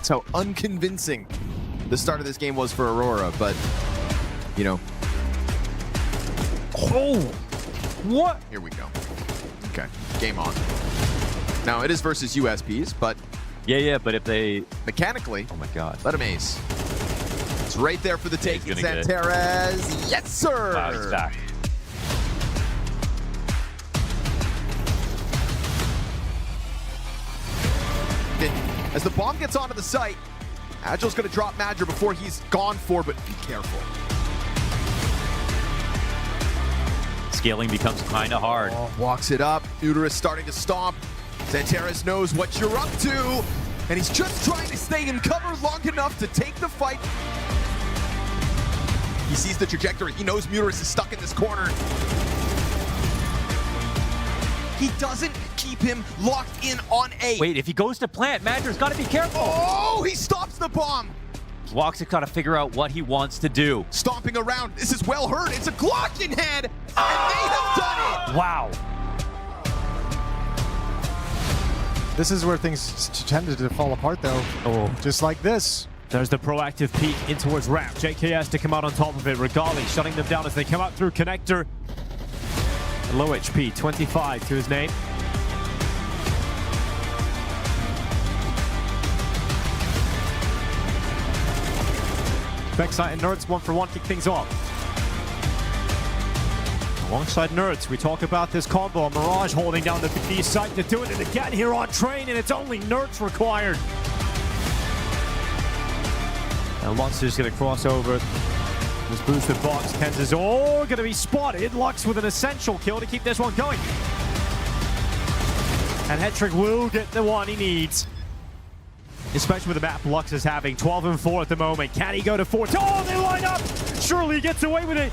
How unconvincing the start of this game was for Aurora, but you know. Oh, what? Here we go. Okay, game on. Now it is versus USPs, but yeah, but if they mechanically, oh my god, let him ace. It's right there for the take. He's Santares, yes sir. Wow, he's back. As the bomb gets onto the site, Agile's going to drop Madger before he's gone for, but be careful. Scaling becomes kind of hard. Oh, walks it up. Uterus starting to stomp. Santares knows what you're up to, and he's just trying to stay in cover long enough to take the fight. He sees the trajectory. He knows Muterus is stuck in this corner. He doesn't keep him locked in on A. Wait, if he goes to plant, Madger's got to be careful. Oh, he stops the bomb. Woxic got to figure out what he wants to do. Stomping around. This is well heard. It's a Glock in head, and they have done it. Wow. This is where things tended to fall apart, though. Oh, just like this. There's the proactive peek in towards ramp. JKS to come out on top of it. Regali shutting them down as they come out through connector. Low HP, 25 to his name. Backside and Nerds 1-for-1 kick things off. Alongside Nerds, we talk about this combo. Mirage holding down the B site. They're doing it again here on Train, and it's only Nerds required. And Monster's going to cross over. This boosted box. Kenz is all going to be spotted. Lux with an essential kill to keep this one going. And Hetrick will get the one he needs. Especially with the map Lux is having. 12-4 at the moment. Can he go to 4? Oh, they line up! Surely he gets away with it.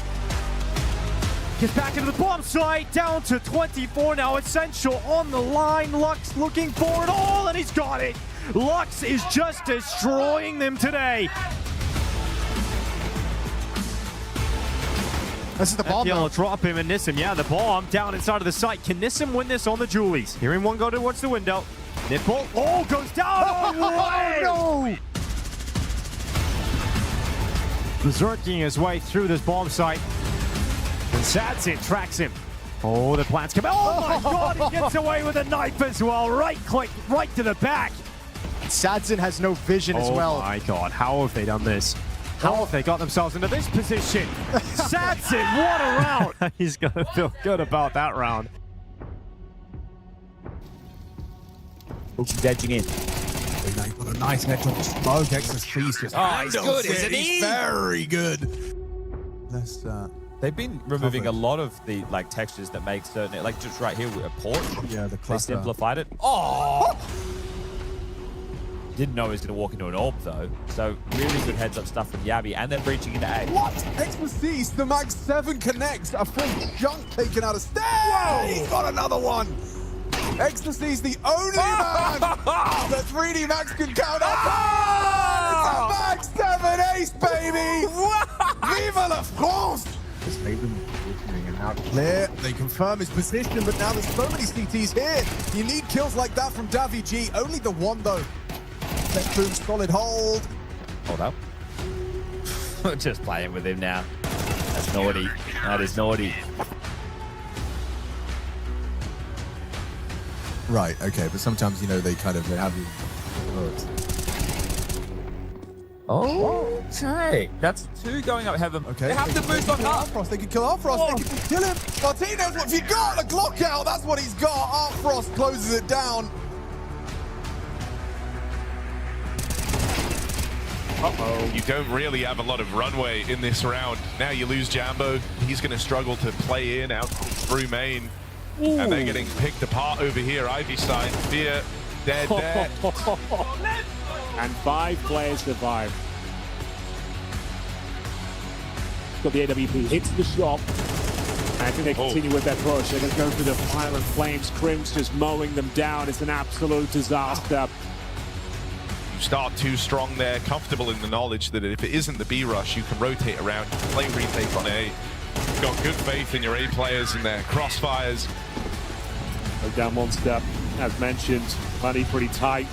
Gets back into the bomb site. Down to 24 now. Essential on the line. Lux looking for it all, and he's got it. Lux is just destroying them today. This is the bomb. FPL will drop him, and Nissim, yeah, the bomb down inside of the site. Can Nissim win this on the Julies? Hearing one go towards the window. Nipple, oh, goes down. Oh, no! Berserking his way through this bomb site. And Sadzin tracks him. Oh, the plants come out. Oh my god, he gets away with a knife as well. Right click, right to the back. Sadzin has no vision as well. Oh my god, how have they done this? How have they got themselves into this position? Sadzin, what a round! He's gonna feel good about that round. He's edging in. They've got a nice head on the smoke. XSP's just he's good, isn't he? He's very good. Let's, they've been removing a lot of the textures that make certain, like just right here with a port. Yeah, the They cluster. simplified it. Oh! Didn't know he was going to walk into an orb though. So really good heads up stuff from Yabi, and they're breaching into A. What? Expertise, the Mag 7 connects. A full junk taken out of stairs. Whoa! He's got another one. Ecstasy's the only man that 3D Max can count on. Oh! It's a Mag 7 ace, baby! Viva la France! Just leave them positioning and out clear. They confirm his position, but now there's so many CTs here. You need kills like that from Davi G. Only the one, though. BetBoom, solid hold. Hold up. Just playing with him now. That's naughty. That is naughty. Right, okay, but sometimes, you know, they have Okay. That's 2 going up heaven. Okay. They have to boost on up. Artfrost. They can kill Artfrost. They can kill him. Martinez, what have you got? A Glock out. That's what he's got. Artfrost closes it down. You don't really have a lot of runway in this round. Now you lose Jambo. He's going to struggle to play in out through main. And they're getting picked apart over here. Ivy side, Fear, dead. And 5 players survive. Got the AWP, hits the shop. And I think they continue with their push. They're going to go through the fire and flames. Crim's just mowing them down. It's an absolute disaster. You start too strong there, comfortable in the knowledge that if it isn't the B rush, you can rotate around, you can play retake on A. You've got good faith in your A players and their crossfires. Go down 1 step. As mentioned, money pretty tight.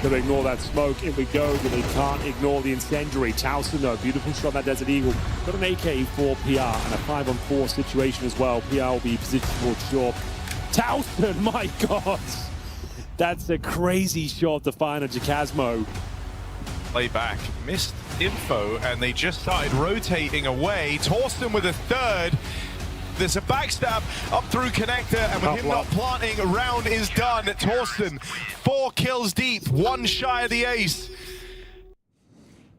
Gonna ignore that smoke. In we go, but they can't ignore the incendiary. Towson, though, beautiful shot on that Desert Eagle. Got an AK for PR and a 5-on-4 situation as well. PR will be positioned towards short. Towson, my God! That's a crazy shot to find on Jacasmo. Play back, missed info, and they just started rotating away. Torsten with a 3rd. There's a backstab up through connector, and with him not planting, a round is done. Torsten, 4 kills deep, 1 shy of the ace.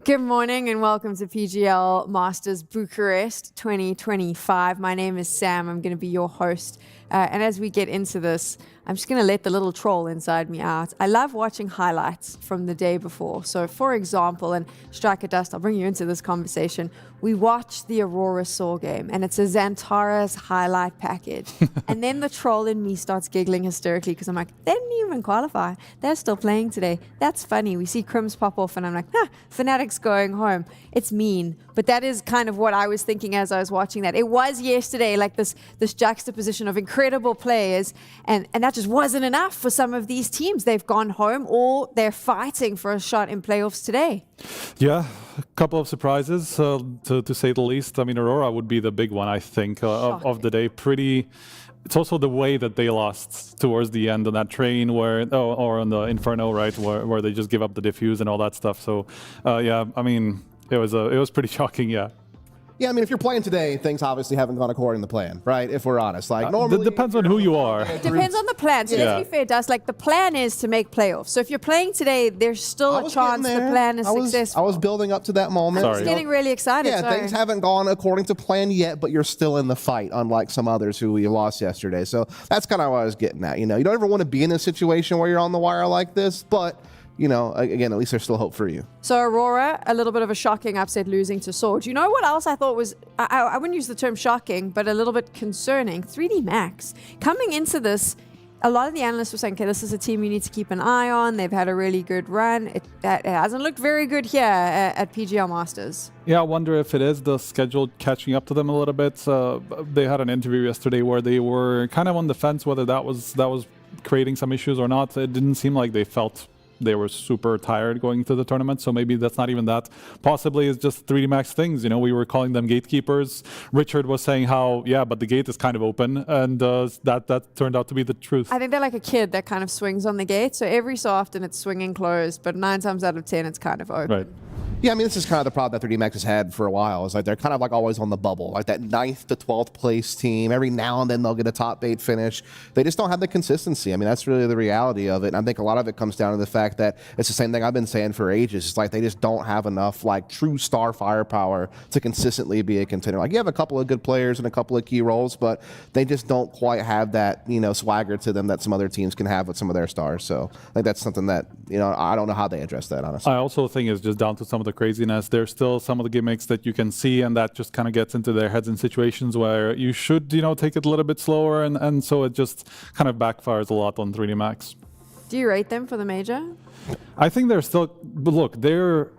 Good morning and welcome to PGL Masters Bucharest 2025. My name is Sam. I'm going to be your host. And as we get into this, I'm just going to let the little troll inside me out. I love watching highlights from the day before. So, for example, and Striker Dust, I'll bring you into this conversation. We watched the Aurora Saw game, and it's a Xantara's highlight package. And then the troll in me starts giggling hysterically because I'm like, they didn't even qualify. They're still playing today. That's funny. We see Crims pop off, and I'm like, Fnatic's going home. It's mean. But that is kind of what I was thinking as I was watching that. It was yesterday, like this juxtaposition of incredible players, and that just wasn't enough for some of these teams. They've gone home or they're fighting for a shot in playoffs today. Yeah, a couple of surprises, to say the least. I mean, Aurora would be the big one, I think, of the day. It's also the way that they lost towards the end on that train, or on the Inferno, right, where they just give up the diffuse and all that stuff. So, yeah, I mean, it was pretty shocking, yeah. Yeah, I mean, if you're playing today, things obviously haven't gone according to plan, right? If we're honest, like normally, it depends on who you are. Depends on the plan. So let's be fair, Dust. Like the plan is to make playoffs. So if you're playing today, there's still a chance the plan is successful. I was building up to that moment. I was getting really excited. Yeah, things haven't gone according to plan yet, but you're still in the fight, unlike some others who we lost yesterday. So that's kind of what I was getting at. You know, you don't ever want to be in a situation where you're on the wire like this, but you know, again, at least there's still hope for you. So Aurora, a little bit of a shocking upset losing to Sword. You know what else I thought was, I wouldn't use the term shocking, but a little bit concerning? 3D Max. Coming into this, a lot of the analysts were saying, okay, this is a team you need to keep an eye on. They've had a really good run. It hasn't looked very good here at PGL Masters. Yeah, I wonder if it is the schedule catching up to them a little bit. They had an interview yesterday where they were kind of on the fence whether that was creating some issues or not. It didn't seem like they felt they were super tired going to the tournament, so maybe that's not even that. Possibly it's just 3D Max things. You know, we were calling them gatekeepers. Richard was saying how, yeah, but the gate is kind of open, and that turned out to be the truth. I think they're like a kid that kind of swings on the gate, so every so often it's swinging closed, but 9 times out of 10 it's kind of open. Right. Yeah, I mean, this is kind of the problem that 3D Max has had for a while. Is like they're kind of like always on the bubble, like that 9th to 12th place team. Every now and then they'll get a top 8 finish. They just don't have the consistency. I mean, that's really the reality of it. And I think a lot of it comes down to the fact that it's the same thing I've been saying for ages. It's like they just don't have enough like true star firepower to consistently be a contender. Like you have a couple of good players and a couple of key roles, but they just don't quite have that, you know, swagger to them that some other teams can have with some of their stars. So I think that's something that, you know, I don't know how they address that, honestly. I also think it's just down to some of the craziness. There's still some of the gimmicks that you can see, and that just kind of gets into their heads in situations where you should, you know, take it a little bit slower, and so it just kind of backfires a lot on 3D Max. Do you rate them for the major? I think they're still, but look, they're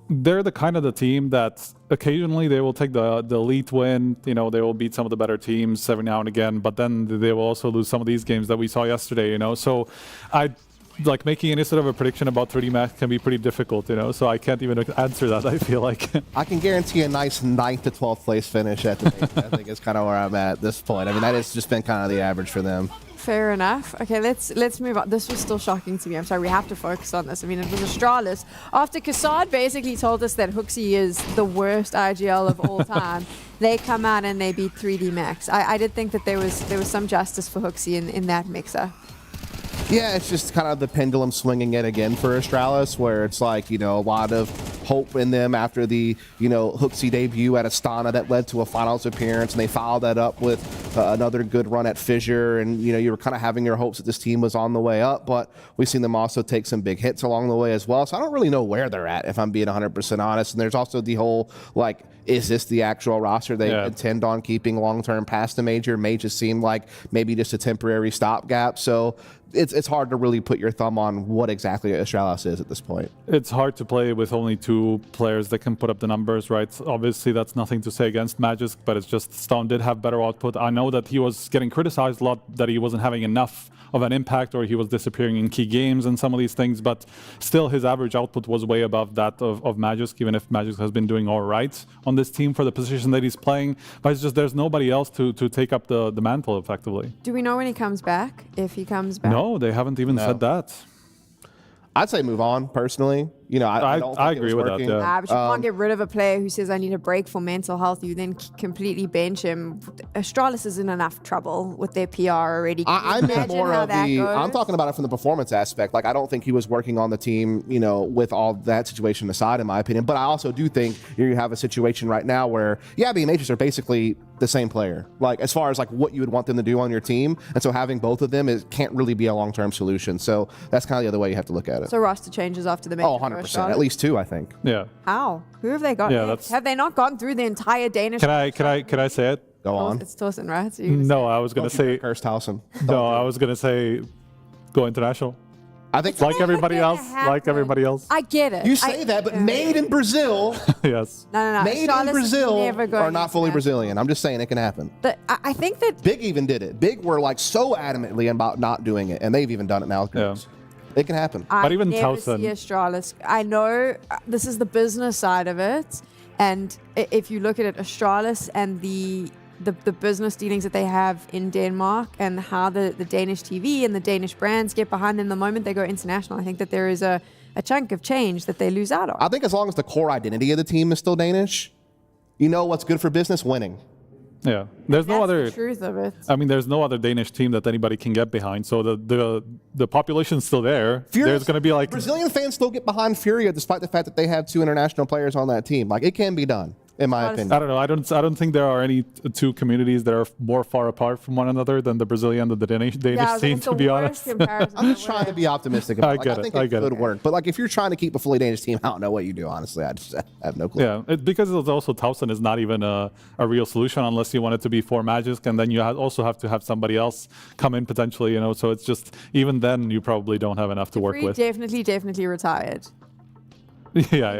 the kind of the team that occasionally they will take the elite win. You know, they will beat some of the better teams every now and again, but then they will also lose some of these games that we saw yesterday, you know. So like making any sort of a prediction about 3D Max can be pretty difficult, you know, so I can't even answer that, I feel like. I can guarantee a nice 9th to 12th place finish at the major. I think is kind of where I'm at this point. I mean, that has just been kind of the average for them. Fair enough. Okay, let's move on. This was still shocking to me. I'm sorry, we have to focus on this. I mean, it was Astralis. After Kassad basically told us that HooXi is the worst IGL of all time, they come out and they beat 3D Max. I did think that there was some justice for HooXi in that mixer. Yeah, it's just kind of the pendulum swinging it again for Astralis, where it's like, a lot of hope in them after the, HooXi debut at Astana that led to a finals appearance, and they followed that up with another good run at Fissure, and, you were kind of having your hopes that this team was on the way up, but we've seen them also take some big hits along the way as well, so I don't really know where they're at, if I'm being 100% honest, and there's also the whole, is this the actual roster they intend on keeping long-term past the major? May just seem like maybe just a temporary stopgap, so it's hard to really put your thumb on what exactly Astralis is at this point. It's hard to play with only 2 players that can put up the numbers, right? Obviously, that's nothing to say against Magisk, but it's just Stone did have better output. I know that he was getting criticized a lot that he wasn't having enough of an impact, or he was disappearing in key games and some of these things, but still his average output was way above that of Magisk, even if Magisk has been doing all right on this team for the position that he's playing. But it's just there's nobody else to take up the mantle effectively. Do we know when he comes back? If he comes back? No, they haven't even said that. I'd say move on, personally. I don't think I agree with working. that, yeah. But you can't get rid of a player who says, I need a break for mental health. You then completely bench him. Astralis is in enough trouble with their PR already. I meant more of I'm talking about it from the performance aspect. I don't think he was working on the team, with all that situation aside, in my opinion. But I also do think you have a situation right now where, B Mages are basically the same player. As far as what you would want them to do on your team. And so having both of them can't really be a long-term solution. So that's kind of the other way you have to look at it. So roster changes after the major. Oh, 100%. At least 2, I think. Yeah. How? Who have they got? Yeah, Have they not gone through the entire Danish? Can I say it? Go on. It's Torsten, right? So no, I was gonna say cursed Towson. No, I was gonna say go international. I think like everybody else. Like everybody else. I get it. You say that, but made in Brazil. Yes. No. Made in Brazil are not fully Brazilian. I'm just saying it can happen. But I think that Big even did it. Big were so adamantly about not doing it, and they've even done it now. Yeah. It can happen. But even never Towson. see Astralis. I know this is the business side of it, and if you look at it, Astralis and the business dealings that they have in Denmark and how the Danish TV and the Danish brands get behind them the moment they go international, I think that there is a chunk of change that they lose out on. I think as long as the core identity of the team is still Danish, what's good for business? Winning. Yeah, there's no other. The truth of it. I mean, there's no other Danish team that anybody can get behind. So the population's still there. There's going to be Brazilian fans still get behind Furia despite the fact that they have 2 international players on that team. It can be done, in my opinion. I don't know. I don't think there are any 2 communities that are more far apart from one another than the Brazilian and the Danish scene. To be honest, I'm just trying to be optimistic. I get it. I think it could work. But if you're trying to keep a fully Danish team, I don't know what you do. Honestly, I have no clue. Yeah, because it's also Towson is not even a real solution unless you want it to be for Magisk, and then you also have to have somebody else come in potentially. So it's just even then you probably don't have enough to work with. Definitely retired. Yeah,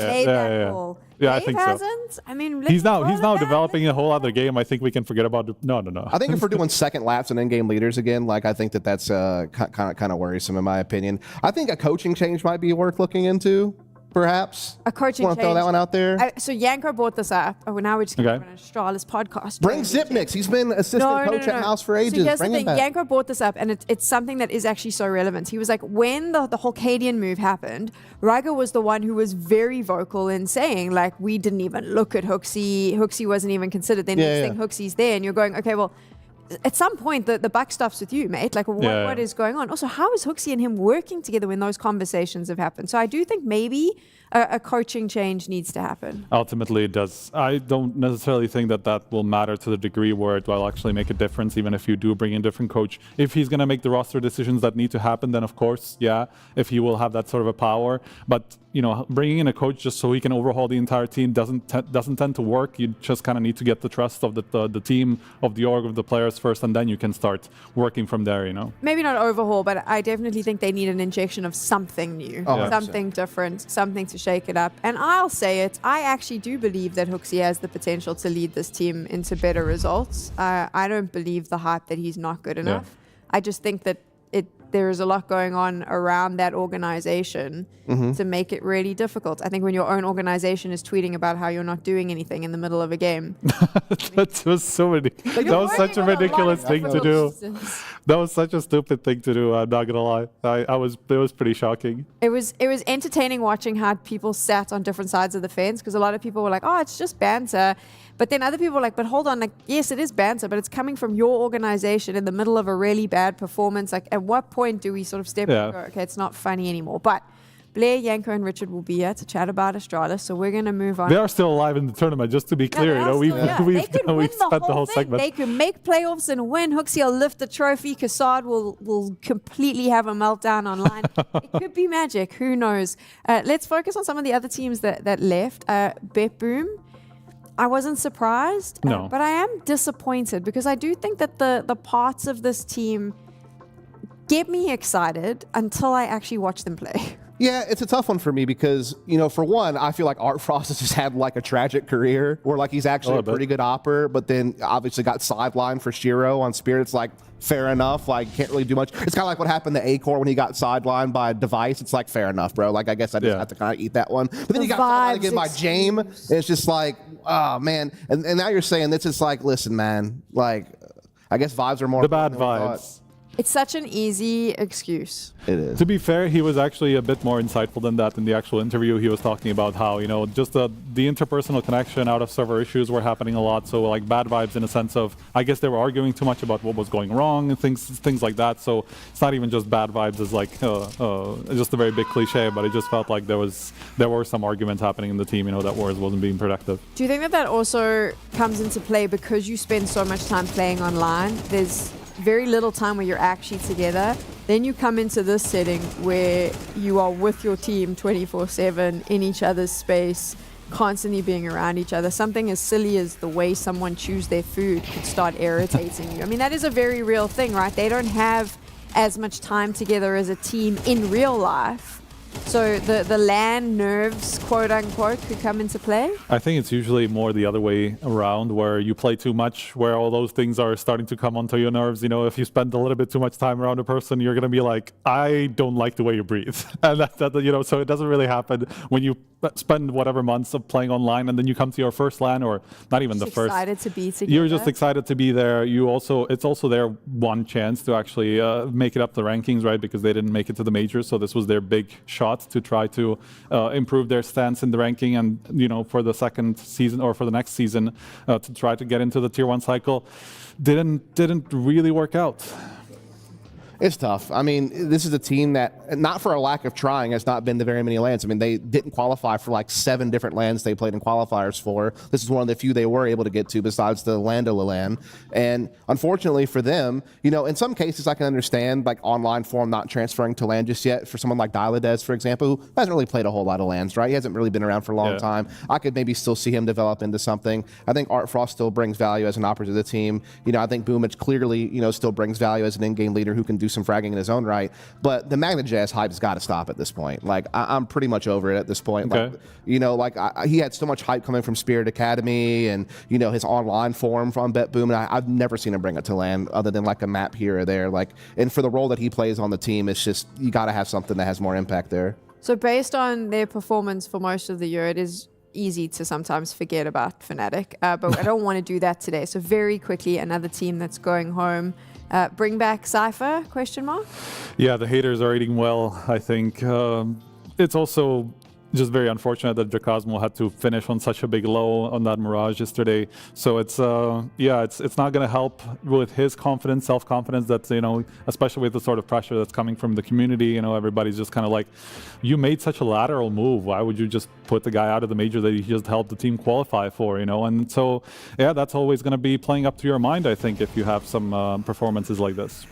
I think hasn't. So. I mean, he's now developing a whole other game. I think we can forget about no. I think if we're doing second laps and in-game leaders again, I think that's kind of worrisome in my opinion. I think a coaching change might be worth looking into. Perhaps. A coaching Want to throw that one out there? So Yanko brought this up. Oh, now we're just going to run a Astralis podcast. Bring Zipnix. He's been assistant coach at Mouse for ages. So here's Bring the him thing. back. Yanko brought this up, and it's something that is actually so relevant. He was like, when the whole Cadian move happened, Raga was the one who was very vocal in saying, we didn't even look at HooXi. HooXi wasn't even considered. Then next thing, HooXi's there, and you're going, okay, well, at some point, the buck stops with you, mate. What is going on? Also, how is HooXi and him working together when those conversations have happened? So I do think maybe a coaching change needs to happen. Ultimately, it does. I don't necessarily think that will matter to the degree where it will actually make a difference, even if you do bring in a different coach. If he's going to make the roster decisions that need to happen, then of course, if he will have that sort of a power. But bringing in a coach just so he can overhaul the entire team doesn't tend to work. You just kind of need to get the trust of the team, of the org, of the players first, and then you can start working from there. Maybe not overhaul, but I definitely think they need an injection of something new, something different, something to shake it up. And I'll say it, I actually do believe that HooXi has the potential to lead this team into better results. I don't believe the hype that he's not good enough. I just think that there is a lot going on around that organization to make it really difficult. I think when your own organization is tweeting about how you're not doing anything in the middle of a game. That was so ridiculous. That was such a ridiculous thing to do. That was such a stupid thing to do. I'm not gonna lie. It was pretty shocking. It was entertaining watching how people sat on different sides of the fence, because a lot of people were like, "Oh, it's just banter," but then other people were like, "But hold on, like, yes, it is banter, but it's coming from your organization in the middle of a really bad performance. Like, at what point do we sort of step in and go, okay, it's not funny anymore?" But Blair, Yanko, and Richard will be here to chat about Astralis, so we're going to move on. They are still alive in the tournament, just to be clear. We've spent the whole segment. They can make playoffs and win. Hooksy will lift the trophy. Kassad will completely have a meltdown online. It could be magic. Who knows? Let's focus on some of the other teams that left. BetBoom. I wasn't surprised, but I am disappointed, because I do think that the parts of this team get me excited until I actually watch them play. Yeah, it's a tough one for me because, for one, I feel like Art Frost has just had like a tragic career where like he's actually a pretty good opper, but then obviously got sidelined for Shiro on Spirit. It's like, fair enough, like can't really do much. It's kind of like what happened to Acor when he got sidelined by Device. It's like, fair enough, bro. Like, I guess I just have to kind of eat that one. But then he got sidelined again by Jame. And it's just like, oh, man. And now you're saying this is like, listen, man, like, I guess vibes are more... The bad vibes. It's such an easy excuse. It is. To be fair, he was actually a bit more insightful than that in the actual interview. He was talking about how, just the interpersonal connection out of server issues were happening a lot. So like bad vibes in a sense of, I guess they were arguing too much about what was going wrong and things like that. So it's not even just bad vibes as like just a very big cliche, but it just felt like there were some arguments happening in the team, that Wars wasn't being productive. Do you think that also comes into play because you spend so much time playing online? There's very little time where you're actually together. Then you come into this setting where you are with your team 24/7 in each other's space, constantly being around each other. Something as silly as the way someone chews their food could start irritating you. I mean, that is a very real thing, right? They don't have as much time together as a team in real life. So the LAN nerves, quote unquote, could come into play? I think it's usually more the other way around, where you play too much, where all those things are starting to come onto your nerves. If you spend a little bit too much time around a person, you're going to be like, I don't like the way you breathe. And so it doesn't really happen when you spend whatever months of playing online and then you come to your first LAN, or not even the first. Excited to be together. You're just excited to be there. It's also their one chance to actually make it up the rankings, right? Because they didn't make it to the majors, so this was their big shot to try to improve their stance in the ranking, and for the second season or for the next season to try to get into the tier 1 cycle. Didn't really work out. It's tough. I mean, this is a team that, not for a lack of trying, has not been to very many LANs. I mean, they didn't qualify for like 7 different LANs they played in qualifiers for. This is one of the few they were able to get to besides the Lando LAN. And unfortunately for them, in some cases I can understand like online form not transferring to LAN just yet. For someone like Diladez, for example, who hasn't really played a whole lot of LANs, right? He hasn't really been around for a long time. I could maybe still see him develop into something. I think Art Frost still brings value as an operator to the team. I think Boomich clearly, still brings value as an in-game leader who can do some fragging in his own right, but the Magna Jazz hype has got to stop at this point. Like, I'm pretty much over it at this point. Okay. Like, he had so much hype coming from Spirit Academy and, his online form from BetBoom, and I've never seen him bring it to LAN other than like a map here or there. Like, and for the role that he plays on the team, it's just, you got to have something that has more impact there. So based on their performance for most of the year, it is easy to sometimes forget about Fnatic, but I don't want to do that today. So very quickly, another team that's going home. Bring back Cypher, question mark? Yeah, the haters are eating well, I think. It's also just very unfortunate that Dracosmo had to finish on such a big low on that Mirage yesterday. So it's it's not going to help with his confidence, self-confidence. That especially with the sort of pressure that's coming from the community. Everybody's just kind of like, you made such a lateral move. Why would you just put the guy out of the major that you just helped the team qualify for? And so that's always going to be playing up to your mind, I think, if you have some performances like this.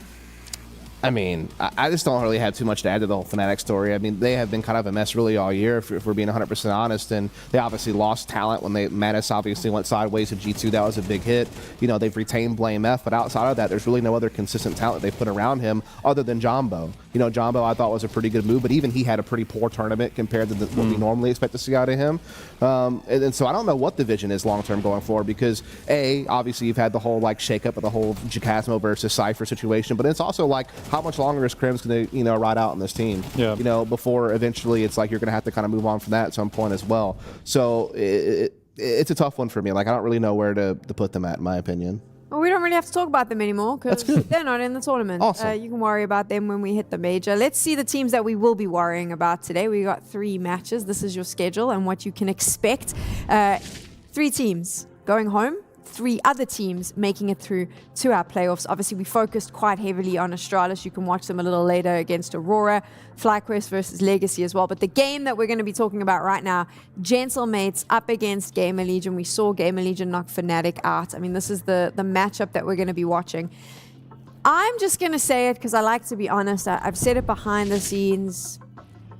I mean, I just don't really have too much to add to the whole Fnatic story. I mean, they have been kind of a mess really all year, if we're being 100% honest, and they obviously lost talent when Manus obviously went sideways to G2. That was a big hit. They've retained Blame F, but outside of that, there's really no other consistent talent they put around him other than Jumbo. Jumbo I thought was a pretty good move, but even he had a pretty poor tournament compared to what we normally expect to see out of him. And so I don't know what the vision is long-term going forward, because obviously you've had the whole like shake-up of the whole Jacasmo versus Cypher situation, but it's also like, how much longer is Krim's going to, ride out on this team? Yeah. Before eventually it's like you're going to have to kind of move on from that at some point as well. So it's a tough one for me. Like, I don't really know where to put them at, in my opinion. Well, we don't really have to talk about them anymore because they're not in the tournament. Awesome. You can worry about them when we hit the major. Let's see the teams that we will be worrying about today. We got 3 matches. This is your schedule and what you can expect. 3 teams going home. 3 other teams making it through to our playoffs. Obviously, we focused quite heavily on Astralis. You can watch them a little later against Aurora, FlyQuest versus Legacy as well. But the game that we're going to be talking about right now, Gentlemates up against GamerLegion. We saw GamerLegion knock Fnatic out. I mean, this is the matchup that we're going to be watching. I'm just going to say it because I like to be honest. I've said it behind the scenes.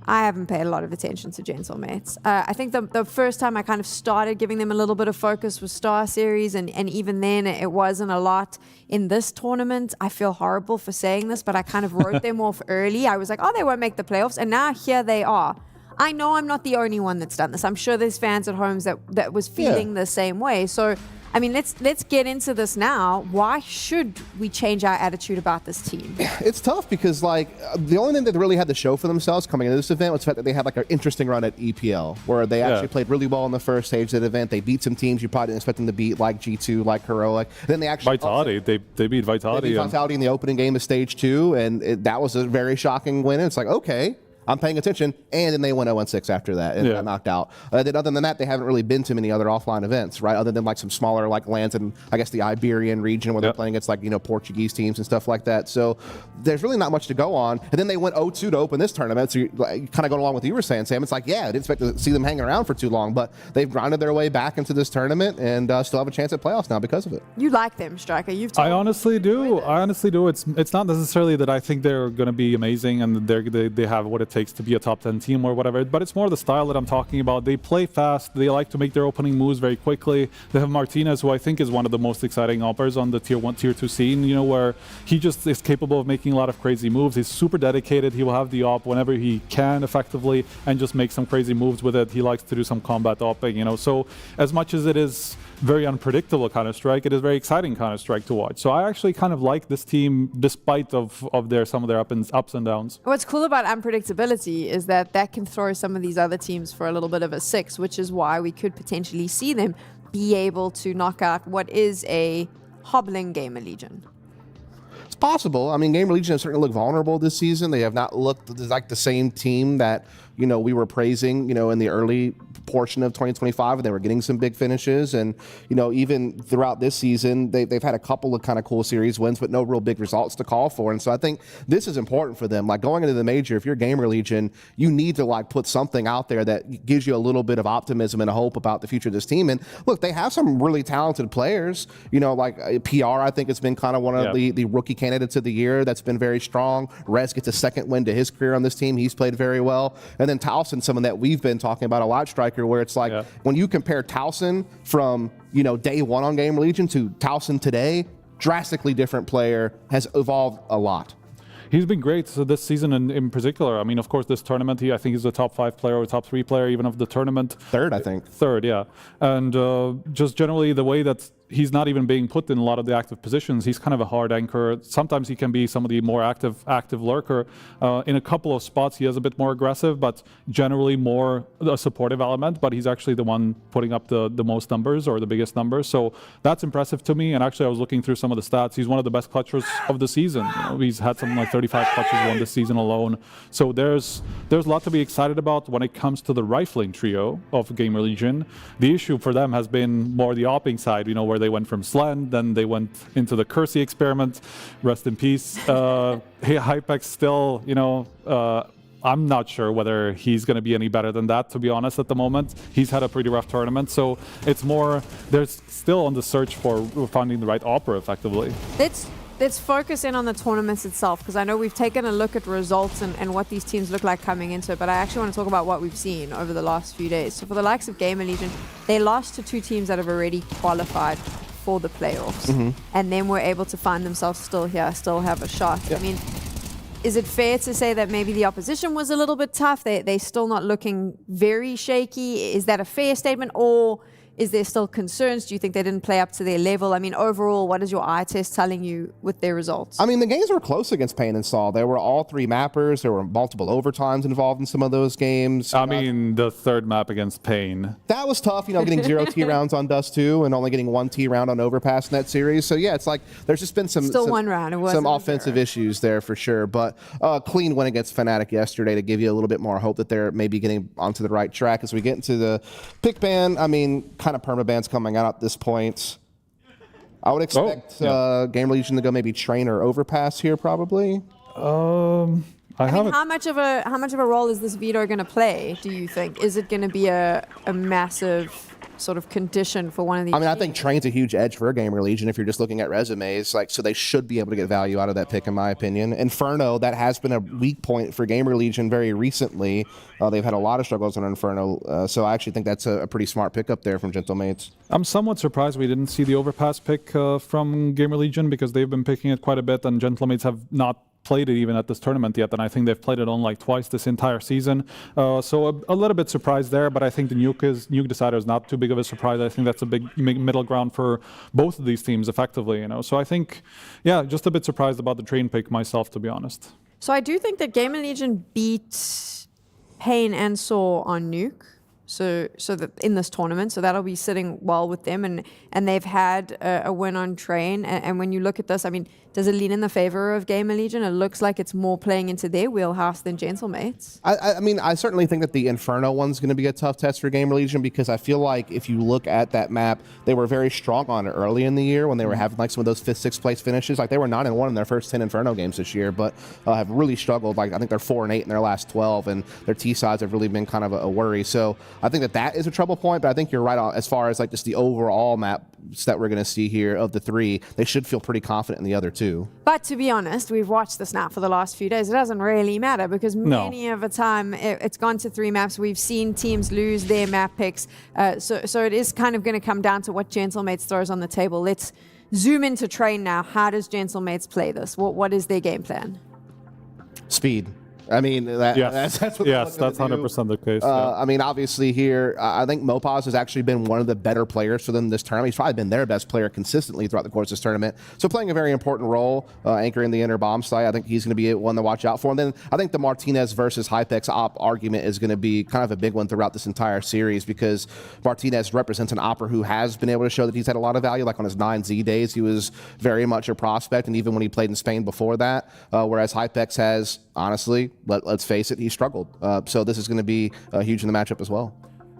I haven't paid a lot of attention to Gentlemates. I think the first time I kind of started giving them a little bit of focus was Star Series, and even then it wasn't a lot. In this tournament, I feel horrible for saying this, but I kind of wrote them off early. I was like, oh, they won't make the playoffs, and now here they are. I know I'm not the only one that's done this. I'm sure there's fans at home that was feeling the same way. So, I mean, let's get into this now. Why should we change our attitude about this team? It's tough because, like, the only thing that they really had to show for themselves coming into this event was the fact that they had, like, an interesting run at EPL, where they actually played really well in the first stage of the event. They beat some teams you probably didn't expect them to beat, like G2, like Heroic. Then they actually... Vitality. They beat Vitality. They beat Vitality in the opening game of Stage 2, and that was a very shocking win. And it's like, okay, I'm paying attention, and then they went 0-6 after that and got knocked out. Then other than that, they haven't really been to many other offline events, right? Other than like some smaller like lands in, I guess, the Iberian region where they're playing against like, Portuguese teams and stuff like that. So there's really not much to go on. And then they went 0-2 to open this tournament. So kind of going along with what you were saying, Sam, it's like, yeah, I didn't expect to see them hanging around for too long, but they've grinded their way back into this tournament and still have a chance at playoffs now because of it. You like them, Striker. I honestly do. It's not necessarily that I think they're going to be amazing and they have what it takes to be a top 10 team or whatever, but it's more the style that I'm talking about. They play fast. They like to make their opening moves very quickly. They have Martinez, who I think is one of the most exciting uppers on the tier 1, tier 2 scene, where he just is capable of making a lot of crazy moves. He's super dedicated. He will have the op whenever he can effectively and just make some crazy moves with it. He likes to do some combat opping, So as much as it is very unpredictable Counter-Strike, it is very exciting Counter-Strike to watch. So I actually kind of like this team despite of some of their ups and downs. What's cool about unpredictability is that can throw some of these other teams for a little bit of a 6, which is why we could potentially see them be able to knock out what is a hobbling GamerLegion. It's possible. I mean, GamerLegion has certainly looked vulnerable this season. They have not looked like the same team that, we were praising, in the early portion of 2025 when they were getting some big finishes. And, even throughout this season, they've had a couple of kind of cool series wins, but no real big results to call for. And so I think this is important for them. Like, going into the major, if you're GamerLegion, you need to like put something out there that gives you a little bit of optimism and hope about the future of this team. And look, they have some really talented players, like PR, I think it's been kind of one of the rookie candidates of the year that's been very strong. Rez gets a second win to his career on this team. He's played very well. And then Towson, someone that we've been talking about a lot, Striker, where it's like when you compare Towson from, day one on GamerLegion to Towson today, drastically different player, has evolved a lot. He's been great this season in particular. I mean, of course, this tournament, I think he's a top 5 player or top 3 player even of the tournament. Third, I think. Third, yeah. And just generally the way that he's not even being put in a lot of the active positions. He's kind of a hard anchor. Sometimes he can be some of the more active lurker. In a couple of spots, he is a bit more aggressive, but generally more a supportive element. But he's actually the one putting up the most numbers or the biggest numbers. So that's impressive to me. And actually, I was looking through some of the stats. He's one of the best clutchers of the season. He's had something like 35 clutches won this season alone. So there's a lot to be excited about when it comes to the rifling trio of GamerLegion. The issue for them has been more the opping side, where they went from Slen, then they went into the Kersey experiment. Rest in peace. Hypex still, I'm not sure whether he's going to be any better than that, to be honest, at the moment. He's had a pretty rough tournament, so it's more, there's still on the search for finding the right opera, effectively. Let's focus in on the tournaments itself, because I know we've taken a look at results and what these teams look like coming into it, but I actually want to talk about what we've seen over the last few days. So for the likes of GamerLegion, they lost to 2 teams that have already qualified for the playoffs, and then were able to find themselves still here, still have a shot. I mean, is it fair to say that maybe the opposition was a little bit tough? They're still not looking very shaky. Is that a fair statement? Or is there still concerns? Do you think they didn't play up to their level? I mean, overall, what is your eye test telling you with their results? I mean, the games were close against Pain and Saul. There were all 3 mappers. There were multiple overtimes involved in some of those games. I mean, the third map against Pain. That was tough, you know, getting 0 T rounds on Dust 2 and only getting 1 T round on Overpass in that series. So yeah, it's like there's just been some one round. It some offensive issues there for sure. But clean win against Fnatic yesterday to give you a little bit more hope that they're maybe getting onto the right track as we get into the pick ban. I mean, kind of permabans coming out at this point. I would expect GamerLegion to go maybe Train or Overpass here, probably. I mean, how much of a role is this veto going to play? Do you think? Is it going to be a massive sort of condition for one of these? I mean, I think Train's a huge edge for GamerLegion if you're just looking at resumes. Like, so they should be able to get value out of that pick, in my opinion. Inferno, that has been a weak point for GamerLegion very recently. They've had a lot of struggles on Inferno, so I actually think that's a pretty smart pickup there from Gentlemates. I'm somewhat surprised we didn't see the Overpass pick from GamerLegion because they've been picking it quite a bit, and Gentlemates have not played it even at this tournament yet, and I think they've played it on like twice this entire season. So a little bit surprised there, but I think the Nuke Decider is not too big of a surprise. I think that's a big middle ground for both of these teams effectively, you know. So I think, yeah, just a bit surprised about the Train pick myself, to be honest. So I do think that GamerLegion beat Pain and Saw on Nuke. So that in this tournament, so that'll be sitting well with them, and they've had a win on Train. And when you look at this, I mean, does it lean in the favor of GamerLegion? It looks like it's more playing into their wheelhouse than Gentlemates. I mean, I certainly think that the Inferno one's going to be a tough test for GamerLegion because I feel like if you look at that map, they were very strong on it early in the year when they were having like some of those 5th, 6th place finishes. Like they were 9-1 in their first 10 Inferno games this year, but have really struggled. Like I think they're 4-8 in their last 12, and their T sides have really been kind of a worry. So I think that is a trouble point, but I think you're right on as far as like just the overall maps that we're going to see here of the 3. They should feel pretty confident in the other 2. But to be honest, we've watched this now for the last few days. It doesn't really matter because many of the time it's gone to 3 maps. We've seen teams lose their map picks. So it is kind of going to come down to what Gentlemates throws on the table. Let's zoom into Train now. How does Gentlemates play this? What is their game plan? Speed. I mean, that's what that's 100% the case. I mean, obviously here, I think Mopaz has actually been one of the better players for them this tournament. He's probably been their best player consistently throughout the course of this tournament. So playing a very important role, anchoring the inner bomb site. I think he's going to be one to watch out for. And then I think the Martinez versus Hypex op argument is going to be kind of a big one throughout this entire series because Martinez represents an opper who has been able to show that he's had a lot of value. Like on his 9Z days, he was very much a prospect, and even when he played in Spain before that, whereas Hypex has, honestly, let's face it, he struggled. So this is going to be huge in the matchup as well.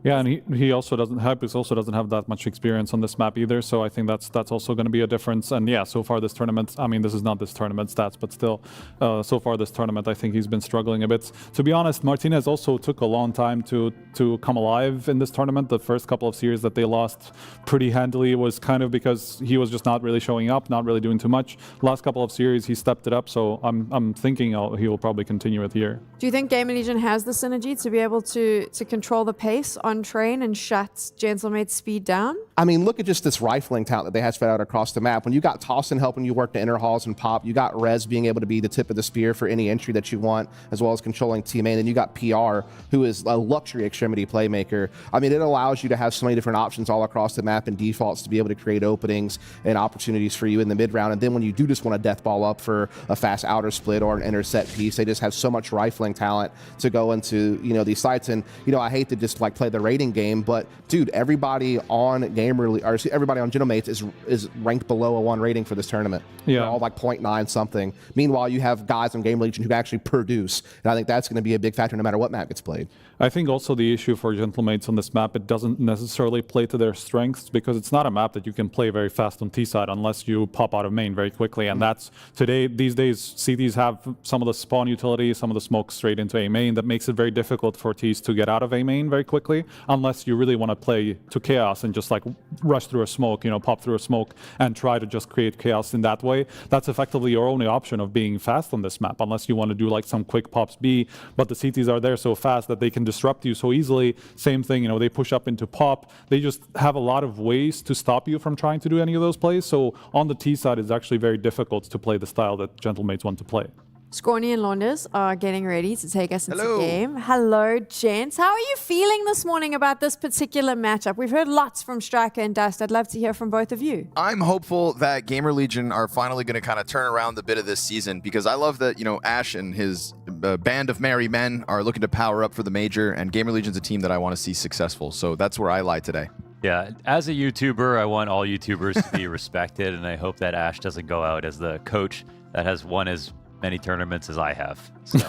Yeah, and he also doesn't have that much experience on this map either, so I think that's also going to be a difference. And yeah, so far this tournament, I mean, this is not this tournament stats, but still, so far this tournament, I think he's been struggling a bit. To be honest, Martinez also took a long time to come alive in this tournament. The first couple of series that they lost pretty handily was kind of because he was just not really showing up, not really doing too much. Last couple of series, he stepped it up, so I'm thinking he will probably continue it here. Do you think GamerLegion has the synergy to be able to control the pace on Train and shut Gentlemates' speed down? I mean, look at just this rifling talent that they have spread out across the map. When you got Tossin helping you work the inner halls and pop, you got Rez being able to be the tip of the spear for any entry that you want, as well as controlling team main. And you got PR, who is a luxury extremity playmaker. I mean, it allows you to have so many different options all across the map and defaults to be able to create openings and opportunities for you in the mid round. And then when you do just want to death ball up for a fast outer split or an inner set piece, they just have so much rifling talent to go into, you know, these sites. And, you know, I hate to just like play the rating game, but dude, everybody on everybody on Gentlemates is ranked below a 1 rating for this tournament. Yeah, they're all like 0.9 something. Meanwhile, you have guys on GamerLegion who actually produce, and I think that's going to be a big factor no matter what map gets played. I think also the issue for Gentlemates on this map, it doesn't necessarily play to their strengths because it's not a map that you can play very fast on T side unless you pop out of main very quickly. And that's these days, CTs have some of the spawn utility, some of the smoke straight into A main that makes it very difficult for Ts to get out of A main very quickly unless you really want to play to chaos and just like rush through a smoke, you know, pop through a smoke and try to just create chaos in that way. That's effectively your only option of being fast on this map unless you want to do like some quick pops B, but the CTs are there so fast that they can disrupt you so easily. Same thing, you know, they push up into pop. They just have a lot of ways to stop you from trying to do any of those plays. So on the T side, it's actually very difficult to play the style that Gentlemates want to play. Scorny and Launders are getting ready to take us into Hello. the game. Hello, gents. How are you feeling this morning about this particular matchup? We've heard lots from Striker and Dust. I'd love to hear from both of you. I'm hopeful that GamerLegion are finally going to kind of turn around the bit of this season, because I love that, you know, Ash and his band of merry men are looking to power up for the major, and GamerLegion's a team that I want to see successful. So that's where I lie today. Yeah, as a YouTuber, I want all YouTubers to be respected, and I hope that Ash doesn't go out as the coach that has won as many tournaments as I have. So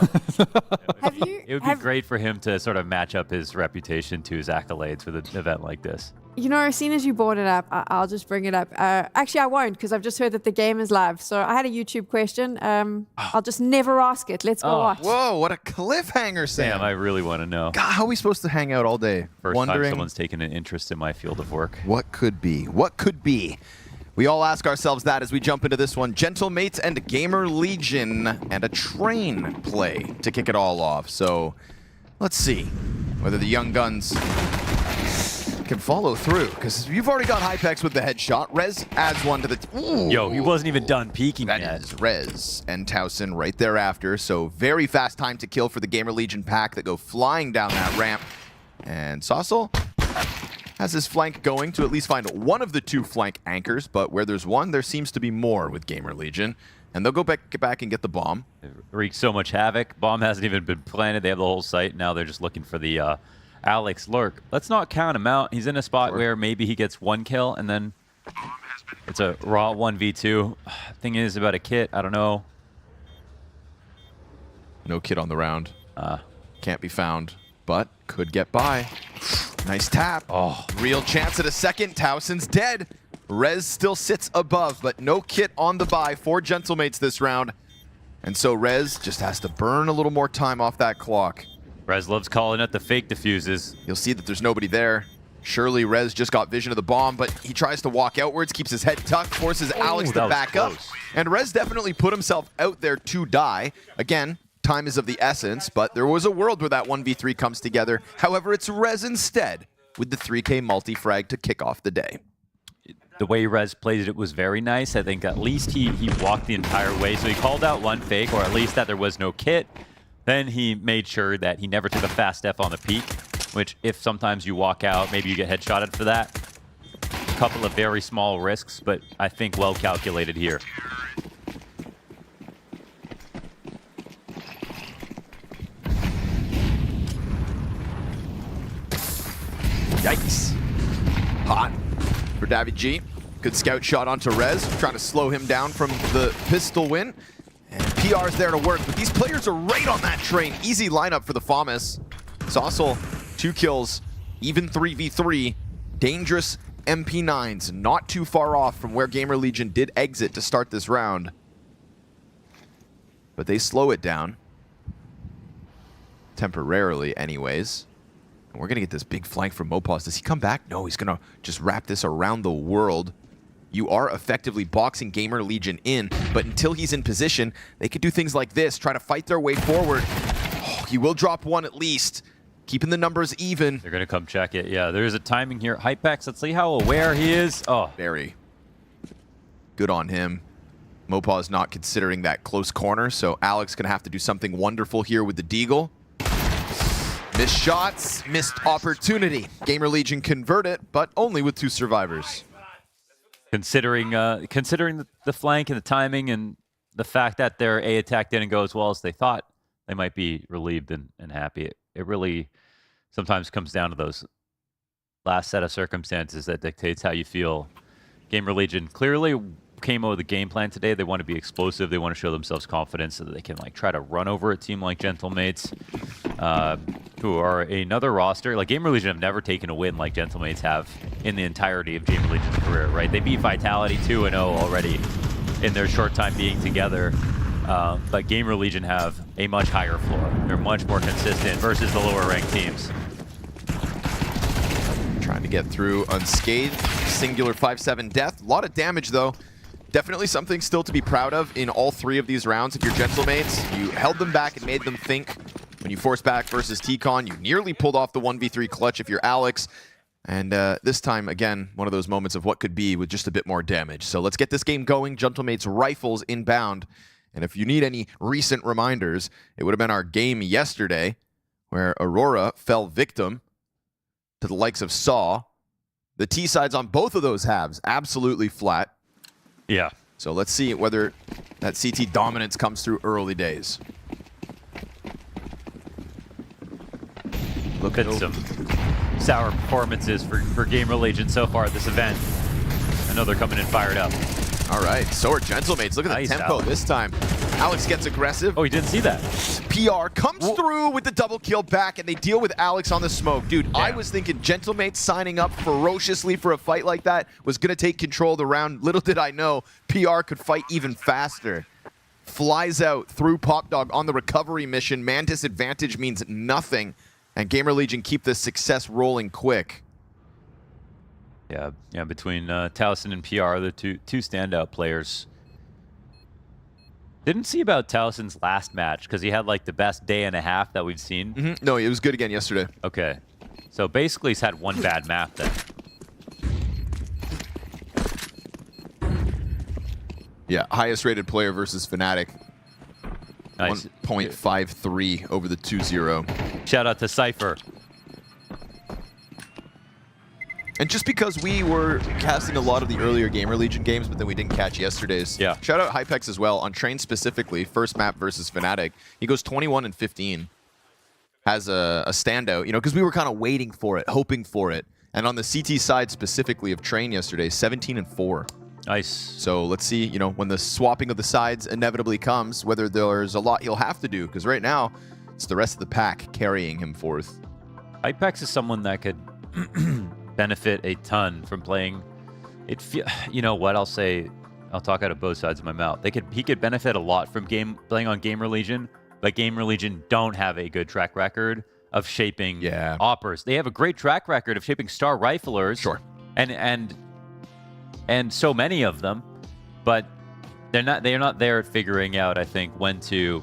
it would be great for him to sort of match up his reputation to his accolades with an event like this. You know, as soon as you brought it up, I'll just bring it up. Actually, I won't, because I've just heard that the game is live. So I had a YouTube question. I'll just never ask it. Let's go watch. Whoa, what a cliffhanger, Sam. Damn, I really want to know. God, how are we supposed to hang out all day? First wondering time someone's taken an interest in my field of work. What could be? What could be? We all ask ourselves that as we jump into this one. Gentlemates and GamerLegion, and a train play to kick it all off. So let's see whether the young guns can follow through, because you've already got Hypex with the headshot. Rez adds one to the... Ooh. Yo, he wasn't even done peeking yet. That is Rez and Towson right thereafter. So very fast time to kill for the GamerLegion pack that go flying down that ramp. And Saucel has his flank going to at least find one of the two flank anchors, but where there's one, there seems to be more with GamerLegion. And they'll go back and get the bomb. They wreaked so much havoc. Bomb hasn't even been planted. They have the whole site. Now they're just looking for the Alex lurk. Let's not count him out. He's in a spot where maybe he gets one kill, and then it's a raw 1v2. Thing is about a kit, I don't know. No kit on the round. Can't be found, but could get by. Nice tap. Oh, real chance at a second. Towson's dead. Rez still sits above, but no kit on the buy for Gentlemates this round. And so Rez just has to burn a little more time off that clock. Rez loves calling out the fake diffuses. You'll see that there's nobody there. Surely Rez just got vision of the bomb, but he tries to walk outwards, keeps his head tucked, forces Alex to back up. And Rez definitely put himself out there to die. Again, time is of the essence, but there was a world where that 1v3 comes together. However, it's Rez instead with the 3K multi-frag to kick off the day. The way Rez played it was very nice. I think at least he walked the entire way. So he called out one fake, or at least that there was no kit. Then he made sure that he never took a fast step on the peak, which if sometimes you walk out, maybe you get headshotted for that. A couple of very small risks, but I think well calculated here. Yikes. Hot for David G. Good scout shot onto Rez, trying to slow him down from the pistol win. And PR's there to work, but these players are right on that train. Easy lineup for the FAMAS. Saucel, 2 kills, even 3v3. Dangerous MP9s, not too far off from where GamerLegion did exit to start this round. But they slow it down. Temporarily, anyways. And we're going to get this big flank from Mopaz. Does he come back? No, he's going to just wrap this around the world. You are effectively boxing GamerLegion in, but until he's in position, they could do things like this, try to fight their way forward. Oh, he will drop one at least, keeping the numbers even. They're going to come check it. Yeah, there's a timing here. Hypex, let's see how aware he is. Oh, very good on him. Mopaz not considering that close corner, so Alex going to have to do something wonderful here with the Deagle. Missed shots, missed opportunity. GamerLegion convert it, but only with 2 survivors. Considering the flank and the timing and the fact that their A attack didn't go as well as they thought, they might be relieved and happy. It really sometimes comes down to those last set of circumstances that dictates how you feel. GamerLegion clearly came out with a game plan today. They want to be explosive. They want to show themselves confidence so that they can like try to run over a team like Gentlemates, who are another roster. Like GamerLegion have never taken a win like Gentlemates have in the entirety of GamerLegion's career, right? They beat Vitality 2-0 already in their short time being together. But GamerLegion have a much higher floor. They're much more consistent versus the lower ranked teams. Trying to get through unscathed. Singular 5-7 death. A lot of damage though. Definitely something still to be proud of in all 3 of these rounds. If you're Gentlemates, you held them back and made them think. When you forced back versus T-Con, you nearly pulled off the 1v3 clutch if you're Alex. And this time, again, one of those moments of what could be with just a bit more damage. So let's get this game going. Gentlemates rifles inbound. And if you need any recent reminders, it would have been our game yesterday where Aurora fell victim to the likes of Saw. The T sides on both of those halves absolutely flat. Yeah. So let's see whether that CT dominance comes through early days. Look at some sour performances for GamerLegion so far at this event. I know they're coming in fired up. All right, so are Gentlemates. Look at Nice, the tempo Alex. this time. Alex gets aggressive. Oh, he didn't see that. PR comes through with the double kill back, and they deal with Alex on the smoke. Dude, I was thinking Gentlemates signing up ferociously for a fight like that was going to take control of the round. Little did I know, PR could fight even faster. Flies out through Pop Dog on the recovery mission. Man disadvantage means nothing, and GamerLegion keep the success rolling quick. Yeah, between Towson and PR, the two standout players. Didn't see about Towson's last match because he had like the best day and a half that we've seen. No, it was good again yesterday. Okay, so basically he's had one bad map then. Yeah, highest rated player versus Fnatic. Nice. 1.53 over the 2-0. Shout out to Cypher. And just because we were casting a lot of the earlier GamerLegion games, but then we didn't catch yesterday's. Yeah. Shout out Hypex as well. On Train specifically, first map versus Fnatic, he goes 21 and 15. Has a standout, you know, because we were kind of waiting for it, hoping for it. And on the CT side specifically of Train yesterday, 17 and 4. Nice. So let's see, you know, when the swapping of the sides inevitably comes, whether there's a lot he'll have to do. Because right now, it's the rest of the pack carrying him forth. Hypex is someone that could benefit a ton from playing. You know what? I'll talk out of both sides of my mouth. He could benefit a lot from playing on GamerLegion, but GamerLegion don't have a good track record of shaping oppers. They have a great track record of shaping star riflers. Sure. And so many of them, but they're not there at figuring out, I think, when to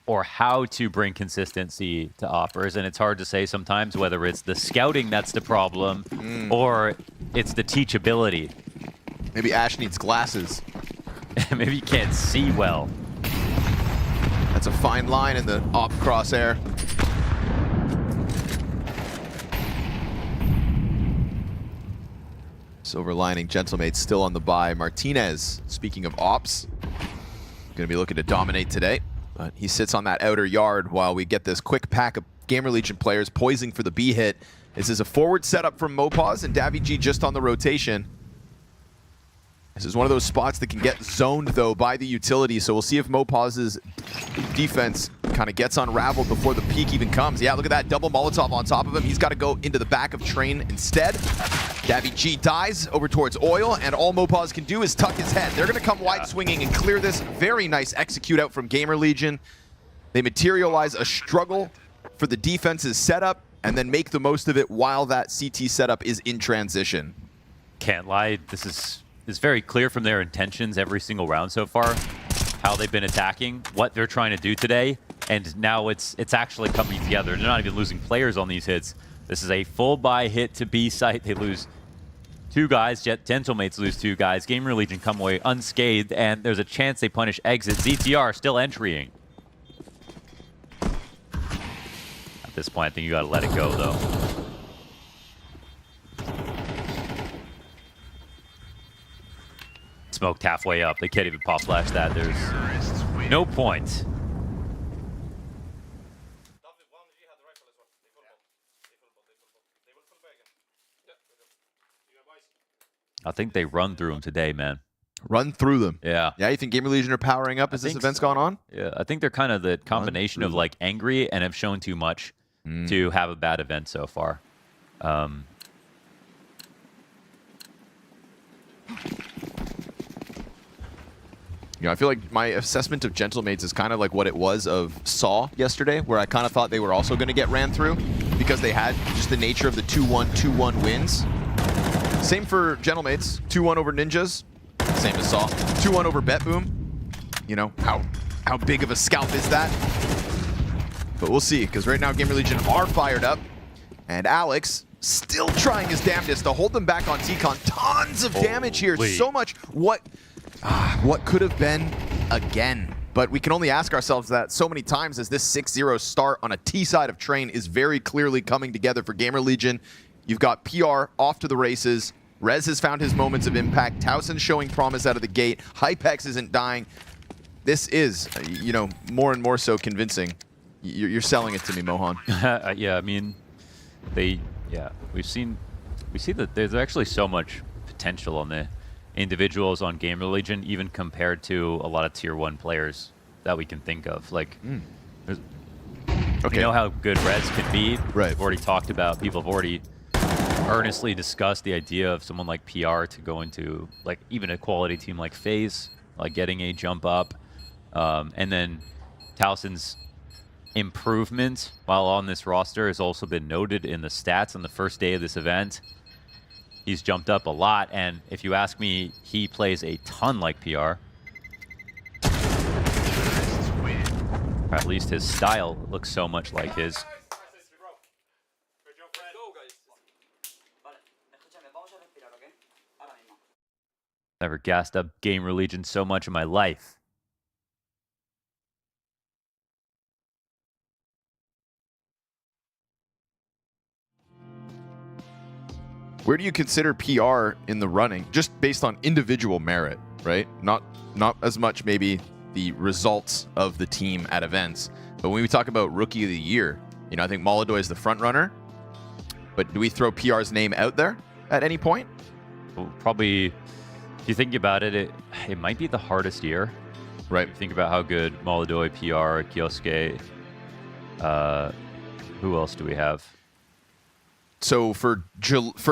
or how to bring consistency to oppers, and it's hard to say sometimes whether it's the scouting that's the problem or it's the teachability. Maybe Ash needs glasses. Maybe he can't see well. That's a fine line in the op crosshair. Silver lining, Gentlemates still on the bye. Martinez, speaking of ops, going to be looking to dominate today. But he sits on that outer yard while we get this quick pack of GamerLegion players poising for the B hit. This is a forward setup from Mopaz and Davy just on the rotation. This is one of those spots that can get zoned, though, by the utility. So we'll see if Mopaz's defense kind of gets unraveled before the peak even comes. Yeah, look at that double Molotov on top of him. He's got to go into the back of Train instead. Davy G dies over towards Oil, and all Mopaz can do is tuck his head. They're going to come wide swinging and clear this. Very nice execute out from GamerLegion. They materialize a struggle for the defense's setup and then make the most of it while that CT setup is in transition. Can't lie, this is very clear from their intentions every single round so far, how they've been attacking, what they're trying to do today, and now it's actually coming together. They're not even losing players on these hits. This is a full buy hit to B site. They lose 2 guys. Gentlemates lose 2 guys. GamerLegion come away unscathed, and there's a chance they punish exit. ZTR still entrying. At this point, I think you gotta let it go, though. Smoked halfway up. They can't even pop flash that. There's no point. I think they run through them today, man. Run through them. Yeah. Yeah, you think GamerLegion are powering up as this event's gone on? Yeah, I think they're kind of the combination of like angry and have shown too much to have a bad event so far. You know, I feel like my assessment of Gentlemates is kind of like what it was of Saw yesterday, where I kind of thought they were also going to get ran through because they had just the nature of the 2-1, 2-1 wins. Same for Gentlemates, 2-1 over Ninjas. Same as Saw, 2-1 over BetBoom. You know, how big of a scalp is that? But we'll see, because right now GamerLegion are fired up. And Alex still trying his damnedest to hold them back on T-Con. Tons of damage here. So much. What what could have been again. But we can only ask ourselves that so many times, as this 6-0 start on a T side of train is very clearly coming together for GamerLegion. You've got PR off to the races. Rez has found his moments of impact. Towson's showing promise out of the gate. Hypex isn't dying. This is, you know, more and more so convincing. You're selling it to me, Mohan. Yeah, I mean, we see that there's actually so much potential on the individuals on GamerLegion, even compared to a lot of tier 1 players that we can think of. Like, we know how good Rez can be. Right. We've already talked about, people have already earnestly discussed the idea of someone like PR to go into, like, even a quality team like FaZe, like getting a jump up. And then Towson's improvement while on this roster has also been noted in the stats on the first day of this event. He's jumped up a lot, and if you ask me, he plays a ton like PR. Or at least his style looks so much like his. Never gassed up GamerLegion so much in my life. Where do you consider PR in the running, just based on individual merit, right? Not as much maybe the results of the team at events, but when we talk about Rookie of the Year, you know, I think Molodoy is the front runner, but do we throw PR's name out there at any point? Well, probably, if you think about it, it might be the hardest year. Right. If you think about how good Molodoy, PR, Kyosuke, who else do we have? So for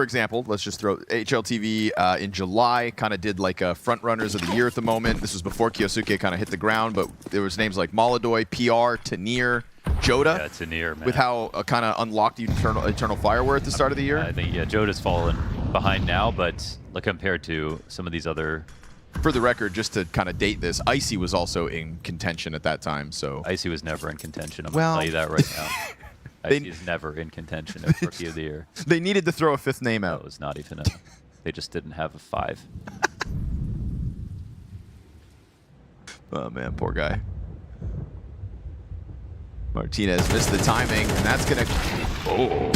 example, let's just throw HLTV in July, kind of did like a front runners of the year at the moment. This was before Kyosuke kind of hit the ground, but there was names like Molodoy, PR, Tanir, Joda. Yeah, Tanir, man. With how kind of unlocked Eternal Fire were at the start of the year. I think, yeah, Joda's fallen behind now, but like compared to some of these other... For the record, just to kind of date this, Icy was also in contention at that time, so... Icy was never in contention, I'm going to tell you that right now. He's never in contention of Rookie of the Year. They needed to throw a 5th name out. That was not even a... They just didn't have a 5. Oh, man, poor guy. Martinez missed the timing, and that's going to... Oh.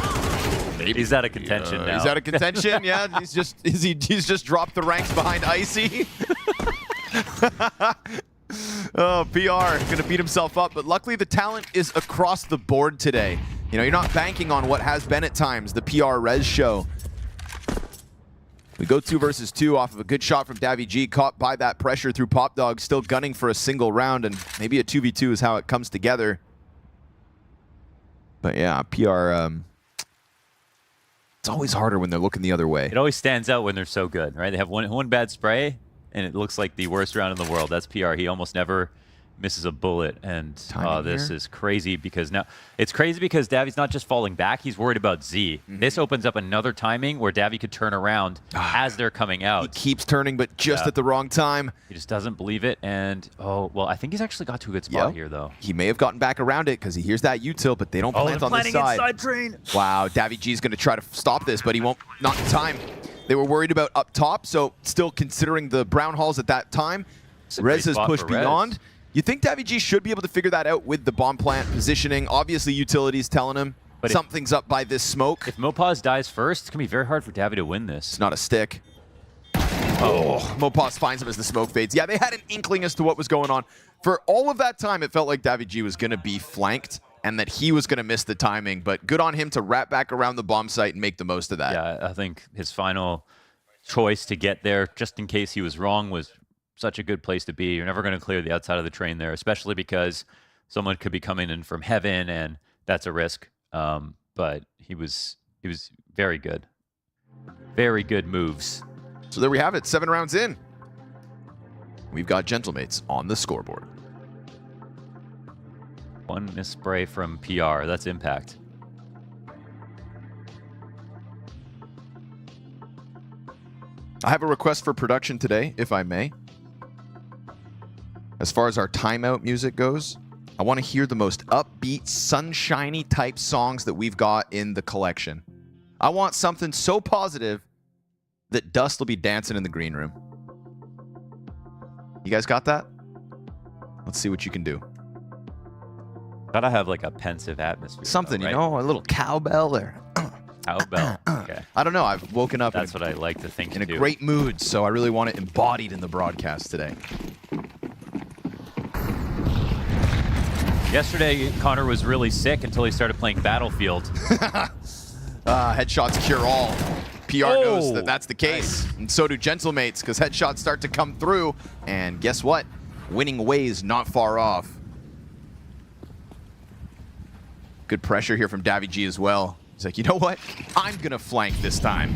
Maybe. He's out of contention now. He's out of contention, yeah. He's just dropped the ranks behind Icy. Oh, PR going to beat himself up, but luckily the talent is across the board today. You know, you're not banking on what has been at times the PR Rez show. We go 2 versus 2 off of a good shot from Davy G, caught by that pressure through Pop Dog, still gunning for a single round, and maybe a 2v2 is how it comes together. But yeah, PR, it's always harder when they're looking the other way. It always stands out when they're so good, right? They have one bad spray, and it looks like the worst round in the world. That's PR. He almost never misses a bullet, and this is crazy because now it's crazy because Davi's not just falling back, he's worried about Z. This opens up another timing where Davi could turn around as they're coming out. He keeps turning, but just at the wrong time. He just doesn't believe it, and oh, well, I think he's actually got to a good spot here, though. He may have gotten back around it because he hears that util, but they don't plant on this side. Inside train. Wow, Davy G's going to try to stop this, but he won't, not in time. They were worried about up top, so still considering the brown halls at that time, Rez has pushed beyond. You think Davy G should be able to figure that out with the bomb plant positioning? Obviously, utilities telling him but something's up by this smoke. If Mopaz dies first, it's going to be very hard for Davy to win this. It's not a stick. Oh, Mopaz finds him as the smoke fades. Yeah, they had an inkling as to what was going on. For all of that time, it felt like Davy G was going to be flanked and that he was going to miss the timing, but good on him to wrap back around the bomb site and make the most of that. Yeah, I think his final choice to get there, just in case he was wrong, was such a good place to be. You're never going to clear the outside of the train there, especially because someone could be coming in from heaven, and that's a risk. But he was very good. Very good moves. So there we have it, 7 rounds in. We've got Gentlemates on the scoreboard. One miss spray from PR. That's impact. I have a request for production today, if I may. As far as our timeout music goes, I want to hear the most upbeat, sunshiny type songs that we've got in the collection. I want something so positive that Dust will be dancing in the green room. You guys got that? Let's see what you can do. Gotta have like a pensive atmosphere. Something, though, right? you know, a little cowbell or... Cowbell. Okay. I don't know. I've woken up That's what I like to think in a too. great mood, so I really want it embodied in the broadcast today. Yesterday, Connor was really sick until he started playing Battlefield. Headshots cure all. PR knows that that's the case, and so do Gentlemates, because headshots start to come through, and guess what? Winning ways not far off. Good pressure here from Davy G as well. He's like, you know what? I'm going to flank this time.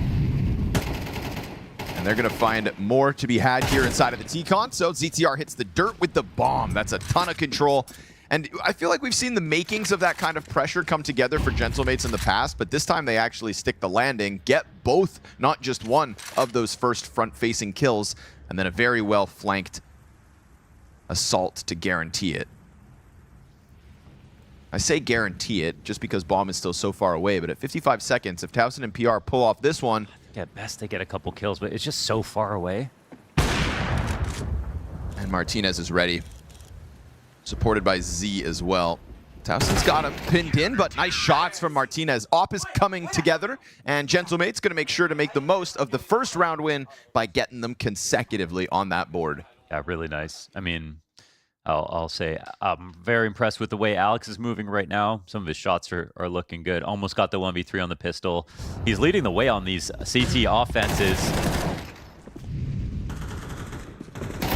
And they're going to find more to be had here inside of the T-Con. So ZTR hits the dirt with the bomb. That's a ton of control. And I feel like we've seen the makings of that kind of pressure come together for Gentlemates in the past, but this time they actually stick the landing, get both, not just one, of those first front-facing kills, and then a very well-flanked assault to guarantee it. I say guarantee it just because bomb is still so far away, but at 55 seconds, if Towson and PR pull off this one... At best, they get a couple kills, but it's just so far away. And Martinez is ready. Supported by Z as well. Towson's got him pinned in, but nice shots from Martinez. Op is coming together, and Gentlemate's going to make sure to make the most of the first round win by getting them consecutively on that board. Yeah, really nice. I mean... I'll say I'm very impressed with the way Alex is moving right now. Some of his shots are looking good. Almost got the 1v3 on the pistol. He's leading the way on these CT offenses.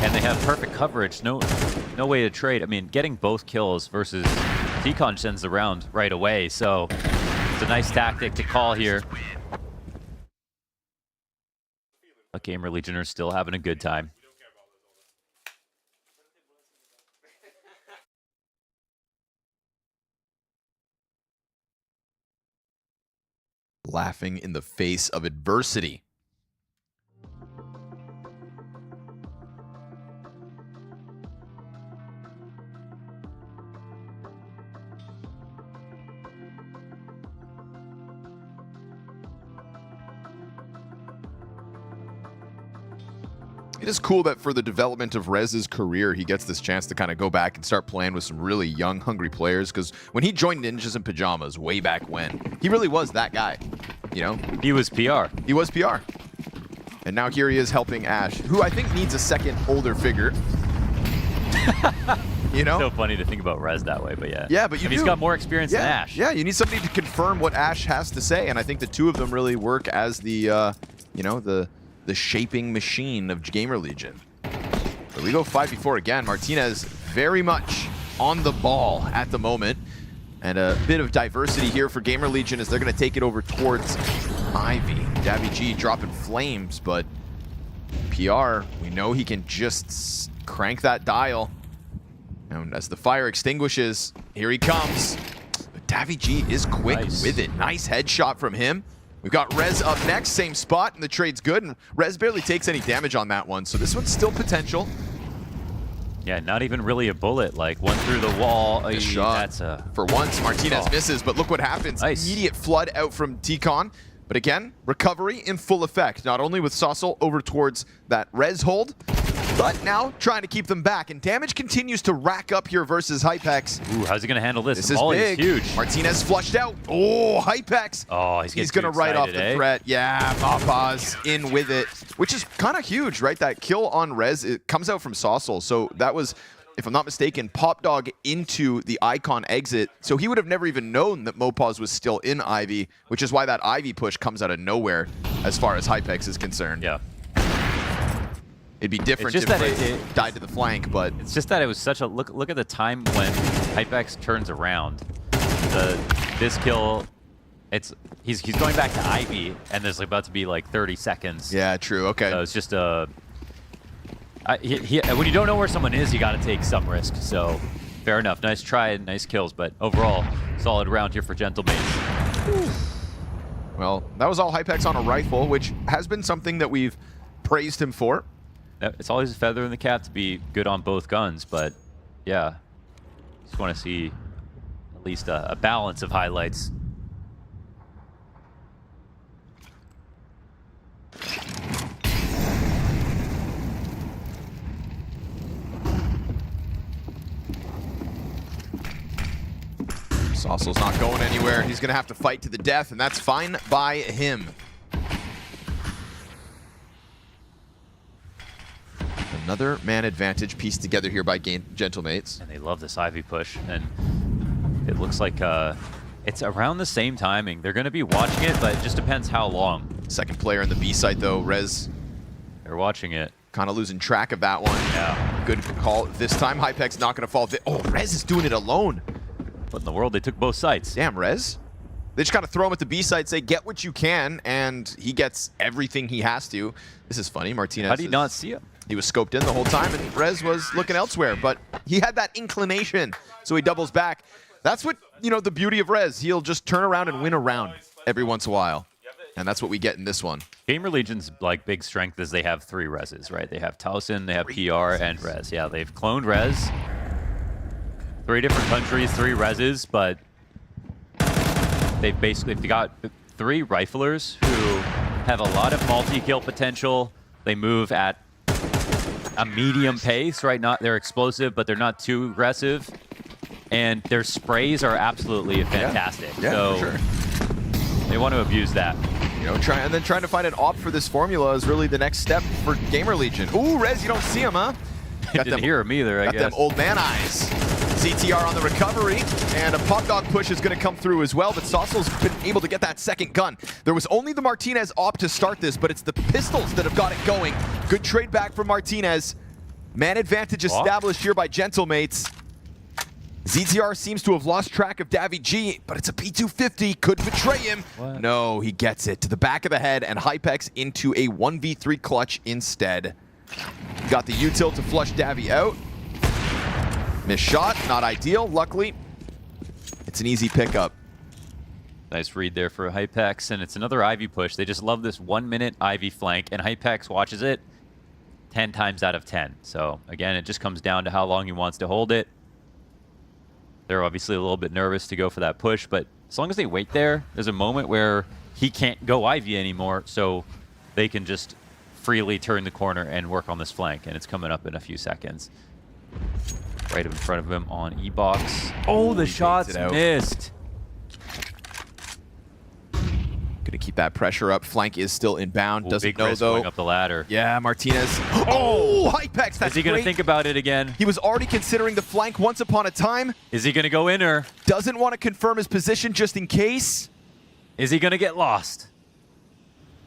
And they have perfect coverage. No way to trade. I mean, getting both kills versus T-Con sends the round right away. So it's a nice tactic to call here. But GamerLegion are still having a good time. Laughing in the face of adversity. It is cool that for the development of Rez's career, he gets this chance to kind of go back and start playing with some really young, hungry players. Because when he joined Ninjas in Pyjamas way back when, he really was that guy. You know? He was PR. He was PR. And now here he is helping Ash, who I think needs a second older figure. You know? So funny to think about Rez that way, but yeah. Yeah, but he's got more experience than Ash. Yeah, you need somebody to confirm what Ash has to say, and I think the two of them really work as the, you know, the shaping machine of GamerLegion. But we go 5v4 again. Martinez very much on the ball at the moment. And a bit of diversity here for GamerLegion as they're going to take it over towards Ivy. Davy G dropping flames, but PR, we know he can just crank that dial. And as the fire extinguishes, here he comes. But Davy G is quick with it. Nice headshot from him. We've got Rez up next, same spot, and the trade's good, and Rez barely takes any damage on that one, so this one's still potential. Yeah, not even really a bullet, like one through the wall. Nice shot. That's a... For once, Martinez misses, but look what happens. Nice. Immediate flood out from T-Con. But again, recovery in full effect, not only with Saucel over towards that Rez hold, but now trying to keep them back. And damage continues to rack up here versus Hypex. Ooh, how's he going to handle this? This is Volley's big. Huge. Martinez flushed out. Oh, Hypex. Oh, he's going to write off the threat. Yeah, Mapaz in with it, which is kind of huge, right? That kill on Rez, it comes out from Saucel. So that was, if I'm not mistaken, Pop Dog into the Icon exit. So he would have never even known that Mopaz was still in Ivy, which is why that Ivy push comes out of nowhere as far as Hypex is concerned. Yeah. It'd be different if it died to the flank, but... It's just that it was such a... Look at the time when Hypex turns around. This kill, he's going back to Ivy, and there's about to be like 30 seconds. Yeah, true. Okay. So it's just a... when you don't know where someone is, you got to take some risk. So fair enough. Nice try and nice kills, but overall, solid round here for Gentlemates. Well, that was all Hypex on a rifle, which has been something that we've praised him for. It's always a feather in the cap to be good on both guns, but yeah, just want to see at least a balance of highlights. Saucel's not going anywhere. He's going to have to fight to the death, and that's fine by him. Another man advantage pieced together here by Gentlemates. And they love this Ivy push, and it looks like it's around the same timing. They're going to be watching it, but it just depends how long. Second player in the B site, though, Rez. They're watching it. Kind of losing track of that one. Yeah. Good call this time. Hypex's not going to fall. Oh, Rez is doing it alone. What in the world? They took both sites. Damn, Rez. They just kind of throw him at the B site, say, get what you can, and he gets everything he has to. This is funny. Martinez. How did he not see him? He was scoped in the whole time, and Rez was looking elsewhere, but he had that inclination, so he doubles back. That's what, you know, the beauty of Rez. He'll just turn around and win a round every once in a while, and that's what we get in this one. GamerLegion's like big strength is they have 3 Rezes, right? They have Towson, they have PR, and Rez. Yeah, they've cloned Rez. 3 different countries, 3 Rezes, but they've basically got 3 riflers who have a lot of multi-kill potential. They move at a medium pace, right? They're explosive, but they're not too aggressive. And their sprays are absolutely fantastic. Yeah, so for sure. They want to abuse that. You know, trying to find an op for this formula is really the next step for GamerLegion. Ooh, Rez, you don't see him, huh? Didn't hear him either, I guess. Got them old man eyes. CTR on the recovery, and a pop dog push is going to come through as well, but Saucel's been able to get that second gun. There was only the Martinez op to start this, but it's the pistols that have got it going. Good trade back from Martinez. Man advantage established here by Gentlemates. ZTR seems to have lost track of Davy G, but it's a P250, could betray him. What? No, he gets it to the back of the head, and Hypex into a 1v3 clutch instead. Got the util to flush Davy out. Missed shot, not ideal. Luckily, it's an easy pickup. Nice read there for Hypex, and it's another Ivy push. They just love this 1-minute Ivy flank, and Hypex watches it 10 times out of 10. So again, it just comes down to how long he wants to hold it. They're obviously a little bit nervous to go for that push, but as long as they wait there, there's a moment where he can't go Ivy anymore, so they can just freely turn the corner and work on this flank, and it's coming up in a few seconds. Right in front of him on E-Box. Oh, the shots missed. Gonna keep that pressure up. Flank is still inbound. Doesn't big know risk though. going up the ladder. Yeah, Martinez. Oh, Hypex. That's Is he gonna great. think about it again? He was already considering the flank once upon a time. Is he gonna go in or? Doesn't want to confirm his position just in case. Is he gonna get lost?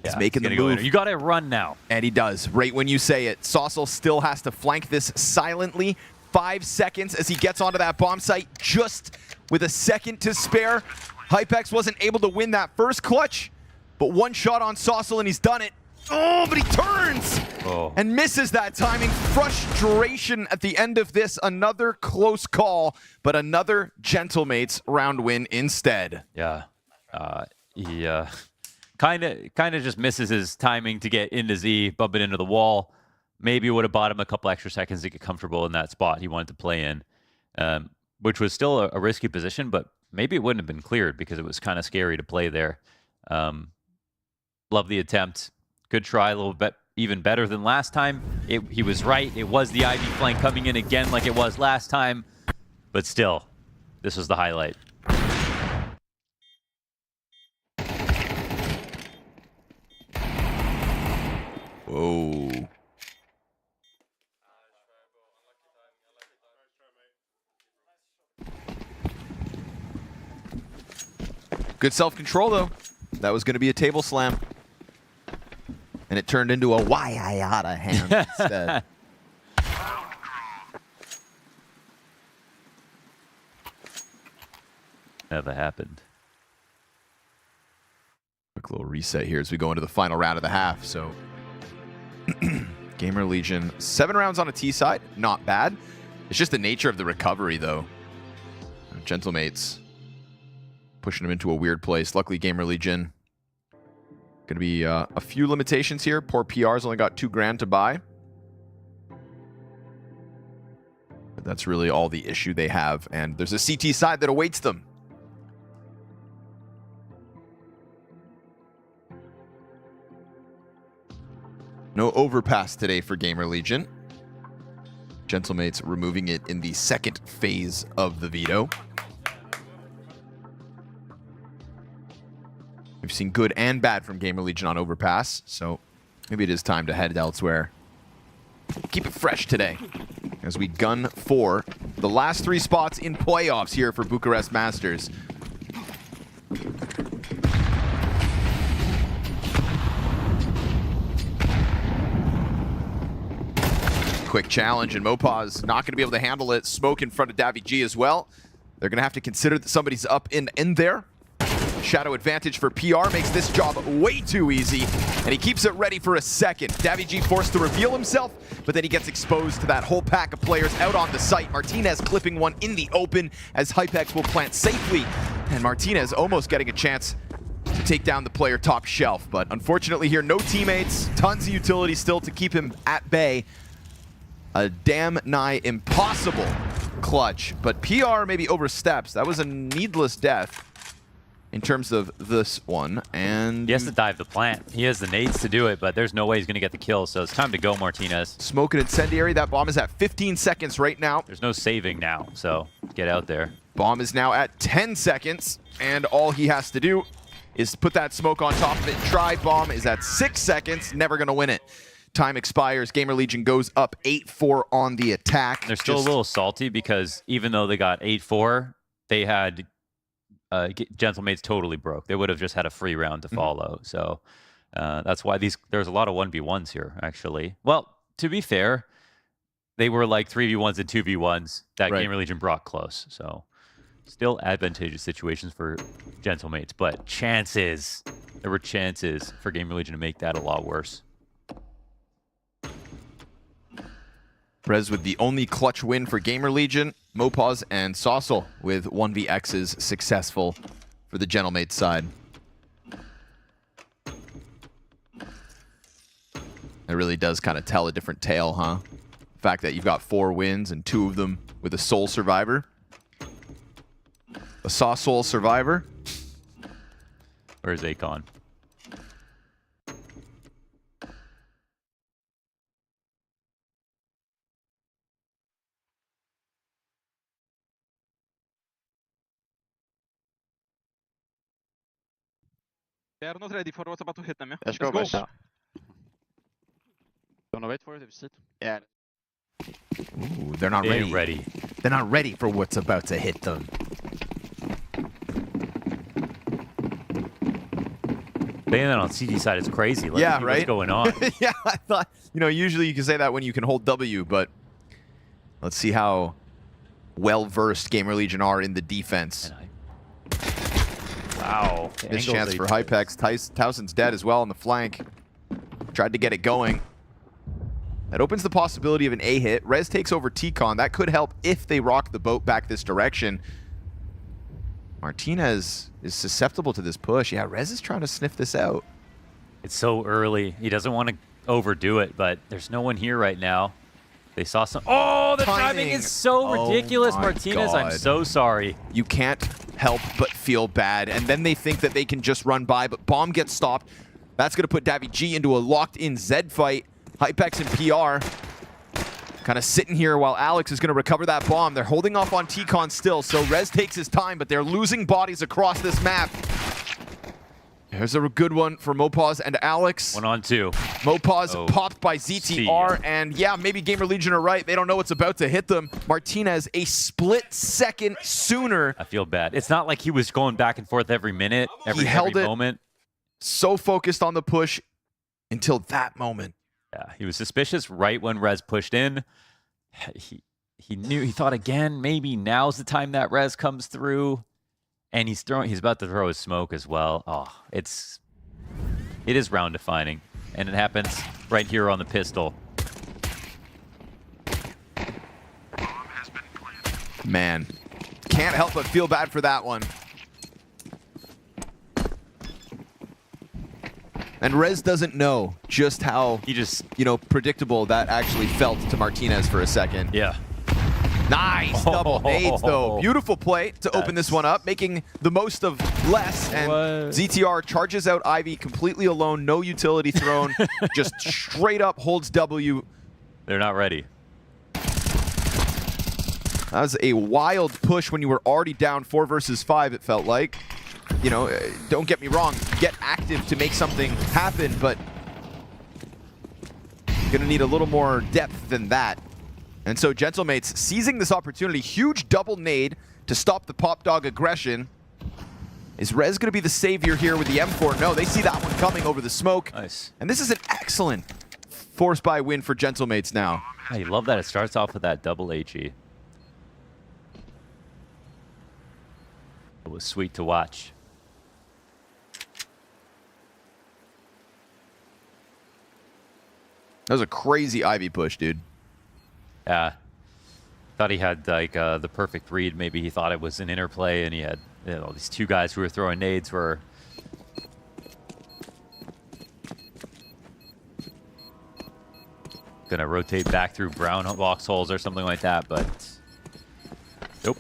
He's making the go move. in. You gotta run now. And he does, right when you say it. Saucel still has to flank this silently. 5 seconds as he gets onto that bomb site, just with a second to spare. Hypex wasn't able to win that first clutch, but 1 shot on Saucel and he's done it. Oh, but he turns and misses that timing. Frustration at the end of this. Another close call, but another Gentlemates round win instead. Yeah. He kind of just misses his timing to get into Z, bump it into the wall. Maybe would have bought him a couple extra seconds to get comfortable in that spot he wanted to play in, which was still a risky position, but maybe it wouldn't have been cleared because it was kind of scary to play there. Love the attempt. Good try, a little bit even better than last time. He was right. It was the Ivy flank coming in again like it was last time, but still, this was the highlight. Whoa. Good self-control, though. That was going to be a table slam. And it turned into a why I oughta hand instead. Never happened. Quick little reset here as we go into the final round of the half. So, GamerLegion, 7 rounds on a T side. Not bad. It's just the nature of the recovery, though. Gentlemates pushing him into a weird place. Luckily, GamerLegion going to be a few limitations here. Poor PR's only got $2,000 to buy. But that's really all the issue they have. And there's a CT side that awaits them. No overpass today for GamerLegion. Gentlemates removing it in the second phase of the veto. We've seen good and bad from GamerLegion on Overpass, so maybe it is time to head elsewhere. Keep it fresh today as we gun for the last 3 spots in playoffs here for Bucharest Masters. Quick challenge, and Mopaz not going to be able to handle it. Smoke in front of daviG as well. They're going to have to consider that somebody's up in there. Shadow advantage for PR makes this job way too easy, and he keeps it ready for a second. daviG forced to reveal himself, but then he gets exposed to that whole pack of players out on the site. Martinez clipping one in the open as Hypex will plant safely, and Martinez almost getting a chance to take down the player top shelf. But unfortunately here, no teammates, tons of utility still to keep him at bay. A damn nigh impossible clutch, but PR maybe oversteps. That was a needless death in terms of this one, and he has to dive the plant. He has the nades to do it, but there's no way he's going to get the kill, so it's time to go, Martinez. Smoke and incendiary. That bomb is at 15 seconds right now. There's no saving now, so get out there. Bomb is now at 10 seconds, and all he has to do is put that smoke on top of it. Try. Bomb is at 6 seconds. Never going to win it. Time expires. GamerLegion goes up 8-4 on the attack. They're still a little salty because even though they got 8-4, they had Gentlemates totally broke. They would have just had a free round to follow. So that's why there's a lot of 1v1s here, actually. Well, to be fair, they were like 3v1s and 2v1s that GamerLegion brought close. So still advantageous situations for Gentlemates, but there were chances for GamerLegion to make that a lot worse. Rez with the only clutch win for GamerLegion. Mopaz and Saucel with 1vX's successful for the Gentlemates side. It really does kind of tell a different tale, huh? The fact that you've got 4 wins and 2 of them with a sole survivor. A Saucel survivor. Where's Akon? They are not ready for what's about to hit them, yeah? Let's go, guys. Wanna wait for it if you sit? Yeah. Ooh, they're not ready. They're not ready for what's about to hit them. Saying that on CD side is crazy. Let's yeah, see right? What's going on? Yeah, I thought, usually you can say that when you can hold W, but let's see how well-versed GamerLegion are in the defense. Wow. This chance for Hypex. Towson's dead as well on the flank. Tried to get it going. That opens the possibility of an A hit. Rez takes over T-Con. That could help if they rock the boat back this direction. Martinez is susceptible to this push. Yeah, Rez is trying to sniff this out. It's so early. He doesn't want to overdo it, but there's no one here right now. They saw some... Oh, the timing is so ridiculous, Martinez. God. I'm so sorry. You can't help but feel bad. And then they think that they can just run by, but Bomb gets stopped. That's going to put daviG into a locked-in Zed fight. Hypex and PR kind of sitting here while Alex is going to recover that bomb. They're holding off on T-Con still, so Rez takes his time, but they're losing bodies across this map. There's a good one for Mopaz and Alex. 1-on-2. Mopaz popped by ZTR, and yeah, maybe GamerLegion are right. They don't know what's about to hit them. Martinez, a split second sooner. I feel bad. It's not like he was going back and forth every minute, every moment. So focused on the push until that moment. Yeah, he was suspicious right when Rez pushed in. He thought again, maybe now's the time that Rez comes through. And he's about to throw his smoke as well. Oh, it is round defining. And it happens right here on the pistol. Man, can't help but feel bad for that one. And Rez doesn't know just how predictable that actually felt to Martinez for a second. Yeah. Nice double nades, though. Beautiful play to open this one up, making the most of less. And ZTR charges out Ivy completely alone, no utility thrown, just straight up holds W. They're not ready. That was a wild push when you were already down 4 versus 5, it felt like. you know, don't get me wrong, get active to make something happen, but gonna need a little more depth than that. And so Gentlemates seizing this opportunity, huge double nade to stop the Pop Dog aggression. Is Rez gonna be the savior here with the M4? No, they see that one coming over the smoke. Nice. And this is an excellent force buy win for Gentlemates now. I love that it starts off with that double HE. It was sweet to watch. That was a crazy Ivy push, dude. Yeah. Thought he had like the perfect read. Maybe he thought it was an interplay, and he had, you know, these two guys who were throwing nades were gonna rotate back through brown box holes or something like that, but nope.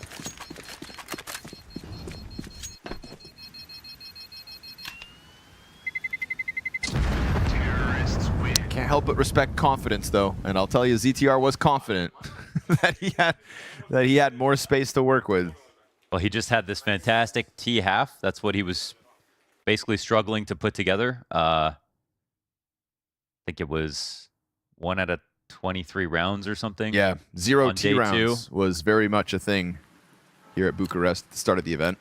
Can't help but respect confidence, though, and I'll tell you, ZTR was confident that he had more space to work with. Well, he just had this fantastic T half. That's what he was basically struggling to put together. I think it was 1 out of 23 rounds or something. Yeah, 0 on T day rounds 2. was very much a thing here at Bucharest at the start of the event.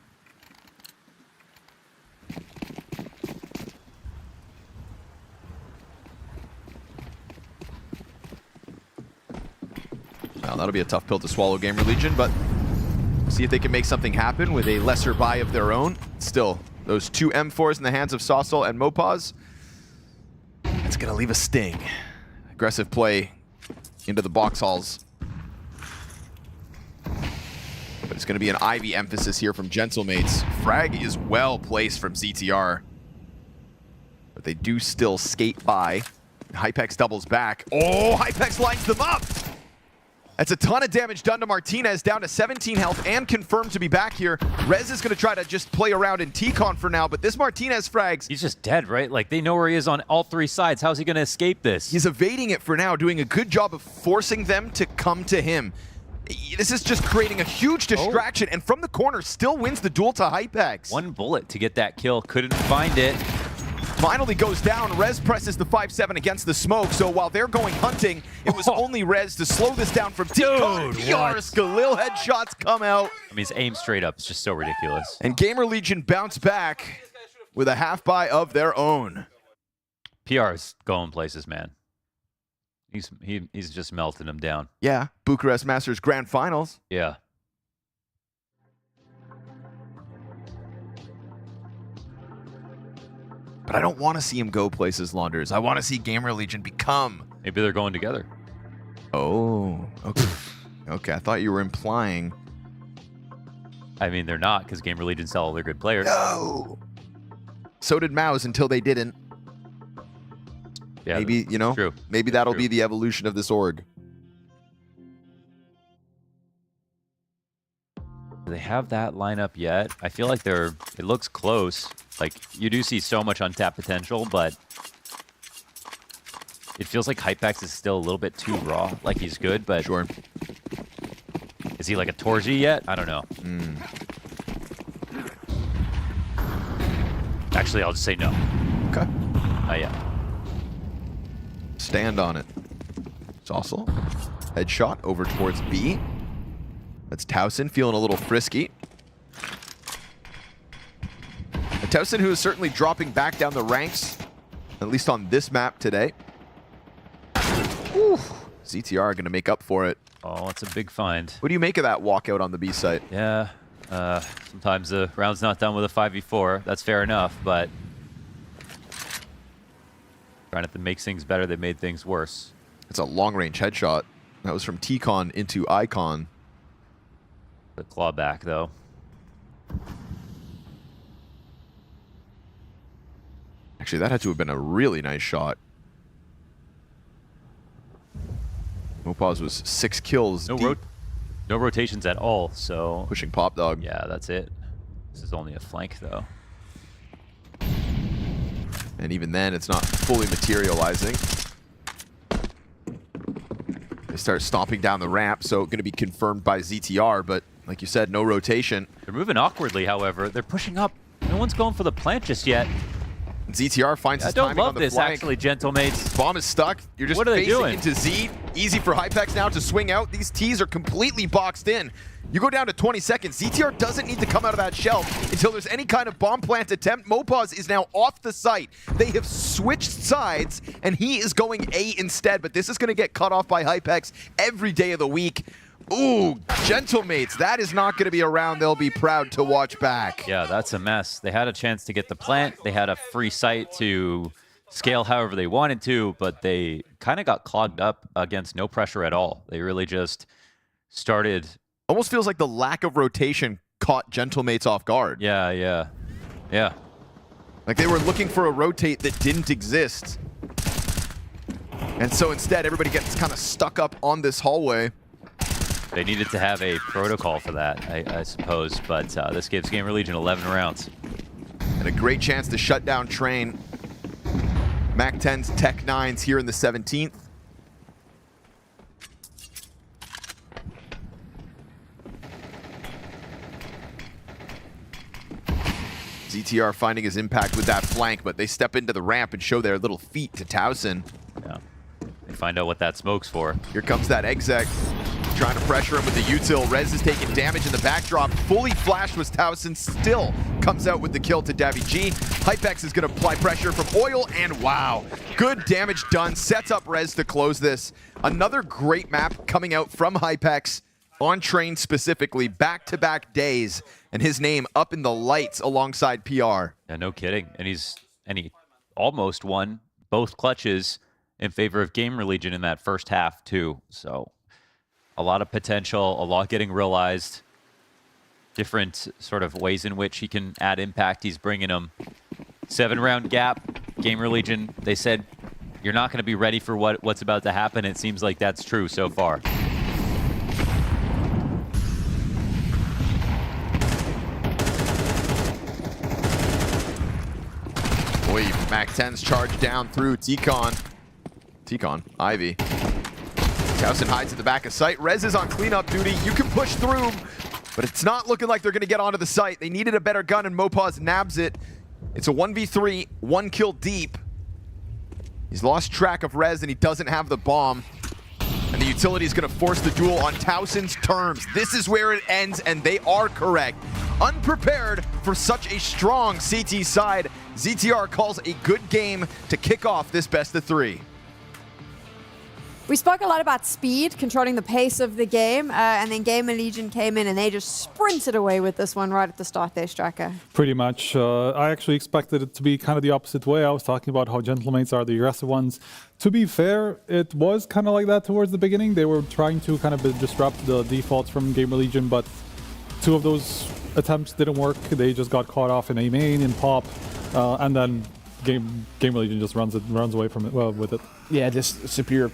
Well, that'll be a tough pill to swallow, GamerLegion, but see if they can make something happen with a lesser buy of their own. Still, those 2 M4s in the hands of Saucel and Mopaz, it's going to leave a sting. Aggressive play into the box halls. But it's going to be an Ivy emphasis here from Gentlemates. Frag is well placed from ZTR. But they do still skate by. Hypex doubles back. Oh, Hypex lines them up! That's a ton of damage done to Martinez, down to 17 health and confirmed to be back here. Rez is going to try to just play around in T-Con for now, but this Martinez frags... He's just dead, right? Like, they know where he is on all 3 sides. How's he going to escape this? He's evading it for now, doing a good job of forcing them to come to him. This is just creating a huge distraction, and from the corner, still wins the duel to Hypex. 1 bullet to get that kill. Couldn't find it. Finally goes down. Rez presses the 5-7 against the smoke, so while they're going hunting, it was only Rez to slow this down from T-Con. PR's Galil headshots come out. I mean, his aim straight up is just so ridiculous. And GamerLegion bounce back with a half buy of their own. PR's going places, man. He's just melting them down. Yeah, Bucharest Masters Grand Finals. Yeah. But I don't want to see him go places, Launders. I want to see GamerLegion become. Maybe they're going together. Oh, okay. Okay, I thought you were implying. I mean, they're not, because GamerLegion sell all their good players. No! So did Mouse until they didn't. Yeah, maybe, you know, true. Maybe that'll be the evolution of this org. Do they have that lineup yet? I feel like it looks close. Like, you do see so much untapped potential, but it feels like Hypex is still a little bit too raw. Like, he's good, but... Sure. Is he like a Torji yet? I don't know. Actually, I'll just say no. Okay. Not yet. Stand on it. Saucel. Headshot over towards B. That's Towson feeling a little frisky. And Towson, who is certainly dropping back down the ranks, at least on this map today. Whew. ZTR going to make up for it. Oh, it's a big find. What do you make of that walkout on the B site? Yeah. Sometimes the round's not done with a 5v4. That's fair enough, but trying to make things better, they made things worse. It's a long-range headshot. That was from T-Con into Icon. The claw back, though. Actually, that had to have been a really nice shot. Mopaz was 6 kills deep. No rotations at all, so... Pushing Pop Dog. Yeah, that's it. This is only a flank, though. And even then, it's not fully materializing. They start stomping down the ramp, so going to be confirmed by ZTR, but like you said, no rotation. They're moving awkwardly, however. They're pushing up. No No one's going for the plant just yet. ZTR finds his I don't timing on love the this, flank. actually, Gentlemates. Bomb is stuck. You're just What are they facing doing? into Z. Easy for Hypex now to swing out. These Ts are completely boxed in. You go down to 20 seconds. ZTR doesn't need to come out of that shelf until there's any kind of bomb plant attempt. Mopaz is now off the site. They have switched sides, and he is going A instead, but this is going to get cut off by Hypex every day of the week. Ooh, Gentlemates, that is not going to be around. They'll be proud to watch back. Yeah, that's a mess. They had a chance to get the plant. They had a free site to scale however they wanted to, but they kind of got clogged up against no pressure at all. They really just started... Almost feels like the lack of rotation caught Gentlemates off guard. Yeah. Like they were looking for a rotate that didn't exist. And so instead, everybody gets kind of stuck up on this hallway. They needed to have a protocol for that, I suppose, but this gives GamerLegion 11 rounds. And a great chance to shut down Train. Mac 10's Tech 9's here in the 17th. ZTR finding his impact with that flank, but they step into the ramp and show their little feet to Towson. Yeah. They find out what that smoke's for. Here comes that exec, trying to pressure him with the util. Rez is taking damage in the backdrop. Fully flashed was Towson, still comes out with the kill to daviG. Hypex is going to apply pressure from Oil, and wow, good damage done. Sets up Rez to close this. Another great map coming out from Hypex. On Train specifically, back-to-back days, and his name up in the lights alongside PR. Yeah, no kidding. And he almost won both clutches in favor of GamerLegion in that first half too. So a lot of potential, a lot getting realized. Different sort of ways in which he can add impact. He's bringing them 7-round gap. GamerLegion, they said, you're not going to be ready for what's about to happen. It seems like that's true so far. Mac 10's charged down through Ivy. Towson hides at the back of site. Rez is on cleanup duty. You can push through, but it's not looking like they're going to get onto the site. They needed a better gun, and Mopaz nabs it. It's a 1v3, 1 kill deep. He's lost track of Rez, and he doesn't have the bomb. And the utility is going to force the duel on Towson's terms. This is where it ends, and they are correct. Unprepared for such a strong CT side, ZTR calls a good game to kick off this best of 3. We spoke a lot about speed, controlling the pace of the game, and then GamerLegion came in and they just sprinted away with this one right at the start there, Striker. Pretty much. I actually expected it to be kind of the opposite way. I was talking about how Gentlemates are the aggressive ones. To be fair, it was kind of like that towards the beginning. They were trying to kind of disrupt the defaults from GamerLegion, but 2 of those attempts didn't work. They just got caught off in A main, in pop, and then GamerLegion just runs away from it with it. Yeah, just superior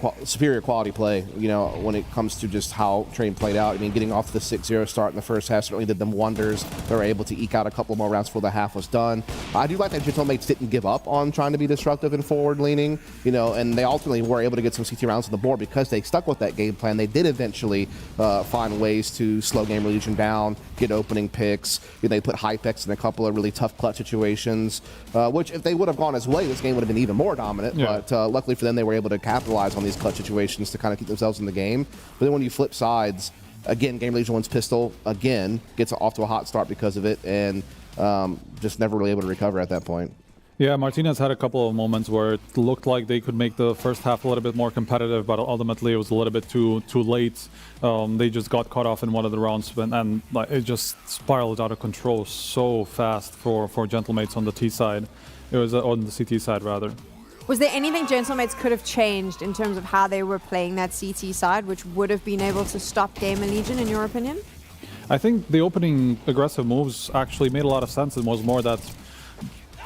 quality play, you know, when it comes to just how Train played out. I mean, getting off the 6-0 start in the first half certainly did them wonders. They were able to eke out a couple more rounds before the half was done. I do like that Gentlemates didn't give up on trying to be disruptive and forward-leaning, you know, and they ultimately were able to get some CT rounds on the board because they stuck with that game plan. They did eventually find ways to slow GamerLegion down, get opening picks. You know, they put Hypex in a couple of really tough clutch situations, which if they would have gone his way, this game would have been even more dominant. Yeah. But luckily for them, they were able to capitalize on these clutch situations to kind of keep themselves in the game. But then when you flip sides, again, GamerLegion wins pistol, again, gets off to a hot start because of it, and just never really able to recover at that point. Yeah, Martinez had a couple of moments where it looked like they could make the first half a little bit more competitive, but ultimately it was a little bit too late. They just got caught off in one of the rounds, and it just spiraled out of control so fast for Gentlemates on the T side. It was on the CT side, rather. Was there anything Gentlemates could have changed in terms of how they were playing that CT side, which would have been able to stop GamerLegion, in your opinion? I think the opening aggressive moves actually made a lot of sense. It was more that,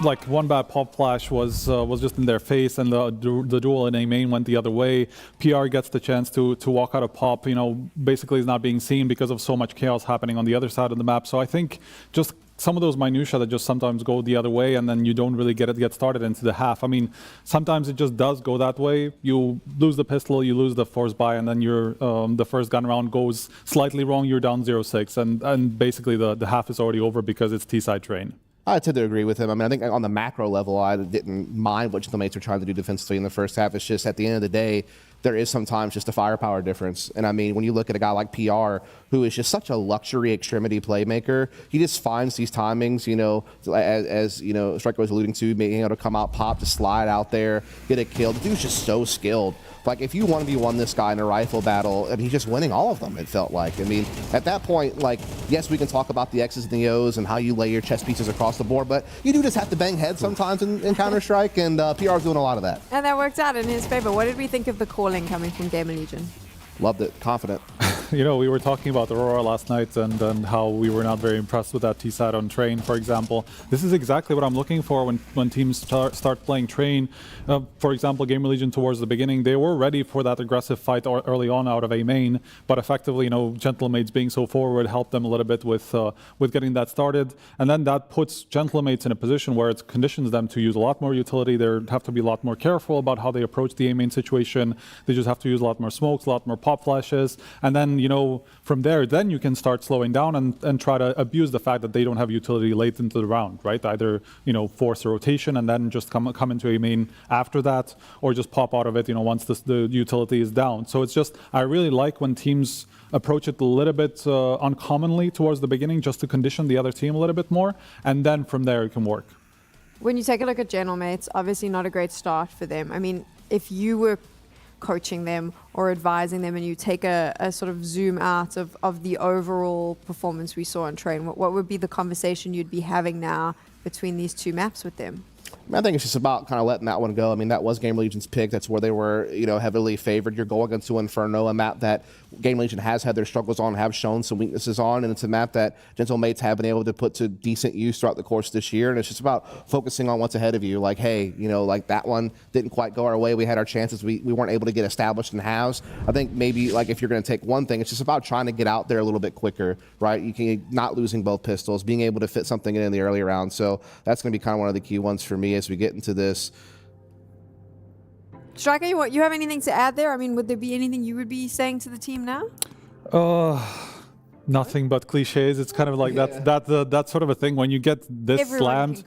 like, one bad pop flash was just in their face, and the duel in A main went the other way. PR gets the chance to walk out of pop, you know, basically is not being seen because of so much chaos happening on the other side of the map. So I think just some of those minutiae that just sometimes go the other way, and then you don't really get started into the half. I mean, sometimes it just does go that way. You lose the pistol, you lose the force buy, and then your the first gun round goes slightly wrong. You're down 0-6, and basically the half is already over because it's T-side Train. I tend to agree with him. I mean, I think on the macro level, I didn't mind what GamerLegion are trying to do defensively in the first half. It's just at the end of the day, there is sometimes just a firepower difference. And I mean, when you look at a guy like PR, who is just such a luxury extremity playmaker, he just finds these timings, you know, as you know, Striker was alluding to, being able to come out, pop, to slide out there, get a kill. The dude's just so skilled. Like, if you want to be won this guy in a rifle battle, I mean, he's just winning all of them, it felt like. I mean, at that point, like, yes, we can talk about the X's and the O's and how you lay your chess pieces across the board, but you do just have to bang heads sometimes in Counter-Strike, and PR's doing a lot of that. And that worked out in his favor. What did we think of the calling coming from GamerLegion? Loved it. Confident. You know, we were talking about Aurora last night and how we were not very impressed with that T-side on Train, for example. This is exactly what I'm looking for when teams start playing Train. For example, GamerLegion towards the beginning, they were ready for that aggressive fight early on out of A main, but effectively, you know, Gentlemates being so forward helped them a little bit with getting that started. And then that puts Gentlemates in a position where it conditions them to use a lot more utility. They have to be a lot more careful about how they approach the A main situation. They just have to use a lot more smokes, a lot more pop flashes, and then, you know, from there, then you can start slowing down and try to abuse the fact that they don't have utility late into the round, right? Either, you know, force a rotation and then just come into a main after that, or just pop out of it, you know, once the utility is down. So it's just, I really like when teams approach it a little bit uncommonly towards the beginning, just to condition the other team a little bit more, and then from there it can work. When you take a look at Gentlemates, obviously not a great start for them. I mean, if you were coaching them or advising them and you take a sort of zoom out of the overall performance we saw on Train, what would be the conversation you'd be having now between these two maps with them? I think it's just about kind of letting that one go. I mean, that was GamerLegion's pick. That's where they were, you know, heavily favored. You're going into Inferno, a map that GamerLegion has had their struggles on, have shown some weaknesses on, and it's a map that Gentlemates have been able to put to decent use throughout the course of this year. And it's just about focusing on what's ahead of you. Like, hey, you know, like that one didn't quite go our way. We had our chances. We weren't able to get established in halves. I think maybe, like, if you're going to take one thing, it's just about trying to get out there a little bit quicker, right? You can not losing both pistols, being able to fit something in the early round. So that's going to be kind of one of the key ones for me as we get into this. Striker, you have anything to add there? I mean, would there be anything you would be saying to the team now? Nothing but cliches. It's kind of like that sort of a thing. When you get this slammed,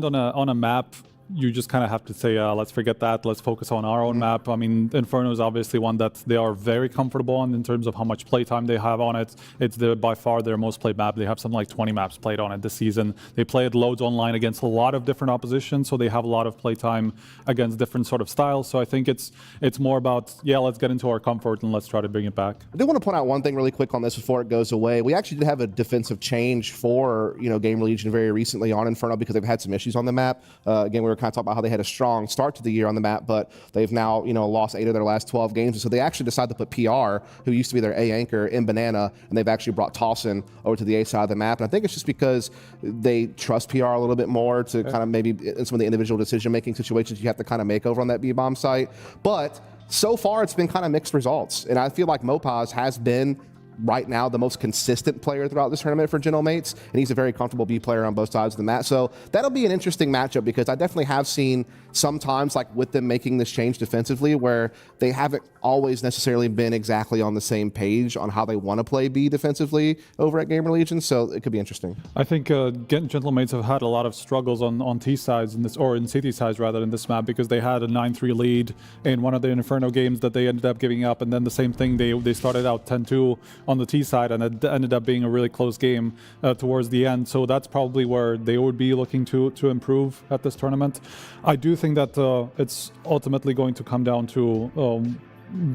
on a map, you just kind of have to say, let's forget that. Let's focus on our own map. I mean, Inferno is obviously one that they are very comfortable on in terms of how much playtime they have on it. It's by far their most played map. They have something like 20 maps played on it this season. They play it loads online against a lot of different opposition, so they have a lot of playtime against different sort of styles. So I think it's more about, let's get into our comfort and let's try to bring it back. I do want to point out one thing really quick on this before it goes away. We actually did have a defensive change for, you know, GamerLegion very recently on Inferno because they've had some issues on the map. Again, we were kind of talking about how they had a strong start to the year on the map, but they've now, you know, lost 8 of their last 12 games. And so they actually decided to put PR, who used to be their A anchor, in Banana, and they've actually brought Tossin over to the A side of the map. And I think it's just because they trust PR a little bit more to kind of maybe in some of the individual decision-making situations you have to kind of make over on that B-bomb site. But so far, it's been kind of mixed results. And I feel like Mopaz has been right now the most consistent player throughout this tournament for Gentlemates, and he's a very comfortable B player on both sides of the map. So that'll be an interesting matchup because I definitely have seen sometimes, like with them making this change defensively, where they haven't always necessarily been exactly on the same page on how they want to play B defensively over at GamerLegion. So it could be interesting. I think Gentlemates have had a lot of struggles on T sides in this, or in CT sides rather, in this map, because they had a 9-3 lead in one of the Inferno games that they ended up giving up, and then the same thing, they started out 10-2 on the T side, and it ended up being a really close game towards the end. So that's probably where they would be looking to improve at this tournament. I do think that it's ultimately going to come down to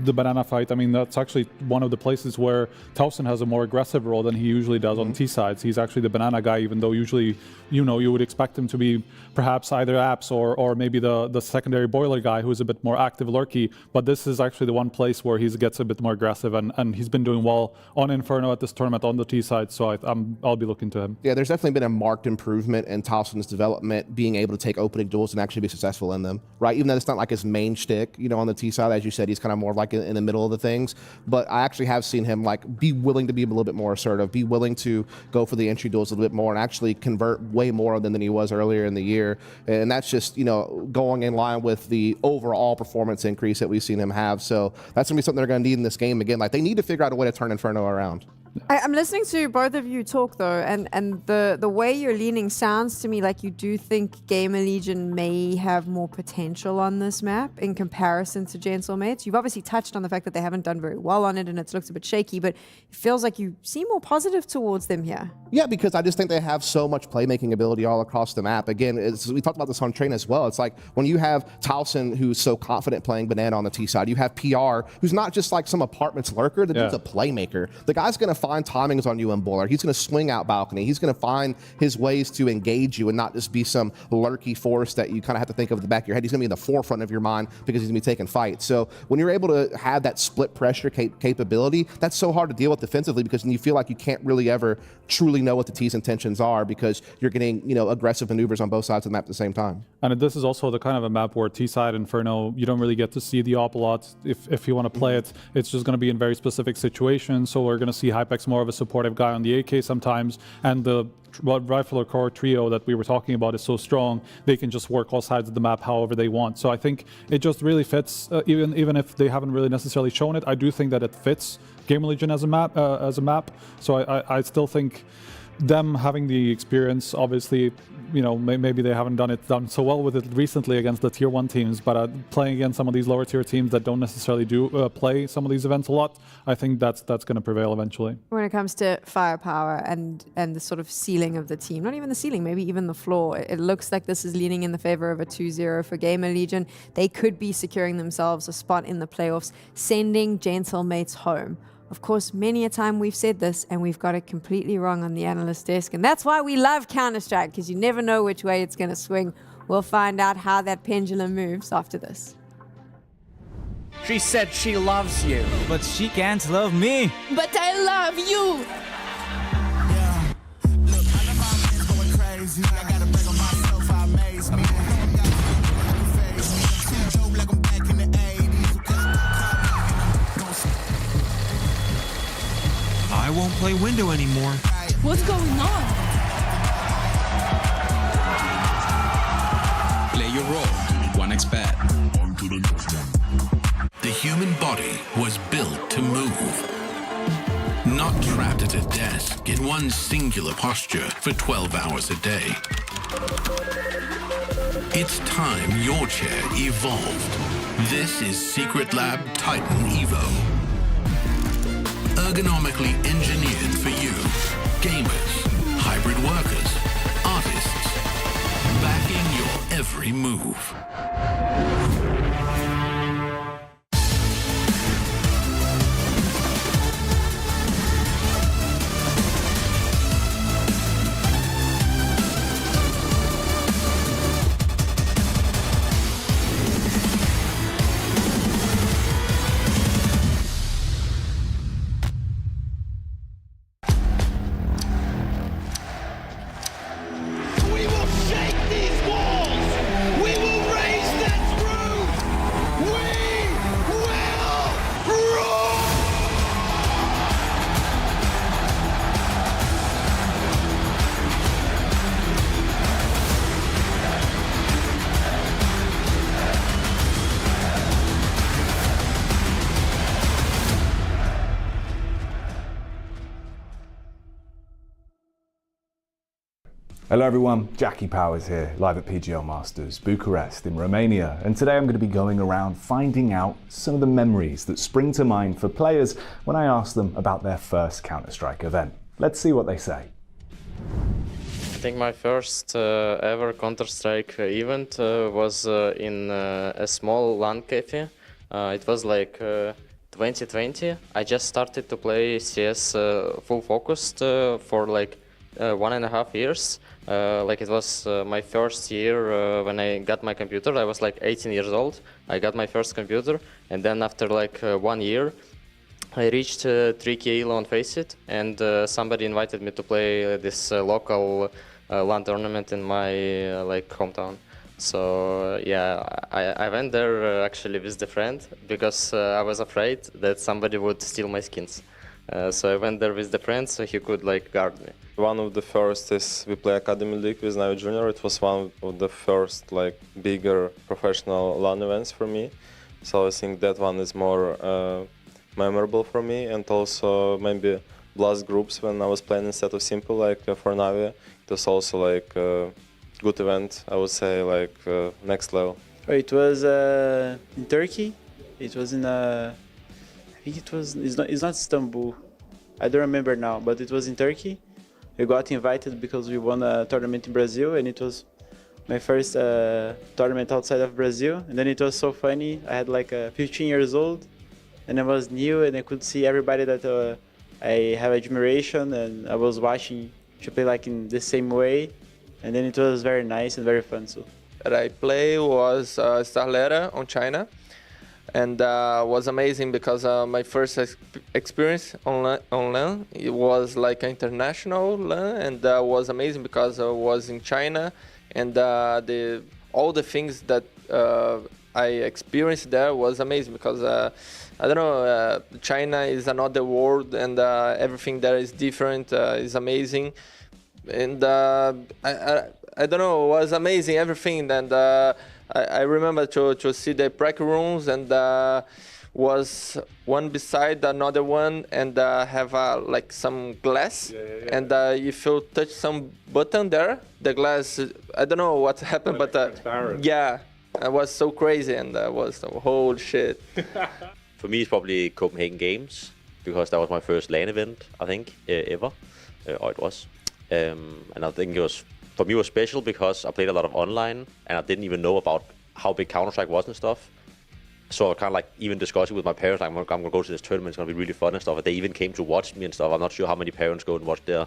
the Banana fight. I mean, that's actually one of the places where Towson has a more aggressive role than he usually does on T sides. He's actually the Banana guy, even though usually, you know, you would expect him to be perhaps either Apps or maybe the secondary Boiler guy who's a bit more active lurky. But this is actually the one place where he gets a bit more aggressive, and he's been doing well on Inferno at this tournament on the T side. So I'll be looking to him. Yeah, there's definitely been a marked improvement in Towson's development, being able to take opening duels and actually be successful in them, right? Even though it's not like his main shtick, you know, on the T side, as you said, he's kind of more like in the middle of the things. But I actually have seen him like be willing to be a little bit more assertive, be willing to go for the entry duels a little bit more, and actually convert way more than he was earlier in the year. And that's just, you know, going in line with the overall performance increase that we've seen him have. So that's gonna be something they're gonna need in this game again. Like, they need to figure out a way to turn Inferno around. I'm listening to both of you talk though, and the way you're leaning sounds to me like you do think GamerLegion may have more potential on this map in comparison to Gentlemates. You've obviously touched on the fact that they haven't done very well on it and it's looked a bit shaky, but it feels like you seem more positive towards them here. Yeah, because I just think they have so much playmaking ability all across the map. Again, we talked about this on Train as well. It's like when you have Towson, who's so confident playing Banana on the T side, you have PR, who's not just like some apartments lurker, the dude's a playmaker. The guy's going to find timings on you in Buller. He's going to swing out balcony. He's going to find his ways to engage you and not just be some lurky force that you kind of have to think of at the back of your head. He's going to be in the forefront of your mind because he's going to be taking fights. So when you're able to have that split pressure capability, that's so hard to deal with defensively because then you feel like you can't really ever truly know what the T's intentions are because you're getting, you know, aggressive maneuvers on both sides of the map at the same time. And this is also the kind of a map where T-side Inferno, you don't really get to see the op a lot. If you want to play it, it's just going to be in very specific situations. So we're going to see Hypex more of a supportive guy on the AK sometimes, and the Rifler Core trio that we were talking about is so strong, they can just work all sides of the map however they want. So I think it just really fits, even if they haven't really necessarily shown it, I do think that it fits GamerLegion as a map. So I still think them having the experience, obviously, you know, maybe they haven't done so well with it recently against the tier 1 teams, but playing against some of these lower tier teams that don't necessarily play some of these events a lot, I think that's going to prevail eventually. When it comes to firepower and the sort of ceiling of the team, not even the ceiling, maybe even the floor, it looks like this is leaning in the favor of a 2-0 for GamerLegion. They could be securing themselves a spot in the playoffs, sending Gentlemates home. Of course, many a time we've said this and we've got it completely wrong on the analyst desk. And that's why we love Counter-Strike, because you never know which way it's going to swing. We'll find out how that pendulum moves after this. She said she loves you, but she can't love me. But I love you. Yeah. Look, I know my man's going crazy. I gotta break on myself, I amaze me. Like I'm back in the 80s. I won't play window anymore. What's going on? Play your role. 1xBet. The human body was built to move. Not trapped at a desk in one singular posture for 12 hours a day. It's time your chair evolved. This is Secret Lab Titan Evo. Ergonomically engineered for you, gamers, hybrid workers, artists, backing your every move. Hello everyone, Jackie Powers here, live at PGL Masters, Bucharest in Romania, and today I'm going to be going around finding out some of the memories that spring to mind for players when I ask them about their first Counter-Strike event. Let's see what they say. I think my first ever Counter-Strike event was in a small LAN cafe. It was like 2020. I just started to play CS full focused for like 1.5 years. Like it was my first year when I got my computer. I was like 18 years old. I got my first computer, and then after like 1 year, I reached 3K elo on Faceit, and somebody invited me to play this local LAN tournament in my like hometown. So yeah, I went there actually with the friend because I was afraid that somebody would steal my skins. So I went there with the friend so he could like guard me. One of the first is we play Academy League with Navi Junior. It was one of the first like bigger professional LAN events for me. So I think that one is more memorable for me, and also maybe blast groups when I was playing instead of simple, like for Navi. It was also like a good event, I would say, like next level. It was in Turkey. It was in I think it was. It's not Istanbul. I don't remember now, but it was in Turkey. We got invited because we won a tournament in Brazil, and it was my first tournament outside of Brazil. And then it was so funny. I had like 15 years old, and I was new, and I could see everybody that I have admiration, and I was watching to play like in the same way. And then it was very nice and very fun. So that I play was Starletta on China, and was amazing because my first experience on LAN, it was like an international LAN, and was amazing because I was in China, and all the things that I experienced there was amazing because I don't know, China is another world, and everything there is different, is amazing. And I don't know, it was amazing, everything. And I remember to see the practice rooms, and was one beside another one, and have like some glass. And if you touch some button there, the glass, I don't know what happened, but yeah, it was so crazy, and was the whole shit. For me, it's probably Copenhagen Games, because that was my first LAN event, I think, ever, or it was. And I think it was, for me, it was special because I played a lot of online, and I didn't even know about how big Counter-Strike was and stuff. So I kind of like even discussing with my parents, like, I'm gonna go to this tournament, it's gonna be really fun and stuff. And they even came to watch me and stuff. I'm not sure how many parents go and watch their,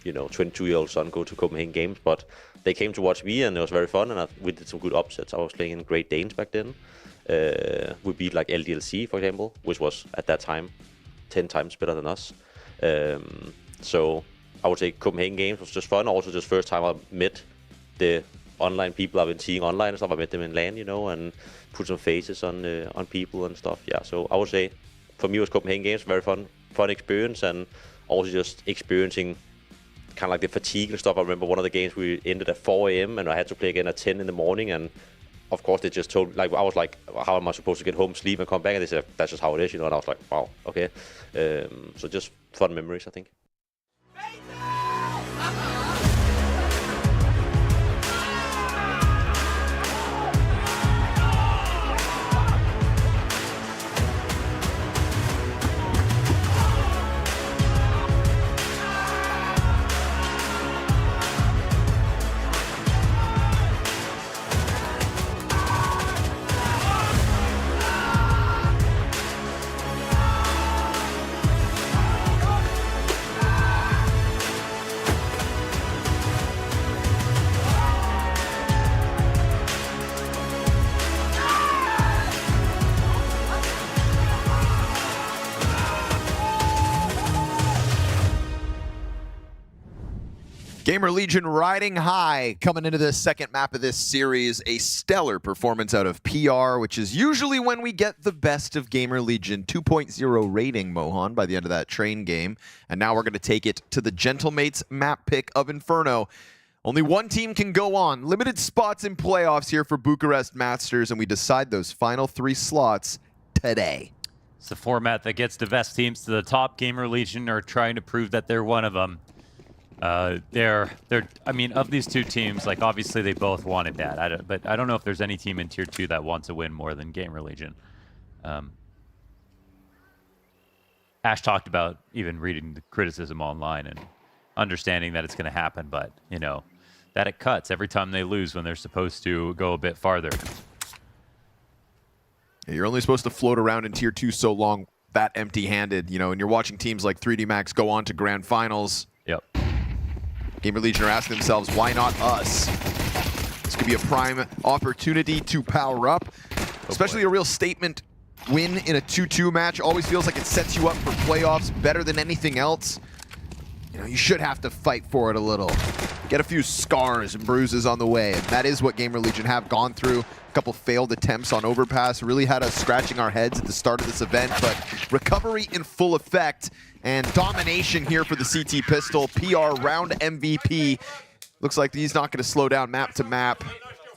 22-year-old son go to Copenhagen Games, but they came to watch me, and it was very fun, and we did some good upsets. I was playing in Great Danes back then. We beat like LDLC, for example, which was at that time 10 times better than us. So I would say Copenhagen Games was just fun. Also, just first time I met the online people I've been seeing online and stuff. I met them in LAN, and put some faces on people and stuff. Yeah, so I would say for me it was Copenhagen Games, very fun experience, and also just experiencing kind of like the fatigue and stuff. I remember one of the games we ended at 4 a.m. and I had to play again at 10 in the morning, and of course they just told, like, I was like, how am I supposed to get home, sleep, and come back? And they said that's just how it is, and I was like, wow, okay. So just fun memories, I think. GamerLegion riding high coming into the second map of this series. A stellar performance out of PR, which is usually when we get the best of GamerLegion. 2.0 rating, Mohan, by the end of that train game. And now we're going to take it to the Gentlemates map pick of Inferno. Only one team can go on. Limited spots in playoffs here for Bucharest Masters, and we decide those final 3 slots today. It's the format that gets the best teams to the top. GamerLegion are trying to prove that they're one of them. I mean, of these two teams, like, obviously they both wanted that. But I don't know if there's any team in Tier 2 that wants to win more than GamerLegion. Ash talked about even reading the criticism online and understanding that it's going to happen, but, that it cuts every time they lose when they're supposed to go a bit farther. You're only supposed to float around in Tier 2 so long, that empty-handed, and you're watching teams like 3D Max go on to Grand Finals. Yep. GamerLegion are asking themselves, why not us? This could be a prime opportunity to power up, especially a real statement win in a 2-2 match. Always feels like it sets you up for playoffs better than anything else. You should have to fight for it a little. Get a few scars and bruises on the way, and that is what GamerLegion have gone through. A couple failed attempts on overpass really had us scratching our heads at the start of this event, but recovery in full effect. And domination here for the CT Pistol. PR round MVP. Looks like he's not going to slow down map to map.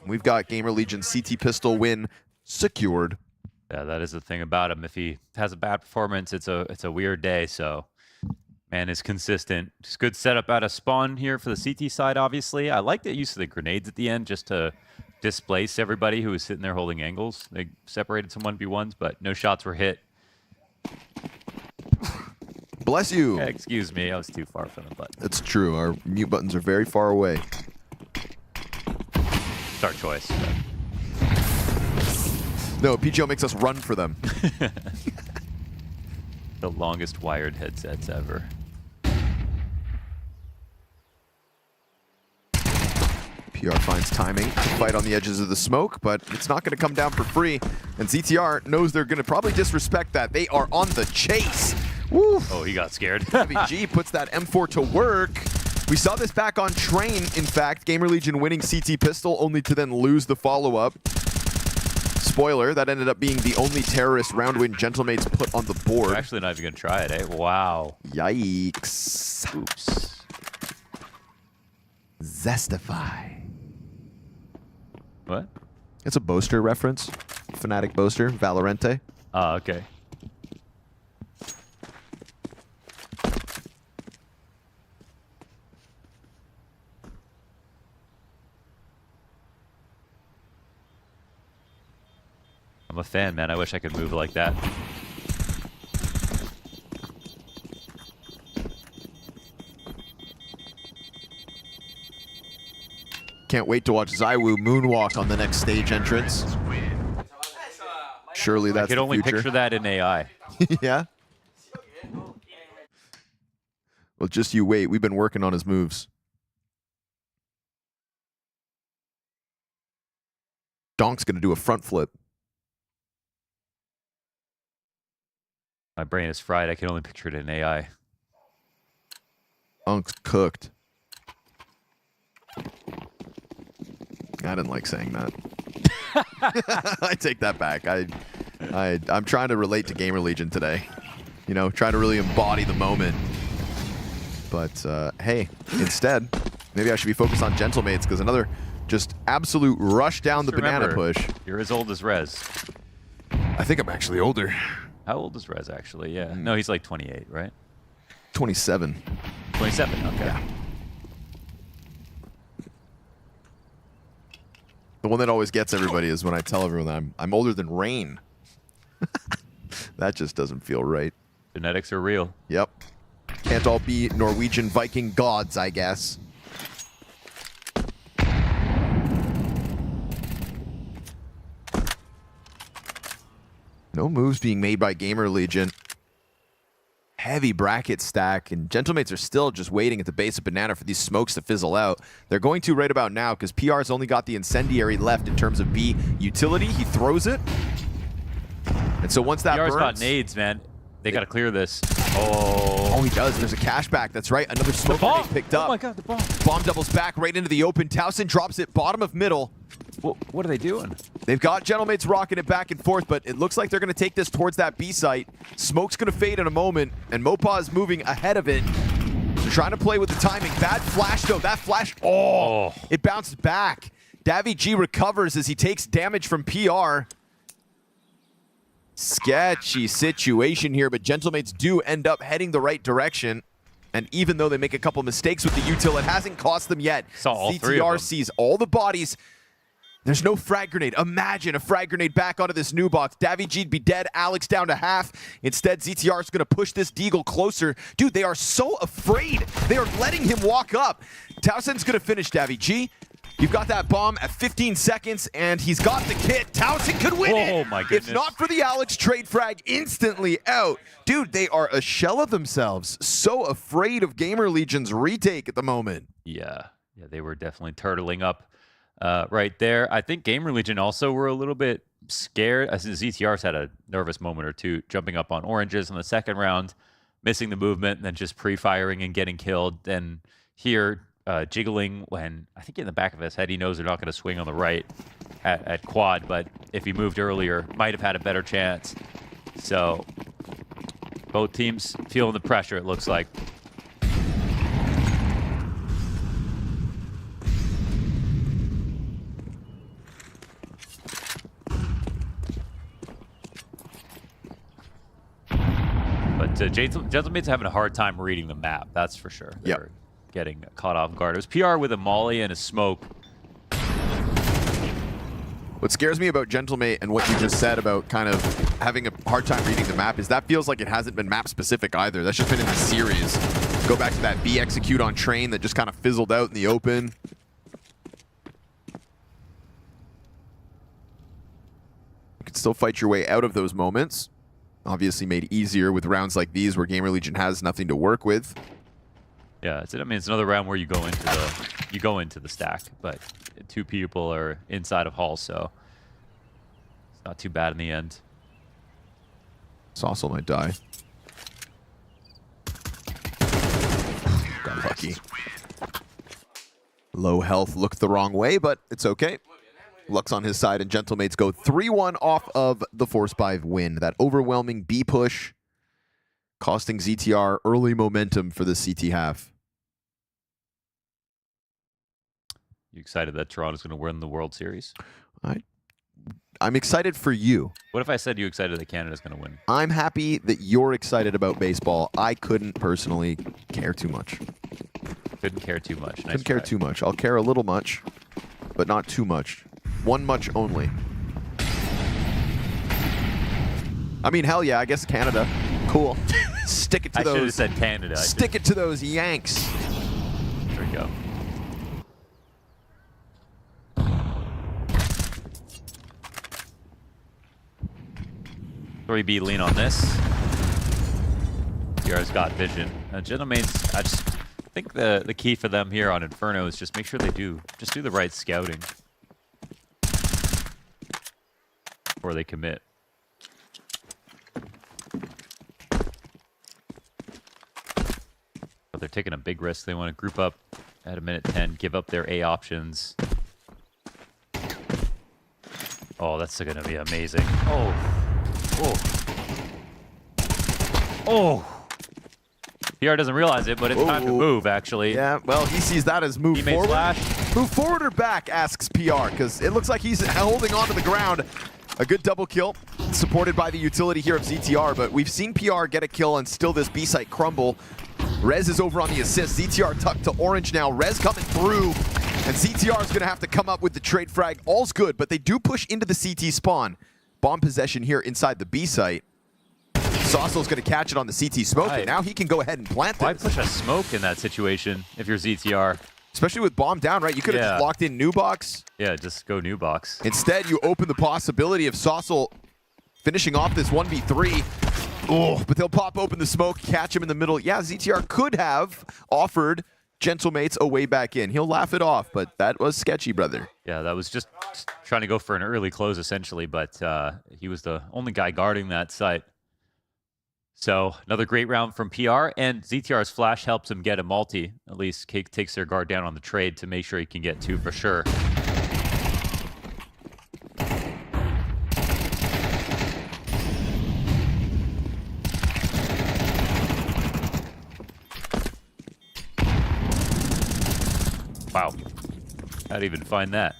We've got GamerLegion CT Pistol win secured. Yeah, that is the thing about him. If he has a bad performance, it's a weird day. So and is consistent. Just good setup out of spawn here for the CT side, obviously. I like the use of the grenades at the end just to displace everybody who was sitting there holding angles. They separated some 1v1s, but no shots were hit. Bless you. Excuse me, I was too far from the button. That's true. Our mute buttons are very far away. It's our choice. No, PGL makes us run for them. The longest wired headsets ever. PR finds timing to fight on the edges of the smoke, but it's not going to come down for free. And ZTR knows they're going to probably disrespect that. They are on the chase. Woo. Oh, he got scared. BG puts that M4 to work. We saw this back on Train, in fact. GamerLegion winning CT pistol, only to then lose the follow-up. Spoiler, that ended up being the only terrorist round win Gentlemates put on the board. We're actually not even going to try it, eh? Wow. Yikes. Oops. Zestify. What? It's a Boaster reference. Fnatic Boaster, Valorante. Oh, okay. I'm a fan, man. I wish I could move like that. Can't wait to watch Zywoo moonwalk on the next stage entrance. Surely that's I could only the future. picture that in AI. Yeah? Well, just you wait. We've been working on his moves. Donk's going to do a front flip. My brain is fried. I can only picture it in AI. Unk's cooked. I didn't like saying that. I take that back. I'm trying to relate to GamerLegion today. You know, trying to really embody the moment. But hey, instead, maybe I should be focused on Gentlemates because another just absolute rush down the banana push. You're as old as Rez. I think I'm actually older. How old is Rez, actually? Yeah. No, he's like 28, right? 27. 27, okay. Yeah. The one that always gets everybody is when I tell everyone that I'm older than Rain. That just doesn't feel right. Genetics are real. Yep. Can't all be Norwegian Viking gods, I guess. No moves being made by GamerLegion. Heavy bracket stack, and Gentlemates are still just waiting at the base of banana for these smokes to fizzle out. They're going to right about now because PR's only got the incendiary left in terms of B utility. He throws it. And so once that PR's burns... got nades, man. They got to clear this. Oh, he does. There's a cashback. That's right. Another smoke grenade picked up. Oh my god, the bomb. Bomb doubles back right into the open. Towson drops it bottom of middle. What are they doing? They've got Gentlemates rocking it back and forth, but it looks like they're going to take this towards that B site. Smoke's going to fade in a moment, and Mopa is moving ahead of it. They're trying to play with the timing. Bad flash, though. That flash, it bounced back. Davy G recovers as he takes damage from PR. Sketchy situation here, but Gentlemates do end up heading the right direction. And even though they make a couple mistakes with the util, it hasn't cost them yet. Saw all three of CTR them. sees all the bodies. There's no frag grenade. Imagine a frag grenade back onto this new box. Davy G'd be dead. Alex down to half. Instead, ZTR is going to push this Deagle closer. Dude, they are so afraid. They are letting him walk up. Towson's going to finish Davy G. You've got that bomb at 15 seconds, and he's got the kit. Towson could win it. Oh, my goodness. If not for the Alex trade frag, instantly out. Dude, they are a shell of themselves. So afraid of GamerLegion's retake at the moment. Yeah, they were definitely turtling up right there. I think GamerLegion also were a little bit scared. I think ZTR's had a nervous moment or two jumping up on oranges in the second round, missing the movement, and then just pre-firing and getting killed. Then here, jiggling when I think in the back of his head he knows they're not going to swing on the right at quad, but if he moved earlier, might have had a better chance. So both teams feeling the pressure, it looks like. But Gentleman's having a hard time reading the map, that's for sure. Yep. They're getting caught off guard. It was PR with a molly and a smoke. What scares me about Gentlemate and what you just said about kind of having a hard time reading the map is that feels like it hasn't been map specific either. That's just been in the series. Go back to that B execute on train that just kind of fizzled out in the open. You can still fight your way out of those moments. Obviously made easier with rounds like these where GamerLegion has nothing to work with. Yeah, it's another round where you go into the stack, but 2 people are inside of Hall, so it's not too bad in the end. Saucel might die. Got lucky. Low health looked the wrong way, but it's okay. Luck's on his side, and Gentlemates go 3-1 off of the Force 5 win. That overwhelming B push costing ZTR early momentum for the CT half. You excited that Toronto's going to win the World Series? I'm excited for you. What if I said you excited that Canada's going to win? I'm happy that you're excited about baseball. I couldn't personally care too much. Couldn't care too much. Nice Couldn't care try. too much. I'll care a little much, but not too much. One much only. I mean, hell yeah, I guess Canada. Cool. Stick it to I should have those. said Canada. Stick it to those Yanks. There we go. 3B lean on this. PR's got vision. Gentlemates, I just think the key for them here on Inferno is just make sure they do the right scouting before they commit. But they're taking a big risk. They want to group up at a minute 10, give up their A options. Oh, that's going to be amazing. Oh. PR doesn't realize it, but it's time to move, actually. Yeah, well, he sees that as move Teammate forward. flash. Move forward or back, asks PR, because it looks like he's holding on to the ground. A good double kill, supported by the utility here of ZTR, but we've seen PR get a kill and still this B site crumble. Rez is over on the assist. ZTR tucked to orange now. Rez coming through, and ZTR is going to have to come up with the trade frag. All's good, but they do push into the CT spawn. Bomb possession here inside the B site. Saucel's going to catch it on the CT smoke, and now he can go ahead and plant Why this. push a smoke in that situation if you're ZTR? Especially with bomb down, right? You could have just locked in new box. Yeah, just go new box. Instead, you open the possibility of Saucel finishing off this 1v3. Oh, but they'll pop open the smoke, catch him in the middle. Yeah, ZTR could have offered Gentlemates a way back in. He'll laugh it off, but that was sketchy, brother. Yeah, that was just trying to go for an early close, essentially, but he was the only guy guarding that site. So another great round from PR, and ZTR's flash helps him get a multi. At least Cake takes their guard down on the trade to make sure he can get 2 for sure. Wow. How'd he even find that?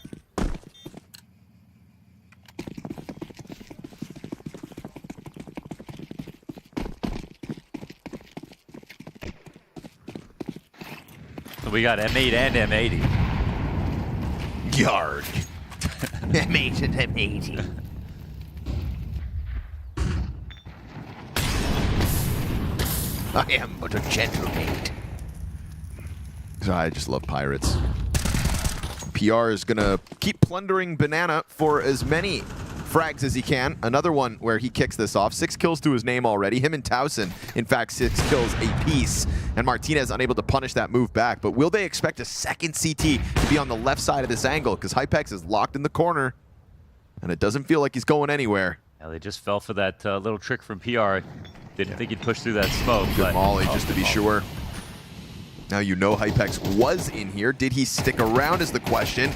So we got M8 and M80. Yard. M8 and M80. I am but a gentlemate. I just love pirates. PR is going to keep plundering Banana for as many frags as he can. Another one where he kicks this off. 6 kills to his name already. Him and Towson, in fact, 6 kills apiece. And Martinez unable to punish that move back. But will they expect a second CT to be on the left side of this angle? Because Hypex is locked in the corner. And it doesn't feel like he's going anywhere. Yeah, they just fell for that little trick from PR. Didn't think he'd push through that smoke. Good molly, just to be sure. Now you know Hypex was in here. Did he stick around is the question.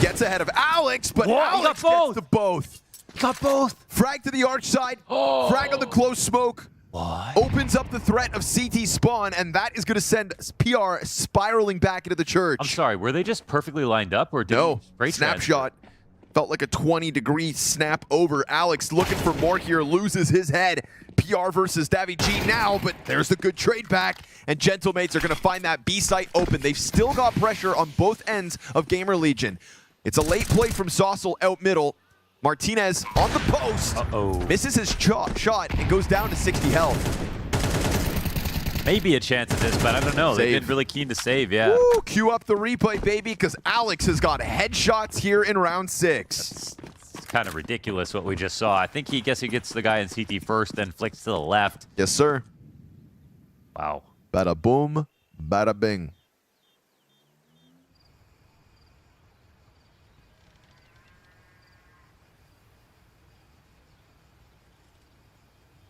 Gets ahead of Alex, but Alex gets to both. He got both. Frag to the arch side. Frag on the close smoke. What? Opens up the threat of CT spawn, and that is going to send PR spiraling back into the church. I'm sorry, were they just perfectly lined up, or did no great snapshot? Felt like a 20-degree snap over. Alex looking for more here, loses his head. PR versus davidji now, but there's the good trade back, and Gentlemates are going to find that B site open. They've still got pressure on both ends of GamerLegion. It's a late play from Saucel out middle. Martinez on the post. Misses his shot and goes down to 60 health. Maybe a chance at this, but I don't know. They've been really keen to save, yeah. Woo, cue up the replay, baby, because Alex has got headshots here in round 6. It's kind of ridiculous what we just saw. I think he gets the guy in CT first, then flicks to the left. Yes, sir. Wow. Bada boom, bada bing.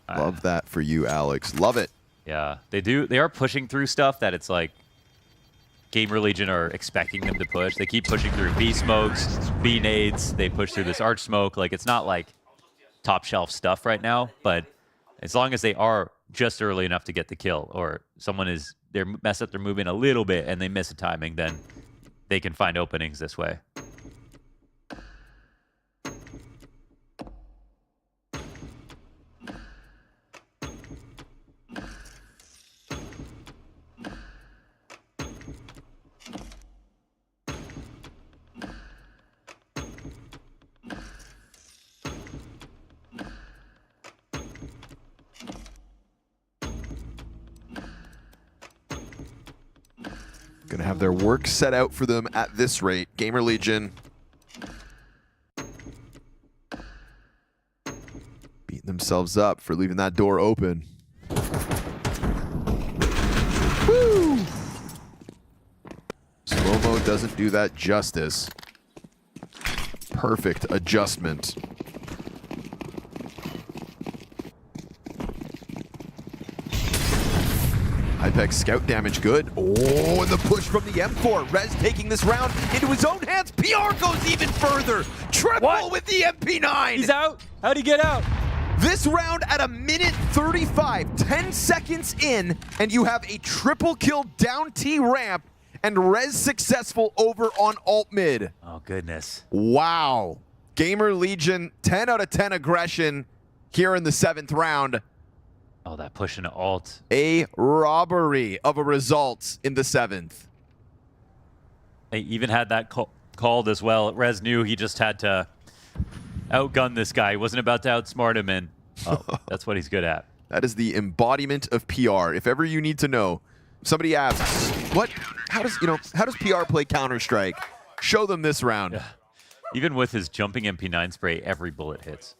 Love that for you, Alex. Love it. Yeah, they do. They are pushing through stuff that it's like GamerLegion are expecting them to push. They keep pushing through B smokes, B nades. They push through this arch smoke. Like, it's not like top shelf stuff right now, but as long as they are just early enough to get the kill, or they're mess up their movement a little bit and they miss a timing, then they can find openings this way. Gonna have their work set out for them at this rate. GamerLegion beating themselves up for leaving that door open. Woo! Slow-mo doesn't do that justice. Perfect adjustment. Hypex scout damage good. Oh, and the push from the M4. Rez taking this round into his own hands. PR goes even further. Triple with the MP9. He's out. How'd he get out? This round at a minute 35, 10 seconds in, and you have a triple kill down T ramp and Rez successful over on alt mid. Oh, goodness. Wow. GamerLegion, 10 out of 10 aggression here in the 7th round. Oh, that push into alt. A robbery of a result in the 7th. They even had that called as well. Rez knew he just had to outgun this guy. He wasn't about to outsmart him, and that's what he's good at. That is the embodiment of PR. If ever you need to know, somebody asks, how does PR play Counter-Strike? Show them this round. Yeah. Even with his jumping MP9 spray, every bullet hits.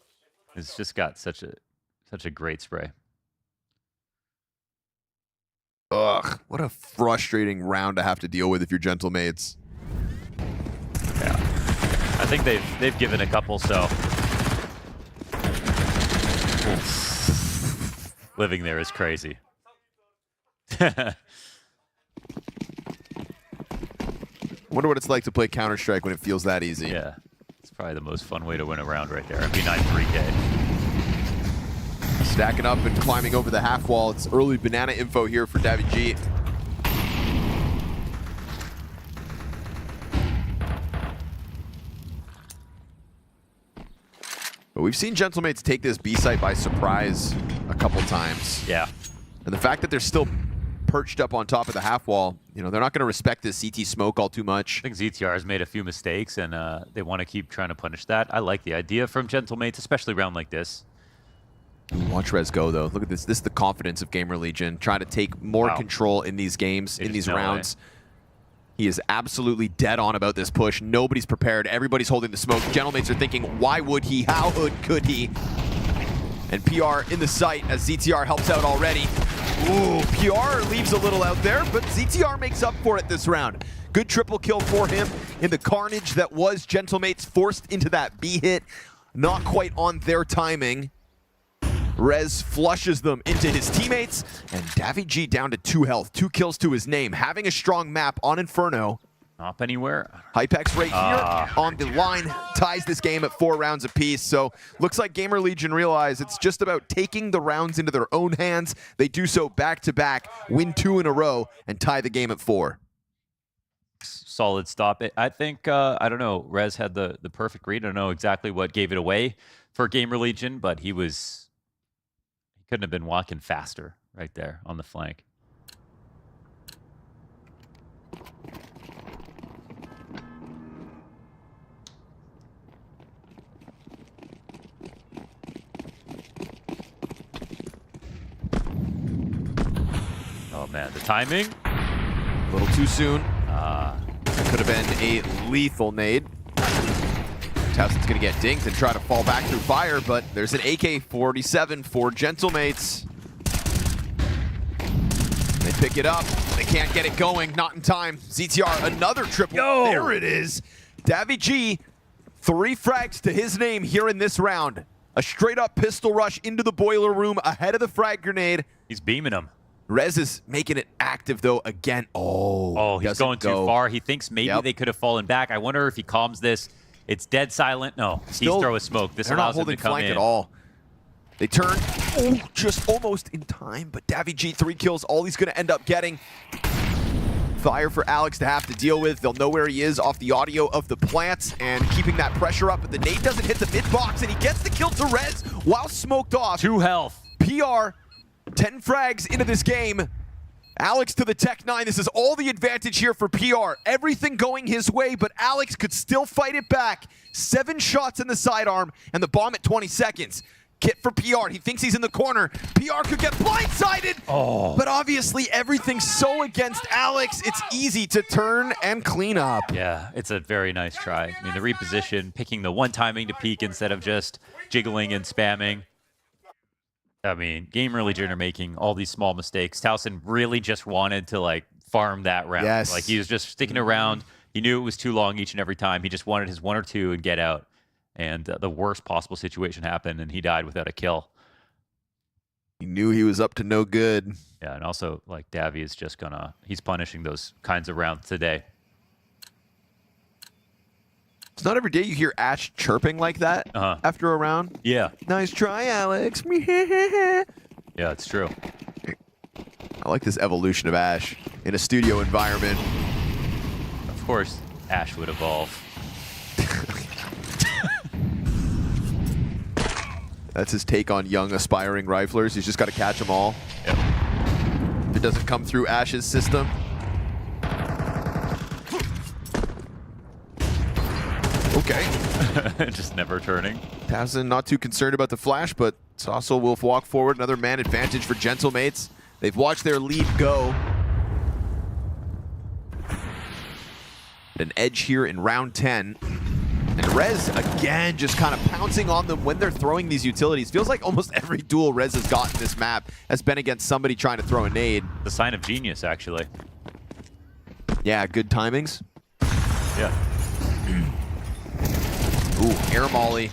It's just got such a great spray. Ugh, what a frustrating round to have to deal with if you're Gentlemates. Yeah. I think they've given a couple, so living there is crazy. Wonder what it's like to play Counter-Strike when it feels that easy. Yeah. It's probably the most fun way to win a round right there. MP9 3K. Stacking up and climbing over the half wall. It's early banana info here for davidji. But we've seen Gentlemates take this B site by surprise a couple times. Yeah. And the fact that they're still perched up on top of the half wall, they're not going to respect this CT smoke all too much. I think ZTR has made a few mistakes, and they want to keep trying to punish that. I like the idea from Gentlemates, especially around like this. Watch Rez go, though. Look at this. This is the confidence of GamerLegion, trying to take more control in these games, in these rounds. He is absolutely dead on about this push. Nobody's prepared. Everybody's holding the smoke. Gentlemates are thinking, why would he? How could he? And PR in the site as ZTR helps out already. Ooh, PR leaves a little out there, but ZTR makes up for it this round. Good triple kill for him in the carnage that was Gentlemates forced into that B hit. Not quite on their timing. Rez flushes them into his teammates, and davidji down to 2 health, 2 kills to his name, having a strong map on Inferno. Up anywhere. Hypex right here on the line ties this game at 4 rounds apiece. So looks like GamerLegion realize it's just about taking the rounds into their own hands. They do so back to back, win 2 in a row, and tie the game at 4. solid stop. I think, I don't know, Rez had the perfect read. I don't know exactly what gave it away for GamerLegion, but he couldn't have been walking faster right there on the flank. Oh man, the timing. A little too soon. Could have been a lethal nade. Towson's going to get dinked and try to fall back through fire, but there's an AK-47 for Gentlemates. They pick it up. They can't get it going. Not in time. ZTR, another triple. Yo! There it is. daviG, 3 frags to his name here in this round. A straight-up pistol rush into the boiler room ahead of the frag grenade. He's beaming him. Rez is making it active, though, again. Oh, he's going too far. He thinks maybe they could have fallen back. I wonder if he calms this. It's dead silent. No, he's throwing smoke. This allows him to come in. They're not holding flank at all. They turn. Oh, just almost in time, but daviG, 3 kills. All he's going to end up getting. Fire for Alex to have to deal with. They'll know where he is off the audio of the plants and keeping that pressure up. But the nade doesn't hit the mid box, and he gets the kill to Rez while smoked off. 2 health. PR, 10 frags into this game. Alex to the Tech 9. This is all the advantage here for PR. Everything going his way, but Alex could still fight it back. 7 shots in the sidearm, and the bomb at 20 seconds. Kit for PR. He thinks he's in the corner. PR could get blindsided, but obviously everything's so against Alex, it's easy to turn and clean up. Yeah, it's a very nice try. I mean, the reposition, picking the one timing to peek instead of just jiggling and spamming. I mean, GamerLegion are making all these small mistakes. Towson really just wanted to, like, farm that round. Yes. Like, he was just sticking around. He knew it was too long each and every time. He just wanted his 1 or 2 and get out. And the worst possible situation happened, and he died without a kill. He knew he was up to no good. Yeah, and also, like, Davi is just gonna... He's punishing those kinds of rounds today. It's not every day you hear Ash chirping like that after a round. Yeah. Nice try, Alex. Yeah, it's true. I like this evolution of Ash in a studio environment. Of course, Ash would evolve. That's his take on young aspiring riflers. He's just got to catch them all. Yep. If it doesn't come through Ash's system. Okay. Just never turning. Towson not too concerned about the flash, but Sasso will walk forward. Another man advantage for Gentlemates. They've watched their lead go. An edge here in round 10. And Rez, again, just kind of pouncing on them when they're throwing these utilities. Feels like almost every duel Rez has gotten this map has been against somebody trying to throw a nade. The sign of genius, actually. Yeah, good timings. Yeah. Ooh, air molly.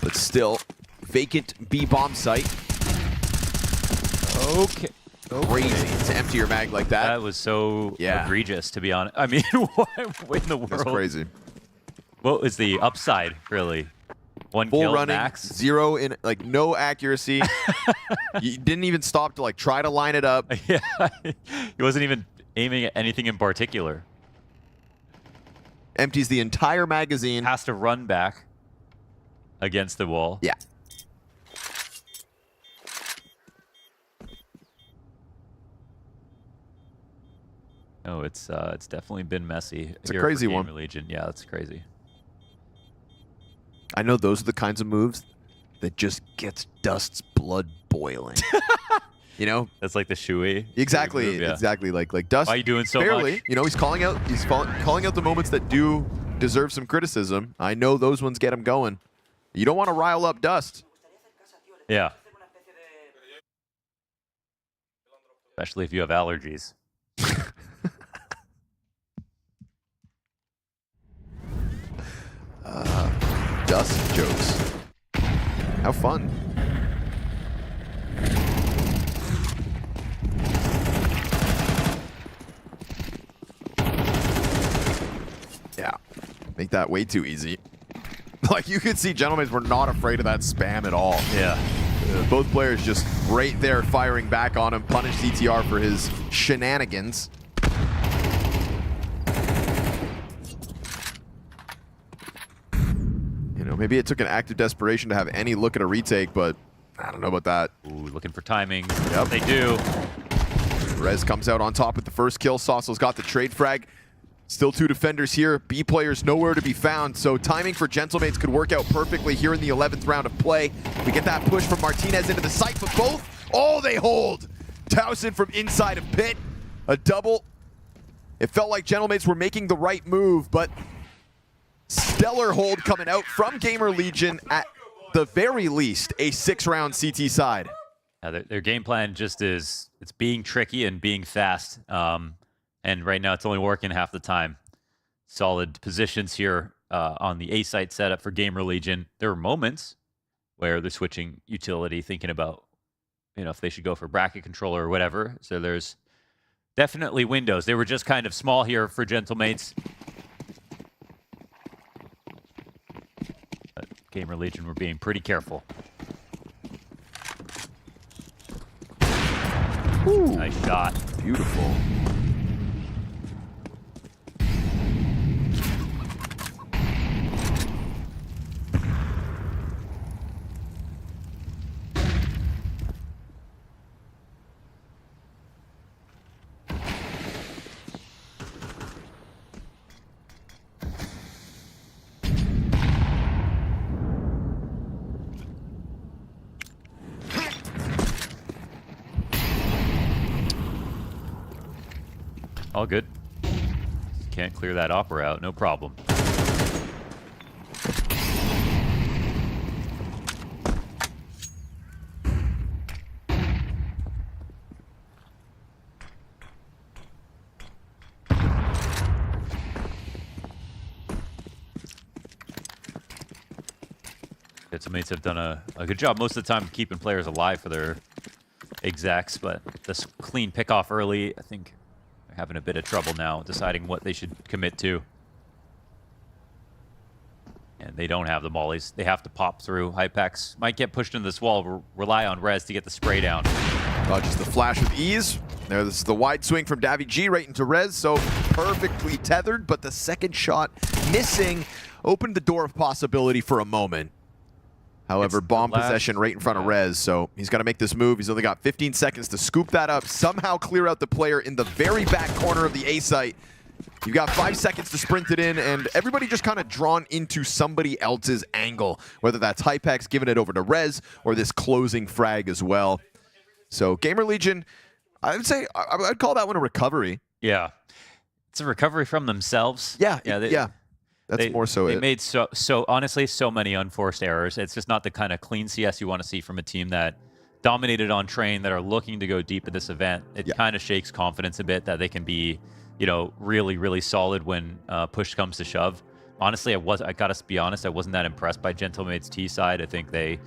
But still, vacant B bomb site. Okay. Crazy to empty your mag like that. That was so egregious, to be honest. I mean, what in the world? That's crazy. What was the upside, really? 1 Full kill running, max? 0 in, like, no accuracy. You didn't even stop to, like, try to line it up. Yeah, he wasn't even aiming at anything in particular. Empties the entire magazine. Has to run back against the wall. Yeah. No, it's definitely been messy. It's a crazy one. GamerLegion. Yeah, that's crazy. I know those are the kinds of moves that just gets Dust's blood boiling. You know? That's like the Shui. Exactly. Move, yeah. Exactly. Like Dust. Why are you doing so barely, much? You know, he's calling out the moments that do deserve some criticism. I know those ones get him going. You don't want to rile up Dust. Yeah. Especially if you have allergies. Dust jokes. How fun. Yeah. Make that way too easy. Like, you could see Gentlemen were not afraid of that spam at all. Yeah. Both players just right there firing back on him. Punish ZTR for his shenanigans. You know, maybe it took an act of desperation to have any look at a retake, but I don't know about that. Ooh, looking for timing. Yep. They do. Rez comes out on top with the first kill. Saucel's got the trade frag. Still 2 defenders here. B players nowhere to be found, so timing for Gentlemates could work out perfectly here in the 11th round of play. We get that push from Martinez into the site, but both, oh, they hold. Towson from inside of pit, a double. It felt like Gentlemates were making the right move, but stellar hold coming out from GamerLegion, at the very least, a 6-round CT side. Their game plan just is, it's being tricky and being fast. And right now it's only working half the time. Solid positions here on the A site setup for GamerLegion. There were moments where they're switching utility, thinking about, you know, if they should go for bracket controller or whatever. So there's definitely windows. They were just kind of small here for Gentlemates. But GamerLegion were being pretty careful. Ooh, nice shot. Beautiful. All good. Can't clear that opera out, no problem. Gentlemates have done a good job most of the time keeping players alive for their execs, but this clean pick off early, I think they're having a bit of trouble now deciding what they should commit to. And they don't have the mollies. They have to pop through. Hypex might get pushed into this wall, rely on Rez to get the spray down. Dodges the flash with ease. There's the wide swing from Davy G right into Rez, so perfectly tethered, but the second shot missing opened the door of possibility for a moment. However, bomb possession right in front of Rez, so he's got to make this move. He's only got 15 seconds to scoop that up, somehow clear out the player in the very back corner of the A site. You've got 5 seconds to sprint it in, and everybody just kind of drawn into somebody else's angle, whether that's Hypex giving it over to Rez or this closing frag as well. So GamerLegion, I would say, I'd call that one a recovery. Yeah. It's a recovery from themselves. Yeah, yeah. That's more so They it. made honestly so many unforced errors. It's just not the kind of clean CS you want to see from a team that dominated on train, that are looking to go deep at this event. It kind of shakes confidence a bit that they can be, you know, really, really solid when push comes to shove. Honestly, I gotta be honest, I wasn't that impressed by Gentlemates T side. I think they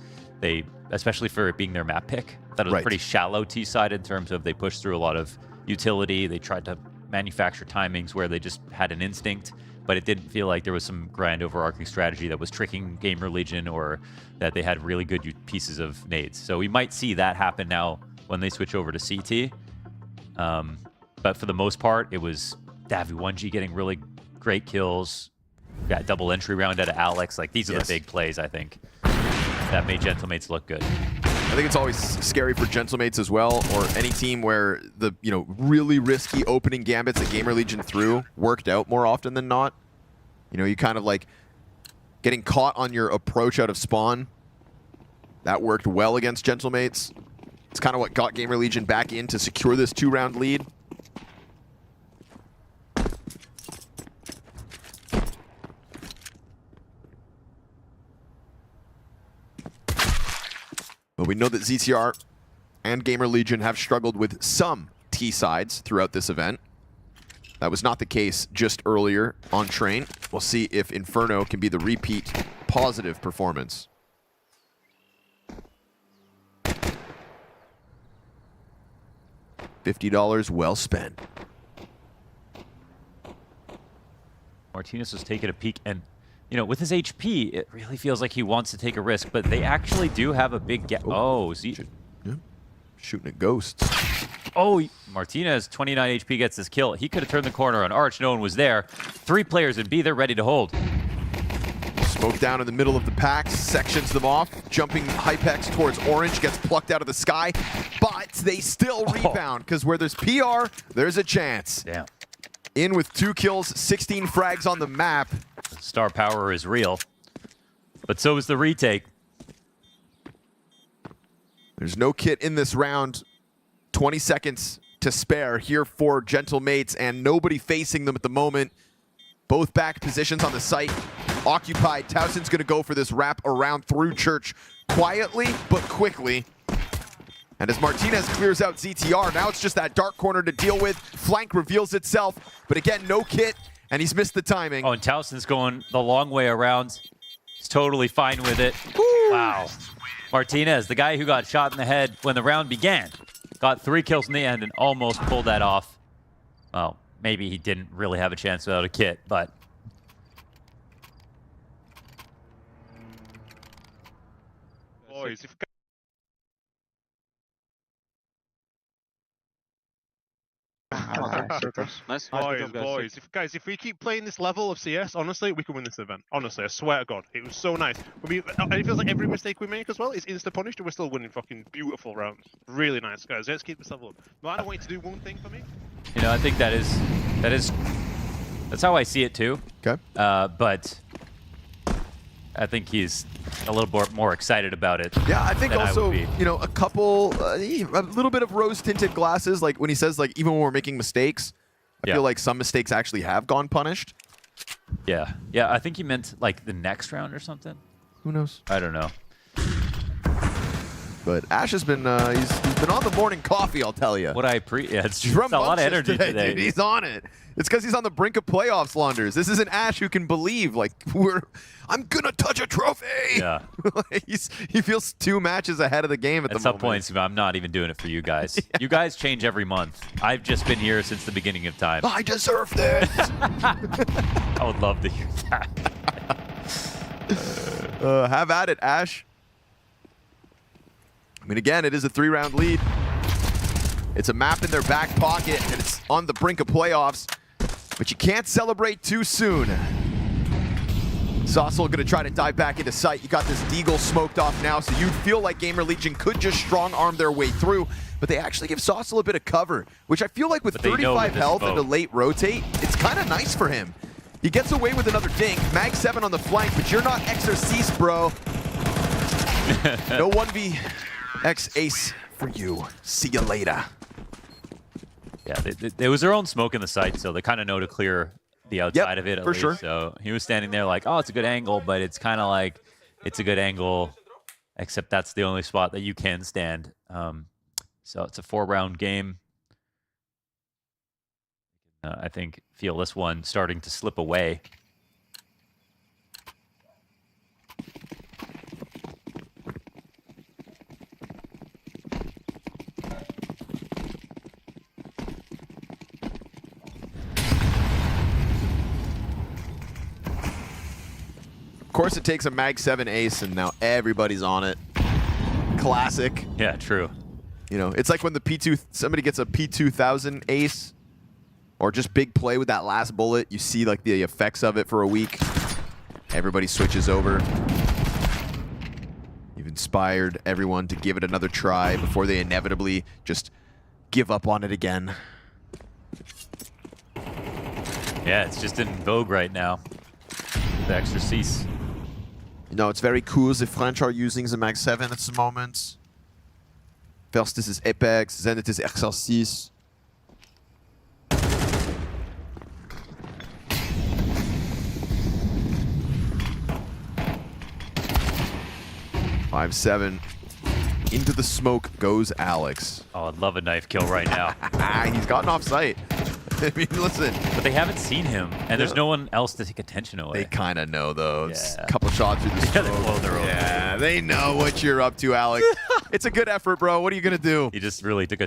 especially for it being their map pick, that was a pretty shallow T side in terms of they pushed through a lot of utility. They tried to manufacture timings where they just had an instinct, but it didn't feel like there was some grand overarching strategy that was tricking GamerLegion, or that they had really good pieces of nades. So we might see that happen now when they switch over to CT. But for the most part, it was Davy1G getting really great kills. Got double entry round out of Alex. Like, these are the big plays, I think, that made Gentlemates look good. I think it's always scary for Gentlemates as well, or any team where the, you know, really risky opening gambits that GamerLegion threw worked out more often than not. You know, you kind of like getting caught on your approach out of spawn. That worked well against Gentlemates. It's kind of what got GamerLegion back in to secure this 2-round lead. But we know that ZTR and GamerLegion have struggled with some T sides throughout this event. That was not the case just earlier on train. We'll see if Inferno can be the repeat positive performance. $50 well spent. Martinez was taking a peek, and you know, with his HP, it really feels like he wants to take a risk, but they actually do have a big gap. Oh, Z. Yeah. Shooting at ghosts. Oh, Martinez, 29 HP, gets his kill. He could have turned the corner on Arch. No one was there. 3 players in B, they're ready to hold. Smoke down in the middle of the pack, sections them off. Jumping Hypex towards Orange, gets plucked out of the sky, but they still rebound, because where there's PR, there's a chance. Damn. In with 2 kills, 16 frags on the map. Star power is real, but so is the retake. There's no kit in this round. 20 seconds to spare here for Gentle Mates, and nobody facing them at the moment. Both back positions on the site occupied. Towson's going to go for this wrap around through Church quietly but quickly. And as Martinez clears out ZTR, now it's just that dark corner to deal with. Flank reveals itself, but again, no kit, and he's missed the timing. Oh, and Towson's going the long way around. He's totally fine with it. Woo. Wow. Martinez, the guy who got shot in the head when the round began, got 3 kills in the end and almost pulled that off. Well, maybe he didn't really have a chance without a kit, but... Boys, Nice. Boys, if we keep playing this level of CS, honestly, we can win this event. Honestly, I swear to God, it was so nice. And it feels like every mistake we make as well is insta-punished, and we're still winning fucking beautiful rounds. Really nice, guys. Let's keep this level up. But I don't want you to do one thing for me. You know, I think that's how I see it too. Okay. But I think he's a little more excited about it. Yeah, I think also, you know, a little bit of rose-tinted glasses, like when he says, like, even when we're making mistakes, I feel like some mistakes actually have gone punished. Yeah. Yeah, I think he meant, like, the next round or something. Who knows? I don't know. But Ash has been, he's been on the morning coffee, I'll tell you. What I it's a lot of energy today. Dude, he's on it. It's because he's on the brink of playoffs, Launders. This is an Ash who can believe, like, I'm gonna touch a trophy. Yeah. He feels 2 matches ahead of the game at the moment. At some points, I'm not even doing it for you guys. Yeah. You guys change every month. I've just been here since the beginning of time. I deserve this. I would love to hear that. Have at it, Ash. I mean, again, it is a 3-round lead. It's a map in their back pocket, and it's on the brink of playoffs. But you can't celebrate too soon. Saucel gonna try to dive back into sight. You got this Deagle smoked off now, so you'd feel like GamerLegion could just strong-arm their way through, but they actually give Saucel a bit of cover, which I feel like with 35 health and a late rotate, it's kind of nice for him. He gets away with another dink. Mag 7 on the flank, but you're not Exorciste, bro. No 1v-X ace for you. See you later. Yeah, it was their own smoke in the site, so they kind of know to clear the outside of it at least. Sure. So he was standing there like, oh, it's a good angle, but it's kind of like it's a good angle, except that's the only spot that you can stand. So it's a 4-round game. I think feel this one starting to slip away. Of course, it takes a Mag 7 ace, and now everybody's on it. Classic. Yeah, true. You know, it's like when somebody gets a P2000 ace, or just big play with that last bullet. You see like the effects of it for a week. Everybody switches over. You've inspired everyone to give it another try before they inevitably just give up on it again. Yeah, it's just in vogue right now. The Exorciste. You know, it's very cool. The French are using the Mag 7 at the moment. First this is Apex, then it is Exorciste. Five-7. Into the smoke goes Alex. Oh, I'd love a knife kill right now. He's gotten off site. I mean, listen. But they haven't seen him, and there's no one else to take attention away. They kind of know, though. It's Yeah. a couple shots through the smoke. They blow their own. Yeah, they know what you're up to, Alex. It's a good effort, bro. What are you going to do? He just really took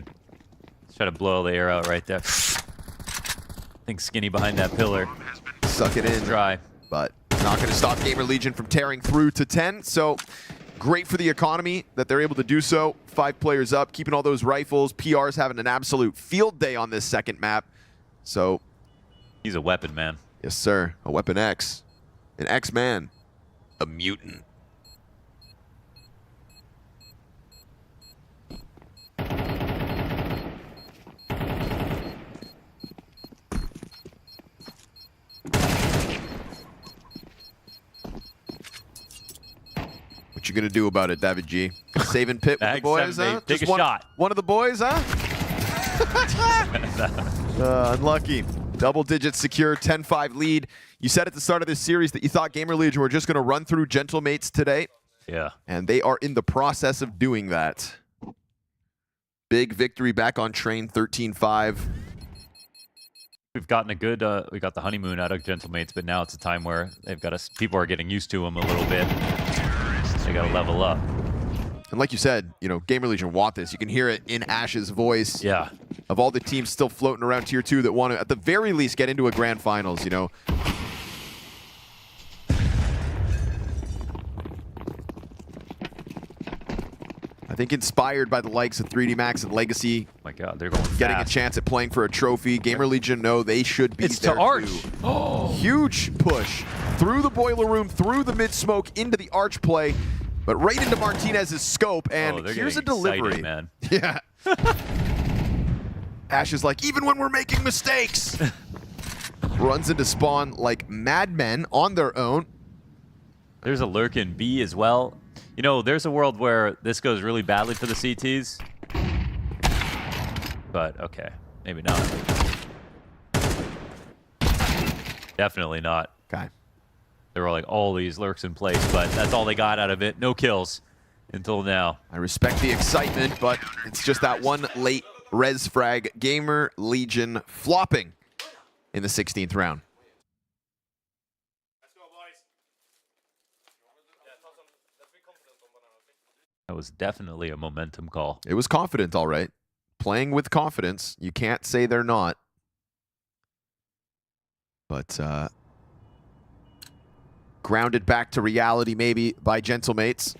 try to blow the air out right there. Think skinny behind that pillar. Suck it in. Try. But not going to stop GamerLegion from tearing through to 10. So great for the economy that they're able to do so. 5 players up, keeping all those rifles. PR's having an absolute field day on this second map. So he's a weapon, man. Yes, sir. A weapon X. An X-man. a mutant. What you gonna do about it, David G? Saving pit with the boys, huh? Take Just a shot. One of the boys, huh? Unlucky. Double digits secure, 10-5 lead. You said at the start of this series that you thought GamerLegion were just going to run through Gentlemates today. Yeah. And they are in the process of doing that. Big victory back on train, 13-5. We've gotten a good, we got the honeymoon out of Gentlemates, but now it's a time where they've got us, people are getting used to them a little bit. They got to level up. And like you said, you know, GamerLegion want this. You can hear it in Ash's voice. Yeah. Of all the teams still floating around Tier 2 that want to, at the very least, get into a grand finals, you know. I think inspired by the likes of 3D Max and Legacy. Oh my God, they're going getting fast. a chance at playing for a trophy. GamerLegion know they should be It's there to Arch. too. Oh. Huge push through the boiler room, through the mid smoke, into the Arch play, but right into Martinez's scope. And here's a delivery. Excited, man. Yeah. Ash is like, even when we're making mistakes. Runs into spawn like madmen on their own. There's a lurk in B as well. You know, there's a world where this goes really badly for the CTs. But, okay. Maybe not. Definitely not. Okay. There were like all these lurks in place, but that's all they got out of it. No kills until now. I respect the excitement, but it's just that one late res frag. GamerLegion flopping in the 16th round. That was definitely a momentum call. It was confident, all right. Playing with confidence. You can't say they're not. But grounded back to reality maybe by Gentlemates.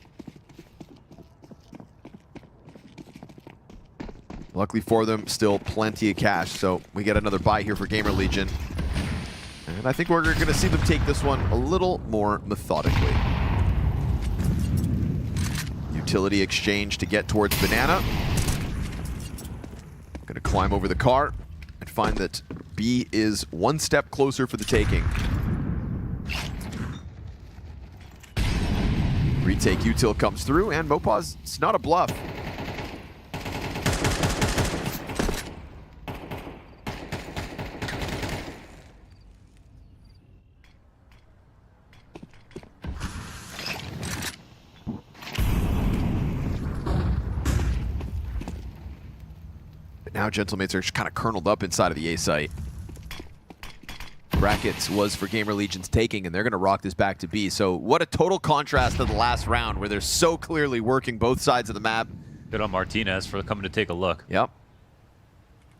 Luckily for them, still plenty of cash. So we get another buy here for GamerLegion. And I think we're going to see them take this one a little more methodically. Utility exchange to get towards Banana. Going to climb over the car and find that B is one step closer for the taking. Retake util comes through, and Mopaz, it's not a bluff. Now Gentlemates are just kind of kerneled up inside of the A site. Brackets was for GamerLegion's taking, and they're going to rock this back to B. So what a total contrast to the last round where they're so clearly working both sides of the map. Good on Martinez for coming to take a look. Yep.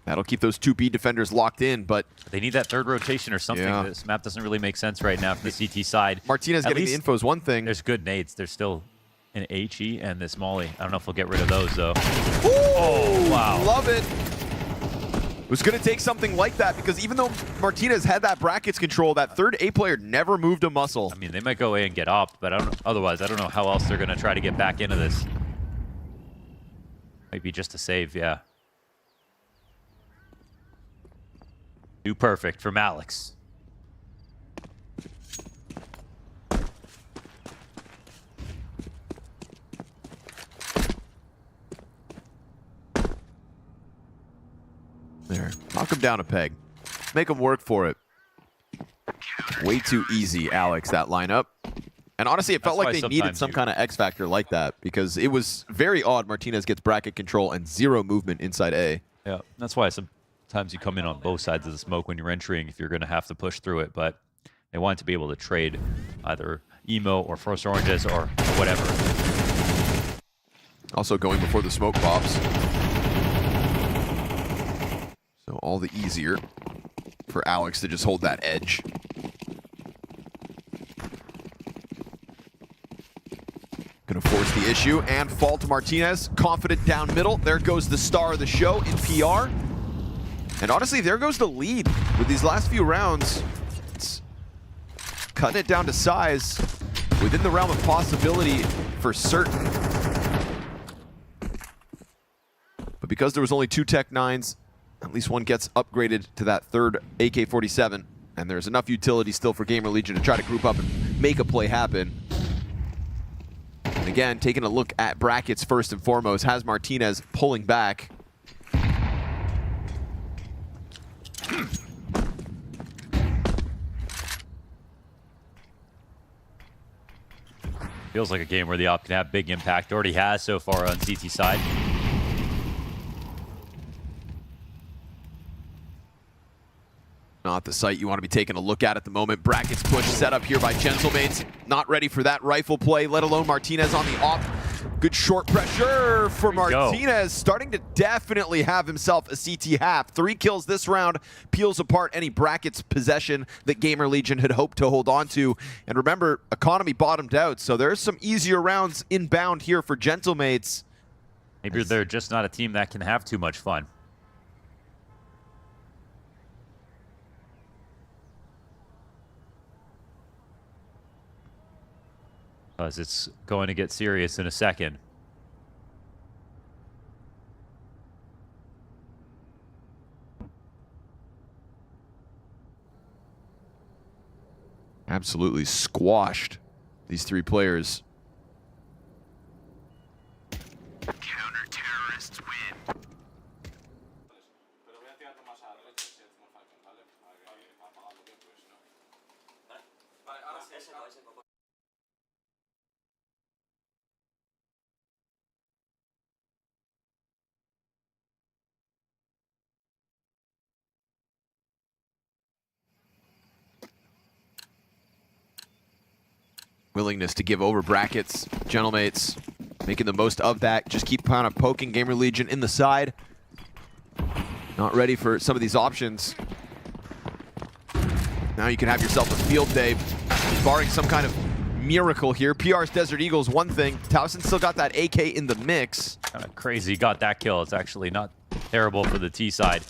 That'll keep those two B defenders locked in, but they need that third rotation or something. Yeah. This map doesn't really make sense right now from the CT side. Martinez getting the info is one thing. There's good nades. There's still an HE and this Molly. I don't know if we'll get rid of those, though. Ooh, oh, wow. Love it. It was going to take something like that because even though Martinez had that brackets control, that third A player never moved a muscle. I mean, they might go A and get up, but otherwise, I don't know how else they're going to try to get back into this. Might be just a save, yeah. Do perfect from Alex. There. Knock him down a peg. Make him work for it. Way too easy, Alex, that lineup. And honestly, it felt like they needed some kind of X factor like that because it was very odd. Martinez gets bracket control and zero movement inside A. Yeah, that's why sometimes you come in on both sides of the smoke when you're entering if you're going to have to push through it. But they want to be able to trade either emo or first oranges or whatever. Also going before the smoke pops. So all the easier for Alex to just hold that edge. Gonna force the issue and fall to Martinez. Confident down middle. There goes the star of the show in PR. And honestly, there goes the lead with these last few rounds. It's cutting it down to size. within the realm of possibility for certain. But because there was only 2 Tech 9s, at least one gets upgraded to that third AK-47, and there's enough utility still for GamerLegion to try to group up and make a play happen. And again, taking a look at brackets first and foremost, has Martinez pulling back. Feels like a game where the op can have big impact. Already has so far on CT side. Not the site you want to be taking a look at the moment. Brackets push set up here by Gentlemates. Not ready for that rifle play, let alone Martinez on the op. Good short pressure for Martinez. Starting to definitely have himself a CT half. 3 kills this round. Peels apart any brackets possession that GamerLegion had hoped to hold on to. And remember, economy bottomed out, so there's some easier rounds inbound here for Gentlemates. Maybe they're just not a team that can have too much fun. As it's going to get serious in a second. Absolutely squashed these 3 players. Counter-terrorists win. Willingness to give over brackets. Gentlemates making the most of that. Just keep kind of poking GamerLegion in the side. Not ready for some of these options. Now you can have yourself a field day, barring some kind of miracle here. PR's Desert Eagle's one thing. Towson still got that AK in the mix. Kind of crazy got that kill. It's actually not terrible for the T side.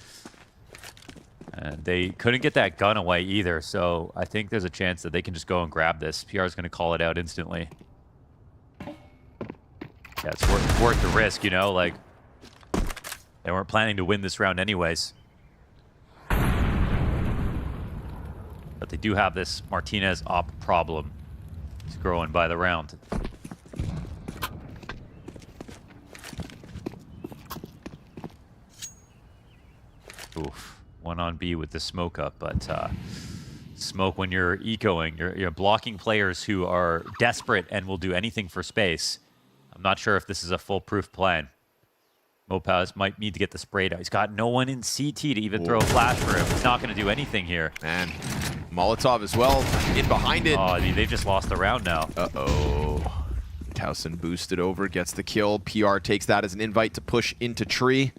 And they couldn't get that gun away either, so I think there's a chance that they can just go and grab this. PR is going to call it out instantly. Yeah, it's worth the risk, you know? Like, they weren't planning to win this round anyways. But they do have this Martinez op problem. He's growing by the round. Oof. 1 on B with the smoke up, but smoke when you're ecoing, you're blocking players who are desperate and will do anything for space. I'm not sure if this is a foolproof plan. Mopaz might need to get the spray out. He's got no one in CT to even throw a flash for him. He's not going to do anything here. And Molotov as well, in behind it. Oh, they just lost the round now. Uh-oh. Towson boosted over, gets the kill. PR takes that as an invite to push into tree.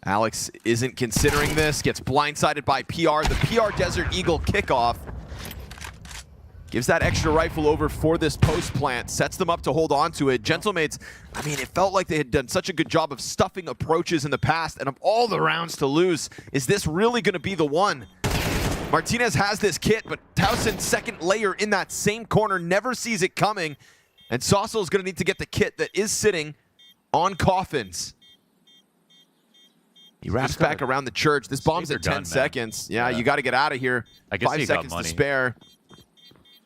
Alex isn't considering this, gets blindsided by PR. The PR Desert Eagle kickoff gives that extra rifle over for this post plant, sets them up to hold on to it. Gentlemates, I mean, it felt like they had done such a good job of stuffing approaches in the past, and of all the rounds to lose, is this really going to be the one? Martinez has this kit, but Towson's second layer in that same corner never sees it coming, and Saucel's going to need to get the kit that is sitting on coffins. He wraps back around the church. This bomb's at 10 seconds. Yeah, you got to get out of here. I guess 5 seconds to spare.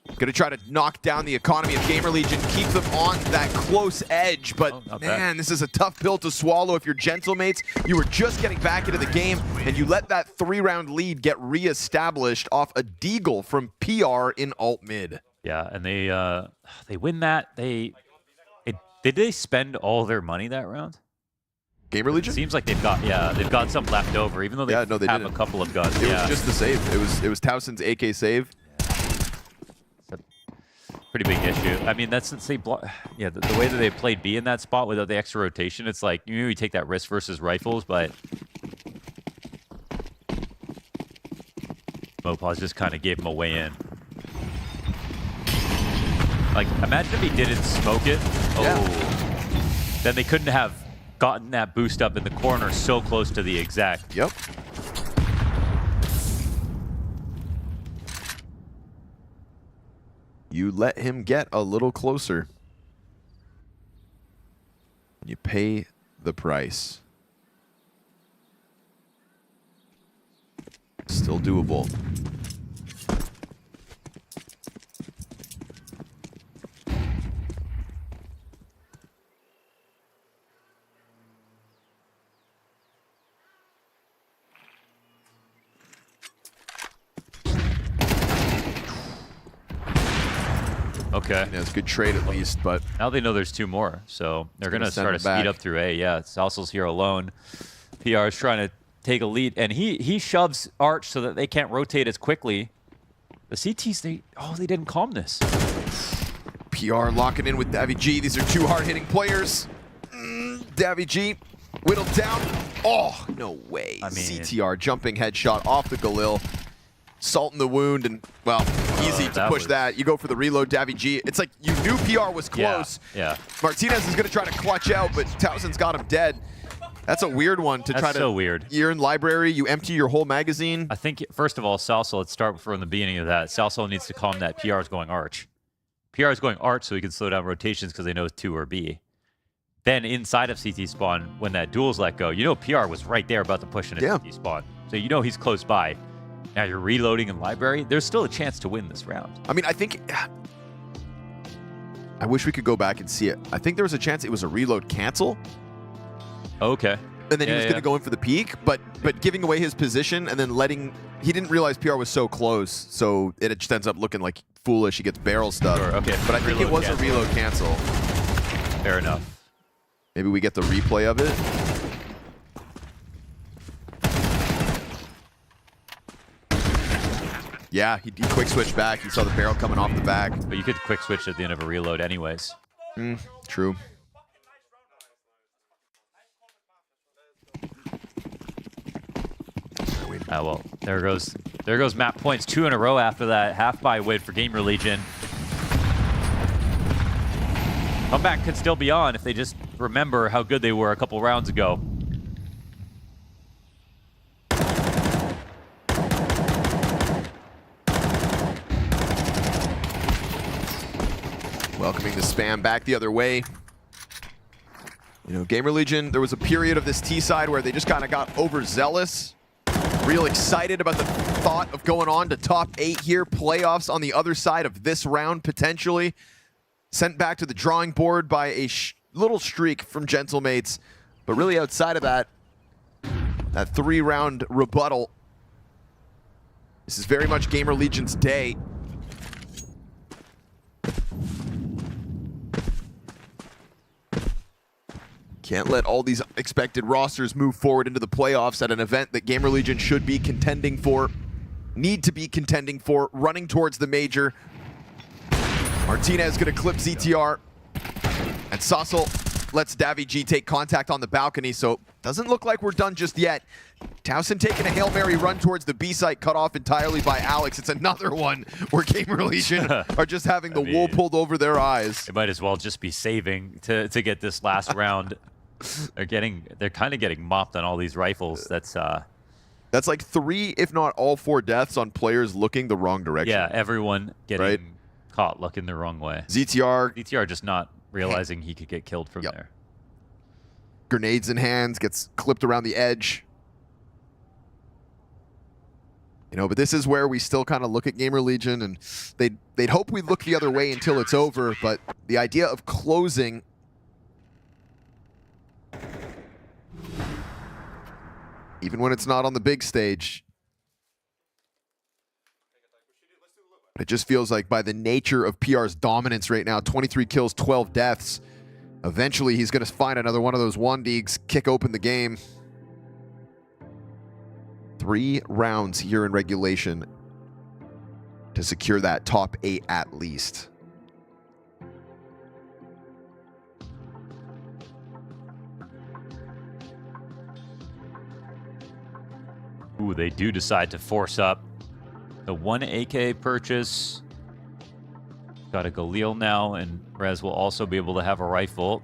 Going to try to knock down the economy of GamerLegion, keep them on that close edge. But man, this is a tough pill to swallow if you're Gentlemates. You were just getting back into the game, and you let that 3-round lead get reestablished off a deagle from PR in alt mid. Yeah, and they win that. Did they spend all their money that round? GamerLegion? It seems like they've got some left over, even though they have a couple of guns. It was just the save. It was Towson's AK save. Pretty big issue. I mean, that's the way that they played B in that spot without the extra rotation. It's like you take that risk versus rifles, but Mopaz just kind of gave him a way in. Like, imagine if he didn't smoke it. Oh, then they couldn't have gotten that boost up in the corner so close to the exact. Yep. You let him get a little closer. You pay the price. Still doable. Okay. Yeah, it's a good trade at least, but now they know there's 2 more, so they're going to start to speed up through A. Yeah, Salsal's here alone. PR is trying to take a lead, and he shoves Arch so that they can't rotate as quickly. The CTs, they didn't calm this. PR locking in with Davy G. These are 2 hard-hitting players. Davy G whittled down. Oh, no way. I mean, CTR jumping headshot off the Galil. Salt in the wound, and, well, easy to push that. You go for the reload, Davy G. It's like you knew PR was close. Yeah. Martinez is going to try to clutch out, but Towson's got him dead. That's a weird one to try to... That's so weird. You're in library, you empty your whole magazine. I think, first of all, Salsal, let's start from the beginning of that. Salsal needs to calm that. PR is going Arch. PR is going Arch so he can slow down rotations because they know 2 or B. Then inside of CT spawn, when that duel's let go, you know PR was right there about to push into CT spawn. So you know he's close by. Now you're reloading in library. There's still a chance to win this round. I mean, I think... I wish we could go back and see it. I think there was a chance it was a reload cancel. Okay. And then he was going to go in for the peak, but giving away his position and then letting... He didn't realize PR was so close, so it just ends up looking like foolish. He gets barrel stuff. Sure, okay. But I think it was a reload cancel. Fair enough. Maybe we get the replay of it. Yeah, he quick switched back. He saw the barrel coming off the back. But you could quick switch at the end of a reload anyways. True. Well, there goes map points. 2 in a row after that half-buy win for GamerLegion. Comeback could still be on if they just remember how good they were a couple rounds ago. Welcoming the spam back the other way. You know, GamerLegion, there was a period of this T side where they just kind of got overzealous. Real excited about the thought of going on to top 8 here. Playoffs on the other side of this round, potentially. Sent back to the drawing board by a little streak from Gentlemates. But really outside of that, that 3-round rebuttal, this is very much GamerLegion's day. Can't let all these expected rosters move forward into the playoffs at an event that GamerLegion should be contending for, need to be contending for, running towards the major. Martinez gonna clip ZTR, and Sassel lets Davy G take contact on the balcony, so doesn't look like we're done just yet. Towson taking a Hail Mary run towards the B site, cut off entirely by Alex. It's another one where GamerLegion are just having the wool pulled over their eyes. They might as well just be saving to get this last round. They're kind of getting mopped on all these rifles. That's like 3, if not all 4 deaths on players looking the wrong direction. Yeah, everyone getting caught looking the wrong way. ZTR just not realizing he could get killed from there. Grenades in hands, gets clipped around the edge. You know, but this is where we still kind of look at GamerLegion, and they'd hope we look the other way until it's over, but the idea of closing even when it's not on the big stage, it just feels like by the nature of PR's dominance right now, 23 kills, 12 deaths, eventually he's going to find another one of those 1-digs, kick open the game. 3 rounds here in regulation to secure that top 8 at least. Ooh, they do decide to force up the 1 AK purchase. Got a Galil now, and Rez will also be able to have a rifle.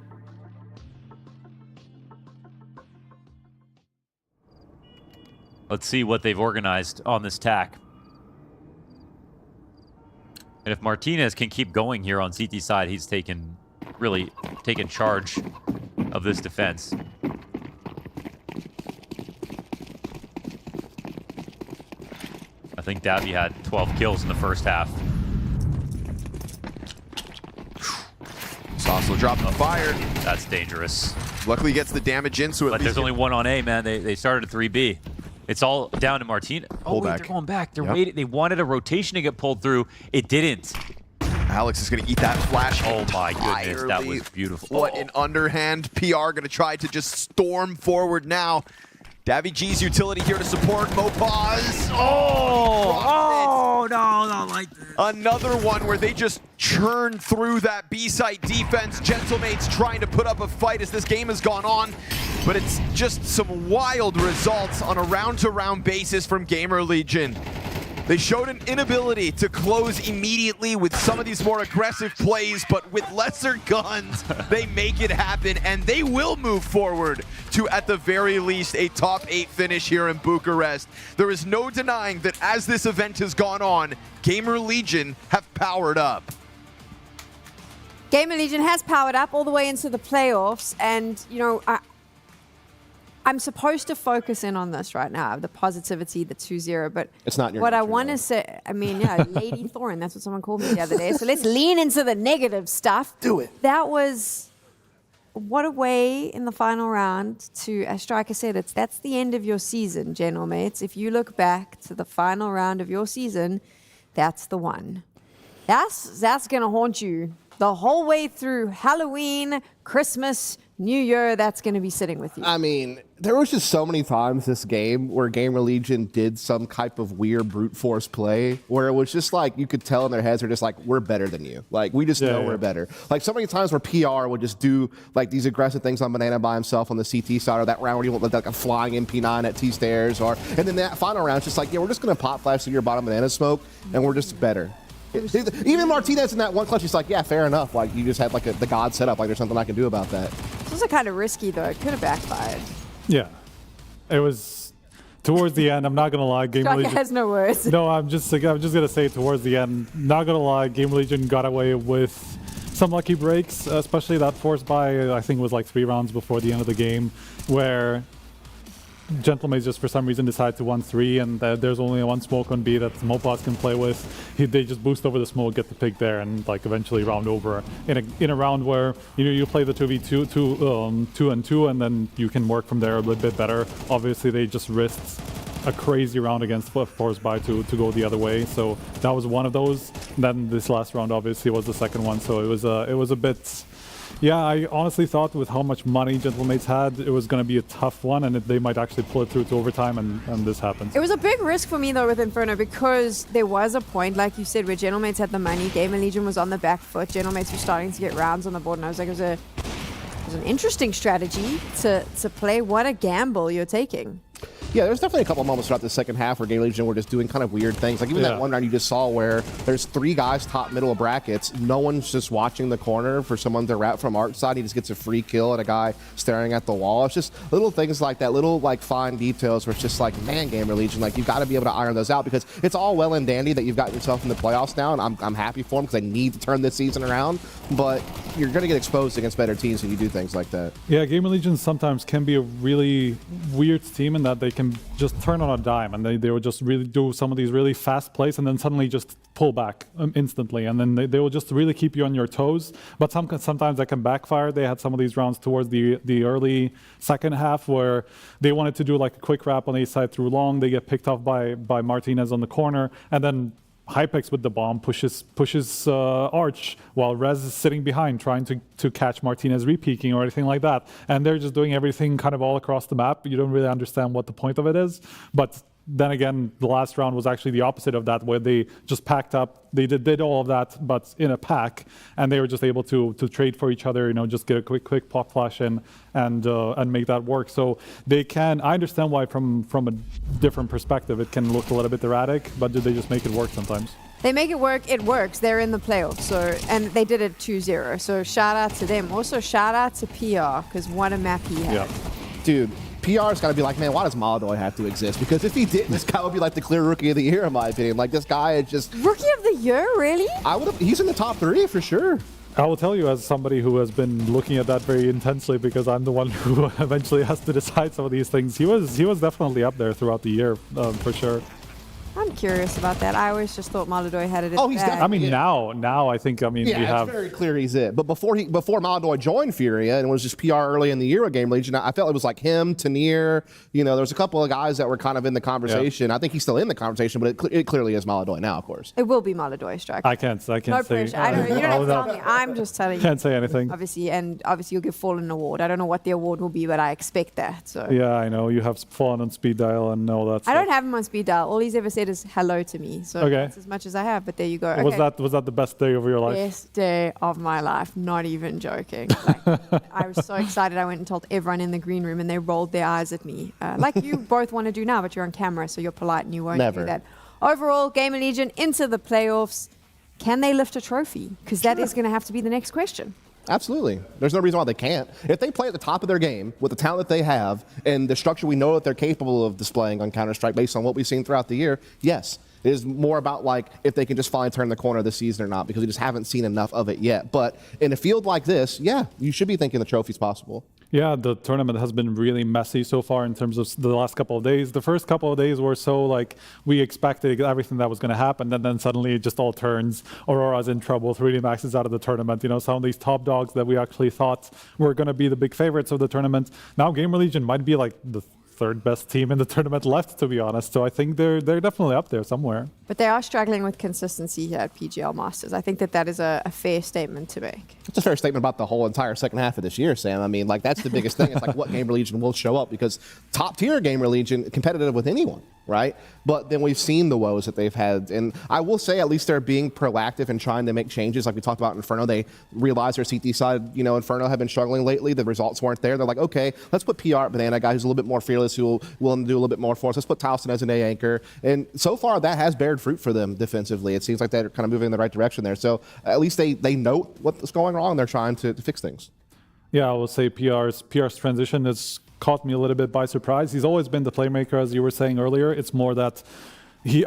Let's see what they've organized on this tack. And if Martinez can keep going here on CT side, he's really taken charge of this defense. I think Davi had 12 kills in the first half. Sauce dropping fire. That's dangerous. Luckily he gets the damage in, so at but least there's only one on A, man. They started at 3B. It's all down to Martinez. Oh, wait, they're going back. They're waiting. They wanted a rotation to get pulled through. It didn't. Alex is going to eat that flash. Oh my goodness, that was beautiful. What an underhand. PR going to try to just storm forward now. Davi G's utility here to support Mo5. Oh, no, not like this. Another one where they just churn through that B-site defense. Gentlemates trying to put up a fight as this game has gone on. But it's just some wild results on a round-to-round basis from GamerLegion. They showed an inability to close immediately with some of these more aggressive plays, but with lesser guns, they make it happen, and they will move forward to, at the very least, a top 8 finish here in Bucharest. There is no denying that as this event has gone on, GamerLegion have powered up. GamerLegion has powered up all the way into the playoffs, and, you know, I'm supposed to focus in on this right now, the positivity, the 2-0, but it's not your what I want to say, I mean, yeah, Lady Thorin, that's what someone called me the other day. So let's lean into the negative stuff. Do it. That was, what a way in the final round to, as Striker said, that's the end of your season, gentlemates. If you look back to the final round of your season, that's the one. That's going to haunt you the whole way through Halloween, Christmas, New Year. That's going to be sitting with you. I mean, there was just so many times this game where GamerLegion did some type of weird brute force play where it was just like, you could tell in their heads, they're just like, we're better than you. Like, we just know we're better. Like, so many times where PR would just do like these aggressive things on Banana by himself on the CT side, or that round where you want like a flying MP9 at T-stairs, and then that final round, it's just like, yeah, we're just going to pop flash through your bottom Banana smoke, and we're just better. Even Martinez in that one clutch, he's like, yeah, fair enough. Like, you just had like the God setup. Like, there's something I can do about that. This was kind of risky, though. It could have backfired. Yeah. It was towards the end. I'm not going to lie. GamerLegion has no words. No, I'm just going to say towards the end. Not going to lie. GamerLegion got away with some lucky breaks, especially that forced by, I think it was like 3 rounds before the end of the game, where Gentlemates just for some reason decide to 1-3, and there's only one smoke on B that Mo5 can play with. They just boost over the smoke, get the pick there, and like eventually round over in a round where you play the 2v2, 2-2, and then you can work from there a little bit better. Obviously, they just risked a crazy round against Force by to go the other way, so that was one of those. And then this last round obviously was the second one, so it was a bit. Yeah, I honestly thought with how much money Gentlemates had, it was going to be a tough one, and they might actually pull it through to overtime, and this happened. It was a big risk for me, though, with Inferno, because there was a point, like you said, where Gentlemates had the money, GamerLegion was on the back foot, Gentlemates were starting to get rounds on the board, and I was like, it was an interesting strategy to play. What a gamble you're taking. Yeah, there's definitely a couple moments throughout the second half where GamerLegion were just doing kind of weird things. Like even that one round you just saw where there's 3 guys top middle of brackets. No one's just watching the corner for someone to wrap from Arc side. He just gets a free kill at a guy staring at the wall. It's just little things like that, little like fine details where it's just like, man, GamerLegion, like you've got to be able to iron those out, because it's all well and dandy that you've got yourself in the playoffs now, and I'm happy for them because I need to turn this season around. But you're going to get exposed against better teams when you do things like that. Yeah, GamerLegion sometimes can be a really weird team in that they can just turn on a dime, and they will just really do some of these really fast plays and then suddenly just pull back instantly, and then they will just really keep you on your toes. But sometimes that can backfire. They had some of these rounds towards the early second half where they wanted to do like a quick wrap on A side through long. They get picked off by Martinez on the corner, and then Hypex with the bomb pushes Arch while Rez is sitting behind trying to catch Martinez re-peeking or anything like that. And they're just doing everything kind of all across the map. You don't really understand what the point of it is. But then again, the last round was actually the opposite of that, where they just packed up. They did all of that, but in a pack, and they were just able to trade for each other. Just get a quick pop flash in and make that work. So they can. I understand why from a different perspective it can look a little bit erratic, but did they just make it work sometimes? They make it work. It works. They're in the playoffs, and they did it 2-0. So shout out to them. Also shout out to PR, because what a map he had. Yeah. Dude, PR's got to be like, man, why does Maladoy have to exist? Because if he didn't, this guy would be like the clear Rookie of the Year, in my opinion. Like, this guy is just... Rookie of the Year, really? He's in the top 3 for sure. I will tell you, as somebody who has been looking at that very intensely, because I'm the one who eventually has to decide some of these things, he was definitely up there throughout the year, for sure. I'm curious about that. I always just thought Maladoy had it in he's bag. I mean, now I think, we have... it's very clear he's it. But before Maladoy joined Furia and was just PR early in the year with GamerLegion, I felt it was like him, Tanier, there was a couple of guys that were kind of in the conversation. I think he's still in the conversation, but it clearly is Maladoy now, of course. It will be Maladoy, Striker. I can't no say. pressure. You don't have to tell me. I'm just telling you. Can't say anything. Obviously you'll give Fallen an award. I don't know what the award will be, but I expect that. So. Yeah, I know. You have Fallen on speed dial and all that stuff. I don't have him on speed dial. All he's ever said is hello to me. So that's as much as I have, but there you go. Okay. Was that the best day of your life? Best day of my life, not even joking. I was so excited. I went and told everyone in the green room and they rolled their eyes at me. Like you both want to do now, but you're on camera, so you're polite and you won't do that. Overall, GamerLegion into the playoffs. Can they lift a trophy? Because that is going to have to be the next question. Absolutely. There's no reason why they can't. If they play at the top of their game with the talent that they have and the structure we know that they're capable of displaying on Counter-Strike based on what we've seen throughout the year, yes. It is more about like if they can just finally turn the corner this season or not, because we just haven't seen enough of it yet. But in a field like this, yeah, you should be thinking the trophy's possible. Yeah, the tournament has been really messy so far in terms of the last couple of days. The first couple of days were so like we expected everything that was going to happen, and then suddenly it just all turns. Aurora's in trouble. 3D Max is out of the tournament. Some of these top dogs that we actually thought were going to be the big favorites of the tournament. Now GamerLegion might be like the third best team in the tournament left, to be honest. So I think they're definitely up there somewhere. But they are struggling with consistency here at PGL Masters. I think that is a fair statement to make. It's a fair statement about the whole entire second half of this year, Sam. I mean, like that's the biggest thing. It's like what GamerLegion will show up, because top tier GamerLegion competitive with anyone, right? But then we've seen the woes that they've had, and I will say at least they're being proactive and trying to make changes. Like we talked about Inferno, they realized their CT side, Inferno have been struggling lately. The results weren't there. They're like, okay, let's put PR at Banana, a guy who's a little bit more fearless, who will willing to do a little bit more for us. Let's put Towson as an A anchor, and so far that has bared fruit for them defensively. It seems like they're kind of moving in the right direction there. So at least they note what's going wrong. And they're trying to fix things. Yeah, I will say PR's transition has caught me a little bit by surprise. He's always been the playmaker, as you were saying earlier. It's more that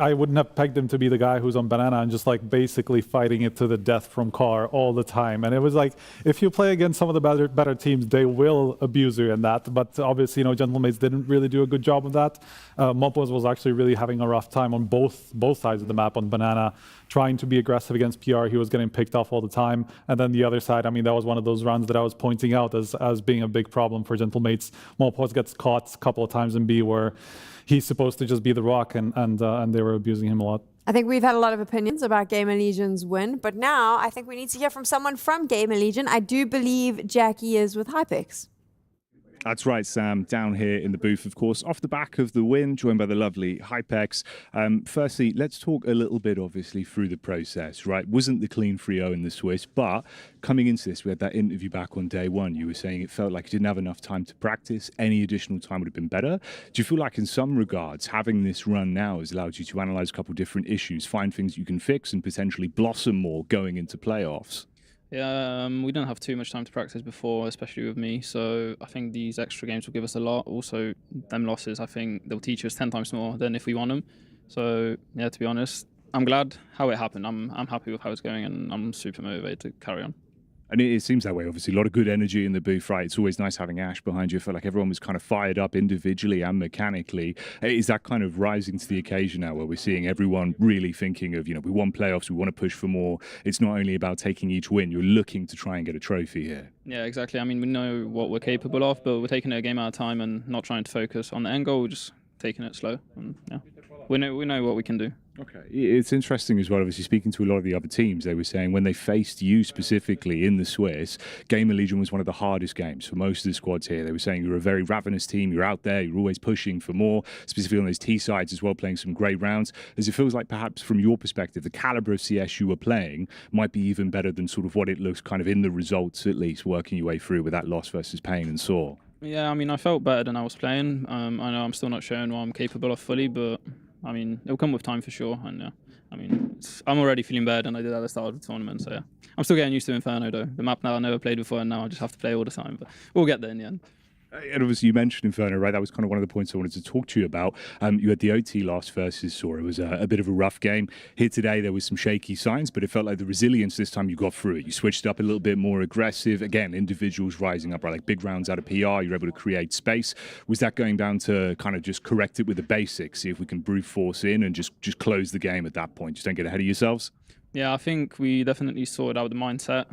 I wouldn't have pegged him to be the guy who's on Banana and just like basically fighting it to the death from car all the time. And it was like, if you play against some of the better teams, they will abuse you in that. But obviously, Gentlemates didn't really do a good job of that. Mopos was actually really having a rough time on both sides of the map on Banana, trying to be aggressive against PR. He was getting picked off all the time. And then the other side, that was one of those rounds that I was pointing out as being a big problem for Gentlemates. Mopos gets caught a couple of times in B where he's supposed to just be the rock, and they were abusing him a lot. I think we've had a lot of opinions about GamerLegion's win, but now I think we need to hear from someone from GamerLegion. I do believe Jackie is with Hypix. That's right, Sam. Down here in the booth, of course, off the back of the win, joined by the lovely Hypex. Firstly, let's talk a little bit, obviously, through the process, right? Wasn't the clean 3-0 in the Swiss, but coming into this, we had that interview back on day one. You were saying it felt like you didn't have enough time to practice. Any additional time would have been better. Do you feel like, in some regards, having this run now has allowed you to analyze a couple of different issues, find things you can fix, and potentially blossom more going into playoffs? Yeah, we didn't have too much time to practice before, especially with me. So I think these extra games will give us a lot. Also, them losses, I think they'll teach us 10 times more than if we won them. So yeah, to be honest, I'm glad how it happened. I'm happy with how it's going, and I'm super motivated to carry on. And it seems that way, obviously. A lot of good energy in the booth, right? It's always nice having Ash behind you. I felt like everyone was kind of fired up individually and mechanically. Is that kind of rising to the occasion now, where we're seeing everyone really thinking of, we won playoffs, we want to push for more. It's not only about taking each win, you're looking to try and get a trophy here. Yeah, exactly. We know what we're capable of, but we're taking it a game at a time and not trying to focus on the end goal, we're just taking it slow. And yeah, we know what we can do. Okay. It's interesting as well, obviously, speaking to a lot of the other teams, they were saying when they faced you specifically in the Swiss, GamerLegion was one of the hardest games for most of the squads here. They were saying you're a very ravenous team, you're out there, you're always pushing for more, specifically on those T sides as well, playing some great rounds. As it feels like perhaps from your perspective, the caliber of CS you were playing might be even better than sort of what it looks kind of in the results, at least, working your way through with that loss versus Pain and Saw. Yeah, I felt better than I was playing. I know I'm still not showing what I'm capable of fully, but it'll come with time for sure. And I'm already feeling better than I did at the start of the tournament. So yeah, I'm still getting used to Inferno though. The map now I never played before, and now I just have to play all the time. But we'll get there in the end. And obviously, you mentioned Inferno, right? That was kind of one of the points I wanted to talk to you about. You had the OT last versus Saw. It was a bit of a rough game. Here today, there was some shaky signs, but it felt like the resilience this time you got through it. You switched up a little bit more aggressive. Again, individuals rising up, right? Like big rounds out of PR. You're able to create space. Was that going down to kind of just correct it with the basics, see if we can brute force in and just close the game at that point? Just don't get ahead of yourselves? Yeah, I think we definitely sorted out the mindset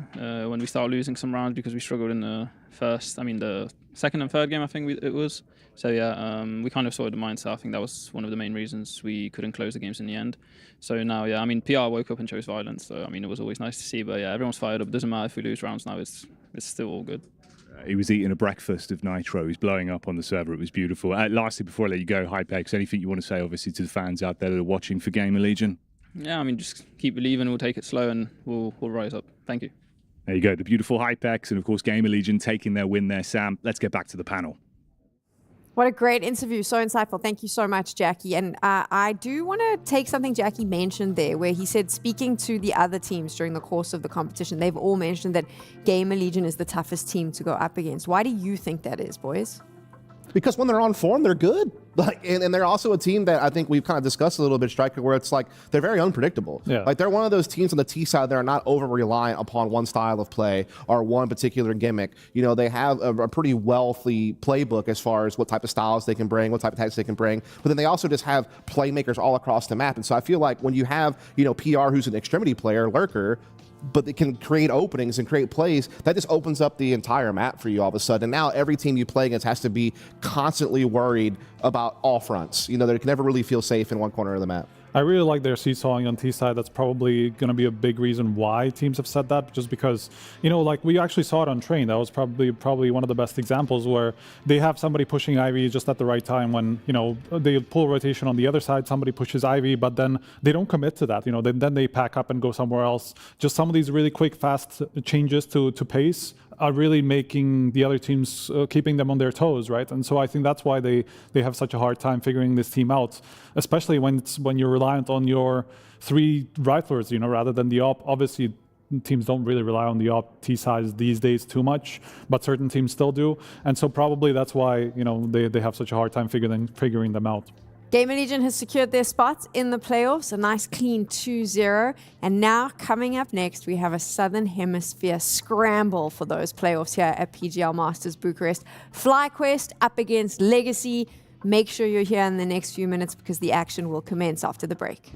when we started losing some rounds because we struggled in the the second and third game, I think it was. So yeah, we kind of sorted the mindset. I think that was one of the main reasons we couldn't close the games in the end. So now, yeah, PR woke up and chose violence. So it was always nice to see. But yeah, everyone's fired up. It doesn't matter if we lose rounds now. It's still all good. He was eating a breakfast of Nitro. He's blowing up on the server. It was beautiful. Lastly, before I let you go, Hypex, anything you want to say, obviously, to the fans out there that are watching for GamerLegion? Yeah, just keep believing. We'll take it slow and we'll rise up. Thank you. There you go. The beautiful Hypex and, of course, GamerLegion taking their win there, Sam. Let's get back to the panel. What a great interview. So insightful. Thank you so much, Jackie. And I do want to take something Jackie mentioned there, where he said, speaking to the other teams during the course of the competition, they've all mentioned that GamerLegion is the toughest team to go up against. Why do you think that is, boys? Because when they're on form, they're good. And they're also a team that I think we've kind of discussed a little bit, Striker, where it's like they're very unpredictable. Yeah. Like they're one of those teams on the T side that are not over-reliant upon one style of play or one particular gimmick. They have a pretty wealthy playbook as far as what type of styles they can bring, what type of tactics they can bring. But then they also just have playmakers all across the map. And so I feel like when you have, PR, who's an extremity player, Lurker, but it can create openings and create plays, that just opens up the entire map for you all of a sudden. And now every team you play against has to be constantly worried about all fronts. They can never really feel safe in one corner of the map. I really like their seesawing on T side. That's probably going to be a big reason why teams have said that, just because, we actually saw it on Train. That was probably one of the best examples where they have somebody pushing Ivy just at the right time when, they pull rotation on the other side, somebody pushes Ivy, but then they don't commit to that. Then they pack up and go somewhere else. Just some of these really quick, fast changes to pace are really making the other teams, keeping them on their toes, right? And so I think that's why they have such a hard time figuring this team out, especially when you're reliant on your three riflers, rather than the op. Obviously, teams don't really rely on the op T sides these days too much, but certain teams still do. And so probably that's why, they have such a hard time figuring them out. GamerLegion has secured their spots in the playoffs, a nice clean 2-0. And now coming up next, we have a Southern Hemisphere scramble for those playoffs here at PGL Masters Bucharest. FlyQuest up against Legacy. Make sure you're here in the next few minutes because the action will commence after the break.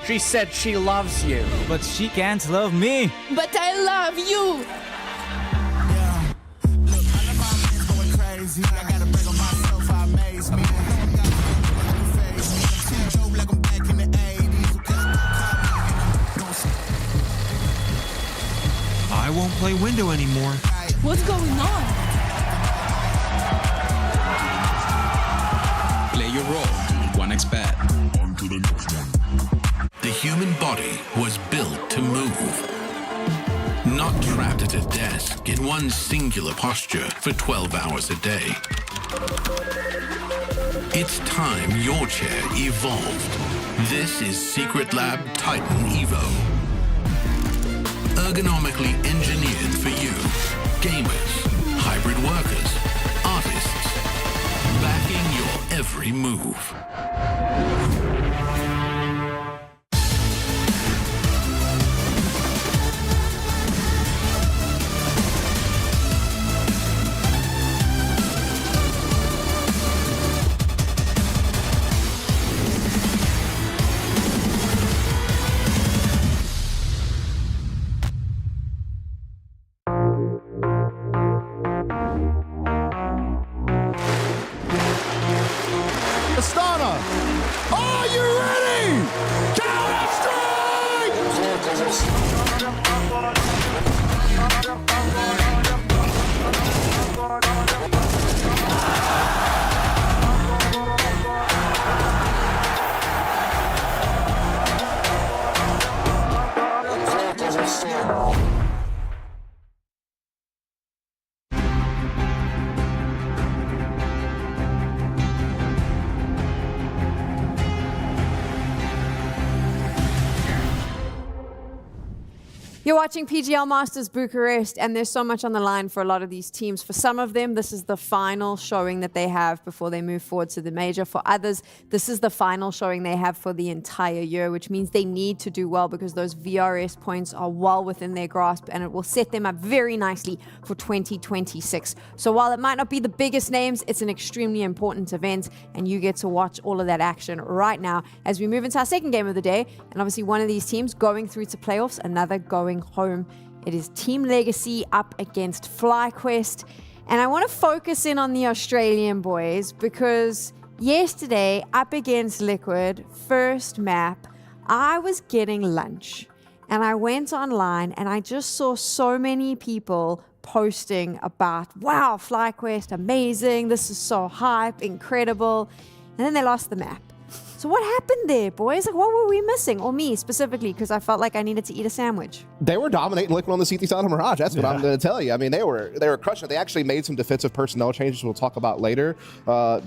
She said she loves you, but she can't love me. But I love you. Yeah. Look, I know my man's going crazy. I gotta break on myself, I amaze me. I won't play window anymore. What's going on? Play your role. 1xBet. The human body was built to move. Not trapped at a desk in one singular posture for 12 hours a day. It's time your chair evolved. This is Secret Lab Titan Evo. Ergonomically engineered for you. Gamers, hybrid workers, artists. Backing your every move. Astana You're watching PGL Masters Bucharest, and there's so much on the line for a lot of these teams. For some of them, this is the final showing that they have before they move forward to the major. For others, this is the final showing they have for the entire year, which means they need to do well because those VRS points are well within their grasp, and it will set them up very nicely for 2026. So while it might not be the biggest names, it's an extremely important event, and you get to watch all of that action right now as we move into our second game of the day. And obviously one of these teams going through to playoffs, another going home. It is Team Legacy up against FlyQuest. And I want to focus in on the Australian boys because yesterday up against Liquid, first map, I was getting lunch. And I went online and I just saw so many people posting about, wow, FlyQuest, amazing, this is so hype, incredible. And then they lost the map. So what happened there, boys? Like, what were we missing? Or me specifically, because I felt like I needed to eat a sandwich. They were dominating Liquid on the CT side of Mirage. That's what I'm going to tell you. I mean, they were crushing it. They actually made some defensive personnel changes we'll talk about later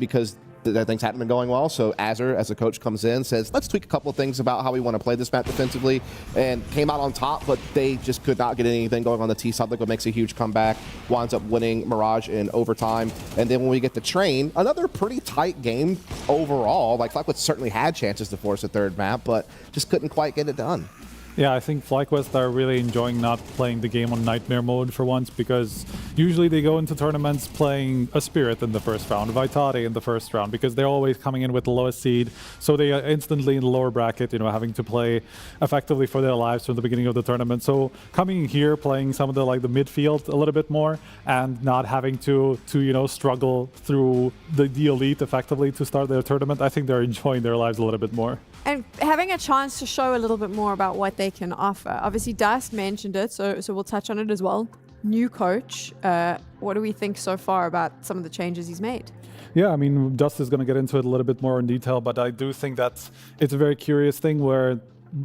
because things hadn't been going well. So Azur, as a coach, comes in, says, let's tweak a couple of things about how we want to play this map defensively, and came out on top, but they just could not get anything going on the T side. Liquid makes a huge comeback, winds up winning Mirage in overtime. And then when we get to Train, another pretty tight game overall. Like, FlyQuest certainly had chances to force a third map, but just couldn't quite get it done. Yeah, I think FlyQuest are really enjoying not playing the game on Nightmare mode for once, because usually they go into tournaments playing a Spirit in the first round, Vitality in the first round, because they're always coming in with the lowest seed, so they are instantly in the lower bracket, you know, having to play effectively for their lives from the beginning of the tournament. So coming here, playing some of the midfield a little bit more, and not having to you know, struggle through the elite effectively to start their tournament, I think they're enjoying their lives a little bit more. And having a chance to show a little bit more about what they can offer. Obviously, Dust mentioned it, so we'll touch on it as well. New coach. What do we think so far about some of the changes he's made? Yeah, I mean, Dust is going to get into it a little bit more in detail, but I do think that it's a very curious thing where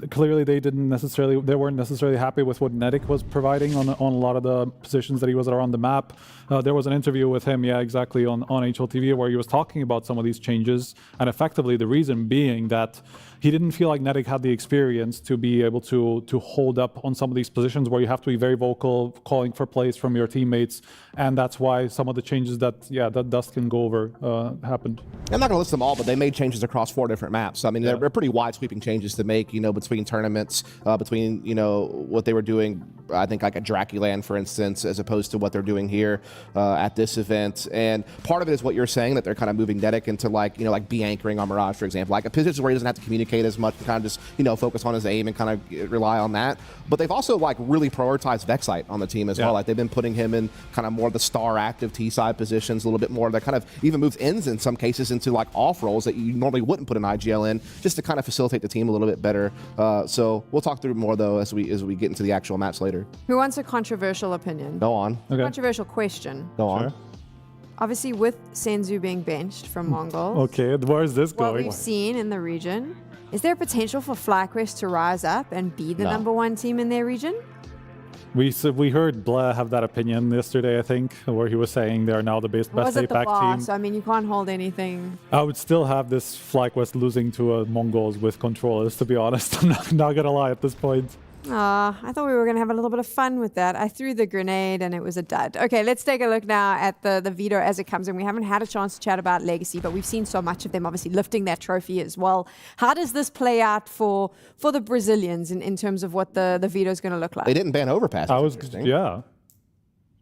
clearly they weren't necessarily happy with what Fnatic was providing on a lot of the positions that he was around the map. There was an interview with him, yeah, exactly, on HLTV, where he was talking about some of these changes, and effectively the reason being that he didn't feel like Fnatic had the experience to be able to hold up on some of these positions where you have to be very vocal, calling for plays from your teammates, and that's why some of the changes that Dust can go over happened. I'm not going to list them all, but they made changes across 4 different maps. So, I mean, they're pretty wide-sweeping changes to make, you know, between tournaments, between, you know, what they were doing, I think, like at Draculand, for instance, as opposed to what they're doing here at this event. And part of it is what you're saying, that they're kind of moving Fnatic into, like, you know, like B-anchoring on Mirage, for example, like a position where he doesn't have to communicate as much, kind of just, you know, focus on his aim and kind of rely on that. But they've also, like, really prioritized Vexite on the team as well. Like, they've been putting him in kind of more of the star active T-side positions, a little bit more. That kind of even moves ends in some cases into, like, off roles that you normally wouldn't put an IGL in, just to kind of facilitate the team a little bit better. So we'll talk through more, though, as we get into the actual maps later. Who wants a controversial opinion? Go on. Okay. Controversial question. Go on. Sure. Obviously, with Senzu being benched from Mongols, okay, where is this going? What we've seen in the region, is there potential for FlyQuest to rise up and be the #1 team in their region? We heard Blair have that opinion yesterday, I think, where he was saying they're now the best APAC team. So, I mean, you can't hold anything. I would still have this FlyQuest losing to Mongols with controllers, to be honest. I'm not going to lie at this point. I thought we were going to have a little bit of fun with that. I threw the grenade and it was a dud. Okay, let's take a look now at the veto as it comes in. We haven't had a chance to chat about Legacy, but we've seen so much of them obviously lifting that trophy as well. How does this play out for the Brazilians in terms of what the veto is going to look like? They didn't ban Overpass. Yeah.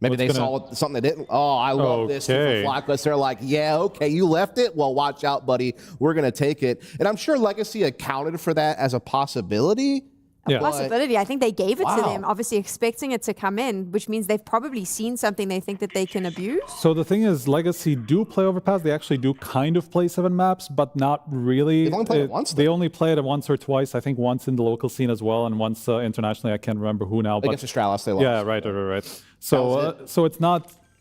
Maybe they saw something they didn't. Oh, I love this for FlyQuest. They're like, yeah, okay, you left it? Well, watch out, buddy. We're going to take it. And I'm sure Legacy accounted for that as a possibility. A possibility. I think they gave it to them, obviously expecting it to come in, which means they've probably seen something they think that they can abuse. So the thing is, Legacy do play Overpass. They actually do kind of play 7 maps, but not really. They've only played it once. They only played it once or twice. I think once in the local scene as well, and once internationally. I can't remember who now. Against Astralis, they lost. Yeah, right. So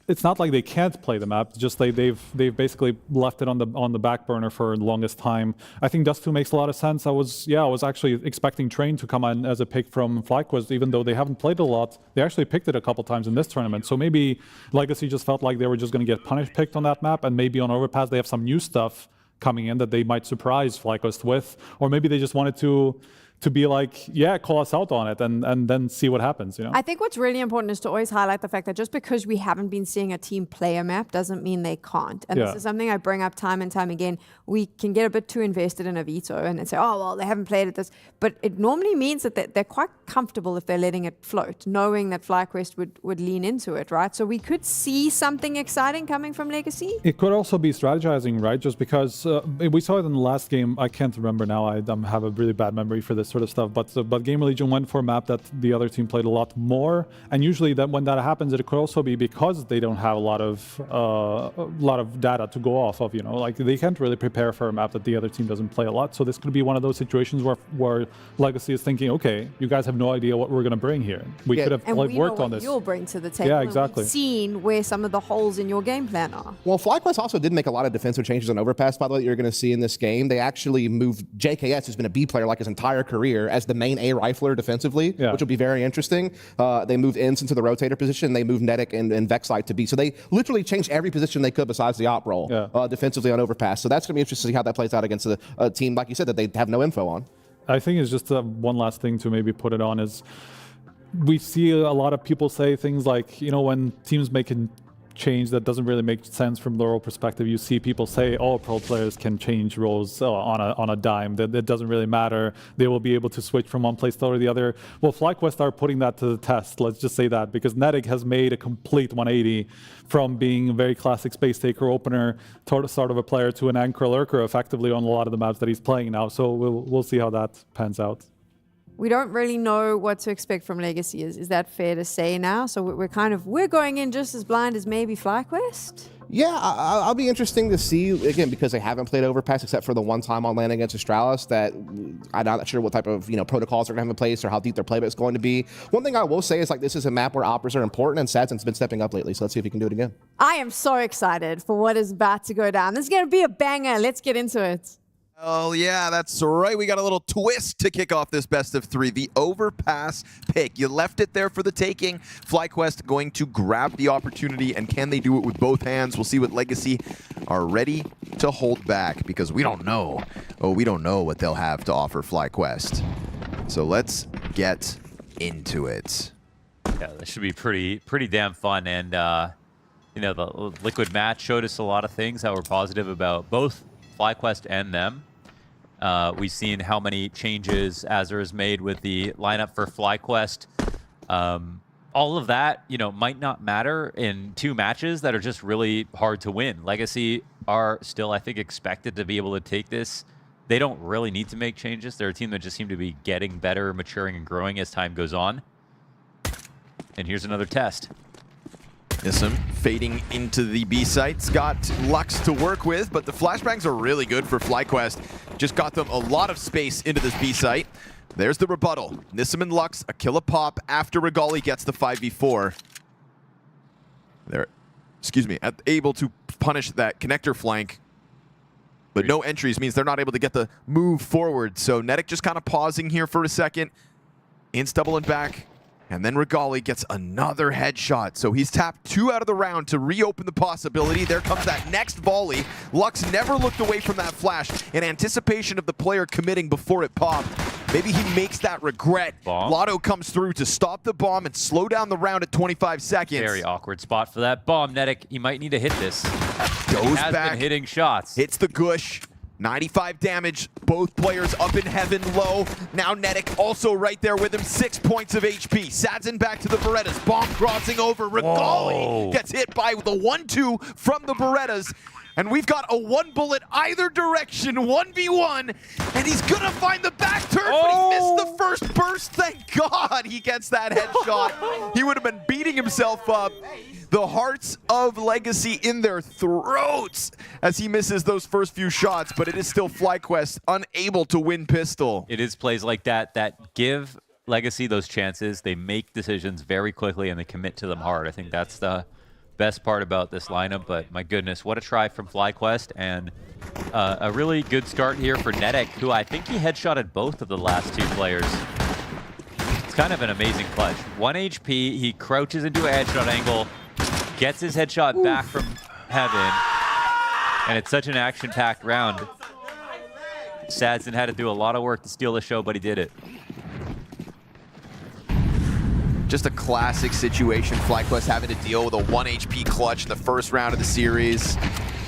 it's not like they can't play the map. Just they've basically left it on the back burner for the longest time. I think Dust 2 makes a lot of sense. I was actually expecting Train to come in as a pick from FlyQuest, even though they haven't played a lot. They actually picked it a couple times in this tournament. So maybe Legacy just felt like they were just going to get picked on that map, and maybe on Overpass they have some new stuff coming in that they might surprise FlyQuest with, or maybe they just wanted to to be like, yeah, call us out on it and then see what happens, you know? I think what's really important is to always highlight the fact that just because we haven't been seeing a team play a map doesn't mean they can't. And this is something I bring up time and time again. We can get a bit too invested in a veto and say, oh, well, they haven't played at this. But it normally means that they're quite comfortable if they're letting it float, knowing that FlyQuest would lean into it, right? So we could see something exciting coming from Legacy. It could also be strategizing, right? Just because we saw it in the last game. I can't remember now. I have a really bad memory for this sort of stuff. But GamerLegion went for a map that the other team played a lot more. And usually when that happens, it could also be because they don't have a lot of data to go off of, you know? Like, they can't really prepare for a map that the other team doesn't play a lot. So this could be one of those situations where Legacy is thinking, okay, you guys have no idea what we're going to bring here. We could have worked on this. You'll bring to the table. Yeah, exactly. We've seen where some of the holes in your game plan are. Well, FlyQuest also did make a lot of defensive changes on Overpass, by the way, that you're going to see in this game. They actually moved JKS, who's been a B player like his entire career, as the main A rifler defensively, which will be very interesting. They moved Ince into the rotator position. They moved Netic and Vexite to B. So they literally changed every position they could besides the op role defensively on Overpass. So that's going to be interesting to see how that plays out against a team, like you said, that they have no info on. I think it's just one last thing to maybe put it on is we see a lot of people say things like, you know, when teams make a change that doesn't really make sense from the role perspective, you see people say, oh, pro players can change roles on a dime, that it doesn't really matter. They will be able to switch from one playstyle or the other. Well, FlyQuest are putting that to the test, let's just say that, because Netic has made a complete 180 from being a very classic space taker opener sort of a player to an anchor lurker effectively on a lot of the maps that he's playing now. So we'll see how that pans out. We don't really know what to expect from Legacy. Is that fair to say now? So we're going in just as blind as maybe FlyQuest? Yeah, I'll be interesting to see, again, because they haven't played Overpass except for the one time on land against Astralis, that I'm not sure what type of protocols they're going to have in place or how deep their playbook is going to be. One thing I will say is, like, this is a map where operas are important, and Sadzin's been stepping up lately, so let's see if he can do it again. I am so excited for what is about to go down. This is going to be a banger. Let's get into it. Oh, yeah, that's right. We got a little twist to kick off this best of three. The Overpass pick. You left it there for the taking. FlyQuest going to grab the opportunity, and can they do it with both hands? We'll see what Legacy are ready to hold back, because we don't know. Oh, we don't know what they'll have to offer FlyQuest. So let's get into it. Yeah, this should be pretty damn fun. And, the Liquid match showed us a lot of things that were positive about both FlyQuest and them. We've seen how many changes Azure has made with the lineup for FlyQuest. All of that, might not matter in two matches that are just really hard to win. Legacy are still, I think, expected to be able to take this. They don't really need to make changes. They're a team that just seem to be getting better, maturing, and growing as time goes on. And here's another test. Nissim fading into the B site's got Lux to work with, but the flashbangs are really good for FlyQuest. Just got them a lot of space into this B site. There's the rebuttal. Nissim and Lux, a kill a pop after Regali gets the 5v4. They're, able to punish that connector flank. But no entries means they're not able to get the move forward. So Netic just kind of pausing here for a second. Ince doubling back. And then Regali gets another headshot. So he's tapped 2 out of the round to reopen the possibility. There comes that next volley. Lux never looked away from that flash in anticipation of the player committing before it popped. Maybe he makes that regret. Lotto comes through to stop the bomb and slow down the round at 25 seconds. Very awkward spot for that bomb. Netic, he might need to hit this. Goes back. Been hitting shots. Hits the gush. 95 damage, both players up in heaven low. Now Netic also right there with him, 6 points of HP. Sadzin back to the Berettas, bomb crossing over. Regali gets hit by the 1-2 from the Berettas. And we've got a 1 bullet either direction, 1v1, and he's gonna find the back turn, but he missed the first burst. Thank God he gets that headshot. He would have been beating himself up. The hearts of Legacy in their throats as he misses those first few shots, but it is still FlyQuest unable to win pistol. It is plays like that that give Legacy those chances. They make decisions very quickly and they commit to them hard. I think that's the best part about this lineup, but my goodness, what a try from FlyQuest, and a really good start here for Netic, who I think he headshotted both of the last 2 players. It's kind of an amazing clutch. 1 HP, he crouches into a headshot angle, gets his headshot back from heaven, and it's such an action-packed round. Sadzin had to do a lot of work to steal the show, but he did it. Just a classic situation. FlyQuest having to deal with a 1 HP clutch in the first round of the series.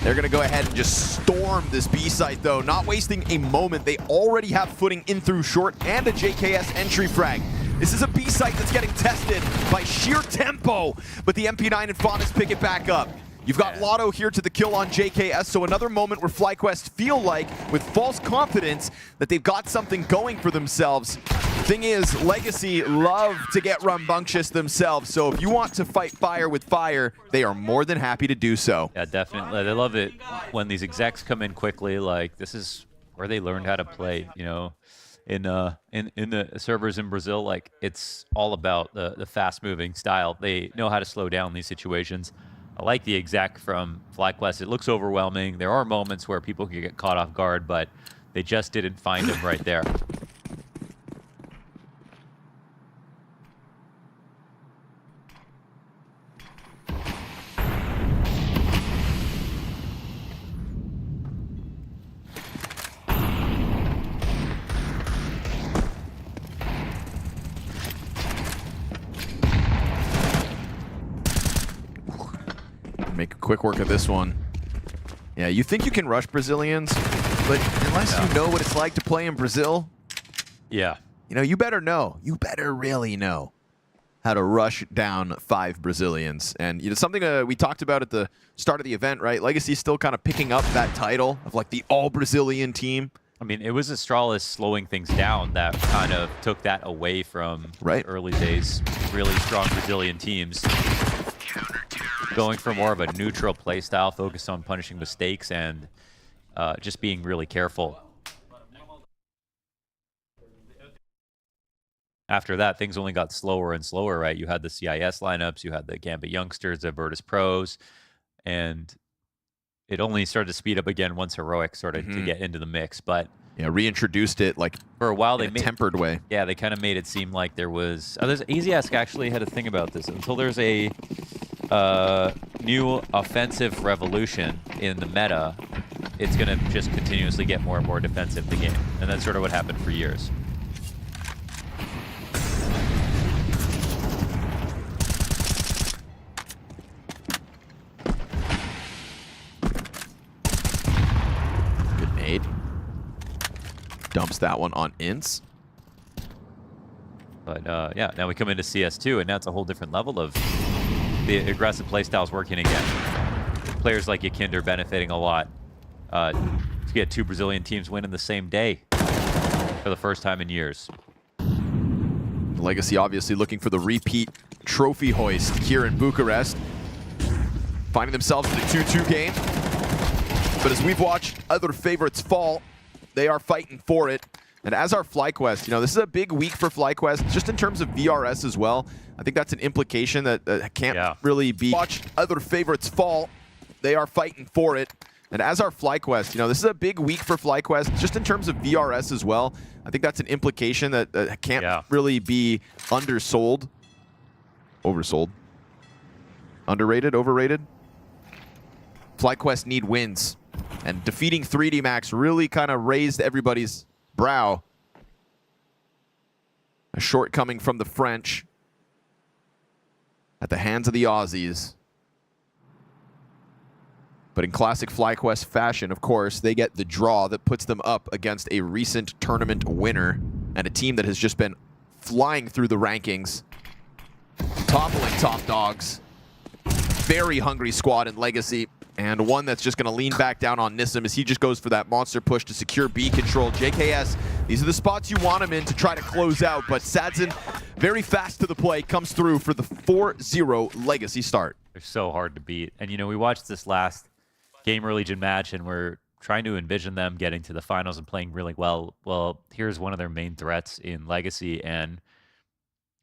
They're going to go ahead and just storm this B site, though, not wasting a moment. They already have footing in through short and a JKS entry frag. This is a B site that's getting tested by sheer tempo, but the MP9 and Faunus pick it back up. You've got Lotto here to the kill on JKS, so another moment where FlyQuest feel like, with false confidence, that they've got something going for themselves. Thing is, Legacy love to get rambunctious themselves, so if you want to fight fire with fire, they are more than happy to do so. Yeah, definitely. They love it when these execs come in quickly. Like, this is where they learned how to play, you know. In the servers in Brazil, like, it's all about the fast-moving style. They know how to slow down these situations. I like the exec from FlyQuest. It looks overwhelming. There are moments where people can get caught off guard, but they just didn't find him right there. Make a quick work of this one. Yeah, you think you can rush Brazilians, but unless you know what it's like to play in Brazil, yeah, you know, you better know. You better really know how to rush down 5 Brazilians. And you know, something we talked about at the start of the event, right? Legacy's still kind of picking up that title of like the all-Brazilian team. I mean, it was Astralis slowing things down that kind of took that away from the early days, really strong Brazilian teams. Going for more of a neutral play style, focused on punishing mistakes and just being really careful. After that, things only got slower and slower, right? You had the CIS lineups, you had the Gambit youngsters, the Virtus pros, and it only started to speed up again once Heroic started to get into the mix. But yeah, reintroduced it like for a while. They made a tempered way. Yeah, they kind of made it seem like there was. There's EasyAsk actually had a thing about this until there's a new offensive revolution in the meta. It's going to just continuously get more and more defensive the game, and that's sort of what happened for years. Good nade. Dumps that one on Ints. But yeah, now we come into CS2, and now it's a whole different level of the aggressive playstyles working again. Players like Yakinder benefiting a lot. To get 2 Brazilian teams winning the same day for the first time in years. Legacy obviously looking for the repeat trophy hoist here in Bucharest. Finding themselves in a 2-2 game. But as we've watched other favorites fall, they are fighting for it. And as our FlyQuest, you know, this is a big week for FlyQuest, just in terms of VRS as well. I think that's an implication that can't really be. Watch other favorites fall. They are fighting for it. And as our FlyQuest, you know, this is a big week for FlyQuest, just in terms of VRS as well. I think that's an implication that can't really be undersold. Oversold. Underrated, overrated. FlyQuest need wins. And defeating 3D Max really kind of raised everybody's brow. A shortcoming from the French at the hands of the Aussies. But in classic FlyQuest fashion, of course, they get the draw that puts them up against a recent tournament winner and a team that has just been flying through the rankings, toppling top dogs. Very hungry squad in Legacy. And one that's just going to lean back down on Nissim as he just goes for that monster push to secure B control. JKS, these are the spots you want him in to try to close out, but Sadson, very fast to the play, comes through for the 4-0 Legacy start. They're so hard to beat. And, you know, we watched this last GamerLegion match, and we're trying to envision them getting to the finals and playing really well. Well, here's one of their main threats in Legacy, and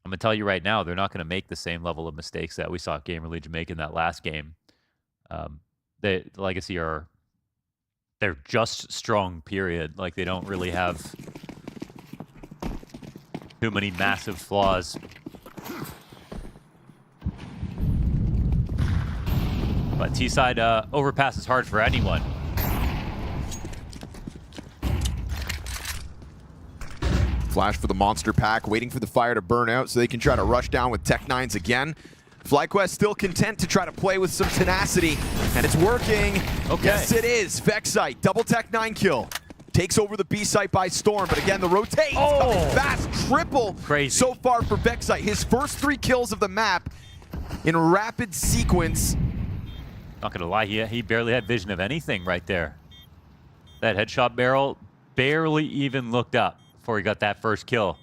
I'm going to tell you right now, they're not going to make the same level of mistakes that we saw GamerLegion make in that last game. The Legacy they're just strong, period. Like, they don't really have too many massive flaws. But T-side overpass is hard for anyone. Flash for the monster pack, waiting for the fire to burn out so they can try to rush down with Tech-9s again. FlyQuest still content to try to play with some tenacity, and it's working. Okay. Yes, it is. Vexite, double Tech-9 kill. Takes over the B site by storm, but again, the rotate coming fast. Triple so far for Vexite. His first 3 kills of the map in rapid sequence. Not gonna lie, he barely had vision of anything right there. That headshot barrel barely even looked up before he got that first kill.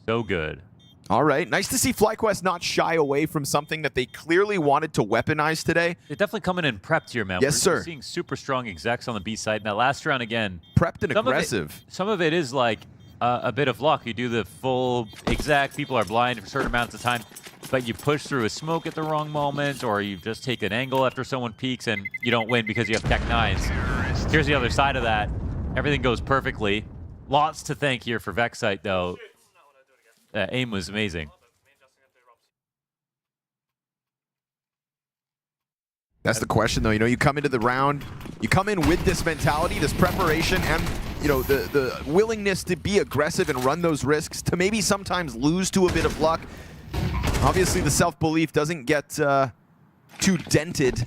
So good. All right, nice to see FlyQuest not shy away from something that they clearly wanted to weaponize today. They're definitely coming in prepped here, man. Yes, We're sir. seeing super strong execs on the B side. Now, last round again. Prepped and aggressive. Some of it is like a bit of luck. You do the full exec, people are blind for certain amounts of time, but you push through a smoke at the wrong moment, or you just take an angle after someone peeks and you don't win because you have Tech-9s. Here's the other side of that. Everything goes perfectly. Lots to thank here for Vexite, though. Aim was amazing. That's the question, though. You know, you come into the round, you come in with this mentality, this preparation, and, you know, the willingness to be aggressive and run those risks, to maybe sometimes lose to a bit of luck. Obviously, the self-belief doesn't get too dented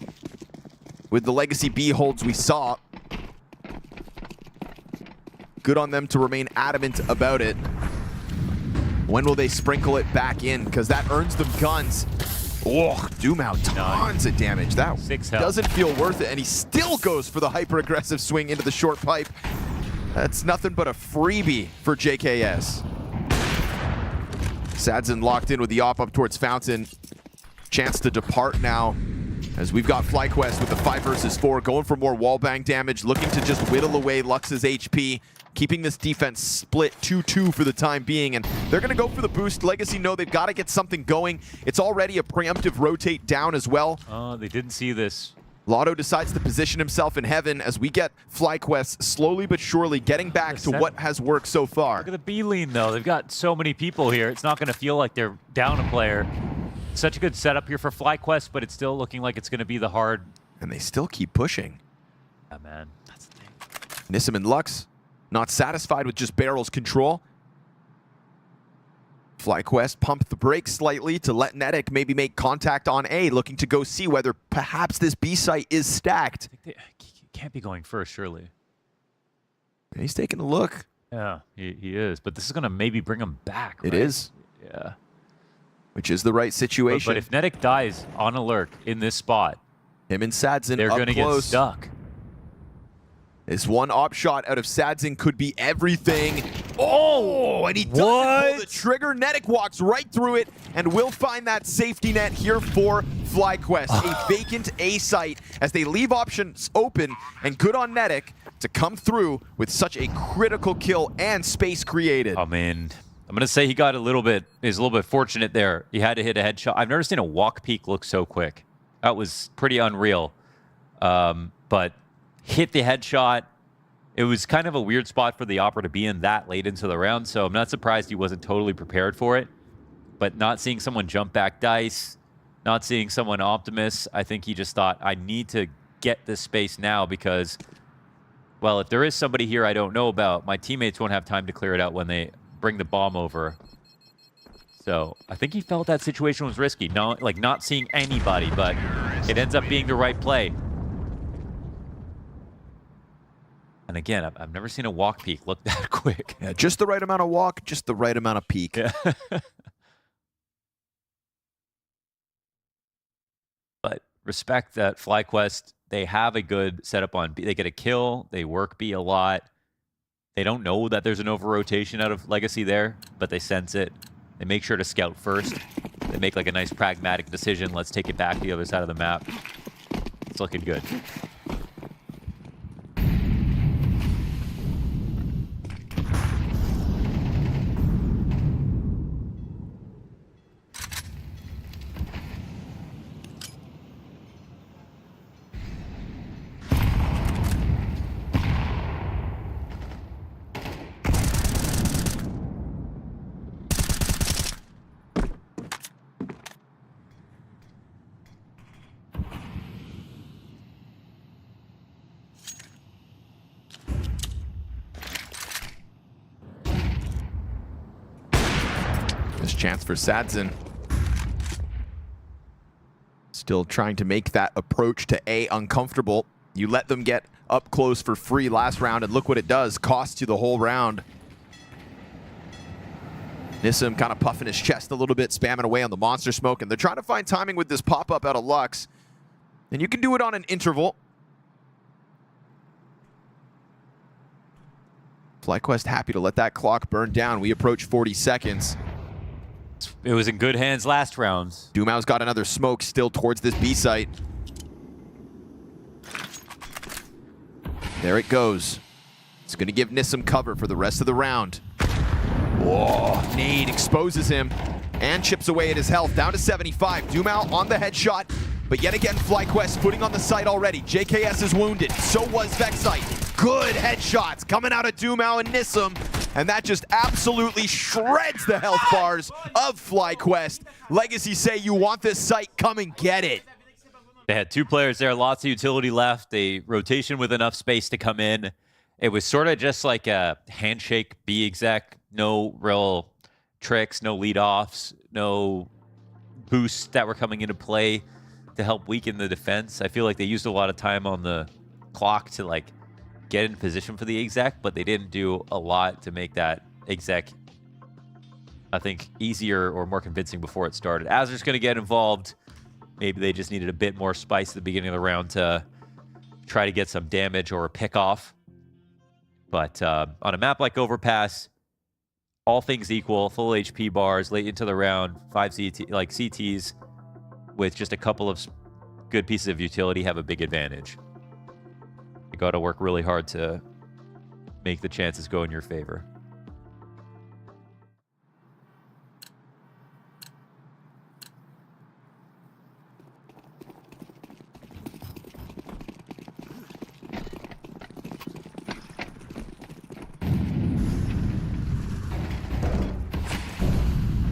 with the Legacy B holds we saw. Good on them to remain adamant about it. When will they sprinkle it back in? Because that earns them guns. Oh, Doom out tons of damage. That doesn't feel worth it, and he still goes for the hyper-aggressive swing into the short pipe. That's nothing but a freebie for JKS. Sadzin locked in with the op up towards Fountain. Chance to depart now, as we've got FlyQuest with the 5 versus 4, going for more wallbang damage, looking to just whittle away Lux's HP. Keeping this defense split 2-2 for the time being, and they're going to go for the boost. Legacy know they've got to get something going. It's already a preemptive rotate down as well. Oh, they didn't see this. Lotto decides to position himself in heaven as we get FlyQuest slowly but surely getting back to what has worked so far. Look at the B lean, though. They've got so many people here. It's not going to feel like they're down a player. Such a good setup here for FlyQuest, but it's still looking like it's going to be the hard. And they still keep pushing. Yeah, man. That's the thing. Nissim and Lux not satisfied with just Barrel's control. FlyQuest pumped the brakes slightly to let Fnatic maybe make contact on A, looking to go see whether perhaps this B site is stacked. He can't be going first, surely. He's taking a look. Yeah, he is. But this is going to maybe bring him back, right? It is. Yeah. Which is the right situation. But if Fnatic dies on alert in this spot, him and Sadzin they're going to get stuck. This one op shot out of Sadzin could be everything. Oh, and he doesn't pull the trigger. Fnatic walks right through it, and will find that safety net here for FlyQuest. A vacant A site as they leave options open, and good on Fnatic to come through with such a critical kill and space created. I mean, I'm going to say he got is a little bit fortunate there. He had to hit a headshot. I've never seen a walk peak look so quick. That was pretty unreal. But hit the headshot. It was kind of a weird spot for the Opera to be in that late into the round, so I'm not surprised he wasn't totally prepared for it. But not seeing someone jump back dice, not seeing someone Optimus, I think he just thought, I need to get this space now because, well, if there is somebody here I don't know about, my teammates won't have time to clear it out when they bring the bomb over. So I think he felt that situation was risky, not seeing anybody, but it ends up being the right play. And again, I've never seen a walk peak look that quick. Yeah, just the right amount of walk, just the right amount of peak. Yeah. But respect that FlyQuest, they have a good setup on B. They get a kill, they work B a lot. They don't know that there's an over-rotation out of Legacy there, but they sense it. They make sure to scout first. They make like a nice pragmatic decision. Let's take it back to the other side of the map. It's looking good. Last chance for Sadzin. Still trying to make that approach to A uncomfortable. You let them get up close for free last round, and look what it does. Costs you the whole round. Nissim kind of puffing his chest a little bit, spamming away on the monster smoke, and they're trying to find timing with this pop-up out of Lux. And you can do it on an interval. FlyQuest happy to let that clock burn down. We approach 40 seconds. It was in good hands last round. Dumau's got another smoke still towards this B site. There it goes. It's going to give Nissim cover for the rest of the round. Whoa, nade exposes him and chips away at his health, down to 75. Dumau on the headshot, but yet again FlyQuest footing on the site already. JKS is wounded, so was Vexite. Good headshots coming out of Dumau and Nissim, and that just absolutely shreds the health bars of FlyQuest. Legacy say, you want this site, come and get it. They had 2 players there, lots of utility left, a rotation with enough space to come in. It was sort of just like a handshake B exec, no real tricks, no lead-offs, no boosts that were coming into play to help weaken the defense. I feel like they used a lot of time on the clock to like get in position for the exec, but they didn't do a lot to make that exec, I think, easier or more convincing before it started. Azur's going to get involved. Maybe they just needed a bit more spice at the beginning of the round to try to get some damage or a pick off. But on a map like Overpass, all things equal, full HP bars late into the round, 5 CTs with just a couple of good pieces of utility have a big advantage. You got to work really hard to make the chances go in your favor.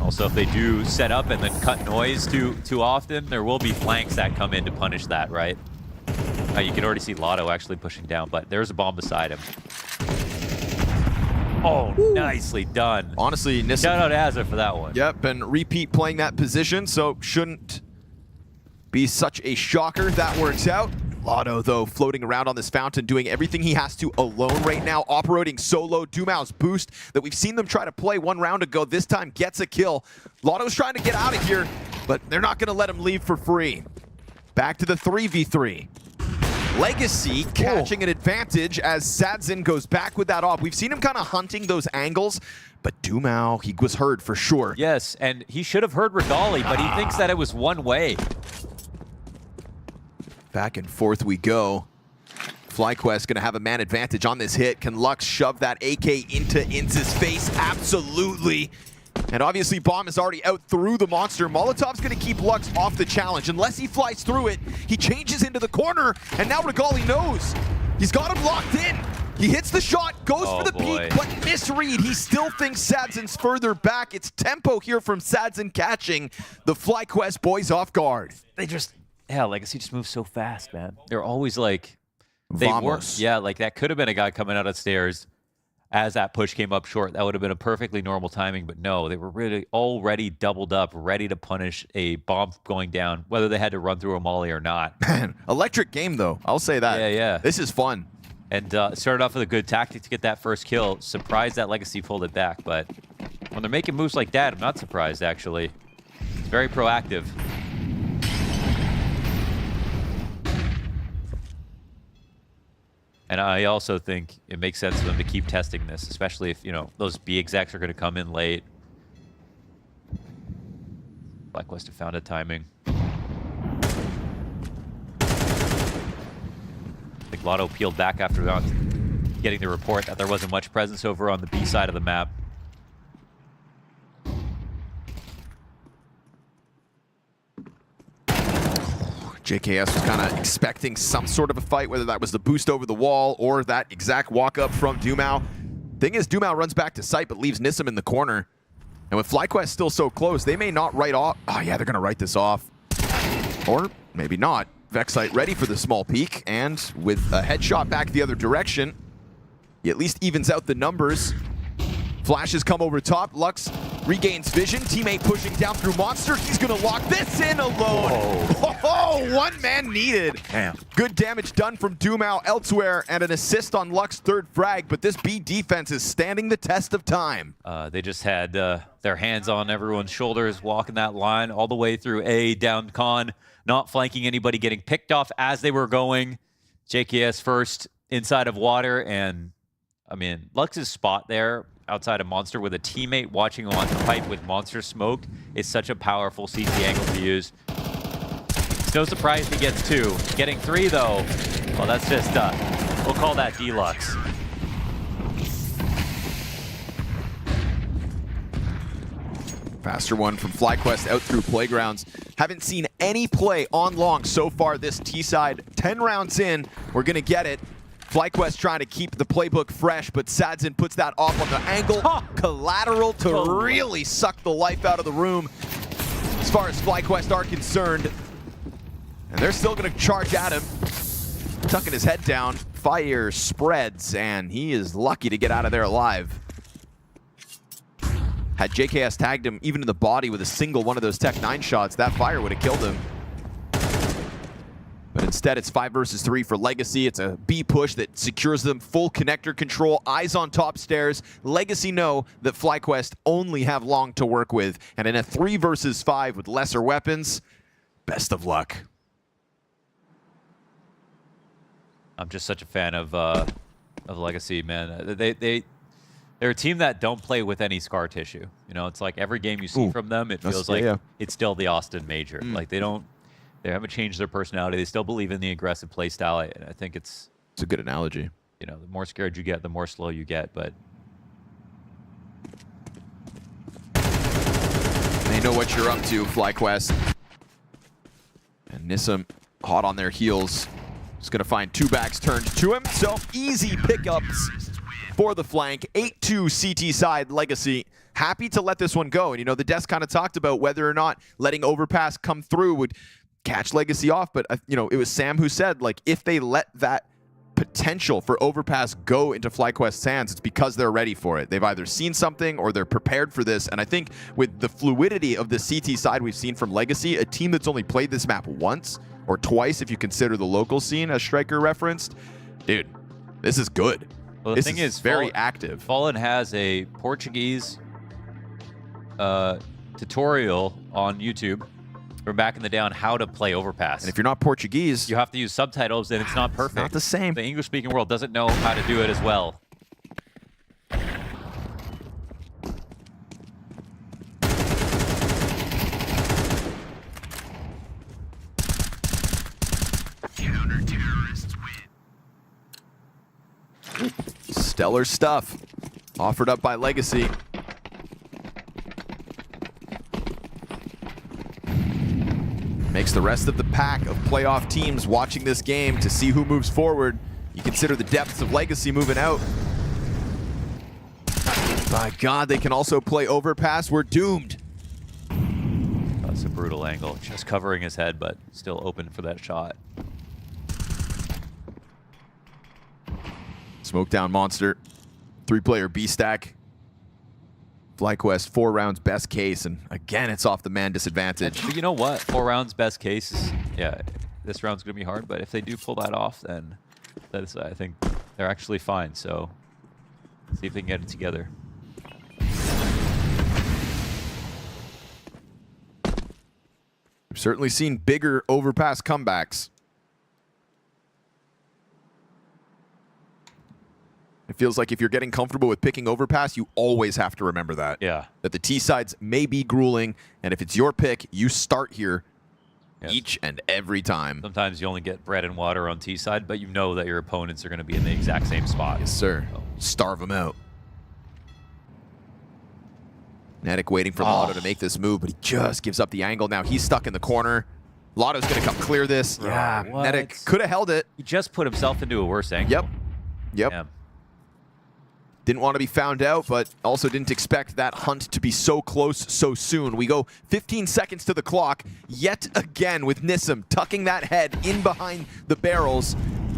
Also, if they do set up and then cut noise too often, there will be flanks that come in to punish that, right? You can already see Lotto actually pushing down, but there's a bomb beside him. Oh, nicely done. Honestly, Nissim... Shout out to Azur for that one. Yep, and repeat playing that position, so shouldn't be such a shocker. That works out. Lotto, though, floating around on this fountain, doing everything he has to alone right now, operating solo. Dumau's boost that we've seen them try to play one round ago, this time gets a kill. Lotto's trying to get out of here, but they're not going to let him leave for free. Back to the 3v3. Legacy catching an advantage as Sadzin goes back with that off. We've seen him kind of hunting those angles, but Dumau, he was heard for sure. Yes, and he should have heard Regali, but he thinks that it was one way. Back and forth we go. FlyQuest going to have a man advantage on this hit. Can Lux shove that AK into Inz's face? Absolutely. And obviously Bomb is already out through the monster. Molotov's going to keep Lux off the challenge. Unless he flies through it, he changes into the corner, and now Regali knows. He's got him locked in. He hits the shot, goes for the peek, but misread. He still thinks Sadzin's further back. It's tempo here from Sadzin catching the FlyQuest boys off guard. They just... Yeah, Legacy just moves so fast, man. They're always like... They work. Yeah, like that could have been a guy coming out of stairs as that push came up short. That would have been a perfectly normal timing, but no, they were really already doubled up, ready to punish a bomb going down, whether they had to run through a molly or not. Man, electric game, though. I'll say that. Yeah, yeah. This is fun. And started off with a good tactic to get that first kill. Surprised that Legacy pulled it back, but when they're making moves like that, I'm not surprised, actually. It's very proactive. And I also think it makes sense for them to keep testing this, especially if, you know, those B execs are going to come in late. FlyQuest have found a timing. I think Lotto peeled back after getting the report that there wasn't much presence over on the B side of the map. JKS was kind of expecting some sort of a fight, whether that was the boost over the wall or that exact walk-up from Dumau. Thing is, Dumau runs back to site, but leaves Nissim in the corner. And with FlyQuest still so close, they may not write off. Oh, yeah, they're going to write this off. Or maybe not. Vexite ready for the small peek, and with a headshot back the other direction, he at least evens out the numbers. Flashes come over top. Lux Regains vision, teammate pushing down through Monster. He's gonna lock this in alone. Oh, one man needed. Damn. Good damage done from Dumao elsewhere and an assist on Luck's third frag, but this B defense is standing the test of time. They just had their hands on everyone's shoulders, walking that line all the way through A, down con, not flanking anybody, getting picked off as they were going. JKS first inside of water, and I mean, Lux's spot there outside of Monster with a teammate watching on the pipe with Monster smoke is such a powerful CT angle to use. It's no surprise he gets 2. Getting 3 though, well, that's just, we'll call that deluxe. Faster one from FlyQuest out through Playgrounds. Haven't seen any play on long so far this T-side. 10 rounds in, we're gonna get it. FlyQuest trying to keep the playbook fresh, but Sadzin puts that off on the angle. Collateral to really suck the life out of the room as far as FlyQuest are concerned. And they're still gonna charge at him. Tucking his head down, fire spreads, and he is lucky to get out of there alive. Had JKS tagged him even in the body with a single one of those Tech 9 shots, that fire would have killed him. But instead, it's 5 versus 3 for Legacy. It's a B push that secures them full connector control, eyes on top stairs. Legacy know that FlyQuest only have long to work with. And in a 3 versus 5 with lesser weapons, best of luck. I'm just such a fan of Legacy, man. They're a team that don't play with any scar tissue. You know, it's like every game you see from them, it feels like it's still the Austin Major. Like they haven't changed their personality. They still believe in the aggressive play style. I think it's a good analogy. You know, the more scared you get, the more slow you get. But they know what you're up to, FlyQuest. And Nissim hot on their heels. Just gonna find 2 backs turned to him. So easy pickups for the flank. 8-2 CT side Legacy. Happy to let this one go. And you know, the desk kind of talked about whether or not letting Overpass come through would catch Legacy off, but you know, it was Sam who said, like, if they let that potential for Overpass go into FlyQuest's hands, it's because they're ready for it. They've either seen something or they're prepared for this. And I think with the fluidity of the CT side we've seen from Legacy, a team that's only played this map once or twice, if you consider the local scene, as Striker referenced, dude, this is good. Well, the thing is very active. Fallen has a Portuguese tutorial on YouTube from back in the day on how to play Overpass. And if you're not Portuguese, you have to use subtitles, and it's not perfect. Not the same. The English-speaking world doesn't know how to do it as well. Stellar stuff offered up by Legacy. Makes the rest of the pack of playoff teams watching this game to see who moves forward. You consider the depths of Legacy moving out. By God, they can also play Overpass. We're doomed. That's a brutal angle. Just covering his head, but still open for that shot. Smoke down Monster. 3-player B stack. FlyQuest 4 rounds best case, and again it's off the man disadvantage. But you know what? 4 rounds best case is, yeah, this round's gonna be hard, but if they do pull that off, then that's, I think they're actually fine. So see if they can get it together. We've certainly seen bigger Overpass comebacks. It feels like if you're getting comfortable with picking Overpass, you always have to remember that. Yeah. That the T-sides may be grueling, and if it's your pick, you start here each and every time. Sometimes you only get bread and water on T-side, but you know that your opponents are going to be in the exact same spot. Yes, sir. So. Starve them out. Fnatic waiting for Lotto to make this move, but he just gives up the angle. Now he's stuck in the corner. Lotto's going to come clear this. Yeah, Fnatic could have held it. He just put himself into a worse angle. Yep. Yep. Yeah. Didn't want to be found out, but also didn't expect that hunt to be so close so soon. We go 15 seconds to the clock, yet again with Nissim tucking that head in behind the barrels.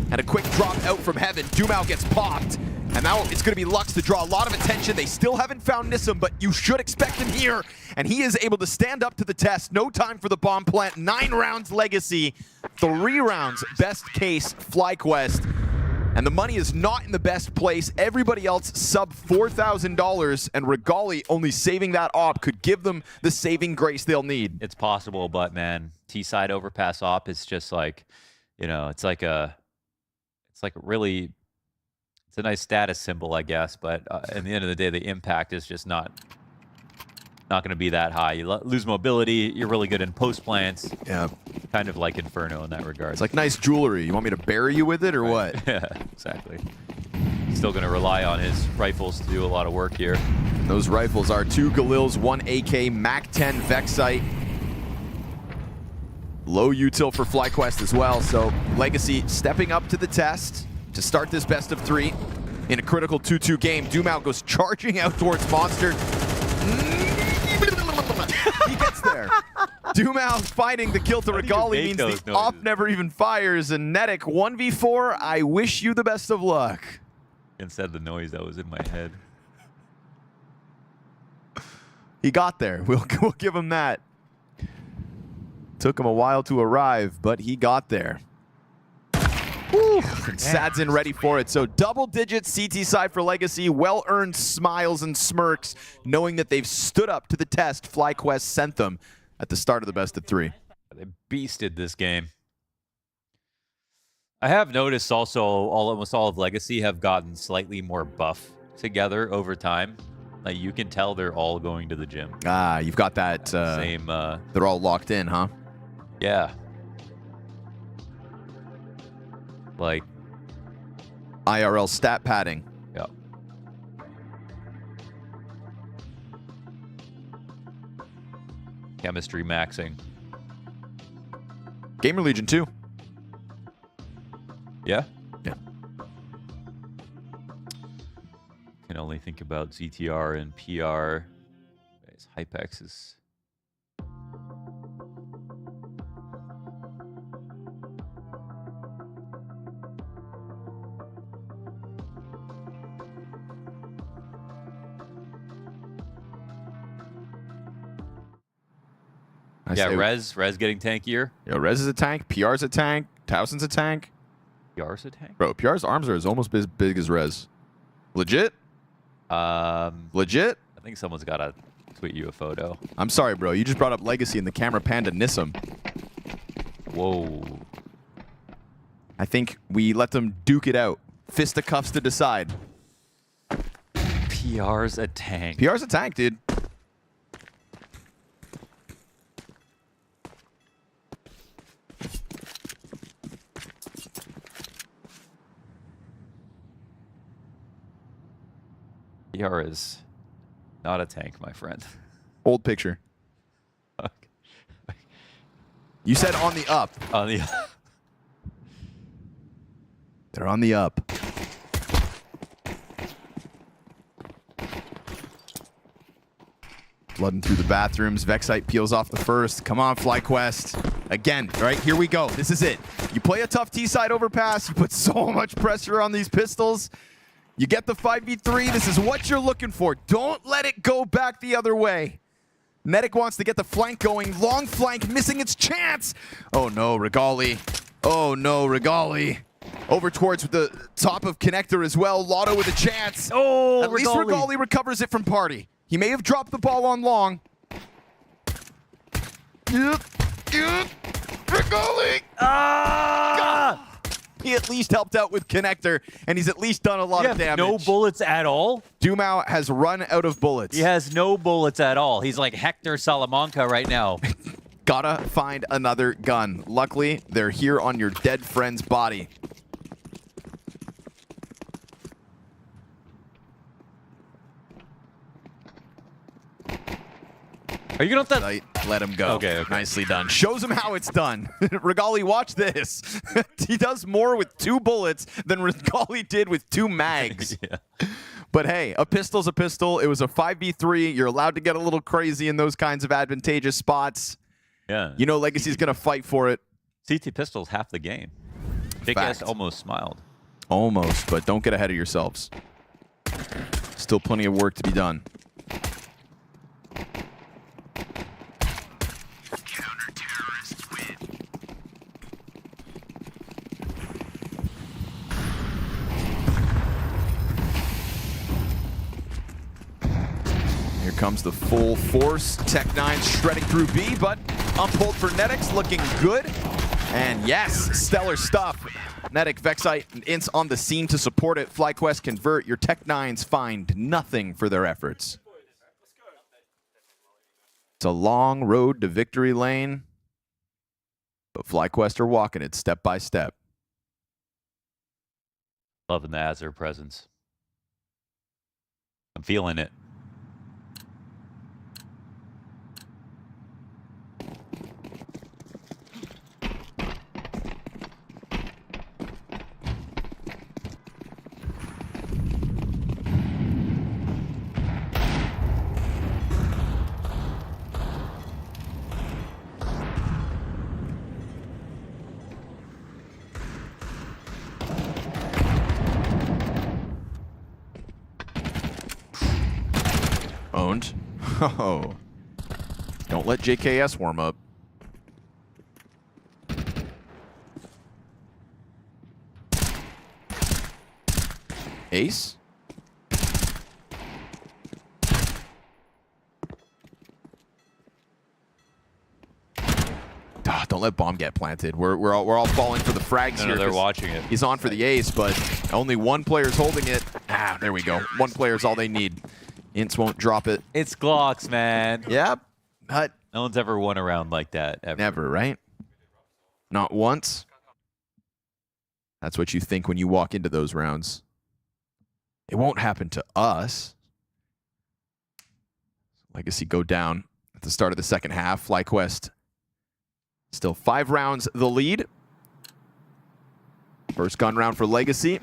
And a quick drop out from heaven. Dumao gets popped, And now it's going to be Lux to draw a lot of attention. They still haven't found Nissim, but you should expect him here. And he is able to stand up to the test. No time for the bomb plant. 9 rounds Legacy. 3 rounds, best case, FlyQuest. And the money is not in the best place. Everybody else sub $4,000, and Regali only saving that op could give them the saving grace they'll need. It's possible, but man, T-side overpass op is just like, you know, it's like a really, it's a nice status symbol, I guess. But at the end of the day, the impact is just not going to be that high. You lose mobility. You're really good in post plants. Yeah. Kind of like Inferno in that regard. It's like nice jewelry. You want me to bury you with it or what? Yeah, exactly. Still going to rely on his rifles to do a lot of work here. Those rifles are 2 Galils, 1 AK, Mac-10 Vexite. Low util for FlyQuest as well, so Legacy stepping up to the test to start this best of 3 in a critical 2-2 game. Doomau goes charging out towards Monster. He gets there. Doomau finding the kill to Regali means the op never even fires, and Fnatic 1v4, I wish you the best of luck. Instead of the noise that was in my head. He got there. We'll give him that. Took him a while to arrive, but he got there. Woo. Sadzin ready for it. So double-digit CT side for Legacy. Well-earned smiles and smirks, knowing that they've stood up to the test FlyQuest sent them at the start of the best of 3. They beasted this game. I have noticed also almost all of Legacy have gotten slightly more buff together over time. Like you can tell they're all going to the gym. Ah, you've got that same. They're all locked in, huh? Yeah. Like IRL stat padding. Yeah. Chemistry maxing. GamerLegion too. Yeah. Yeah. Can only think about ZTR and PR. Hypex is. Yeah, Rez getting tankier. Yeah, Rez is a tank. PR's a tank. Towson's a tank. PR's a tank? Bro, PR's arms are almost as big as Rez. Legit? Legit? I think someone's got to tweet you a photo. I'm sorry, bro. You just brought up Legacy and the camera panda Nissim. Whoa. I think we let them duke it out. Fisticuffs to decide. PR's a tank. PR's a tank, dude. PR is not a tank, my friend. Old picture. You said on the up. On the up. They're on the up. Flooding through the bathrooms. Vexite peels off the first. Come on, FlyQuest. Again, right? Here we go. This is it. You play a tough T-side overpass. You put so much pressure on these pistols. You get the 5v3. This is what you're looking for. Don't let it go back the other way. Fnatic wants to get the flank going. Long flank missing its chance. Oh no, Regali. Oh no, Regali. Over towards the top of Connector as well. Lotto with a chance. Oh, At least Regali recovers it from Party. He may have dropped the ball on long. Regali! Ah! He at least helped out with Connector, and he's at least done a lot of damage. No bullets at all? Doomau has run out of bullets. He has no bullets at all. He's like Hector Salamanca right now. Gotta find another gun. Luckily, they're here on your dead friend's body. Are you gonna have to let him go? Okay. Nicely done. Shows him how it's done. Regali, watch this. He does more with 2 bullets than Regali did with 2 mags. Yeah. But hey, a pistol's a pistol. It was a 5v3. You're allowed to get a little crazy in those kinds of advantageous spots. Yeah. You know Legacy's gonna fight for it. CT pistol's half the game. Big S almost smiled. Almost, but don't get ahead of yourselves. Still plenty of work to be done. Here comes the full force. Tech9 shredding through B, but uphold for Fnatic looking good. And yes, stellar stuff. Fnatic, Vexite, and Ints on the scene to support it. FlyQuest convert. Your Tech9s find nothing for their efforts. It's a long road to victory lane, but FlyQuest are walking it step by step. Loving the Azure presence. I'm feeling it. Owned. Oh. Don't let JKS warm up. Ace. Don't let bomb get planted. We're all falling for the frags here. They're watching it. He's on for the ace, but only one player's holding it. Ah, there we go. One player's all they need. Ints won't drop it. It's Glocks, man. Yep. But no one's ever won a round like that, ever. Never, right? Not once. That's what you think when you walk into those rounds. It won't happen to us. Legacy go down at the start of the second half. FlyQuest still 5 rounds the lead. First gun round for Legacy.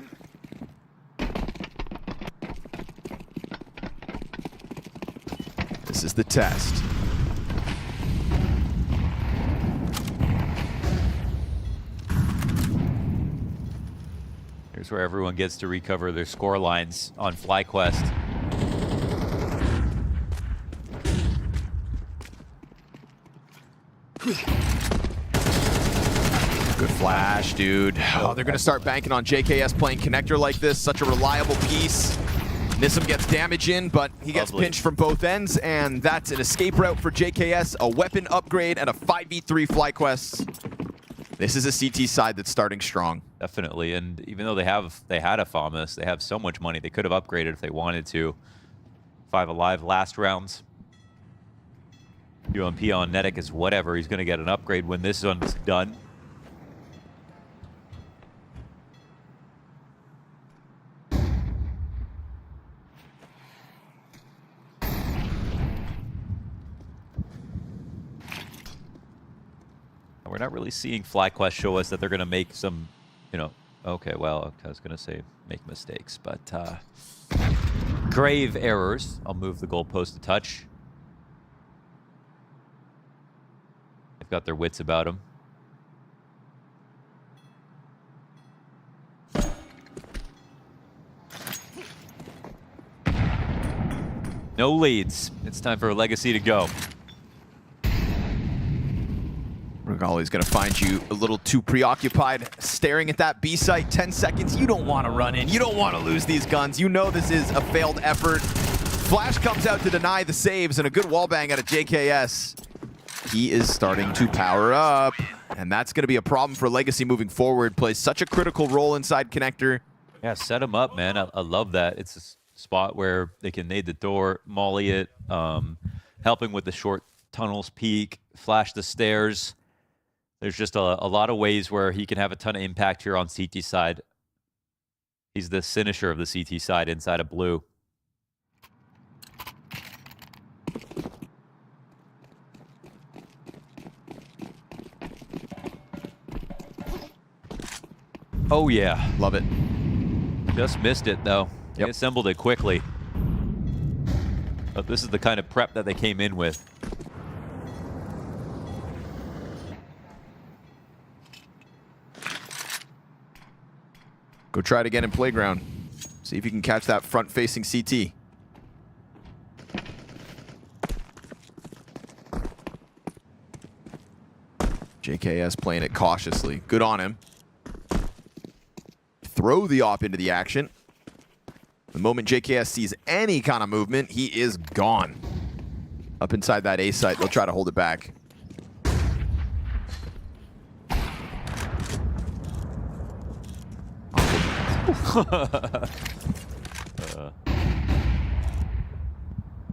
This is the test. Here's where everyone gets to recover their score lines on FlyQuest. Good flash, dude. Oh, they're going to start banking on JKS playing connector like this. Such a reliable piece. Nissim gets damage in, but he gets pinched from both ends, and that's an escape route for JKS, a weapon upgrade, and a 5v3 FlyQuest. This is a CT side that's starting strong. Definitely, and even though they had a FAMAS, they have so much money, they could have upgraded if they wanted to. 5 alive last rounds. UMP on Fnatic is whatever. He's going to get an upgrade when this one's done. We're not really seeing FlyQuest show us that they're going to make some, okay, well, I was going to say make mistakes, but grave errors. I'll move the goalpost a touch. They've got their wits about them. No leads. It's time for a Legacy to go. Regali's going to find you a little too preoccupied staring at that B site. 10 seconds. You don't want to run in. You don't want to lose these guns. You know this is a failed effort. Flash comes out to deny the saves, and a good wallbang out of JKS. He is starting to power up, and that's going to be a problem for Legacy moving forward. Plays such a critical role inside connector. Yeah, set him up, man. I love that. It's a spot where they can nade the door, molly it, helping with the short tunnels peek, flash the stairs. There's just a lot of ways where he can have a ton of impact here on CT side. He's the finisher of the CT side inside of blue. Oh yeah. Love it. Just missed it though. Yep. He assembled it quickly. But this is the kind of prep that they came in with. Go try it again in Playground. See See if you can catch that front-facing CT. JKS playing it cautiously. Good on him. Throw the op into the action. The moment JKS sees any kind of movement, he is gone. Up inside that A site, they'll try to hold it back.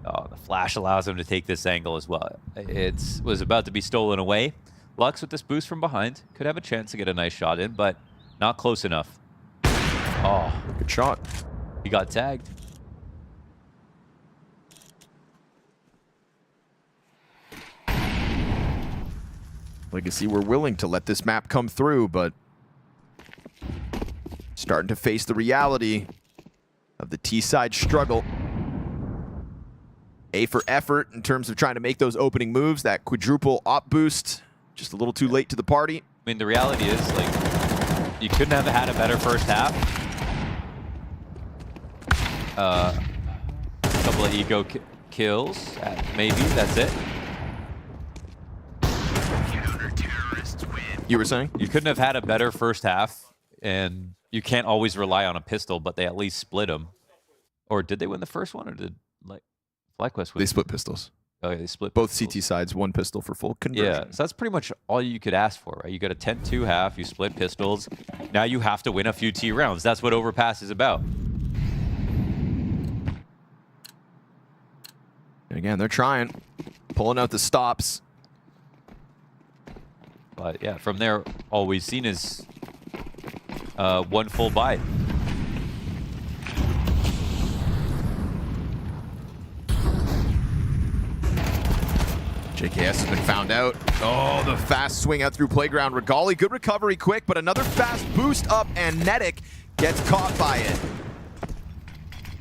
Oh, the flash allows him to take this angle as well. It was about to be stolen away. Lux with this boost from behind could have a chance to get a nice shot in, but not close enough. Oh, good shot. He got tagged. Legacy were willing to let this map come through, but starting to face the reality of the T-side struggle. A for effort in terms of trying to make those opening moves. That quadruple op boost, just a little too late to the party. I mean, the reality is, like, you couldn't have had a better first half. A couple of eco kills, maybe, that's it. You were saying? You couldn't have had a better first half, and you can't always rely on a pistol, but they at least split them. Or did they win the first one, or did, like, FlyQuest win? They split pistols. Okay, they split both pistols. CT sides, one pistol for full conversion. Yeah, so that's pretty much all you could ask for, right? You got a 10-2 half, you split pistols. Now you have to win a few T rounds. That's what Overpass is about. And again, they're trying, pulling out the stops. But yeah, from there, all we've seen is one full buy. JKS has been found out. Oh, the fast swing out through playground. Regali, good recovery quick, but another fast boost up, and Fnatic gets caught by it.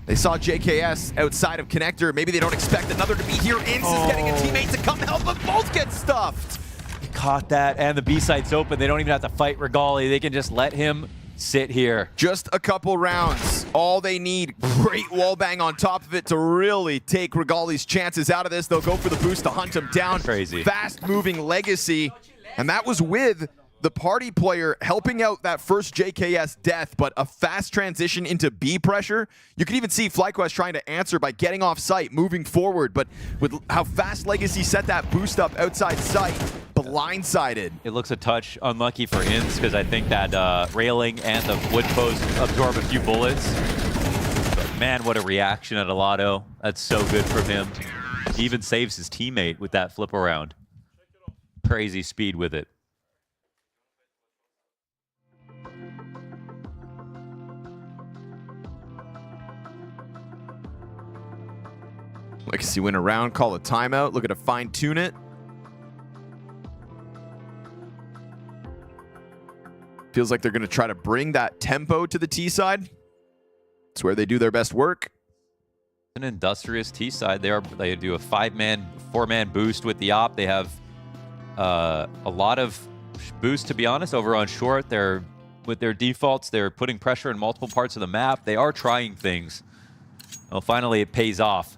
They saw JKS outside of connector. Maybe they don't expect another to be here. Ince is getting a teammate to come help, but both get stuffed. Caught that, and the B site's open. They don't even have to fight Regali. They can just let him sit here. Just a couple rounds. All they need. Great wallbang on top of it to really take Regali's chances out of this. They'll go for the boost to hunt him down. Crazy. Fast-moving Legacy. And that was with the party player helping out that first JKS death, but a fast transition into B pressure. You can even see FlyQuest trying to answer by getting off site, moving forward, but with how fast Legacy set that boost up outside sight, blindsided. It looks a touch unlucky for Ince because I think that railing and the wood post absorb a few bullets. But man, what a reaction at Alado. That's so good from him. He even saves his teammate with that flip around. Crazy speed with it. Legacy win a round, call a timeout, looking to fine-tune it. Feels like they're going to try to bring that tempo to the T side. It's where they do their best work. An industrious T side. They do a 5-man, 4-man boost with the op. They have a lot of boost, to be honest, over on short. They're with their defaults. They're putting pressure in multiple parts of the map. They are trying things. Well, finally, it pays off.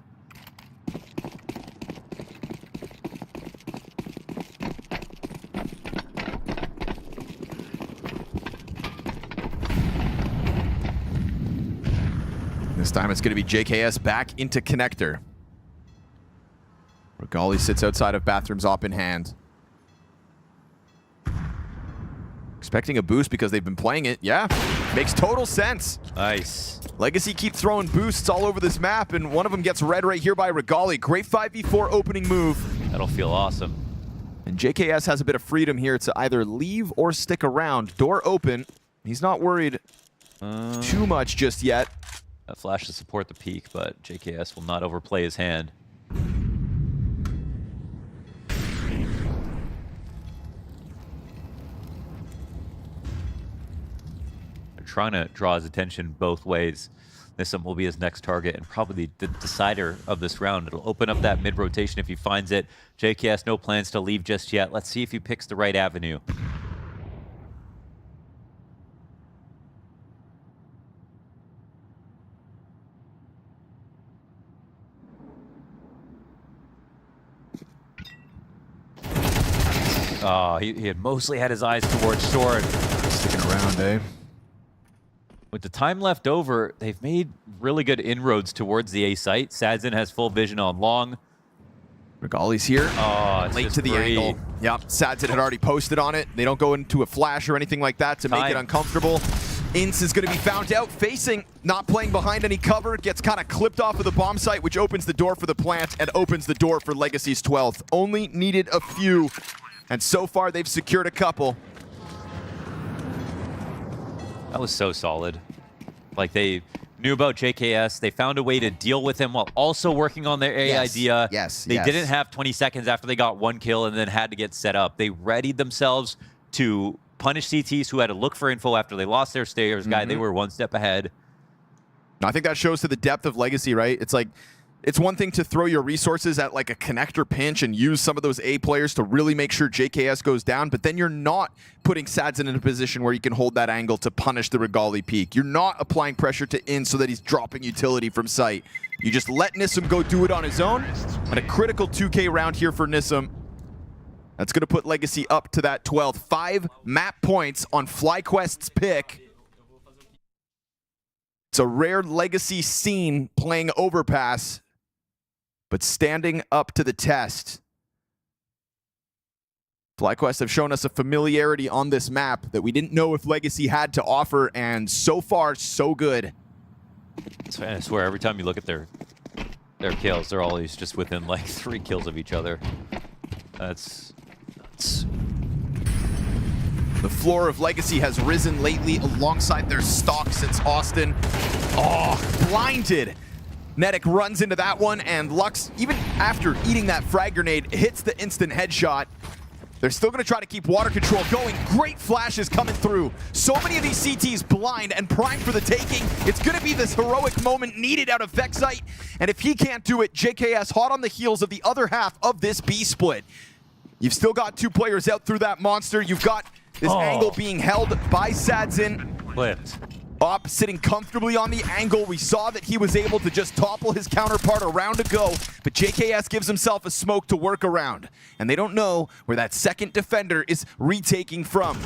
This time it's going to be JKS back into connector. Regali sits outside of bathrooms op in hand. Expecting a boost because they've been playing it. Yeah, makes total sense. Nice. Legacy keep throwing boosts all over this map, and one of them gets read right here by Regali. Great 5v4 opening move. That'll feel awesome. And JKS has a bit of freedom here to either leave or stick around. Door open. He's not worried too much just yet. That flash to support the peak, but JKS will not overplay his hand. They're trying to draw his attention both ways. This one will be his next target and probably the decider of this round. It'll open up that mid-rotation if he finds it. JKS, no plans to leave just yet. Let's see if he picks the right avenue. Oh, he had mostly had his eyes towards short. Sticking around, eh? With the time left over, they've made really good inroads towards the A site. Sadzin has full vision on long. Regali's here. Oh, it's late just to the three. angle. Yep, Sadzin had already posted on it. They don't go into a flash or anything like that to make it uncomfortable. Ince is going to be found out, facing, not playing behind any cover, gets kind of clipped off of the bomb site, which opens the door for the plant and opens the door for Legacy's 12th. Only needed a few, and so far they've secured a couple. That was so solid. Like, they knew about JKS. They found a way to deal with him while also working on their A idea. They didn't have 20 seconds after they got one kill and then had to get set up. They readied themselves to punish CTs who had to look for info after they lost their stairs guy. They were one step ahead. I think that shows to the depth of Legacy, right? It's like, it's one thing to throw your resources at like a connector pinch and use some of those A players to really make sure JKS goes down, but then you're not putting Sadzin in a position where you can hold that angle to punish the Regali peak. You're not applying pressure to In so that he's dropping utility from sight. You just let Nissim go do it on his own, and a critical 2K round here for Nissim. That's going to put Legacy up to that 12th. 5 map points on FlyQuest's pick. It's a rare Legacy scene playing Overpass, but standing up to the test. FlyQuest have shown us a familiarity on this map that we didn't know if Legacy had to offer, and so far, so good. I swear, every time you look at their kills, they're always just within like 3 kills of each other. That's the floor of Legacy has risen lately alongside their stock since Austin. Oh, blinded. Medic runs into that one, and Lux, even after eating that frag grenade, hits the instant headshot. They're still going to try to keep water control going. Great flashes coming through. So many of these CTs blind and primed for the taking. It's going to be this heroic moment needed out of Vexite. And if he can't do it, JKS hot on the heels of the other half of this B split. You've still got 2 players out through that monster. You've got this angle being held by Sadzin. Clipped. Op sitting comfortably on the angle. We saw that he was able to just topple his counterpart a round ago, but JKS gives himself a smoke to work around. And they don't know where that second defender is retaking from.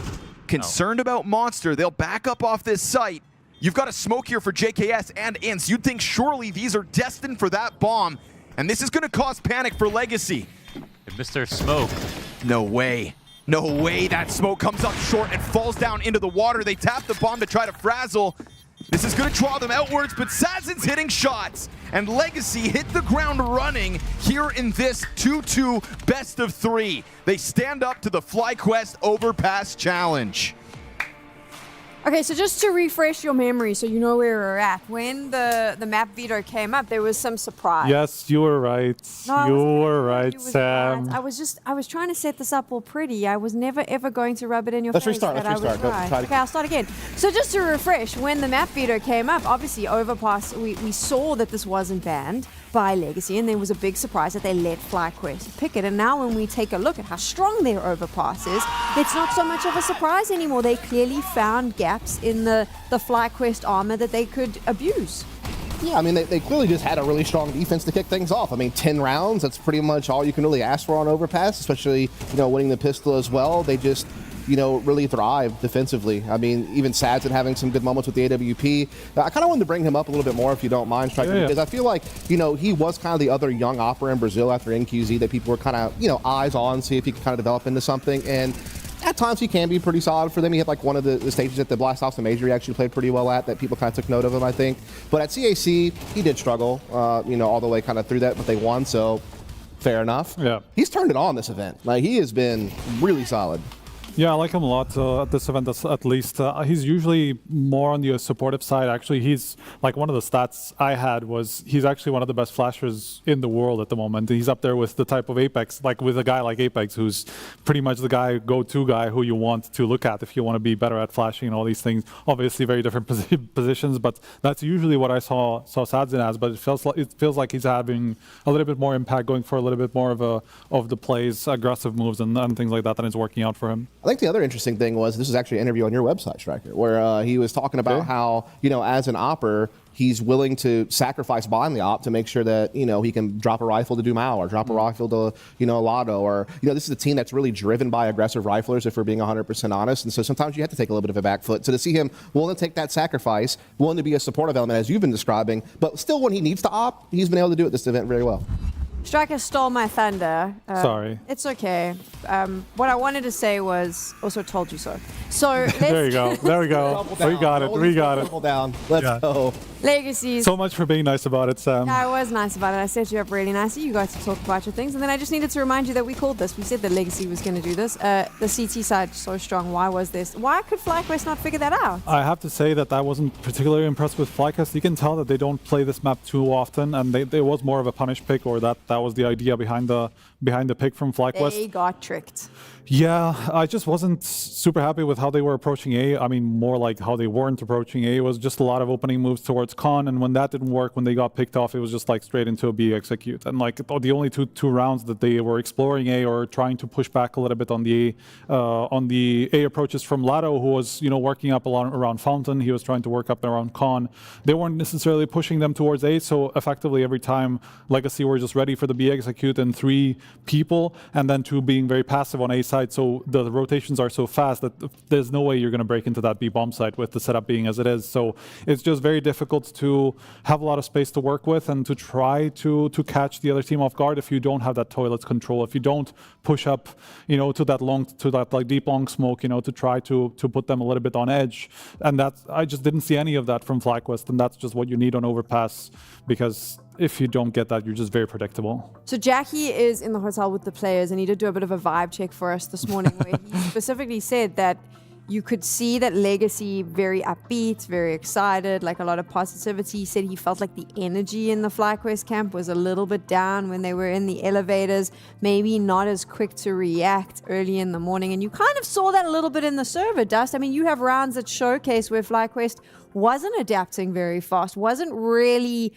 Concerned about Monster, they'll back up off this site. You've got a smoke here for JKS and Ince. You'd think surely these are destined for that bomb, and this is going to cause panic for Legacy. They missed their smoke. No way. No way that smoke comes up short and falls down into the water. They tap the bomb to try to frazzle. This is going to draw them outwards, but Sadzin's hitting shots. And Legacy hit the ground running here in this 2-2 best of 3. They stand up to the FlyQuest Overpass Challenge. Okay, so just to refresh your memory so you know where we're at, when the map veto came up, there was some surprise. Yes, you were right. No, you were right, Sam. I was trying to set this up all pretty. I was never ever going to rub it in your face. Let's restart. Okay, I'll start again. So just to refresh, when the map veto came up, obviously Overpass, we saw that this wasn't banned by Legacy, and there was a big surprise that they let FlyQuest pick it. And now when we take a look at how strong their Overpass is, it's not so much of a surprise anymore. They clearly found gaps in the FlyQuest armor that they could abuse. Yeah, I mean, they clearly just had a really strong defense to kick things off. I mean, 10 rounds, that's pretty much all you can really ask for on Overpass, especially, winning the pistol as well. They just, really thrived defensively. I mean, even Sadzin having some good moments with the AWP. I kind of wanted to bring him up a little bit more, if you don't mind, Striker, because I feel like, he was kind of the other young opera in Brazil after NQZ that people were kind of, eyes on, see if he could kind of develop into something. And at times he can be pretty solid for them. He had like one of the stages at the Blast House and Major he actually played pretty well at that people kind of took note of him, I think. But at CAC, he did struggle, all the way kind of through that, but they won, so fair enough. Yeah. He's turned it on this event. Like, he has been really solid. Yeah, I like him a lot at this event, at least. He's usually more on the supportive side. Actually, he's like one of the stats I had was he's actually one of the best flashers in the world at the moment. He's up there with the type of Apex, like with a guy like Apex, who's pretty much the go-to guy who you want to look at if you want to be better at flashing and all these things. Obviously, very different positions, but that's usually what I saw Sadzin as. But it feels like he's having a little bit more impact, going for a little bit more of the plays, aggressive moves, and things like that, and it's working out for him. I think the other interesting thing was, this is actually an interview on your website, Striker, where he was talking about how, you know, as an opper, he's willing to sacrifice buying the op to make sure that, you know, he can drop a rifle to Dumao or drop a rifle to, you know, Lotto, or, you know, this is a team that's really driven by aggressive riflers, if we're being 100% honest. And so sometimes you have to take a little bit of a back foot. So to see him willing to take that sacrifice, willing to be a supportive element, as you've been describing, but still when he needs to opt, he's been able to do it this event very well. Striker stole my thunder. Sorry. It's okay. What I wanted to say was, also told you so. So let's There you go. There we go. We got it. We got it. Double down. Let's go. Legacies. So much for being nice about it, Sam. Yeah, I was nice about it. I set you up really nicely. You got to talk about your things. And then I just needed to remind you that we called this. We said that Legacy was going to do this. The CT side so strong. Why was this? Why could FlyQuest not figure that out? I have to say that I wasn't particularly impressed with FlyQuest. You can tell that they don't play this map too often, and there was more of a punish pick, or that was the idea behind the pick from FlyQuest. They got tricked. Yeah, I just wasn't super happy with how they were approaching A. I mean, more like how they weren't approaching A. It was just a lot of opening moves towards Con, and when that didn't work, when they got picked off, it was just like straight into a B execute. And like the only two rounds that they were exploring A or trying to push back a little bit on the A approaches from Lado, who was, you know, working up around Fountain. He was trying to work up around Con. They weren't necessarily pushing them towards A, so effectively every time Legacy were just ready for the B execute and 3 people, and then 2 being very passive on A side. So the rotations are so fast that there's no way you're going to break into that B bomb site with the setup being as it is. So it's just very difficult to have a lot of space to work with and to try to catch the other team off guard if you don't have that toilet control, if you don't push up, you know, to that like deep long smoke, you know, to try to put them a little bit on edge. And I just didn't see any of that from FlyQuest, and that's just what you need on Overpass, because if you don't get that, you're just very predictable. So Jackie is in the hotel with the players, and he did do a bit of a vibe check for us this morning where he specifically said that you could see that Legacy very upbeat, very excited, like a lot of positivity. He said he felt like the energy in the FlyQuest camp was a little bit down when they were in the elevators, maybe not as quick to react early in the morning. And you kind of saw that a little bit in the server, Dust. I mean, you have rounds that showcase where FlyQuest wasn't adapting very fast, wasn't really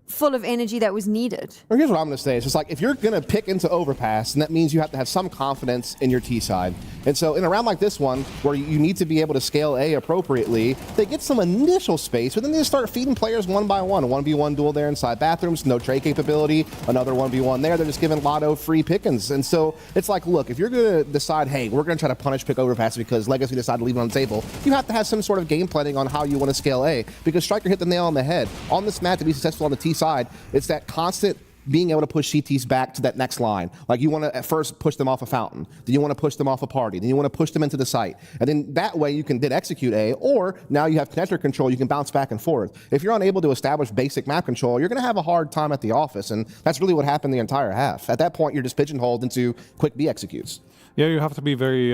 full of energy that was needed. Well, here's what I'm going to say. It's just like, if you're going to pick into Overpass, and that means you have to have some confidence in your T side. And so in a round like this one, where you need to be able to scale A appropriately, they get some initial space, but then they just start feeding players one by one. A 1v1 duel there inside bathrooms, no trade capability, another 1v1 there. They're just giving Lotto free pickings. And so it's like, look, if you're going to decide, hey, we're going to try to punish pick Overpass because Legacy decided to leave it on the table, you have to have some sort of game planning on how you want to scale A, because Striker hit the nail on the head. On this map, to be successful on the T side, it's that constant being able to push CTs back to that next line. Like, you want to at first push them off a fountain, then you want to push them off a party, then you want to push them into the site. And then that way you can then execute A, or now you have connector control, you can bounce back and forth. If you're unable to establish basic map control, you're going to have a hard time at the office, and that's really what happened the entire half. At that point, you're just pigeonholed into quick B executes. Yeah, you have to be very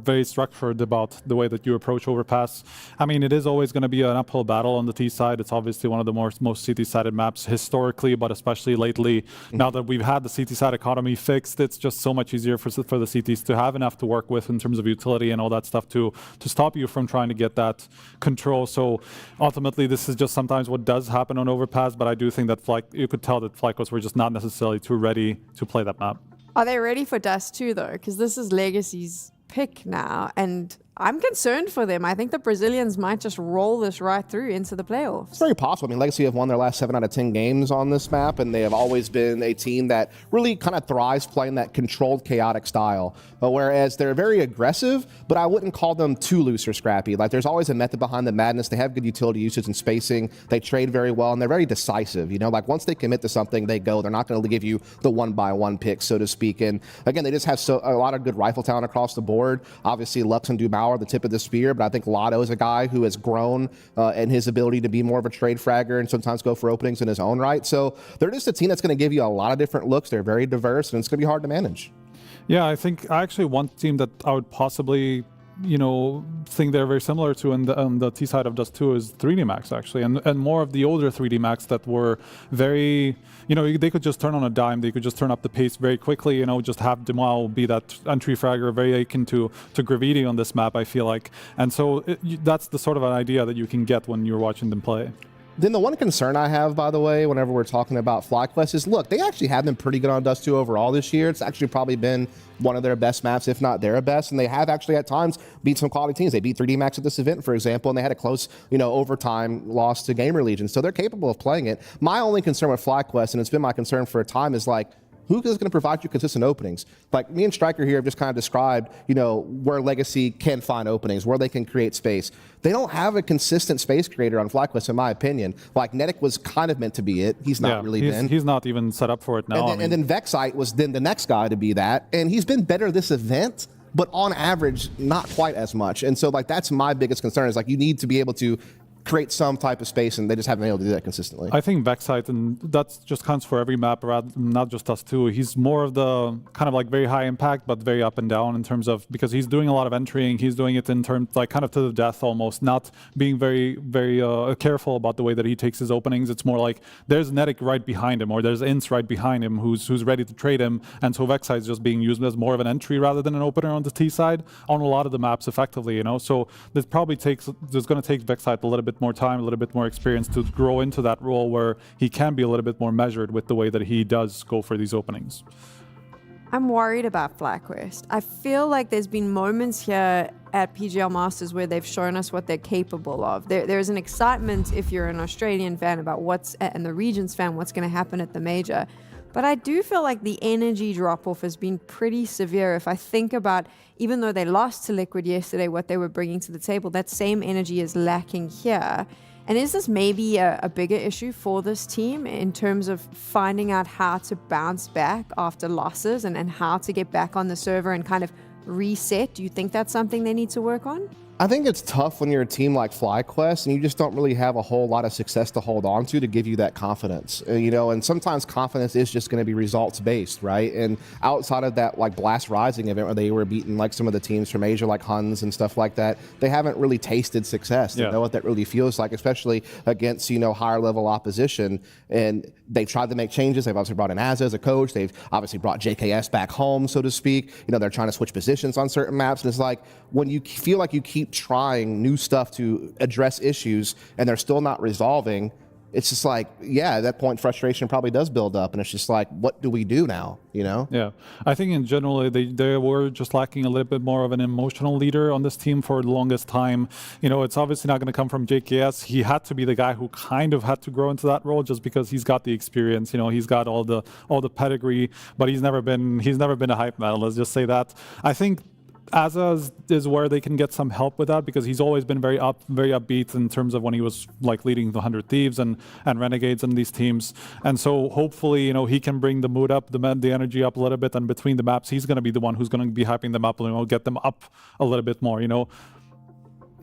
very structured about the way that you approach Overpass. I mean, it is always going to be an uphill battle on the T side. It's obviously one of the most CT-sided maps historically, but especially lately. Now that we've had the CT-side economy fixed, it's just so much easier for the CTs to have enough to work with in terms of utility and all that stuff to stop you from trying to get that control. So ultimately, this is just sometimes what does happen on Overpass, but I do think that you could tell that FlyQuest were just not necessarily too ready to play that map. Are they ready for Dust 2, though? Because this is Legacy's pick now, and I'm concerned for them. I think the Brazilians might just roll this right through into the playoffs. It's very possible. I mean, Legacy have won their last 7 out of 10 games on this map, and they have always been a team that really kind of thrives playing that controlled, chaotic style. But whereas they're very aggressive, but I wouldn't call them too loose or scrappy. Like, there's always a method behind the madness. They have good utility usage and spacing. They trade very well, and they're very decisive. You know, like, once they commit to something, they go. They're not going to give you the one-by-one pick, so to speak. And again, they just have a lot of good rifle talent across the board. Obviously, Lux and Dumao are the tip of the spear, but I think Lotto is a guy who has grown in his ability to be more of a trade fragger and sometimes go for openings in his own right. So they're just a team that's going to give you a lot of different looks. They're very diverse, and it's going to be hard to manage. Yeah, I think actually one team that I would possibly, you know, think they're very similar to on the T side of Dust 2 is 3D Max, actually, and more of the older 3D Max that were very, you know, they could just turn on a dime, they could just turn up the pace very quickly, you know, just have Dumao be that entry fragger, very akin to Gravity on this map, I feel like. And so that's the sort of an idea that you can get when you're watching them play. Then the one concern I have, by the way, whenever we're talking about FlyQuest is, look, they actually have been pretty good on Dust 2 overall this year. It's actually probably been one of their best maps, if not their best. And they have actually at times beat some quality teams. They beat 3D Max at this event, for example, and they had a close, overtime loss to GamerLegion. So they're capable of playing it. My only concern with FlyQuest, and it's been my concern for a time, is like, who is going to provide you consistent openings? Like me and Striker here have just kind of described, where Legacy can find openings, where they can create space. They don't have a consistent space creator on FlyQuest, in my opinion. Like Fnatic was kind of meant to be it. He's not really been. He's not even set up for it now. And then Vexite was then the next guy to be that. And he's been better this event, but on average, not quite as much. And so like that's my biggest concern is like you need to be able to create some type of space, and they just haven't been able to do that consistently. I think Vexite, and that just counts for every map, not just us too. He's more of the kind of like very high impact, but very up and down in terms of, because he's doing a lot of entering. He's doing it in terms like kind of to the death almost, not being very, very careful about the way that he takes his openings. It's more like there's Fnatic right behind him, or there's Ints right behind him who's ready to trade him. And so Vexite's just being used as more of an entry rather than an opener on the T side on a lot of the maps effectively, So there's going to take Vexite a little bit more time, a little bit more experience to grow into that role where he can be a little bit more measured with the way that he does go for these openings. I'm worried about FlyQuest. I feel like there's been moments here at PGL Masters where they've shown us what they're capable of. There's an excitement if you're an Australian fan about and the regions fan, what's going to happen at the major. But I do feel like the energy drop-off has been pretty severe. If I think about, even though they lost to Liquid yesterday, what they were bringing to the table, that same energy is lacking here. And is this maybe a bigger issue for this team in terms of finding out how to bounce back after losses and how to get back on the server and kind of reset? Do you think that's something they need to work on? I think it's tough when you're a team like FlyQuest and you just don't really have a whole lot of success to hold on to give you that confidence, and sometimes confidence is just going to be results based, right? And outside of that, like Blast Rising event where they were beating like some of the teams from Asia, like Huns and stuff like that, they haven't really tasted success. They know what that really feels like, especially against, higher level opposition. And they've tried to make changes. They've obviously brought in Azza as a coach. They've obviously brought JKS back home, so to speak. They're trying to switch positions on certain maps. And it's like, when you feel like you keep trying new stuff to address issues and they're still not resolving, it's just like, at that point, frustration probably does build up. And it's just like, what do we do now? Yeah, I think in general, they were just lacking a little bit more of an emotional leader on this team for the longest time. It's obviously not going to come from JKS. He had to be the guy who kind of had to grow into that role just because he's got the experience. He's got all the pedigree, but he's never been a hype man. Let's just say that. I think Azza is where they can get some help with that, because he's always been very upbeat in terms of when he was like leading the 100 Thieves and Renegades and these teams. And so hopefully, he can bring the mood up, the energy up a little bit, and between the maps, he's going to be the one who's going to be hyping them up and get them up a little bit more,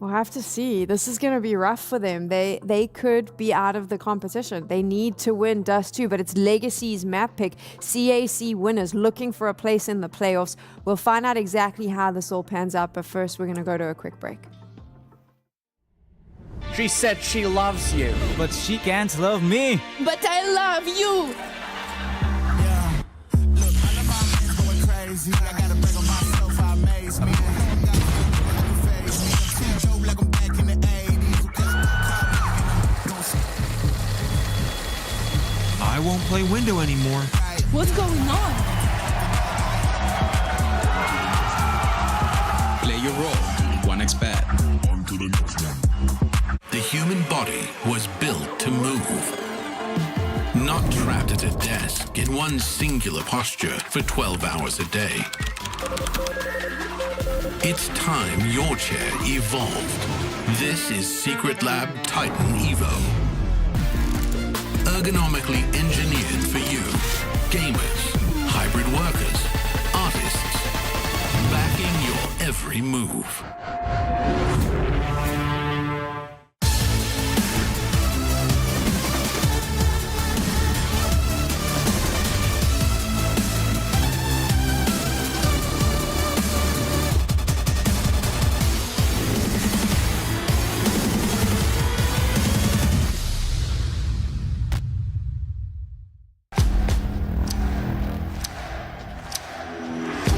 We'll have to see. This is going to be rough for them. They could be out of the competition. They need to win Dust 2, but it's Legacy's map pick. CAC winners looking for a place in the playoffs. We'll find out exactly how this all pans out, but first we're going to go to a quick break. She said she loves you, but she can't love me. But I love you. Yeah. Look, I know my man's going crazy. I gotta break on myself, I amaze me. I won't play window anymore. What's going on? Play your role. 1xBet. On to the next one. The human body was built to move. Not trapped at a desk in one singular posture for 12 hours a day. It's time your chair evolved. This is Secret Lab Titan Evo. Ergonomically engineered for you. Gamers, hybrid workers, artists. Backing your every move.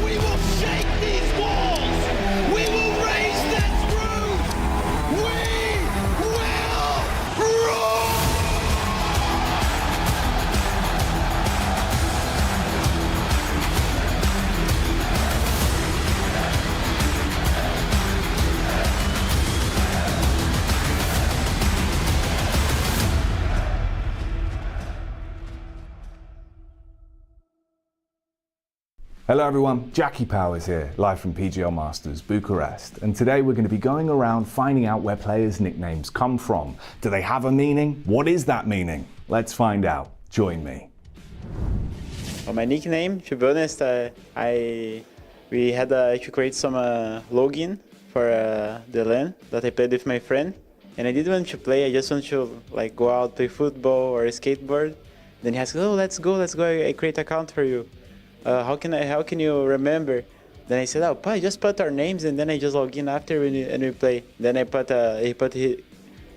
We will shake these walls! We will raise them! Hello everyone, Jackie Powers here, live from PGL Masters, Bucharest. And today we're going to be going around finding out where players' nicknames come from. Do they have a meaning? What is that meaning? Let's find out. Join me. Well, my nickname, to be honest, we had to create some login for the LAN that I played with my friend. And I didn't want to play, I just want to like go out, play football or skateboard. Then he asked, oh, let's go, I create an account for you. How can you remember? Then I said, oh, just put our names and then I just log in after and we play. Then I put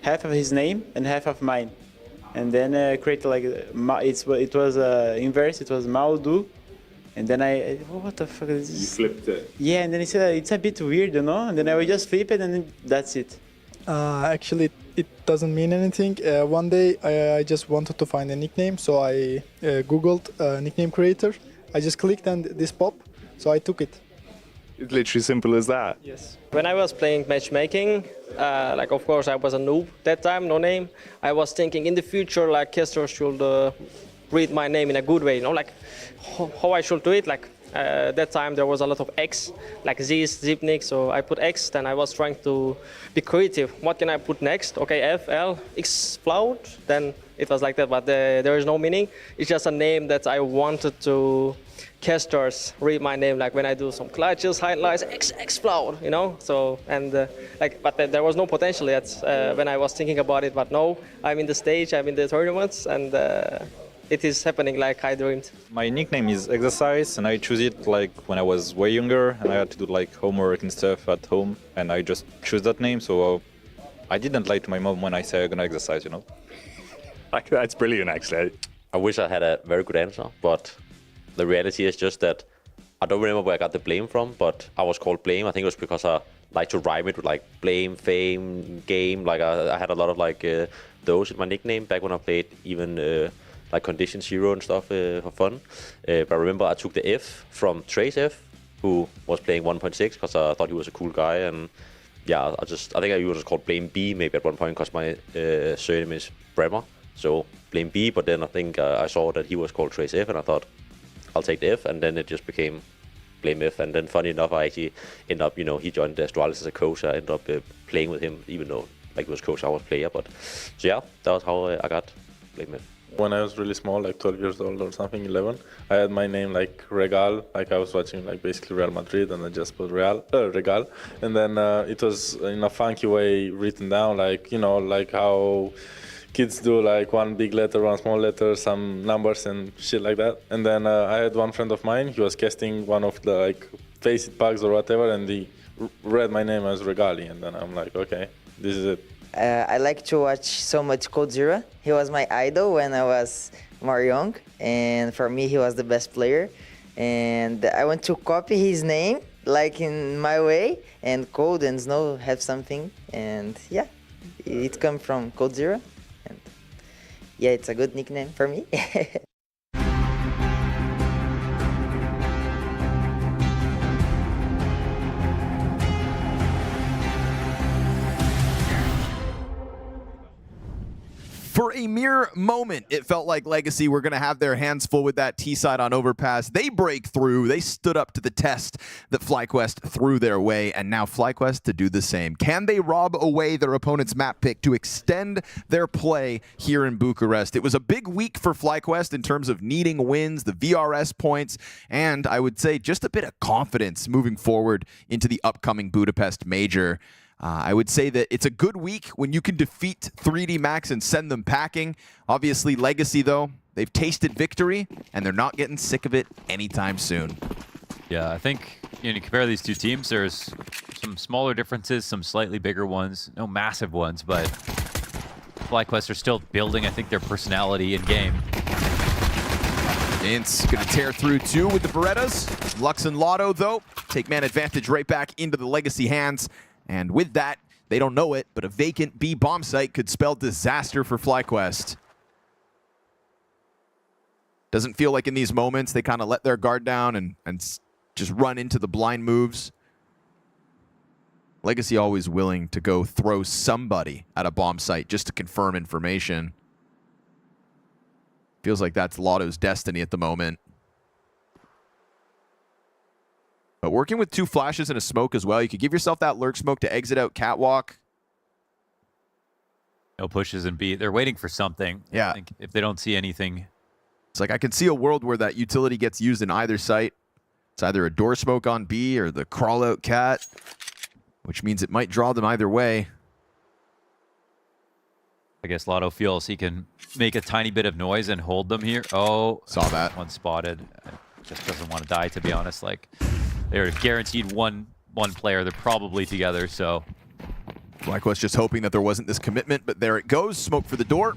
half of his name and half of mine. And then create like, it was inverse, it was Maudu. And then what the fuck is this? You flipped it. Yeah, and then he said, it's a bit weird, you know? And then I would just flip it and then that's it. Actually, it doesn't mean anything. One day I just wanted to find a nickname, so I Googled nickname creator. I just clicked and this popped, so I took it. It's literally simple as that. Yes. When I was playing matchmaking, like of course I was a noob that time, no name. I was thinking in the future like casters should read my name in a good way, you know, like how I should do it. Like that time there was a lot of X, like Z's, Zipnik, so I put X. Then I was trying to be creative. What can I put next? Okay, F, L, X, Cloud. Then it was like that, but there is no meaning. It's just a name that I wanted to casters read my name, like when I do some clutches, highlights, X Cloud, you know. So but there was no potential yet when I was thinking about it. But no, I'm in the stage, I'm in the tournaments, and it is happening like I dreamed. My nickname is Exercise, and I choose it like when I was way younger, and I had to do like homework and stuff at home, and I just choose that name. So I didn't lie to my mom when I say I'm gonna exercise, you know. That's brilliant, actually. I wish I had a very good answer, but the reality is just that I don't remember where I got the blame from, but I was called Blame. I think it was because I like to rhyme it with like blame, fame, game. Like I had a lot of like those in my nickname back when I played even like Condition Zero and stuff for fun. But I remember I took the F from Trace F, who was playing 1.6 because I thought he was a cool guy. And yeah, I think I was called Blame B maybe at one point because my surname is Bremer. So Blame B, but then I think I saw that he was called Trace F and I thought, I'll take the F, and then it just became Blame F. And then funny enough, I actually ended up, he joined Astralis as a coach. I ended up playing with him, even though like he was coach, I was player. But so yeah, that was how I got Blame F. When I was really small, like 12 years old or something, 11, I had my name like Regal, like I was watching like basically Real Madrid, and I just put Regal, and then it was in a funky way written down, like like how kids do, like one big letter, one small letter, some numbers and shit like that. And then I had one friend of mine, he was casting one of the like face it packs or whatever, and he read my name as Regali, and then I'm like, okay, this is it. I like to watch so much Code Zero. He was my idol when I was more young, and for me he was the best player. And I want to copy his name, like in my way, and Code and Snow have something, and yeah, it comes from Code Zero. And yeah, it's a good nickname for me. For a mere moment, it felt like Legacy were going to have their hands full with that T-side on Overpass. They break through. They stood up to the test that FlyQuest threw their way, and now FlyQuest to do the same. Can they rob away their opponent's map pick to extend their play here in Bucharest? It was a big week for FlyQuest in terms of needing wins, the VRS points, and I would say just a bit of confidence moving forward into the upcoming Budapest Major. I would say that it's a good week when you can defeat 3D Max and send them packing. Obviously, Legacy, though, they've tasted victory, and they're not getting sick of it anytime soon. Yeah, I think you compare these two teams, there's some smaller differences, some slightly bigger ones, no massive ones, but FlyQuest are still building, I think, their personality in-game. Ince going to tear through two with the Berettas. Lux and Lotto, though, take man advantage right back into the Legacy hands. And with that, they don't know it, but a vacant B bomb site could spell disaster for FlyQuest. Doesn't feel like in these moments they kind of let their guard down and just run into the blind moves. Legacy always willing to go throw somebody at a bomb site just to confirm information. Feels like that's Lotto's destiny at the moment. But working with 2 flashes and a smoke as well, you could give yourself that lurk smoke to exit out catwalk. No pushes in B. They're waiting for something. Yeah. I think if they don't see anything. It's like I can see a world where that utility gets used in either site. It's either a door smoke on B or the crawl out cat, which means it might draw them either way. I guess Lotto feels he can make a tiny bit of noise and hold them here. Oh, saw that. One spotted. Just doesn't want to die, to be honest. Like, they're guaranteed one player. They're probably together, so. FlyQuest just hoping that there wasn't this commitment, but there it goes. Smoke for the door.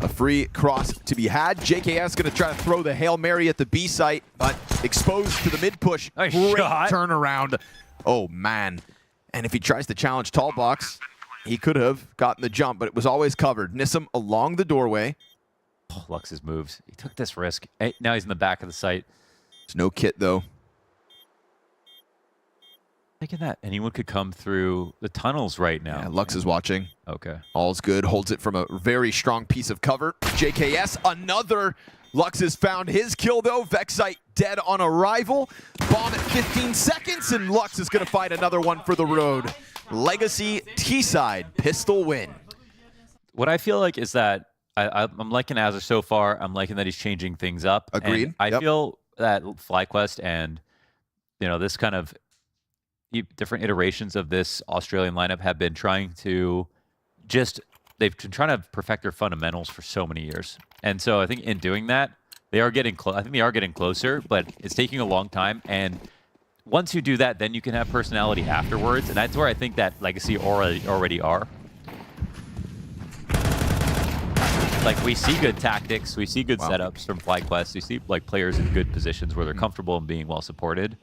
A free cross to be had. JKS going to try to throw the Hail Mary at the B site, but exposed to the mid push. Nice Great shot. turnaround. Oh, man. And if he tries to challenge Tall Box, he could have gotten the jump, but it was always covered. Nissim along the doorway. Oh, Lux's moves. He took this risk. Hey, now he's in the back of the site. There's no kit, though. Thinking that anyone could come through the tunnels right now. Yeah, Lux is watching. Okay. All's good. Holds it from a very strong piece of cover. JKS, another. Lux has found his kill, though. Vexite dead on arrival. Bomb at 15 seconds, and Lux is going to find another one for the road. Legacy T-side pistol win. What I feel like is that I'm liking Azure so far. I'm liking that he's changing things up. Agreed. And I feel that FlyQuest and, you know, this kind of different iterations of this Australian lineup have been trying to they've been trying to perfect their fundamentals for so many years. And so I think in doing that, they are getting close. I think they are getting closer, but it's taking a long time. And once you do that, then you can have personality afterwards. And that's where I think that Legacy already are. Like, we see good tactics, we see good setups from FlyQuest, we see like players in good positions where they're comfortable and being well supported.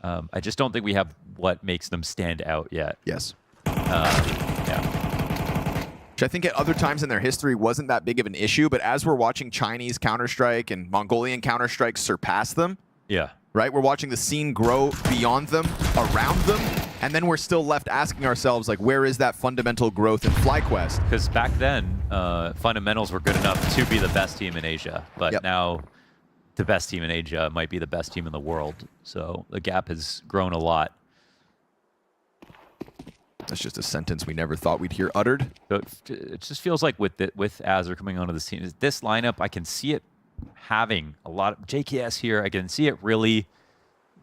I just don't think we have what makes them stand out yet. Yes. Yeah. Which I think at other times in their history wasn't that big of an issue, but as we're watching Chinese Counter-Strike and Mongolian Counter-Strike surpass them, yeah, right? We're watching the scene grow beyond them, around them, and then we're still left asking ourselves, like, where is that fundamental growth in FlyQuest? Because back then, fundamentals were good enough to be the best team in Asia, but now the best team in Asia might be the best team in the world. So the gap has grown a lot. That's just a sentence we never thought we'd hear uttered. So it just feels like with Azure coming onto this team, this lineup, I can see it having a lot of JKS here. I can see it really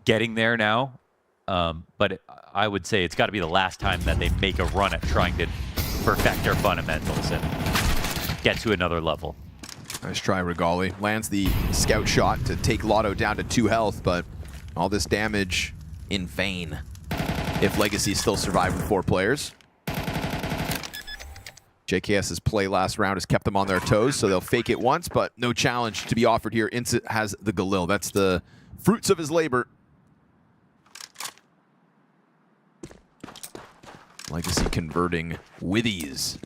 getting there now. But I would say it's got to be the last time that they make a run at trying to perfect their fundamentals and get to another level. Nice try, Regali. Lands the scout shot to take Lotto down to 2 health, but all this damage in vain if Legacy still survive with 4 players. JKS's play last round has kept them on their toes, so they'll fake it once, but no challenge to be offered here. Insit has the Galil. That's the fruits of his labor. Legacy converting with ease.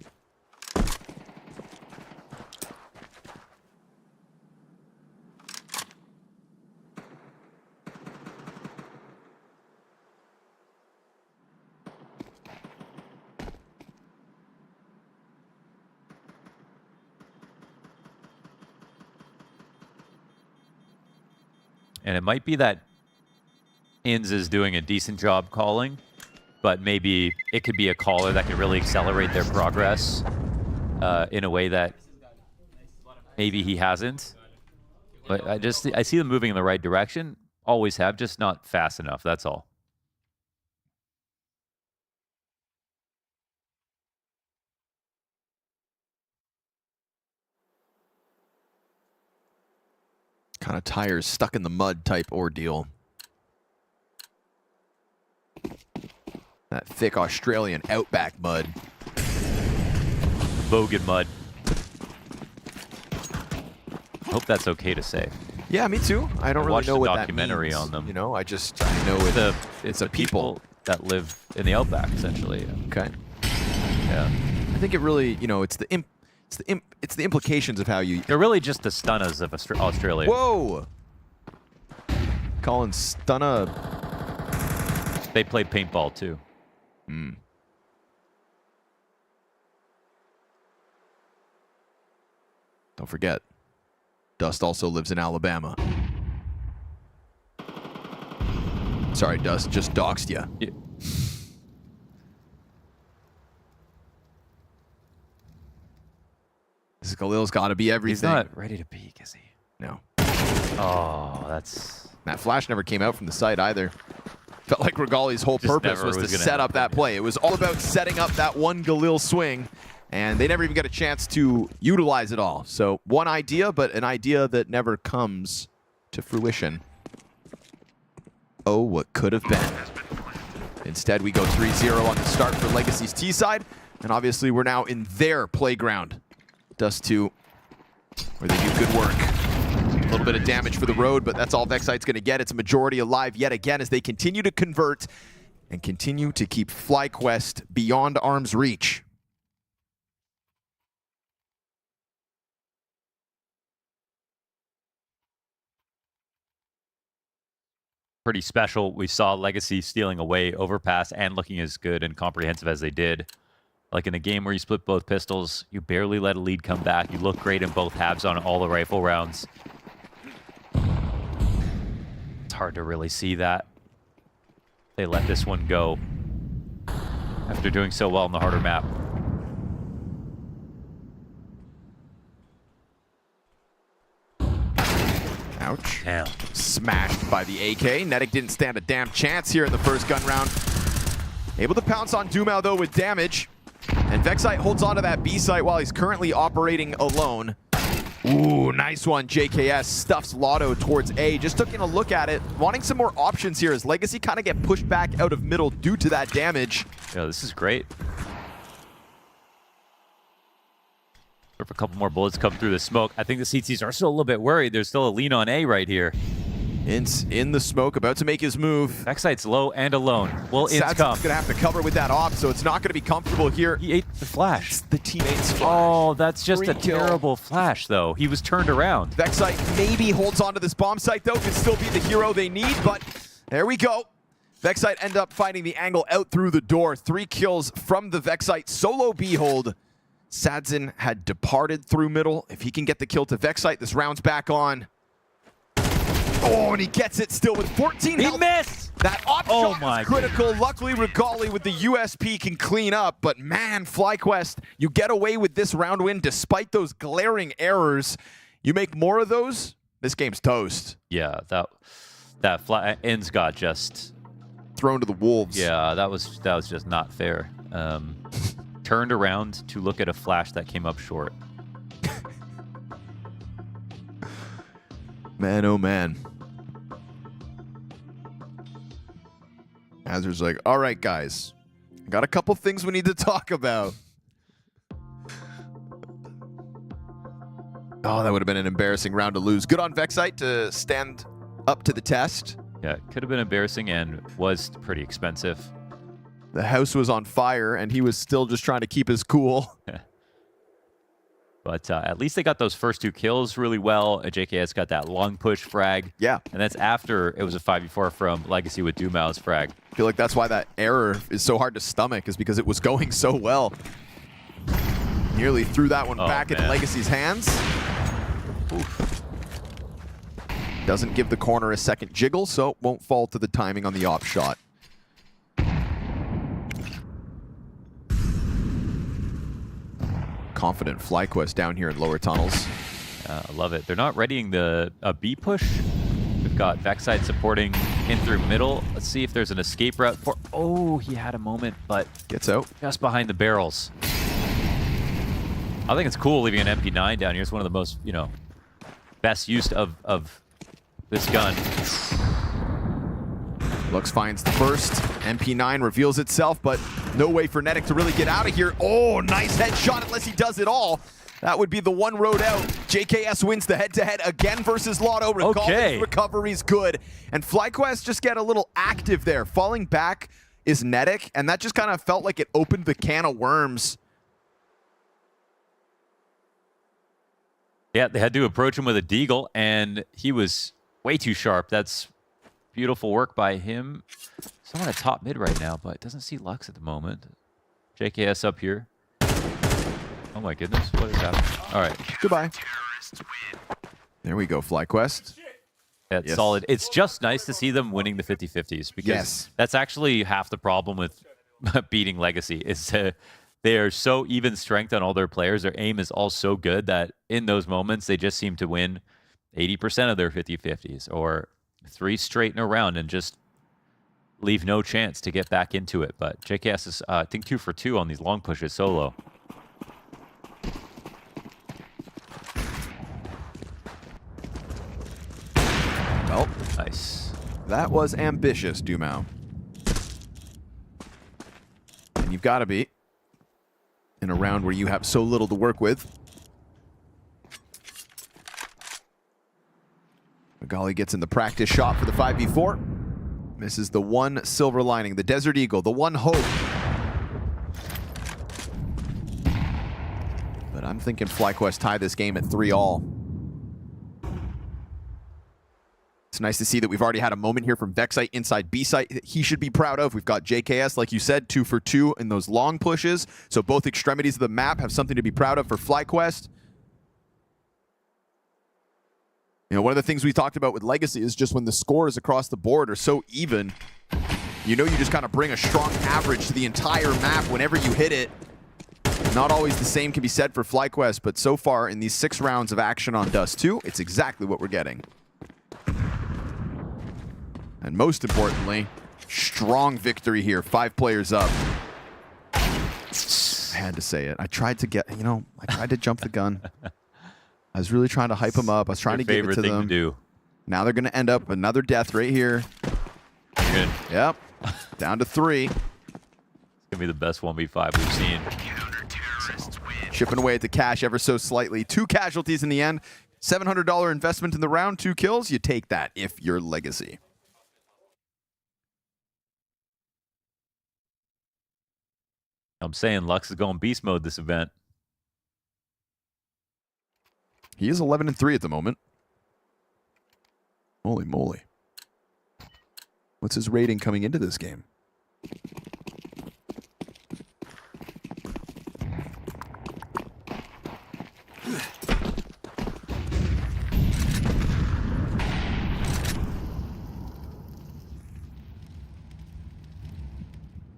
And it might be that Inz is doing a decent job calling, but maybe it could be a caller that could really accelerate their progress in a way that maybe he hasn't. But I see them moving in the right direction. Always have, just not fast enough. That's all. Kind of tires stuck in the mud type ordeal. That thick Australian outback mud. Bogan mud. Hope that's okay to say. Yeah, me too. I don't really know what that means. Documentary on them. You know, I know it's a people that live in the outback, essentially. Okay. Yeah. I think it really, you know, it's the implications of how you. They're really just the Stunnas of Australia. Whoa. Colin Stunna. They play paintball too. Hmm. Don't forget, Dust also lives in Alabama. Sorry, Dust, just doxed you. Yeah. This Galil's got to be everything. He's not ready to peek, is he? No. Oh, that's... That flash never came out from the site either. Felt like Regali's whole Just purpose never was to was gonna set up that play. It was all about setting up that one Galil swing, and they never even got a chance to utilize it all. So one idea, but an idea that never comes to fruition. Oh, what could have been. Instead, we go 3-0 on the start for Legacy's T side, and obviously we're now in their playground. Dust 2, where they do good work. A little bit of damage for the road, but that's all Vexite's going to get. It's a majority alive yet again as they continue to convert and continue to keep FlyQuest beyond arm's reach. Pretty special. We saw Legacy stealing away overpass and looking as good and comprehensive as they did. Like in a game where you split both pistols, you barely let a lead come back. You look great in both halves on all the rifle rounds. It's hard to really see that. They let this one go after doing so well on the harder map. Ouch. Damn. Smashed by the AK. Fnatic didn't stand a damn chance here in the first gun round. Able to pounce on Dumao though with damage. And Vexite holds on to that B site while he's currently operating alone. Ooh, nice one. JKS stuffs Lotto towards A. Just taking a look at it, wanting some more options here as Legacy kind of get pushed back out of middle due to that damage. Yeah, this is great. If a couple more bullets come through the smoke, I think the CTs are still a little bit worried. There's still a lean on A right here. Ince in the smoke, about to make his move. Vexite's low and alone. Will Ince come? Going to have to cover with that op, so it's not going to be comfortable here. He ate the flash. It's the teammate's flash. Oh, that's just a Kill. terrible flash, though. He was turned around. Vexite maybe holds on to this bomb site, though. Could still be the hero they need, but there we go. Vexite end up finding the angle out through the door. 3 kills from the Vexite solo B hold. Sadzin had departed through middle. If he can get the kill to Vexite, this round's back on. Oh, and he gets it still with 14 health. He missed! That op shot was critical. Luckily, Regali with the USP can clean up. But man, FlyQuest, you get away with this round win despite those glaring errors. You make more of those, this game's toast. Yeah, that Ince got just thrown to the wolves. Yeah, that was just not fair. Turned around to look at a flash that came up short. Man, oh man. Azur's like, all right, guys. Got a couple things we need to talk about. Oh, that would have been an embarrassing round to lose. Good on Vexite to stand up to the test. Yeah, it could have been embarrassing and was pretty expensive. The house was on fire, and he was still just trying to keep his cool. But at least they got those first 2 kills really well. JKS got that long push frag. Yeah. And that's after it was a 5v4 from Legacy with Dumao's frag. I feel like that's why that error is so hard to stomach, is because it was going so well. Nearly threw that one back into Legacy's hands. Oof. Doesn't give the corner a second jiggle, so won't fall to the timing on the op shot. Confident FlyQuest down here in lower tunnels. I love it. They're not readying a B push. We've got Vexite supporting in through middle. Let's see if there's an escape route for... Oh, he had a moment, but... Gets out. Just behind the barrels. I think it's cool leaving an MP9 down here. It's one of the most, best used of this gun. Lux finds the first. MP9 reveals itself, but no way for Fnatic to really get out of here. Oh, nice headshot unless he does it all. That would be the one road out. JKS wins the head-to-head again versus Lotto. Regali's recovery's good. And FlyQuest just get a little active there. Falling back is Fnatic, and that just kind of felt like it opened the can of worms. Yeah, they had to approach him with a deagle, and he was way too sharp. That's beautiful work by him. Someone at top mid right now, but doesn't see Lux at the moment. JKS up here. Oh my goodness, what is happening? All right. Goodbye. There we go, FlyQuest. That's Yes. solid. It's just nice to see them winning the 50-50s because Yes. that's actually half the problem with beating Legacy is they are so even strength on all their players. Their aim is all so good that in those moments, they just seem to win 80% of their 50-50s or 3 straight in a round and just leave no chance to get back into it. But JKS is, I think, 2 for 2 on these long pushes solo. Well, nice. That was ambitious, Dumao. And you've got to be in a round where you have so little to work with. Magali gets in the practice shot for the 5v4. Misses the one silver lining, the Desert Eagle, the one hope. But I'm thinking FlyQuest tie this game at 3-all. It's nice to see that we've already had a moment here from Vexite inside B-site that he should be proud of. We've got JKS, like you said, 2 for 2 in those long pushes. So both extremities of the map have something to be proud of for FlyQuest. You know, one of the things we talked about with Legacy is just when the scores across the board are so even, you know, you just kind of bring a strong average to the entire map whenever you hit it. Not always the same can be said for FlyQuest, but so far in these 6 rounds of action on Dust 2, it's exactly what we're getting. And most importantly, strong victory here. 5 players up. I had to say it. I tried to get, you know, I tried to jump the gun. I was really trying to hype them up. I was trying to give it to them. To do. Now they're going to end up another death right here. Good. Yep. Down to 3. It's going to be the best 1v5 we've seen. Chipping away at the cash ever so slightly. 2 casualties in the end. $700 investment in the round. 2 kills. You take that if you're Legacy. I'm saying Lux is going beast mode this event. He is 11-3 at the moment. Holy moly. What's his rating coming into this game?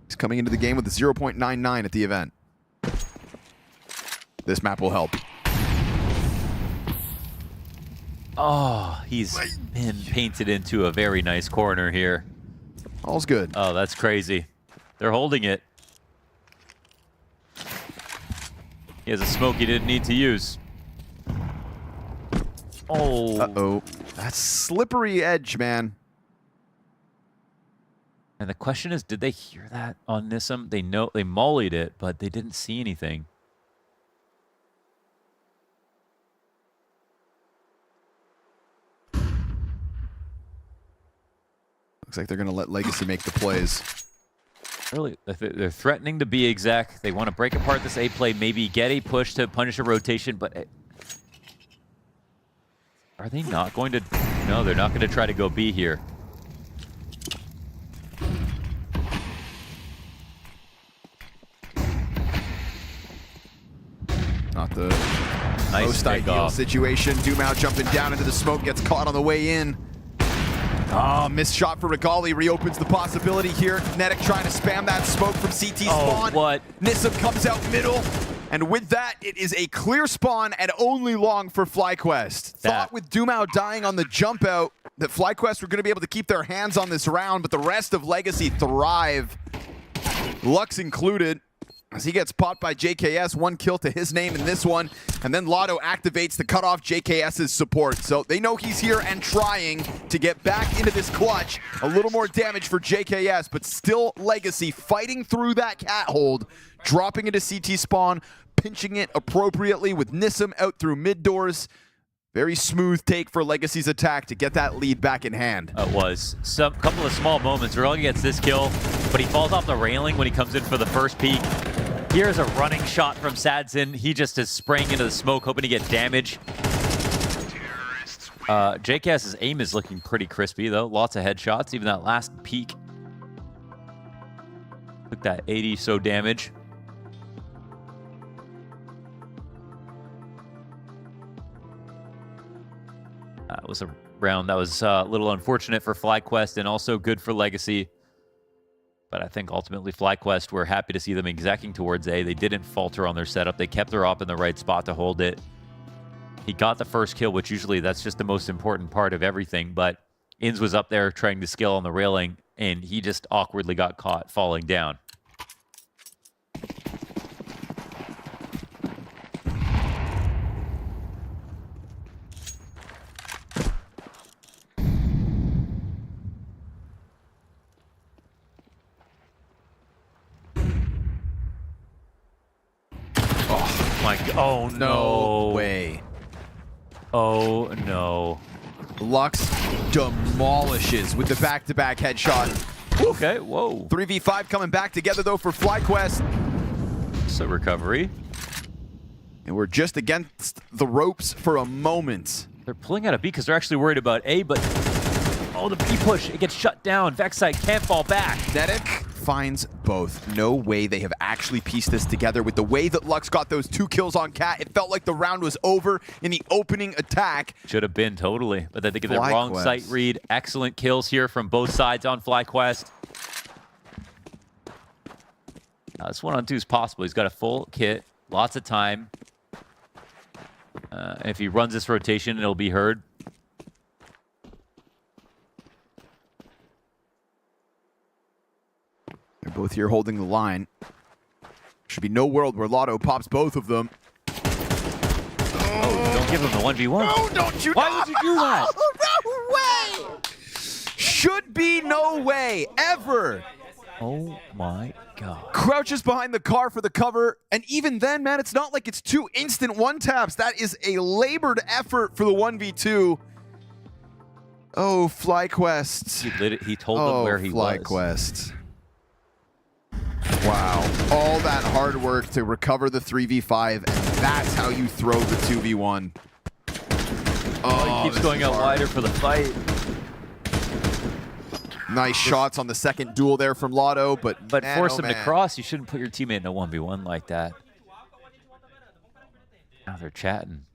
He's coming into the game with a 0.99 at the event. This map will help. Oh, he's been painted into a very nice corner here. All's good. Oh, that's crazy. They're holding it. He has a smoke he didn't need to use. Oh. Uh-oh. That's slippery edge, man. And the question is, did they hear that on Nissim? They know they mollied it, but they didn't see anything. Looks like they're going to let Legacy make the plays. Really, they're threatening to be exact. They want to break apart this A play, maybe get a push to punish a rotation, but are they not going to? No, they're not going to try to go B here. Not the Nice most ideal off. situation. Dumao jumping down into the smoke, gets caught on the way in. Oh, missed shot for Regali, reopens the possibility here. Fnatic trying to spam that smoke from CT spawn. What? Nissim comes out middle, and with that, it is a clear spawn and only long for FlyQuest. Thought with Dumao dying on the jump out that FlyQuest were going to be able to keep their hands on this round, but the rest of Legacy thrive. Lux included, as he gets popped by JKS, 1 kill to his name in this one, and then Lotto activates to cut off JKS's support. So they know he's here and trying to get back into this clutch. A little more damage for JKS, but still Legacy fighting through that cat hold, dropping into CT spawn, pinching it appropriately with Nissim out through mid doors. Very smooth take for Legacy's attack to get that lead back in hand. It was some couple of small moments. Regali gets this kill, but he falls off the railing when he comes in for the first peek. Here's a running shot from Sadson. He just is spraying into the smoke, hoping to get damage. JKS's aim is looking pretty crispy, though. Lots of headshots, even that last peek. Took that 80 so damage. That was a round. That was a little unfortunate for FlyQuest and also good for Legacy. But I think ultimately FlyQuest, we're happy to see them execing towards A. They didn't falter on their setup. They kept their op in the right spot to hold it. He got the first kill, which usually that's just the most important part of everything. But Inz was up there trying to skill on the railing, and he just awkwardly got caught falling down. Oh, no way. Oh, no. Lux demolishes with the back-to-back headshot. Okay, whoa. 3v5 coming back together, though, for FlyQuest. It's a recovery. And we're just against the ropes for a moment. They're pulling out a B because they're actually worried about A, but... Oh, the B push. It gets shut down. Vexite can't fall back. Fnatic finds both. No way they have actually pieced this together. With the way that Lux got those 2 kills on Cat, it felt like the round was over in the opening attack. Should have been, totally. But then they get the wrong sight read. Excellent kills here from both sides on FlyQuest. This 1-on-2 is possible. He's got a full kit, lots of time. And if he runs this rotation, it'll be heard. They're both here holding the line. Should be no world where Lotto pops both of them. Oh, don't give him the 1v1. No, don't you? Why would you do that? No way! Should be no way, ever. Oh my God. Crouches behind the car for the cover, and even then, man, it's not like it's 2 instant one-taps. That is a labored effort for the 1v2. Oh, FlyQuest. He told them where he was. FlyQuest. Wow. All that hard work to recover the 3v5, and that's how you throw the 2v1. Oh, he keeps going out wider for the fight. Nice shots on the second duel there from Lotto, but man, force him to cross. You shouldn't put your teammate in a 1v1 like that. Now they're chatting.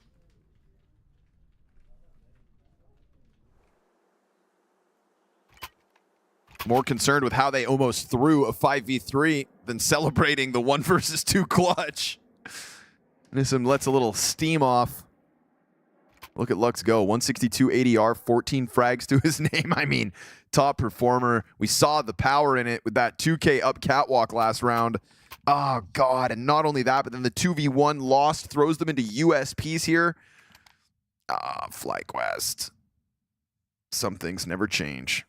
More concerned with how they almost threw a 5v3 than celebrating the 1 versus 2 clutch. Nissim lets a little steam off. Look at Lux go. 162 ADR, 14 frags to his name. I mean, top performer. We saw the power in it with that 2K up catwalk last round. Oh, God. And not only that, but then the 2v1 lost, throws them into USPs here. Ah, FlyQuest. Some things never change.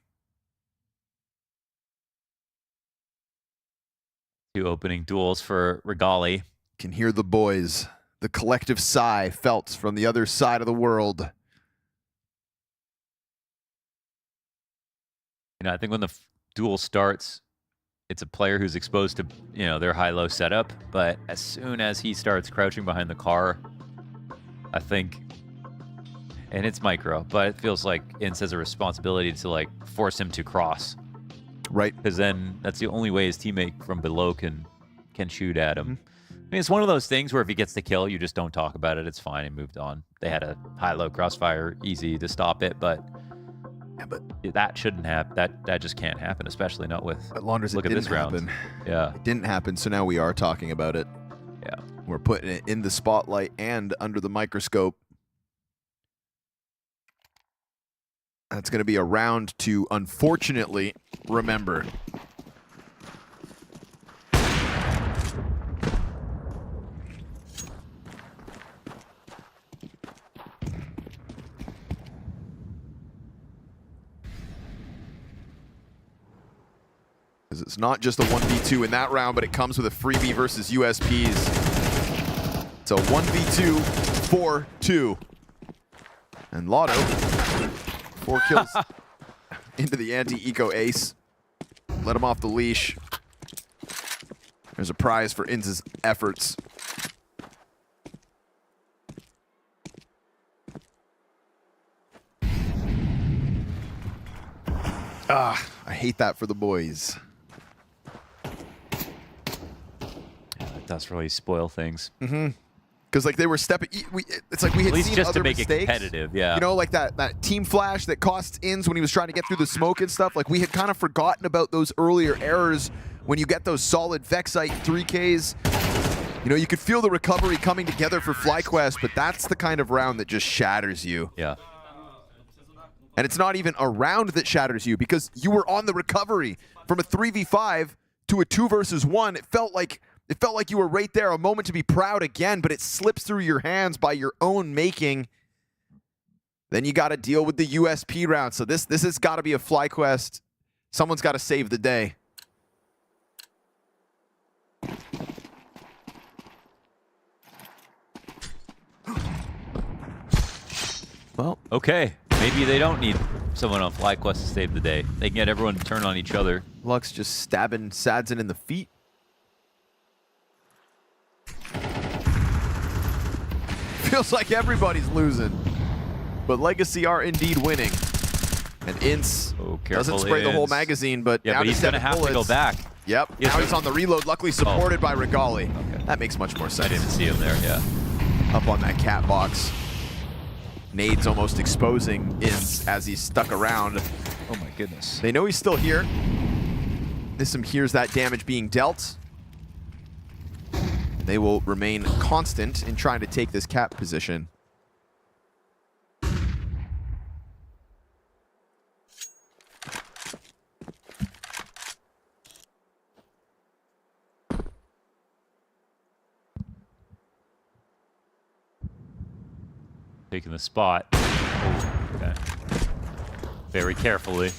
2 opening duels for Regali. Can hear the boys. The collective sigh felt from the other side of the world. You know, I think when the duel starts, it's a player who's exposed to, you know, their high-low setup. But as soon as he starts crouching behind the car, I think, and it's micro, but it feels like Ince has a responsibility to like force him to cross. Right. Because then that's the only way his teammate from below can shoot at him. I mean, it's one of those things where if he gets the kill, you just don't talk about it. It's fine. And moved on. They had a high-low crossfire, easy to stop it, but that shouldn't happen. That just can't happen, especially not with. But Launders, look it at didn't this round. happen. Yeah, it didn't happen. So now we are talking about it. Yeah, we're putting it in the spotlight and under the microscope. That's going to be a round to, unfortunately, remember. Because it's not just a 1v2 in that round, but it comes with a freebie versus USPs. It's a 1v2, 4-2. And Lotto, 4 kills into the anti-eco ace. Let him off the leash. There's a prize for Inz's efforts. Ah, I hate that for the boys. Yeah, it does really spoil things. Mm-hmm. Because like they were stepping, it's like we had At least seen just other to make mistakes. it competitive, yeah. You know, like that team flash that costs ins when he was trying to get through the smoke and stuff. Like we had kind of forgotten about those earlier errors when you get those solid Vexite 3Ks. You know, you could feel the recovery coming together for FlyQuest, but that's the kind of round that just shatters you. Yeah. And it's not even a round that shatters you because you were on the recovery from a 3v5 to a 2 versus 1. It felt like you were right there, a moment to be proud again, but it slips through your hands by your own making. Then you got to deal with the USP round. So this has got to be a FlyQuest. Someone's got to save the day. Well, okay. Maybe they don't need someone on FlyQuest to save the day. They can get everyone to turn on each other. Lux just stabbing Sadzin in the feet. Feels like everybody's losing. But Legacy are indeed winning. And Ince doesn't spray the whole magazine, but yeah, down but he's going to have to go back. Yep, now he's on the reload, luckily supported by Regali. Okay. That makes much more sense. I didn't see him there, yeah. Up on that cat box. Nade's almost exposing Ince as he's stuck around. Oh my goodness. They know he's still here. Nissim hears that damage being dealt. They will remain constant in trying to take this cap position. Taking the spot. Oh, okay. Very carefully.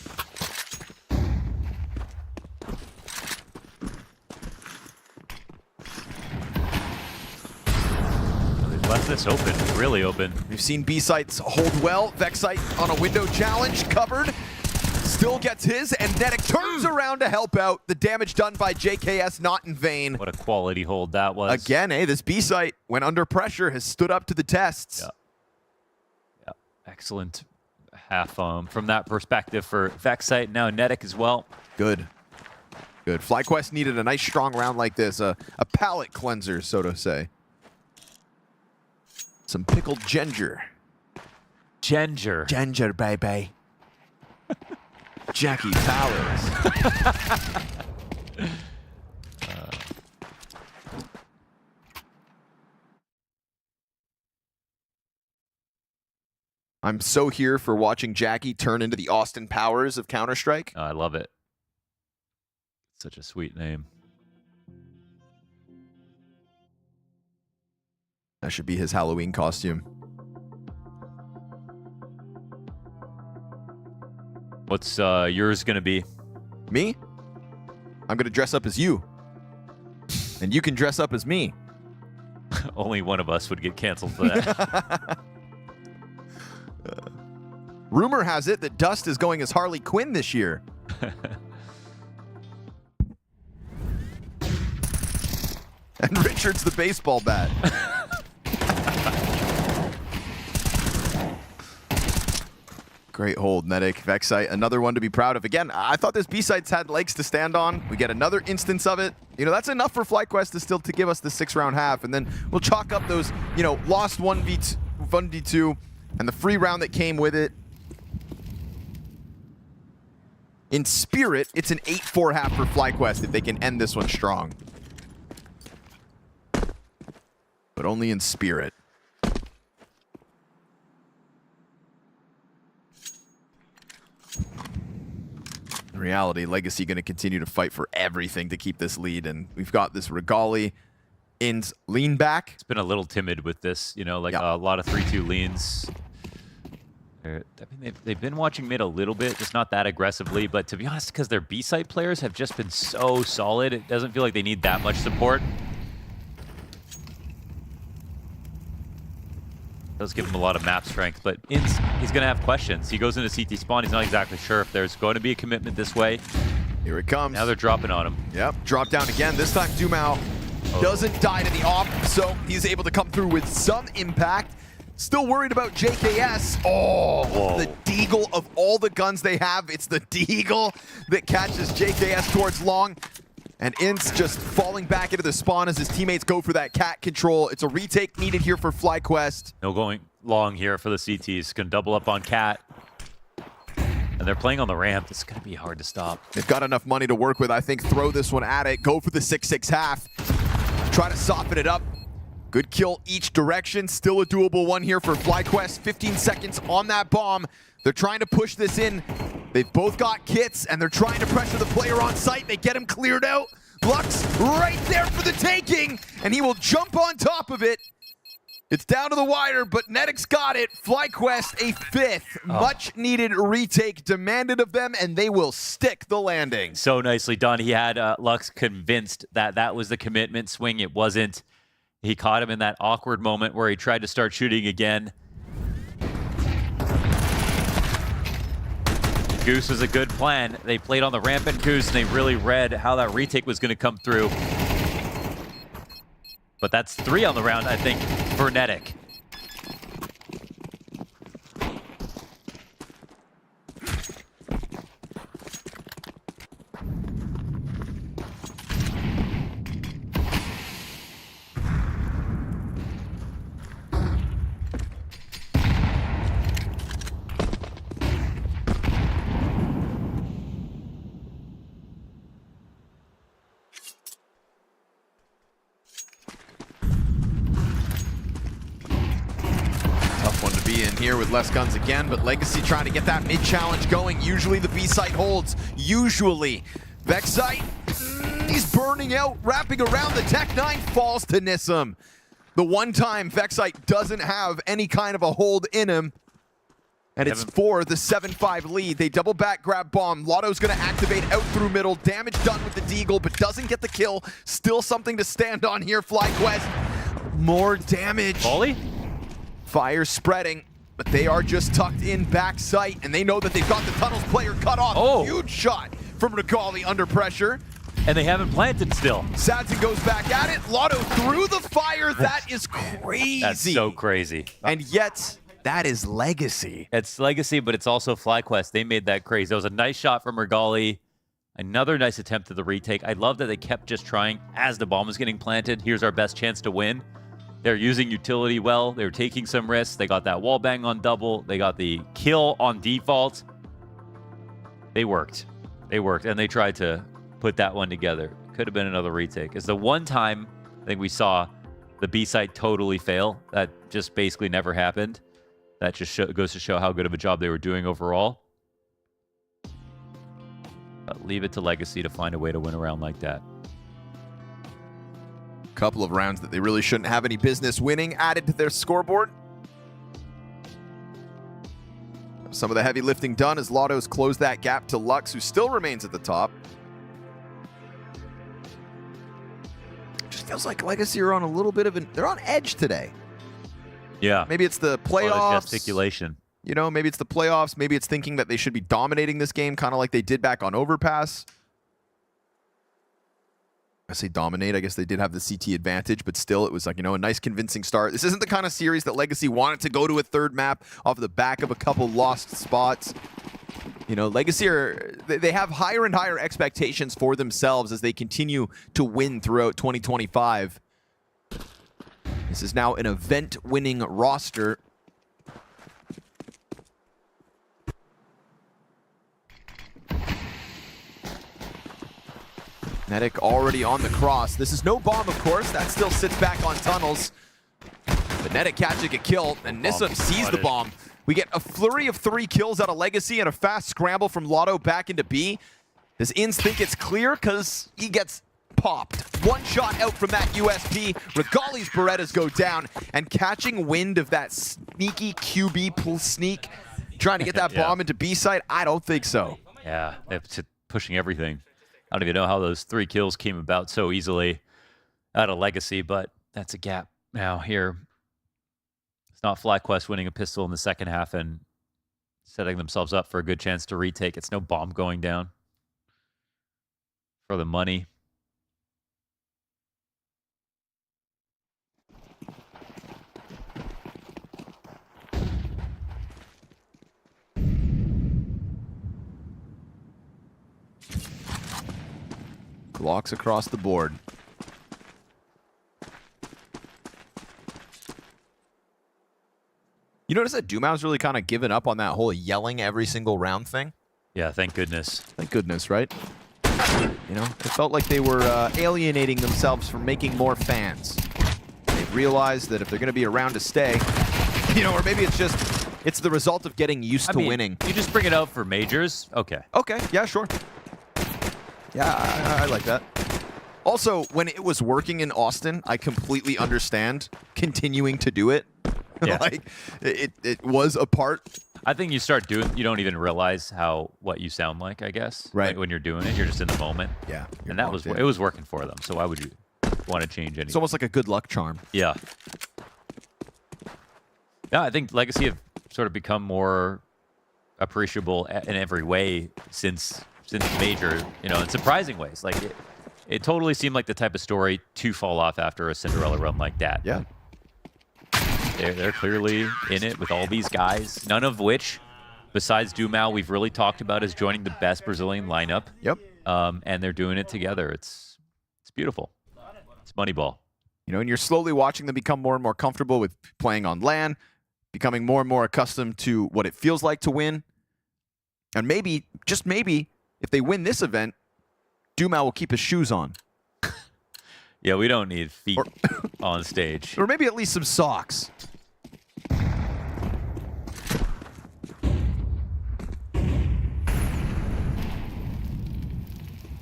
They left this open, really open. We've seen B-Sites hold well. Vexite on a window challenge, covered. Still gets his, and Netic turns around to help out. The damage done by JKS not in vain. What a quality hold that was. Again, this B-Site, when under pressure, has stood up to the tests. Yeah. Excellent half from that perspective for Vexite. Now Netic as well. Good. Good. FlyQuest needed a nice strong round like this. A palate cleanser, so to say. Some pickled ginger. Ginger. Ginger, baby. Jackie Powers. I'm so here for watching Jackie turn into the Austin Powers of Counter-Strike. Oh, I love it. Such a sweet name. That should be his Halloween costume. What's yours going to be? Me? I'm going to dress up as you. And you can dress up as me. Only one of us would get canceled for that. Rumor has it that Dust is going as Harley Quinn this year. And Richard's the baseball bat. Great hold, Netic. Vexite, another one to be proud of. Again, I thought this B-Sites had legs to stand on. We get another instance of it. You know, that's enough for FlyQuest to still give us the 6-round half. And then we'll chalk up those, you know, lost 1v2 and the free round that came with it. In spirit, it's an 8-4 half for FlyQuest if they can end this one strong. But only in spirit. In reality, Legacy going to continue to fight for everything to keep this lead, and we've got this Regali In's lean back. It's been a little timid with this, you know, like a lot of 3-2 leans. I mean, they've been watching mid a little bit, just not that aggressively, but to be honest, because their B-site players have just been so solid, it doesn't feel like they need that much support. Does give him a lot of map strength, but he's going to have questions. He goes into CT spawn, he's not exactly sure if there's going to be a commitment this way. Here it comes. Now they're dropping on him. Yep, drop down again. This time Dumao doesn't die to the op, so he's able to come through with some impact. Still worried about JKS. Oh, whoa. The Deagle of all the guns they have, it's the Deagle that catches JKS towards long. And Ince just falling back into the spawn as his teammates go for that cat control. It's a retake needed here for FlyQuest. No going long here for the CTs. Going to double up on cat. And they're playing on the ramp. It's going to be hard to stop. They've got enough money to work with. I think throw this one at it. Go for the 6-6 half. Try to soften it up. Good kill each direction. Still a doable one here for FlyQuest. 15 seconds on that bomb. They're trying to push this in. They've both got kits, and they're trying to pressure the player on site. They get him cleared out. Lux right there for the taking, and he will jump on top of it. It's down to the wire, but Fnatic's got it. FlyQuest, a 5th much-needed retake demanded of them, and they will stick the landing. So nicely done. He had Lux convinced that that was the commitment swing. It wasn't. He caught him in that awkward moment where he tried to start shooting again. Goose was a good plan. They played on the ramp and Goose, and they really read how that retake was going to come through. But that's 3 on the round, I think, for Fnatic. Here with less guns again, but Legacy trying to get that mid-challenge going. Usually the B site holds. Usually. Vexite, he's burning out, wrapping around the Tech 9 falls to Nissim. The one time Vexite doesn't have any kind of a hold in him. And it's for the 7-5 lead. They double back, grab bomb. Lotto's gonna activate out through middle. Damage done with the Deagle, but doesn't get the kill. Still something to stand on here, FlyQuest. More damage. Volley? Fire spreading. But they are just tucked in back sight, and they know that they've got the tunnels player cut off. Oh. Huge shot from Regali under pressure. And they haven't planted still. Sadson goes back at it. Lotto through the fire. That is crazy. That's so crazy. And yet, that is Legacy. It's Legacy, but it's also FlyQuest. They made that crazy. That was a nice shot from Regali. Another nice attempt at the retake. I love that they kept just trying as the bomb was getting planted. Here's our best chance to win. They're using utility well. They're taking some risks. They got that wall bang on double. They got the kill on default. They worked. They worked, and they tried to put that one together. Could have been another retake. It's the one time I think we saw the B site totally fail. That just basically never happened. That just goes to show how good of a job they were doing overall. But leave it to Legacy to find a way to win a round like that. Couple of rounds that they really shouldn't have any business winning added to their scoreboard. Some of the heavy lifting done as Lotto's closed that gap to Lux, who still remains at the top. Just feels like Legacy are on a little bit of they're on edge today. Yeah. Maybe it's the playoffs. A lot of gesticulation. You know, maybe it's the playoffs. Maybe it's thinking that they should be dominating this game, kind of like they did back on Overpass. I say dominate. I guess they did have the CT advantage, but still, it was like, you know, a nice convincing start. This isn't the kind of series that Legacy wanted to go to a third map off the back of a couple lost spots. You know, Legacy they have higher and higher expectations for themselves as they continue to win throughout 2025. This is now an event-winning roster. Fnatic already on the cross. This is no bomb, of course. That still sits back on tunnels. But Fnatic catching a kill, and Nissim sees the bomb. We get a flurry of 3 kills out of Legacy and a fast scramble from Lotto back into B. Does Inns think it's clear? Because he gets popped. One shot out from that USP. Regali's Berettas go down, and catching wind of that sneaky QB sneak, trying to get that bomb into B side, I don't think so. Yeah, they're pushing everything. I don't even know how those 3 kills came about so easily out of Legacy, but that's a gap now here. It's not FlyQuest winning a pistol in the second half and setting themselves up for a good chance to retake. It's no bomb going down for the money. Glocks across the board. You notice that Dumau's really kind of given up on that whole yelling every single round thing? Yeah, thank goodness. Thank goodness, right? You know, it felt like they were alienating themselves from making more fans. They've realized that if they're going to be around to stay, you know, or maybe it's the result of getting used to winning. You just bring it out for majors? Okay. Okay, yeah, sure. Yeah, I like that. Also, when it was working in Austin, I completely understand continuing to do it. Yeah. Like, it was a part. I think you start doing, you don't even realize what you sound like, I guess. Right. Like when you're doing it, you're just in the moment. Yeah. And that was, it was working for them. So why would you want to change anything? It's almost like a good luck charm. Yeah. Yeah, I think Legacy have sort of become more appreciable in every way since Major, you know, in surprising ways. Like, it totally seemed like the type of story to fall off after a Cinderella run like that. Yeah. They're clearly in it with all these guys, none of which, besides Dumau, we've really talked about as joining the best Brazilian lineup. Yep. And they're doing it together. It's beautiful. It's Moneyball. You know, and you're slowly watching them become more and more comfortable with playing on LAN, becoming more and more accustomed to what it feels like to win. And maybe, just maybe, if they win this event, Dumau will keep his shoes on. Yeah, we don't need feet on stage. Or maybe at least some socks.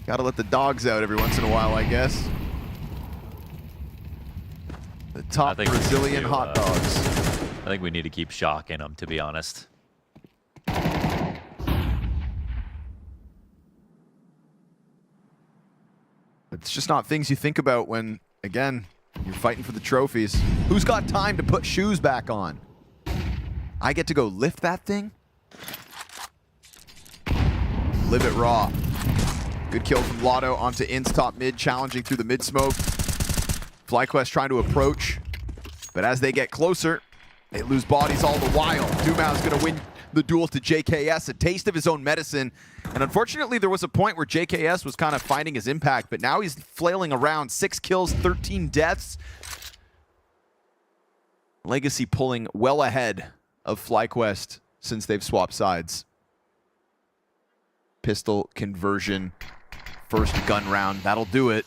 Gotta let the dogs out every once in a while, I guess. The top Brazilian hot dogs. I think we need to keep shocking them, to be honest. It's just not things you think about when, again, you're fighting for the trophies. Who's got time to put shoes back on? I get to go lift that thing? Live it raw. Good kill from Lotto onto In's top mid, challenging through the mid smoke. FlyQuest trying to approach, but as they get closer, they lose bodies all the while. Dumau's going to win the duel to JKS, a taste of his own medicine. And unfortunately, there was a point where JKS was kind of finding his impact, but now he's flailing around. 6 kills, 13 deaths. Legacy pulling well ahead of FlyQuest since they've swapped sides. Pistol conversion, first gun round, that'll do it.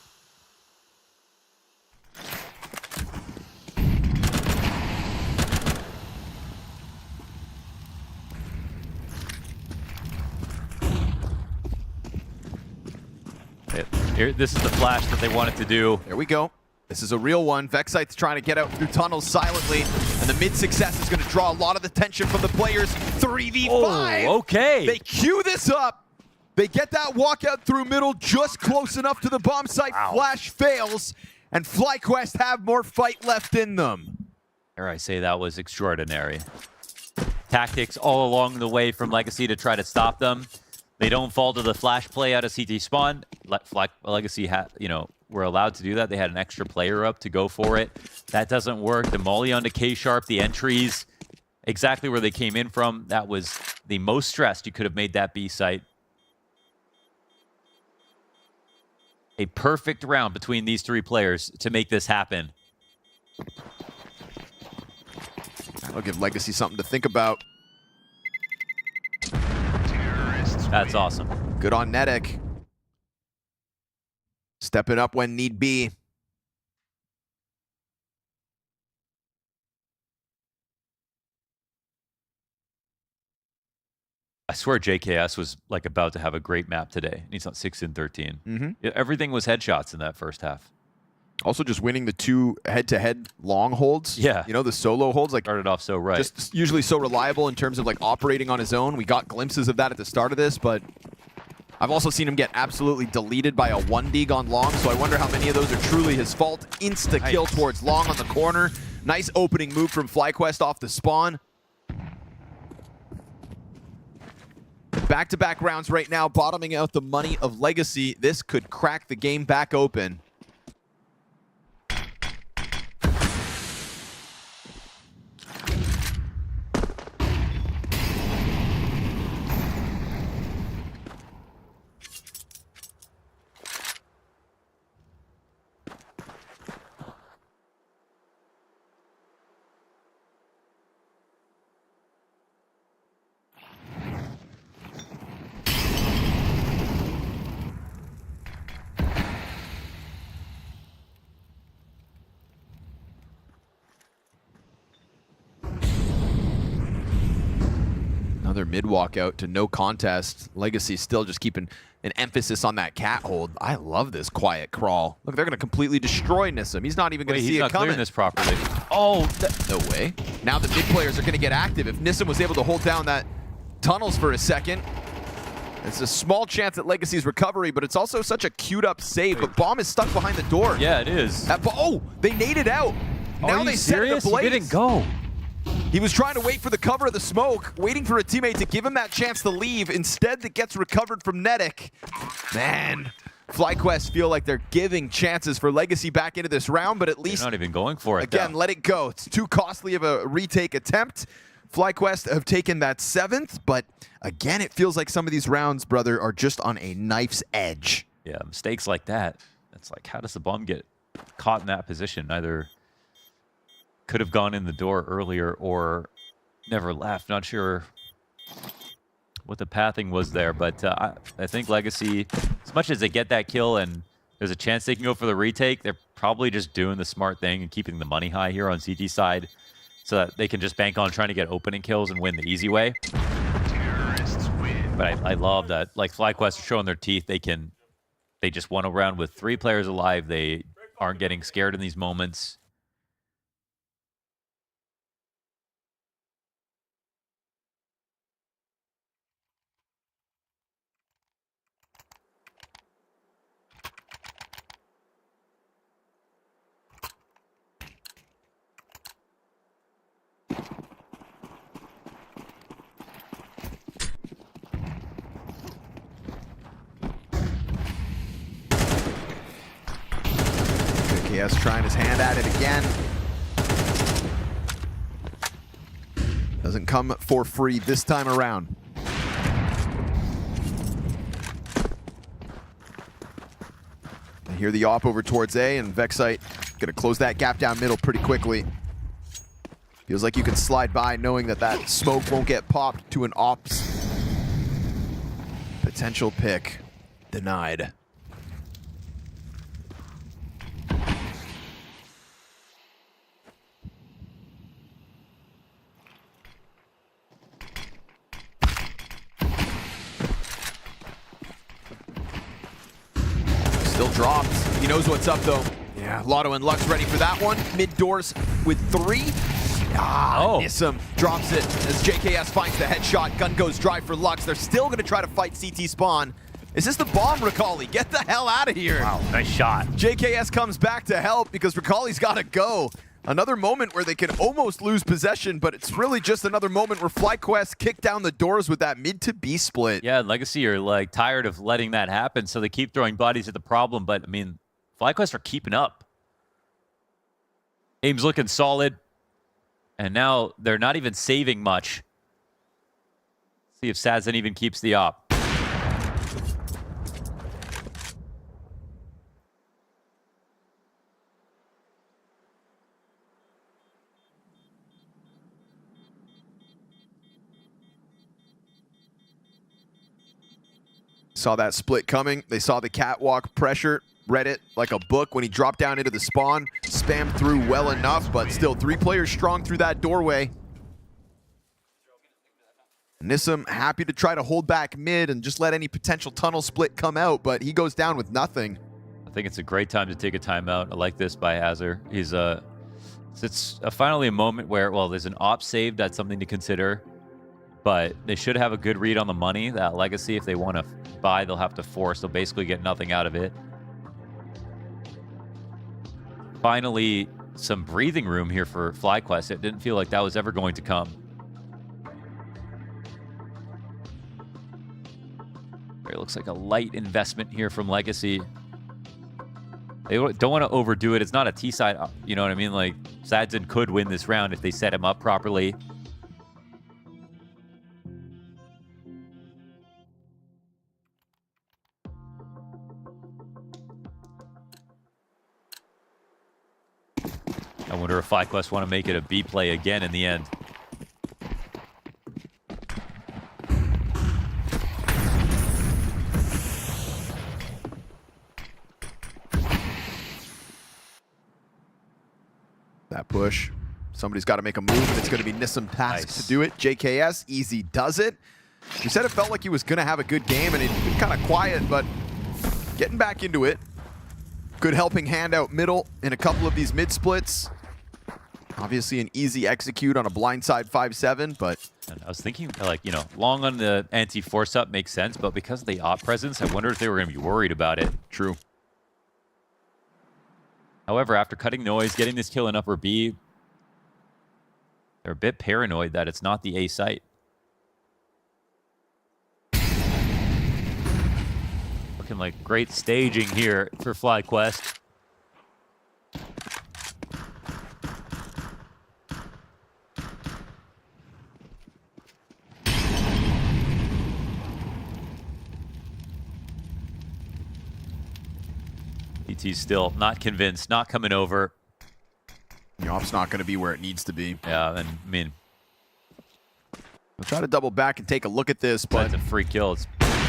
This is the flash that they wanted to do. There we go. This is a real one. Vexite's trying to get out through tunnels silently, and the mid success is going to draw a lot of the tension from the players. 3v5. Oh, okay. They queue this up. They get that walkout through middle just close enough to the bomb site. Wow. Flash fails, and FlyQuest have more fight left in them. Dare I say that was extraordinary. Tactics all along the way from Legacy to try to stop them. They don't fall to the flash play out of CT spawn. Legacy were allowed to do that. They had an extra player up to go for it. That doesn't work. The molly onto K-Sharp, the entries, exactly where they came in from. That was the most stressed you could have made that B site. A perfect round between these three players to make this happen. That'll give Legacy something to think about. That's awesome. Good on Netic. Stepping up when need be. I swear JKS was like about to have a great map today. He's on 6 and 13. Mm-hmm. Everything was headshots in that first half. Also just winning the 2 head-to-head long holds. Yeah. You know, the solo holds. Like, started off so right. Just usually so reliable in terms of like operating on his own. We got glimpses of that at the start of this, but I've also seen him get absolutely deleted by a 1-dig on long, so I wonder how many of those are truly his fault. Insta-kill towards long on the corner. Nice opening move from FlyQuest off the spawn. Back-to-back rounds right now, bottoming out the money of Legacy. This could crack the game back open. Another mid walkout to no contest. Legacy still just keeping an emphasis on that cat hold. I love this quiet crawl. Look, they're going to completely destroy Nissim. He's not even going to see it coming. He's not clearing this properly. Oh, no way. Now the mid players are going to get active. If Nissim was able to hold down that tunnels for a second, it's a small chance at Legacy's recovery, but it's also such a queued up save. But Bomb is stuck behind the door. Yeah, it is. Oh, they naded out. Now they set it ablaze. He didn't go. He was trying to wait for the cover of the smoke, waiting for a teammate to give him that chance to leave. Instead, that gets recovered from Fnatic. Man, FlyQuest feel like they're giving chances for Legacy back into this round, but at least they're not even going for it. Again, let it go. It's too costly of a retake attempt. FlyQuest have taken that 7th, but again, it feels like some of these rounds, brother, are just on a knife's edge. Yeah, mistakes like that. It's like, how does the bomb get caught in that position? Either could have gone in the door earlier or never left. Not sure what the pathing was there, but I think Legacy, as much as they get that kill and there's a chance they can go for the retake, they're probably just doing the smart thing and keeping the money high here on CT side so that they can just bank on trying to get opening kills and win the easy way. But I love that, like FlyQuest are showing their teeth. They just won a round with 3 players alive. They aren't getting scared in these moments. KS trying his hand at it again. Doesn't come for free this time around. I hear the op over towards A, and Vexite gonna close that gap down middle pretty quickly. Feels like you can slide by knowing that that smoke won't get popped to an ops. Potential pick denied. Still dropped. He knows what's up though. Yeah, Lotto and Lux ready for that one. Mid doors with 3. Nissim drops it as JKS finds the headshot. Gun goes dry for Lux. They're still going to try to fight CT spawn. Is this the bomb, Rakali? Get the hell out of here. Wow, nice shot. JKS comes back to help because Rakali's got to go. Another moment where they can almost lose possession, but it's really just another moment where FlyQuest kick down the doors with that mid to B split. Yeah, Legacy are like tired of letting that happen, so they keep throwing bodies at the problem. But I mean, FlyQuest are keeping up. Aim's looking solid, and now they're not even saving much. See if Sazin even keeps the op. Saw that split coming. They saw the catwalk pressure. Read it like a book when he dropped down into the spawn. Spammed through well enough, but still 3 players strong through that doorway. Nissim happy to try to hold back mid and just let any potential tunnel split come out, but he goes down with nothing. I think it's a great time to take a timeout. I like this by Hazard. It's finally a moment where, well, there's an op save. That's something to consider. But they should have a good read on the money. That Legacy, if they want to buy, they'll have to force. They'll basically get nothing out of it. Finally, some breathing room here for FlyQuest. It didn't feel like that was ever going to come. It looks like a light investment here from Legacy. They don't want to overdo it. It's not a T-side, you know what I mean? Like, Sadzin could win this round if they set him up properly. I wonder if FlyQuest want to make it a B play again in the end. That push Somebody's got to make a move, and it's going to be Nissim tasked to do it. JKS, easy does it. We said it felt like he was going to have a good game, and he'd been kind of quiet, but getting back into it. Good helping hand out middle in a couple of these mid splits. Obviously an easy execute on a blindside 5-7, but... And I was thinking, like, you know, long on the anti-force up makes sense, but because of the op presence, I wonder if they were going to be worried about it. True. However, after cutting noise, getting this kill in upper B, they're a bit paranoid that it's not the A site. Looking like great staging here for FlyQuest. ET's still not convinced, not coming over. The off's not going to be where it needs to be. Yeah, and I mean... We'll try to double back and take a look at this, but... That's a free kill. It's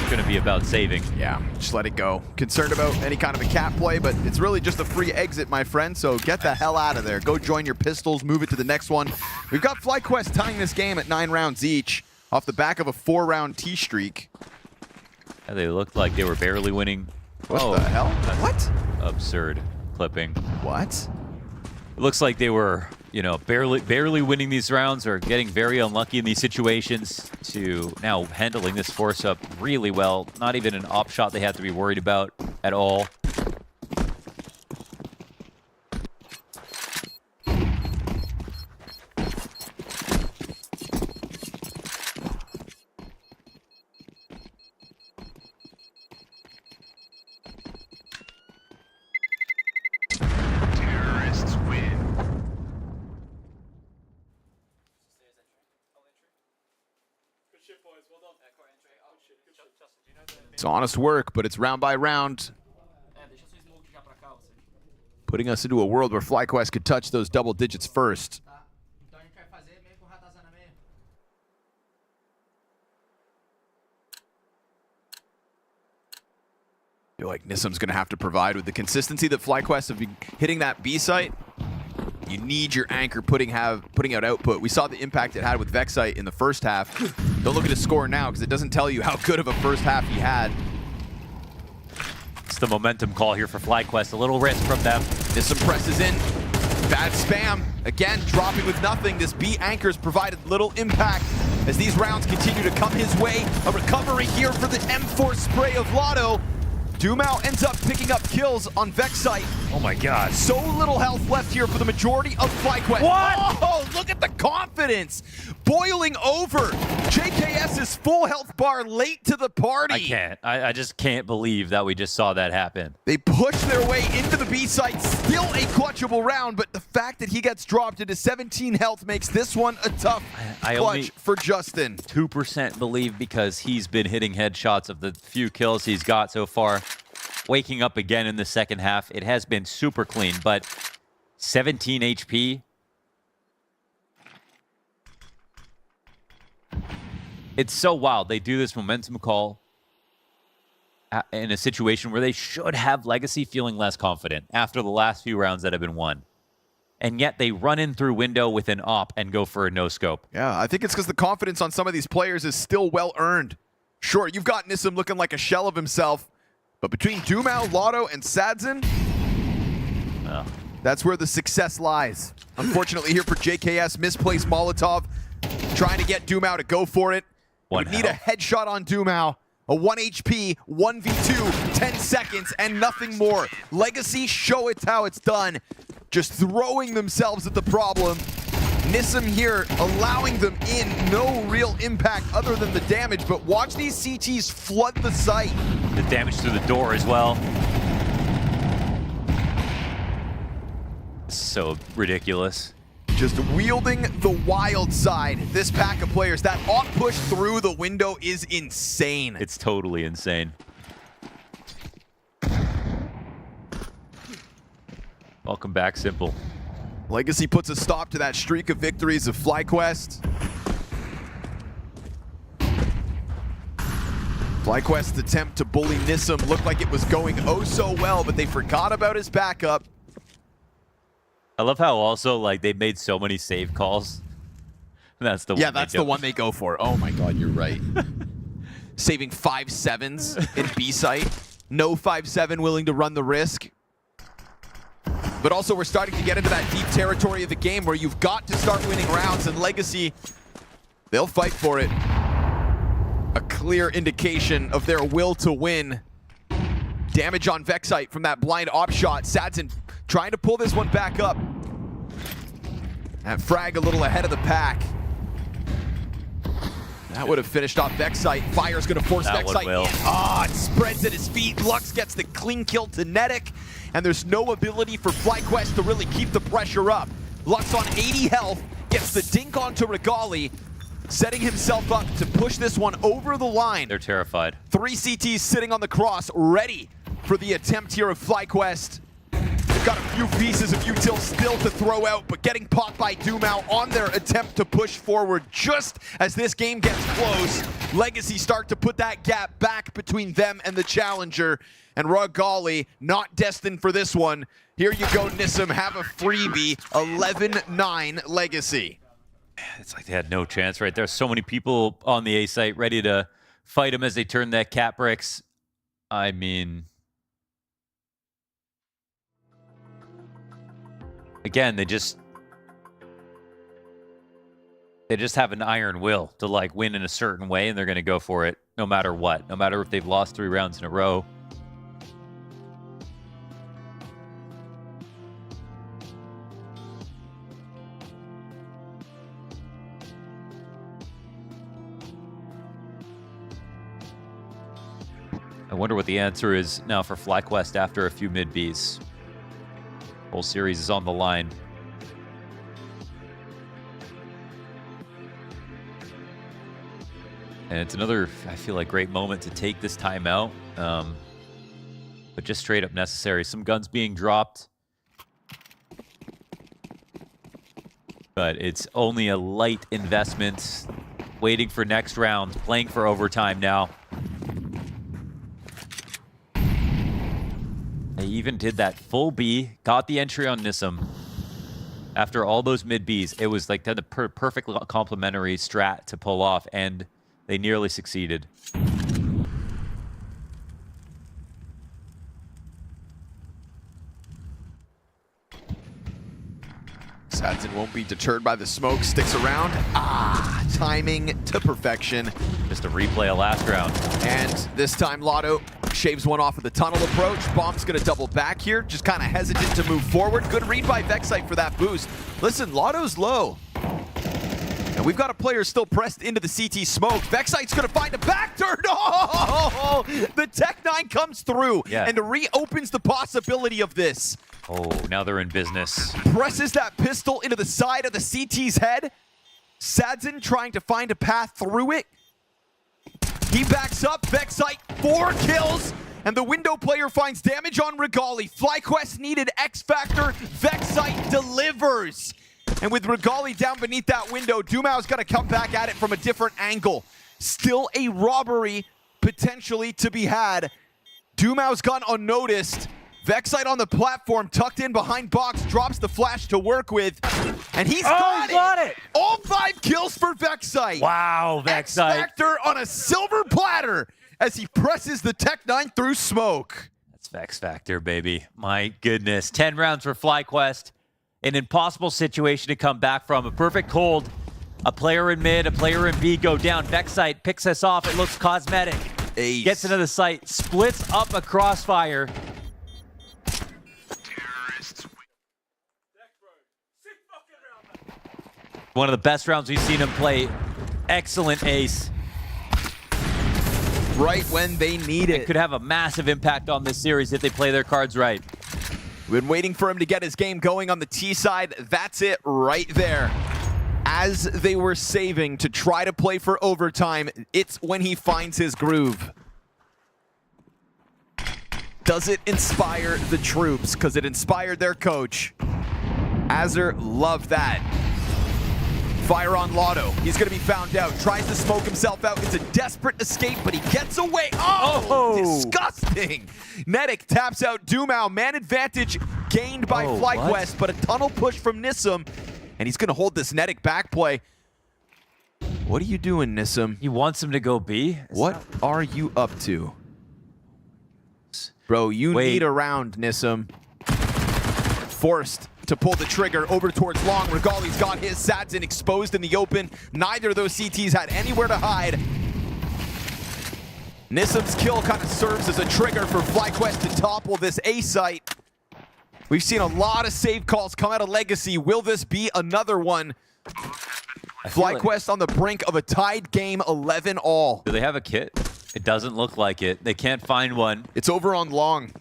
going to be about saving. Yeah, just let it go. Concerned about any kind of a cap play, but it's really just a free exit, my friend, so get the hell out of there. Go join your pistols, move it to the next one. We've got FlyQuest tying this game at 9 rounds each, off the back of a 4-round T streak. Yeah, they looked like they were barely winning. What the hell? What? Absurd clipping. What? It looks like they were, you know, barely winning these rounds or getting very unlucky in these situations to now handling this force up really well. Not even an op shot they have to be worried about at all. It's honest work, but it's round by round. Putting us into a world where FlyQuest could touch those double digits first. I feel like Nissim's going to have to provide with the consistency that FlyQuest have been hitting that B site. You need your anchor putting out output. We saw the impact it had with Vexite in the first half. Don't look at his score now because it doesn't tell you how good of a first half he had. It's the momentum call here for FlyQuest. A little risk from them. Nissim presses in. Bad spam. Again, dropping with nothing. This B anchor's provided little impact as these rounds continue to come his way. A recovery here for the M4 spray of Lotto. Dumao ends up picking up kills on Vexite. Oh my god. So little health left here for the majority of FlyQuest. What? Oh, look at the confidence. Boiling over. JKS's full health bar late to the party. I can't. I just can't believe that we just saw that happen. They push their way into the B site. Still a clutchable round, but the fact that he gets dropped into 17 health makes this one a tough clutch for Justin. 2% believe because he's been hitting headshots of the few kills he's got so far. Waking up again in the second half. It has been super clean, but 17 HP. It's so wild. They do this momentum call in a situation where they should have Legacy feeling less confident after the last few rounds that have been won. And yet they run in through window with an op and go for a no-scope. Yeah, I think it's because the confidence on some of these players is still well-earned. Sure, you've got Nissim looking like a shell of himself, but between Dumao, Lotto, and Sadzin, that's where the success lies. Unfortunately here for JKS, misplaced Molotov, trying to get Dumao to go for it. Would need a headshot on Dumao. A 1 HP, 1v2, 10 seconds, and nothing more. Legacy, show it how it's done. Just throwing themselves at the problem. Nissim here allowing them in. No real impact other than the damage, but watch these CTs flood the site. The damage through the door as well. So ridiculous. Just wielding the wild side. This pack of players, that op push through the window is insane. It's totally insane. Welcome back, Simple. Legacy puts a stop to that streak of victories of FlyQuest. FlyQuest's attempt to bully Nissim looked like it was going oh so well, but they forgot about his backup. I love how also like they made so many save calls. That's the yeah, one that's the one they go for. Oh my God, you're right. Saving 5-7s in B site. No 5-7 willing to run the risk. But also we're starting to get into that deep territory of the game where you've got to start winning rounds, and Legacy, they'll fight for it. A clear indication of their will to win. Damage on Vexite from that blind op shot. Sadzen trying to pull this one back up. That frag a little ahead of the pack. That would have finished off Vexite. Fire's gonna force Vexite in. Ah, it spreads at his feet. Lux gets the clean kill to Fnatic, and there's no ability for FlyQuest to really keep the pressure up. Lux on 80 health, gets the dink onto Regali, setting himself up to push this one over the line. They're terrified. 3 CTs sitting on the cross, ready for the attempt here of FlyQuest. They've got a few pieces of util still to throw out, but getting popped by Dumao on their attempt to push forward just as this game gets close. Legacy start to put that gap back between them and the challenger, and Regali not destined for this one. Here you go, Nissim, have a freebie, 11-9 Legacy. It's like they had no chance right there. So many people on the A site ready to fight him as they turn that cat bricks. I mean, again, they just have an iron will to like win in a certain way, and they're going to go for it no matter what, no matter if they've lost 3 rounds in a row. I wonder what the answer is now for FlyQuest after a few mid-Bs. Whole series is on the line. And it's another, I feel like, great moment to take this timeout. But just straight up necessary. Some guns being dropped. But it's only a light investment. Waiting for next round. Playing for overtime now. They even did that full B, got the entry on Nissim. After all those mid-Bs, it was like the perfect complementary strat to pull off, and they nearly succeeded. Sadzen won't be deterred by the smoke, sticks around. Ah, timing to perfection. Just a replay of last round. And this time Lotto shaves one off of the tunnel approach. Bomb's gonna double back here, just kind of hesitant to move forward. Good read by Vexite for that boost. Listen, Lotto's low. And we've got a player still pressed into the CT smoke. Vexite's gonna find a back turn. Oh! The Tech-9 comes through and reopens the possibility of this. Oh, now they're in business. Presses that pistol into the side of the CT's head. Sadzen trying to find a path through it. He backs up, Vexite, 4 kills, and the window player finds damage on Regali. FlyQuest needed X Factor, Vexite delivers. And with Regali down beneath that window, Dumao's gonna come back at it from a different angle. Still a robbery potentially to be had. Dumao's gone unnoticed. Vexite on the platform, tucked in behind box, drops the flash to work with, and he's got it! All 5 kills for Vexite. Wow, Vexite. X-Factor on a silver platter as he presses the Tech-9 through smoke. That's Vex Factor, baby. My goodness. 10 rounds for FlyQuest. An impossible situation to come back from. A perfect hold. A player in mid, a player in B go down. Vexite picks us off. It looks cosmetic. Ace. Gets into the site, splits up a crossfire. One of the best rounds we've seen him play. Excellent ace. Right when they need it. It could have a massive impact on this series if they play their cards right. We've been waiting for him to get his game going on the T side. That's it right there. As they were saving to try to play for overtime, it's when he finds his groove. Does it inspire the troops? Because it inspired their coach. Azur loved that. Fire on Lotto. He's going to be found out. Tries to smoke himself out. It's a desperate escape, but he gets away. Oh! Disgusting. Fnatic taps out Dumao. Man advantage gained by FlyQuest, what? but a tunnel push from Nissim, and he's going to hold this Fnatic back play. What are you doing, Nissim? He wants him to go B? What are you up to? Bro, you need a round, Nissim. Forced to pull the trigger over towards Long. Regali's got his. Sadzin exposed in the open. Neither of those CTs had anywhere to hide. Nissim's kill kind of serves as a trigger for FlyQuest to topple this A site. We've seen a lot of save calls come out of Legacy. Will this be another one? FlyQuest on the brink of a tied game, 11-all. Do they have a kit? It doesn't look like it. They can't find one. It's over on Long.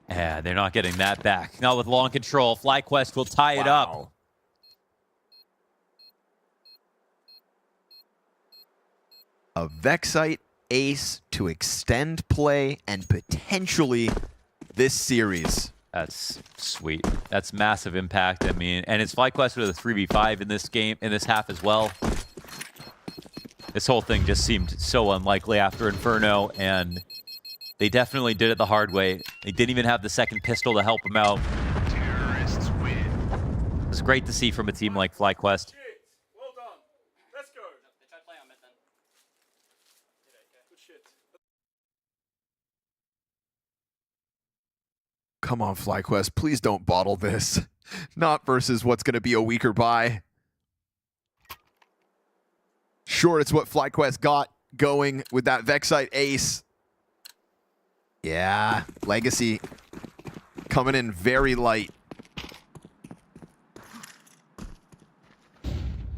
Yeah, they're not getting that back. Not with Long control. FlyQuest will tie it up. A Vexite ace to extend play and potentially this series. That's sweet. That's massive impact. I mean, and it's FlyQuest with a 3v5 in this game, in this half as well. This whole thing just seemed so unlikely after Inferno, and they definitely did it the hard way. They didn't even have the second pistol to help them out. Terrorists win. It's great to see from a team like FlyQuest. Well done. Let's go. They tried playing on mid then. Good shit. Come on, FlyQuest, please don't bottle this. Not versus what's going to be a weaker buy. Sure, it's what FlyQuest got going with that Vexite ace. Yeah, Legacy coming in very light.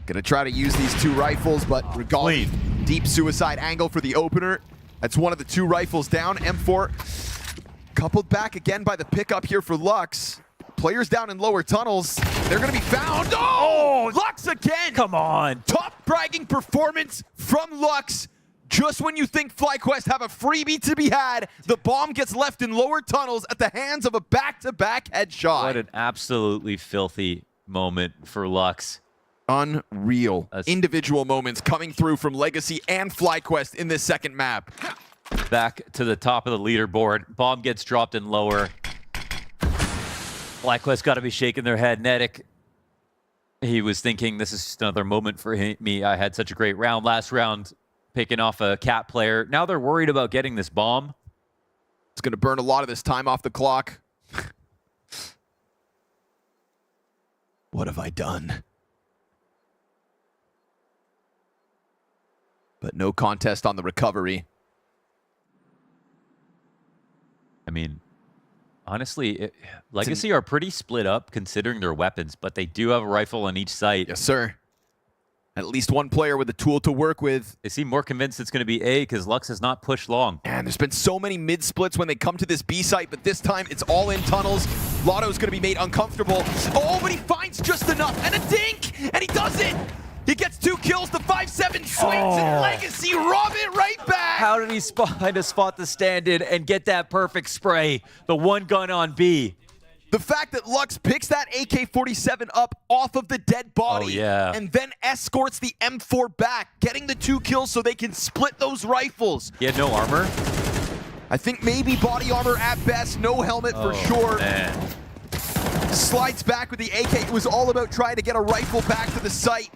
Gonna try to use these two rifles, but Regali, deep suicide angle for the opener. That's one of the two rifles down. M4 coupled back again by the pickup here for Lux. Players down in lower tunnels. They're going to be found. Oh, Lux again. Come on. Top bragging performance from Lux. Just when you think FlyQuest have a freebie to be had, the bomb gets left in lower tunnels at the hands of a back-to-back headshot. What an absolutely filthy moment for Lux. Unreal. Individual moments coming through from Legacy and FlyQuest in this second map. Back to the top of the leaderboard. Bomb gets dropped in lower. FlyQuest got to be shaking their head. Fnatic, he was thinking, this is just another moment for me. I had such a great round last round, picking off a cat player. Now they're worried about getting this bomb. It's going to burn a lot of this time off the clock. What have I done? But no contest on the recovery. I mean, honestly, Legacy are pretty split up considering their weapons, but they do have a rifle on each site. Yes, sir. At least one player with a tool to work with. They seem more convinced it's going to be A because Lux has not pushed long. And there's been so many mid-splits when they come to this B site, but this time it's all in tunnels. Lotto's going to be made uncomfortable. Oh, but he finds just enough. And a dink! And he does it! He gets 2 kills, the 5-7 swings, and Legacy rob it right back! How did he find a spot to stand in and get that perfect spray? The one gun on B. The fact that Lux picks that AK-47 up off of the dead body and then escorts the M4 back, getting the 2 kills so they can split those rifles. He had no armor? I think maybe body armor at best, no helmet for sure. Man. Slides back with the AK. It was all about trying to get a rifle back to the site.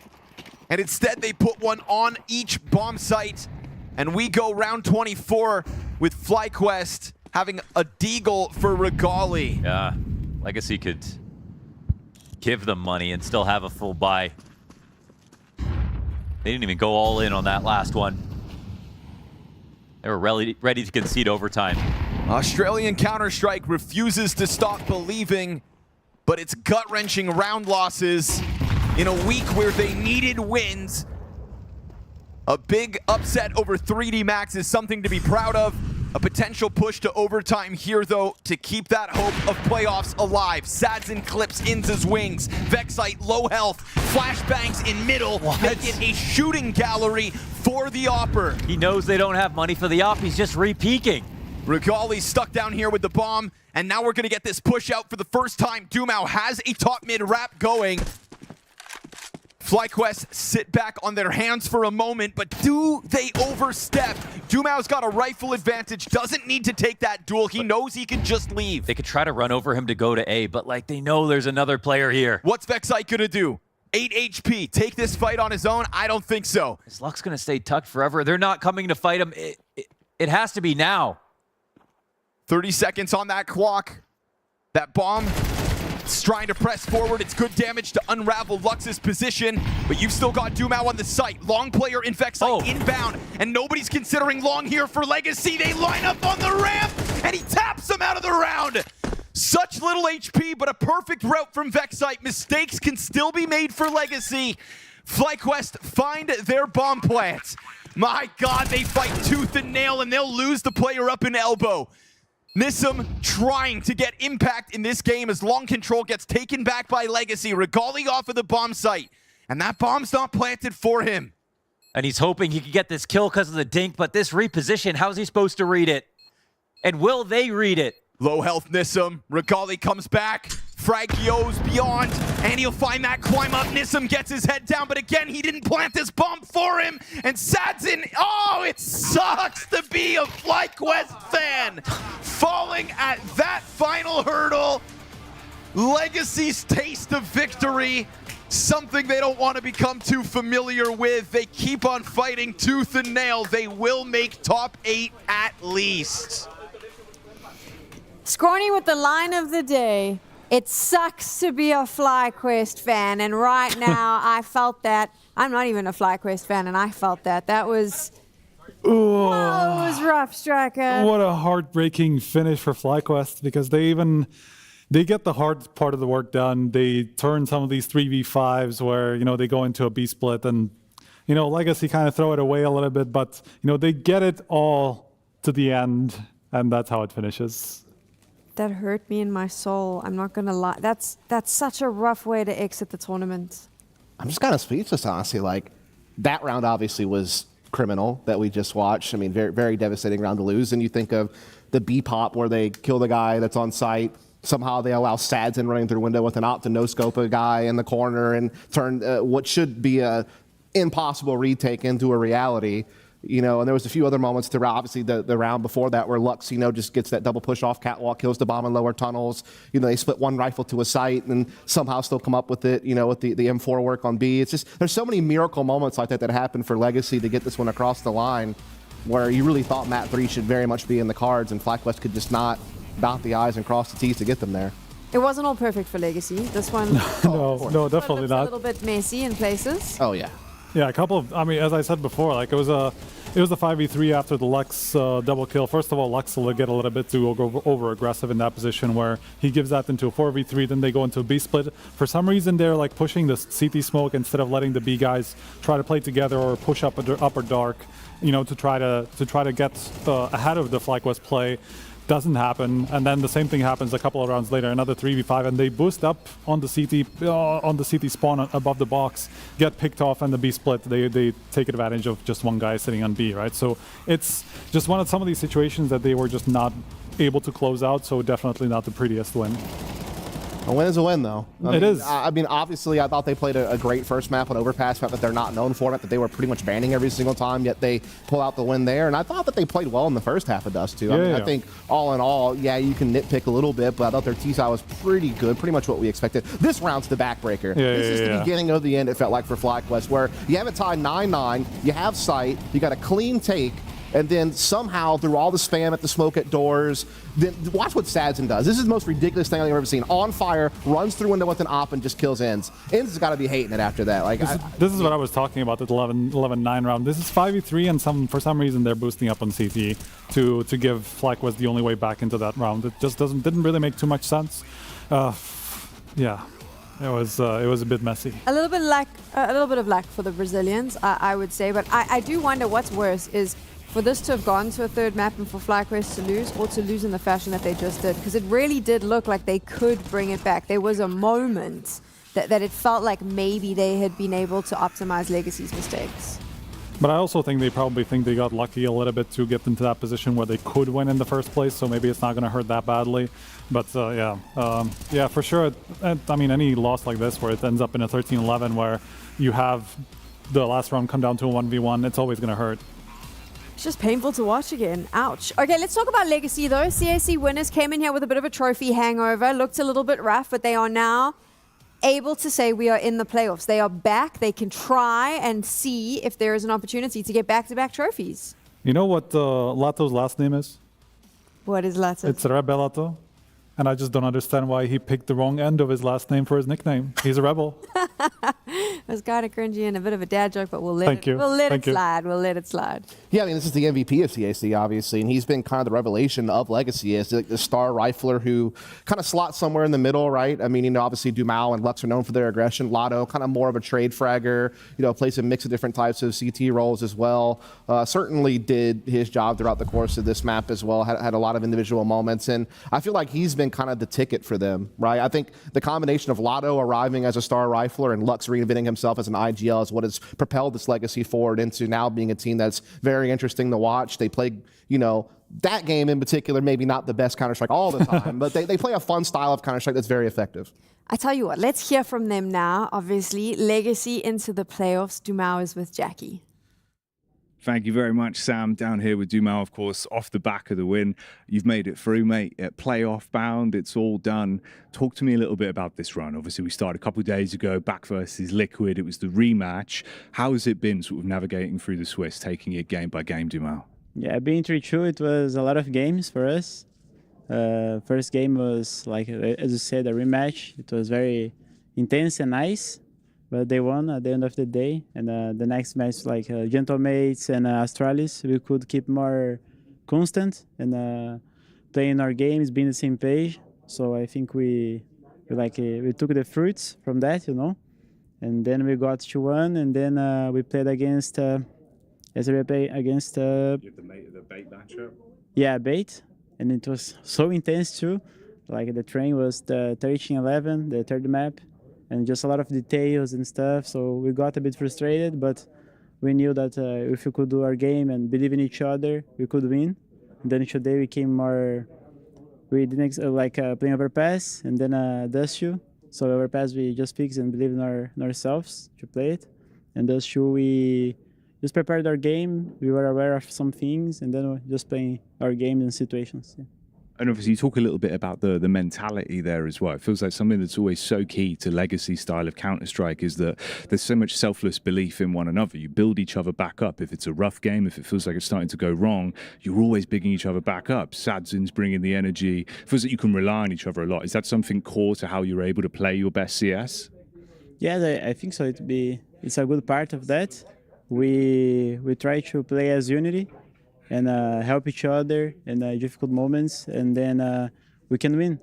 And instead they put one on each bomb site. And we go round 24 with FlyQuest having a deagle for Regali. Yeah, Legacy could give them money and still have a full buy. They didn't even go all in on that last one. They were ready to concede overtime. Australian Counter-Strike refuses to stop believing, but it's gut-wrenching round losses in a week where they needed wins. A big upset over 3D Max is something to be proud of. A potential push to overtime here, though, to keep that hope of playoffs alive. Sadzin clips Inza's wings. Vexite low health. Flashbangs in middle. Make it a shooting gallery for the Opper. He knows they don't have money for the op. He's just re-peeking. Regali stuck down here with the bomb, and now we're going to get this push out for the first time. Dumao has a top mid wrap going. FlyQuest sit back on their hands for a moment, but do they overstep? Dumao's got a rifle advantage, doesn't need to take that duel. He knows he can just leave. They could try to run over him to go to A, but like they know there's another player here. What's Vexite gonna do? 8 HP, take this fight on his own? I don't think so. His luck's gonna stay tucked forever. They're not coming to fight him. It has to be now. 30 seconds on that clock. That bomb is trying to press forward. It's good damage to unravel Lux's position, but you've still got Dumao on the site. Long player in Vexite inbound, and nobody's considering long here for Legacy. They line up on the ramp, and he taps them out of the round. Such little HP, but a perfect route from Vexite. Mistakes can still be made for Legacy. FlyQuest find their bomb plants. My God, they fight tooth and nail, and they'll lose the player up in elbow. Nissim trying to get impact in this game as long control gets taken back by Legacy. Regali off of the bomb site, and that bomb's not planted for him. And he's hoping he could get this kill because of the dink, but this reposition, how's he supposed to read it? And will they read it? Low health Nissim. Regali comes back. Fragio's beyond, and he'll find that climb up. Nissim gets his head down, but again, he didn't plant this bomb for him. And Sadzin, oh, it sucks to be a FlyQuest fan. Falling at that final hurdle. Legacy's taste of victory. Something they don't want to become too familiar with. They keep on fighting tooth and nail. They will make top 8 at least. Scrawny with the line of the day. It sucks to be a FlyQuest fan, and right now I felt that. I'm not even a FlyQuest fan, and I felt that. That was... Ooh. Oh, it was rough, Striker. What a heartbreaking finish for FlyQuest, because they get the hard part of the work done. They turn some of these 3v5s where, you know, they go into a B split, and, you know, Legacy kind of throw it away a little bit, but, you know, they get it all to the end, and that's how it finishes. That hurt me in my soul. I'm not gonna lie. That's such a rough way to exit the tournament. I'm just kind of speechless, honestly. Like, that round obviously was criminal that we just watched. I mean, very, very devastating round to lose. And you think of the B pop where they kill the guy that's on site. Somehow they allow Sadzin running through the window with an op to no-scope a guy in the corner and turn what should be a impossible retake into a reality. You know, and there was a few other moments throughout, obviously, the round before that where Lux, you know, just gets that double push off catwalk, kills the bomb in lower tunnels. You know, they split one rifle to a site and somehow still come up with it, you know, with the M4 work on B. It's just, there's so many miracle moments like that that happened for Legacy to get this one across the line where you really thought Map 3 should very much be in the cards and FlyQuest could just not dot the I's and cross the T's to get them there. It wasn't all perfect for Legacy. This one... no, definitely not. A little bit messy in places. Oh, yeah. Yeah, a couple of, I mean, as I said before, like it was the 5v3 after the Lux double kill. First of all, Lux will get a little bit too over aggressive in that position where he gives that into a 4v3, then they go into a B split. For some reason, they're like pushing the CT smoke instead of letting the B guys try to play together or push up upper dark, you know, to try to get ahead of the FlyQuest play. Doesn't happen, and then the same thing happens a couple of rounds later, another 3v5, and they boost up on the CT spawn above the box, get picked off, and the B split. They take advantage of just one guy sitting on B, right? So it's just one of some of these situations that they were just not able to close out. So definitely not the prettiest win. A win is a win, though. It is. I mean, obviously, I thought they played a great first map on Overpass, but they're not known for it, that they were pretty much banning every single time, yet they pull out the win there. And I thought that they played well in the first half of Dust, too. I think all in all, yeah, you can nitpick a little bit, but I thought their T-side was pretty good, pretty much what we expected. This round's the backbreaker. This is the beginning of the end, it felt like, for FlyQuest, where you have it tied 9-9, you have sight, you got a clean take, and then somehow, through all the spam at the smoke at doors, then watch what Sadzin does. This is the most ridiculous thing I've ever seen. On fire, runs through window with an op and just kills Ends. Ends has got to be hating it after that. Like this is what I was talking about, the 11-9 round. This is 5v3, and for some reason they're boosting up on CT to give FlyQuest the only way back into that round. It just didn't really make too much sense. Yeah. It was a bit messy. A little bit of luck for the Brazilians, I would say. But I do wonder what's worse is for this to have gone to a third map and for FlyQuest to lose, or to lose in the fashion that they just did, because it really did look like they could bring it back. There was a moment that it felt like maybe they had been able to optimize Legacy's mistakes. But I also think they probably think they got lucky a little bit to get into that position where they could win in the first place, so maybe it's not going to hurt that badly. But yeah, for sure. I mean, any loss like this where it ends up in a 13-11 where you have the last round come down to a 1v1, it's always going to hurt. It's just painful to watch again. Ouch. Okay, let's talk about Legacy though. CAC winners came in here with a bit of a trophy hangover. Looked a little bit rough, but they are now able to say we are in the playoffs. They are back. They can try and see if there is an opportunity to get back-to-back trophies. You know what Lato's last name is? What is Lato? It's Rebelato. And I just don't understand why he picked the wrong end of his last name for his nickname. He's a rebel. It was kind of cringy and a bit of a dad joke, but we'll let Thank it, you. we'll let Thank it you. slide. We'll let it slide. Yeah, I mean, this is the MVP of CAC, obviously, and he's been kind of the revelation of Legacy as the star rifler who kind of slots somewhere in the middle, right? I mean, you know, obviously Dumao and Lux are known for their aggression. Lotto, kind of more of a trade fragger, you know, plays a mix of different types of CT roles as well. Certainly did his job throughout the course of this map as well, had a lot of individual moments, and I feel like he's been kind of the ticket for them, right? I think the combination of Lotto arriving as a star rifler and Lux reinventing himself as an IGL is what has propelled this Legacy forward into now being a team that's very interesting to watch. They play, you know, that game in particular, maybe not the best Counter-Strike all the time, but they play a fun style of Counter-Strike that's very effective. I tell you what, let's hear from them now. Obviously, Legacy into the playoffs. Dumao is with Jackie. Thank you very much, Sam. Down here with Dumao, of course, off the back of the win. You've made it through, mate. Playoff bound, it's all done. Talk to me a little bit about this run. Obviously, we started a couple of days ago, back versus Liquid. It was the rematch. How has it been sort of navigating through the Swiss, taking it game by game, Dumao? Yeah, being 3-2, it was a lot of games for us. First game was, like, as you said, a rematch. It was very intense and nice. But they won at the end of the day, and the next match, like Gentlemates and Astralis, we could keep more constant and playing our games, being the same page. So I think we took the fruits from that, you know. And then we got 2-1, and then we played against the bait matchup. Yeah, bait, and it was so intense too. Like the train was the 13-11, the third map. And just a lot of details and stuff, so we got a bit frustrated, but we knew that if we could do our game and believe in each other, we could win. And then today we came more, we didn't playing overpass and then Dust 2. So overpass we just fixed and believe in ourselves to play it. And Dust 2 we just prepared our game, we were aware of some things, and then we're just playing our game in situations. Yeah. And obviously, you talk a little bit about the mentality there as well. It feels like something that's always so key to Legacy style of Counter-Strike is that there's so much selfless belief in one another. You build each other back up. If it's a rough game, if it feels like it's starting to go wrong, you're always bigging each other back up. Sadzin's bringing the energy. It feels like you can rely on each other a lot. Is that something core to how you're able to play your best CS? Yeah, I think so. It's a good part of that. We try to play as unity and help each other in difficult moments, and then we can win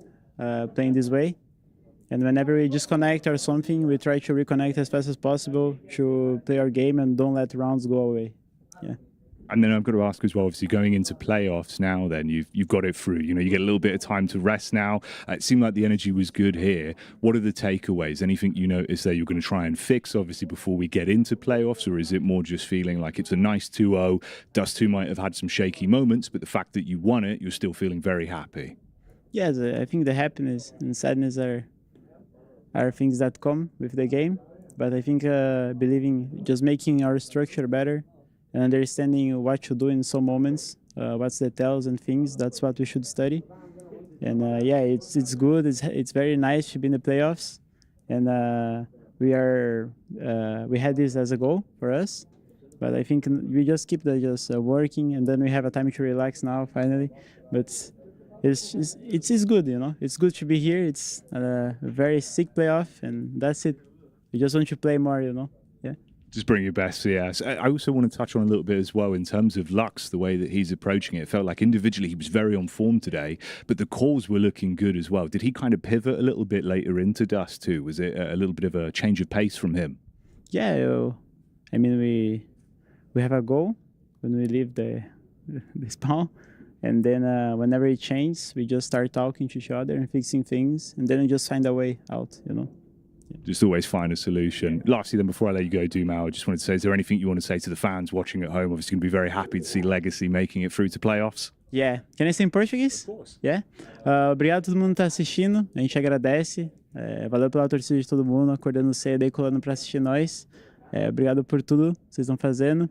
playing this way. And whenever we disconnect or something, we try to reconnect as fast as possible to play our game and don't let rounds go away. Yeah. And then I've got to ask as well, obviously going into playoffs now, then you've got it through. You know, you get a little bit of time to rest now. It seemed like the energy was good here. What are the takeaways? Anything you notice that you're going to try and fix, obviously, before we get into playoffs? Or is it more just feeling like it's a nice 2-0? Dust 2 might have had some shaky moments, but the fact that you won it, you're still feeling very happy. Yeah, I think the happiness and sadness are things that come with the game. But I think believing, just making our structure better, and understanding what to do in some moments, what's the tells and things, that's what we should study. And yeah, it's good, it's very nice to be in the playoffs. And we had this as a goal for us, but I think we just keep working, and then we have a time to relax now, finally. But it's good, you know, it's good to be here. It's a very sick playoff, and that's it. We just want to play more, you know. Just bring your best, yes. I also want to touch on a little bit as well in terms of Lux, the way that he's approaching it. It felt like individually he was very on form today, but the calls were looking good as well. Did he kind of pivot a little bit later into Dust too? Was it a little bit of a change of pace from him? Yeah, I mean, we have a goal when we leave the spawn, and then whenever it changes, we just start talking to each other and fixing things, and then we just find a way out, you know. Just always find a solution. Lastly, then, before I let you go, Dumao, I just wanted to say, is there anything you want to say to the fans watching at home? Obviously, going to be very happy to see Legacy making it through to playoffs. Yeah. Can I say in Portuguese? Of course. Yeah. Obrigado a todo mundo que tá assistindo. A gente agradece. Valeu pela torcida de todo mundo, acordando cedo e colando para assistir nós. Obrigado por tudo que vocês estão fazendo.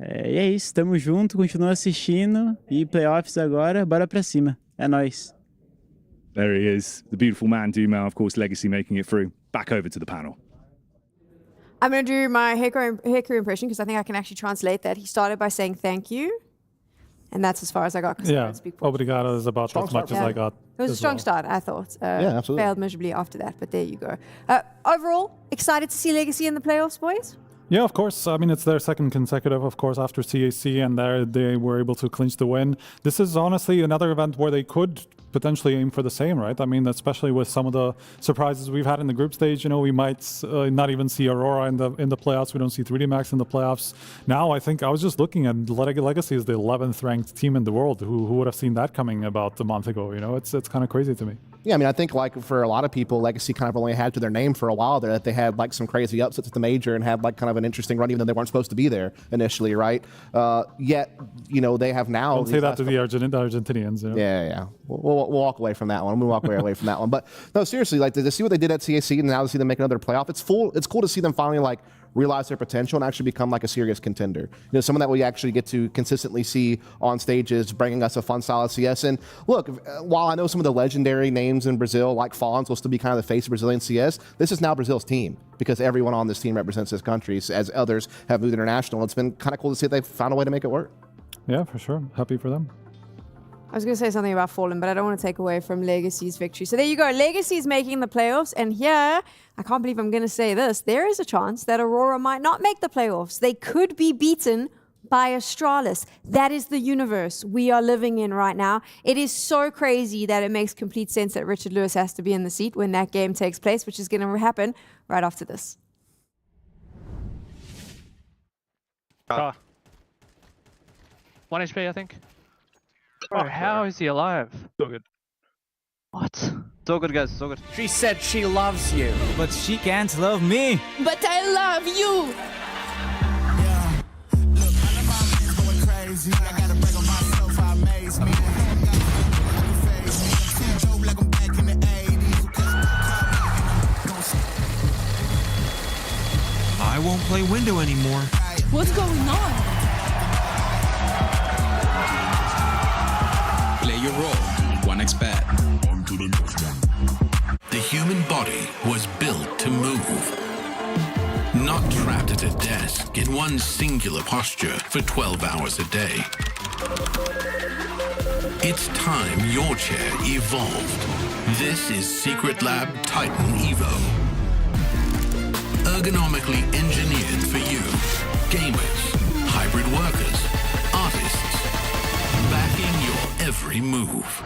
E é isso, tamo junto, continua assistindo. E playoffs agora, bora pra cima. É nóis. There he is, the beautiful man, Dumao, of course, Legacy making it through. Back over to the panel. I'm going to do my Hikaru impression because I think I can actually translate that. He started by saying thank you. And that's as far as I got. Yeah, obrigado is about as much as I got. It was a strong start, I thought. Yeah, absolutely. Failed miserably after that, but there you go. Overall, excited to see Legacy in the playoffs, boys? Yeah, of course. I mean, it's their second consecutive, of course, after CAC, and there they were able to clinch the win. This is honestly another event where they could potentially aim for the same, right? I mean, especially with some of the surprises we've had in the group stage. You know, we might not even see Aurora in the playoffs. We don't see 3D Max in the playoffs. Now, I think I was just looking at Legacy is the 11th ranked team in the world. Who would have seen that coming about a month ago? You know, it's kind of crazy to me. Yeah, I mean, I think like for a lot of people, Legacy kind of only had to their name for a while there, that they had like some crazy upsets at the major and had like kind of an interesting run, even though they weren't supposed to be there initially, right? Yet, you know, they have now. Don't say that to the Argentinians. You know? Yeah. We'll walk away from that one. We'll walk away from that one. But no, seriously, like to see what they did at CAC and now to see them make another playoff, it's cool to see them finally like realize their potential and actually become like a serious contender. You know, someone that we actually get to consistently see on stages, bringing us a fun, solid CS. And look, while I know some of the legendary names in Brazil, like Fawns, will still be kind of the face of Brazilian CS, this is now Brazil's team because everyone on this team represents this country, as others have moved international. It's been kind of cool to see that they've found a way to make it work. Yeah, for sure. Happy for them. I was going to say something about Fallen, but I don't want to take away from Legacy's victory. So there you go. Legacy's making the playoffs. And here, I can't believe I'm going to say this, there is a chance that Aurora might not make the playoffs. They could be beaten by Astralis. That is the universe we are living in right now. It is so crazy that it makes complete sense that Richard Lewis has to be in the seat when that game takes place, which is going to happen right after this. One HP, I think. Bro, how is he alive? So good. What? It's all good, guys. It's all good. She said she loves you, but she can't love me. But I love you. Yeah. Look, all of my friends going crazy. I gotta break on myself, I amaze me. Like I'm back in the 80s. I won't play window anymore. What's going on? Play your role. 1xBet. On to the next one. The human body was built to move. Not trapped at a desk in one singular posture for 12 hours a day. It's time your chair evolved. This is Secret Lab Titan Evo. Ergonomically engineered for you. Gamers, hybrid workers, artists. Backing your every move.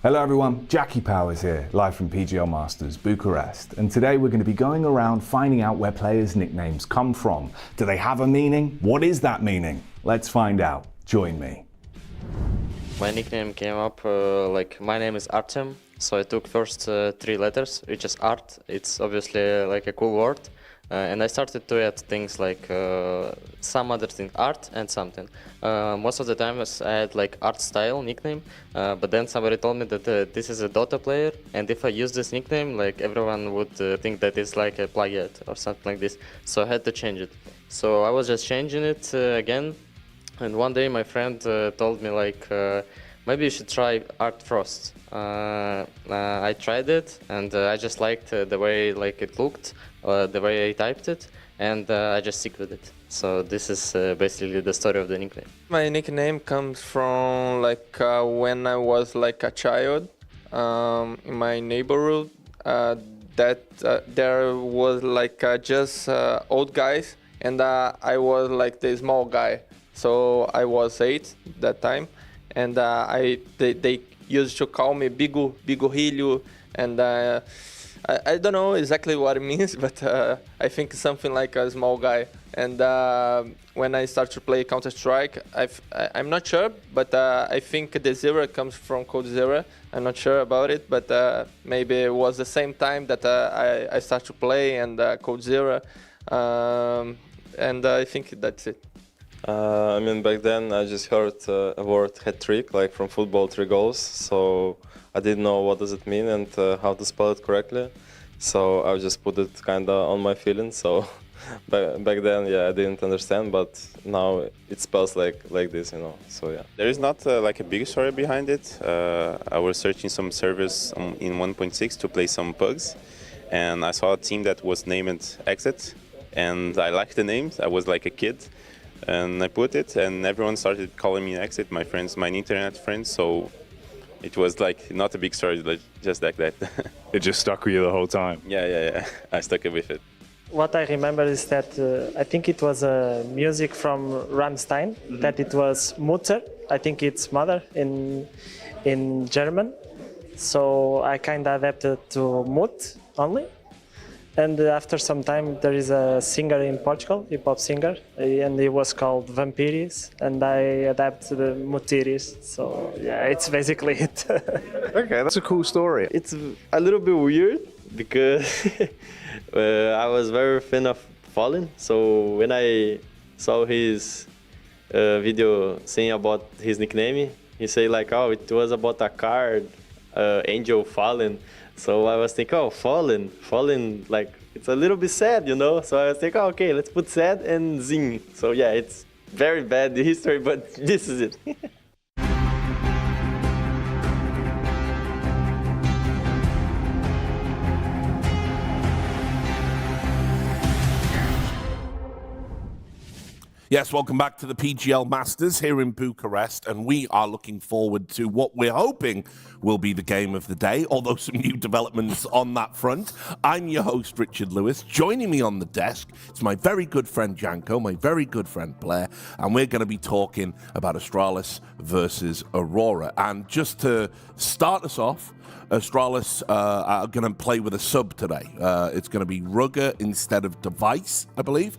Hello everyone, Jackie Powers here, live from PGL Masters, Bucharest. And today we're going to be going around finding out where players' nicknames come from. Do they have a meaning? What is that meaning? Let's find out. Join me. My nickname came up, like my name is Artem, so I took first 3 letters, which is art. It's obviously like a cool word. And I started to add things like some other thing, art and something. Most of the time I had like art style nickname, but then somebody told me that this is a Dota player, and if I use this nickname, like everyone would think that it's like a plagiat or something like this. So I had to change it. So I was just changing it again. And one day my friend told me like, maybe you should try Art Frost. I tried it and I just liked the way like it looked, the way I typed it, and I just stick with it. So this is basically the story of the nickname. My nickname comes from like when I was like a child in my neighborhood. There was like just old guys, and I was like the small guy. So I was 8 that time, and they used to call me Bigorrilho, and I don't know exactly what it means, but I think something like a small guy. And when I start to play Counter-Strike, I'm not sure, but I think the zero comes from Code Zero. I'm not sure about it, but maybe it was the same time that I start to play and Code Zero, and I think that's it. I mean, back then I just heard a word hat-trick, like from football, 3 goals. So I didn't know what does it mean and how to spell it correctly. So I just put it kind of on my feelings. So back then, yeah, I didn't understand, but now it spells like this, you know. So yeah. There is not like a big story behind it. I was searching some servers in 1.6 to play some pugs, and I saw a team that was named Exit, and I liked the names. I was like a kid. And I put it, and everyone started calling me Exit, my friends, my internet friends, so it was like not a big story, like just like that. It just stuck with you the whole time? Yeah. I stuck with it. What I remember is that I think it was music from Rammstein, that it was Mutter, I think it's mother in German. So I kind of adapted to Mut only. And after some time, there is a singer in Portugal, hip-hop singer, and he was called Vampiris, and I adapted the Mutiris. So yeah, it's basically it. Okay, that's a cool story. It's a little bit weird because I was very fan of Fallen. So when I saw his video saying about his nickname, he said like, oh, it was about a card, Angel Fallen. So I was thinking, oh, Fallen, like, it's a little bit sad, you know? So I was thinking, oh, okay, let's put sad and zing. So yeah, it's very bad, the history, but this is it. Yes, welcome back to the PGL Masters here in Bucharest, and we are looking forward to what we're hoping will be the game of the day, although some new developments on that front. I'm your host, Richard Lewis. Joining me on the desk is my very good friend Janko, my very good friend Blair, and we're going to be talking about Astralis versus Aurora. And just to start us off, Astralis are going to play with a sub today. It's going to be Rugger instead of Device, I believe.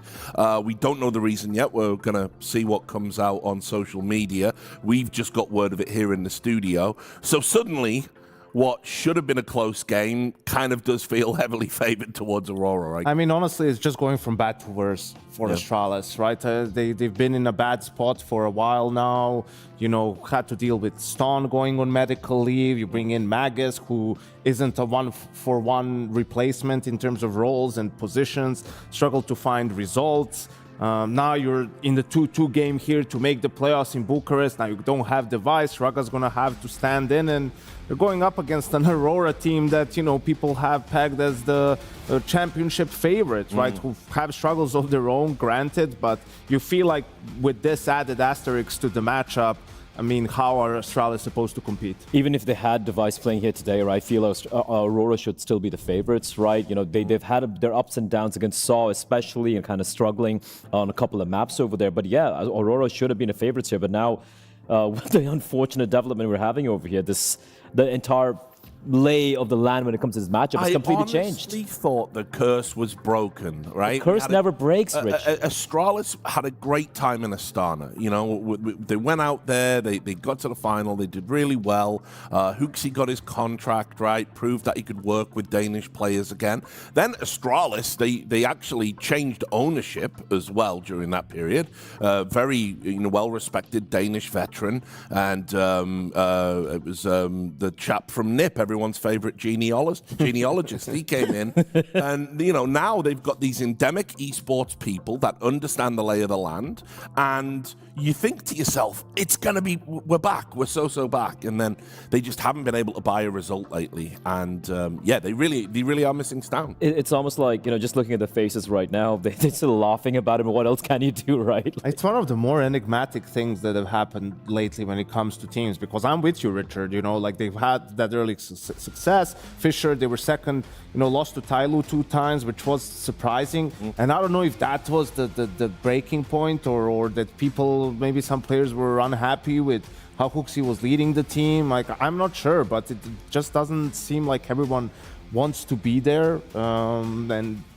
We don't know the reason yet. We're going to see what comes out on social media. We've just got word of it here in the studio. So suddenly, what should have been a close game kind of does feel heavily favored towards Aurora, right? I mean, honestly, it's just going from bad to worse for Astralis, right? They've been in a bad spot for a while now. You know, had to deal with Stone going on medical leave. You bring in Magus, who isn't a one-for-one replacement in terms of roles and positions. Struggle to find results. Now you're in the 2-2 game here to make the playoffs in Bucharest. Now you don't have Device. Rugger's going to have to stand in, and you're going up against an Aurora team that, you know, people have pegged as the championship favorites, right? Who have struggles of their own, granted, but you feel like with this added asterisk to the matchup, I mean, how are Astralis supposed to compete? Even if they had Device playing here today, right, I feel Aurora should still be the favorites, right? You know, they've had their ups and downs against Saw, especially, and kind of struggling on a couple of maps over there. But yeah, Aurora should have been a favorites here. But now, with the unfortunate development we're having over here, the entire lay of the land when it comes to this matchup has completely changed. I honestly thought the curse was broken, right? The curse never breaks, Rich. Astralis had a great time in Astana. You know, they went out there, they got to the final, they did really well. Hooksy got his contract, right? Proved that he could work with Danish players again. Then Astralis, they actually changed ownership as well during that period. Very, well-respected Danish veteran, and it was the chap from NIP. everyone's favorite genealogist. He came in, and now they've got these endemic esports people that understand the lay of the land, and you think to yourself, it's gonna be, we're back, we're so back, and then they just haven't been able to buy a result lately, and they really are missing Stan. It's almost like, just looking at the faces right now, they're still laughing about it, but what else can you do, right? It's one of the more enigmatic things that have happened lately when it comes to teams, because I'm with you, Richard, like they've had that early success. Fisher, they were second, lost to Tyloo 2 times, which was surprising, and I don't know if that was the breaking point, or that people, maybe some players were unhappy with how Hooksy was leading the team. Like, I'm not sure, but it just doesn't seem like everyone wants to be there.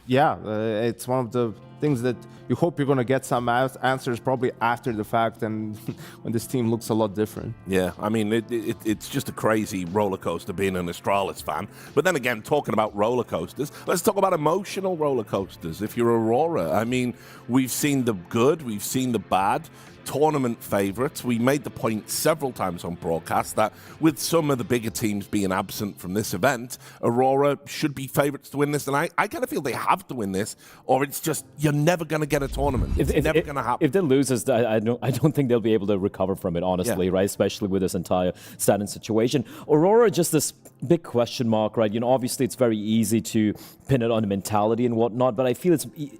It's one of the things that you hope you're going to get some answers probably after the fact, and when this team looks a lot different. Yeah, I mean, it's just a crazy roller coaster being an Astralis fan. But then again, talking about roller coasters, let's talk about emotional roller coasters. If you're Aurora, I mean, we've seen the good, we've seen the bad. Tournament favourites. We made the point several times on broadcast that with some of the bigger teams being absent from this event, Aurora should be favourites to win this, and I kind of feel they have to win this, or it's just, you're never going to get a tournament. It's never going to happen. If they lose, I don't think they'll be able to recover from it, honestly, right? Especially with this entire standing situation. Aurora, just this big question mark, right? Obviously it's very easy to pin it on the mentality and whatnot, but I feel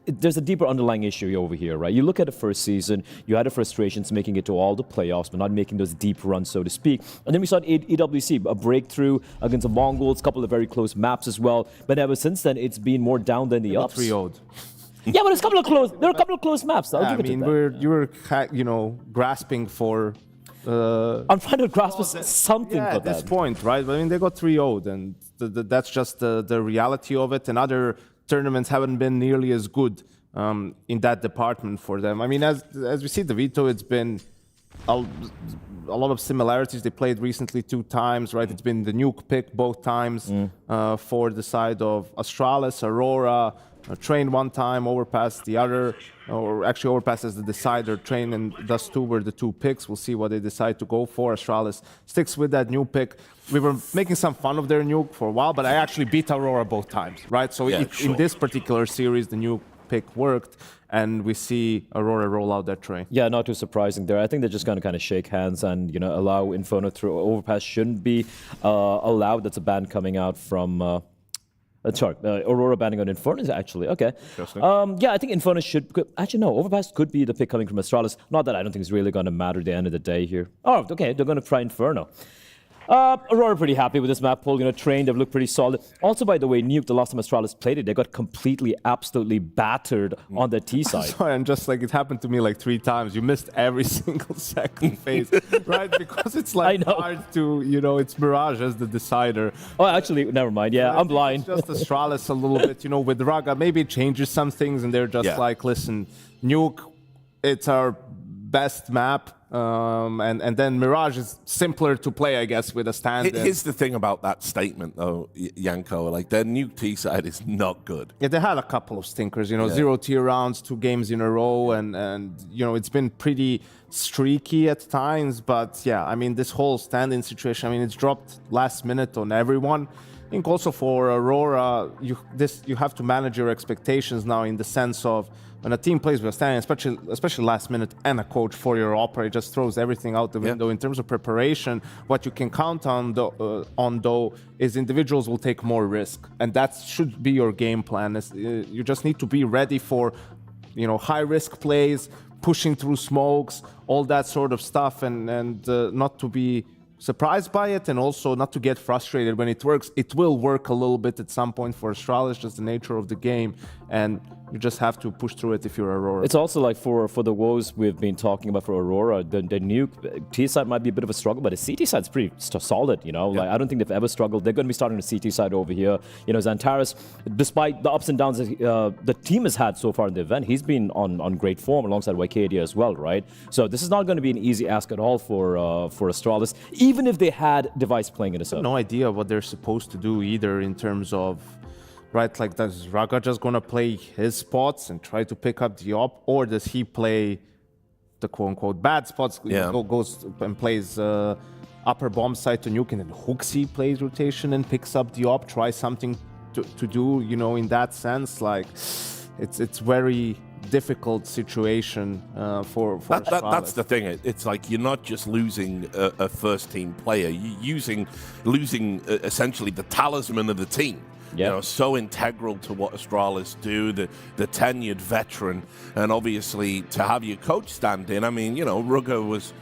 there's a deeper underlying issue over here, right? You look at the first season, you had a frustrations making it to all the playoffs, but not making those deep runs, so to speak. And then we saw at EWC, a breakthrough against the Mongols, a couple of very close maps as well. But ever since then, it's been more down than the ups. 3-0'd. Yeah, but there are a couple of close maps. I'll give it to that. You were grasping for. I'm trying to grasp something for at this point, right? I mean, they got 3-0'd, and that's just the reality of it. And other tournaments haven't been nearly as good in that department for them. I mean, as we see the Veto, it's been a lot of similarities. They played recently 2 times, right? It's been the nuke pick both times for the side of Astralis, Aurora. Train 1 time, Overpass the other, or actually Overpass as the decider. Train and Dust 2 were the 2 picks. We'll see what they decide to go for. Astralis sticks with that new pick. We were making some fun of their nuke for a while, but I actually beat Aurora both times, right? So in this particular series, the nuke pick worked, and we see Aurora roll out that train. Yeah, not too surprising there. I think they're just going to kind of shake hands and allow Inferno through. Overpass shouldn't be allowed. That's a ban coming out from. Aurora banning on Inferno is actually okay. I think Inferno should. Actually, no. Overpass could be the pick coming from Astralis. Not that I don't think it's really going to matter at the end of the day here. Oh, okay. They're going to try Inferno. Aurora pretty happy with this map pool. Trained, they've looked pretty solid. Also, by the way, Nuke, the last time Astralis played it, they got completely, absolutely battered on the T side. Sorry, and just like it happened to me like 3 times. You missed every single second phase, right? Because it's like hard to, it's Mirage as the decider. Oh, actually, never mind. Yeah, I'm blind. It's just Astralis a little bit, with Raga. Maybe it changes some things, and they're just like, listen, Nuke, it's our best map. And then Mirage is simpler to play, I guess, with a stand. Here's the thing about that statement, though, Yanko. Like, their nuke T side is not good. Yeah, they had a couple of stinkers, 0 tier rounds, 2 games in a row, and it's been pretty streaky at times. But yeah, I mean, this whole stand-in situation, I mean, it's dropped last minute on everyone. I think also for Aurora, you have to manage your expectations now in the sense of when a team plays with a stand-in, especially last minute, and a coach for your opera, it just throws everything out the window. In terms of preparation, what you can count on though is individuals will take more risk, and that should be your game plan. You just need to be ready for, high risk plays, pushing through smokes, all that sort of stuff, and not to be surprised by it, and also not to get frustrated when it works. It will work a little bit at some point for Astralis, just the nature of the game, and you just have to push through it if you're Aurora. It's also like for the woes we've been talking about for Aurora, the nuke T side might be a bit of a struggle, but the CT side's pretty solid, Like, I don't think they've ever struggled. They're going to be starting the CT side over here. Xantares, despite the ups and downs the team has had so far in the event, he's been on great form alongside Wycadia as well, right? So this is not going to be an easy ask at all for Astralis, even if they had Device playing in a set. No idea what they're supposed to do either in terms of, right, like, does Raga just gonna play his spots and try to pick up the op, or does he play the quote-unquote bad spots, goes and plays upper bomb side to nuke, and then Hooksy plays rotation and picks up the op, tries something to do, you know, in that sense. Like, it's very difficult situation for that's the thing. It's like you're not just losing a first team player, you're losing essentially the talisman of the team. You know, so integral to what Astralis do, the tenured veteran, and obviously to have your coach stand in. I mean, you know, Rugger was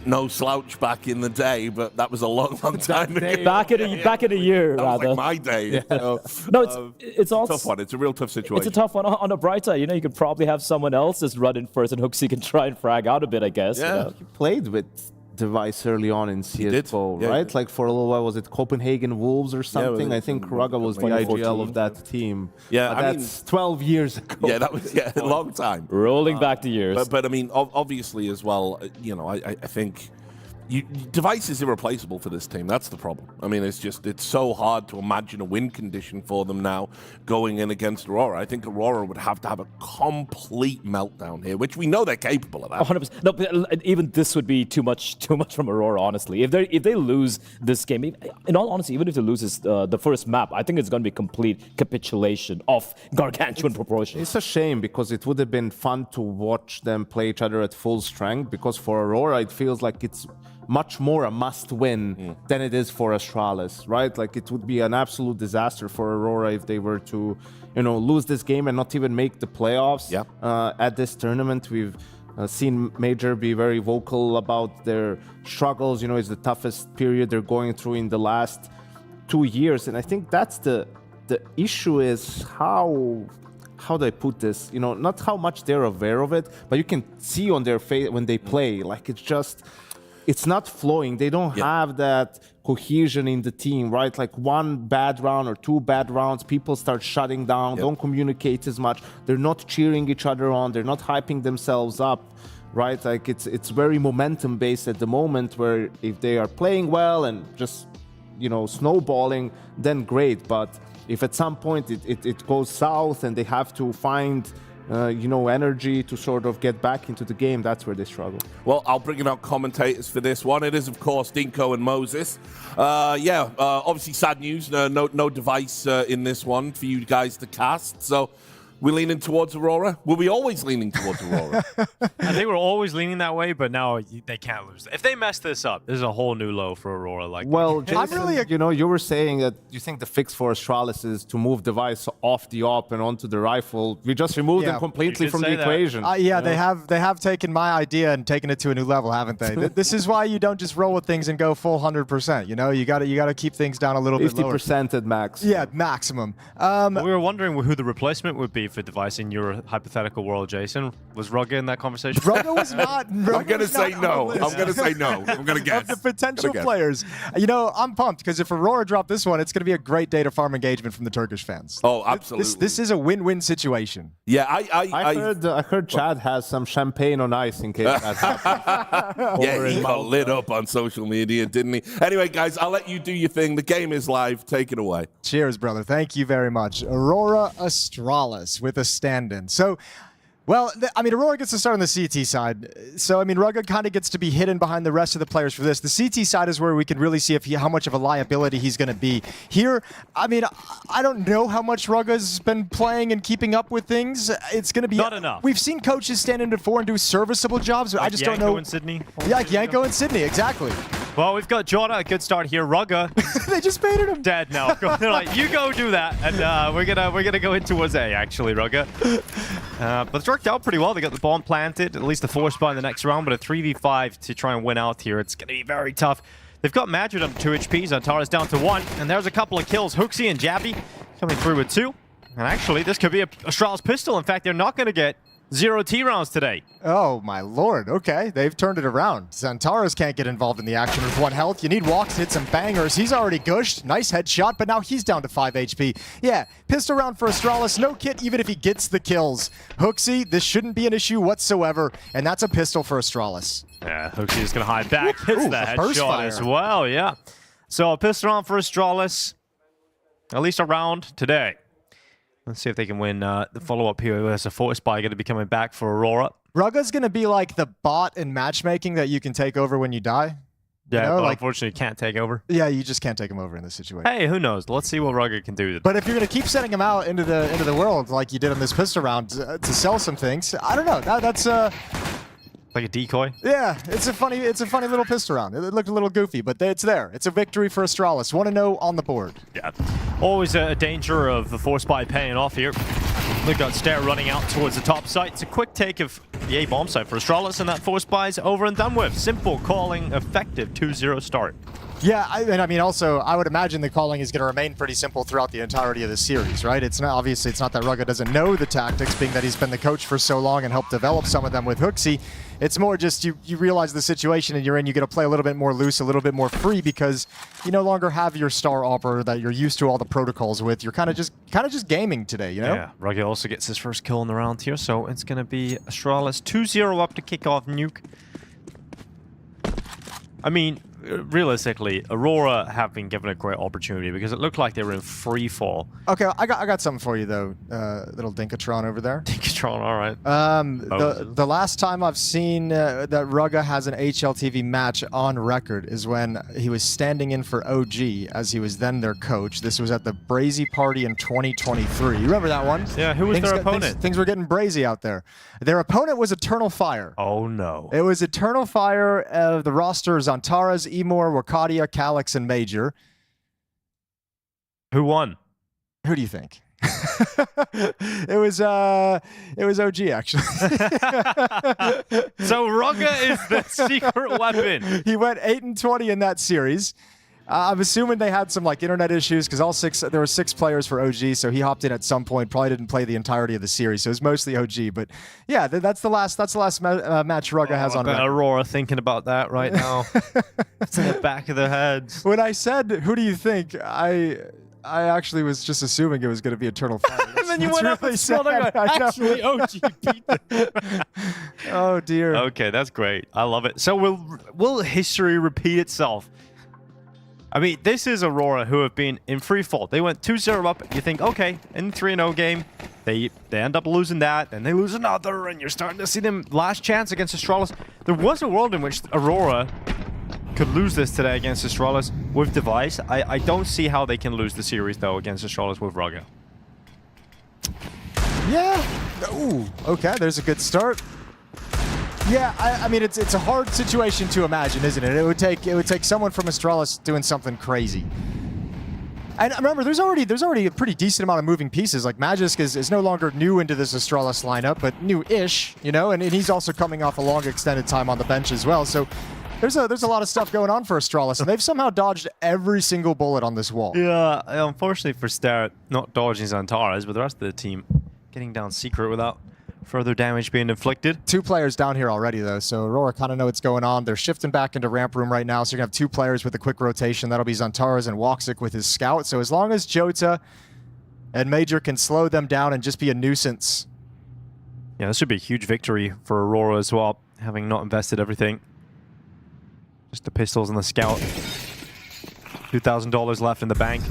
no slouch back in the day, but that was a long time ago. Back in a year, that rather. was like my day. Yeah. So, No, it's all tough one. It's a real tough situation. It's a tough one. On the bright side, you know, you could probably have someone else just run in first, and Hooksy can try and frag out a bit, I guess. Yeah, you know? he played with Device early on in CSGO, Yeah, right? Like for a little while, was it Copenhagen Wolves or something? Yeah, I think Rugger was the IGL of that team. Yeah, that's 12 years ago. Yeah, that was a long time. Rolling back the years. But I mean, obviously as well, you know, I think Device is irreplaceable for this team. That's the problem. I mean, it's so hard to imagine a win condition for them now going in against Aurora. I think Aurora would have to have a complete meltdown here, which we know they're capable of that. 100%. No, but even this would be too much from Aurora, honestly. If they lose this game, in all honesty, even if they lose the first map, I think it's going to be complete capitulation of gargantuan proportions. It's a shame because it would have been fun to watch them play each other at full strength, because for Aurora, it feels like it's much more a must-win than it is for Astralis, right? Like, it would be an absolute disaster for Aurora if they were to, you know, lose this game and not even make the playoffs at this tournament. We've seen Major be very vocal about their struggles. You know, it's the toughest period they're going through in the last 2 years, and I think that's the issue is how do I put this? You know, not how much they're aware of it, but you can see on their face when they play, like it's not flowing. They don't have that cohesion in the team, right? Like one bad round or two bad rounds, people start shutting down, don't communicate as much. They're not cheering each other on. They're not hyping themselves up, right? Like it's very momentum based at the moment, where if they are playing well and just, you know, snowballing, then great. But if at some point it goes south and they have to find you know, energy to sort of get back into the game, that's where they struggle. Well, I'll bring in our commentators for this one. It is, of course, Dinko and Moses. Obviously sad news. No Device in this one for you guys to cast. So we're leaning towards Aurora. Were we always leaning towards Aurora? I think we're always leaning that way, but now they can't lose. If they mess this up, this is a whole new low for Aurora. Like, well, Jason, you know, you were saying that you think the fix for Astralis is to move Device off the op and onto the rifle. We just removed them completely from the equation. They have taken my idea and taken it to a new level, haven't they? This is why you don't just roll with things and go full 100%. You know, you got to keep things down a little bit lower. 50% at max. Yeah, maximum. We were wondering who the replacement would be for Device in your hypothetical world, Jason. Was Rugger in that conversation? Rugger was not. I'm going to say no. I'm going to say no. I'm going to guess. Of the potential players. You know, I'm pumped because if Aurora drop this one, it's going to be a great day to farm engagement from the Turkish fans. Oh, absolutely. This is a win-win situation. Yeah, I heard Chad has some champagne on ice in case that happens. Yeah, he got lit up on social media, didn't he? Anyway, guys, I'll let you do your thing. The game is live. Take it away. Cheers, brother. Thank you very much. Aurora Astralis with a stand-in. So, well, I mean, Aurora gets to start on the CT side. So, I mean, Rugga kind of gets to be hidden behind the rest of the players for this. The CT side is where we can really see how much of a liability he's going to be. Here, I mean, I don't know how much Rugga's been playing and keeping up with things. It's going to be... Not enough. We've seen coaches stand in before and do serviceable jobs, but like I just Yanko don't know... and Sydney? Yeah, like Yanko and Sydney, exactly. Well, we've got Jordan, a good start here. Rugga... they just baited him. Dead now. They're like, you go do that, and we're gonna go into Waze, actually, Rugga. But it's worked out pretty well. They got the bomb planted, at least the force spot in the next round, but a 3v5 to try and win out here. It's going to be very tough. They've got Madrid up to 2 HPs, Antares down to 1, and there's a couple of kills. Hooksy and Jabby coming through with 2. And actually, this could be a Astralis pistol. In fact, they're not going to get 0 T rounds today. Oh my lord, okay. They've turned it around. Zantares can't get involved in the action with 1 health. You need walks to hit some bangers. He's already gushed. Nice headshot, but now he's down to 5 HP. Yeah, pistol round for Astralis. No kit even if he gets the kills. Hooksy, this shouldn't be an issue whatsoever, and that's a pistol for Astralis. Yeah, Hooksy is going to hide back. Hits the headshot as fire. well, yeah. So a pistol round for Astralis, at least a round today. Let's see if they can win the follow-up here. There's a force spy going to be coming back for Aurora. Rugga's going to be like the bot in matchmaking that you can take over when you die. Yeah, you know, but like, unfortunately can't take over. yeah, you just can't take him over in this situation. Hey, who knows? Let's see what Rugger can do. But if you're going to keep sending him out into the world like you did on this pistol round to sell some things, I don't know. That's like a decoy. Yeah, it's a funny little pistol round. It looked a little goofy, but it's there. It's a victory for Astralis. 1-0 on the board. Yeah, always a danger of the force buy paying off here. They've got Stair running out towards the top site. It's a quick take of the A bomb site for Astralis, and that force buy is over and done with. Simple calling, effective 2-0 start. Yeah, I mean, also, I would imagine the calling is going to remain pretty simple throughout the entirety of the series, right? It's not, obviously, it's not that Rugga doesn't know the tactics, being that he's been the coach for so long and helped develop some of them with Hooksy. It's more just you realize the situation and you're in, you get to play a little bit more loose, a little bit more free, because you no longer have your star opera that you're used to all the protocols with. You're kind of just gaming today, you know? Yeah, Rugga also gets his first kill in the round here, so it's going to be Astralis 2-0 up to kick off Nuke. I mean, realistically, Aurora have been given a great opportunity because it looked like they were in free fall. Okay, I got something for you though, little Dinkatron over there. Dinkatron, all right. The last time I've seen that Rugga has an HLTV match on record is when he was standing in for OG as he was then their coach. This was at the Brazy party in 2023. You remember that one? Yeah, who was their opponent? Things were getting brazy out there. Their opponent was Eternal Fire. Oh no. It was Eternal Fire. The roster is Antares, Emor, Wakadia, Calyx, and Major. Who won? Who do you think? It was OG actually. So Rugga is the secret weapon. He went 8-20 in that series. I'm assuming they had some like internet issues because there were 6 players for OG, so he hopped in at some point. Probably didn't play the entirety of the series, so it was mostly OG. But yeah, that's the last match Rugga has on record. Aurora thinking about that right now. It's in the back of their heads. When I said, "Who do you think?" I actually was just assuming it was going to be Eternal Fire. And then you went up and spelled it. Actually, OG beat them. Oh dear. Okay, that's great. I love it. So will history repeat itself? I mean, this is Aurora who have been in free fall. They went 2-0 up. You think, okay, in the 3-0 game, they end up losing that, and they lose another, and you're starting to see them last chance against Astralis. There was a world in which Aurora could lose this today against Astralis with Device. I don't see how they can lose the series, though, against Astralis with Rugga. Yeah. Ooh, okay, there's a good start. Yeah, I mean it's a hard situation to imagine, isn't it? It would take someone from Astralis doing something crazy. And remember, there's already a pretty decent amount of moving pieces. Like Magisk is no longer new into this Astralis lineup, but new-ish, you know, and he's also coming off a long extended time on the bench as well. So there's a lot of stuff going on for Astralis, and they've somehow dodged every single bullet on this wall. Yeah, unfortunately for Star, not dodging Zantares, but the rest of the team getting down secret without further damage being inflicted. 2 players down here already, though, so Aurora kind of know what's going on. They're shifting back into ramp room right now, so you're going to have 2 players with a quick rotation. That'll be Zantares and Woxic with his scout. So as long as Jota and Major can slow them down and just be a nuisance. Yeah, this should be a huge victory for Aurora as well, having not invested everything. Just the pistols and the scout. $2,000 left in the bank.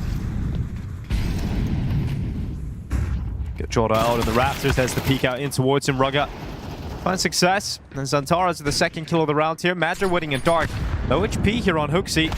Get Jota out in the Raptors. There's the peek out in towards him. Rugga finds success. And Zantares with the second kill of the round here. Madra winning in dark. Low HP here on Hooksy.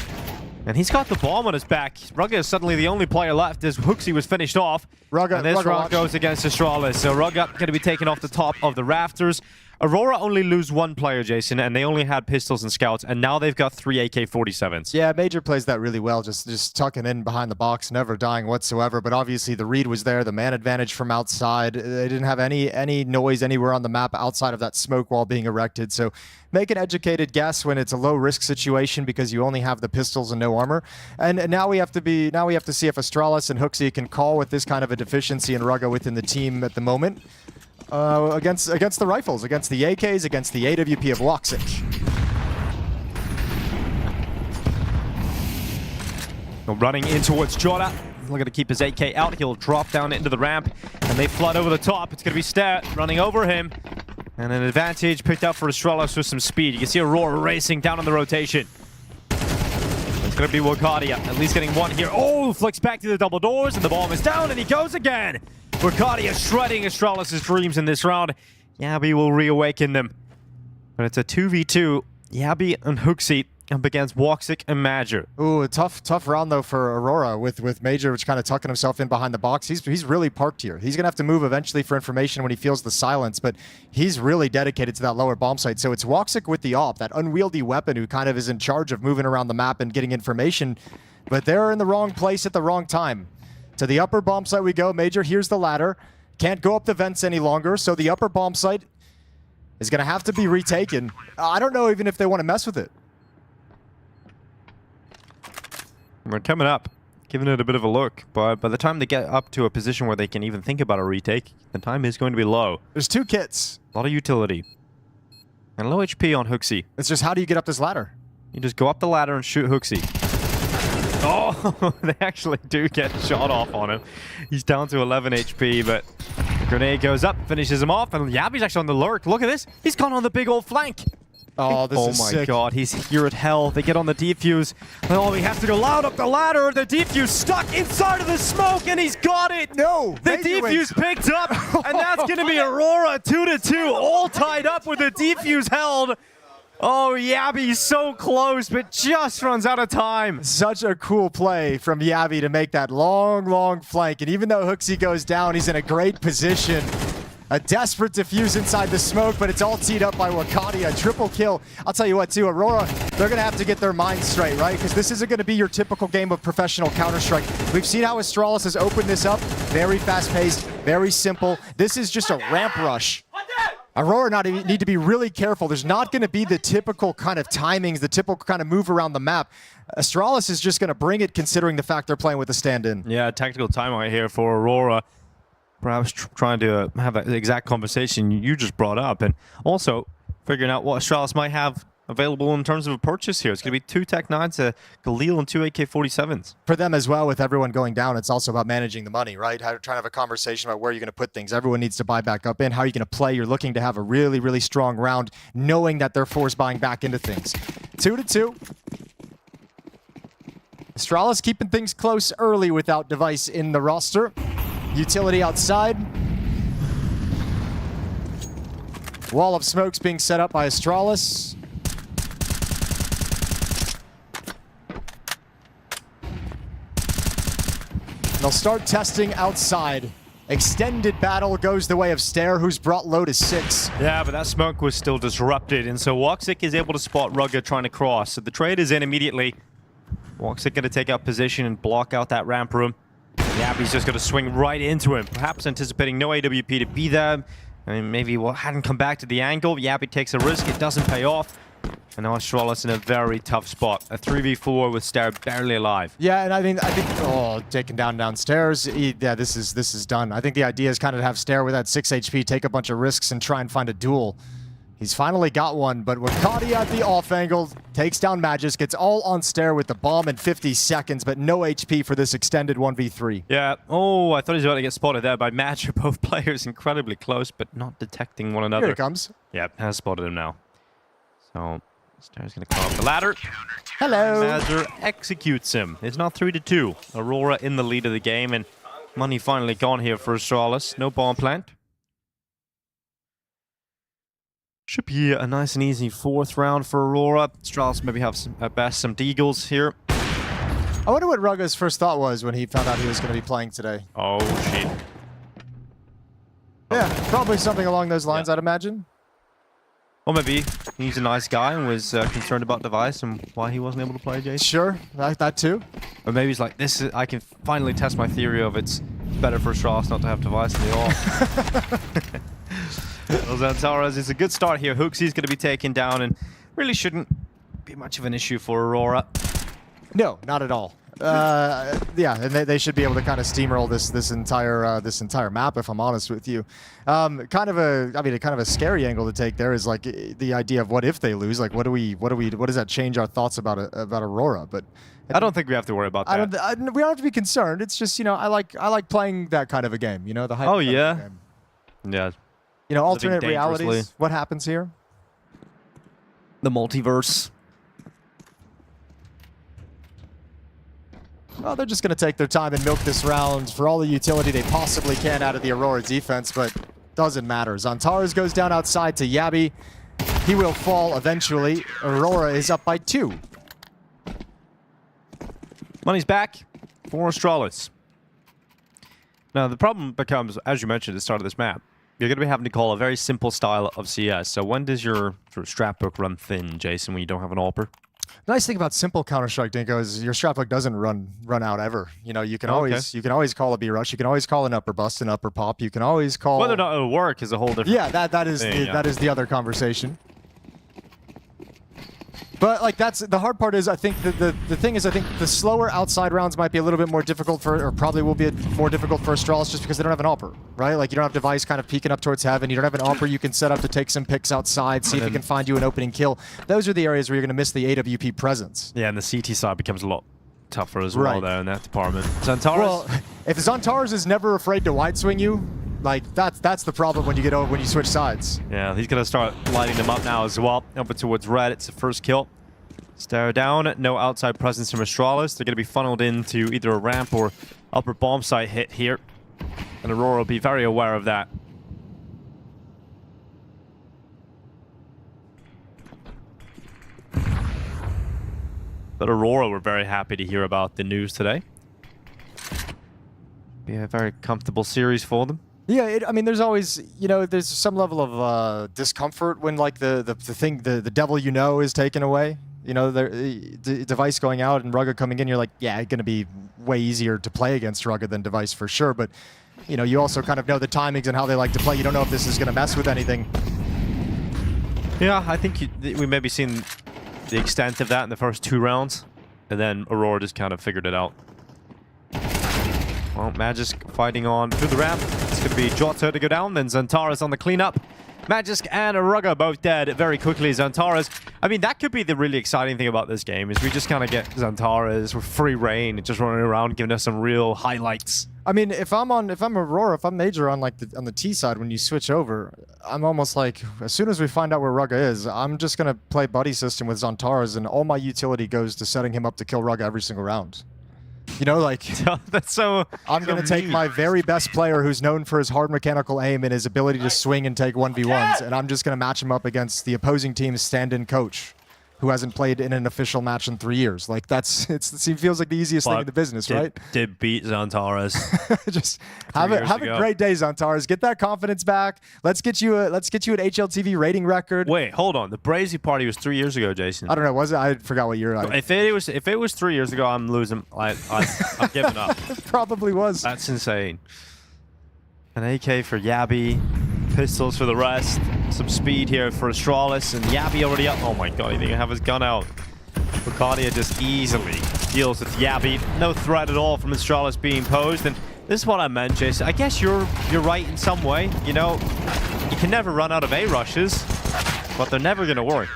And he's got the bomb on his back. Rugga is suddenly the only player left as Hooksy was finished off. And this round goes against Astralis. So Rugga going to be taken off the top of the Rafters. Aurora only lose 1 player, Jason, and they only had pistols and scouts, and now they've got 3 AK-47s. Yeah, Major plays that really well, just tucking in behind the box, never dying whatsoever, but obviously the read was there, the man advantage from outside. They didn't have any noise anywhere on the map outside of that smoke wall being erected, so make an educated guess when it's a low-risk situation because you only have the pistols and no armor. And now we have to see if Astralis and Hooksy can call with this kind of a deficiency in Rugga within the team at the moment. Against the rifles, against the AKs, against the AWP of Woxic. Running in towards Jota. Looking to keep his AK out. He'll drop down into the ramp, and they flood over the top. It's going to be Stat running over him. And an advantage picked up for Astralis with some speed. You can see Aurora racing down on the rotation. It's going to be Wakadia, at least getting 1 here. Oh, flicks back to the double doors, and the bomb is down, and he goes again. Wakadia shredding Astralis' dreams in this round. Yabi will reawaken them. But it's a 2v2. Yabi and Hooksy up against Woxic and Major. Ooh, a tough round though for Aurora with Major, which kind of tucking himself in behind the box. He's really parked here. He's gonna have to move eventually for information when he feels the silence, but he's really dedicated to that lower bomb site. So it's Woxic with the AWP, that unwieldy weapon who kind of is in charge of moving around the map and getting information, but they're in the wrong place at the wrong time. To the upper bomb site we go. Major, here's the ladder. Can't go up the vents any longer, so the upper bomb site is gonna have to be retaken. I don't know even if they want to mess with it. We're coming up, giving it a bit of a look, but by the time they get up to a position where they can even think about a retake, the time is going to be low. There's 2 kits. A lot of utility. And low HP on Hooksy. It's just, how do you get up this ladder? You just go up the ladder and shoot Hooksy. Oh, they actually do get shot off on him. He's down to 11 HP, but the grenade goes up, finishes him off, and Yabi's actually on the lurk. Look at this. He's gone on the big old flank. Oh, this is sick. Oh my god, he's here at hell. They get on the defuse. Oh, he has to go loud up the ladder. The defuse stuck inside of the smoke, and he's got it. No, the defuse picked up, and that's going to be Aurora 2-2, all tied up with the defuse held. Oh, Yabi's so close, but just runs out of time. Such a cool play from Yabi to make that long flank. And even though Hooksy goes down, he's in a great position. A desperate defuse inside the smoke, but it's all teed up by Wakati. A triple kill. I'll tell you what, too, Aurora, they're going to have to get their minds straight, right? Because this isn't going to be your typical game of professional Counter-Strike. We've seen how Astralis has opened this up. Very fast-paced, very simple. This is just a ramp rush. Aurora need to be really careful. There's not going to be the typical kind of timings, the typical kind of move around the map. Astralis is just going to bring it, considering the fact they're playing with a stand-in. Yeah, tactical timeout here for Aurora. Perhaps trying to have that exact conversation you just brought up, and also figuring out what Astralis might have available in terms of a purchase here. It's going to be 2 Tech-9s, a Galil, and 2 AK-47s. For them as well, with everyone going down, it's also about managing the money, right? Trying to have a conversation about where you're going to put things. Everyone needs to buy back up in. How are you going to play? You're looking to have a really strong round, knowing that they're force buying back into things. 2-2. Astralis keeping things close early without Device in the roster. Utility outside. Wall of smokes being set up by Astralis. They'll start testing outside. Extended battle goes the way of Stare, who's brought low to 6. Yeah, but that smoke was still disrupted, and so Woxic is able to spot Rugged trying to cross. So the trade is in immediately. Woxic going to take out position and block out that ramp room. Yabi's just going to swing right into him, perhaps anticipating no AWP to be there. I mean, maybe hadn't come back to the angle. Yabi takes a risk, it doesn't pay off. And now Astralis in a very tough spot. A 3v4 with Stare barely alive. Yeah, and I think oh, taken downstairs. Yeah, this is done. I think the idea is kind of to have Stare with that 6 HP, take a bunch of risks and try and find a duel. He's finally got one, but Wakati at the off angle takes down Magis, gets all on Stare with the bomb in 50 seconds, but no HP for this extended 1v3. Yeah, oh, I thought he was about to get spotted there by Magic. Both players incredibly close, but not detecting one another. Here it comes. Yep, has spotted him now. So, Stare's going to climb up the ladder. Hello. Mazur executes him. It's now 3-2. Aurora in the lead of the game, and money finally gone here for Astralis. No bomb plant. Should be a nice and easy 4th round for Aurora. Astralis maybe have at best some deagles here. I wonder what Rugga's first thought was when he found out he was going to be playing today. Oh, shit. Yeah, probably something along those lines, I'd imagine. Or maybe he's a nice guy and was concerned about Device and why he wasn't able to play, Jason. Sure, that too. Or maybe he's like, I can finally test my theory of it's better for Astralis not to have Device in the off. Well, Zantaras, it's a good start here. Hooksy's going to be taken down and really shouldn't be much of an issue for Aurora. No, not at all. Yeah, and they should be able to kind of steamroll this entire map, if I'm honest with you. Kind of a scary angle to take there is like the idea of what if they lose? Like, what does that change our thoughts about Aurora? But I don't think we have to worry about that. We don't have to be concerned. It's just, you know, I like playing that kind of a game. You know, the hype. Oh yeah, yeah. You know, alternate realities. What happens here? The multiverse. Well, they're just going to take their time and milk this round for all the utility they possibly can out of the Aurora defense, but doesn't matter. Zantaras goes down outside to Yabi. He will fall eventually. Aurora is up by 2. Money's back for Astralis. Now, the problem becomes, as you mentioned at the start of this map, you're going to be having to call a very simple style of CS. So when does your sort of strat book run thin, Jason, when you don't have an AWPer? The nice thing about simple Counter-Strike, Dinko, is your strat book doesn't run out ever. You know, you can always call a B rush. You can always call an upper bust, an upper pop. You can always call whether or not it'll work is a whole different. Yeah, that is the other conversation. But like that's the hard part is I think the thing is I think the slower outside rounds might be a little bit more difficult for, or probably will be more difficult for Astralis just because they don't have an AWPer, right? Like you don't have Device kind of peeking up towards heaven. You don't have an AWPer you can set up to take some picks outside, see if he can find you an opening kill. Those are the areas where you're going to miss the AWP presence. Yeah, and the CT side becomes a lot tougher as well there in that department. Zantares. Well, if Zantares is never afraid to wide swing you, like that's the problem when you get over when you switch sides. Yeah, he's gonna start lighting them up now as well. Up towards red, it's the first kill. Stare down, no outside presence from Astralis. They're gonna be funneled into either a ramp or upper bomb site hit here, and Aurora will be very aware of that. But Aurora were very happy to hear about the news today. Be a very comfortable series for them. Yeah, I mean, there's always, you know, there's some level of discomfort when like the devil you know is taken away. You know, the Device going out and Rugged coming in, you're like, yeah, it's going to be way easier to play against Rugged than Device for sure. But, you know, you also kind of know the timings and how they like to play. You don't know if this is going to mess with anything. Yeah, I think we maybe seen the extent of that in the first 2 rounds. And then Aurora just kind of figured it out. Well, Magisk fighting on through the ramp. It's going to be Jota to go down, then Zantares on the cleanup. Magisk and Rugged both dead very quickly. Zantares, I mean, that could be the really exciting thing about this game, is we just kind of get Zantares with free reign, just running around, giving us some real highlights. I mean, if I'm Aurora, if I'm Major on like on the T side, when you switch over, I'm almost like, as soon as we find out where Rugged is, I'm just going to play buddy system with Zantares, and all my utility goes to setting him up to kill Rugged every single round. You know, like, that's so. I'm going to take my very best player who's known for his hard mechanical aim and his ability to swing and take 1v1s, and I'm just going to match him up against the opposing team's stand-in coach, who hasn't played in an official match in 3 years. Like, it feels like the easiest thing in the business, right? Did beat Zantares. Just have a great day, Zantares. Get that confidence back. Let's get you an HLTV rating record. Wait, hold on. The Brazy party was 3 years ago, Jason. I don't know. Was it? I forgot what year. If it was 3 years ago, I'm losing. I'm giving up. It probably was. That's insane. An AK for Yabi. Pistols for the rest. Some speed here for Astralis, and Yabi already up. Oh my god, he didn't have his gun out. Bucharest just easily deals with Yabi. No threat at all from Astralis being posed, and this is what I meant, Jason. I guess you're right in some way. You know, you can never run out of A rushes, but they're never going to work.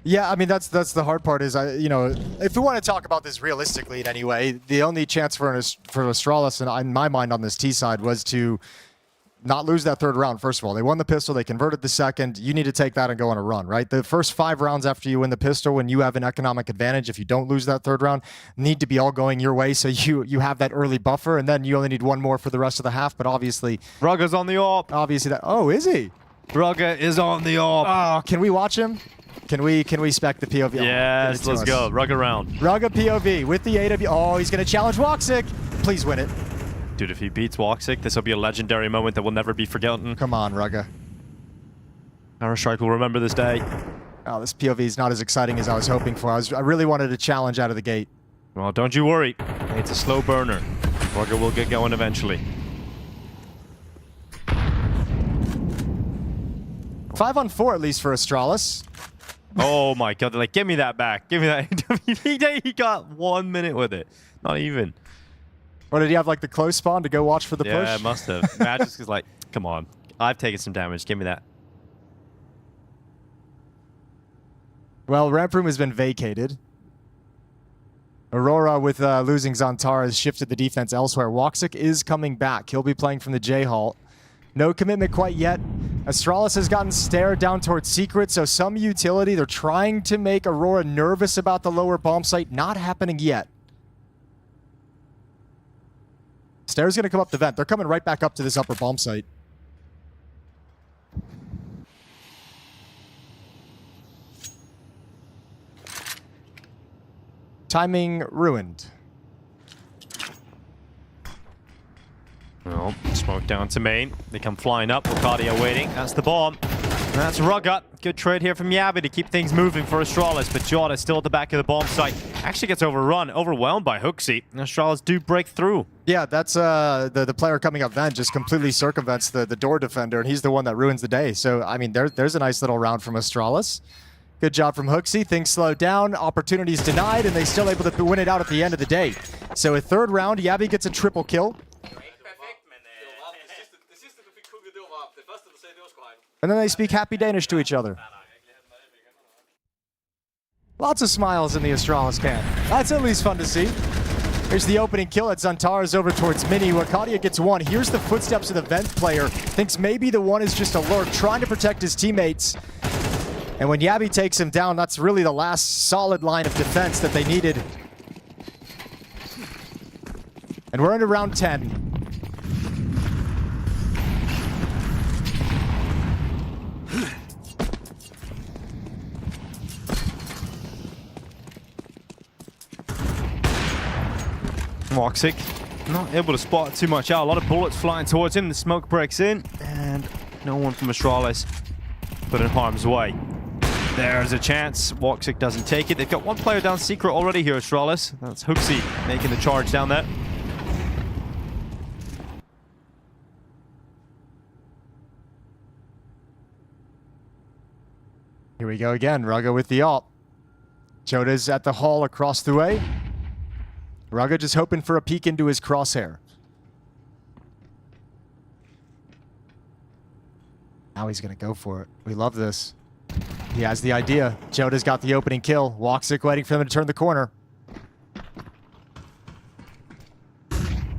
Yeah, I mean, that's the hard part is, you know, if we want to talk about this realistically in any way, the only chance for Astralis, and in my mind on this T side, was to not lose that 3rd round. First of all, they won the pistol, they converted the 2nd. You need to take that and go on a run, right? The first 5 rounds after you win the pistol, when you have an economic advantage, if you don't lose that 3rd round, need to be all going your way, so you have that early buffer, and then you only need 1 more for the rest of the half. But obviously, Rugged's on the AWP. Obviously, that. Oh, is he? Rugged is on the AWP. Oh, can we watch him? Can we spec the POV? Yes, let's go. Rugged round. Rugged POV with the AW. Oh, he's gonna challenge Woxic. Please win it. Dude, if he beats Woxic, this will be a legendary moment that will never be forgotten. Come on, Rugged. Counter-Strike will remember this day. Oh, this POV is not as exciting as I was hoping for. I really wanted a challenge out of the gate. Well, don't you worry. It's a slow burner. Rugged will get going eventually. 5 on 4 at least for Astralis. Oh my god, like, give me that back. Give me that. He got 1 minute with it. Not even. Or did he have like the close spawn to go watch for the push? Yeah, must have. Magisk is like, come on. I've taken some damage. Give me that. Well, ramp room has been vacated. Aurora, with losing Zantar, has shifted the defense elsewhere. Woxic is coming back. He'll be playing from the J-Halt. No commitment quite yet. Astralis has gotten stared down towards Secret, so some utility. They're trying to make Aurora nervous about the lower bomb site. Not happening yet. Stair's going to come up the vent. They're coming right back up to this upper bomb site. Timing ruined. Well, smoke down to main. They come flying up. Arcadia waiting. That's the bomb. And that's Rugga. Good trade here from Yabi to keep things moving for Astralis, but Jota still at the back of the bomb site. Actually gets overwhelmed by Hooksy. Astralis do break through. Yeah, that's the player coming up then just completely circumvents the door defender, and he's the one that ruins the day. So, I mean, there's a nice little round from Astralis. Good job from Hooksy. Things slowed down, opportunities denied, and they still able to win it out at the end of the day. So a third round, Yabi gets a triple kill. And then they speak happy Danish to each other. Lots of smiles in the Astralis camp. That's at least fun to see. Here's the opening kill at Xantares over towards Mini. Wakadia gets one. Here's the footsteps of the Vent player. Thinks maybe the one is just a lurk, trying to protect his teammates. And when Yabi takes him down, that's really the last solid line of defense that they needed. And we're into round 10. Moxic not able to spot too much out. A lot of bullets flying towards him. The smoke breaks in, and no one from Astralis put in harm's way. There's a chance. Woxic doesn't take it. They've got one player down secret already here, Astralis. That's Hooksy making the charge down there. Here we go again. Rugga with the ult. Joda's at the hall across the way. Rugga just hoping for a peek into his crosshair. Now he's going to go for it. We love this. He has the idea. Joda's got the opening kill. Woxic waiting for them to turn the corner.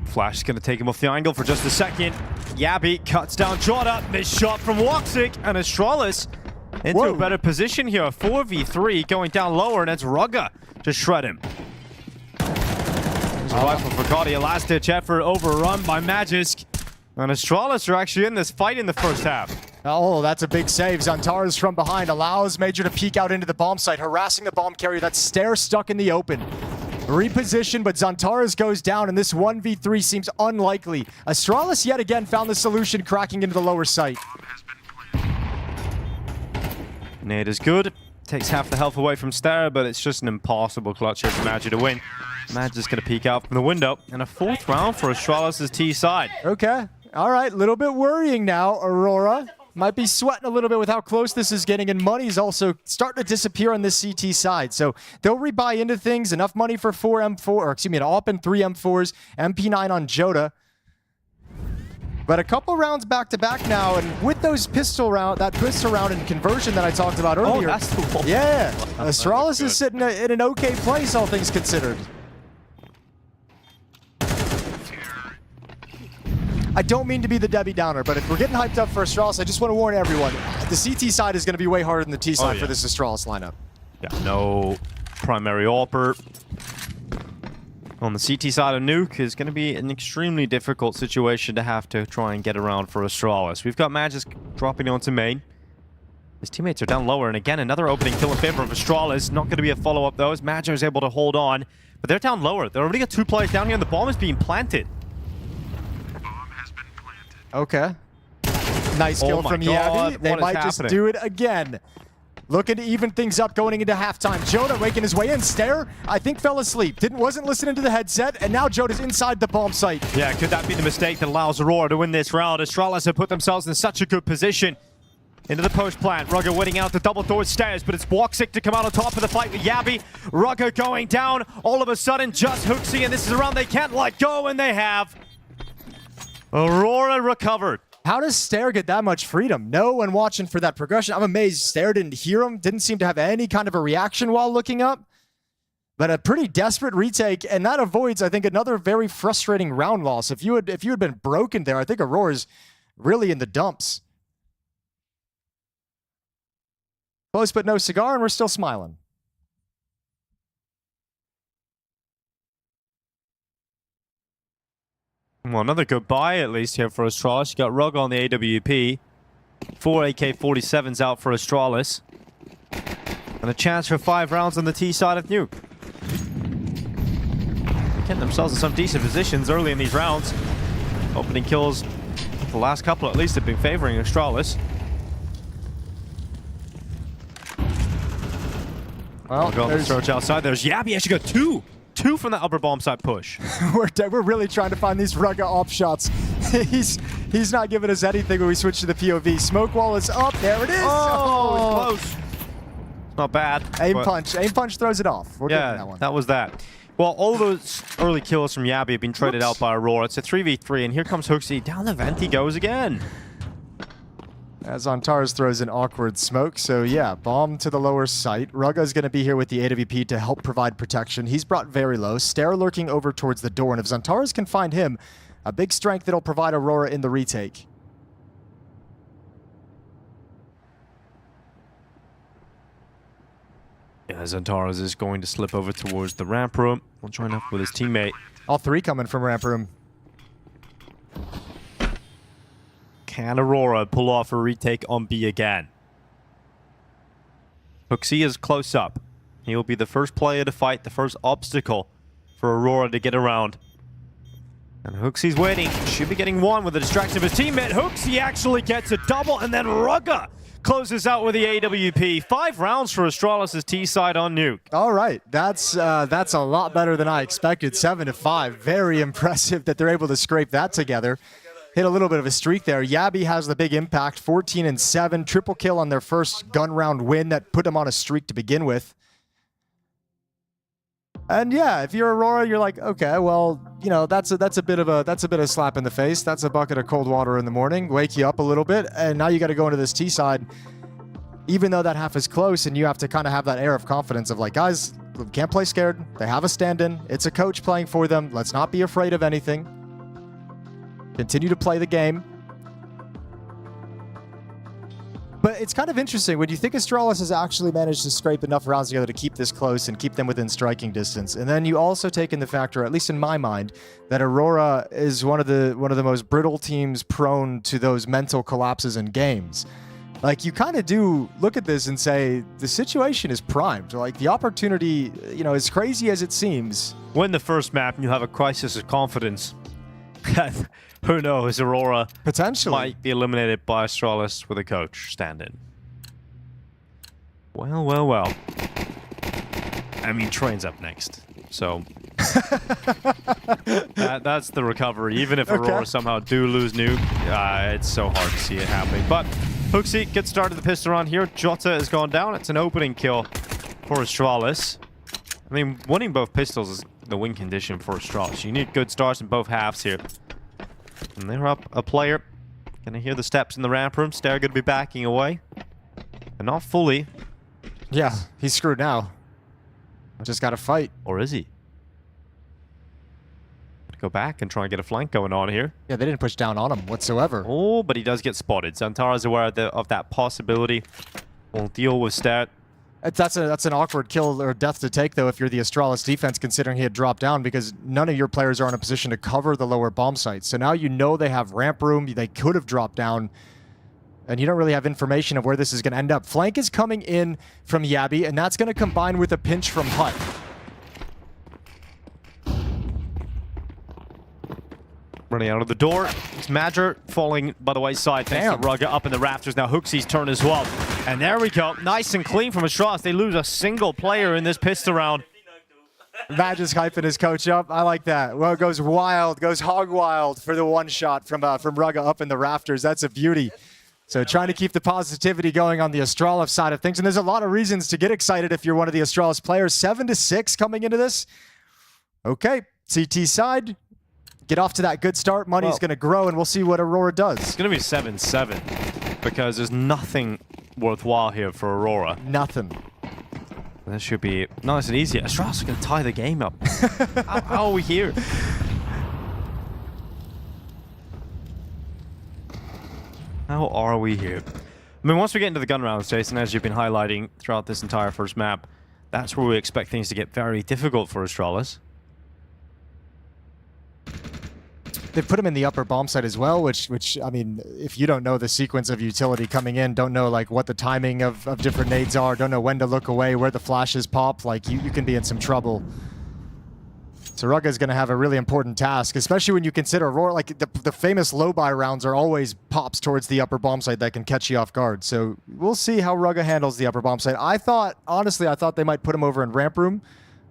Flash is going to take him off the angle for just a second. Yabi cuts down Jota. Missed shot from Woxic, and Astralis into a better position here. 4v3 going down lower, and it's Rugga to shred him. There's a rifle for Cardia. Last ditch effort overrun by Magisk. And Astralis are actually in this fight in the first half. Oh, that's a big save. Xantares from behind allows Major to peek out into the bomb site, harassing the bomb carrier. That Stair stuck in the open. Reposition, but Xantares goes down, and this 1v3 seems unlikely. Astralis yet again found the solution, cracking into the lower site. Nade is good. Takes half the health away from Stair, but it's just an impossible clutch here for Magi to win. Magi is going to peek out from the window, and a fourth round for Astralis' T side. Okay. All right, a little bit worrying now. Aurora might be sweating a little bit with how close this is getting, and money's also starting to disappear on this CT side. So they'll rebuy into things. Enough money for 4 M4, or excuse me, an AWP and 3 M4s, MP9 on Jota. But a couple rounds back-to-back now, and with those pistol round and conversion that I talked about earlier. Oh, that's the one. Yeah, Astralis is sitting in an okay place, all things considered. I don't mean to be the Debbie Downer, but if we're getting hyped up for Astralis, I just want to warn everyone, the CT side is going to be way harder than the T side for this Astralis lineup. Yeah, no primary AWPer. On the CT side of Nuke is going to be an extremely difficult situation to have to try and get around for Astralis. We've got Magisk dropping onto main. His teammates are down lower, and again, another opening kill in favor of Astralis. Not going to be a follow-up, though, as Magi is able to hold on. But they're down lower. They already got 2 players down here, and the bomb is being planted. Okay. Nice kill from Yabi. They might just do it again. Looking to even things up going into halftime. Jota making his way in. Stair, I think, fell asleep. Wasn't listening to the headset, and now Jota's inside the bomb site. Yeah, could that be the mistake that allows Aurora to win this round? Astralis have put themselves in such a good position. Into the post plant. Rugga winning out the double door stairs, but it's Woxic to come out on top of the fight with Yabi. Rugga going down. All of a sudden, just Hooksy, and this is a round they can't let go, and they have. Aurora recovered. How does Stair get that much freedom? No one watching for that progression. I'm amazed Stair didn't hear him. Didn't seem to have any kind of a reaction while looking up. But a pretty desperate retake, and that avoids, I think, another very frustrating round loss. If you had been broken there, I think Aurora's really in the dumps. Close but no cigar, and we're still smiling. Well, another good buy, at least, here for Astralis. You got Rugga on the AWP. 4 AK-47s out for Astralis. And a chance for 5 rounds on the T side of Nuke. getting themselves in some decent positions early in these rounds. Opening kills, the last couple at least, have been favoring Astralis. Well, We'll go on the search outside. There's Yabby actually got two from that upper bomb side push. We're really trying to find these Rugga op shots. He's not giving us anything when we switch to the POV. Smoke wall is up. There it is. Oh, close. Not bad. Aim punch throws it off. We're getting that one. That was that. Well, all those early kills from Yabby have been traded out by Aurora. It's a 3v3, and here comes Hooksy. Down the vent he goes again. As Antares throws an awkward smoke. So yeah, bomb to the lower site. Rugga's going to be here with the AWP to help provide protection. He's brought very low. Stare lurking over towards the door, and if Antares can find him, a big strength that'll provide Aurora in the retake. As Antares is going to slip over towards the ramp room. We'll join up with his teammate. All three coming from ramp room. Can Aurora pull off a retake on B again? Hooksy is close up. He will be the first player to fight, the first obstacle for Aurora to get around. And Hooksy's waiting. Should be getting one with the distraction of his teammate. Hooksy actually gets a double, and then Rugga closes out with the AWP. 5 rounds for Astralis' T side on Nuke. All right, that's a lot better than I expected. 7-5, very impressive that they're able to scrape that together. Hit a little bit of a streak there. Yabby has the big impact, 14-7, triple kill on their first gun round win that put them on a streak to begin with. And yeah, if you're Aurora, you're like, okay, well, you know, that's a bit of slap in the face. That's a bucket of cold water in the morning, wake you up a little bit, and now you got to go into this T side, even though that half is close, and you have to kind of have that air of confidence of like, guys, we can't play scared. They have a stand-in. It's a coach playing for them. Let's not be afraid of anything. Continue to play the game. But it's kind of interesting when you think Astralis has actually managed to scrape enough rounds together to keep this close and keep them within striking distance. And then you also take in the factor, at least in my mind, that Aurora is one of the most brittle teams prone to those mental collapses in games. Like, you kind of do look at this and say, the situation is primed. Like, the opportunity, you know, as crazy as it seems. Win the first map and you have a crisis of confidence. Who knows, Aurora potentially might be eliminated by Astralis with a coach stand-in. Well, well, well. I mean, Train's up next, so that's the recovery. Even if Aurora somehow do lose Nuke, it's so hard to see it happening. But Hooksy gets started the pistol round here. Jota has gone down. It's an opening kill for Astralis. I mean, winning both pistols is the win condition for Astralis. You need good starts in both halves here. And they're up a player. Gonna hear the steps in the ramp room. Stare gonna be backing away. But not fully. Yeah, he's screwed now. Just gotta fight. Or is he? Go back and try and get a flank going on here. Yeah, they didn't push down on him whatsoever. Oh, but he does get spotted. Zantara's aware of that possibility. We'll deal with Stat. That's an awkward kill or death to take, though, if you're the Astralis defense, considering he had dropped down, because none of your players are in a position to cover the lower bomb sites. So now you know they have ramp room. They could have dropped down, and you don't really have information of where this is going to end up. Flank is coming in from Yabby, and that's going to combine with a pinch from Hut. Running out of the door. It's Madger falling by the wayside. Thanks to Rugga up in the rafters. Now Hooksy's turn as well. And there we go. Nice and clean from Astralis. They lose a single player in this pistol round. Madger's hyping his coach up. I like that. Well, it goes wild, goes hog wild for the one shot from Rugga up in the rafters. That's a beauty. So trying to keep the positivity going on the Astralis side of things. And there's a lot of reasons to get excited if you're one of the Astralis players. 7-6 coming into this. Okay, CT side. Get off to that good start. Money's going to grow, and we'll see what Aurora does. It's going to be 7-7 because there's nothing worthwhile here for Aurora. Nothing. This should be nice and easy. Astralis are going to tie the game up. How are we here? How are we here? I mean, once we get into the gun rounds, Jason, as you've been highlighting throughout this entire first map, that's where we expect things to get very difficult for Astralis. They've put him in the upper bomb site as well, which I mean, if you don't know the sequence of utility coming in, don't know like what the timing of different nades are, don't know when to look away, where the flashes pop, like you can be in some trouble. So Rugga is going to have a really important task, especially when you consider Aurora, like the famous low buy rounds are always pops towards the upper bomb site that can catch you off guard. So we'll see how Rugga handles the upper bomb site. Honestly, I thought they might put him over in ramp room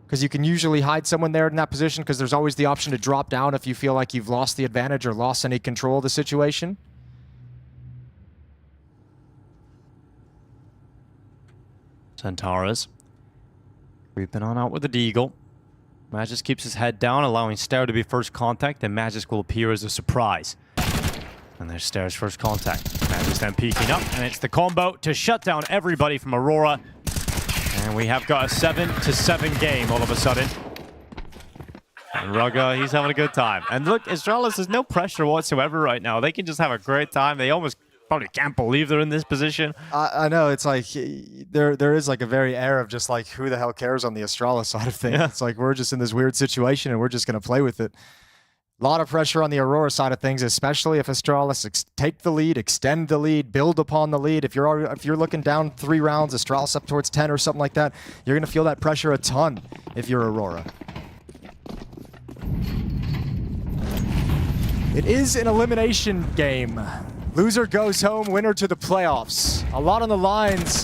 because you can usually hide someone there in that position because there's always the option to drop down if you feel like you've lost the advantage or lost any control of the situation. Centaurus creeping on out with the Deagle. Magisk keeps his head down, allowing Stair to be first contact, and Magisk will appear as a surprise. And there's Stair's first contact. Magisk then peeking up, and it's the combo to shut down everybody from Aurora. And we have got a 7-7 game all of a sudden. And Rugga, he's having a good time. And look, Astralis, there's no pressure whatsoever right now. They can just have a great time. They almost probably can't believe they're in this position. I know, it's like there is like a very air of just like who the hell cares on the Astralis side of things. Yeah. It's like we're just in this weird situation and we're just going to play with it. A lot of pressure on the Aurora side of things, especially if Astralis take the lead, extend the lead, build upon the lead. If you're looking down 3 rounds, Astralis up towards 10 or something like that, you're going to feel that pressure a ton if you're Aurora. It is an elimination game. Loser goes home, winner to the playoffs. A lot on the lines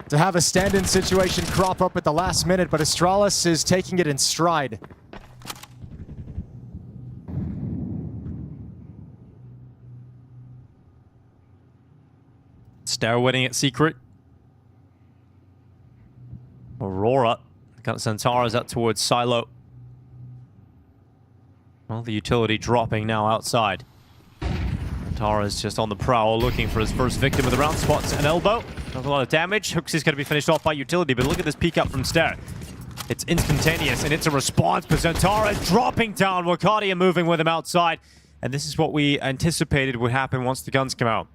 to have a stand-in situation crop up at the last minute, but Astralis is taking it in stride. Stair winning at Secret. Aurora got Centaurus out towards Silo. Well, the utility dropping now outside. Centaurus just on the prowl, looking for his first victim of the round. Spots an elbow. Does a lot of damage. Hooks is going to be finished off by utility, but look at this peek up from Stair. It's instantaneous, and it's a response, but Centaurus dropping down. Wakadia moving with him outside. And this is what we anticipated would happen once the guns come out.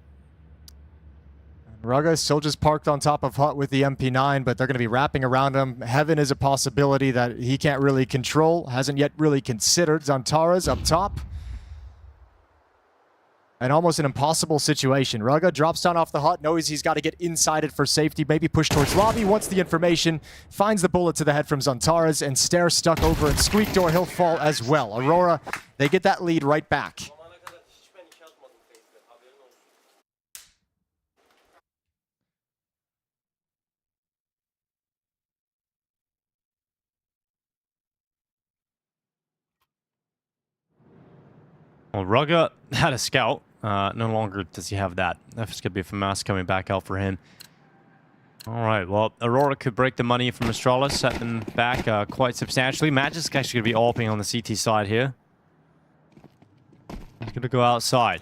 Rugga is still just parked on top of Hut with the MP9, but they're going to be wrapping around him. Heaven is a possibility that he can't really control, hasn't yet really considered. Centaurus up top. And almost an impossible situation. Rugga drops down off the Hut, knows he's got to get inside it for safety, maybe push towards lobby, wants the information, finds the bullet to the head from Centaurus, and Stair stuck over in Squeak Door. He'll fall as well. Aurora, they get that lead right back. Well, Rugga had a scout. No longer does he have that. That's going to be a FAMAS coming back out for him. All right, well, Aurora could break the money from Astralis, set them back quite substantially. Magisk actually going to be AWPing on the CT side here. He's going to go outside.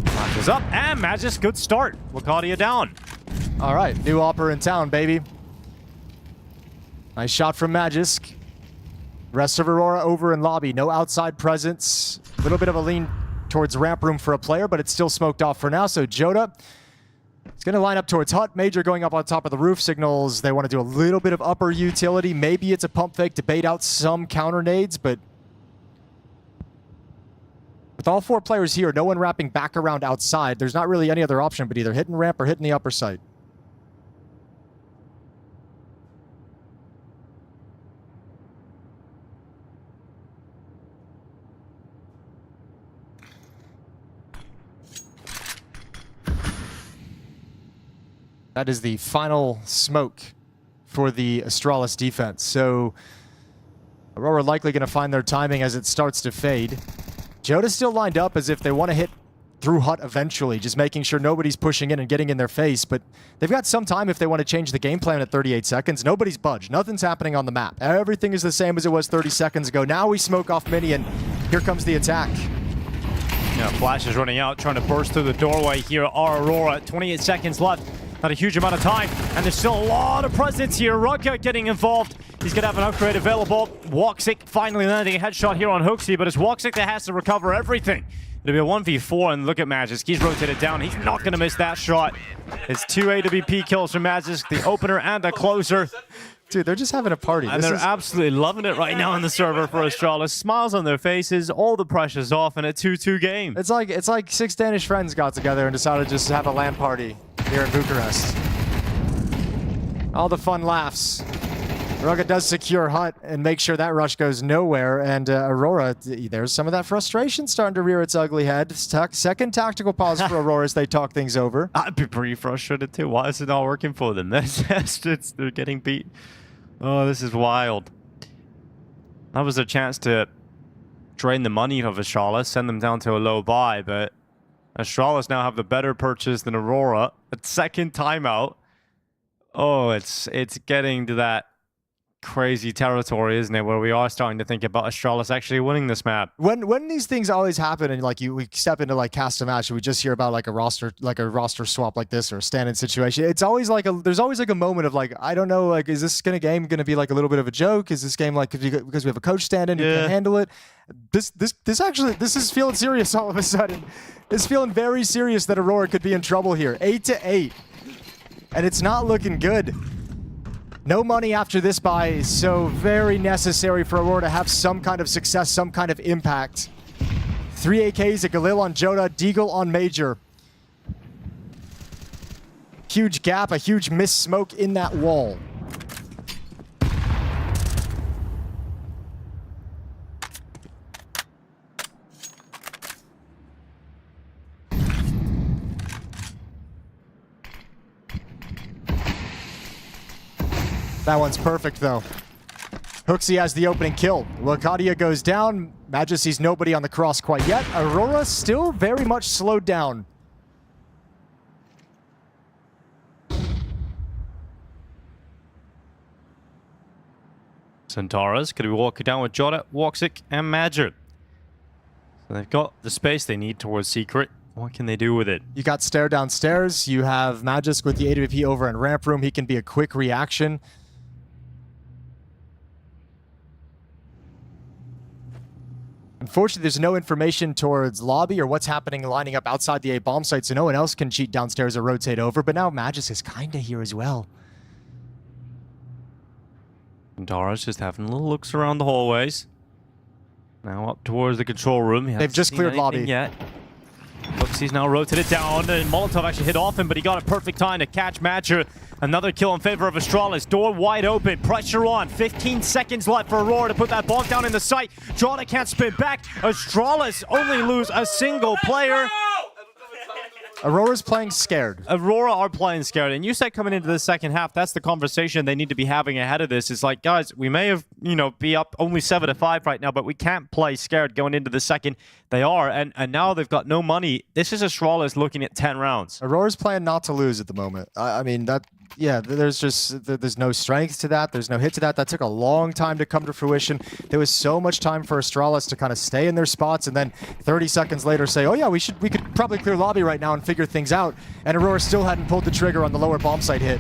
Flash is up, and Magisk, good start. Wakadia down. All right, new AWPer in town, baby. Nice shot from Magisk. Rest of Aurora over in lobby. No outside presence. A little bit of a lean towards ramp room for a player, but it's still smoked off for now. So Joda is going to line up towards Hut. Major going up on top of the roof signals. They want to do a little bit of upper utility. Maybe it's a pump fake to bait out some counter nades, but with all 4 players here, no one wrapping back around outside, there's not really any other option but either hitting ramp or hitting the upper side. That is the final smoke for the Astralis defense. So Aurora likely going to find their timing as it starts to fade. Joda's still lined up as if they want to hit through Hut eventually, just making sure nobody's pushing in and getting in their face. But they've got some time if they want to change the game plan at 38 seconds. Nobody's budged. Nothing's happening on the map. Everything is the same as it was 30 seconds ago. Now we smoke off Mini, and here comes the attack. Yeah, Flash is running out, trying to burst through the doorway here. Aurora, 28 seconds left. Not a huge amount of time, and there's still a lot of presence here. Rugga getting involved. He's going to have an upgrade available. Woxic finally landing a headshot here on Hooksy, but it's Woxic that has to recover everything. It'll be a 1v4, and look at Magisk. He's rotated down. He's not going to miss that shot. It's 2 AWP kills from Magisk, the opener and the closer. Dude, they're just having a party. And they're absolutely loving it right now on the server for Astralis. Smiles on their faces, all the pressure's off, and a 2-2 game. It's like 6 Danish friends got together and decided just to have a LAN party here in Bucharest. All the fun laughs. Rugga does secure Hut and make sure that rush goes nowhere. And Aurora, there's some of that frustration starting to rear its ugly head. Second tactical pause for Aurora as they talk things over. I'd be pretty frustrated too. Why is it not working for them? They're getting beat. Oh, this is wild. That was a chance to drain the money of Astralis, send them down to a low buy, but Astralis now have the better purchase than Aurora. A second timeout. Oh, it's getting to that crazy territory, isn't it, where we are starting to think about Astralis actually winning this map. When these things always happen and like we step into like cast a match and we just hear about like a roster swap like this or a stand-in situation, it's always like there's always like a moment of like, I don't know, like, is this game gonna be like a little bit of a joke? Is this game like because we have a coach stand-in who can handle it? This is feeling serious all of a sudden. It's feeling very serious that Aurora could be in trouble here. 8-8. And it's not looking good. No money after this buy is so very necessary for Aurora to have some kind of success, some kind of impact. 3 AKs, a Galil on Joda, Deagle on Major. Huge gap, a huge missed smoke in that wall. That one's perfect, though. Hooksy has the opening kill. Wakadia goes down. Magis sees nobody on the cross quite yet. Aurora still very much slowed down. Centaurus could be walking down with Jota, Woxic, and Magic. So they've got the space they need towards Secret. What can they do with it? You got Stare downstairs. You have Magisk with the AWP over in ramp room. He can be a quick reaction. Unfortunately, there's no information towards lobby or what's happening lining up outside the A bomb site, so no one else can cheat downstairs or rotate over, but now Magis is kind of here as well. Dara's just having little looks around the hallways. Now up towards the control room. They've just cleared lobby. Yet. He's now rotated down, and Molotov actually hit off him, but he got a perfect time to catch Matcher. Another kill in favor of Astralis. Door wide open, pressure on. 15 seconds left for Aurora to put that bomb down in the site. Jota can't spin back. Astralis only lose a single player. Aurora's playing scared. Aurora are playing scared. And you said coming into the second half, that's the conversation they need to be having ahead of this. It's like, guys, we may have, be up only 7-5 right now, but we can't play scared going into the second. They are, and now they've got no money. This is Astralis looking at 10 rounds. Aurora's playing not to lose at the moment. I mean, there's no strength to that. There's no hit to that. That took a long time to come to fruition. There was so much time for Astralis to kind of stay in their spots and then 30 seconds later say, oh yeah, we could probably clear lobby right now and figure things out. And Aurora still hadn't pulled the trigger on the lower bomb site hit.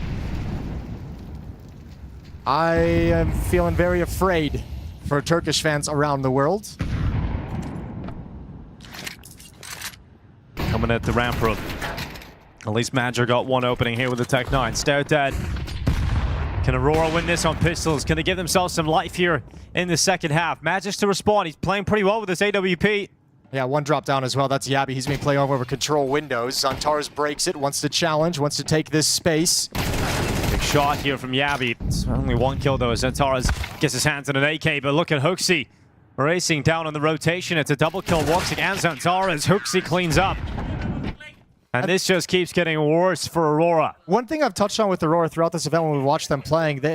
I am feeling very afraid for Turkish fans around the world. Coming at the ramp room. At least Madger got one opening here with the Tech 9. Stare dead. Can Aurora win this on pistols? Can they give themselves some life here in the second half? Magic to respond. He's playing pretty well with this AWP. Yeah, one drop down as well. That's Yabby. He's been playing over control windows. Zantares breaks it, wants to challenge, wants to take this space. Big shot here from Yabby. It's only one kill though. Zantares gets his hands on an AK, but look at Hooksy. Racing down on the rotation. It's a double kill. Woxic and Zantares. Hooksy cleans up. And this just keeps getting worse for Aurora. One thing I've touched on with Aurora throughout this event when we watched them playing,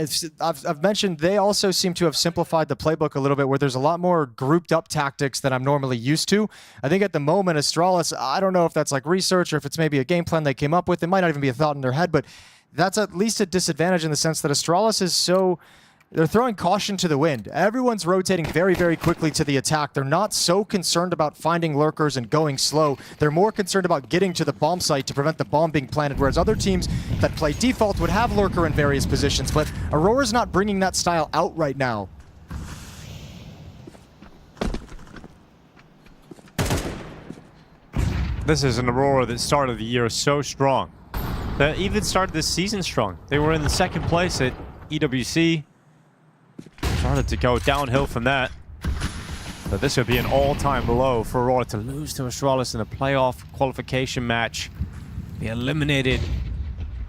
I've mentioned they also seem to have simplified the playbook a little bit where there's a lot more grouped up tactics than I'm normally used to. I think at the moment, Astralis, I don't know if that's like research or if it's maybe a game plan they came up with. It might not even be a thought in their head, but that's at least a disadvantage in the sense that Astralis is so... They're throwing caution to the wind. Everyone's rotating very, very quickly to the attack. They're not so concerned about finding lurkers and going slow. They're more concerned about getting to the bomb site to prevent the bomb being planted, whereas other teams that play default would have lurker in various positions. But Aurora's not bringing that style out right now. This is an Aurora that started the year so strong. That even started this season strong. They were in the second place at EWC. Started to go downhill from that. But this would be an all-time low for Aurora to lose to Astralis in a playoff qualification match. Be eliminated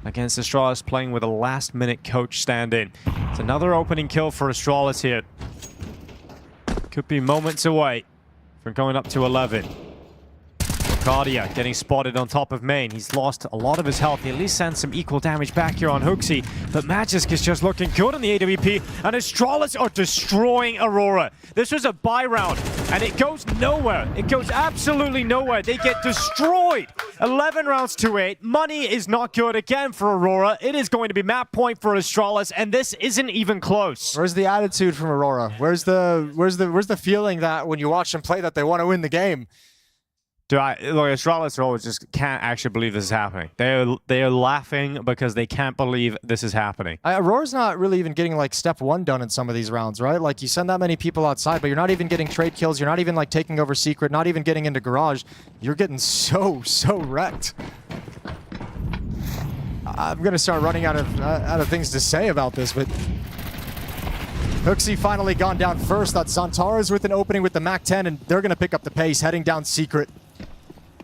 against Astralis, playing with a last-minute coach stand-in. It's another opening kill for Astralis here. Could be moments away from going up to 11. Cardia getting spotted on top of main. He's lost a lot of his health. He at least sends some equal damage back here on Hooksy. But Magisk is just looking good on the AWP. And Astralis are destroying Aurora. This was a buy round. And it goes nowhere. It goes absolutely nowhere. They get destroyed. 11 rounds to 8. Money is not good again for Aurora. It is going to be map point for Astralis. And this isn't even close. Where's the attitude from Aurora? Where's the feeling that when you watch them play that they want to win the game? Look, Astralis always just can't actually believe this is happening. They are laughing because they can't believe this is happening. Aurora's not really even getting like step 1 done in some of these rounds, right? Like you send that many people outside, but you're not even getting trade kills. You're not even like taking over secret, not even getting into garage. You're getting so wrecked. I'm gonna start running out of things to say about this, but Hooksy finally gone down first. That Xantara's with an opening with the MAC-10, and they're gonna pick up the pace, heading down secret.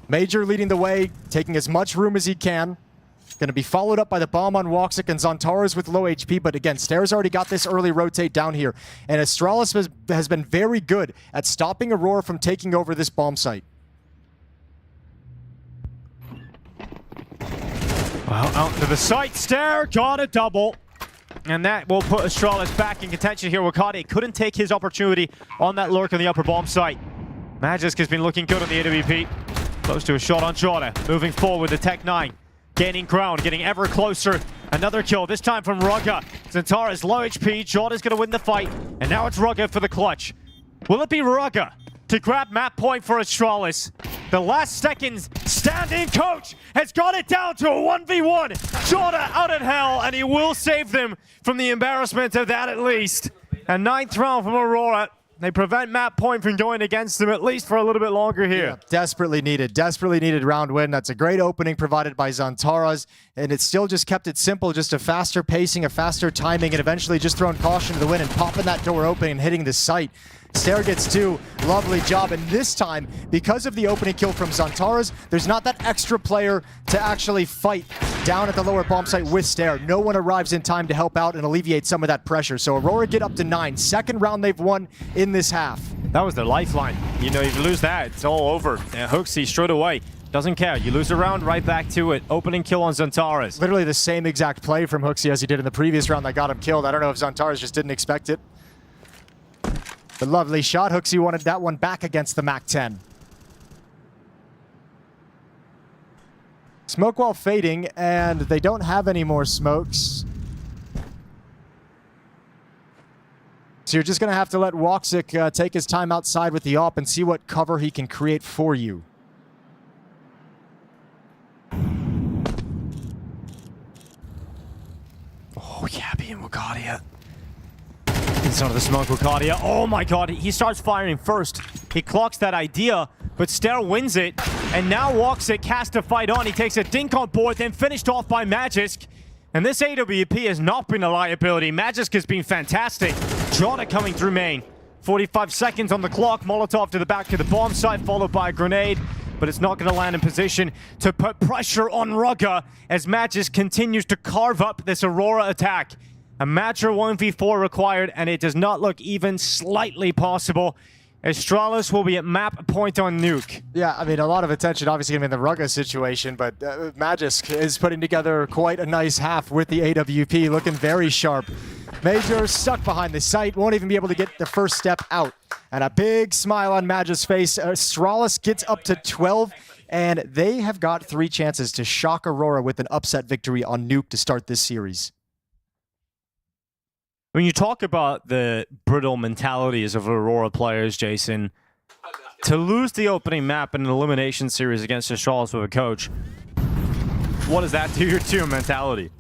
Major leading the way, taking as much room as he can. Going to be followed up by the bomb on Woxic and Xantara's with low HP, but again, Stair's already got this early rotate down here. And Astralis has been very good at stopping Aurora from taking over this bomb site. Well, out to the site, Stair got a double. And that will put Astralis back in contention here. Wakade couldn't take his opportunity on that lurk on the upper bomb site. Magisk has been looking good on the AWP. Close to a shot on Jordan. Moving forward, the Tech 9. Gaining ground, getting ever closer. Another kill, this time from Rugga. Xantara's low HP. Jordan's going to win the fight. And now it's Rugga for the clutch. Will it be Rugga to grab map point for Astralis? The last seconds stand-in coach has got it down to a 1v1. Jordan out in hell, and he will save them from the embarrassment of that at least. A 9th round from Aurora. They prevent map point from going against them at least for a little bit longer here. Yeah, desperately needed round win. That's a great opening provided by Xantara's, and it still just kept it simple, just a faster pacing, a faster timing, and eventually just throwing caution to the wind and popping that door open and hitting the site. Stair gets 2, lovely job, and this time, because of the opening kill from Xantara's, there's not that extra player to actually fight down at the lower bomb site with Stair. No one arrives in time to help out and alleviate some of that pressure. So Aurora get up to 9. Second round they've won in this half. That was their lifeline. You know, if you lose that, it's all over. And Hooksy straight away. Doesn't care. You lose a round, right back to it. Opening kill on Xantara's. Literally the same exact play from Hooksy as he did in the previous round that got him killed. I don't know if Xantara's just didn't expect it. The lovely shot. Hooksy wanted that one back against the MAC-10. Smoke wall fading, and they don't have any more smokes. So you're just going to have to let Woxic take his time outside with the AWP and see what cover he can create for you. Oh, yeah, being Wakadia. Inside of the smoke, Wakadia. Oh my god, he starts firing first. He clocks that idea, but Stair wins it. And now Woxic has to fight on. He takes a dink on board, then finished off by Magisk. And this AWP has not been a liability. Magisk has been fantastic. Jota coming through main. 45 seconds on the clock. Molotov to the back of the bomb site, followed by a grenade. But it's not going to land in position to put pressure on Rugga as Magisk continues to carve up this Aurora attack. A mature 1v4 required, and it does not look even slightly possible. Astralis will be at map point on Nuke. Yeah, I mean, a lot of attention obviously going to be in the Rugga situation, but Magisk is putting together quite a nice half with the AWP, looking very sharp. Major stuck behind the site, won't even be able to get the first step out. And a big smile on Magisk's face. Astralis gets up to 12, and they have got 3 chances to shock Aurora with an upset victory on Nuke to start this series. When you talk about the brittle mentalities of Aurora players, Jason, to lose the opening map in an elimination series against Astralis with a coach, what does that do to your mentality?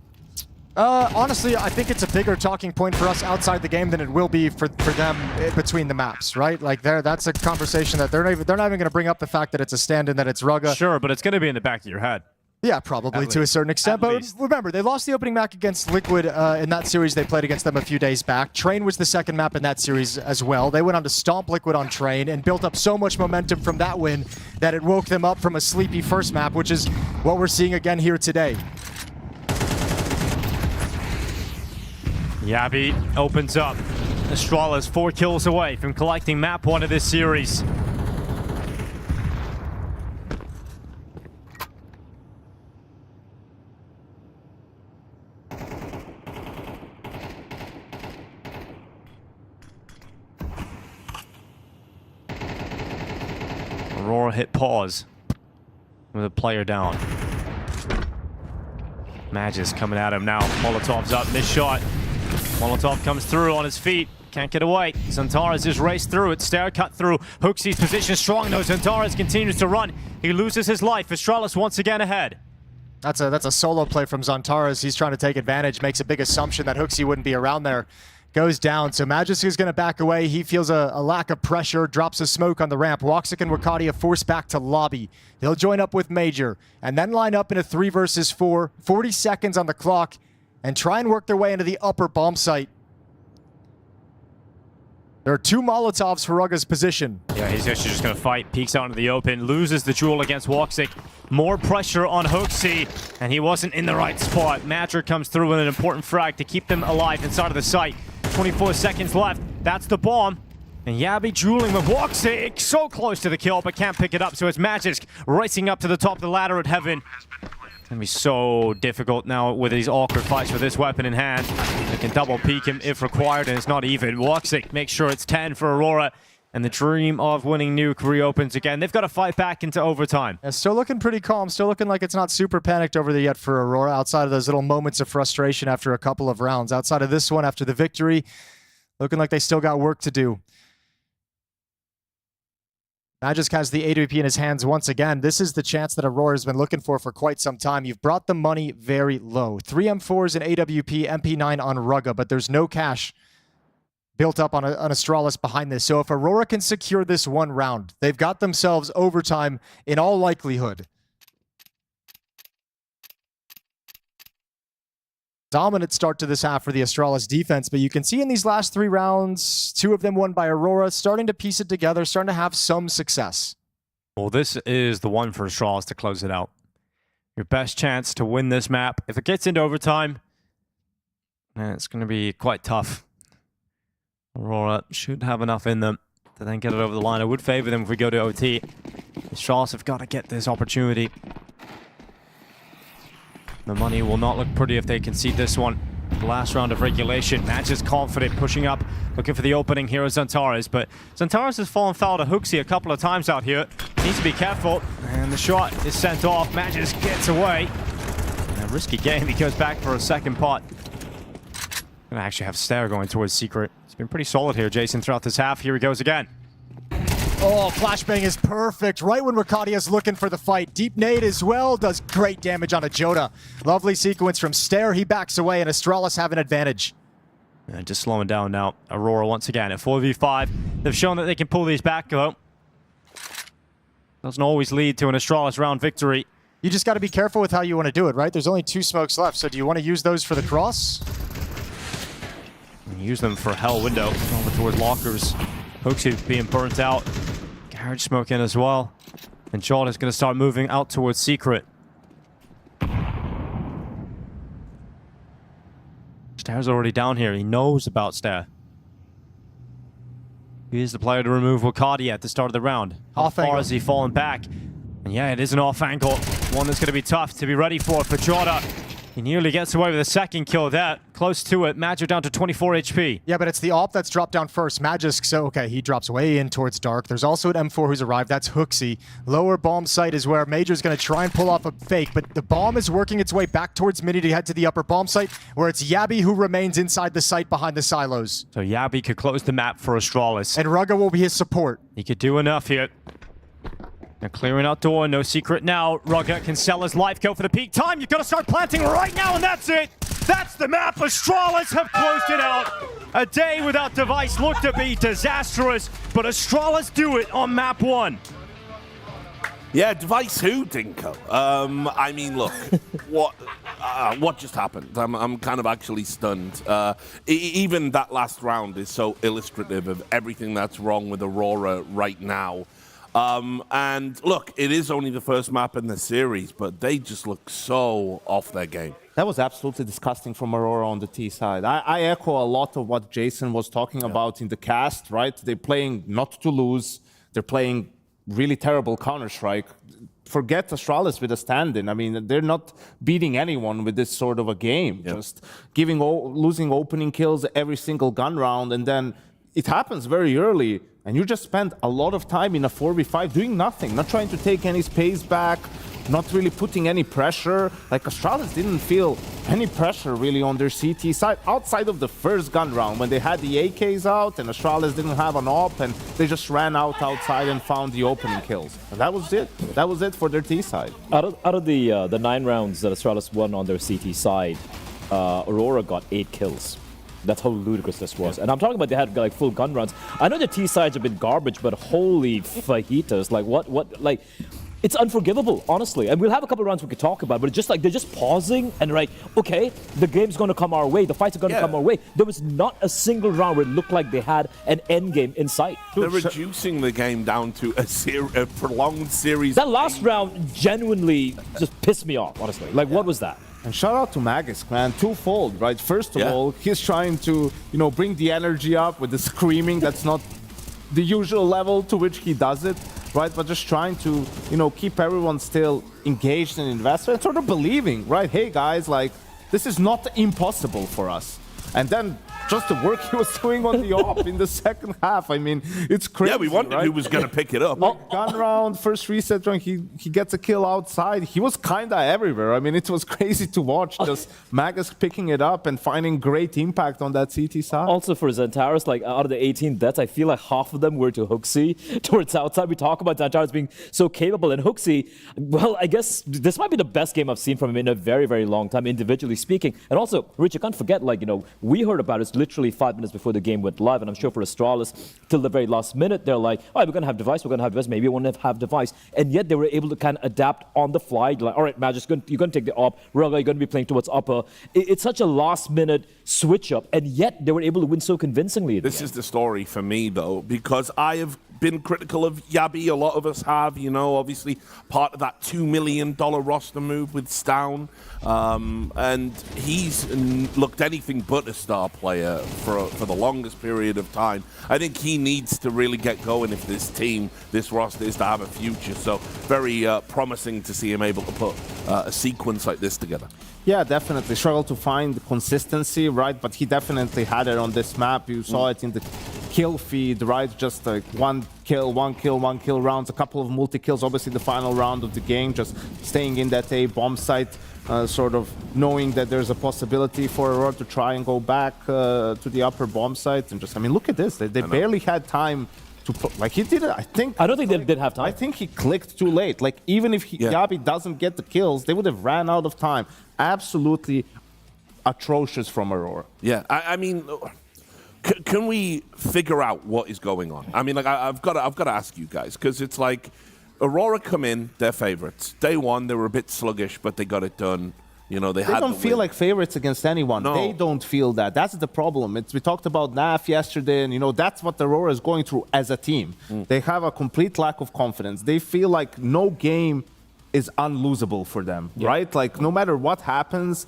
Honestly, I think it's a bigger talking point for us outside the game than it will be for them between the maps, right? Like, that's a conversation that they're not even going to bring up the fact that it's a stand-in, that it's Rugga. Sure, but it's going to be in the back of your head. Yeah, probably to a certain extent. But remember, they lost the opening map against Liquid in that series they played against them a few days back. Train was the second map in that series as well. They went on to stomp Liquid on Train and built up so much momentum from that win that it woke them up from a sleepy first map, which is what we're seeing again here today. Yabi opens up. Astralis 4 kills away from collecting map 1 of this series. Aurora hit pause with a player down. Magis coming at him now. Molotov's up, missed shot. Molotov comes through on his feet. Can't get away. Zantares just raced through it. Stair cut through. Hooksy's position strong though. Zantares continues to run. He loses his life. Astralis once again ahead. That's a solo play from Zantares. He's trying to take advantage, makes a big assumption that Hooksy wouldn't be around there. Goes down, so Magisk is going to back away. He feels a lack of pressure, drops a smoke on the ramp. Woxic and Wakadia force back to lobby. He'll join up with Major, and then line up in a 3 versus 4, 40 seconds on the clock, and try and work their way into the upper bomb site. There are 2 Molotovs for Rugga's position. Yeah, he's actually just going to fight. Peeks out into the open, loses the duel against Woxic. More pressure on Hooksy, and he wasn't in the right spot. Magic comes through with an important frag to keep them alive inside of the site. 24 seconds left. That's the bomb. And Yabi dueling with Woxic. So close to the kill, but can't pick it up. So it's Magisk racing up to the top of the ladder at Heaven. It's going to be so difficult now with these awkward fights with this weapon in hand. They can double peek him if required, and it's not even. Woxic makes sure it's 10 for Aurora. And the dream of winning Nuke reopens again. They've got to fight back into overtime. Yeah, still looking pretty calm. Still looking like it's not super panicked over there yet for Aurora, outside of those little moments of frustration after a couple of rounds. Outside of this one, after the victory, looking like they still got work to do. Magisk has the AWP in his hands once again. This is the chance that Aurora has been looking for quite some time. You've brought the money very low. 3 M4s and AWP, MP9 on Rugga, but there's no cash built up on Astralis behind this. So if Aurora can secure this 1 round, they've got themselves overtime in all likelihood. Dominant start to this half for the Astralis defense, but you can see in these last 3 rounds, 2 of them won by Aurora, starting to piece it together, starting to have some success. Well, this is the one for Astralis to close it out. Your best chance to win this map. If it gets into overtime, it's going to be quite tough. Aurora should have enough in them to then get it over the line. I would favor them if we go to OT. The Astralis have got to get this opportunity. The money will not look pretty if they concede this one. The last round of regulation. Match is confident, pushing up, looking for the opening here is Zantares, but Zantares has fallen foul to Hooksy a couple of times out here. Needs to be careful, and the shot is sent off. Magis gets away. And a risky game. He goes back for a second pot. Gonna actually have Stair going towards Secret. It's been pretty solid here, Jason, throughout this half. Here he goes again. Oh, flashbang is perfect. Right when Rakadia's looking for the fight. Deep nade as well. Does great damage on a Joda. Lovely sequence from Stair. He backs away, and Astralis have an advantage. And just slowing down now. Aurora once again at 4v5. They've shown that they can pull these back, though. Doesn't always lead to an Astralis round victory. You just got to be careful with how you want to do it, right? There's only 2 smokes left, so do you want to use those for the cross? Use them for Hell Window. Over towards lockers. Hooksy being burnt out. Garage smoke in as well. And John is going to start moving out towards Secret. Stair's already down here. He knows about Stair. He is the player to remove Wakadia at the start of the round. How far has he fallen back? And yeah, it is an off angle. One that's going to be tough to be ready for Jota. He nearly gets away with a second kill there. Close to it. Magic down to 24 HP. Yeah, but it's the AWP that's dropped down first. Magisk, so okay, he drops way in towards Dark. There's also an M4 who's arrived. That's Hooksy. Lower bomb site is where Major's going to try and pull off a fake, but the bomb is working its way back towards Mini to head to the upper bomb site, where it's Yabi who remains inside the site behind the silos. So Yabi could close the map for Astralis. And Rugga will be his support. He could do enough here. They're clearing out door, no Secret now. Rugga can sell his life, go for the peak time. You've got to start planting right now, and that's it. That's the map. Astralis have closed it out. A day without Device looked to be disastrous, but Astralis do it on map 1. Yeah, Device who, Dinko? I mean, look, what just happened? I'm kind of actually stunned. Even that last round is so illustrative of everything that's wrong with Aurora right now. And look, it is only the first map in the series, but they just look so off their game. That was absolutely disgusting from Aurora on the T side. I echo a lot of what Jason was talking about in the cast, right? They're playing not to lose. They're playing really terrible Counter-Strike. Forget Astralis with a stand-in. I mean, they're not beating anyone with this sort of a game. Just losing opening kills every single gun round, and then it happens very early, and you just spend a lot of time in a 4v5 doing nothing, not trying to take any space back, not really putting any pressure. Like, Astralis didn't feel any pressure really on their CT side outside of the first gun round when they had the AKs out and Astralis didn't have an op and they just ran out outside and found the opening kills. And that was it. That was it for their T side. Out of the 9 rounds that Astralis won on their CT side, Aurora got 8 kills. That's how ludicrous this was. And I'm talking about they had like full gun runs. I know the T sides have been garbage, but holy fajitas, like what, like, it's unforgivable, honestly. And we'll have a couple of rounds we could talk about, but it's just like they're just pausing and like, okay, the game's going to come our way, the fights are going to come our way. There was not a single round where it looked like they had an end game in sight. They're reducing the game down to a prolonged series. That last round genuinely just pissed me off, honestly. Like, what was that? And shout out to Magus, man, twofold, right? First of all, he's trying to, bring the energy up with the screaming. That's not the usual level to which he does it, right? But just trying to, keep everyone still engaged and invested and sort of believing, right? Hey, guys, like, this is not impossible for us. And then just the work he was doing on the op in the second half. I mean, it's crazy. Yeah, we wondered who was going to pick it up. Gun round, first reset round, he gets a kill outside. He was kind of everywhere. I mean, it was crazy to watch. Just Magus picking it up and finding great impact on that CT side. Also for Xantares, like out of the 18 deaths, I feel like half of them were to Hooksy towards outside. We talk about Xantares being so capable, and Hooksy, well, I guess this might be the best game I've seen from him in a very, very long time, individually speaking. And also, Rich, you can't forget, like, we heard about it literally 5 minutes before the game went live, and I'm sure for Astralis, till the very last minute, they're like, all right, we're going to have device, maybe we won't have device. And yet they were able to kind of adapt on the fly. Like, all right, Magic, you're going to take the op, Raga, you're going to be playing towards upper. It's such a last minute switch up, and yet they were able to win so convincingly. This is the story for me, though, because I have been critical of Yabi. A lot of us have, obviously part of that $2 million roster move with Stown. And he's looked anything but a star player for the longest period of time. I think he needs to really get going if this roster is to have a future. So very promising to see him able to put a sequence like this together. Yeah, definitely. Struggled to find the consistency, right? But he definitely had it on this map. You saw it in the kill feed, right? Just like one kill rounds, a couple of multi-kills. Obviously, the final round of the game, just staying in that A bomb site, sort of knowing that there's a possibility for Aurora to try and go back to the upper bomb site. And just, I mean, look at this. They barely had time to put, like, he did it. I don't think they did have time. I think he clicked too late. Like, even if Yabi doesn't get the kills, they would have ran out of time. Absolutely atrocious from Aurora. Yeah, I mean, can we figure out what is going on? I mean, like, I've got to ask you guys, because it's like Aurora come in, they're favorites. Day one, they were a bit sluggish, but they got it done. They don't feel like favorites against anyone. No. They don't feel that. That's the problem. We talked about NAF yesterday, and that's what Aurora is going through as a team. They have a complete lack of confidence. They feel like no game is unlosable for them, right? Like, no matter what happens,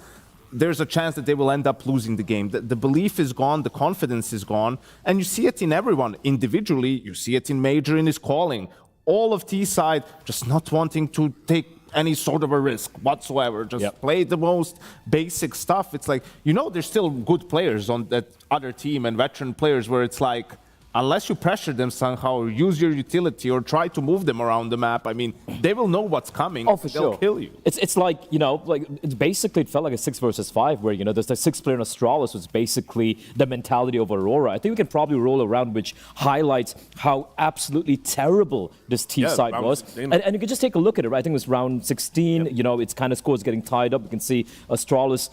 there's a chance that they will end up losing the game. The belief is gone, the confidence is gone, and you see it in everyone. Individually, you see it in Major in his calling. All of T-side just not wanting to take any sort of a risk whatsoever. Just play the most basic stuff. It's like, there's still good players on that other team and veteran players where it's like, unless you pressure them somehow or use your utility or try to move them around the map, I mean, they will know what's coming. Oh, for They'll sure. kill you. It's like, it's basically, it felt like a 6 versus 5 where, there's the 6 player in Astralis was basically the mentality of Aurora. I think we can probably roll around, which highlights how absolutely terrible this T side was. And you can just take a look at it, right? I think it was round 16, it's kind of scores getting tied up. You can see Astralis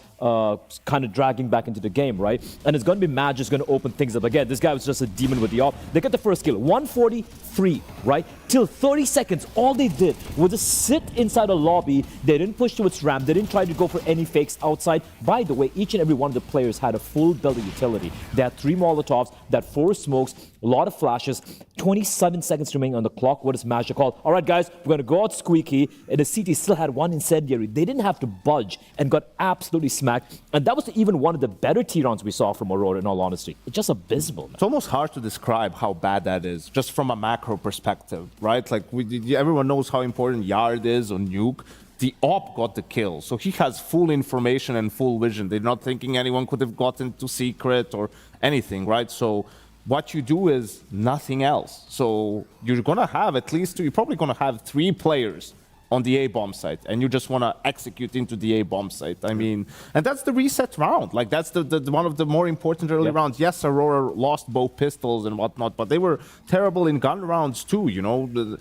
kind of dragging back into the game, right? And it's going to be Magic's going to open things up. Again, this guy was just a demon with the op. They get the first kill, 143, right? Till 30 seconds, all they did was just sit inside a lobby. They didn't push towards ramp. They didn't try to go for any fakes outside. By the way, each and every one of the players had a full belt of utility. They had 3 Molotovs, they had 4 smokes. A lot of flashes. 27 seconds remaining on the clock. What does Magic call? All right, guys, we're going to go out squeaky. And the CT still had one incendiary. They didn't have to budge and got absolutely smacked. And that was even one of the better T-rounds we saw from Aurora, in all honesty. It's just abysmal, man. It's almost hard to describe how bad that is, just from a macro perspective, right? Like, everyone knows how important Yard is on Nuke. The op got the kill, so he has full information and full vision. They're not thinking anyone could have gotten to secret or anything, right? So what you do is nothing else. So you're gonna have you're probably gonna have 3 players on the A-bomb site, and you just want to execute into the A-bomb site. I mean, and that's the reset round. Like, that's the one of the more important early rounds. Yes, Aurora lost both pistols and whatnot, but they were terrible in gun rounds too, you know.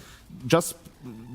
Just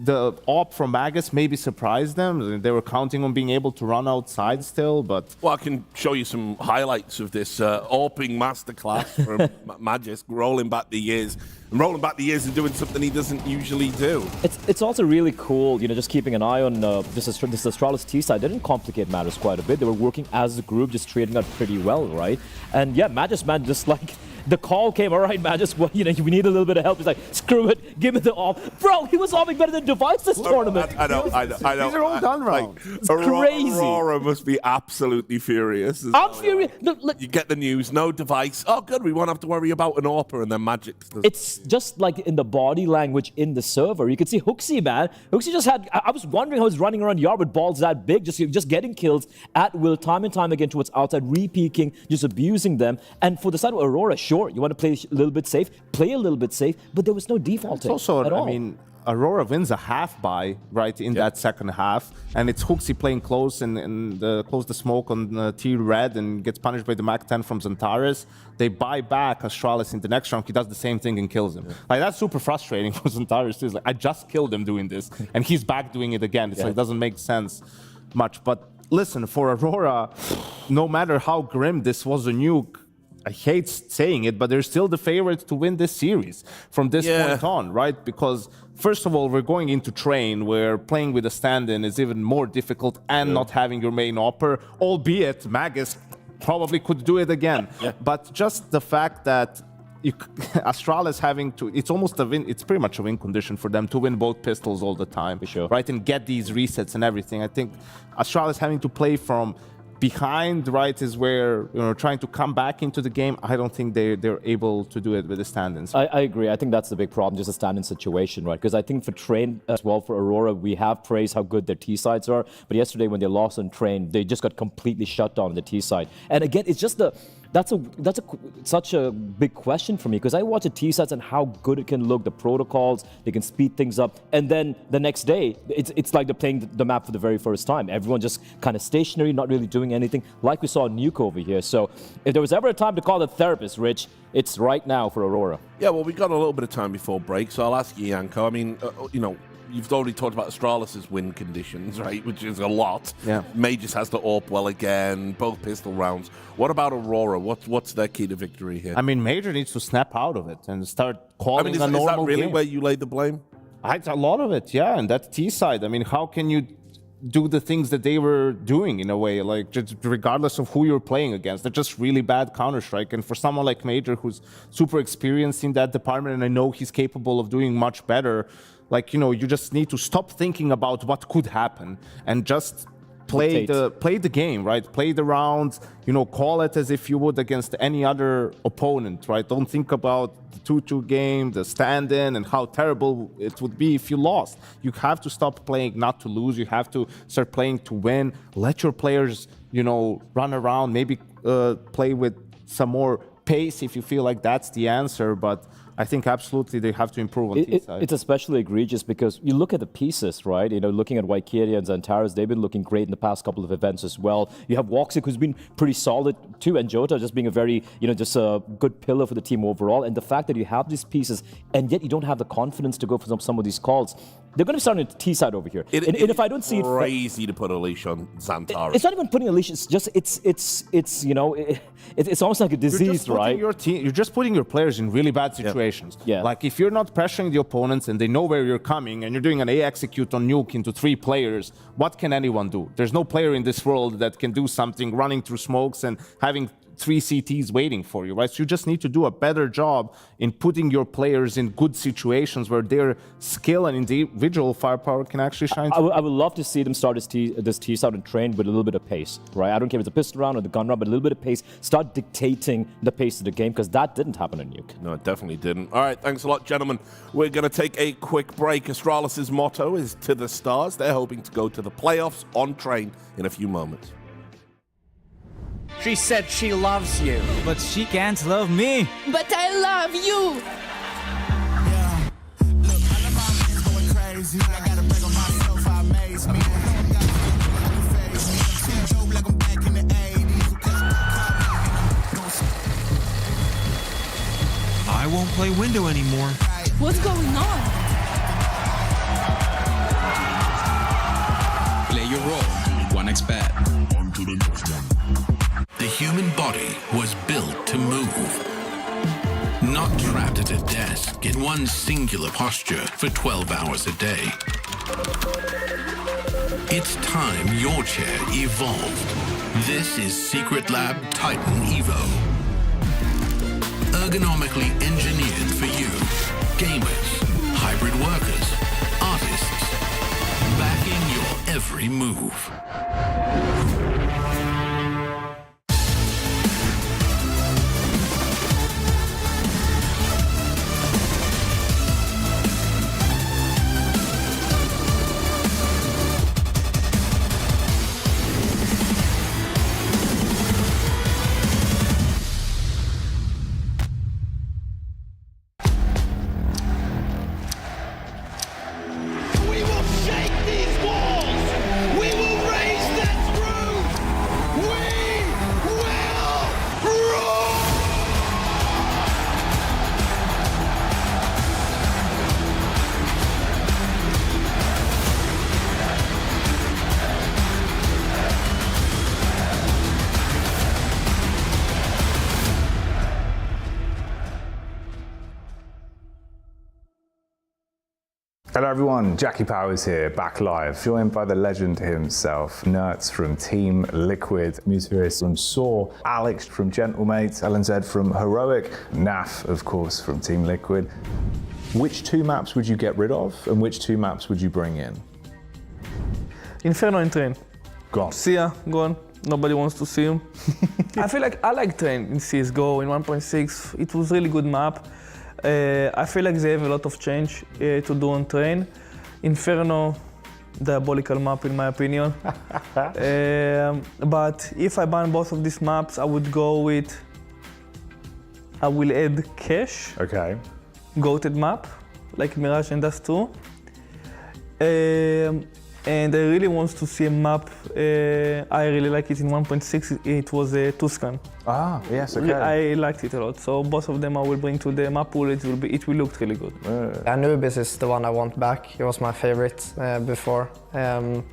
the op from Magus maybe surprised them. They were counting on being able to run outside still, but... Well, I can show you some highlights of this AWPing masterclass from Magisk, rolling back the years and doing something he doesn't usually do. It's also really cool, you know, just keeping an eye on this Astralis T side. They didn't complicate matters quite a bit. They were working as a group, just trading out pretty well, right? And yeah, Magisk, man, just like... The call came, all right, Magisk, well, you know, we need a little bit of help. He's like, screw it, give me the op. Bro, he was offing better than Device this tournament. I know. These are all done wrong. It's crazy. Aurora must be absolutely furious. I'm furious. Look, you get the news, no Device. Oh, good, we won't have to worry about an AWPer, and then Magic does. It's just like in the body language in the server. You could see Hooksy, man. Hooksy just had, I was wondering how he's running around yard with balls that big, just getting kills at will time and time again towards outside, re-peeking, just abusing them. And for the side of Aurora, sure, you want to play a little bit safe, but there was no defaulting at all. I mean, Aurora wins a half buy, right, in that second half, and it's Hooksy playing close and close the smoke on T-Red and gets punished by the Mac-10 from Xantares. They buy back Astralis in the next round. He does the same thing and kills him. Like, that's super frustrating for Xantares too. It's like, I just killed him doing this, and he's back doing it again. It's like, it doesn't make sense much. But listen, for Aurora, no matter how grim this was a nuke, I hate saying it, but they're still the favorite to win this series from this point on, right? Because, first of all, we're going into Train, where playing with a stand-in is even more difficult and not having your main AWPer, albeit Magus probably could do it again. But just the fact that Astralis having to, it's almost a win, it's pretty much a win condition for them to win both pistols all the time, right? And get these resets and everything. I think Astralis having to play from behind, right, is where, you know, trying to come back into the game. I don't think they're able to do it with the stand-ins. I agree. I think that's the big problem, just a stand-in situation, right? Because I think for Train as well, for Aurora, we have praised how good their T-sides are. But yesterday when they lost on Train, they just got completely shut down on the T-side. And again, it's just that's such a big question for me, because I watch the T-sets and how good it can look, the protocols, they can speed things up, and then the next day, it's like they're playing the map for the very first time. Everyone just kind of stationary, not really doing anything, like we saw Nuke over here. So if there was ever a time to call the therapist, Rich, it's right now for Aurora. Yeah, well, we got a little bit of time before break, so I'll ask you, Yanko. I mean, you know, you've already talked about Astralis' win conditions, right, which is a lot. Yeah. Mages has to AWP well again, both pistol rounds. What about Aurora? What's their key to victory here? I mean, Major needs to snap out of it and start calling a normal is that really game. where you laid the blame? A lot of it, yeah, and that T side. I mean, how can you do the things that they were doing in a way, like, just regardless of who you're playing against? They're just really bad Counter-Strike. And for someone like Major, who's super experienced in that department, and I know he's capable of doing much better, like, you know, you just need to stop thinking about what could happen and just play the game, right? Play the rounds, you know, call it as if you would against any other opponent, right? Don't think about the 2-2 game, the stand-in, and how terrible it would be if you lost. You have to stop playing not to lose. You have to start playing to win. Let your players, you know, run around, maybe play with some more pace if you feel like that's the answer, but I think absolutely they have to improve on T-side. It's especially egregious because you look at the pieces, right? You know, looking at Valkyria and Xantares, they've been looking great in the past couple of events as well. You have Woxic, who's been pretty solid too, and Jota just being a very, you know, just a good pillar for the team overall. And the fact that you have these pieces and yet you don't have the confidence to go for some of these calls, they're going to be starting at T-side over here. And if I don't see it, crazy to put a leash on Xantares. It's not even putting a leash. It's just it's you know, it's almost like a disease, right? You're just putting your players in really bad situations. Yeah. Like, if you're not pressuring the opponents and they know where you're coming, and you're doing an A execute on Nuke into 3 players, what can anyone do? There's no player in this world that can do something running through smokes and having 3 CTs waiting for you, right? So you just need to do a better job in putting your players in good situations where their skill and individual firepower can actually shine. I would love to see them start this tease out and train with a little bit of pace, right? I don't care if it's a pistol round or the gun round, but a little bit of pace. Start dictating the pace of the game, because that didn't happen in Nuke. No, it definitely didn't. All right, thanks a lot, gentlemen. We're going to take a quick break. Astralis' motto is to the stars. They're hoping to go to the playoffs on train in a few moments. She said she loves you, but she can't love me. But I love you. Crazy. I gotta break on myself, I amaze me. Like I'm back in the 80s. I won't play window anymore. What's going on? Play your role. 1xBet. On to the next one. The human body was built to move. Not trapped at a desk in one singular posture for 12 hours a day. It's time your chair evolved. This is Secret Lab Titan Evo. Ergonomically engineered for you, gamers, hybrid workers, artists, backing your every move. Hello everyone, Jackie Powers here, back live, joined by the legend himself, Nerds from Team Liquid, Muziris from Saw, Alex from Gentlemates, LNZ from Heroic, Naf, of course, from Team Liquid. Which 2 maps would you get rid of, and which 2 maps would you bring in? Inferno and Train. Gone. Sia, gone. Nobody wants to see him. I feel like I like Train in CSGO in 1.6. It was really good map. I feel like they have a lot of change to do on Train. Inferno, diabolical map in my opinion. But if I ban both of these maps, I would go with, I will add Cache. Okay. Goated map, like Mirage and Dust 2. And I really want to see a map, I really like it in 1.6, it was a Tuscan. Ah, yes, okay. I liked it a lot, so both of them I will bring to the map pool, it will look really good. Anubis is the one I want back, it was my favorite before. So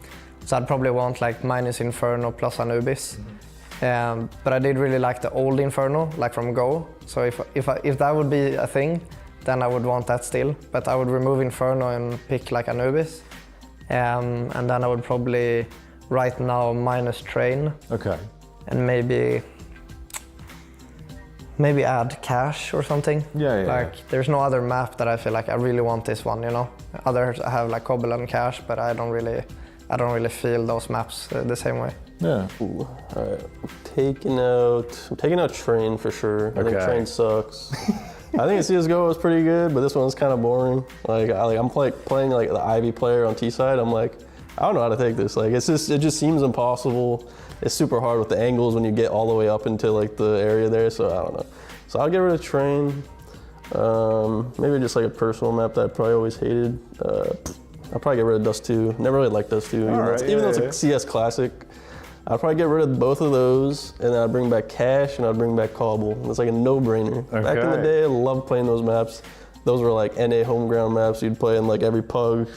I'd probably want like minus Inferno plus Anubis. But I did really like the old Inferno, like from Go, so if that would be a thing, then I would want that still. But I would remove Inferno and pick like Anubis. And then I would probably, right now, minus Train. Okay. And maybe add Cache or something. Yeah. Like, there's no other map that I feel like I really want this one, you know? Others I have like Cobble and Cache, but I don't really feel those maps the same way. Yeah. Ooh, all right. I'm taking out Train for sure. I think Train sucks. I think CSGO was pretty good, but this one's kind of boring. I'm playing like the Ivy player on T side. I'm like, I don't know how to take this. Like, it just seems impossible. It's super hard with the angles when you get all the way up into like the area there. So I don't know. So I'll get rid of Train. Maybe just like a personal map that I probably always hated. I'll probably get rid of Dust 2. Never really liked Dust 2, even though it's a CS classic. I'd probably get rid of both of those, and then I'd bring back Cache, and I'd bring back Cobble. It's like a no-brainer. Okay. Back in the day, I loved playing those maps. Those were like NA home ground maps. You'd play in like every pug.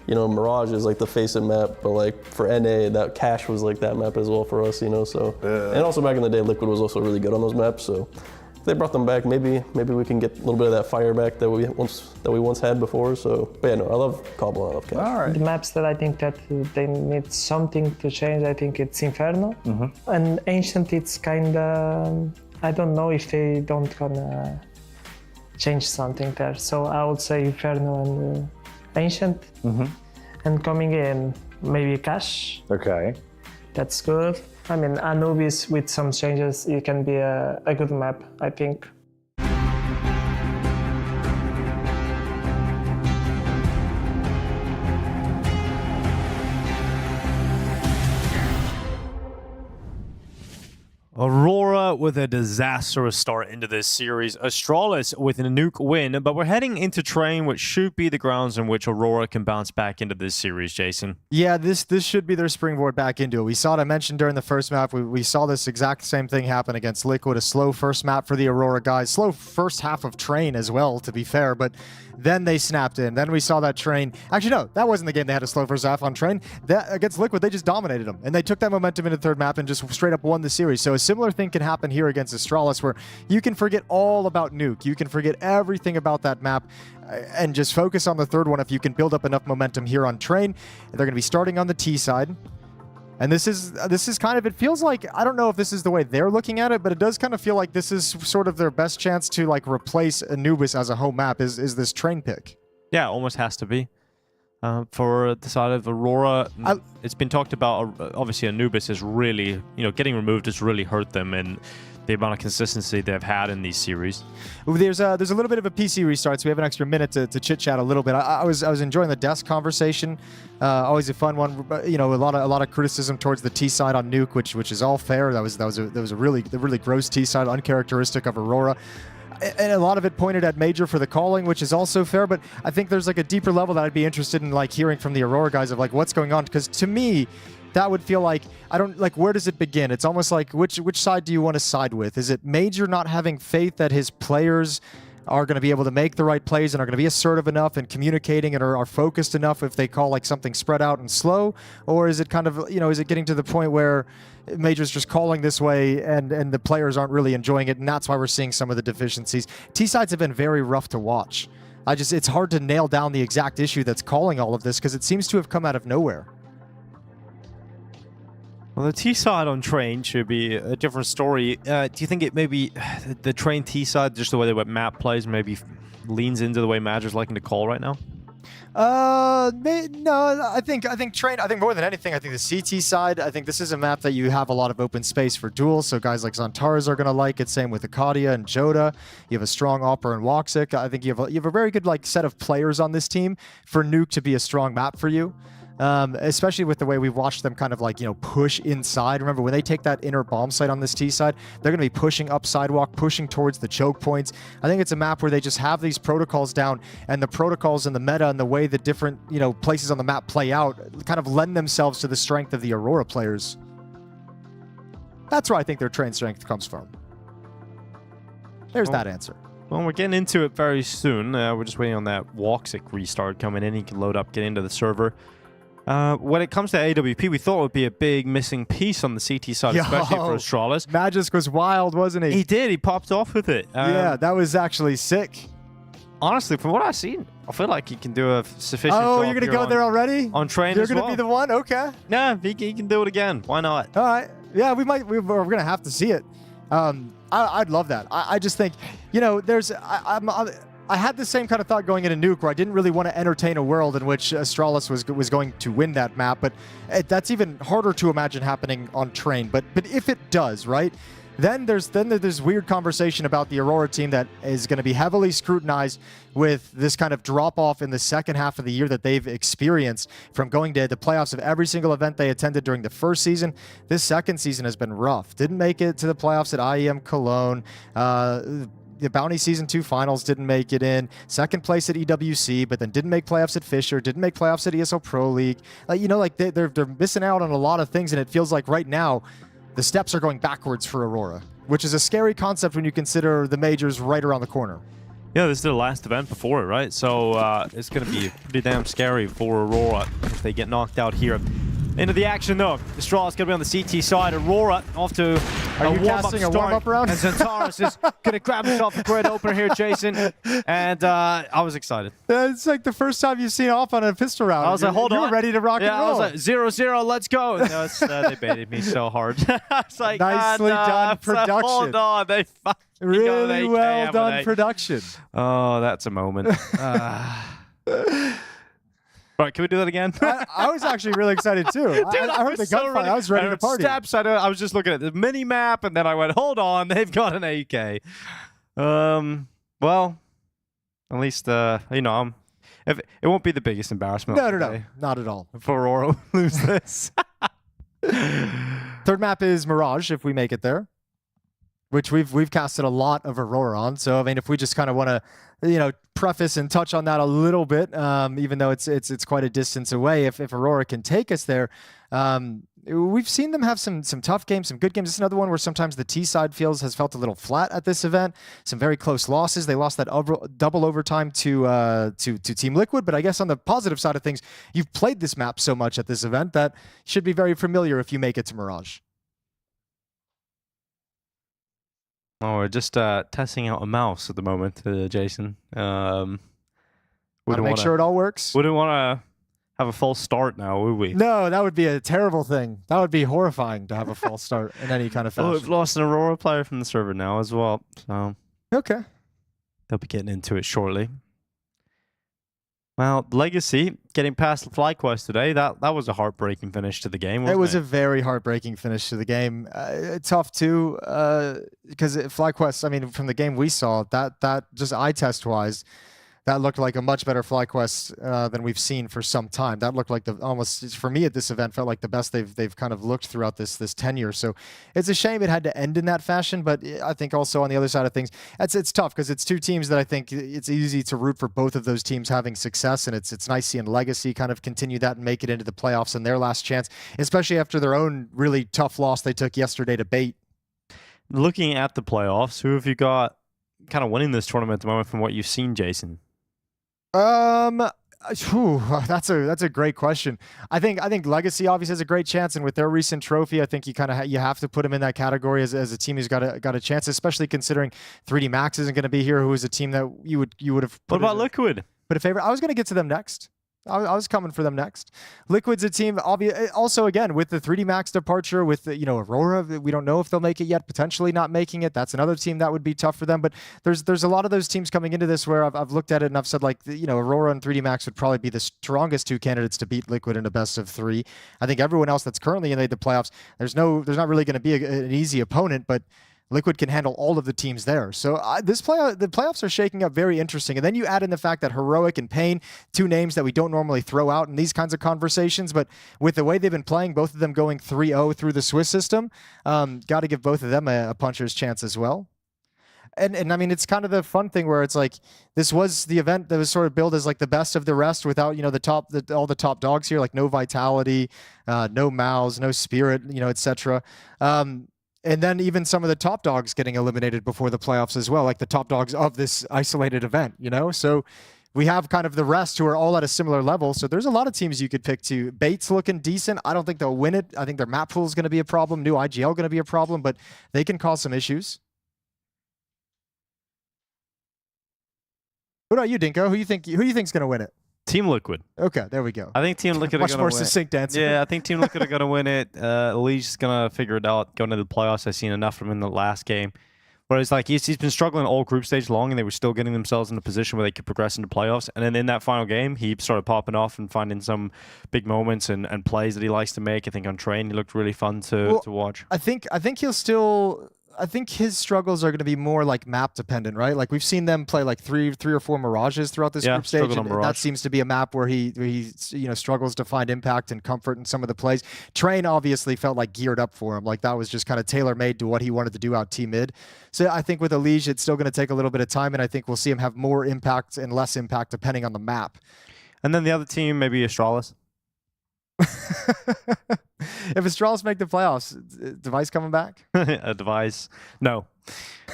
You know, Mirage is like the face-it map, but like for NA, that Cache was like that map as well for us, you know, so. And also back in the day, Liquid was also really good on those maps, so they brought them back. Maybe we can get a little bit of that fire back that we once had before. So, but yeah, no, I love Cobble, I love Cash. All right. The maps that I think that they need something to change, I think it's Inferno. And Ancient, it's kinda, I don't know if they don't gonna change something there. So I would say Inferno and Ancient. And coming in, maybe Cash. Okay. That's good. I mean, Anubis with some changes, it can be a good map, I think. Aurora with a disastrous start into this series. Astralis with a nuke win, but we're heading into Train, which should be the grounds in which Aurora can bounce back into this series, Jason. Yeah, this should be their springboard back into it. We saw it, I mentioned during the first map, we saw this exact same thing happen against Liquid. A slow first map for the Aurora guys. Slow first half of Train as well, to be fair, but then they snapped in. Then we saw that Train. Actually, no, that wasn't the game they had a slow first half on Train. That, against Liquid, they just dominated them. And they took that momentum into the third map and just straight up won the series. So a similar thing can happen here against Astralis, where you can forget all about Nuke. You can forget everything about that map and just focus on the third one if you can build up enough momentum here on Train. They're going to be starting on the T side. And this is kind of, it feels like, I don't know if this is the way they're looking at it, but it does kind of feel like this is sort of their best chance to like replace Anubis as a home map is this Train pick. Yeah, almost has to be. For the side of Aurora, it's been talked about, obviously Anubis is really, getting removed has really hurt them and the amount of consistency they've had in these series. There's a little bit of a PC restart, so we have an extra minute to chit-chat a little bit. I was enjoying the desk conversation. Always a fun one. A lot of criticism towards the T side on Nuke, which is all fair. That was a really gross T side, uncharacteristic of Aurora. And a lot of it pointed at Major for the calling, which is also fair, but I think there's like a deeper level that I'd be interested in like hearing from the Aurora guys of like what's going on, because to me, that would feel like, I don't, like, where does it begin? It's almost like, which side do you want to side with? Is it Major not having faith that his players are going to be able to make the right plays and are going to be assertive enough and communicating and are focused enough if they call like something spread out and slow? Or is it kind of, is it getting to the point where Major's just calling this way and the players aren't really enjoying it, and that's why we're seeing some of the deficiencies? T-sides have been very rough to watch. It's hard to nail down the exact issue that's calling all of this because it seems to have come out of nowhere. Well, the T side on Train should be a different story. Do you think it maybe the Train T side, just the way the map plays, maybe leans into the way Major's liking to call right now? No, I think Train, I think more than anything, I think the CT side, I think this is a map that you have a lot of open space for duels, so guys like Xantares are going to like it, same with Akadia and Joda. You have a strong Opera and Woxic. I think you have a very good like set of players on this team for Nuke to be a strong map for you. Especially with the way we've watched them kind of like, push inside. Remember, when they take that inner bomb site on this T side, they're going to be pushing up sidewalk, pushing towards the choke points. I think it's a map where they just have these protocols down, and the protocols and the meta and the way that different, places on the map play out kind of lend themselves to the strength of the Aurora players. That's where I think their Train strength comes from. There's that answer. Well, we're getting into it very soon. We're just waiting on that Woxic restart coming in. He can load up, get into the server. When it comes to AWP, we thought it would be a big missing piece on the CT side, especially for Astralis. Magisk was wild, wasn't he? He did. He popped off with it. Yeah, that was actually sick. Honestly, from what I've seen, I feel like he can do a sufficient job. Oh, you're going to go there already? On Train You're as well. You're going to be the one? Okay. No, he can do it again. Why not? All right. Yeah, we're going to have to see it. I'd love that. I just think, I had the same kind of thought going into Nuke, where I didn't really want to entertain a world in which Astralis was going to win that map, but that's even harder to imagine happening on Train. But if it does, right, then there's weird conversation about the Aurora team that is going to be heavily scrutinized with this kind of drop-off in the second half of the year that they've experienced from going to the playoffs of every single event they attended during the first season. This second season has been rough. Didn't make it to the playoffs at IEM Cologne. The Bounty Season 2 finals didn't make it in. Second place at EWC, but then didn't make playoffs at Fisher, didn't make playoffs at ESL Pro League. They're missing out on a lot of things, and it feels like right now the steps are going backwards for Aurora, which is a scary concept when you consider the majors right around the corner. Yeah, this is the last event before it, right? So it's going to be pretty damn scary for Aurora if they get knocked out here. Into the action, though. Astralis going to be on the CT side. Aurora off to Are you warm-up casting a start, warm-up round? And Xantares is going to grab himself a great opener here, Jason. And I was excited. It's like the first time you've seen off on a pistol round. I was like, hold on. You were ready to rock and roll. I was like, 0-0, let's go. And they baited me so hard. I was like, nicely done production. Like, hold on. They fucking really well done production. Oh, that's a moment. Right, can we do that again? I was actually really excited too. Dude, I heard the gunfight. I was ready to party. Steps, I was just looking at the mini map, and then I went, "Hold on, they've got an AK." Well, at least you know, it won't be the biggest embarrassment. No, not at all. For Aurora to lose this. Third map is Mirage. If we make it there, which we've casted a lot of Aurora on. So I mean, if we just kind of want to, you know, preface and touch on that a little bit, even though it's quite a distance away, if Aurora can take us there, we've seen them have some tough games, some good games. It's another one where sometimes the T side has felt a little flat at this event. Some very close losses. They lost that double overtime to Team Liquid, but I guess on the positive side of things, you've played this map so much at this event that should be very familiar if you make it to Mirage. Oh, we're just testing out a mouse at the moment, Jason. Want to make sure it all works? Wouldn't want to have a false start now, would we? No, that would be a terrible thing. That would be horrifying to have a false start in any kind of fashion. Oh, we've lost an Aurora player from the server now as well. So okay, they'll be getting into it shortly. Well, Legacy getting past FlyQuest today, that was a heartbreaking finish to the game, wasn't it? It was a very heartbreaking finish to the game. Tough too, because FlyQuest, I mean, from the game we saw, that just eye test wise, that looked like a much better FlyQuest than we've seen for some time. That looked like almost for me at this event felt like the best they've kind of looked throughout this tenure. So it's a shame it had to end in that fashion. But I think also on the other side of things, it's tough because it's two teams that I think it's easy to root for both of those teams having success, and it's nice seeing Legacy kind of continue that and make it into the playoffs in their last chance, especially after their own really tough loss they took yesterday to Bait. Looking at the playoffs, who have you got kind of winning this tournament at the moment from what you've seen, Jason? That's a great question. I think Legacy obviously has a great chance, and with their recent trophy, I think you kind of you have to put them in that category as a team who's got a chance, especially considering 3D Max isn't going to be here, who is a team that you would have. What about Liquid? Put a favorite. I was going to get to them next. I was coming for them next. Liquid's a team, also again with the 3D Max departure, with the, Aurora. We don't know if they'll make it yet. Potentially not making it. That's another team that would be tough for them. But there's a lot of those teams coming into this where I've looked at it and I've said like Aurora and 3D Max would probably be the strongest two candidates to beat Liquid in a best of 3. I think everyone else that's currently in the playoffs, there's not really going to be an easy opponent, but Liquid can handle all of the teams there. So the playoffs are shaking up very interesting. And then you add in the fact that Heroic and Pain, two names that we don't normally throw out in these kinds of conversations, but with the way they've been playing, both of them going 3-0 through the Swiss system, got to give both of them a puncher's chance as well. And I mean, it's kind of the fun thing where it's like, this was the event that was sort of billed as like the best of the rest without, all the top dogs here, like no Vitality, no Mouse, no Spirit, etc. And then even some of the top dogs getting eliminated before the playoffs as well, like the top dogs of this isolated event, So we have kind of the rest who are all at a similar level. So there's a lot of teams you could pick too. Bait's looking decent. I don't think they'll win it. I think their map pool is going to be a problem. New IGL going to be a problem, but they can cause some issues. What about you, Dinko? Who do you think's going to win it? Team Liquid. Okay, there we go. I think Team Liquid are much going to more win. Succinct answer. Yeah, I think Team Liquid are going to win it. Lee's is going to figure it out going into the playoffs. I've seen enough from him in the last game. Whereas like he's been struggling all group stage long, and they were still getting themselves in a position where they could progress into playoffs. And then in that final game, he started popping off and finding some big moments and plays that he likes to make. I think on Train, he looked really fun to watch. I think he'll still. I think his struggles are going to be more like map dependent, right? Like we've seen them play like three or four Mirages throughout this group stage, and that seems to be a map where he struggles to find impact and comfort in some of the plays. Train obviously felt like geared up for him, like that was just kind of tailor made to what he wanted to do out T mid. So I think with Elige, it's still going to take a little bit of time, and I think we'll see him have more impact and less impact depending on the map. And then the other team, maybe Astralis. If Astralis make the playoffs, Device coming back? A Device. No.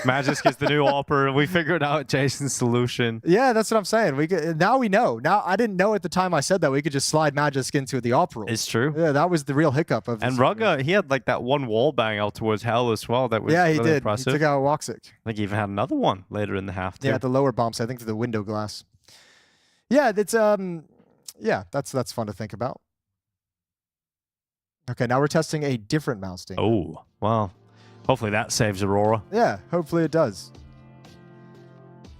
Magisk is the new Opera. We figured out Jason's solution. Yeah, that's what I'm saying. Now we know. Now I didn't know at the time I said that we could just slide Magisk into the Opera. It's true. Yeah, that was the real hiccup of. And Rugga, he had like that one wall bang out towards Hell as well. That was he really did. impressive. He took out Woxic. I think he even had another one later in the half too. Yeah, at the lower bumps. I think to the window glass. Yeah, it's that's fun to think about. Okay, now we're testing a different mouse team. Oh, well, hopefully that saves Aurora. Yeah, hopefully it does.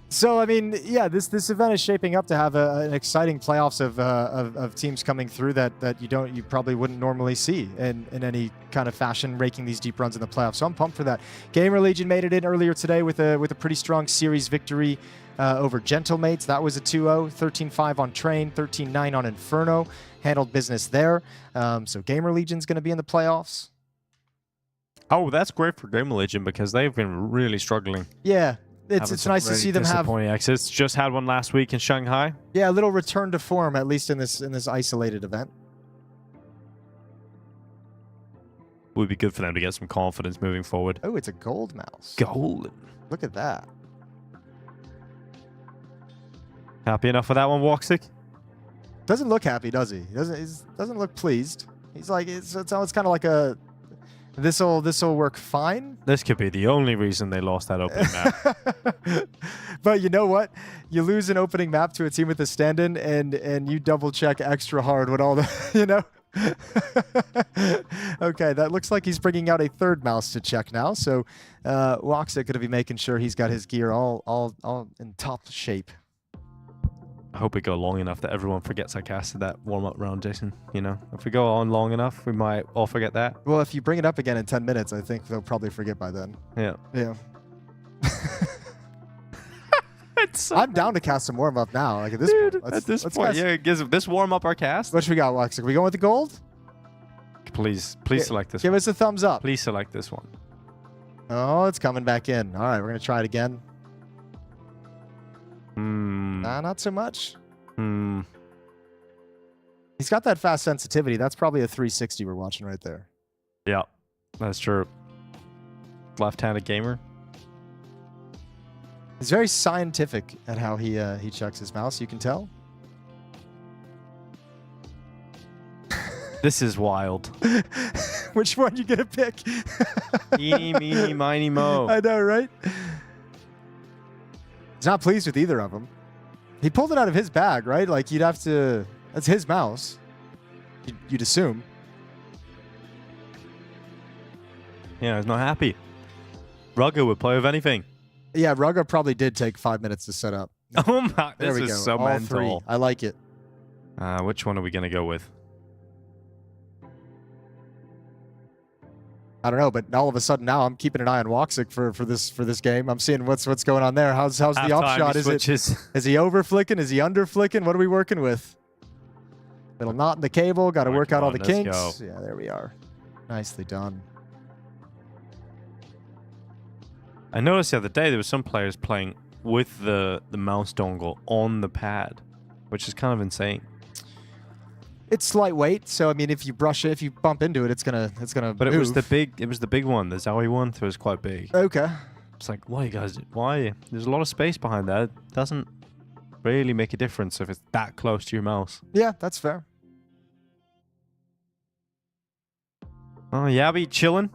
So, I mean, yeah, this event is shaping up to have an exciting playoffs of teams coming through that you probably wouldn't normally see in any kind of fashion, raking these deep runs in the playoffs. So I'm pumped for that. GamerLegion made it in earlier today with a pretty strong series victory over Gentlemates. That was a 2-0, 13-5 on Train, 13-9 on Inferno. Handled business there. So GamerLegion's going to be in the playoffs. Oh, that's great for GamerLegion because they've been really struggling. Yeah, it's nice to see them have exits. Just had one last week in Shanghai. Yeah, a little return to form, at least in this isolated event. Would be good for them to get some confidence moving forward. Oh, it's a gold mouse. Golden. Look at that. Happy enough with that one, Woxic? Doesn't look happy, does he? He doesn't look pleased. He's like it's kind of like a this'll work fine. This could be the only reason they lost that opening map. But you know what? You lose an opening map to a team with a stand-in, and you double check extra hard with all the Okay, that looks like he's bringing out a third mouse to check now. So Woxic going to be making sure he's got his gear all in top shape. I hope we go long enough that everyone forgets I casted that warm-up round, Jason. You know, if we go on long enough, we might all forget that. Well, if you bring it up again in 10 minutes, I think they'll probably forget by then. Yeah. Yeah. I'm down to cast some warm-up now. Like at this point. At this point, yeah, give this warm-up our cast. What should we got, Woxic? We going with the gold? Please select this one. Give us a thumbs up. Please select this one. Oh, it's coming back in. All right, we're going to try it again. Nah, not so much. He's got that fast sensitivity. That's probably a 360 we're watching right there. Yeah, that's true. Left-handed gamer. He's very scientific at how he checks his mouse. You can tell. This is wild. Which one you gonna pick? Eeny, meeny, miny, mo. I know, right? He's not pleased with either of them. He pulled it out of his bag, right? Like you'd have to. That's his mouse. You'd assume. Yeah, he's not happy. Rugga would play with anything. Yeah, Rugga probably did take 5 minutes to set up. Oh my! There This we is go. so All mental. three. I like it. Which one are we gonna go with? I don't know, but all of a sudden now I'm keeping an eye on Woxic for this game. I'm seeing what's going on there. How's the upshot? Is he over flicking? Is he under flicking? What are we working with? Little knot in the cable. Got to work out all the kinks. Yeah, there we are. Nicely done. I noticed the other day there were some players playing with the mouse dongle on the pad, which is kind of insane. It's lightweight, so I mean, if you brush it, if you bump into it, it's gonna. But move. it was the big one, the Zowie one. So it was quite big. Okay. It's like, why you guys? Why? There's a lot of space behind that. It doesn't really make a difference if it's that close to your mouse. Yeah, that's fair. Oh, Yabby chilling,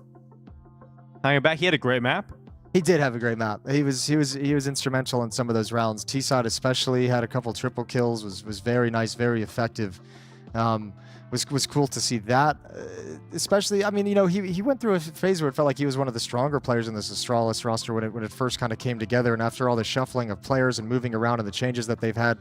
hanging back. He had a great map. He did have a great map. He was instrumental in some of those rounds. T-side especially had a couple triple kills. Was very nice, very effective. Was cool to see that. Especially, I mean, you know, he went through a phase where it felt like he was one of the stronger players in this Astralis roster when it first kind of came together. And after all the shuffling of players and moving around and the changes that they've had,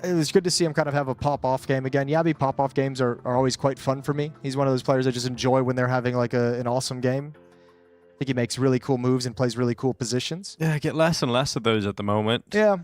it was good to see him kind of have a pop-off game again. Yabby pop-off games are always quite fun for me. He's one of those players I just enjoy when they're having like an awesome game. I think he makes really cool moves and plays really cool positions. Yeah, I get less and less of those at the moment. Yeah.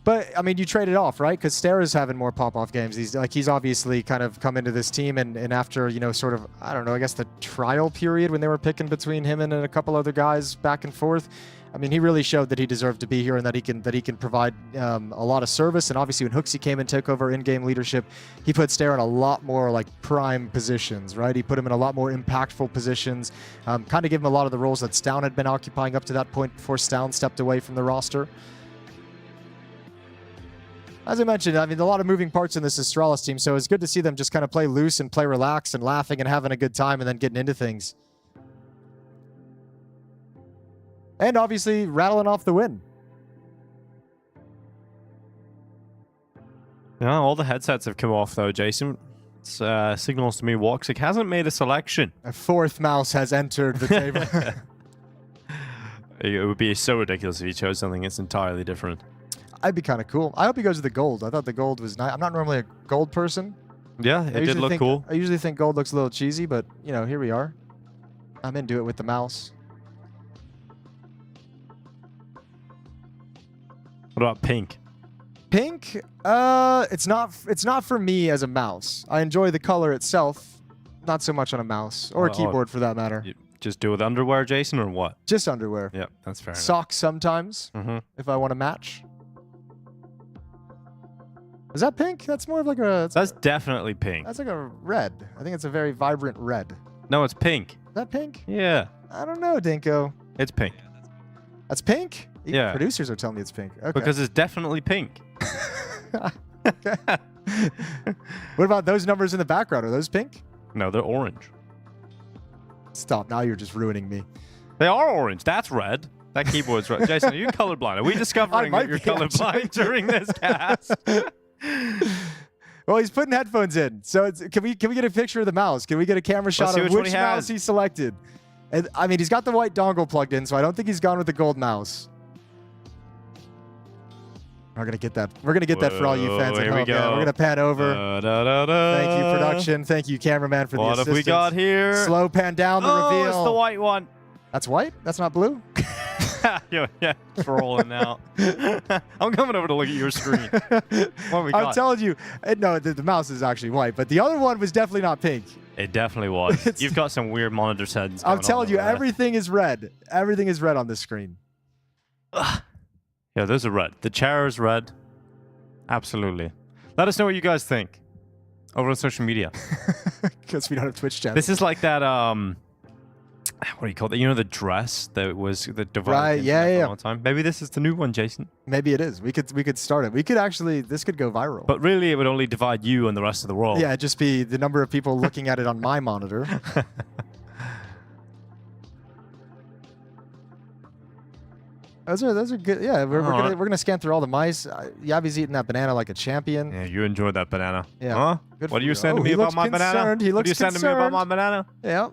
But I mean, you trade it off, right? Because Stera's having more pop-off games. He's obviously kind of come into this team, and after sort of, I don't know, I guess the trial period when they were picking between him and a couple other guys back and forth. I mean, he really showed that he deserved to be here and that he can provide a lot of service. And obviously, when Hooksy came and took over in-game leadership, he put Stera in a lot more like prime positions, right? He put him in a lot more impactful positions. Kind of gave him a lot of the roles that Stown had been occupying up to that point before Stown stepped away from the roster. As I mentioned, I mean, a lot of moving parts in this Astralis team, so it's good to see them just kind of play loose and play relaxed and laughing and having a good time and then getting into things. And obviously, rattling off the win. Yeah, all the headsets have come off, though, Jason. It signals to me Woxic hasn't made a selection. A fourth mouse has entered the table. It would be so ridiculous if he chose something that's entirely different. I'd be kind of cool. I hope he goes with the gold. I thought the gold was nice. I'm not normally a gold person. Yeah, it did look cool. I usually think gold looks a little cheesy, but, here we are. I'm into it with the mouse. What about pink? Pink? It's not for me as a mouse. I enjoy the color itself, not so much on a mouse or a keyboard for that matter. You just do it with underwear, Jason, or what? Just underwear. Yeah, that's fair enough. Socks sometimes, if I want to match. Is that pink? That's more of like a... That's definitely pink. That's like a red. I think it's a very vibrant red. No, it's pink. Is that pink? Yeah. I don't know, Dinko. It's pink. That's pink? Yeah. Producers are telling me it's pink. Okay. Because it's definitely pink. What about those numbers in the background? Are those pink? No, they're orange. Stop. Now you're just ruining me. They are orange. That's red. That keyboard's red. Jason, are you colorblind? Are we discovering that you're colorblind during this cast? Well, he's putting headphones in. So can we get a picture of the mouse? Can we get a camera shot of which mouse he selected? And I mean, he's got the white dongle plugged in, so I don't think he's gone with the gold mouse. We're gonna get that. We're gonna get that for all you fans at home. Yeah, we're gonna pan over. Thank you, production. Thank you, cameraman, for the assistance. What have we got here? Slow pan down the reveal. It's the white one. That's white? That's not blue? yeah, it's rolling now. I'm coming over to look at your screen. What we got? I'm telling you, no, the mouse is actually white, but the other one was definitely not pink. It definitely was. You've got some weird monitor settings. I'm telling you, everything is red. Everything is red on this screen. Yeah, those are red. The chair is red. Absolutely. Let us know what you guys think over on social media. Because we don't have Twitch channels. This is like that, what do you call it? You know, the dress that was the divided right, yeah. For a long time. Maybe this is the new one, Jason. Maybe it is. We could start it. We could actually, this could go viral. But really, it would only divide you and the rest of the world. Yeah, it'd just be the number of people looking at it on my monitor. Those are good. Yeah, we're gonna scan through all the mice. Yavi's eating that banana like a champion. Yeah, you enjoyed that banana. Yeah. Huh? What are you saying to me about my banana? He looks concerned. What are you saying to me about my banana? Yeah.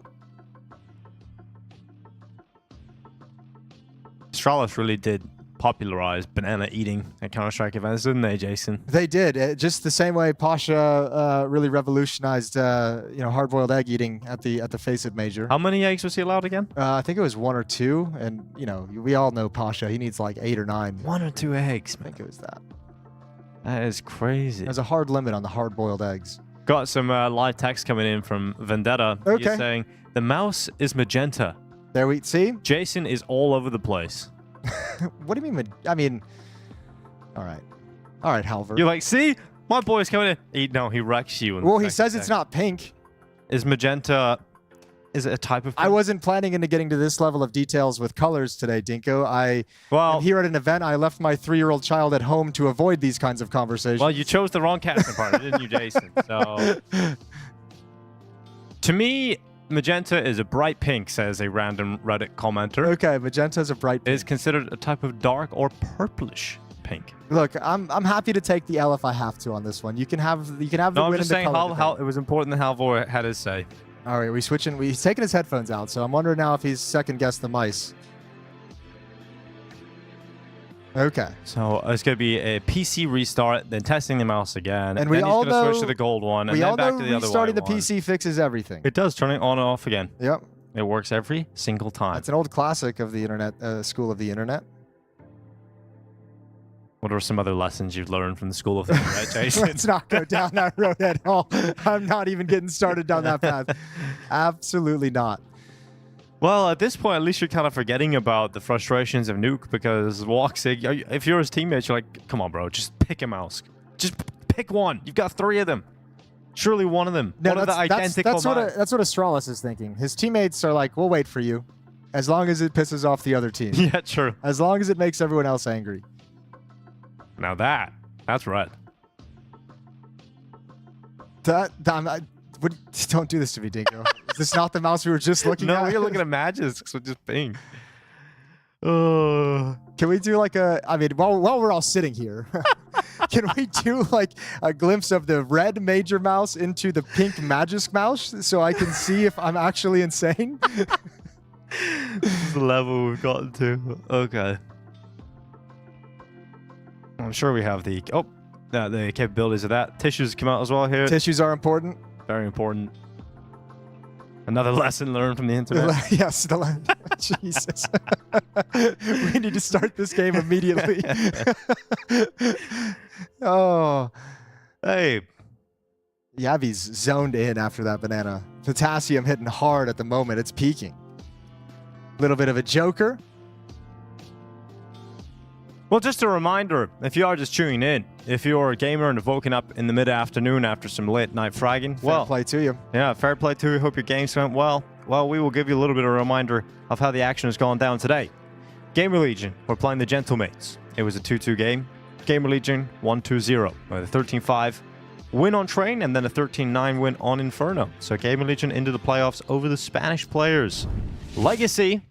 Astralis really did popularize banana eating at Counter-Strike events, didn't they, Jason? They did. Just the same way Pasha really revolutionized, hard-boiled egg eating at the FACEIT major. How many eggs was he allowed again? I think it was 1 or 2, and we all know Pasha. He needs like 8 or 9. 1 or 2 eggs. I think it was that. That is crazy. There's a hard limit on the hard-boiled eggs. Got some live text coming in from Vendetta. Okay. He's saying the mouse is magenta. There we see. Jason is all over the place. What do you mean? I mean, all right, Halver. You're like, see, my boy's coming in. He wrecks you. Well, he says it's not pink. Is magenta? Is it a type of pink? I wasn't planning into getting to this level of details with colors today, Dinko. I'm here at an event. I left my 3-year-old child at home to avoid these kinds of conversations. Well, you chose the wrong casting partner, didn't you, Jason? So, to me, magenta is a bright pink, says a random Reddit commenter. Okay, magenta is a bright pink. It is considered a type of dark or purplish pink. Look, I'm happy to take the L if I have to on this one. You can have the no, win I'm in just the saying color. it was important that Halvor had his say. All right, he's taking his headphones out, so I'm wondering now if he's second-guessed the mice. Okay. So it's going to be a PC restart, then testing the mouse again, and then he's going to switch to the gold one, and then back to the other one. Restarting the PC fixes everything. It does, turning it on and off again. Yep. It works every single time. It's an old classic of the internet, school of the internet. What are some other lessons you've learned from the school of thought, right, Jason? Let's not go down that road at all. I'm not even getting started down that path. Absolutely not. Well, at this point, at least you're kind of forgetting about the frustrations of Nuke, because Woxic, if you're his teammate, you're like, come on, bro, just pick a mouse. Just pick one. You've got 3 of them. Surely one of them. No, one of the identical that's what Astralis is thinking. His teammates are like, we'll wait for you, as long as it pisses off the other team. Yeah, true. As long as it makes everyone else angry. Now that's red. Don't do this to me, Dingo. Is this not the mouse we were just looking at? No, we're looking at matches, so just ping. Can we do like while we're all sitting here, can we do like a glimpse of the red major mouse into the pink magic mouse so I can see if I'm actually insane? This is the level we've gotten to. Okay. I'm sure we have the capabilities of that. Tissues come out as well here. Tissues are important. Very important. Another lesson learned from the internet. Yes, Jesus. We need to start this game immediately. Oh. Hey. Yavi's zoned in after that banana. Potassium hitting hard at the moment. It's peaking. A little bit of a joker. Well, just a reminder, if you are just tuning in, if you're a gamer and have woken up in the mid-afternoon after some late-night fragging, fair play to you. Yeah, fair play to you. Hope your games went well. Well, we will give you a little bit of a reminder of how the action has gone down today. GamerLegion, we're playing the Gentlemates. It was a 2-2 game. GamerLegion 1-2-0 with a 13-5 win on Train and then a 13-9 win on Inferno. So GamerLegion into the playoffs over the Spanish players. Legacy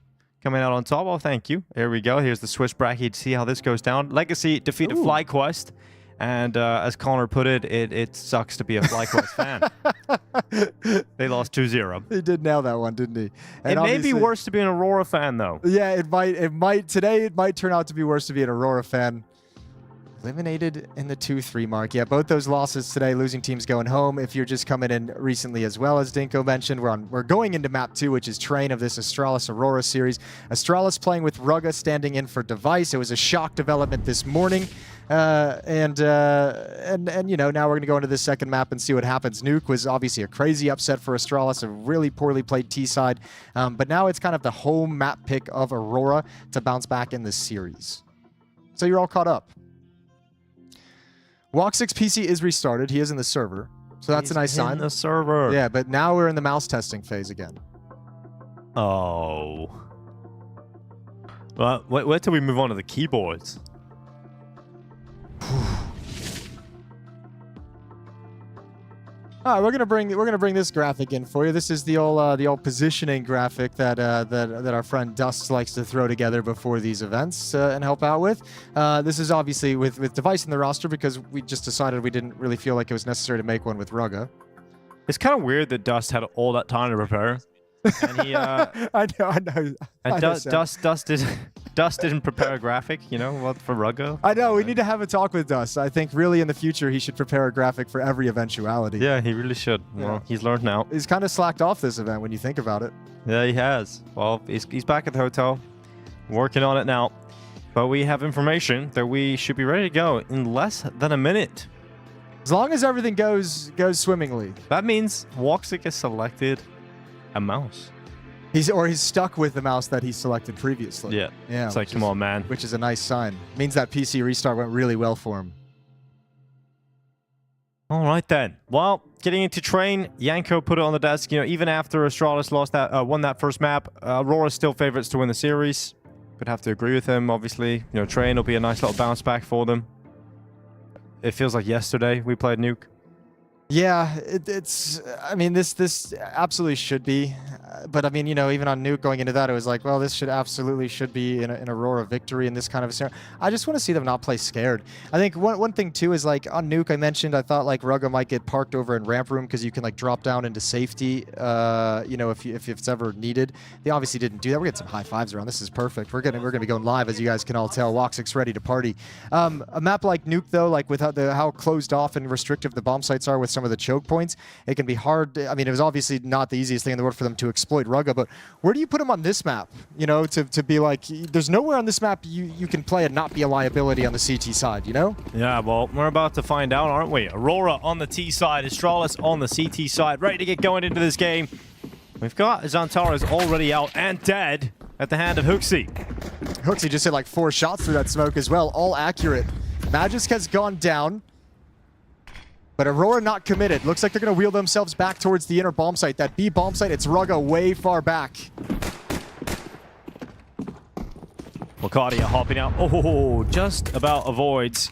coming out on top. Oh, thank you. Here we go. Here's the Swiss bracket. See how this goes down. Legacy defeated FlyQuest. And as Connor put it, it sucks to be a FlyQuest fan. They lost 2-0. He did nail that one, didn't he? And it may be worse to be an Aurora fan, though. Yeah, it might. Today, it might turn out to be worse to be an Aurora fan. Eliminated in the 2-3 mark. Yeah, both those losses today, losing teams going home. If you're just coming in recently as well, as Dinko mentioned, we're going into map 2, which is Train of this Astralis Aurora series. Astralis playing with Rugga standing in for Device. It was a shock development this morning. And you know, now we're going to go into the second map and see what happens. Nuke was obviously a crazy upset for Astralis, a really poorly played T-side. But now it's kind of the home map pick of Aurora to bounce back in this series. So you're all caught up. Woxic's PC is restarted. He is in the server. So that's a nice sign. In the server. Yeah, but now we're in the mouse testing phase again. Oh. Well, wait till we move on to the keyboards. All right, we're gonna bring this graphic in for you. This is the old positioning graphic that our friend Dust likes to throw together before these events and help out with. This is obviously with Device in the roster because we just decided we didn't really feel like it was necessary to make one with Rugga. It's kind of weird that Dust had all that time to prepare. And he, I know. And Dust didn't prepare a graphic, you know, for Rugga. I know. We need to have a talk with Dust. I think really in the future he should prepare a graphic for every eventuality. Yeah, he really should. Yeah. Well, he's learned now. He's kind of slacked off this event when you think about it. Yeah, he has. Well, he's back at the hotel, working on it now. But we have information that we should be ready to go in less than a minute. As long as everything goes swimmingly. That means Woxic has selected a mouse. He's stuck with the mouse that he selected previously. Yeah. Yeah. It's like, come on, man. Which is a nice sign. Means that PC restart went really well for him. All right then. Well, getting into Train, Yanko put it on the desk. You know, even after Astralis won that first map, Aurora's still favorites to win the series. Would have to agree with him, obviously. You know, Train will be a nice little bounce back for them. It feels like yesterday we played Nuke. Yeah, it's. I mean, this absolutely should be, but I mean, you know, even on Nuke going into that, it was like, well, this should be an Aurora victory in this kind of a scenario. I just want to see them not play scared. I think one thing too is like on Nuke, I mentioned I thought like Rugga might get parked over in ramp room because you can like drop down into safety. You know, if it's ever needed. They obviously didn't do that. We're getting some high fives around. This is perfect. We're gonna be going live, as you guys can all tell. Woxic's ready to party. A map like Nuke though, like with how closed off and restrictive the bomb sites are with some of the choke points. It can be hard. I mean, it was obviously not the easiest thing in the world for them to exploit Rugga, but where do you put him on this map? You know, to be like, there's nowhere on this map you can play and not be a liability on the CT side, you know? Yeah, well, we're about to find out, aren't we? Aurora on the T side, Astralis on the CT side, ready to get going into this game. We've got Xantaras already out and dead at the hand of Huxi. Huxi just hit like 4 shots through that smoke as well, all accurate. Magisk has gone down, but Aurora not committed. Looks like they're going to wheel themselves back towards the inner bomb site. That B bomb site, it's Rugga way far back. Wakadia hopping out. Oh, just about avoids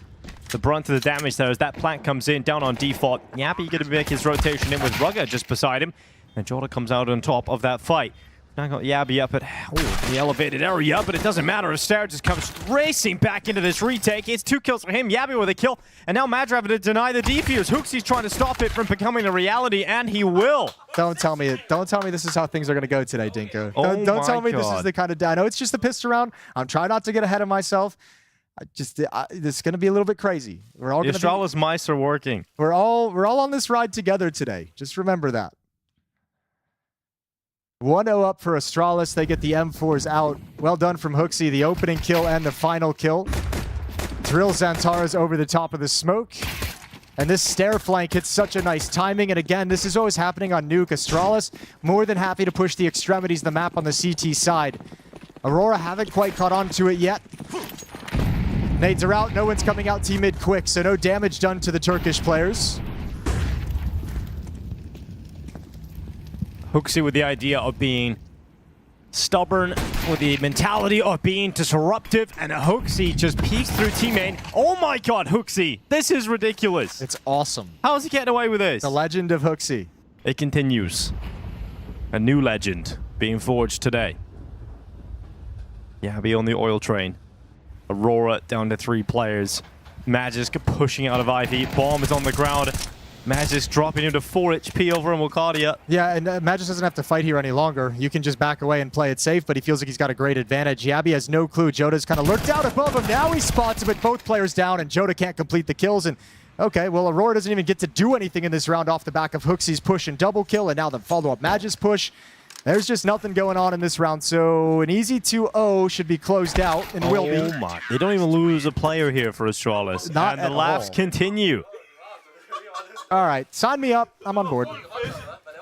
the brunt of the damage there as that plant comes in down on default. Yappy going to make his rotation in with Rugga just beside him. And Jota comes out on top of that fight. Now got Yabby up at the elevated area, but it doesn't matter. Aster just comes racing back into this retake. It's 2 kills for him, Yabby with a kill, and now Madra having to deny the defuse. Huxi's trying to stop it from becoming a reality, and he will. Don't tell me this is how things are going to go today, Dinko. Oh don't tell me God. This is the kind of... I know it's just a pissed around. I'm trying not to get ahead of myself. This is going to be a little bit crazy. We're all The going to Astralis mice are working. We're all on this ride together today. Just remember that. 1-0 up for Astralis. They get the M4s out. Well done from Huxi, the opening kill and the final kill. Drills Xantaras over the top of the smoke. And this stair flank hits such a nice timing. And again, this is always happening on Nuke. Astralis more than happy to push the extremities of the map on the CT side. Aurora haven't quite caught on to it yet. Nades are out. No one's coming out T-mid quick, so no damage done to the Turkish players. Huxi with the idea of being stubborn, with the mentality of being disruptive, and Huxi just peeks through teammate. Oh my God, Huxi! This is ridiculous. It's awesome. How is he getting away with this? The legend of Huxi. It continues. A new legend being forged today. Yabby on the oil train. Aurora down to 3 players. Magisk pushing out of Ivy. Bomb is on the ground. Magisk dropping into 4 HP over on Wakadia. Yeah, and Magisk doesn't have to fight here any longer. You can just back away and play it safe, but he feels like he's got a great advantage. Yabby has no clue. Jota's kind of lurked out above him. Now he spots him, but both players down, and Jota can't complete the kills. And okay, well, Aurora doesn't even get to do anything in this round off the back of Huxi's push and double kill, and now the follow-up Magisk push. There's just nothing going on in this round, so an easy 2-0 should be closed out, and will be. Oh my, they don't even lose a player here for Astralis. Not and at the laughs all. continue. All right, sign me up. I'm on board.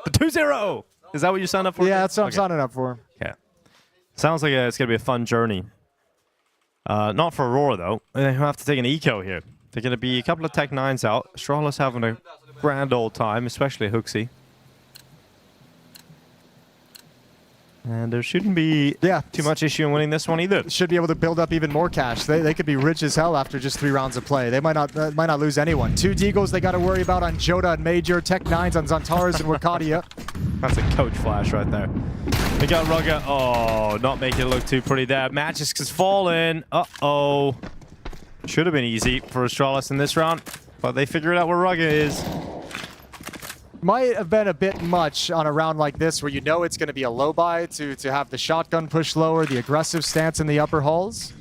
The 2-0! Is that what you signed up for? Yeah, that's what I'm signing up for. Okay. Sounds like it's going to be a fun journey. Not for Aurora, though. They have to take an eco here. They're going to be a couple of Tech 9s out. Astralis having a grand old time, especially Huxi. And there shouldn't be too much issue in winning this one either. Should be able to build up even more cash. They could be rich as hell after just 3 rounds of play. They might not lose anyone. 2 Deagles they got to worry about on Jota and Major. Tech 9s on Xantaras and Wakadia. That's a coach flash right there. They got Rugga. Oh, not making it look too pretty there. Magisk has fallen. Uh-oh. Should have been easy for Astralis in this round, but they figured out where Rugga is. Might have been a bit much on a round like this where you know it's going to be a low buy to have the shotgun push lower, the aggressive stance in the upper halls.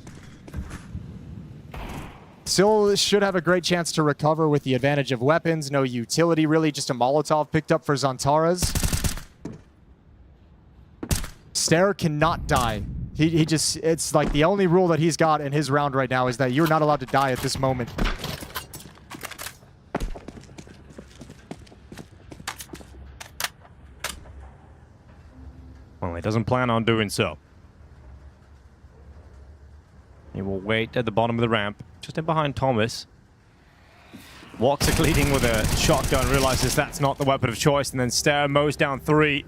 Still should have a great chance to recover with the advantage of weapons. No utility really, just a Molotov picked up for Xantaras. Stair cannot die. He just, it's like the only rule that he's got in his round right now is that you're not allowed to die at this moment. Well, he doesn't plan on doing so. He will wait at the bottom of the ramp, just in behind Thomas. Walks leading with a shotgun, realizes that's not the weapon of choice, and then Stair mows down 3.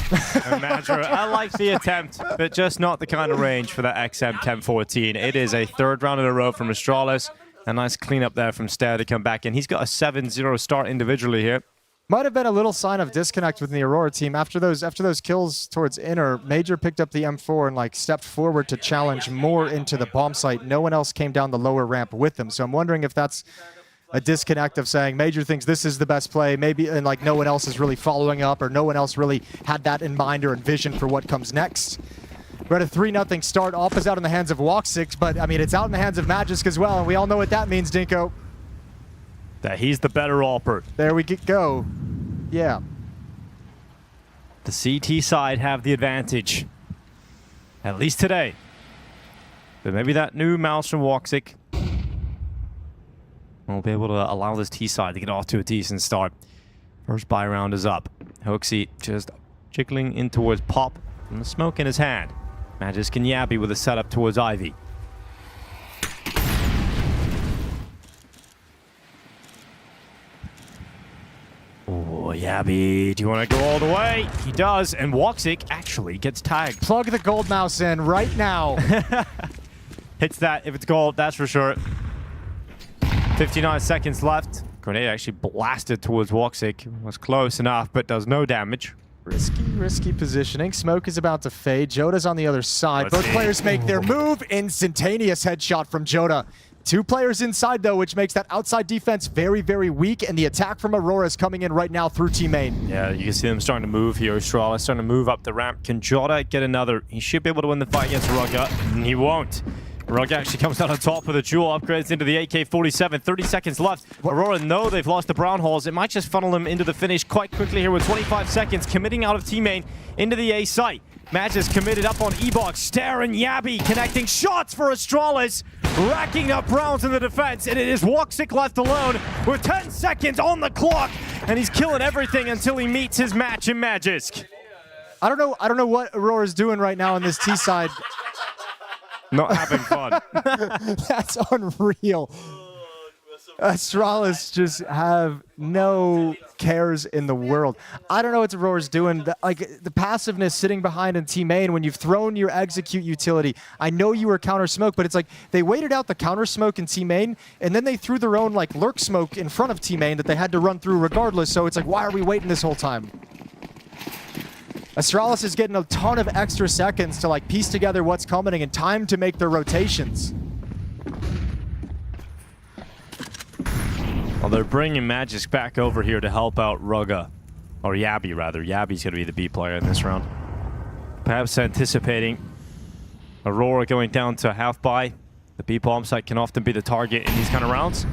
And Madra, I like the attempt, but just not the kind of range for that XM Chem 14. It is a 3rd round in a row from Astralis. A nice cleanup there from Stair to come back in. He's got a 7-0 start individually here. Might have been a little sign of disconnect within the Aurora team. After those kills towards inner, Major picked up the M4 and like stepped forward to challenge more into the bomb site. No one else came down the lower ramp with him. So I'm wondering if that's a disconnect of saying Major thinks this is the best play, maybe, and like no one else is really following up, or no one else really had that in mind or envisioned for what comes next. We're at a 3-0 start. Off is out in the hands of Walk 6, but I mean, it's out in the hands of Magisk as well, and we all know what that means, Dinko. That he's the better AWPer. There we go. Yeah. The CT side have the advantage. At least today. But maybe that new mouse from Woxic will be able to allow this T side to get off to a decent start. First buy round is up. Hoaxy just jiggling in towards Pop and the smoke in his hand. Magisk and Yabby with a setup towards Ivy. Oh, Yabby, do you want to go all the way? He does, and Woxic actually gets tagged. Plug the gold mouse in right now. Hits that if it's gold, that's for sure. 59 seconds left. Grenade actually blasted towards Woxic. Was close enough, but does no damage. Risky positioning. Smoke is about to fade. Joda's on the other side. Both players make their move. Instantaneous headshot from Joda. 2 players inside, though, which makes that outside defense very, very weak, and the attack from Aurora is coming in right now through Team Main. Yeah, you can see them starting to move here. Astralis starting to move up the ramp. Can Joda get another? He should be able to win the fight against Rugga, and he won't. Rugga actually comes out on top with a duel, upgrades into the AK-47. 30 seconds left. Aurora know they've lost the brown holes. It might just funnel them into the finish quite quickly here with 25 seconds, committing out of Team Main into the A site. Magisk committed up on E-Box. Stare and Yabby connecting shots for Astralis, racking up rounds in the defense, and it is Woxic left alone with 10 seconds on the clock, and he's killing everything until he meets his match in Magisk. I don't know what Aurora's doing right now on this T side. Not having fun. That's unreal. Astralis just have no cares in the world. I don't know what Aurora's doing. Like the passiveness sitting behind in Team Main when you've thrown your execute utility. I know you were counter smoke, but it's like they waited out the counter smoke in Team Main, and then they threw their own like lurk smoke in front of Team Main that they had to run through regardless. So it's like, why are we waiting this whole time? Astralis is getting a ton of extra seconds to like piece together what's coming and time to make their rotations. Well, they're bringing Magisk back over here to help out Rugga. Or Yabby, rather. Yabby's going to be the B player in this round. Perhaps anticipating Aurora going down to half buy. The B bomb site can often be the target in these kind of rounds.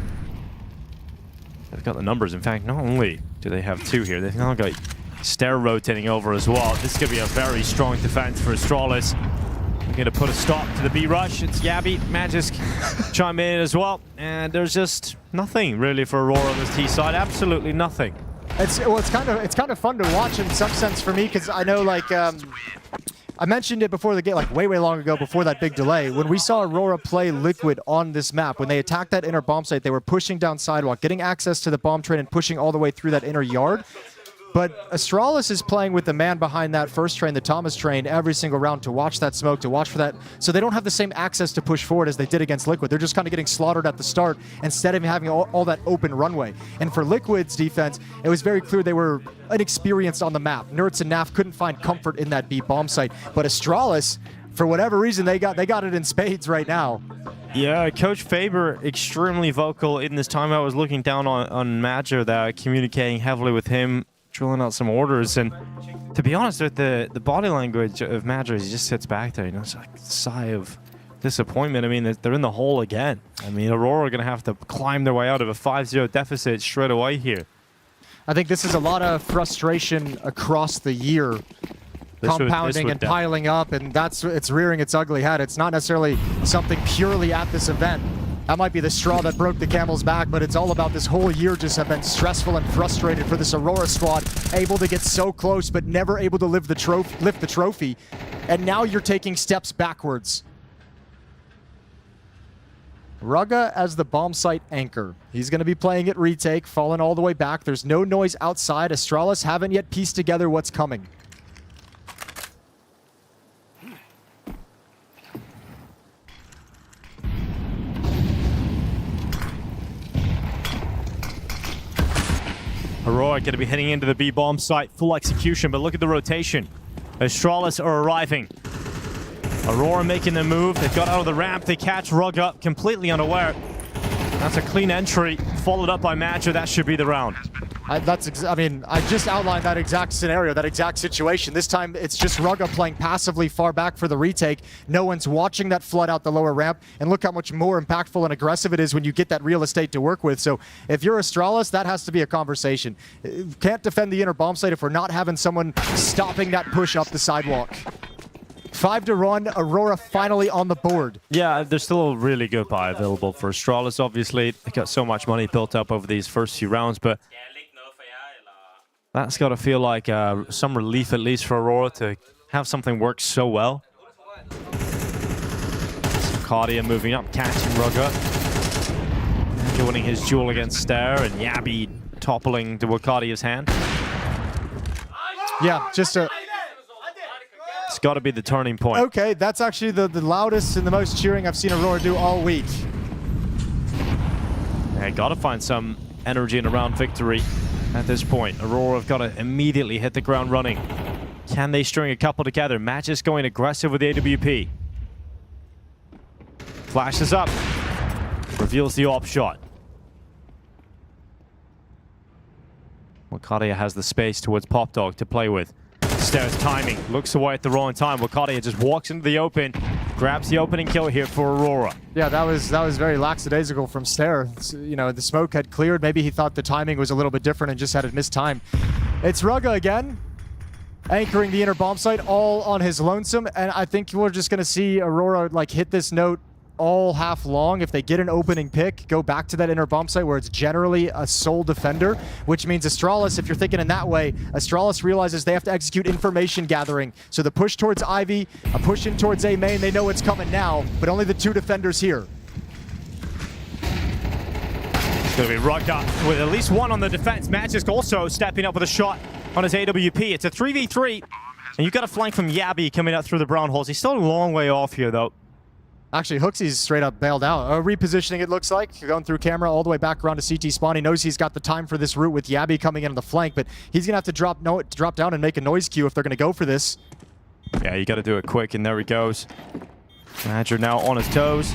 They've got the numbers. In fact, not only do they have 2 here, they've now got Stair rotating over as well. This is going to be a very strong defense for Astralis. We're going to put a stop to the B rush. It's Yabby, Magisk chime in as well. And there's just nothing really for Aurora on this T side. Absolutely nothing. It's kind of fun to watch in some sense for me, because I know like I mentioned it before the game, like way long ago before that big delay. When we saw Aurora play Liquid on this map, when they attacked that inner bomb site, they were pushing down sidewalk, getting access to the bomb train and pushing all the way through that inner yard. But Astralis is playing with the man behind that first train, the Thomas train, every single round to watch that smoke, to watch for that. So they don't have the same access to push forward as they did against Liquid. They're just kind of getting slaughtered at the start instead of having all that open runway. And for Liquid's defense, it was very clear they were inexperienced on the map. Nerds and Naf couldn't find comfort in that B bomb site. But Astralis, for whatever reason, they got it in spades right now. Yeah, Coach Faber extremely vocal in this time. I was looking down on Madger, that communicating heavily with him, drilling out some orders, and to be honest with the body language of Madger, he just sits back there, you know, it's like a sigh of disappointment. I mean, they're in the hole again. I mean, Aurora are going to have to climb their way out of a 5-0 deficit straight away here. I think this is a lot of frustration across the year, compounding and piling up, and it's rearing its ugly head. It's not necessarily something purely at this event. That might be the straw that broke the camel's back, but it's all about this whole year just have been stressful and frustrated for this Aurora squad, able to get so close but never able to lift the trophy. And now you're taking steps backwards. Rugga as the bomb site anchor. He's going to be playing at retake, falling all the way back. There's no noise outside. Astralis haven't yet pieced together what's coming. Aurora going to be heading into the B bomb site, full execution, but look at the rotation. Astralis are arriving. Aurora making the move. They've got out of the ramp. They catch Rugga completely unaware. That's a clean entry, followed up by Madger. That should be the round. I mean, I just outlined that exact scenario, that exact situation. This time, it's just Rugga playing passively far back for the retake. No one's watching that flood out the lower ramp, and look how much more impactful and aggressive it is when you get that real estate to work with. So if you're Astralis, that has to be a conversation. Can't defend the inner bomb site if we're not having someone stopping that push up the sidewalk. 5 to run, Aurora finally on the board. Yeah, there's still a really good buy available for Astralis, obviously. They got so much money built up over these first few rounds, but that's got to feel like some relief, at least for Aurora, to have something work so well. Cardia moving up, catching Rugga. Winning his duel against Stair, and Yabi toppling to Wakadia's hand. Yeah, just a... It's got to be the turning point. Okay, that's actually the loudest and the most cheering I've seen Aurora do all week. Yeah, got to find some energy in a round victory at this point. Aurora have got to immediately hit the ground running. Can they string a couple together? Matches going aggressive with the AWP. Flashes up. Reveals the op shot. Wakadia has the space towards Pop Dog to play with. Stair's timing, looks away at the wrong time. Wakadia just walks into the open, grabs the opening kill here for Aurora. Yeah, that was very lackadaisical from Stair. You know, the smoke had cleared. Maybe he thought the timing was a little bit different and just had it mistimed. It's Rugga again, anchoring the inner bomb site all on his lonesome, and I think we're just going to see Aurora like hit this note all half long. If they get an opening pick, go back to that inner bomb site where it's generally a sole defender, which means Astralis, if you're thinking in that way, Astralis realizes they have to execute information gathering. So the push towards Ivy, a push in towards A main, they know it's coming now, but only the 2 defenders here. It's going to be Rugga with at least one on the defense. Magisk also stepping up with a shot on his AWP. It's a 3v3, and you've got a flank from Yabi coming out through the brown holes. He's still a long way off here, though. Actually, Hooksy's straight up bailed out. Repositioning, it looks like. Going through camera all the way back around to CT spawn. He knows he's got the time for this route with Yabi coming in on the flank, but he's going to have to drop down and make a noise cue if they're going to go for this. Yeah, you got to do it quick, and there he goes. Madger now on his toes.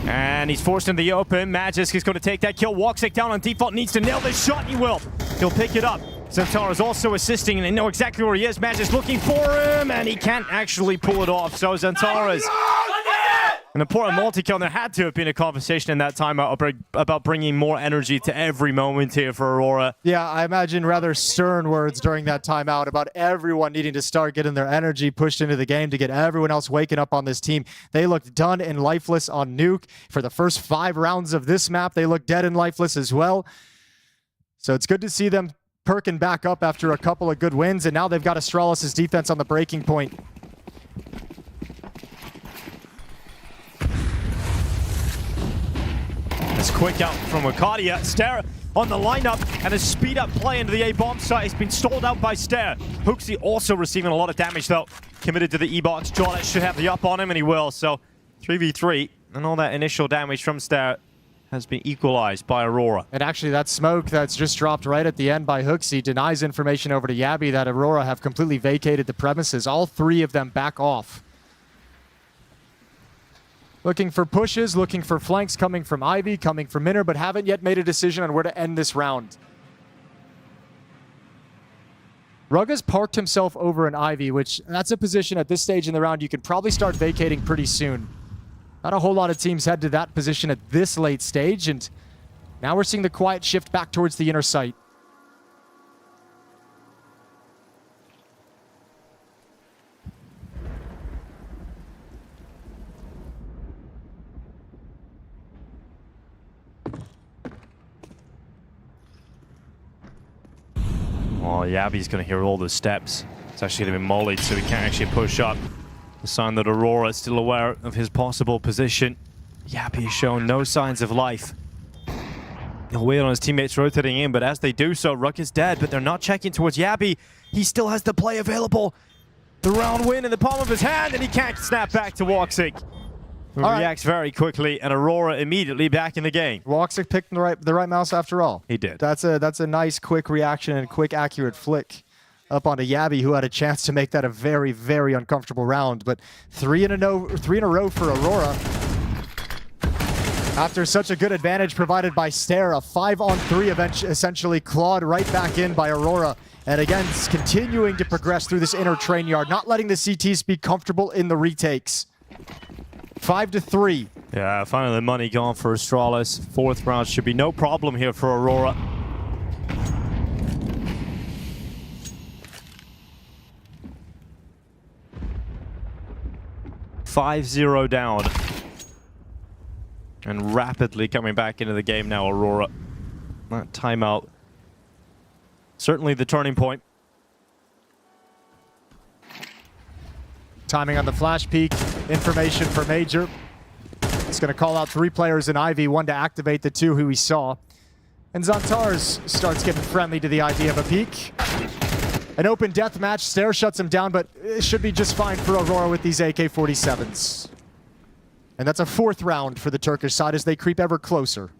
And he's forced into the open. Magisk is going to take that kill. Woxic down on default, needs to nail this shot, and he will. He'll pick it up. Zantara's also assisting, and they know exactly where he is. Magisk looking for him, and he can't actually pull it off. So Zantara's an important multi-kill, and there had to have been a conversation in that timeout about bringing more energy to every moment here for Aurora. Yeah, I imagine rather stern words during that timeout about everyone needing to start getting their energy pushed into the game to get everyone else waking up on this team. They looked done and lifeless on Nuke. For the first 5 rounds of this map, they looked dead and lifeless as well. So it's good to see them perking back up after a couple of good wins, and now they've got Astralis' defense on the breaking point. Quick out from Wakadia. Stair on the lineup, and a speed up play into the A-bomb site has been stalled out by Stair. Hooksy also receiving a lot of damage though. Committed to the E-box. Jordan should have the up on him, and he will. So 3v3, and all that initial damage from Stair has been equalized by Aurora. And actually that smoke that's just dropped right at the end by Hooksy denies information over to Yabi that Aurora have completely vacated the premises. All 3 of them back off. Looking for pushes, looking for flanks coming from Ivy, coming from Minner, but haven't yet made a decision on where to end this round. Rugga's parked himself over an Ivy, which that's a position at this stage in the round you can probably start vacating pretty soon. Not a whole lot of teams head to that position at this late stage, and now we're seeing the quiet shift back towards the inner site. Oh, Yabi's going to hear all the steps. It's actually going to be mollied, so he can't actually push up. A sign that Aurora is still aware of his possible position. Yabi has shown no signs of life. He'll wait on his teammates rotating in, but as they do so, Ruck is dead, but they're not checking towards Yabi. He still has the play available. The round win in the palm of his hand, and he can't snap back to Woxic. Who reacts very quickly, and Aurora immediately back in the game. Woxic picked the right mouse after all. He did. That's a nice quick reaction and quick accurate flick up onto Yabi, who had a chance to make that a very, very uncomfortable round. But 3 in a row for Aurora. After such a good advantage provided by Stair, a 5-on-3 event essentially clawed right back in by Aurora. And again, continuing to progress through this inner train yard, not letting the CTs be comfortable in the retakes. 5-3. Yeah, finally the money gone for Astralis. Fourth round should be no problem here for Aurora. $5-0 down. And rapidly coming back into the game now, Aurora. That timeout. Certainly the turning point. Timing on the flash peak. Information for Major. It's going to call out 3 players in Ivy, 1 to activate the 2 who we saw. And Xantars starts getting friendly to the idea of a peek. An open death match. Stair shuts him down, but it should be just fine for Aurora with these AK-47s. And that's a 4th round for the Turkish side as they creep ever closer.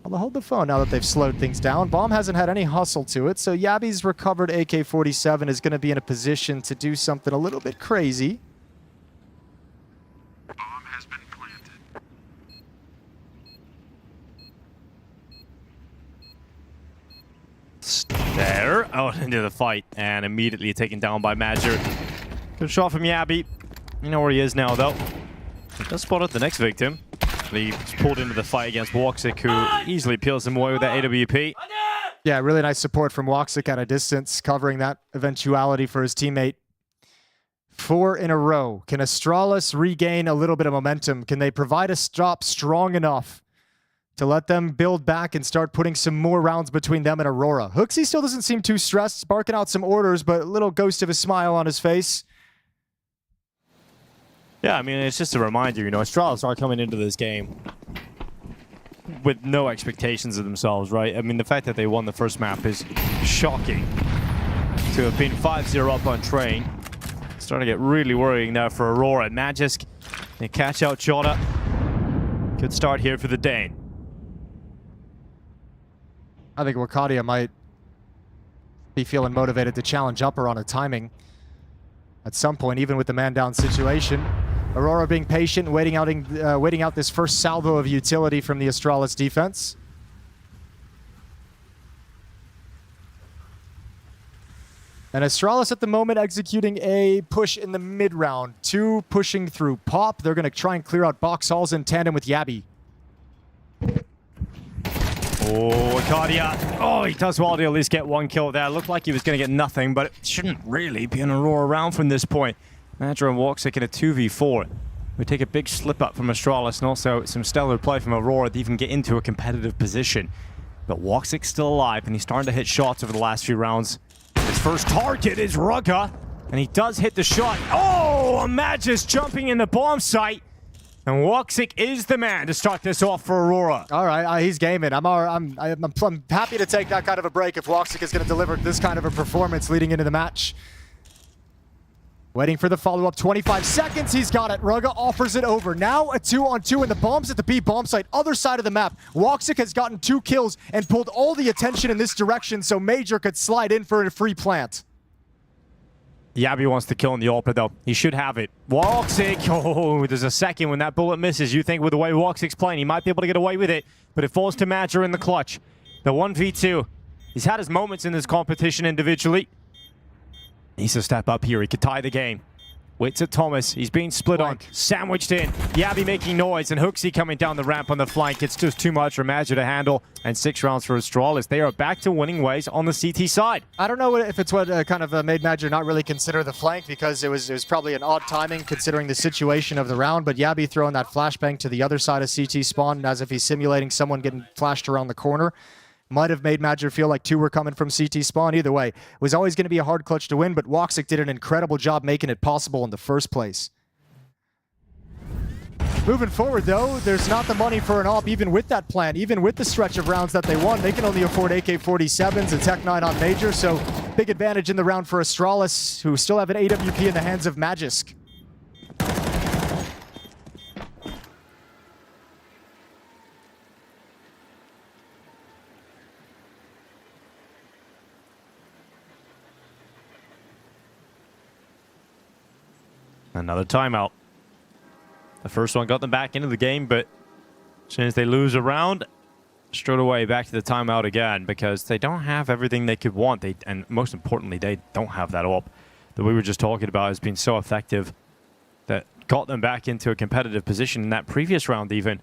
Well, they'll hold the phone now that they've slowed things down. Bomb hasn't had any hustle to it, so Yabi's recovered AK-47 is going to be in a position to do something a little bit crazy. Bomb has been planted. Stair out into the fight and immediately taken down by Major. Good shot from Yabi. You know where he is now, though. Just spotted the next victim. He's pulled into the fight against Woxic, who easily peels him away with that AWP. Yeah, really nice support from Woxic at a distance, covering that eventuality for his teammate. 4 in a row. Can Astralis regain a little bit of momentum? Can they provide a stop strong enough to let them build back and start putting some more rounds between them and Aurora? Hooksy still doesn't seem too stressed, barking out some orders, but a little ghost of a smile on his face. Yeah, I mean, it's just a reminder, you know, Astralis are coming into this game with no expectations of themselves, right? I mean, the fact that they won the first map is shocking. To have been 5-0 up on train. Starting to get really worrying now for Aurora. Magisk, they catch out Jota. Good start here for the Dane. I think Wakadia might be feeling motivated to challenge Upper on a timing at some point, even with the man-down situation. Aurora being patient, waiting out this first salvo of utility from the Astralis defense. And Astralis at the moment executing a push in the mid-round. 2 pushing through Pop. They're going to try and clear out box halls in tandem with Yabi. Oh, Wakadia. Oh, he does well to at least get 1 kill there. Looked like he was going to get nothing, but it shouldn't really be an Aurora round from this point. Major and Woxic in a 2v4. We take a big slip up from Astralis and also some stellar play from Aurora to even get into a competitive position. But Woxic's still alive and he's starting to hit shots over the last few rounds. His first target is Rugga, and he does hit the shot. Oh, Magis jumping in the bomb site. And Woxic is the man to start this off for Aurora. All right, he's gaming. I'm happy to take that kind of a break if Woxic is going to deliver this kind of a performance leading into the match. Waiting for the follow-up. 25 seconds. He's got it. Rugga offers it over. Now a 2-on-2, and the bomb's at the B bomb site, other side of the map. Woxic has gotten 2 kills and pulled all the attention in this direction so Major could slide in for a free plant. Yabi wants to kill in the Opera, though. He should have it. Woxic. Oh, there's a second when that bullet misses. You think with the way Woxic's playing, he might be able to get away with it, but it falls to Major in the clutch. The 1v2. He's had his moments in this competition individually. Needs to step up here. He could tie the game. Waits at Thomas. He's being split on. Sandwiched in. Yabi making noise. And Hooksy coming down the ramp on the flank. It's just too much for Major to handle. And 6 rounds for Astralis. They are back to winning ways on the CT side. I don't know if it's what kind of made Major not really consider the flank, because it was probably an odd timing considering the situation of the round. But Yabi throwing that flashbang to the other side of CT spawn as if he's simulating someone getting flashed around the corner. Might have made Major feel like 2 were coming from CT spawn. Either way, it was always going to be a hard clutch to win, but Woxic did an incredible job making it possible in the first place. Moving forward, though, there's not the money for an AWP, even with that plan, even with the stretch of rounds that they won. They can only afford AK-47s and Tech 9 on Major, so big advantage in the round for Astralis, who still have an AWP in the hands of Magisk. Another timeout. The first one got them back into the game, but as soon as they lose a round, straight away back to the timeout again because they don't have everything they could want. And most importantly, they don't have that AWP that we were just talking about has been so effective that got them back into a competitive position in that previous round even.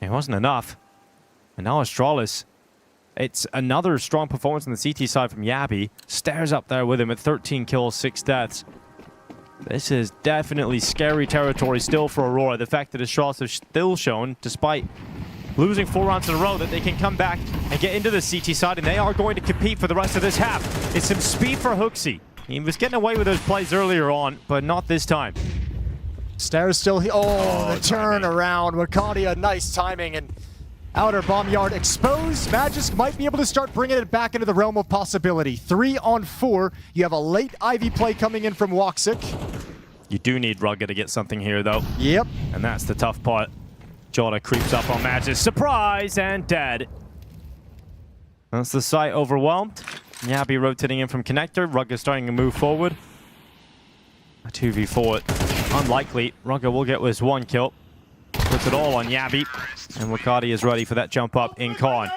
It wasn't enough. And now Astralis, it's another strong performance on the CT side from Yabi. Stares up there with him at 13 kills, 6 deaths. This is definitely scary territory still for Aurora. The fact that Astralis have still shown, despite losing 4 rounds in a row, that they can come back and get into the CT side, and they are going to compete for the rest of this half. It's some speed for Hooksy. He was getting away with those plays earlier on, but not this time. Stairs still. Oh, the turn around. Wakadia, nice timing, and outer bomb yard exposed. Magisk might be able to start bringing it back into the realm of possibility. 3 on 4. You have a late Ivy play coming in from Woxic. You do need Rugger to get something here, though. Yep. And that's the tough part. Jota creeps up on Magisk. Surprise! And dead. That's the site overwhelmed. Yabi rotating in from connector. Rugger starting to move forward. A 2v4. Unlikely. Rugger will get his 1 kill. Puts it all on Yabi. And Wakadi is ready for that jump up in con.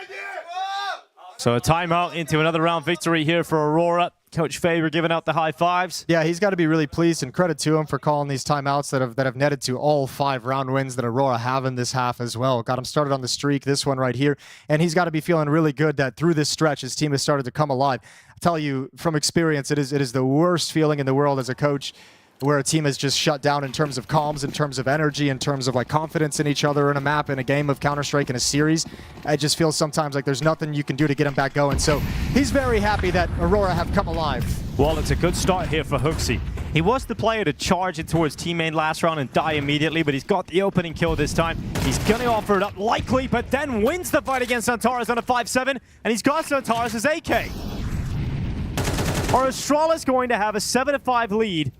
So a timeout into another round victory here for Aurora. Coach Faber giving out the high fives. Yeah, he's got to be really pleased, and credit to him for calling these timeouts that have netted to all 5 round wins that Aurora have in this half as well. Got him started on the streak, this one right here, and he's got to be feeling really good that through this stretch his team has started to come alive. I tell you from experience, it is the worst feeling in the world as a coach where a team is just shut down in terms of comms, in terms of energy, in terms of like confidence in each other in a map, in a game of Counter-Strike, in a series. I just feel sometimes like there's nothing you can do to get him back going. So he's very happy that Aurora have come alive. Well, it's a good start here for Hooksy. He was the player to charge it towards teammate last round and die immediately, but he's got the opening kill this time. He's going to offer it up likely, but then wins the fight against Antares on a 5-7, and he's got Antares' AK. Are Astralis going to have a 7-5 lead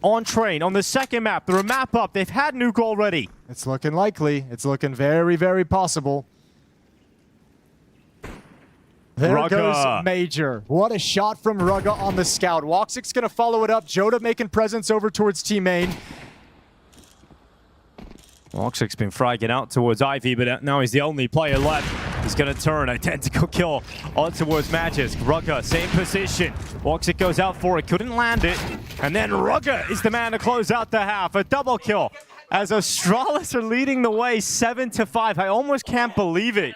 on Train on the second map? They're a map up. They've had nuke already. It's looking likely. It's looking very, very possible. There goes Major. What a shot from Rugga on the scout. Woxic's going to follow it up. Joda making presence over towards Team Main. Woxic's been fragging out towards Ivy, but now he's the only player left. He's going to turn. Identical kill on towards Magisk. Rugga, same position. Woxic goes out for it. Couldn't land it. And then Rugga is the man to close out the half. A double kill as Astralis are leading the way 7-5. I almost can't believe it.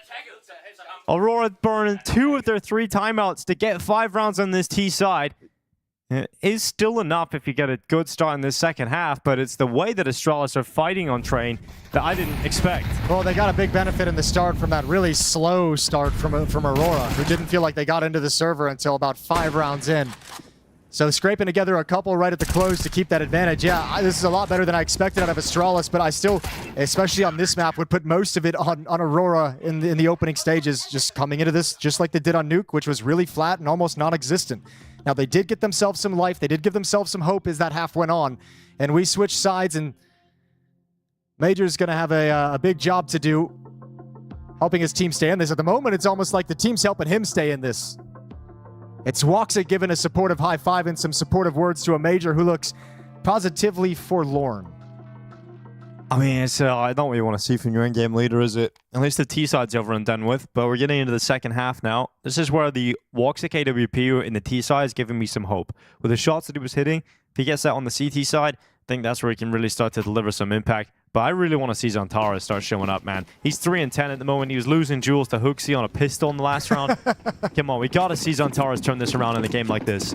Aurora burned 2 of their 3 timeouts to get 5 rounds on this T side. It is still enough if you get a good start in this second half, but it's the way that Astralis are fighting on Train that I didn't expect. Well, they got a big benefit in the start from that really slow start from Aurora, who didn't feel like they got into the server until about 5 rounds in. So scraping together a couple right at the close to keep that advantage. Yeah, this is a lot better than I expected out of Astralis, but I still, especially on this map, would put most of it on Aurora in the opening stages, just coming into this just like they did on Nuke, which was really flat and almost non-existent. Now, they did get themselves some life. They did give themselves some hope as that half went on. And we switched sides, and Major's going to have a big job to do helping his team stay in this. At the moment, it's almost like the team's helping him stay in this. It's Woxic giving a supportive high five and some supportive words to a Major who looks positively forlorn. I mean, it's I don't really want to see from your in-game leader, is it? At least the T side's over and done with, but we're getting into the second half now. This is where the Woxic AWP in the T side is giving me some hope. With the shots that he was hitting, if he gets that on the CT side, I think that's where he can really start to deliver some impact. But I really want to see Zantares start showing up, man. He's 3-10 at the moment. He was losing duels to Hooksy on a pistol in the last round. Come on, we got to see Zantares turn this around in a game like this.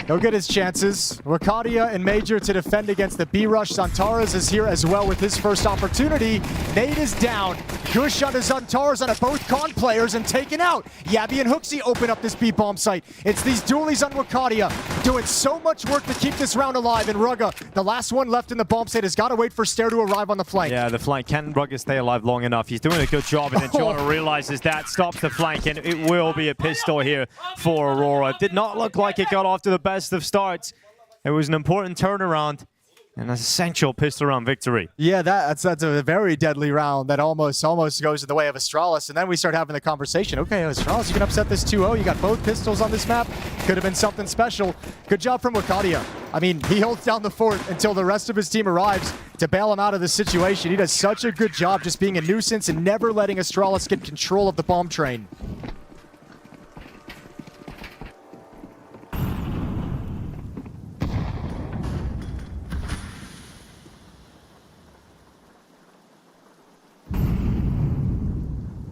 He'll get his chances. Wakadia and Major to defend against the B-Rush. Zantares is here as well with his first opportunity. Nade is down. Good shot to Zantares on both con players and taken out. Yabi and Hooksy open up this B-bomb site. It's these dualies on Wakadia doing so much work to keep this round alive. And Rugga, the last one left in the bomb site, has got to wait for Stair to arrive on the flank. Yeah, the flank. Can Rugga stay alive long enough? He's doing a good job, and then Jota realizes that, stops the flank, and it will be a pistol here for Aurora. Did not look like it got off to the best of starts. It was an important turnaround, An essential pistol round victory. Yeah, that's a very deadly round that almost goes in the way of Astralis. And then we start having the conversation. Okay, Astralis, you can upset this 2-0. You got both pistols on this map. Could have been something special. Good job from Wakadia. I mean, he holds down the fort until the rest of his team arrives to bail him out of the situation. He does such a good job just being a nuisance and never letting Astralis get control of the bomb train.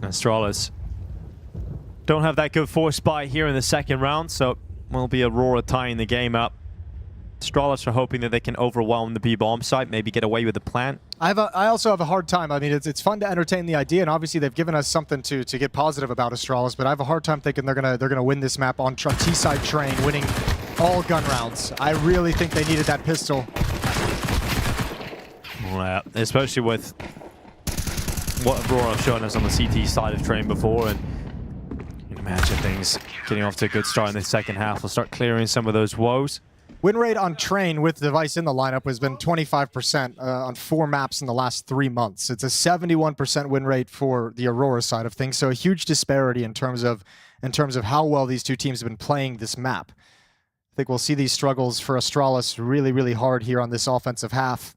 Astralis don't have that good force buy here in the second round, so will be Aurora tying the game up. Astralis are hoping that they can overwhelm the B-bomb site, maybe get away with the plant. I also have a hard time. I mean, it's fun to entertain the idea, and obviously they've given us something to get positive about Astralis, but I have a hard time thinking they're gonna win this map on T-side train, winning all gun rounds. I really think they needed that pistol. Yeah, especially with what Aurora have shown us on the CT side of train before, and you can imagine things getting off to a good start in the second half. We'll start clearing some of those woes. Win rate on train with the device in the lineup has been 25% on 4 maps in the last 3 months. It's a 71% win rate for the Aurora side of things, so a huge disparity in terms of how well these two teams have been playing this map. I think we'll see these struggles for Astralis really, really hard here on this offensive half.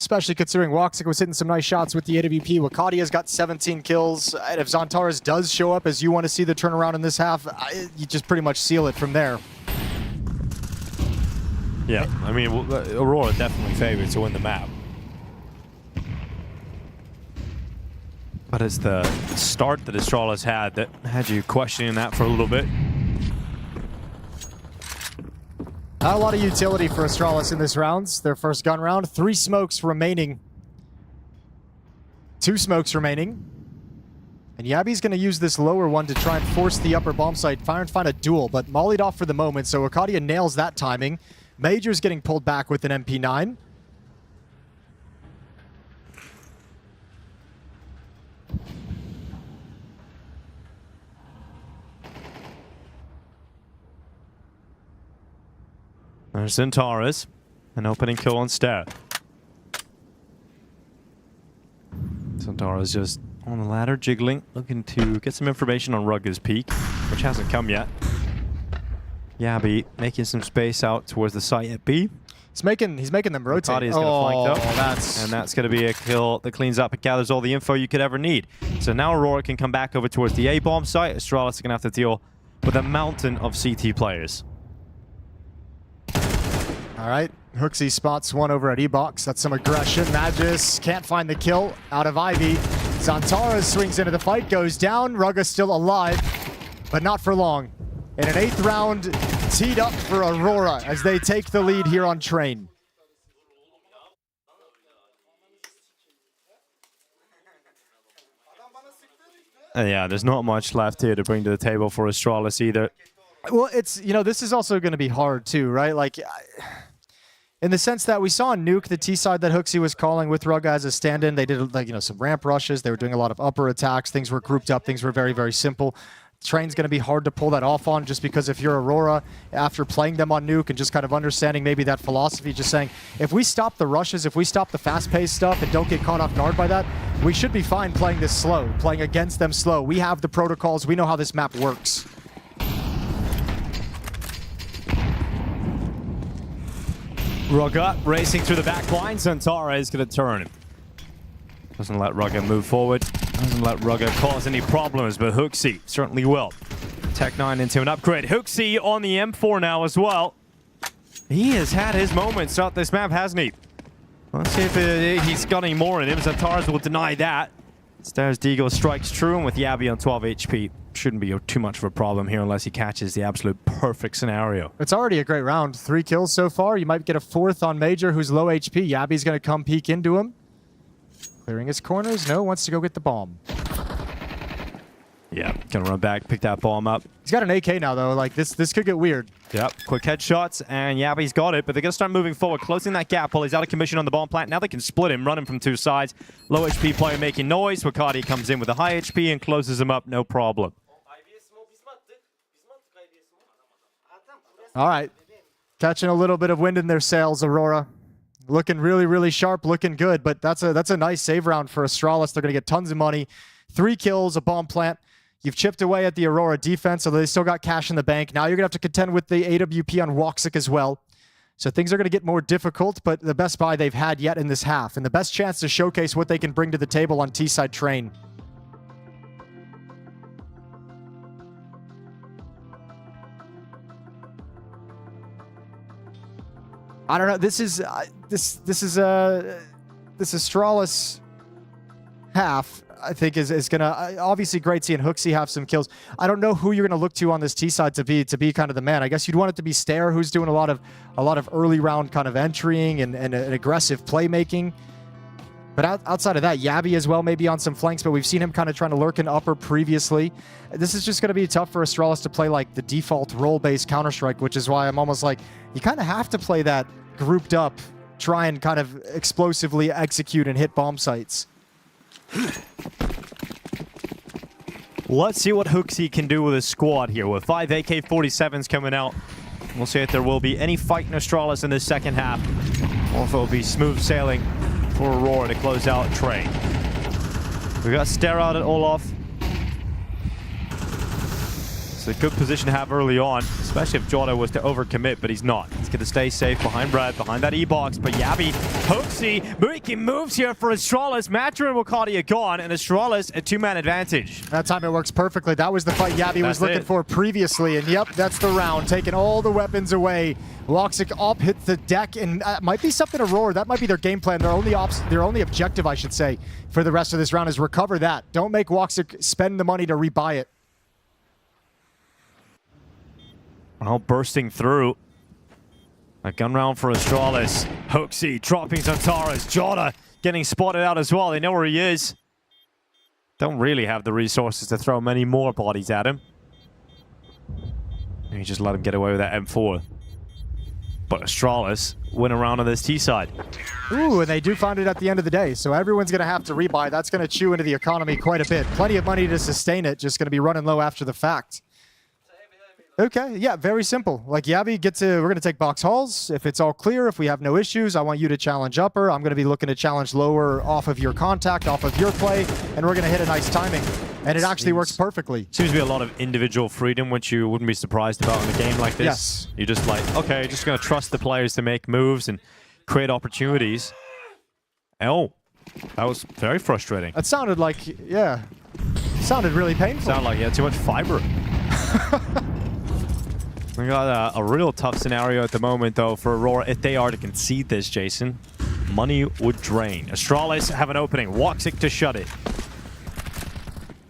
Especially considering Woxic was hitting some nice shots with the AWP. Wakadia's got 17 kills. And if Zantares does show up as you want to see the turnaround in this half, you just pretty much seal it from there. Yeah, I mean, Aurora definitely favored to win the map. But it's the start that Astralis had that had you questioning that for a little bit. Not a lot of utility for Astralis in this round. Their first gun round. 3 smokes remaining. 2 smokes remaining. And Yabi's going to use this lower one to try and force the upper bomb site, find a duel, but mollied off for the moment, so Wakadia nails that timing. Major's getting pulled back with an MP9. There's Zantares, an opening kill on Stat. Zantares just on the ladder, jiggling, looking to get some information on Rugged's peak, which hasn't come yet. Yabi making some space out towards the site at B. He's making them rotate. Wakadia's gonna flank up, and that's going to be a kill that cleans up and gathers all the info you could ever need. So now Aurora can come back over towards the A-bomb site. Astralis is going to have to deal with a mountain of CT players. All right, Hooksy spots one over at E-Box. That's some aggression. Magis can't find the kill out of Ivy. Zantares swings into the fight, goes down. Rugga still alive, but not for long. In an 8th round, teed up for Aurora as they take the lead here on train. Yeah, there's not much left here to bring to the table for Astralis either. Well, it's, you know, this is also going to be hard too, right? Like, in the sense that we saw Nuke, the T side that Hooksy was calling with Rugga as a stand-in. They did, like, you know, some ramp rushes. They were doing a lot of upper attacks. Things were grouped up. Things were very, very simple. Train's going to be hard to pull that off on, just because if you're Aurora, after playing them on Nuke and just kind of understanding maybe that philosophy, just saying, if we stop the rushes, if we stop the fast-paced stuff and don't get caught off guard by that, we should be fine playing this slow, playing against them slow. We have the protocols. We know how this map works. Rugga racing through the back line. Zantares is going to turn him. Doesn't let Rugga move forward. Doesn't let Rugga cause any problems, but Hooksy certainly will. Tech9 into an upgrade. Hooksy on the M4 now as well. He has had his moments throughout this map, hasn't he? Let's see if he's got any more in him. Zantares will deny that. Stairs Deagle strikes true, and with Yabi on 12 HP, shouldn't be too much of a problem here unless he catches the absolute perfect scenario. It's already a great round. 3 kills so far. You might get a 4th on Major, who's low HP. Yabi's going to come peek into him. Clearing his corners. No, wants to go get the bomb. Yeah, gonna run back, pick that bomb up. He's got an AK now, though. Like, this could get weird. Yep, quick headshots, and Yabi's got it, but they're gonna start moving forward, closing that gap while he's out of commission on the bomb plant. Now they can split him, run him from 2 sides. Low HP player making noise. Wakadi comes in with a high HP and closes him up, no problem. All right. Catching a little bit of wind in their sails, Aurora. Looking really, really sharp, looking good, but that's a nice save round for Astralis. They're going to get tons of money. 3 kills, a bomb plant. You've chipped away at the Aurora defense, so they still got cash in the bank. Now you're going to have to contend with the AWP on Woxic as well. So things are going to get more difficult, but the best buy they've had yet in this half, and the best chance to showcase what they can bring to the table on T-side Train. I don't know. This is Astralis half. I think is gonna obviously great seeing Hooksy have some kills. I don't know who you're gonna look to on this T side to be kind of the man. I guess you'd want it to be Stair, who's doing a lot of early round kind of entering and an aggressive playmaking. But outside of that, Yabby as well, maybe on some flanks, but we've seen him kind of trying to lurk in upper previously. This is just going to be tough for Astralis to play like the default role-based Counter-Strike, which is why I'm almost like, you kind of have to play that grouped up, try and kind of explosively execute and hit bomb sites. Let's see what Hooksy can do with his squad here. With 5 AK-47s coming out, we'll see if there will be any fight in Astralis in the second half, or if it will be smooth sailing for Aurora to close out Train. We got Stare out at Olaf. It's a good position to have early on, especially if Jota was to overcommit, but he's not. He's going to stay safe behind Red, behind that E-box, but Yabby, Hooksy making moves here for Astralis. Matcher and Wakadia gone, and Astralis a 2-man advantage. That time it works perfectly. That was the fight Yabby was looking for previously, and yep, that's the round. Taking all the weapons away. Woxic op hits the deck, and might be something Aurora. That might be their game plan. Their only objective, I should say, for the rest of this round is recover that. Don't make Woxic spend the money to rebuy it. Well, bursting through. A gun round for Astralis. Hooksy dropping Zantaras. Jota getting spotted out as well. They know where he is. Don't really have the resources to throw many more bodies at him. And you just let him get away with that M4. But Astralis win around on this T side. Ooh, and they do find it at the end of the day. So everyone's going to have to rebuy. That's going to chew into the economy quite a bit. Plenty of money to sustain it. Just going to be running low after the fact. Okay, yeah, very simple. Like Yabby, we're going to take box halls. If it's all clear, if we have no issues, I want you to challenge upper. I'm going to be looking to challenge lower off of your contact, off of your play, and we're going to hit a nice timing. And it actually works perfectly. Seems to be a lot of individual freedom, which you wouldn't be surprised about in a game like this. Yes. You're just like, okay, just going to trust the players to make moves and create opportunities. Oh, that was very frustrating. That sounded like, yeah, sounded really painful. Sounded like he had too much fiber. We got a real tough scenario at the moment, though, for Aurora. If they are to concede this, Jason, money would drain. Astralis have an opening. Woxic to shut it.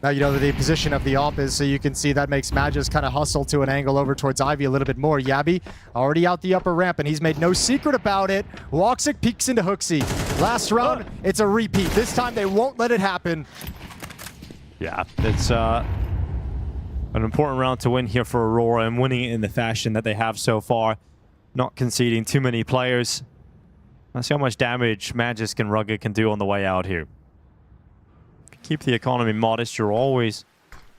Now you know the position of the op is, so you can see that makes Magus kind of hustle to an angle over towards Ivy a little bit more. Yabby already out the upper ramp, and he's made no secret about it. Woxic peeks into Hooksy. Last round, it's a repeat. This time they won't let it happen. Yeah, it's an important round to win here for Aurora, and winning it in the fashion that they have so far. Not conceding too many players. Let's see how much damage Magisk and Rugged can do on the way out here. Keep the economy modest. You're always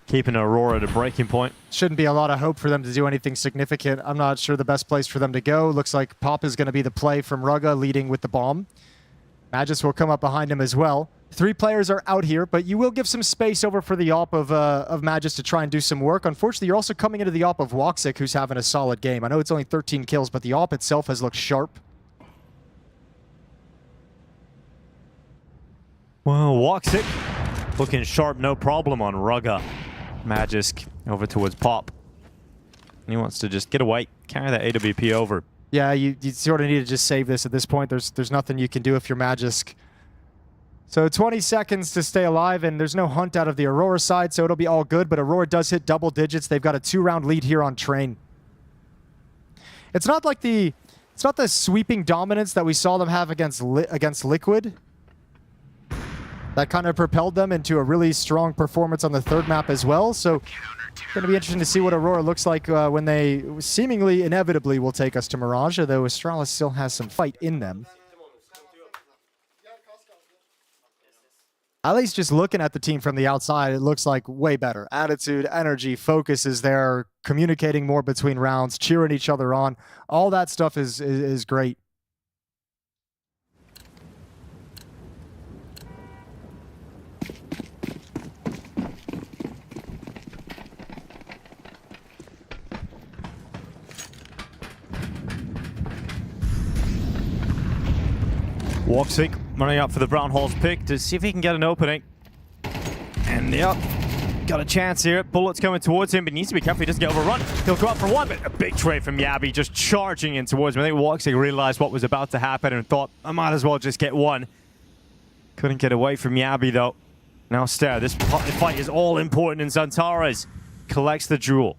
keeping Aurora at a breaking point. Shouldn't be a lot of hope for them to do anything significant. I'm not sure the best place for them to go. Looks like Pop is going to be the play from Rugga, leading with the bomb. Magisk will come up behind him as well. 3 players are out here, but you will give some space over for the op of Magisk to try and do some work. Unfortunately, you're also coming into the op of Woxic, who's having a solid game. I know it's only 13 kills, but the op itself has looked sharp. Well, Woxic looking sharp, no problem on Rugga. Magisk over towards Pop. He wants to just get away, carry that AWP over. Yeah, you sort of need to just save this at this point. There's nothing you can do if you're Magisk. So 20 seconds to stay alive, and there's no hunt out of the Aurora side, so it'll be all good. But Aurora does hit double digits. They've got a 2-round lead here on Train. It's not like the sweeping dominance that we saw them have against Liquid. That kind of propelled them into a really strong performance on the 3rd map as well. So it's going to be interesting to see what Aurora looks like when they seemingly inevitably will take us to Mirage, although Astralis still has some fight in them. at least just looking at the team from the outside, it looks like way better. Attitude, energy, focus is there, communicating more between rounds, cheering each other on. All that stuff is great. Woxic running up for the Brown Halls pick to see if he can get an opening. And yep, got a chance here. Bullets coming towards him, but he needs to be careful he doesn't get overrun. He'll go up for one, but a big trade from Yabi just charging in towards him. I think Woxic realized what was about to happen and thought, I might as well just get one. Couldn't get away from Yabi though. Now Stare, this fight is all important in Zantares. Collects the jewel.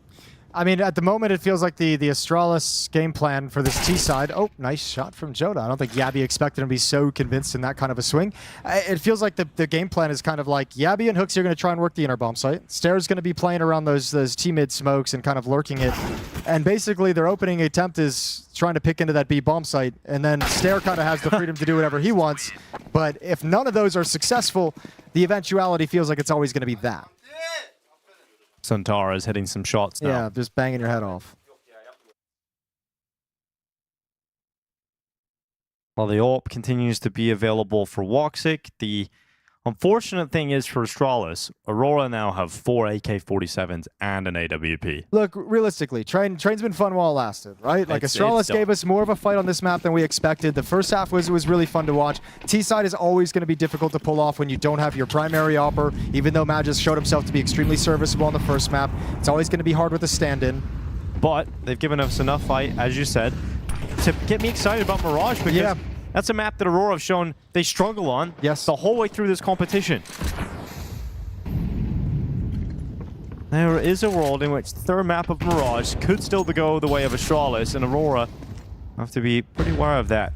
I mean, at the moment, it feels like the Astralis game plan for this T side. Oh, nice shot from Joda. I don't think Yabi expected him to be so convinced in that kind of a swing. It feels like the game plan is kind of like Yabi and Hooksy are going to try and work the inner bomb site. Stare's going to be playing around those T-mid smokes and kind of lurking it. And basically, their opening attempt is trying to pick into that B bomb site. And then Stare kind of has the freedom to do whatever he wants. But if none of those are successful, the eventuality feels like it's always going to be that. Santara is hitting some shots now. Yeah, just banging your head off. While the AWP continues to be available for Woxic, the unfortunate thing is for Astralis, Aurora now have 4 AK-47s and an AWP. Look, realistically, train's been fun while it lasted, right? Like Astralis gave us more of a fight on this map than we expected. The first half was really fun to watch. T-side is always going to be difficult to pull off when you don't have your primary opper, even though Magus showed himself to be extremely serviceable on the first map. It's always going to be hard with a stand-in. But they've given us enough fight, as you said, to get me excited about Mirage, because that's a map that Aurora have shown they struggle on the whole way through this competition. There is a world in which the third map of Mirage could still go the way of Astralis, and Aurora have to be pretty aware of that.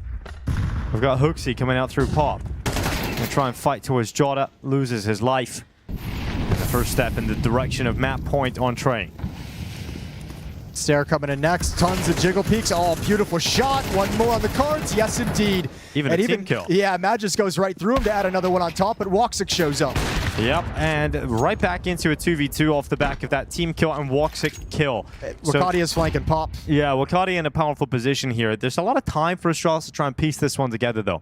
We've got Hooksy coming out through Pop. Gonna try and fight towards Jota, loses his life. The first step in the direction of map point on Train. Stare coming in next. Tons of jiggle peeks. Oh, beautiful shot. One more on the cards. Yes, indeed. Even a team kill. Yeah, Magus goes right through him to add another one on top, but Woxic shows up. Yep, and right back into a 2v2 off the back of that team kill and Woxic kill. Wakadia's flanking Pop. Yeah, Wakadia in a powerful position here. There's a lot of time for Astralis to try and piece this one together, though.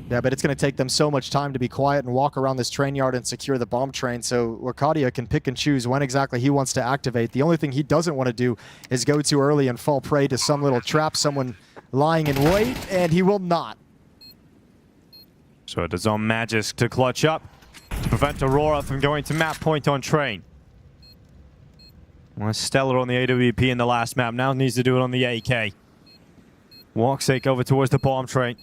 Yeah, but it's going to take them so much time to be quiet and walk around this train yard and secure the bomb train, so Wakadia can pick and choose when exactly he wants to activate. The only thing he doesn't want to do is go too early and fall prey to some little trap, someone lying in wait, and he will not. So it is on Magus to clutch up, prevent Aurora from going to map point on Train. Well, Stellar on the AWP in the last map, now needs to do it on the AK. Woxic over towards the bomb train.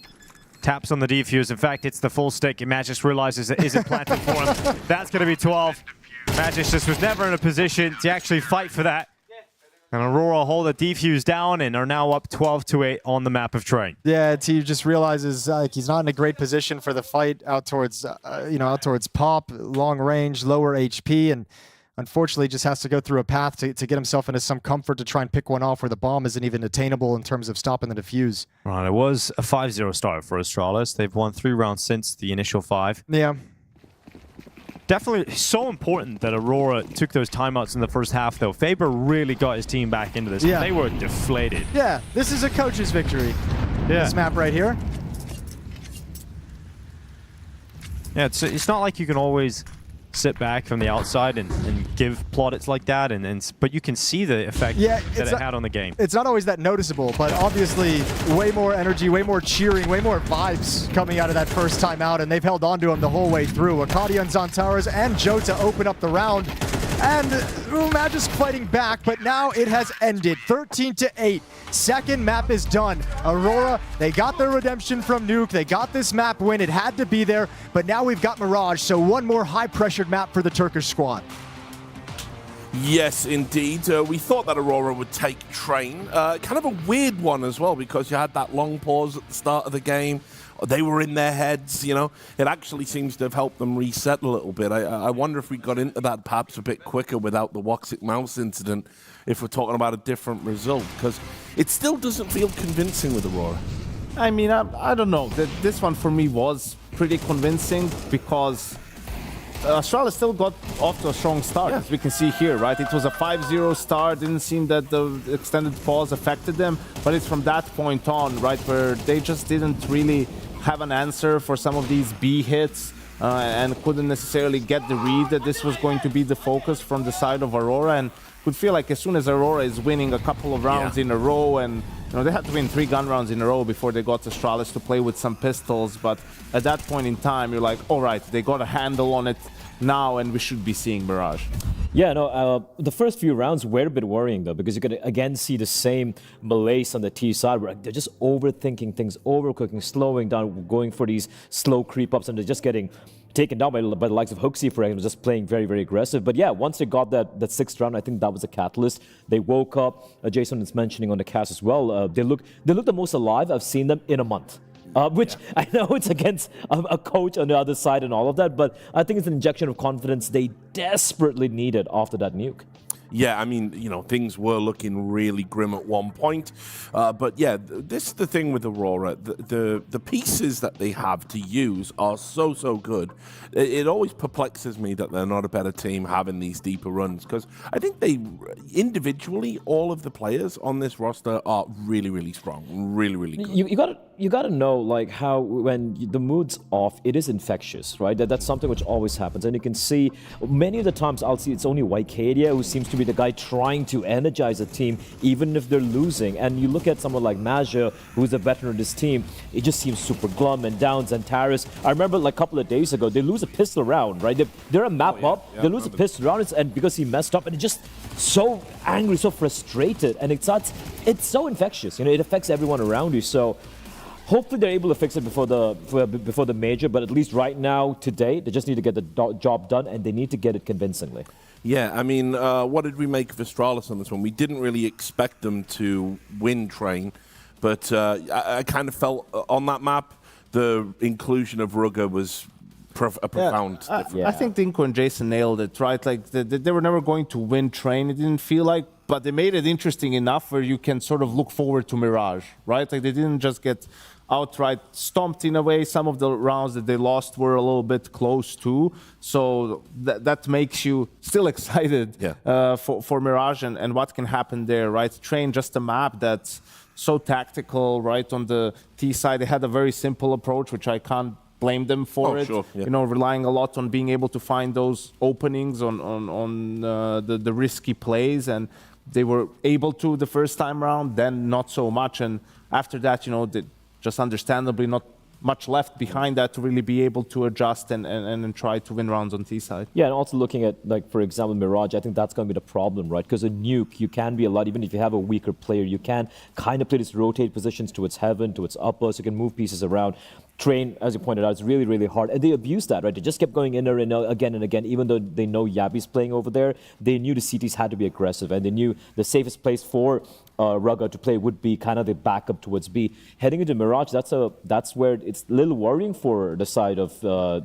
Taps on the defuse. In fact, it's the full stick. And Magus realizes it isn't planted for him. That's going to be 12. Magus just was never in a position to actually fight for that. And Aurora hold the defuse down and are now up 12-8 on the map of Train. Yeah, he just realizes he's not in a great position for the fight out towards, out towards Pop, long range, lower HP, and unfortunately just has to go through a path to get himself into some comfort to try and pick one off where the bomb isn't even attainable in terms of stopping the defuse. Right, it was a 5-0 start for Astralis. They've won 3 rounds since the initial 5. Yeah. Definitely so important that Aurora took those timeouts in the first half, though. Faber really got his team back into this. Yeah. They were deflated. Yeah, this is a coach's victory. Yeah. This map right here. Yeah, it's not like you can always sit back from the outside and give plaudits like that, but you can see the effect that it had on the game. It's not always that noticeable, but obviously way more energy, way more cheering, way more vibes coming out of that first time out, and they've held on to him the whole way through. Akadia and Zantares and Jota open up the round, and Magus fighting back, but now it has ended. 13-8. Second map is done. Aurora, they got their redemption from Nuke. They got this map win. It had to be there, but now we've got Mirage, so one more high-pressured map for the Turkish squad. Yes, indeed. We thought that Aurora would take Train. Kind of a weird one as well, because you had that long pause at the start of the game. They were in their heads, It actually seems to have helped them reset a little bit. I wonder if we got into that perhaps a bit quicker without the Woxic mouse incident, if we're talking about a different result, because it still doesn't feel convincing with Aurora. I mean, I don't know. This one for me was pretty convincing because Astralis still got off to a strong start, as we can see here, right? It was a 5-0 start, didn't seem that the extended pause affected them, but it's from that point on, right, where they just didn't really have an answer for some of these B hits and couldn't necessarily get the read that this was going to be the focus from the side of Aurora, and could feel like as soon as Aurora is winning a couple of rounds in a row, and they had to win 3 gun rounds in a row before they got Astralis to play with some pistols, but at that point in time, you're like, all right, they got a handle on it now, and we should be seeing Mirage. Yeah, no, the first few rounds were a bit worrying, though, because you could again see the same malaise on the T side, where they're just overthinking things, overcooking, slowing down, going for these slow creep-ups, and they're just getting taken down by the likes of Hooksy, for example, just playing very, very aggressive. But yeah, once they got that 6th round, I think that was a catalyst. They woke up. Jason is mentioning on the cast as well. They look the most alive I've seen them in a month. Which I know it's against a coach on the other side and all of that, but I think it's an injection of confidence they desperately needed after that nuke. Yeah, I mean, things were looking really grim at one point. But yeah, this is the thing with Aurora. The pieces that they have to use are so good. It always perplexes me that they're not a better team having these deeper runs, because I think they, individually, all of the players on this roster are really strong, really good. You gotta know, like, how when the mood's off, it is infectious, right? That's something which always happens, and you can see many of the times I'll see it's only Wycadia who seems to be the guy trying to energize a team, even if they're losing. And you look at someone like Maja, who's a veteran of this team, it just seems super glum and down. Zantaris, I remember like a couple of days ago, they lose a pistol round, right? They're a map up, they lose a pistol round, and because he messed up, and it's just so angry, so frustrated, and it's so infectious. It affects everyone around you. So hopefully they're able to fix it before the major, but at least right now, today, they just need to get the job done, and they need to get it convincingly. Yeah, I mean, what did we make of Astralis on this one? We didn't really expect them to win Train, but I kind of felt on that map, the inclusion of Rugger was a profound difference. I think Dinko and Jason nailed it, right? Like, they were never going to win Train, it didn't feel like, but they made it interesting enough where you can sort of look forward to Mirage, right? Like, they didn't just get outright stomped in a way. Some of the rounds that they lost were a little bit close too, so that makes you still excited for Mirage and what can happen there, right? Train, just a map that's so tactical, right? On the T side, they had a very simple approach, which I can't blame them for it. Sure, yeah. Relying a lot on being able to find those openings on the risky plays, and they were able to the first time around, then not so much, and after that, just understandably not much left behind that to really be able to adjust and try to win rounds on T side. Yeah, and also looking at, like, for example, Mirage, I think that's going to be the problem, right? Because a nuke, you can be a lot, even if you have a weaker player, you can kind of play this rotate positions to its heaven, to its upper, so you can move pieces around. Train, as you pointed out, is really hard. And they abused that, right? They just kept going in there again and again, even though they know Yabi's playing over there. They knew the CTs had to be aggressive, and they knew the safest place for Rugger to play would be kind of the backup towards B. Heading into Mirage, that's where it's a little worrying for the side of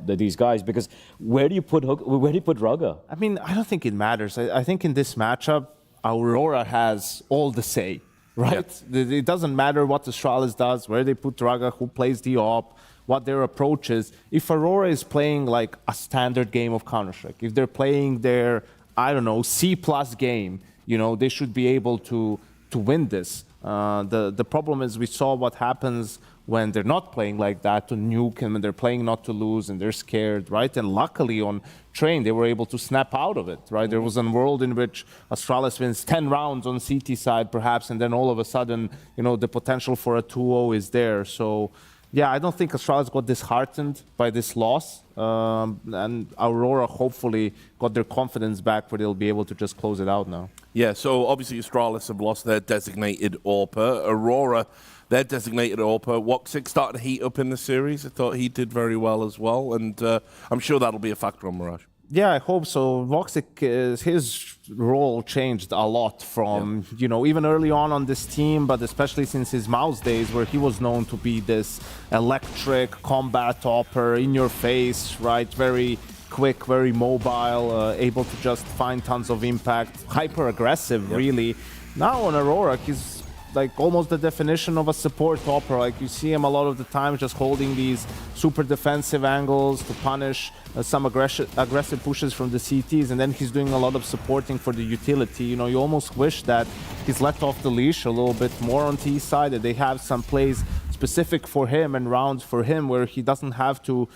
these guys, because where do you put Rugger? I mean, I don't think it matters. I think in this matchup, Aurora has all the say. Right? Yeah. It doesn't matter what Astralis does, where they put Raga, who plays the op, what their approach is. If Aurora is playing like a standard game of Counter-Strike, if they're playing their, I don't know, C+ game, they should be able to win this. The problem is we saw what happens when they're not playing like that to nuke, and when they're playing not to lose and they're scared, right? And luckily on Train, they were able to snap out of it, right? There was a world in which Astralis wins 10 rounds on CT side perhaps, and then all of a sudden, the potential for a 2-0 is there. So yeah, I don't think Astralis got disheartened by this loss, and Aurora hopefully got their confidence back where they'll be able to just close it out now. Yeah, so obviously Astralis have lost their designated AWPer. Aurora, their designated AWPer. Woxic started to heat up in the series. I thought he did very well as well, and I'm sure that'll be a factor on Mirage. Yeah, I hope so. Woxic, his role changed a lot from, even early on this team, but especially since his Mouse days, where he was known to be this electric combat AWPer, in your face, right? Very quick, very mobile, able to just find tons of impact, hyper aggressive, really. Now on Aurora, he's like almost the definition of a support opera. Like you see him a lot of the time just holding these super defensive angles to punish some aggressive pushes from the CTs, and then he's doing a lot of supporting for the utility. You know, you almost wish that he's let off the leash a little bit more on T side, that they have some plays specific for him and rounds for him where he doesn't have to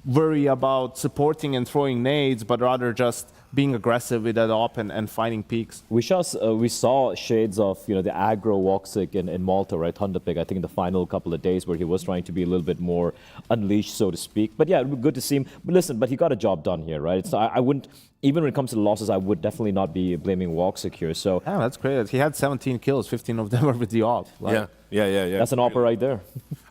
worry about supporting and throwing nades, but rather just being aggressive with that op and finding peaks. We saw shades of, you know, the aggro Woxic in Malta, right? Thunderpig, I think in the final couple of days where he was trying to be a little bit more unleashed, so to speak. But yeah, it would be good to see him. But listen, but he got a job done here, right? So I wouldn't, even when it comes to the losses, I would definitely not be blaming Woxic here. So yeah, that's great. He had 17 kills, 15 of them were with the op. Like, yeah. That's an opera right there.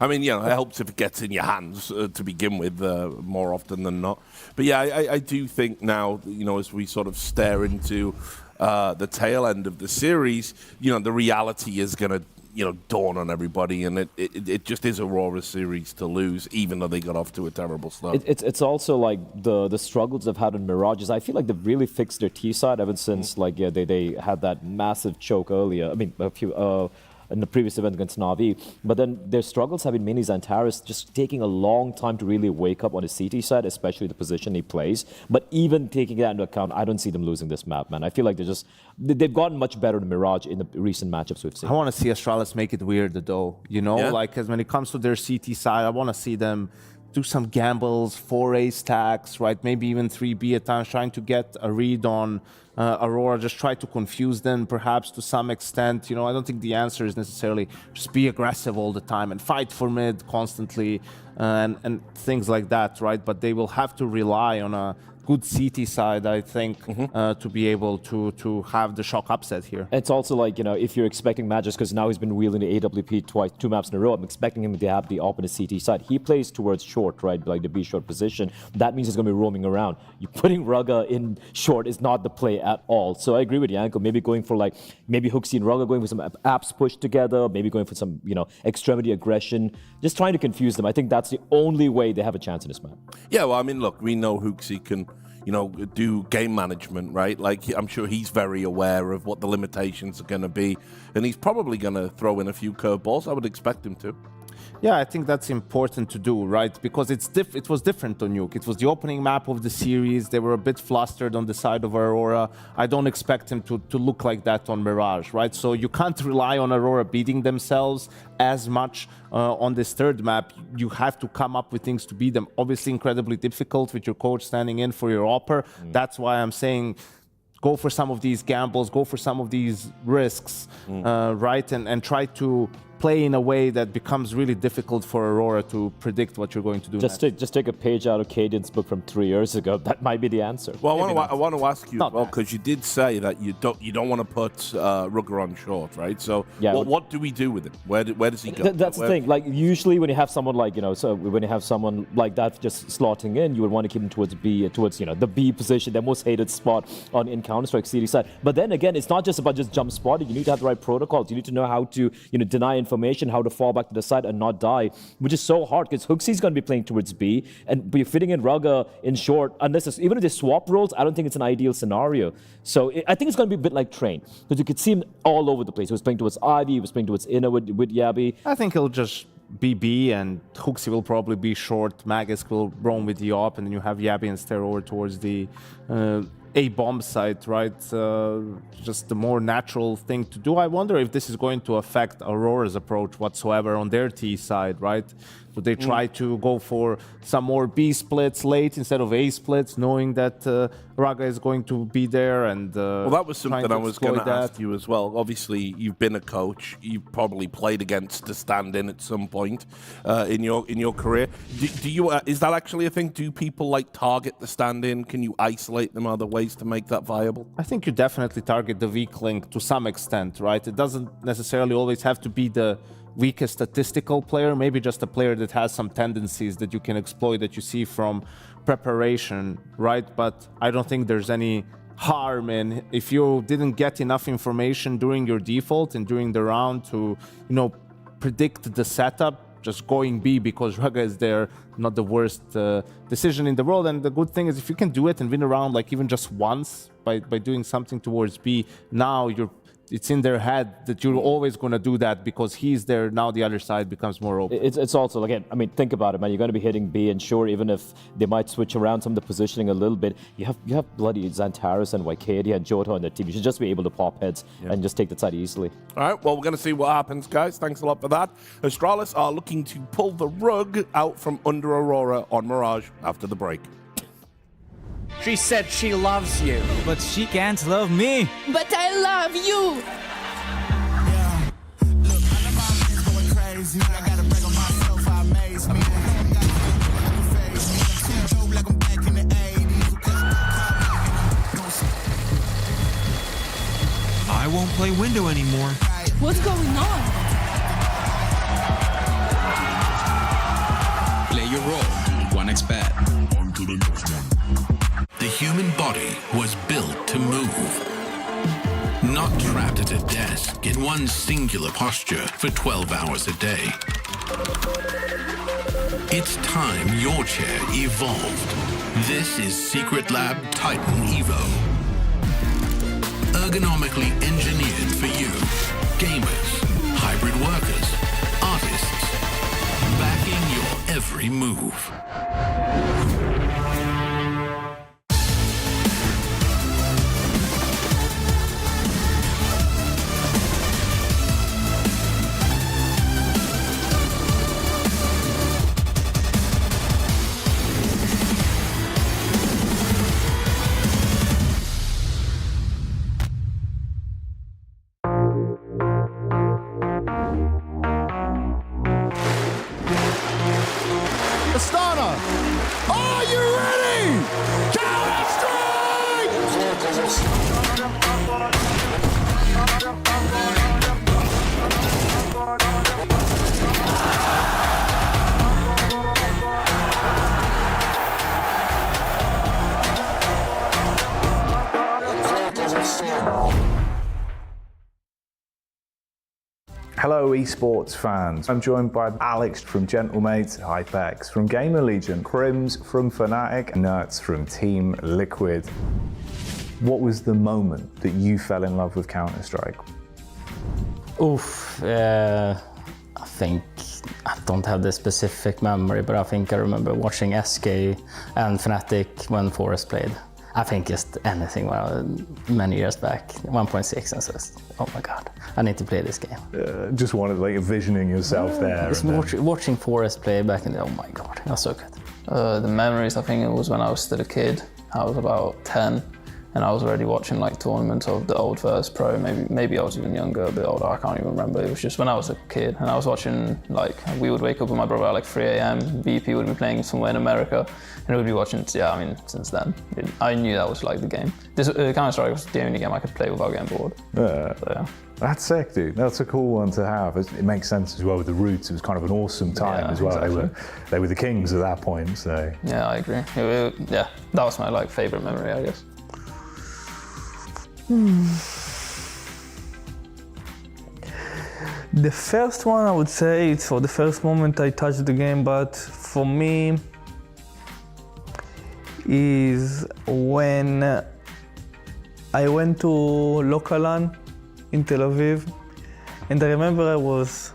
I mean, you know, it helps if it gets in your hands to begin with more often than not. But yeah, I do think now, you know, as we sort of stare into the tail end of the series, you know, the reality is going to, you know, dawn on everybody, and it just is Aurora's series to lose, even though they got off to a terrible start. It's also like the struggles they've had in Mirages. I feel like they've really fixed their T side ever since like they had that massive choke earlier. I mean, a few in the previous event against Na'Vi. But then their struggles have been mainly Xantares just taking a long time to really wake up on his CT side, especially the position he plays. But even taking that into account, I don't see them losing this map, man. I feel like they've gotten much better in Mirage in the recent matchups we've seen. I want to see Astralis make it weird though, you know, like, because when it comes to their CT side, I want to see them do some gambles, 4A stacks, right? Maybe even 3B at times, trying to get a read on Aurora, just try to confuse them perhaps to some extent. You know, I don't think the answer is necessarily just be aggressive all the time and fight for mid constantly and things like that, right? But they will have to rely on a good CT side, I think, to be able to have the shock upset here. It's also like, you know, if you're expecting Magic, because now he's been wheeling the AWP twice, 2 maps in a row, I'm expecting him to have the op on his CT side. He plays towards short, right, like the B short position. That means he's going to be roaming around. You putting Rugga in short is not the play at all. So I agree with Yanko. Maybe going for like, maybe Hooksy and Rugga going for some apps pushed together, maybe going for some, you know, extremity aggression, just trying to confuse them. I think that's the only way they have a chance in this map. Yeah, well, I mean, look, we know Hooksy can, you know, do game management, right? Like, I'm sure he's very aware of what the limitations are going to be, and he's probably going to throw in a few curveballs. I would expect him to. Yeah, I think that's important to do, right? Because it was different on Nuke. It was the opening map of the series. They were a bit flustered on the side of Aurora. I don't expect him to look like that on Mirage, right? So you can't rely on Aurora beating themselves as much on this third map. You have to come up with things to beat them. Obviously, incredibly difficult with your coach standing in for your opper. That's why I'm saying go for some of these gambles, go for some of these risks, right? And try to play in a way that becomes really difficult for Aurora to predict what you're going to do just take a page out of Cadian's book from 3 years ago. That might be the answer. Well, I want to ask you, well, because you did say that you don't want to put Rugger on short, right? So yeah, what do we do with it? Where does he go? That's the thing. Like usually when you have someone like, you know, so when you have someone like that just slotting in, you would want to keep him towards B, towards, you know, the B position, the most hated spot in Counter-Strike CD side. But then again, it's not just about just jump spotting. You need to have the right protocols. You need to know how to, you know, deny information, how to fall back to the side and not die, which is so hard because Hooksy's going to be playing towards B, and you're fitting in Rugga in short, unless even if they swap roles, I don't think it's an ideal scenario. So I think it's going to be a bit like Train, because you could see him all over the place. He was playing towards Ivy, he was playing towards Inner with Yabi. I think he'll just be B, and Hooksy will probably be short, Magisk will roam with the op, and then you have Yabi and stare over towards the A-bomb site, right? Just the more natural thing to do. I wonder if this is going to affect Aurora's approach whatsoever on their T side, right? So they try to go for some more B splits late instead of A splits, knowing that Rugga is going to be there. And well, that was something I was going to ask you as well. Obviously, you've been a coach. You've probably played against the stand-in at some point in your career. Do you? Is that actually a thing? Do people like target the stand-in? Can you isolate them? Are there ways to make that viable? I think you definitely target the weak link to some extent, right? It doesn't necessarily always have to be the weakest statistical player, maybe just a player that has some tendencies that you can exploit, that you see from preparation, right? But I don't think there's any harm in if you didn't get enough information during your default and during the round to, you know, predict the setup, just going B because Rugga is there, not the worst decision in the world. And the good thing is if you can do it and win a round like even just once by doing something towards B, now you're it's in their head that you're always going to do that because he's there. Now the other side becomes more open. It's also, again, I mean, think about it, man. You're going to be hitting B, and sure, even if they might switch around some of the positioning a little bit, you have bloody Xantares and Wycadia and Jota on their team. You should just be able to pop heads and just take the side easily. All right, well, we're going to see what happens, guys. Thanks a lot for that. Astralis are looking to pull the rug out from under Aurora on Mirage after the break. She said she loves you. But she can't love me. But I love you. Look, I know my man's going crazy. I gotta brag on myself, I amaze me. Like I'm back in the 80s. I won't play window anymore. What's going on? Play your role. 1xBet. On to the next one. The human body was built to move. Not trapped at a desk in one singular posture for 12 hours a day. It's time your chair evolved. This is Secret Lab Titan Evo. Ergonomically engineered for you, gamers, hybrid workers, artists, backing your every move. Astana, are you ready? Hello esports fans, I'm joined by Alex from Gentlemates, Hypex from GamerLegion, Crims from Fnatic, Nerds from Team Liquid. What was the moment that you fell in love with Counter-Strike? I think I don't have the specific memory, but I think I remember watching SK and Fnatic when Forest played. I think just anything many years back, 1.6 and says, oh my God, I need to play this game. Just wanted like envisioning yourself there. Just watching Forest play back in the, oh my God, it was so good. The memories, I think it was when I was still a kid. I was about 10 and I was already watching like tournaments of the old First Pro. Maybe I was even younger, a bit older, I can't even remember. It was just when I was a kid and I was watching, like, we would wake up with my brother at like 3 a.m. VP would be playing somewhere in America and we'd be watching, since then. I knew that was like the game. This Counter-Strike was the only game I could play without getting bored. So. That's sick, dude. That's a cool one to have. It makes sense as well with the roots. It was kind of an awesome time as well. Exactly. They were the kings at that point, so. Yeah, I agree. Yeah, that was my like favorite memory, I guess. The first one I would say it's for the first moment I touched the game, but for me is when I went to local LAN in Tel Aviv, and I remember it was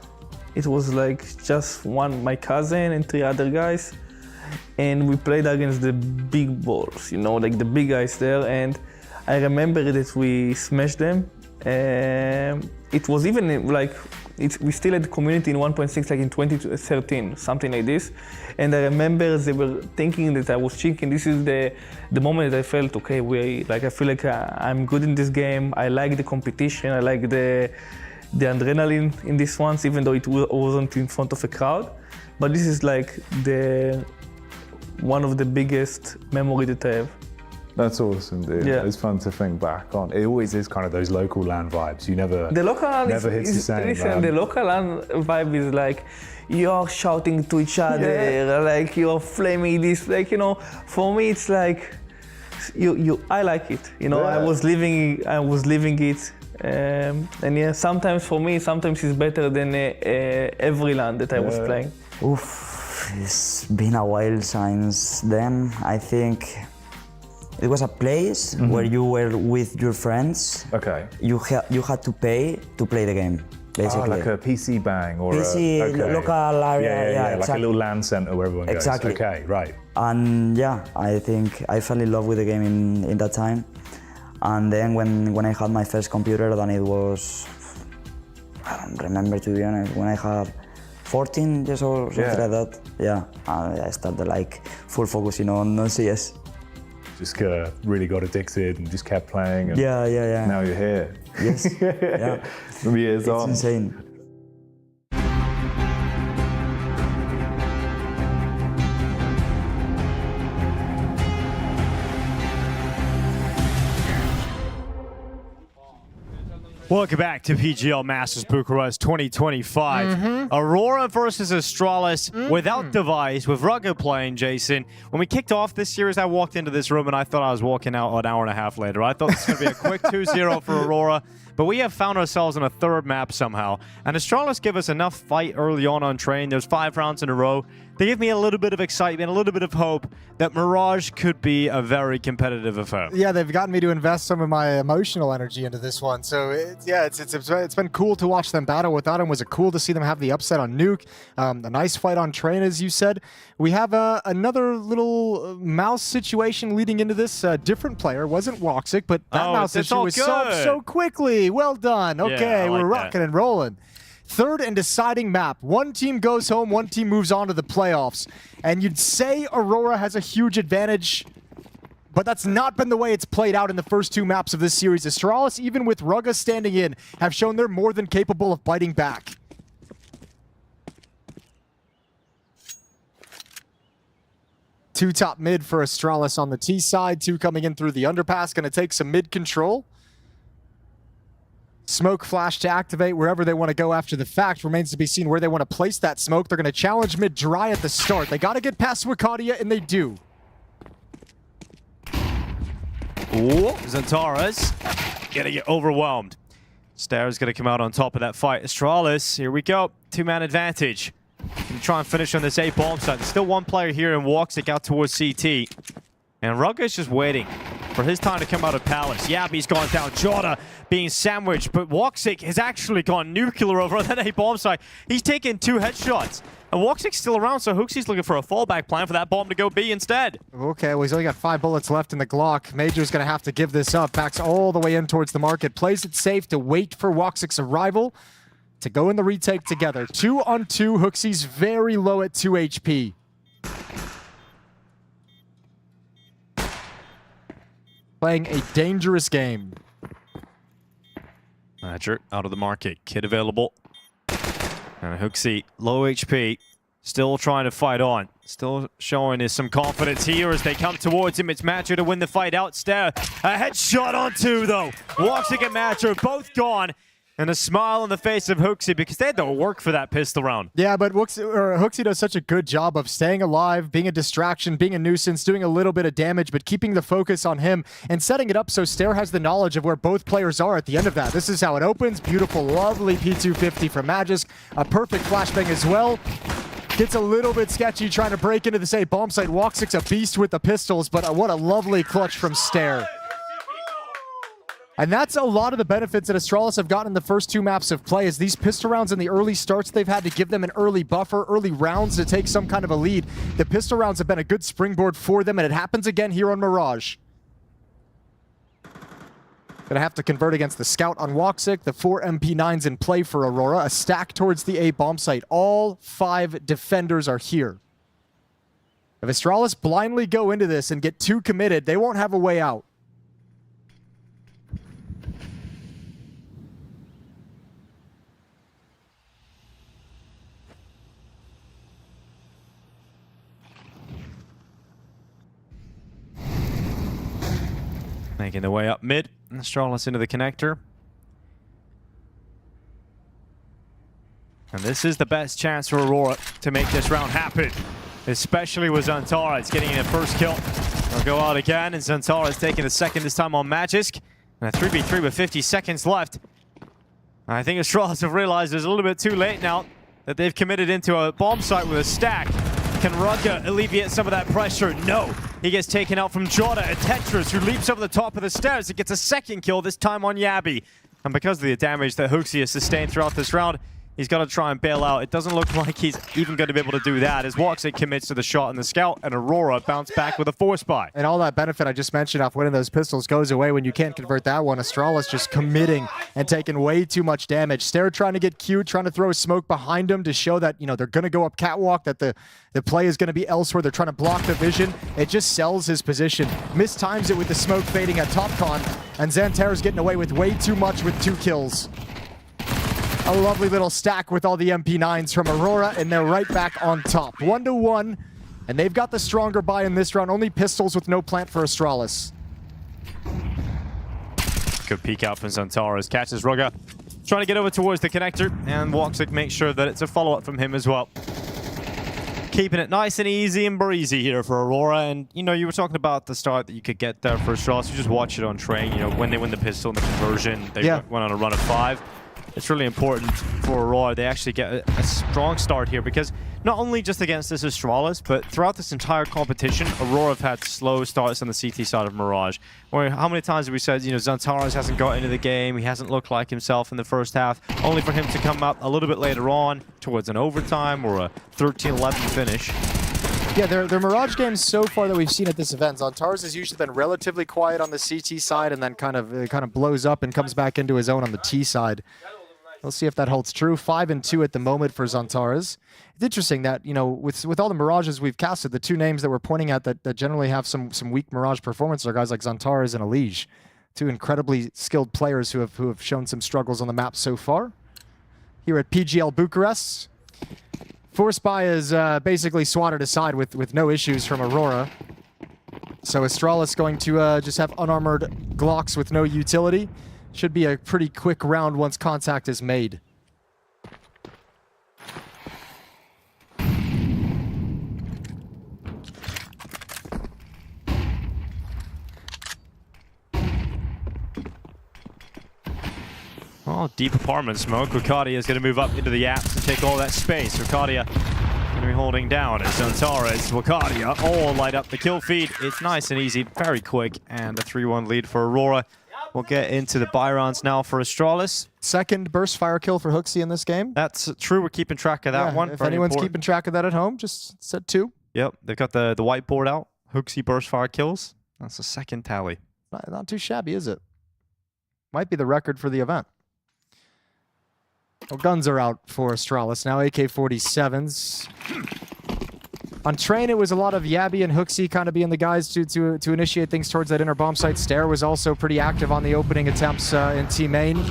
like just my cousin and 3 other guys, and we played against the big balls, like the big guys there, and I remember that we smashed them. It was even like, we still had the community in 1.6 like in 2013, something like this. And I remember they were thinking that I was cheating. This is the moment that I felt, okay, I feel like I'm good in this game. I like the competition. I like the adrenaline in this ones, even though it wasn't in front of a crowd. But this is like one of the biggest memories that I have. That's awesome, dude. Yeah. It's fun to think back on. It always is kind of those local LAN vibes. You never hits the same. Listen, the local LAN vibe is like you're shouting to each other, like you're flaming this, like, for me it's like I like it. I was living it. And yeah, sometimes for me, it's better than every LAN that I was playing. It's been a while since then. I think It was a place where you were with your friends. Okay. You had to pay to play the game, basically. Oh, like a PC bang or PC, local area. Yeah, like exactly. a little LAN center where everyone goes. Exactly. Okay, right. And yeah, I think I fell in love with the game in that time. And then when I had my first computer, then it was, I don't remember, to be honest, when I had 14 years old, something like that. Yeah, I started like full focusing on CS. Just really got addicted and just kept playing. And Yeah. Now you're here. Yes. Yeah. Years on. It's insane. Welcome back to PGL Masters Bucharest 2025. Aurora versus Astralis without device, with Rugged playing, Jason. When we kicked off this series, I walked into this room and I thought I was walking out an hour and a half later. I thought this was going to be a quick 2-0 for Aurora, but we have found ourselves in a third map somehow. And Astralis give us enough fight early on train. There's 5 rounds in a row. They give me a little bit of excitement, a little bit of hope that Mirage could be a very competitive affair. Yeah, they've gotten me to invest some of my emotional energy into this one. So it's been cool to watch them battle. Without him, was it cool to see them have the upset on Nuke? A nice fight on Train, as you said. We have another little mouse situation leading into this. Different player, wasn't Woxic, but that mouse issue was solved so quickly. Well done. Okay, we're rocking and rolling. Third and deciding map. One team goes home, one team moves on to the playoffs. And you'd say Aurora has a huge advantage, but that's not been the way it's played out in the first 2 maps of this series. Astralis, even with Rugga standing in, have shown they're more than capable of biting back. Two top mid for Astralis on the T side, 2 coming in through the underpass, gonna take some mid control. Smoke flash to activate wherever they want to go after the fact. Remains to be seen where they want to place that smoke. They're going to challenge mid dry at the start. They got to get past Wakadia, and they do. Ooh, Xantaras gonna get overwhelmed. Star's gonna come out on top of that fight. Astralis, here we go. 2-man advantage. Gonna try and finish on this A bomb site. There's still one player here in Woxic out towards CT. And Rugga's just waiting for his time to come out of Palace. Yabi's gone down. Jota being sandwiched, but Woxic has actually gone nuclear over on that A bomb site. He's taken 2 headshots. And Woxic's still around, so Hooksy's looking for a fallback plan for that bomb to go B instead. Okay, well, he's only got 5 bullets left in the Glock. Major's going to have to give this up. Backs all the way in towards the market. Plays it safe to wait for Woxic's arrival to go in the retake together. 2 on 2. Hooksy's very low at 2 HP. Playing a dangerous game. Magic out of the market. Kid available. And Hooksy, low HP. Still trying to fight on. Still showing us some confidence here as they come towards him. It's Matcher to win the fight out. Stare. A headshot on 2, though. Woxic and Matcher both gone. And a smile on the face of Hooksy because they had to work for that pistol round. Yeah, but Hooksy does such a good job of staying alive, being a distraction, being a nuisance, doing a little bit of damage, but keeping the focus on him and setting it up so Stare has the knowledge of where both players are at the end of that. This is how it opens. Beautiful, lovely P250 from Magisk. A perfect flashbang as well. Gets a little bit sketchy trying to break into the bomb site. Woxic's a beast with the pistols, but what a lovely clutch from Stare. And that's a lot of the benefits that Astralis have gotten in the first 2 maps of play, is these pistol rounds in the early starts, they've had to give them an early buffer, early rounds to take some kind of a lead. The pistol rounds have been a good springboard for them, and it happens again here on Mirage. Gonna have to convert against the Scout on Woxic. The 4 MP9s in play for Aurora. A stack towards the A bomb site. All 5 defenders are here. If Astralis blindly go into this and get too committed, they won't have a way out. Making their way up mid. Astralis into the connector. And this is the best chance for Aurora to make this round happen. Especially with Xantara. It's getting a first kill. They'll go out again, and Xantara is taking the second this time on Magisk. And a 3v3 with 50 seconds left. I think Astralis have realized it's a little bit too late now that they've committed into a bomb site with a stack. Can Rugga alleviate some of that pressure? No. He gets taken out from Jota and Tetris, who leaps over the top of the stairs. He gets a second kill, this time on Yabi. And because of the damage that Huxi has sustained throughout this round, he's got to try and bail out. It doesn't look like he's even going to be able to do that as Woxic commits to the shot in the scout, and Aurora bounced back with a force buy. And all that benefit I just mentioned off winning those pistols goes away when you can't convert that one. Astralis just committing and taking way too much damage. Stair trying to get cute, trying to throw smoke behind him to show that, you know, they're going to go up catwalk, that the play is going to be elsewhere. They're trying to block the vision. It just sells his position. Mistimes it with the smoke fading at top con, and Xanterra's getting away with way too much with 2 kills. A lovely little stack with all the MP9s from Aurora, and they're right back on top. 1-1, and they've got the stronger buy in this round. Only pistols with no plant for Astralis. Good peek out from Xantaras. Catches Rugger. Trying to get over towards the connector, and Woxic makes sure that it's a follow-up from him as well. Keeping it nice and easy and breezy here for Aurora. And, you know, you were talking about the start that you could get there for Astralis. You just watch it on train. You know, when they win the pistol and the conversion, they went on a run of 5. It's really important for Aurora they actually get a strong start here, because not only just against this Astralis, but throughout this entire competition, Aurora have had slow starts on the CT side of Mirage. How many times have we said, you know, Xantaras hasn't got into the game, he hasn't looked like himself in the first half, only for him to come up a little bit later on towards an overtime or a 13-11 finish. Yeah, their Mirage games so far that we've seen at this event, Xantaras has usually been relatively quiet on the CT side and then kind of blows up and comes back into his own on the T side. We'll see if that holds true. 5-2 at the moment for Xantaras. It's interesting that, you know, with all the Mirages we've casted, the 2 names that we're pointing at that generally have some weak Mirage performances are guys like Xantaras and Elige. 2 incredibly skilled players who have shown some struggles on the map so far. Here at PGL Bucharest, Force Buy is basically swatted aside with no issues from Aurora. So Astralis going to just have unarmored Glocks with no utility. Should be a pretty quick round once contact is made. Oh, deep apartment smoke. Ricardia is going to move up into the apps and take all that space. Ricardia going to be holding down as Xantaras. Ricardia all light up the kill feed. It's nice and easy, very quick, and a 3-1 lead for Aurora. We'll get into the buy rounds now for Astralis. Second burst fire kill for Huxi in this game. That's true. We're keeping track of that one. If anyone's keeping track of that at home, just set 2. Yep, they've got the whiteboard out. Huxi burst fire kills. That's the second tally. Not too shabby, is it? Might be the record for the event. Well, guns are out for Astralis now. AK-47s. On train, it was a lot of Yabi and Huxi kind of being the guys to initiate things towards that inner bomb site. Stair was also pretty active on the opening attempts in T-Main.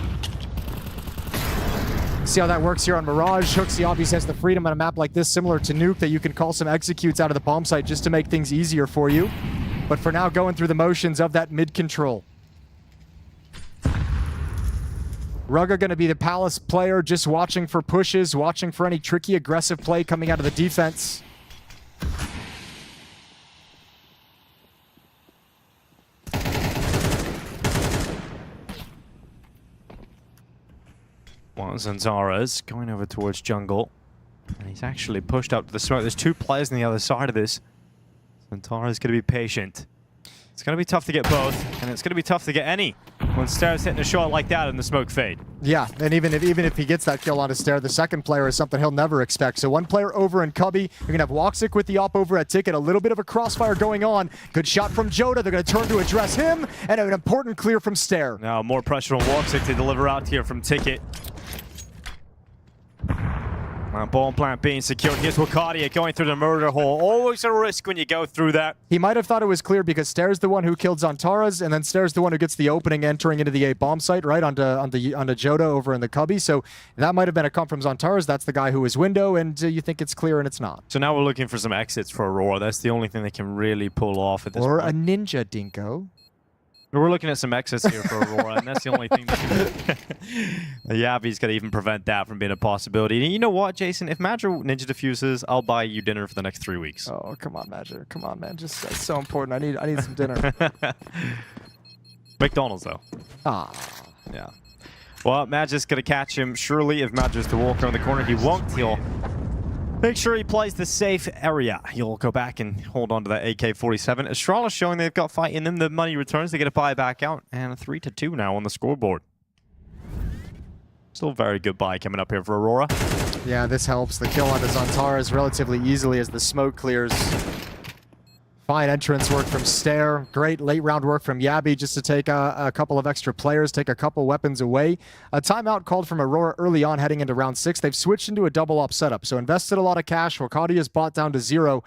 See how that works here on Mirage. Huxi obviously has the freedom on a map like this, similar to Nuke, that you can call some executes out of the bomb site just to make things easier for you. But for now, going through the motions of that mid-control. Rugga going to be the Palace player, just watching for pushes, watching for any tricky, aggressive play coming out of the defense. Well, Xantaras going over towards jungle. And he's actually pushed up to the smoke. There's 2 players on the other side of this. Xantaras going to be patient. It's going to be tough to get both, and it's going to be tough to get any when Stair's hitting a shot like that in the smoke fade. Yeah, and even if he gets that kill on a Stair, the second player is something he'll never expect. So 1 player over in Cubby. You're going to have Woxic with the op over at Ticket. A little bit of a crossfire going on. Good shot from Jota. They're going to turn to address him, and an important clear from Stair. Now more pressure on Woxic to deliver out here from Ticket. Bomb plant being secured. Here's Wakadia going through the murder hole. Always a risk when you go through that. He might have thought it was clear because Stair's the one who killed Xantaras, and then Stair's the one who gets the opening entering into the A bomb site, right, onto Jota over in the Cubby. So that might have been a come from Xantaras. That's the guy who was window, and you think it's clear, and it's not. So now we're looking for some exits for Aurora. That's the only thing they can really pull off at this point. Or a ninja, Dinko. We're looking at some exits here for Aurora, and that's the only thing that Yavi's got to even prevent that from being a possibility. And you know what, Jason? If Madra ninja diffuses, I'll buy you dinner for the next 3 weeks. Oh, come on, Madra. Come on, man. Just that's so important. I need some dinner. McDonald's, though. Ah. Yeah. Well, Madra's going to catch him. Surely, if Madra's to walk around the corner, he won't. He'll Make sure he plays the safe area. He'll go back and hold on to that AK-47. Astralis showing they've got fight in them. The money returns. They get a buy back out. And 3-2 now on the scoreboard. Still very good buy coming up here for Aurora. Yeah, this helps. The kill on the Zantaras relatively easily as the smoke clears. Fine entrance work from Stair. Great late round work from Yabi just to take a couple of extra players, take a couple weapons away. A timeout called from Aurora early on heading into round 6. They've switched into a double op setup, so invested a lot of cash. Wakati is bought down to 0.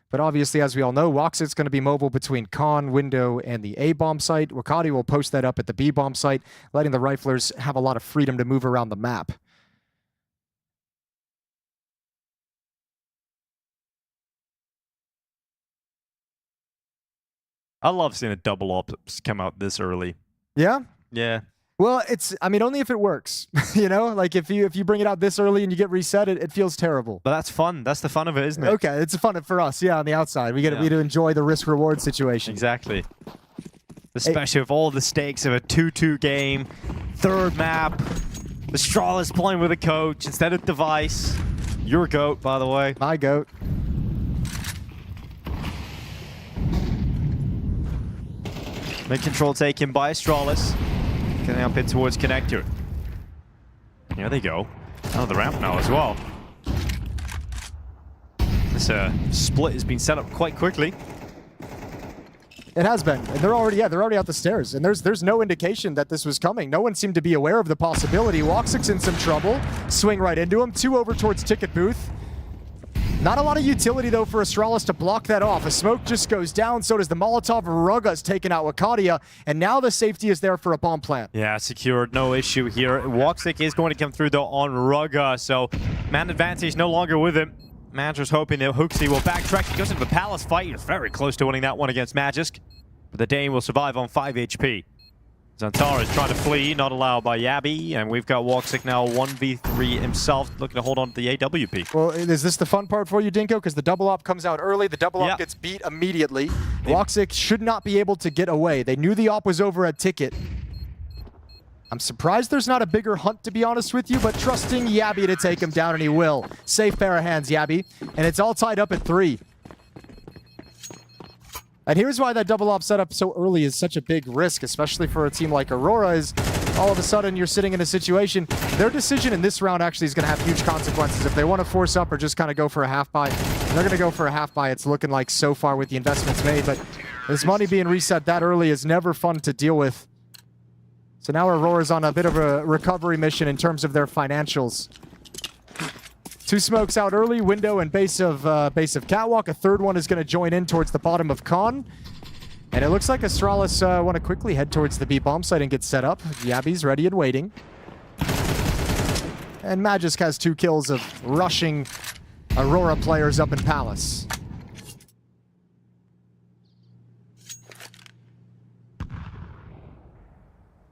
But obviously, as we all know, Woxic's going to be mobile between Con, Window, and the A-bomb site. Wakati will post that up at the B-bomb site, letting the riflers have a lot of freedom to move around the map. I love seeing a double ops come out this early. Yeah? Yeah. Well, I mean, only if it works. You know, like if you bring it out this early and you get reset, it feels terrible. But that's fun. That's the fun of it, isn't it? Okay, it's fun for us, yeah, on the outside. We get to enjoy the risk-reward situation. Exactly. Especially with all the stakes of a 2-2 game, third map, Astralis playing with a coach instead of Device. Your GOAT, by the way. My GOAT. Mid-control taken by Astralis. Getting up in towards Connector. Here they go. Out of the ramp now as well. This split has been set up quite quickly. It has been. And they're already out the stairs. And there's no indication that this was coming. No one seemed to be aware of the possibility. Woxic's in some trouble. Swing right into him. 2 over towards Ticket Booth. Not a lot of utility, though, for Astralis to block that off. A smoke just goes down, so does the Molotov. Ruga's taken out Wakadia, and now the safety is there for a bomb plant. Yeah, secured. No issue here. Woxic is going to come through, though, on Ruga, so man advantage no longer with him. Manager's hoping that Hooksy will backtrack. He goes into the Palace fight. He's very close to winning that one against Magisk, but the Dane will survive on 5 HP. Zantara is trying to flee, not allowed by Yabi, and we've got Woxic now 1v3 himself, looking to hold on to the AWP. Well, is this the fun part for you, Dinko? Because the double op comes out early, the double op gets beat immediately. Woxic should not be able to get away. They knew the op was over at Ticket. I'm surprised there's not a bigger hunt, to be honest with you, but trusting Yabi to take him down, and he will. Safe pair of hands, Yabi, and it's all tied up at 3. And here's why that double op setup so early is such a big risk, especially for a team like Aurora, is all of a sudden you're sitting in a situation. Their decision in this round actually is going to have huge consequences. If they want to force up or just kind of go for a half buy, they're going to go for a half buy. It's looking like so far with the investments made, but this money being reset that early is never fun to deal with. So now Aurora's on a bit of a recovery mission in terms of their financials. 2 smokes out early, Window and base of Catwalk. A third one is going to join in towards the bottom of Con. And it looks like Astralis want to quickly head towards the B-bomb site and get set up. Yabi's ready and waiting. And Magisk has 2 kills of rushing Aurora players up in Palace.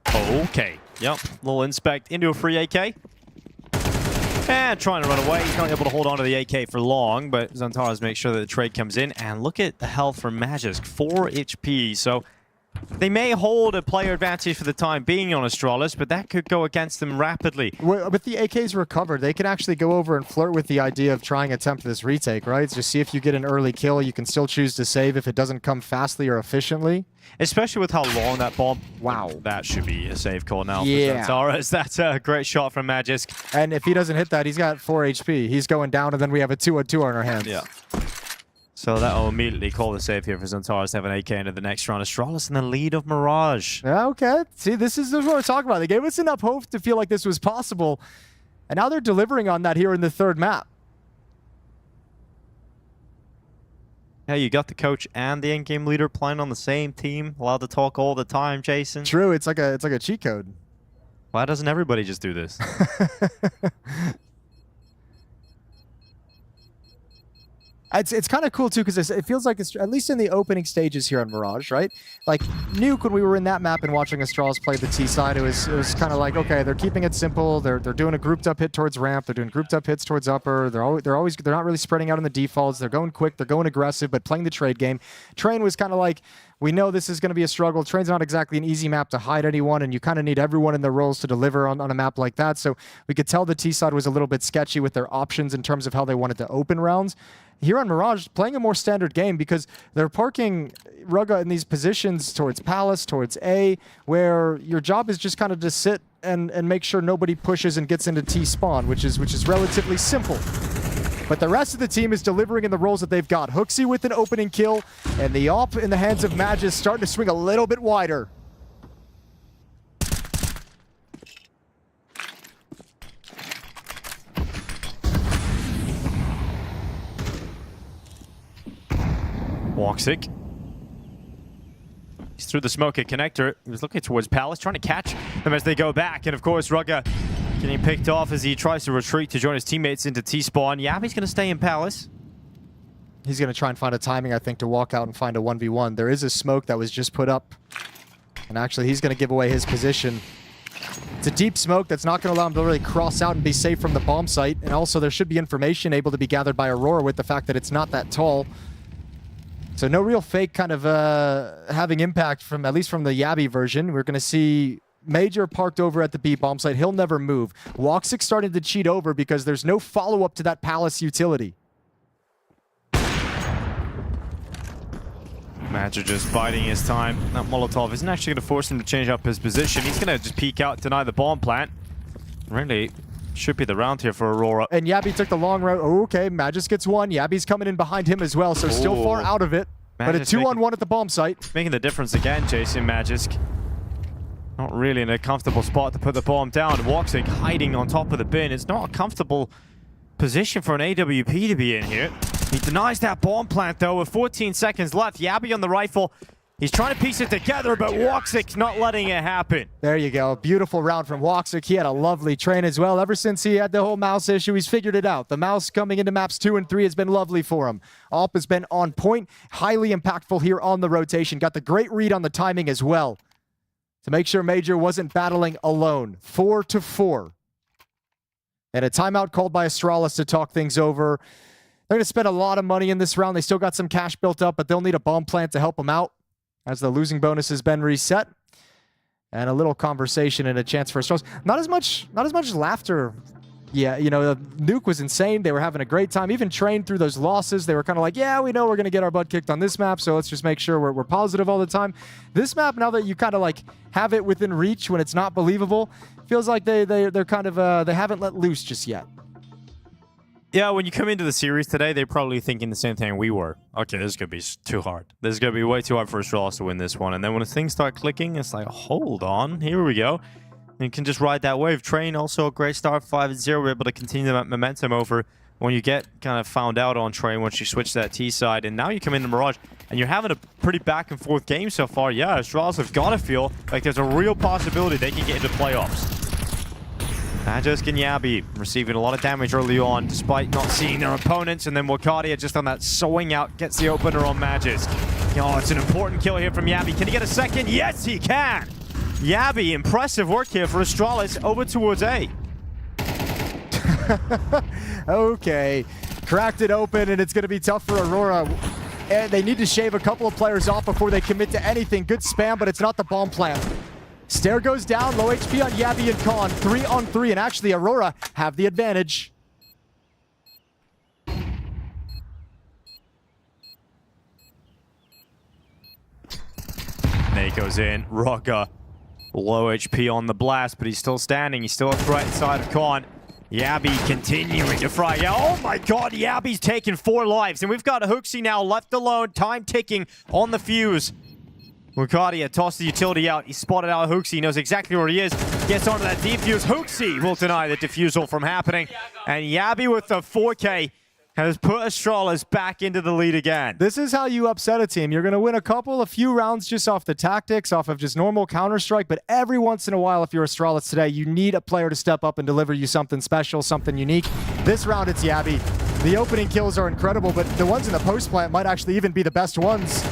Okay. Yep. Little inspect into a free AK. And trying to run away. He's not able to hold on to the AK for long, but Zantaras makes sure that the trade comes in. And look at the health from Magisk. 4 HP. So they may hold a player advantage for the time being on Astralis, but that could go against them rapidly. With the AKs recovered, they can actually go over and flirt with the idea of trying to attempt this retake, right? Just see if you get an early kill. You can still choose to save if it doesn't come fastly or efficiently. Especially with how long that bomb... Wow. That should be a save call now for Zantaras. That's a great shot from Magisk. And if he doesn't hit that, he's got 4 HP. He's going down, and then we have a 2-on-2 on our hands. Yeah. So that will immediately call the save here for Zantaras to have an AK into the next round. Astralis in the lead of Mirage. Yeah, okay. See, this is what we're talking about. They gave us enough hope to feel like this was possible, and now they're delivering on that here in the 3rd map. Yeah, you got the coach and the in-game leader playing on the same team, allowed to talk all the time, Jason. True, it's like a cheat code. Why doesn't everybody just do this? It's kind of cool too, because it feels like it's at least in the opening stages here on Mirage, right? Like Nuke, when we were in that map and watching Astralis play the T side, it was kind of like, okay, they're keeping it simple. They're doing a grouped up hit towards ramp. They're doing grouped up hits towards upper. They're not really spreading out in the defaults. They're going quick. They're going aggressive, but playing the trade game. Train was kind of like, we know this is going to be a struggle. Train's not exactly an easy map to hide anyone, and you kind of need everyone in their roles to deliver on a map like that. So we could tell the T side was a little bit sketchy with their options in terms of how they wanted to open rounds. Here on Mirage, playing a more standard game because they're parking Rugga in these positions towards Palace, towards A, where your job is just kind of to sit and make sure nobody pushes and gets into T spawn, which is relatively simple. But the rest of the team is delivering in the roles that they've got. Hooksy with an opening kill, and the op in the hands of Magis starting to swing a little bit wider. Woxic. He's through the smoke at connector. He was looking towards Palace, trying to catch them as they go back. And of course, Rugga getting picked off as he tries to retreat to join his teammates into T-spawn. Yabi's going to stay in Palace. He's going to try and find a timing, I think, to walk out and find a 1v1. There is a smoke that was just put up. And actually, he's going to give away his position. It's a deep smoke that's not going to allow him to really cross out and be safe from the bomb site. And also, there should be information able to be gathered by Aurora with the fact that it's not that tall. So no real fake kind of having impact from, at least from the Yabi version. We're going to see Major parked over at the B bomb site. He'll never move. Woxic starting to cheat over because there's no follow-up to that Palace utility. Magic just biding his time. That Molotov isn't actually going to force him to change up his position. He's going to just peek out, deny the bomb plant. Really should be the round here for Aurora. And Yabi took the long route. Oh, okay, Magis gets one. Yabi's coming in behind him as well, so still far out of it. But a 2-on-1 at the bomb site. Making the difference again, Jason Magisk. Not really in a comfortable spot to put the bomb down. Woxic hiding on top of the bin. It's not a comfortable position for an AWP to be in here. He denies that bomb plant, though, with 14 seconds left. Yabi on the rifle. He's trying to piece it together, but Woxic's not letting it happen. There you go. Beautiful round from Woxic. He had a lovely train as well. Ever since he had the whole mouse issue, he's figured it out. The mouse coming into maps 2 and 3 has been lovely for him. Alp has been on point, highly impactful here on the rotation. Got the great read on the timing as well to make sure Major wasn't battling alone. 4-4. And a timeout called by Astralis to talk things over. They're going to spend a lot of money in this round. They still got some cash built up, but they'll need a bomb plant to help them out as the losing bonus has been reset. And a little conversation and a chance for Astralis. Not as much laughter. Yeah, you know, Nuke was insane. They were having a great time. Even trained through those losses. They were kind of like, yeah, we know we're going to get our butt kicked on this map, so let's just make sure we're positive all the time. This map, now that you kind of like have it within reach when it's not believable, feels like they're kind of, they haven't let loose just yet. Yeah, when you come into the series today, they're probably thinking the same thing we were. Okay, this is going to be too hard. This is going to be way too hard for Astralis to win this one. And then when things start clicking, it's like, hold on, here we go. And you can just ride that wave. Train, also a great start, 5-0. We're able to continue that momentum over when you get kind of found out on Train once you switch that T side. And now you come into Mirage, and you're having a pretty back and forth game so far. Yeah, Astralis have got to feel like there's a real possibility they can get into playoffs. Magisk and Yabi receiving a lot of damage early on, despite not seeing their opponents. And then Wakadia just on that swing out gets the opener on Magisk. Oh, it's an important kill here from Yabi. Can he get a second? Yes, he can! Yabi, impressive work here for Astralis over towards A. Okay, cracked it open, and it's going to be tough for Aurora. And they need to shave a couple of players off before they commit to anything. Good spam, but it's not the bomb plant. Stair goes down, low HP on Yabi and Khan. 3-on-3, and actually Aurora have the advantage. Nate goes in, Rugga. Low HP on the blast, but he's still standing. He's still a threat inside of Khan. Yabi continuing to fry. Yeah, oh my god, Yabi's taken 4 lives. And we've got Hooksy now left alone, time ticking on the fuse. Wukadia tossed the utility out. He spotted out Hooksy. He knows exactly where he is. Gets onto that defuse. Hooksy will deny the defusal from happening. And Yabi with the 4K has put Astralis back into the lead again. This is how you upset a team. You're going to win a few rounds just off the tactics, off of just normal Counter-Strike, but every once in a while, if you're Astralis today, you need a player to step up and deliver you something special, something unique. This round, it's Yabi. The opening kills are incredible, but the ones in the post plant might actually even be the best ones.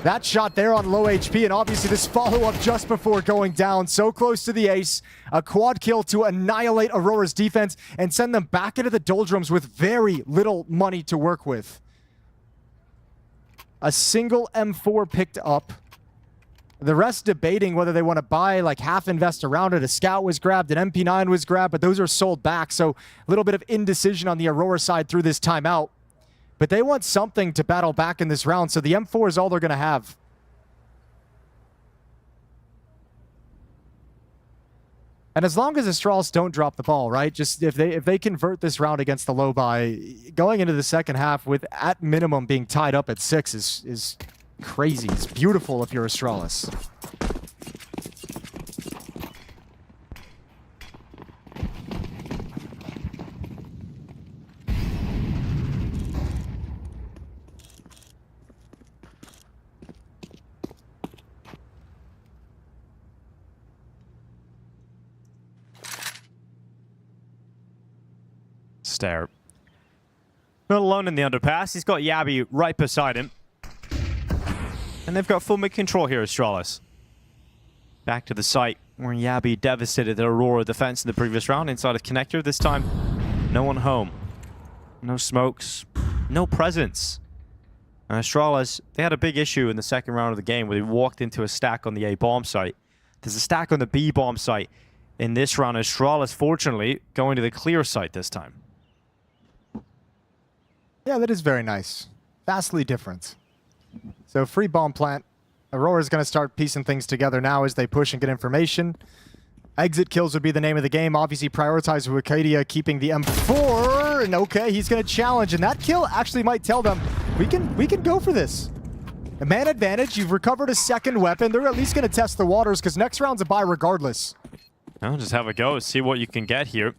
That shot there on low HP, and obviously this follow-up just before going down, so close to the ace. A quad kill to annihilate Aurora's defense and send them back into the doldrums with very little money to work with. A single M4 picked up. The rest debating whether they want to buy like half invest around it. A scout was grabbed, an MP9 was grabbed, but those are sold back. So a little bit of indecision on the Aurora side through this timeout. But they want something to battle back in this round, so the M4 is all they're going to have. And as long as Astralis don't drop the ball, right? Just if they convert this round against the low buy, going into the second half with at minimum being tied up at 6 is crazy. It's beautiful if you're Astralis. Stare. Not alone in the underpass. He's got Yabi right beside him. And they've got full mid-control here, Astralis. Back to the site where Yabi devastated the Aurora defense in the previous round inside of Connector. This time, no one home. No smokes. No presence. And Astralis, they had a big issue in the second round of the game where they walked into a stack on the A bomb site. There's a stack on the B bomb site in this round. Astralis, fortunately, going to the clear site this time. Yeah, that is very nice. Vastly different. So free bomb plant. Aurora's going to start piecing things together now as they push and get information. Exit kills would be the name of the game. Obviously prioritize Wikidia keeping the M4. And okay, he's going to challenge. And that kill actually might tell them, we can go for this. A man advantage. You've recovered a second weapon. They're at least going to test the waters because next round's a buy regardless. I'll just have a go, see what you can get here.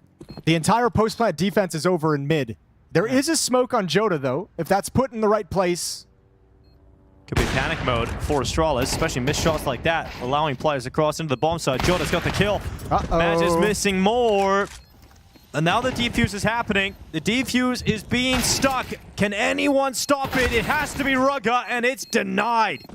The entire post-plant defense is over in mid. There is a smoke on Joda, though, if that's put in the right place. Could be panic mode for Astralis, especially missed shots like that, allowing players to cross into the bomb side. Joda's got the kill. Maj is missing more. And now the defuse is happening. The defuse is being stuck. Can anyone stop it? It has to be Rugga, and it's denied.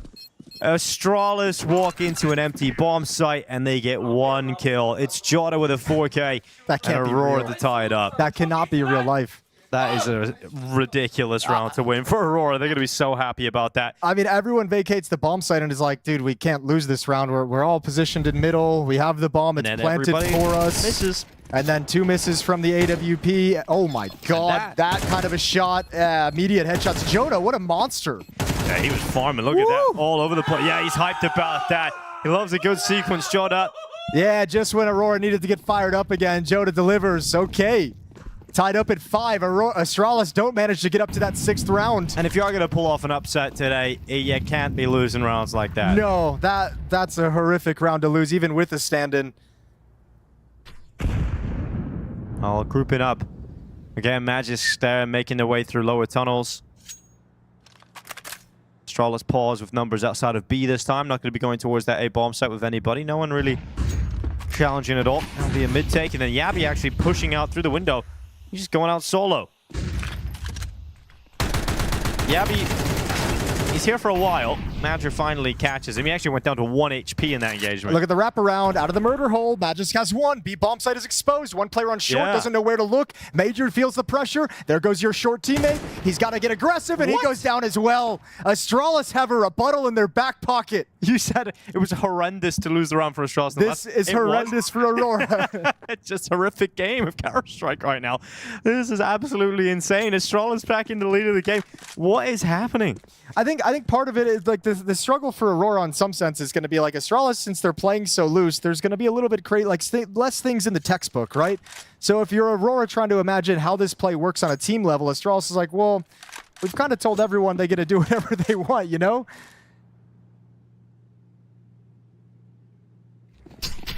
Astralis walk into an empty bomb site, and they get one kill. It's Joda with a 4K, that can't and Aurora to tie it up. That cannot be real life. That is a ridiculous round to win for Aurora. They're going to be so happy about that. I mean, everyone vacates the bomb site and is like, dude, we can't lose this round. We're all positioned in middle. We have the bomb. It's planted for us. Misses. And then 2 misses from the AWP. Oh my god, that kind of a shot. Immediate headshots. Joda, what a monster. Yeah, he was farming. Look at that. All over the place. Yeah, he's hyped about that. He loves a good sequence, Joda. Yeah, just when Aurora needed to get fired up again, Joda delivers. Okay. Tied up at 5. Astralis don't manage to get up to that 6th round. And if you are going to pull off an upset today, you can't be losing rounds like that. No, that's a horrific round to lose, even with a stand-in. All grouping up. Again, Magisk there making their way through lower tunnels. Astralis pause with numbers outside of B this time. Not going to be going towards that A bomb site with anybody. No one really challenging at all. That'll be a mid-take. And then Yabi actually pushing out through the window. He's just going out solo. Yabi, he's here for a while. Madger finally catches him. He actually went down to 1 HP in that engagement. Look at the wraparound out of the murder hole. Magisk has 1. B bomb site is exposed. One player on short doesn't know where to look. Major feels the pressure. There goes your short teammate. He's got to get aggressive, and he goes down as well. Astralis have a rebuttal in their back pocket. You said it was horrendous to lose the round for Astralis. This is horrendous for Aurora. It's just a horrific game of Counter-Strike right now. This is absolutely insane. Astralis back in the lead of the game. What is happening? I think part of it is like the struggle for Aurora in some sense is going to be like Astralis, since they're playing so loose, there's going to be a little bit less things in the textbook, right? So if you're Aurora trying to imagine how this play works on a team level, Astralis is like, well, we've kind of told everyone they get to do whatever they want, you know?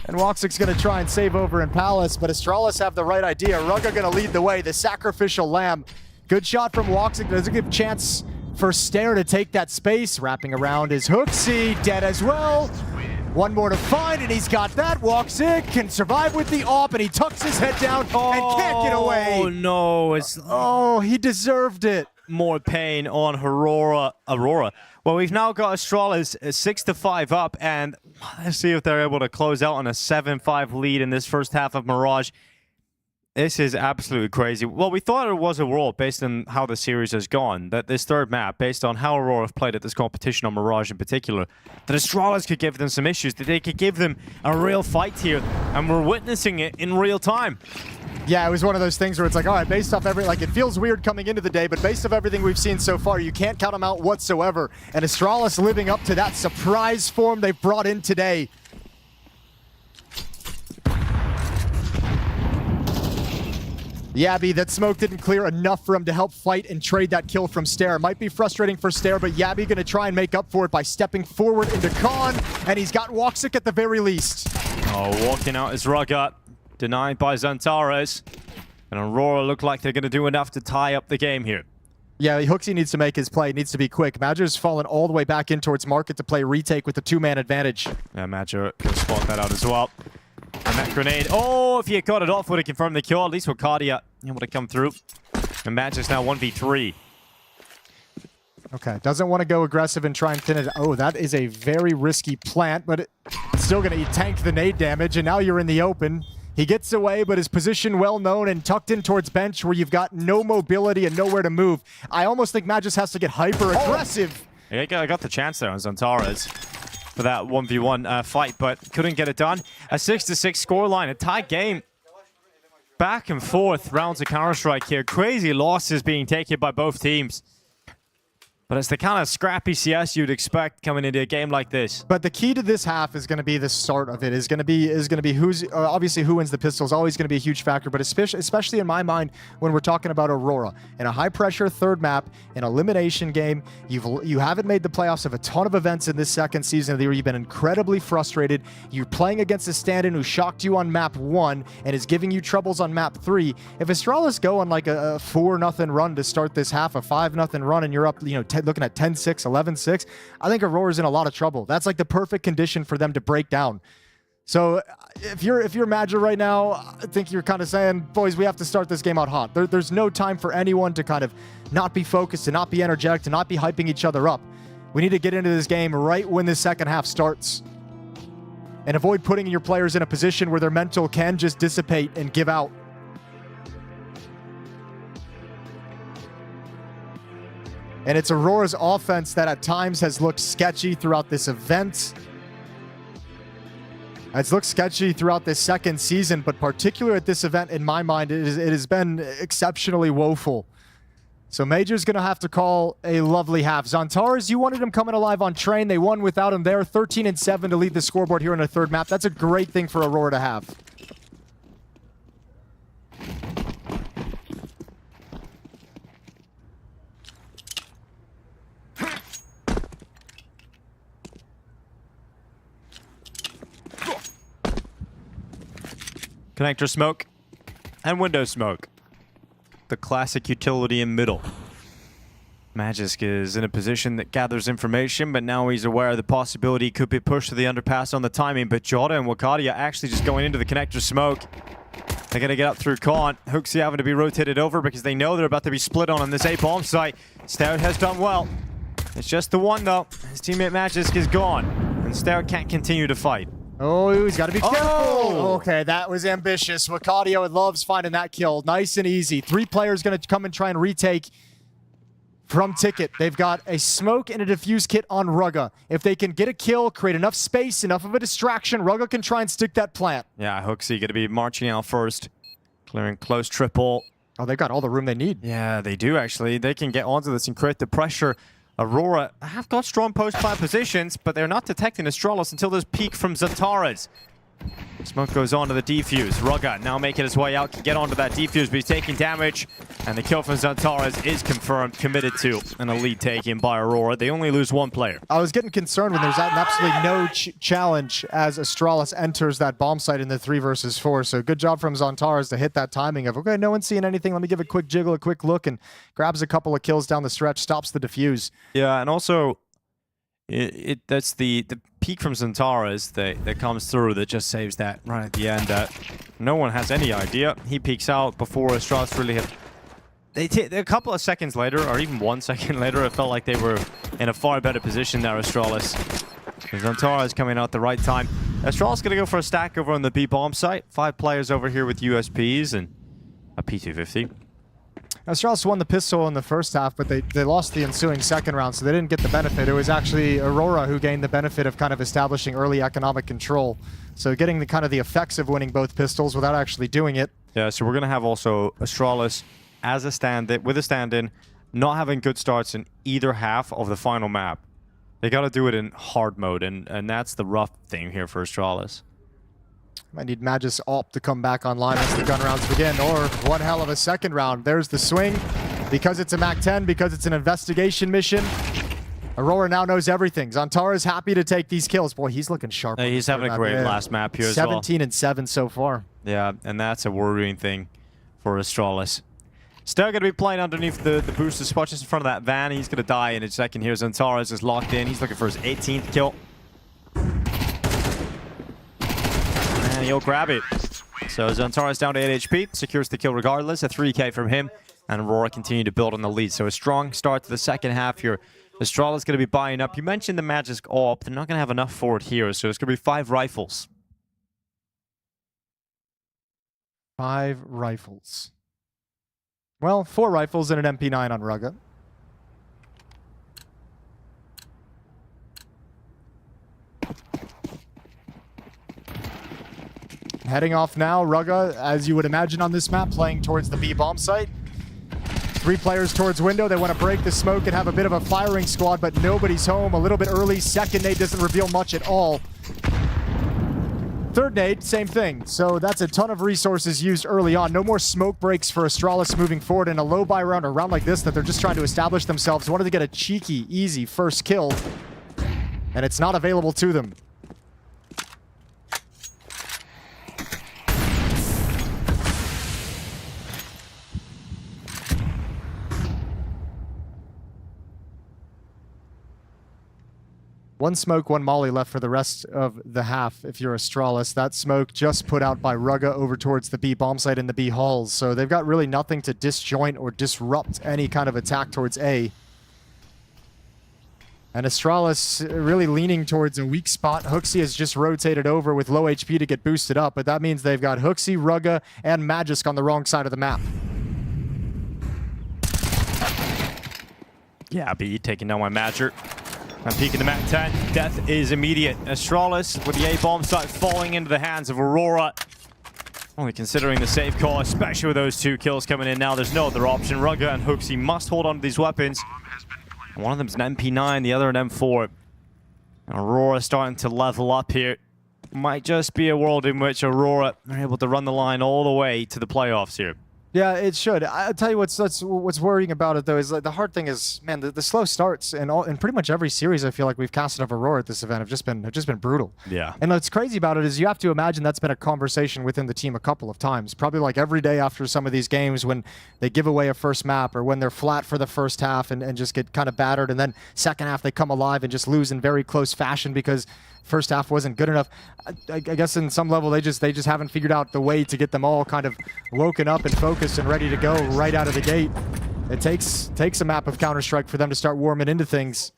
And Woxic's going to try and save over in Palace, but Astralis have the right idea. Rugga going to lead the way, the sacrificial lamb. Good shot from Woxic. Does a good chance for Stare to take that space. Wrapping around is Hooksy, dead as well. One more to find, and he's got that. Walks in, can survive with the AWP, and he tucks his head down and can't get away. Oh, no. It's Oh, he deserved it. more pain on Aurora. Well, we've now got Astralis 6-5 up, and let's see if they're able to close out on a 7-5 lead in this first half of Mirage. This is absolutely crazy. Well, we thought it was Aurora based on how the series has gone. That this third map, based on how Aurora have played at this competition on Mirage in particular, that Astralis could give them some issues, that they could give them a real fight here, and we're witnessing it in real time. Yeah, it was one of those things where it's like, all right, based off it feels weird coming into the day, but based off everything we've seen so far, you can't count them out whatsoever. And Astralis living up to that surprise form they've brought in today. Yabby, that smoke didn't clear enough for him to help fight and trade that kill from Stair. Might be frustrating for Stair, but Yabby gonna try and make up for it by stepping forward into Khan, and he's got Woxic at the very least. Oh, walking out is Rugat, denied by Zantares. And Aurora look like they're gonna do enough to tie up the game here. Yeah, Hooksy needs to make his play, needs to be quick. Madger's fallen all the way back in towards Market to play retake with the two-man advantage. Yeah, Madger can spot that out as well. And that grenade, oh, if he had got it off, would have confirmed the kill. At least Wakadia able to come through. And Madger's now 1v3. Okay, doesn't want to go aggressive and try and pin it. Oh, that is a very risky plant, but it's still going to tank the nade damage, and now you're in the open. He gets away, but his position well known and tucked in towards bench where you've got no mobility and nowhere to move. I almost think Matt just has to get hyper aggressive. Yeah, I got the chance there on Zantares for that 1v1 fight, but couldn't get it done. A 6-6 scoreline, a tight game. Back and forth rounds of Counter-Strike here. Crazy losses being taken by both teams. But it's the kind of scrappy CS you'd expect coming into a game like this. But the key to this half is going to be the start of it. Is going to be who's obviously who wins the pistol is always going to be a huge factor. But especially in my mind when we're talking about Aurora in a high pressure third map, an elimination game. You haven't made the playoffs of a ton of events in this second season of the year. You've been incredibly frustrated. You're playing against a stand-in who shocked you on map 1 and is giving you troubles on map 3. If Astralis go on like a 4-0 run to start this half, a 5-0 run, and you're up, looking at 10-6, 11-6, I think Aurora's in a lot of trouble. That's like the perfect condition for them to break down. So if you're Madger right now, I think you're kind of saying, boys, we have to start this game out hot. There's no time for anyone to kind of not be focused, to not be energetic, to not be hyping each other up. We need to get into this game right when the second half starts and avoid putting your players in a position where their mental can just dissipate and give out. And it's Aurora's offense that at times has looked sketchy throughout this event. It's looked sketchy throughout this second season, but particularly at this event, in my mind, it has been exceptionally woeful. So Major's going to have to call a lovely half. Zantares, you wanted him coming alive on Train. They won without him there. 13-7 to lead the scoreboard here in a third map. That's a great thing for Aurora to have. Connector smoke and window smoke. The classic utility in middle. Magisk is in a position that gathers information, but now he's aware of the possibility he could be pushed to the underpass on the timing. But Jota and Wakadia actually just going into the connector smoke. They're going to get up through Khan. Hooksy having to be rotated over because they know they're about to be split on this A bomb site. Stout has done well. It's just the one though. His teammate Magisk is gone, and Stout can't continue to fight. Oh, he's got to be careful. Oh! Okay, that was ambitious. Wakadio loves finding that kill. Nice and easy. 3 players going to come and try and retake from Ticket. They've got a smoke and a defuse kit on Rugga. If they can get a kill, create enough space, enough of a distraction, Rugga can try and stick that plant. Yeah, Hooksy going to be marching out first. Clearing close triple. Oh, they've got all the room they need. Yeah, they do actually. They can get onto this and create the pressure. Aurora have got strong post-plant positions, but they're not detecting Astralis until this peek from Zantares. Smoke goes on to the defuse. Rugga now making his way out, can get onto that defuse, but he's taking damage. And the kill from Zantares is confirmed, committed to, and a lead taken by Aurora. They only lose 1 player. I was getting concerned when there's absolutely no challenge as Astralis enters that bomb site in the 3 versus 4. So good job from Zantares to hit that timing of, okay, no one's seeing anything. Let me give a quick jiggle, a quick look, and grabs a couple of kills down the stretch, stops the defuse. Yeah, and also, That's the peak from Xantares that comes through that just saves that right at the end. No one has any idea. He peeks out before Astralis really have... A couple of seconds later, or even 1 second later, it felt like they were in a far better position there, Astralis. Xantares coming out the right time. Astralis going to go for a stack over on the B bomb site. 5 players over here with USPs and a P250. Astralis won the pistol in the first half, but they lost the ensuing second round, so they didn't get the benefit. It was actually Aurora who gained the benefit of kind of establishing early economic control. So getting the kind of the effects of winning both pistols without actually doing it. Yeah, so we're going to have also Astralis as a stand-in, with a stand-in, not having good starts in either half of the final map. They got to do it in hard mode, and that's the rough thing here for Astralis. Might need Magus Op to come back online as the gun rounds begin, or one hell of a second round. There's the swing. Because it's a MAC-10, because it's an investigation mission, Aurora now knows everything. Xantares happy to take these kills. Boy, he's looking sharp. He's having a great last map here as well. 17 and 7 so far. Yeah, and that's a worrying thing for Astralis. Still going to be playing underneath the booster spot just in front of that van. He's going to die in a second here. Xantares is locked in. He's looking for his 18th kill. And he'll grab it. So Xantares down to 8 HP. Secures the kill regardless. A 3k from him. And Aurora continue to build on the lead. So a strong start to the second half here. Astralis going to be buying up. You mentioned the Magic AWP. They're not going to have enough for it here. So it's going to be 5 rifles. 5 rifles. Well, 4 rifles and an MP9 on Rugga. Heading off now, Rugga, as you would imagine on this map, playing towards the B bomb site. 3 players towards window. They want to break the smoke and have a bit of a firing squad, but nobody's home. A little bit early. Second nade doesn't reveal much at all. Third nade, same thing. So that's a ton of resources used early on. No more smoke breaks for Astralis moving forward in a low buy round, or round like this that they're just trying to establish themselves. Wanted to get a cheeky, easy first kill, and it's not available to them. One smoke, one molly left for the rest of the half if you're Astralis. That smoke just put out by Rugga over towards the B bomb site in the B halls. So they've got really nothing to disjoint or disrupt any kind of attack towards A. And Astralis really leaning towards a weak spot. Hooksy has just rotated over with low HP to get boosted up, but that means they've got Hooksy, Rugga, and Magisk on the wrong side of the map. Yeah, B taking down my Magic. I'm peeking the MAC-10. Death is immediate. Astralis with the A-bomb site falling into the hands of Aurora. Only considering the safe call, especially with those 2 kills coming in now, there's no other option. Rugga and Hooksy must hold on to these weapons. One of them's an MP9, the other an M4. Aurora starting to level up here. Might just be a world in which Aurora are able to run the line all the way to the playoffs here. Yeah, it should. I'll tell you what's worrying about it, though, is like the hard thing is, man, the slow starts in pretty much every series I feel like we've casted of Aurora at this event have just been brutal. Yeah. And what's crazy about it is you have to imagine that's been a conversation within the team a couple of times. Probably like every day after some of these games when they give away a first map or when they're flat for the first half and just get kind of battered, and then second half they come alive and just lose in very close fashion because first half wasn't good enough. I guess in some level they just haven't figured out the way to get them all kind of woken up and focused and ready to go right out of the gate. It takes a map of Counter-Strike for them to start warming into things.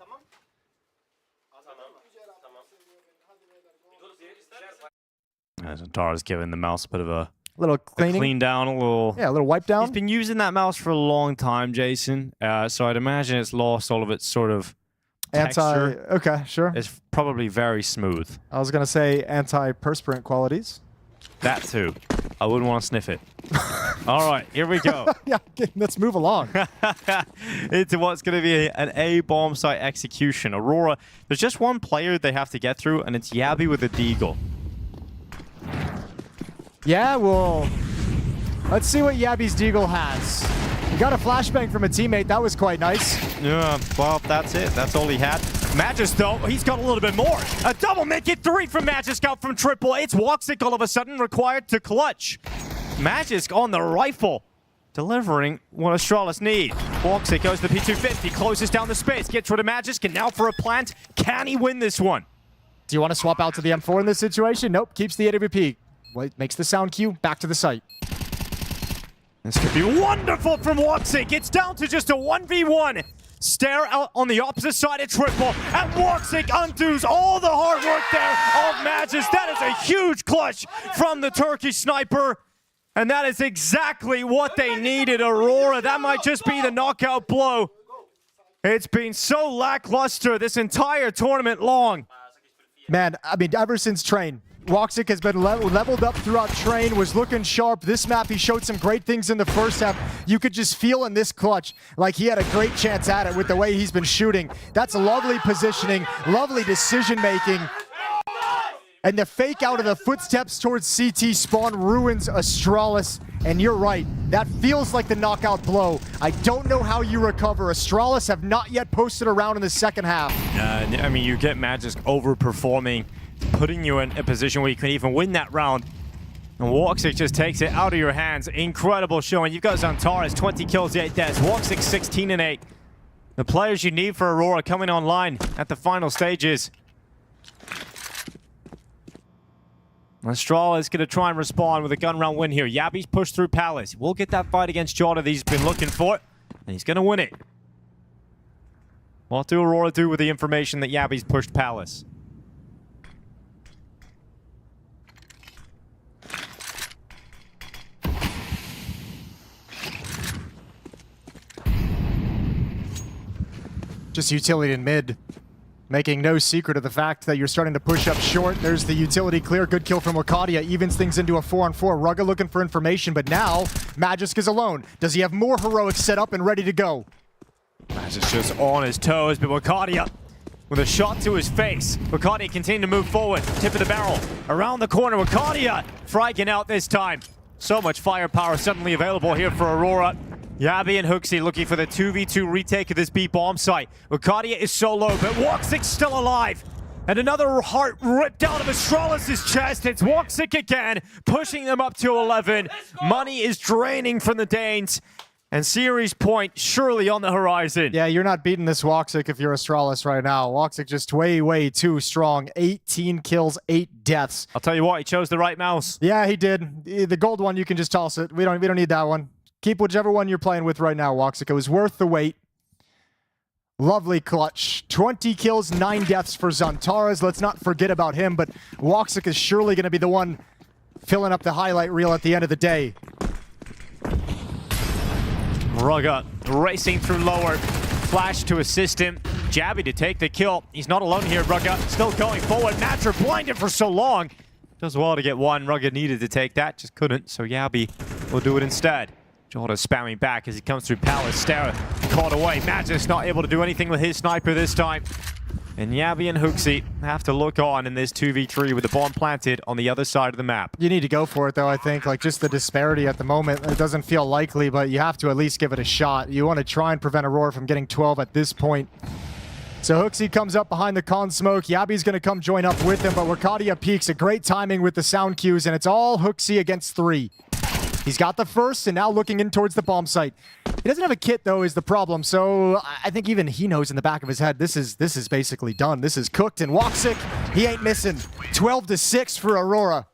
Xantares giving the mouse a bit of a little cleaning. Clean down, a little wipe down. He's been using that mouse for a long time, Jason. So I'd imagine it's lost all of its sort of texture. Okay, sure. It's probably very smooth. I was gonna say anti-perspirant qualities. That too. I wouldn't want to sniff it. All right, here we go. Yeah, let's move along. Into what's going to be an A-bomb site execution. Aurora, there's just one player they have to get through, and it's Yabby with a Deagle. Yeah, well, let's see what Yabby's Deagle has. He got a flashbang from a teammate. That was quite nice. Yeah, well, that's it. That's all he had. Magisk, though, he's got a little bit more. A double make it 3 from Magisk out from triple. It's Woxic all of a sudden required to clutch. Magisk on the rifle, delivering what Astralis need. Woxic goes to the P250, closes down the space, gets rid of Magisk, and now for a plant. Can he win this one? Do you want to swap out to the M4 in this situation? Nope, keeps the AWP. Wait, makes the sound cue, back to the site. This could be wonderful from Woxic. It's down to just a 1v1. Stare out on the opposite side of triple, and Woxic undoes all the hard work there of Magisk. That is a huge clutch from the Turkish sniper, and that is exactly what they needed, Aurora. That might just be the knockout blow. It's been so lackluster this entire tournament long. Man, I mean, ever since Train, Woxic has been leveled up throughout Train, was looking sharp. This map, he showed some great things in the first half. You could just feel in this clutch like he had a great chance at it with the way he's been shooting. That's lovely positioning, lovely decision-making. And the fake out of the footsteps towards CT spawn ruins Astralis. And you're right, that feels like the knockout blow. I don't know how you recover. Astralis have not yet posted around in the second half. I mean, you get Magisk overperforming, putting you in a position where you can even win that round. And Woxic just takes it out of your hands. Incredible showing. You've got Zantares, 20 kills, 8 deaths. Woxic, 16 and 8. The players you need for Aurora coming online at the final stages. Astralis is going to try and respond with a gun round win here. Yabi's pushed through Palace. We'll get that fight against Jota that he's been looking for, and he's going to win it. What do Aurora do with the information that Yabi's pushed Palace? Just utility in mid, making no secret of the fact that you're starting to push up short. There's the utility clear. Good kill from Wakadia. Evens things into a 4-on-4. Rugga looking for information, but now Magisk is alone. Does he have more heroics set up and ready to go? Magisk just on his toes, but Wakadia with a shot to his face. Wakadia continuing to move forward. Tip of the barrel. Around the corner, Wakadia fragging out this time. So much firepower suddenly available here for Aurora. Yabi and Huxi looking for the 2v2 retake of this B bomb site. Wakadia is so low, but Woxic's still alive. And another heart ripped out of Astralis' chest. It's Woxic again, pushing them up to 11. Money is draining from the Danes. And series point surely on the horizon. Yeah, you're not beating this Woxic if you're Astralis right now. Woxic just way, way too strong. 18 kills, 8 deaths. I'll tell you what, he chose the right mouse. Yeah, he did. The gold one, you can just toss it. We don't need that one. Keep whichever one you're playing with right now, Woxic. It was worth the wait. Lovely clutch. 20 kills, 9 deaths for Zantares. Let's not forget about him, but Woxic is surely going to be the one filling up the highlight reel at the end of the day. Rugga racing through lower. Flash to assist him. Jabby to take the kill. He's not alone here, Rugga. Still going forward. Matcher blinded for so long. Does well to get one. Rugga needed to take that, just couldn't, so Yabi will do it instead. Jota spamming back as he comes through Palace. Stara caught away. Magisk not able to do anything with his sniper this time. And Yabi and Huxi have to look on in this 2v3 with the bomb planted on the other side of the map. You need to go for it, though, I think. Like, just the disparity at the moment, it doesn't feel likely, but you have to at least give it a shot. You want to try and prevent Aurora from getting 12 at this point. So Huxi comes up behind the con smoke. Yabi's going to come join up with him, but Wakadia peeks. A great timing with the sound cues, and it's all Huxi against 3. He's got the first, and now looking in towards the bomb site. He doesn't have a kit, though, is the problem. So I think even he knows in the back of his head, this is basically done. This is cooked, and Woxic, he ain't missing. 12-6 for Aurora.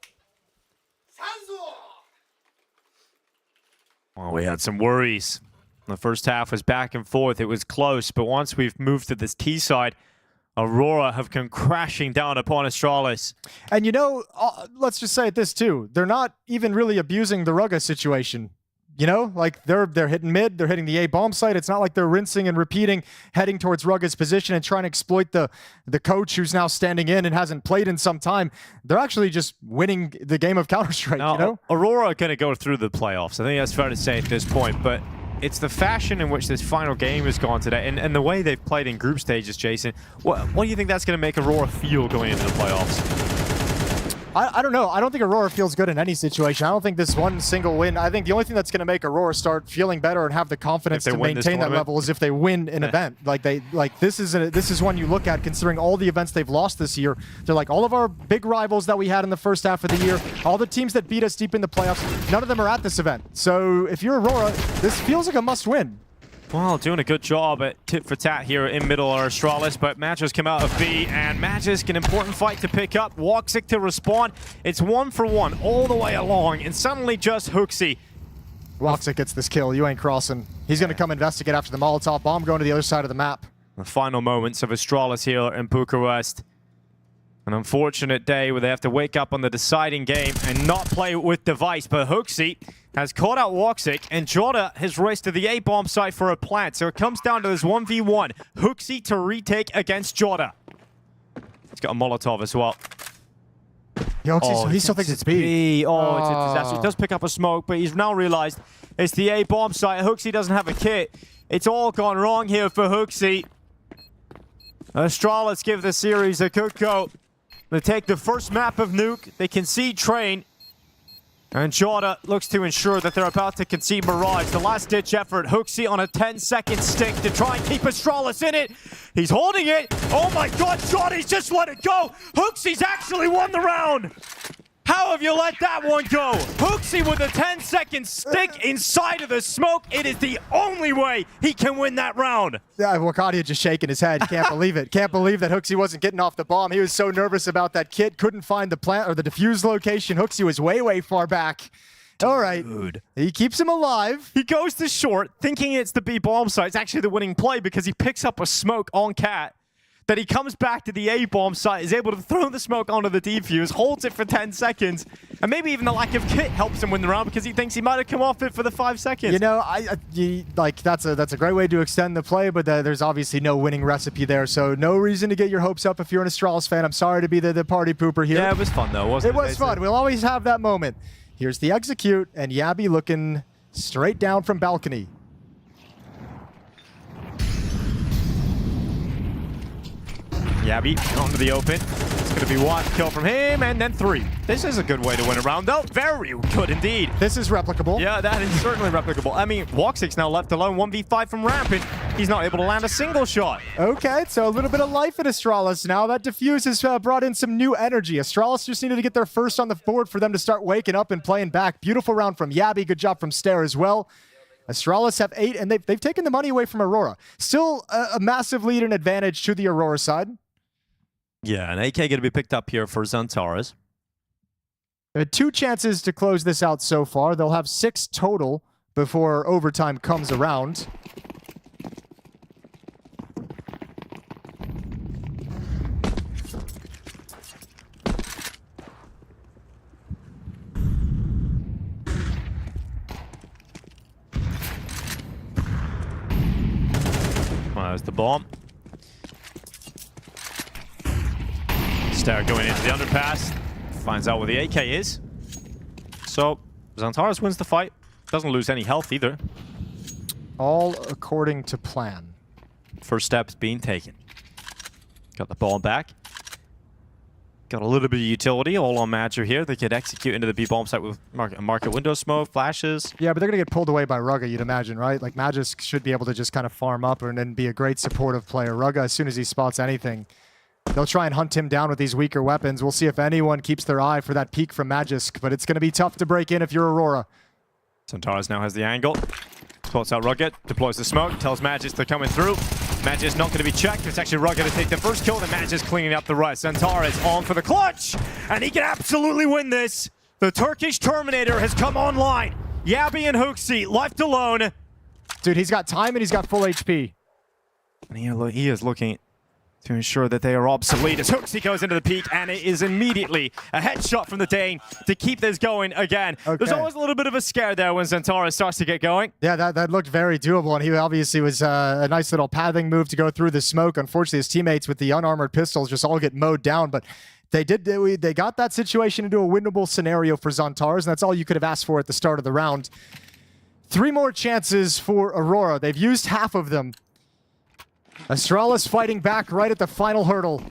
Well, we had some worries. The first half was back and forth. It was close, but once we've moved to this T side, Aurora have come crashing down upon Astralis. And you know, let's just say this too. They're not even really abusing the Rugga situation. You know, like they're hitting mid, they're hitting the A bomb site. It's not like they're rinsing and repeating, heading towards Rugga's position and trying to exploit the coach who's now standing in and hasn't played in some time. They're actually just winning the game of Counter-Strike, now, you know? Aurora are going to go through the playoffs. I think that's fair to say at this point, but it's the fashion in which this final game has gone today and the way they've played in group stages, Jason. What do you think that's going to make Aurora feel going into the playoffs? I don't know. I don't think Aurora feels good in any situation. I don't think this one single win. I think the only thing that's going to make Aurora start feeling better and have the confidence to maintain that level is if they win an event. This is one you look at considering all the events they've lost this year. They're like all of our big rivals that we had in the first half of the year, all the teams that beat us deep in the playoffs, none of them are at this event. So if you're Aurora, this feels like a must win. Well, doing a good job at tit for tat here in middle are Astralis, but Magisk come out of B, and Magisk an important fight to pick up. Woxic to respond. It's 1-for-1 all the way along, and suddenly just Hooksy. Woxic gets this kill. You ain't crossing. He's going to come investigate after the Molotov bomb going to the other side of the map. The final moments of Astralis here in Bucharest. An unfortunate day where they have to wake up on the deciding game and not play with device, but Hooksy has caught out Woxic, and Jota has raced to the A-bomb site for a plant. So it comes down to this 1v1. Hooksy to retake against Jota. He's got a Molotov as well. He still thinks it's B. Oh, it's a disaster. He does pick up a smoke, but he's now realized it's the A-bomb site. Hooksy doesn't have a kit. It's all gone wrong here for Hooksy. Astralis give the series a good go. They take the first map of Nuke. They concede Train. And Jota looks to ensure that they're about to concede Mirage. The last-ditch effort. Hooksy on a 10-second stick to try and keep Astralis in it. He's holding it. Oh my god, Jota's just let it go. Hooksy's actually won the round. How have you let that one go? Hooksy with a 10-second stick inside of the smoke. It is the only way he can win that round. Yeah, Wakadia just shaking his head. Can't believe it. Can't believe that Hooksy wasn't getting off the bomb. He was so nervous about that kit. Couldn't find the plant or the defuse location. Hooksy was way, way far back. All right. Dude. He keeps him alive. He goes to short, thinking it's the B bomb site. It's actually the winning play because he picks up a smoke on Cat. That he comes back to the A-bomb site, is able to throw the smoke onto the defuse, holds it for 10 seconds, and maybe even the lack of kit helps him win the round because he thinks he might have come off it for the 5 seconds. You know, that's a great way to extend the play, but there's obviously no winning recipe there, so no reason to get your hopes up if you're an Astralis fan. I'm sorry to be the party pooper here. Yeah, it was fun though, wasn't it? It was fun. We'll always have that moment. Here's the execute, and Yabby looking straight down from balcony. Yabby onto the open. It's going to be one kill from him, and then 3. This is a good way to win a round, though. Very good indeed. This is replicable. Yeah, that is certainly replicable. I mean, Woxic's now left alone 1v5 from Rampant. He's not able to land a single shot. Okay, so a little bit of life at Astralis now. That defuse has brought in some new energy. Astralis just needed to get their first on the board for them to start waking up and playing back. Beautiful round from Yabby. Good job from Stair as well. Astralis have 8, and they've taken the money away from Aurora. Still a massive lead and advantage to the Aurora side. Yeah, an AK going to be picked up here for Xantares. They had 2 chances to close this out so far. They'll have 6 total before overtime comes around. Well, there's the bomb. Stair going into the underpass. Finds out where the AK is. So, Xantares wins the fight. Doesn't lose any health either. All according to plan. First steps being taken. Got the ball back. Got a little bit of utility all on Madger here. They could execute into the B-bomb site with market window smoke, flashes. Yeah, but they're going to get pulled away by Rugga, you'd imagine, right? Like, Magisk should be able to just kind of farm up and then be a great supportive player. Rugga, as soon as he spots anything, they'll try and hunt him down with these weaker weapons. We'll see if anyone keeps their eye for that peek from Magisk, but it's going to be tough to break in if you're Aurora. Xantares now has the angle. Spots out Rugga, deploys the smoke, tells Magisk they're coming through. Magisk not going to be checked. It's actually Rugga to take the first kill, then Magisk cleaning up the rest. Xantares on for the clutch, and he can absolutely win this. The Turkish Terminator has come online. Yabby and Hooksy left alone. Dude, he's got time and he's got full HP. And he is looking to ensure that they are obsolete as Hooksy goes into the peak, and it is immediately a headshot from the Dane to keep this going again. Okay. There's always a little bit of a scare there when Xantares starts to get going. Yeah, that looked very doable, and he obviously was a nice little pathing move to go through the smoke. Unfortunately, his teammates with the unarmored pistols just all get mowed down, but they got that situation into a winnable scenario for Xantares, and that's all you could have asked for at the start of the round. 3 more chances for Aurora. They've used half of them. Astralis fighting back right at the final hurdle.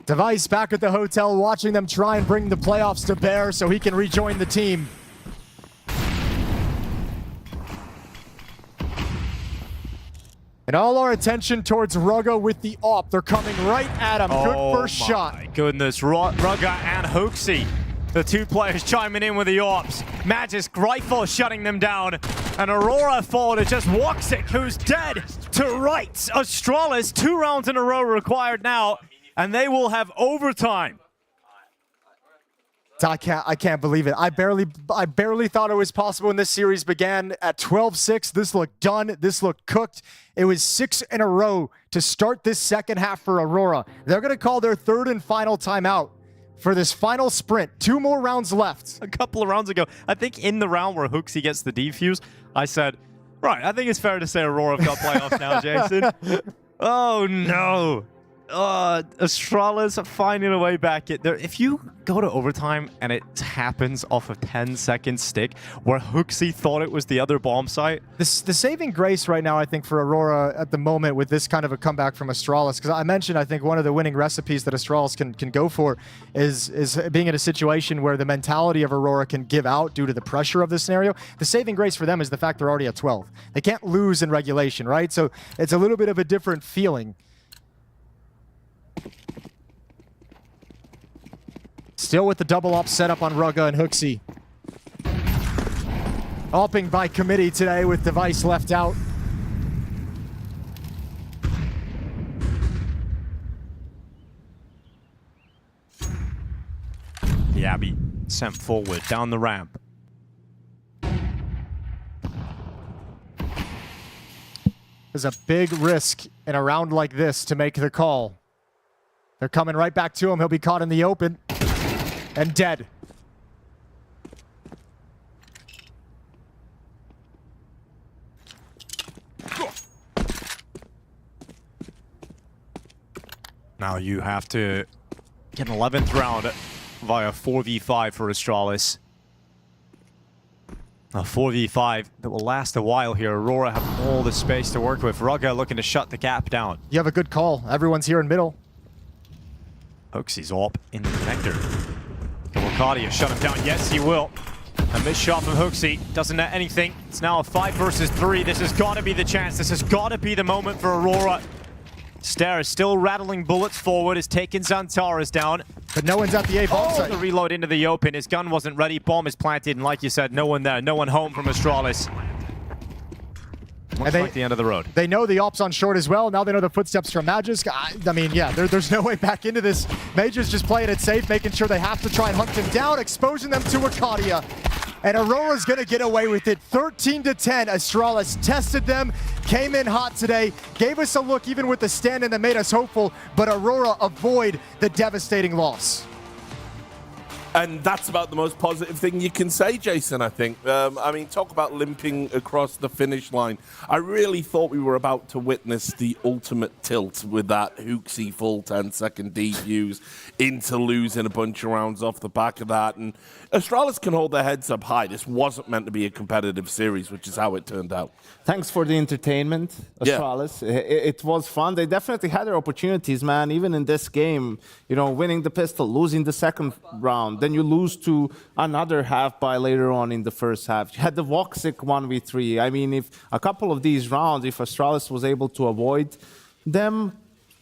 Device back at the hotel watching them try and bring the playoffs to bear so he can rejoin the team. And all our attention towards Rugga with the AWP. They're coming right at him. Good first shot. Oh my goodness, Rugga and Hooksy. The 2 players chiming in with the AWPs. Magisk rifle shutting them down. And Aurora forward, just Woxic, who's dead to right. Astralis, 2 rounds in a row required now, and they will have overtime. I can't believe it. I barely thought it was possible when this series began at 12-6. This looked done. This looked cooked. It was 6 in a row to start this second half for Aurora. They're going to call their 3rd and final timeout for this final sprint. 2 more rounds left. A couple of rounds ago, I think in the round where Hooksy gets the defuse, I said, right, I think it's fair to say Aurora have got playoffs now, Jason. Oh, no. Astralis finding a way back in there. If you go to overtime and it happens off a 10-second stick where Hooksy thought it was the other bomb site. The saving grace right now, I think, for Aurora at the moment with this kind of a comeback from Astralis, because I mentioned, I think, one of the winning recipes that Astralis can go for is being in a situation where the mentality of Aurora can give out due to the pressure of the scenario. The saving grace for them is the fact they're already at 12. They can't lose in regulation, right? So it's a little bit of a different feeling. Still with the double op setup on Rugga and Hooksy. Opping by committee today with device left out. Yabby sent forward down the ramp. There's a big risk in a round like this to make the call. They're coming right back to him. He'll be caught in the open and dead. Now you have to get an 11th round via 4v5 for Astralis. A 4v5 that will last a while here. Aurora have all the space to work with. Rugga looking to shut the gap down. You have a good call. Everyone's here in middle. Hooksy's op in the connector. Will Cardia shut him down? Yes, he will. A missed shot from Hooksy. Doesn't net anything. It's now a 5 versus 3. This has got to be the chance. This has got to be the moment for Aurora. Stare is still rattling bullets forward. Has taken Xantaras down. But no one's at the A bomb site. The reload into the open. His gun wasn't ready. Bomb is planted. And like you said, no one there. No one home from Astralis. Looks like the end of the road. They know the ops on short as well. Now they know the footsteps from Magisk. I mean, yeah, there's no way back into this. Major's just playing it safe, making sure they have to try and hunt him down, exposing them to Arcadia. And Aurora's going to get away with it. 13-10. Astralis tested them, came in hot today, gave us a look even with the stand-in that made us hopeful, but Aurora avoid the devastating loss. And that's about the most positive thing you can say, Jason, I think. I mean, talk about limping across the finish line. I really thought we were about to witness the ultimate tilt with that Hooksy full 10-second defuse into losing a bunch of rounds off the back of that. And Astralis can hold their heads up high. This wasn't meant to be a competitive series, which is how it turned out. Thanks for the entertainment, Astralis. Yeah. It was fun. They definitely had their opportunities, man. Even in this game, you know, winning the pistol, losing the second round, then you lose to another half by later on in the first half. You had the Woxic 1v3. I mean, if a couple of these rounds, if Astralis was able to avoid them,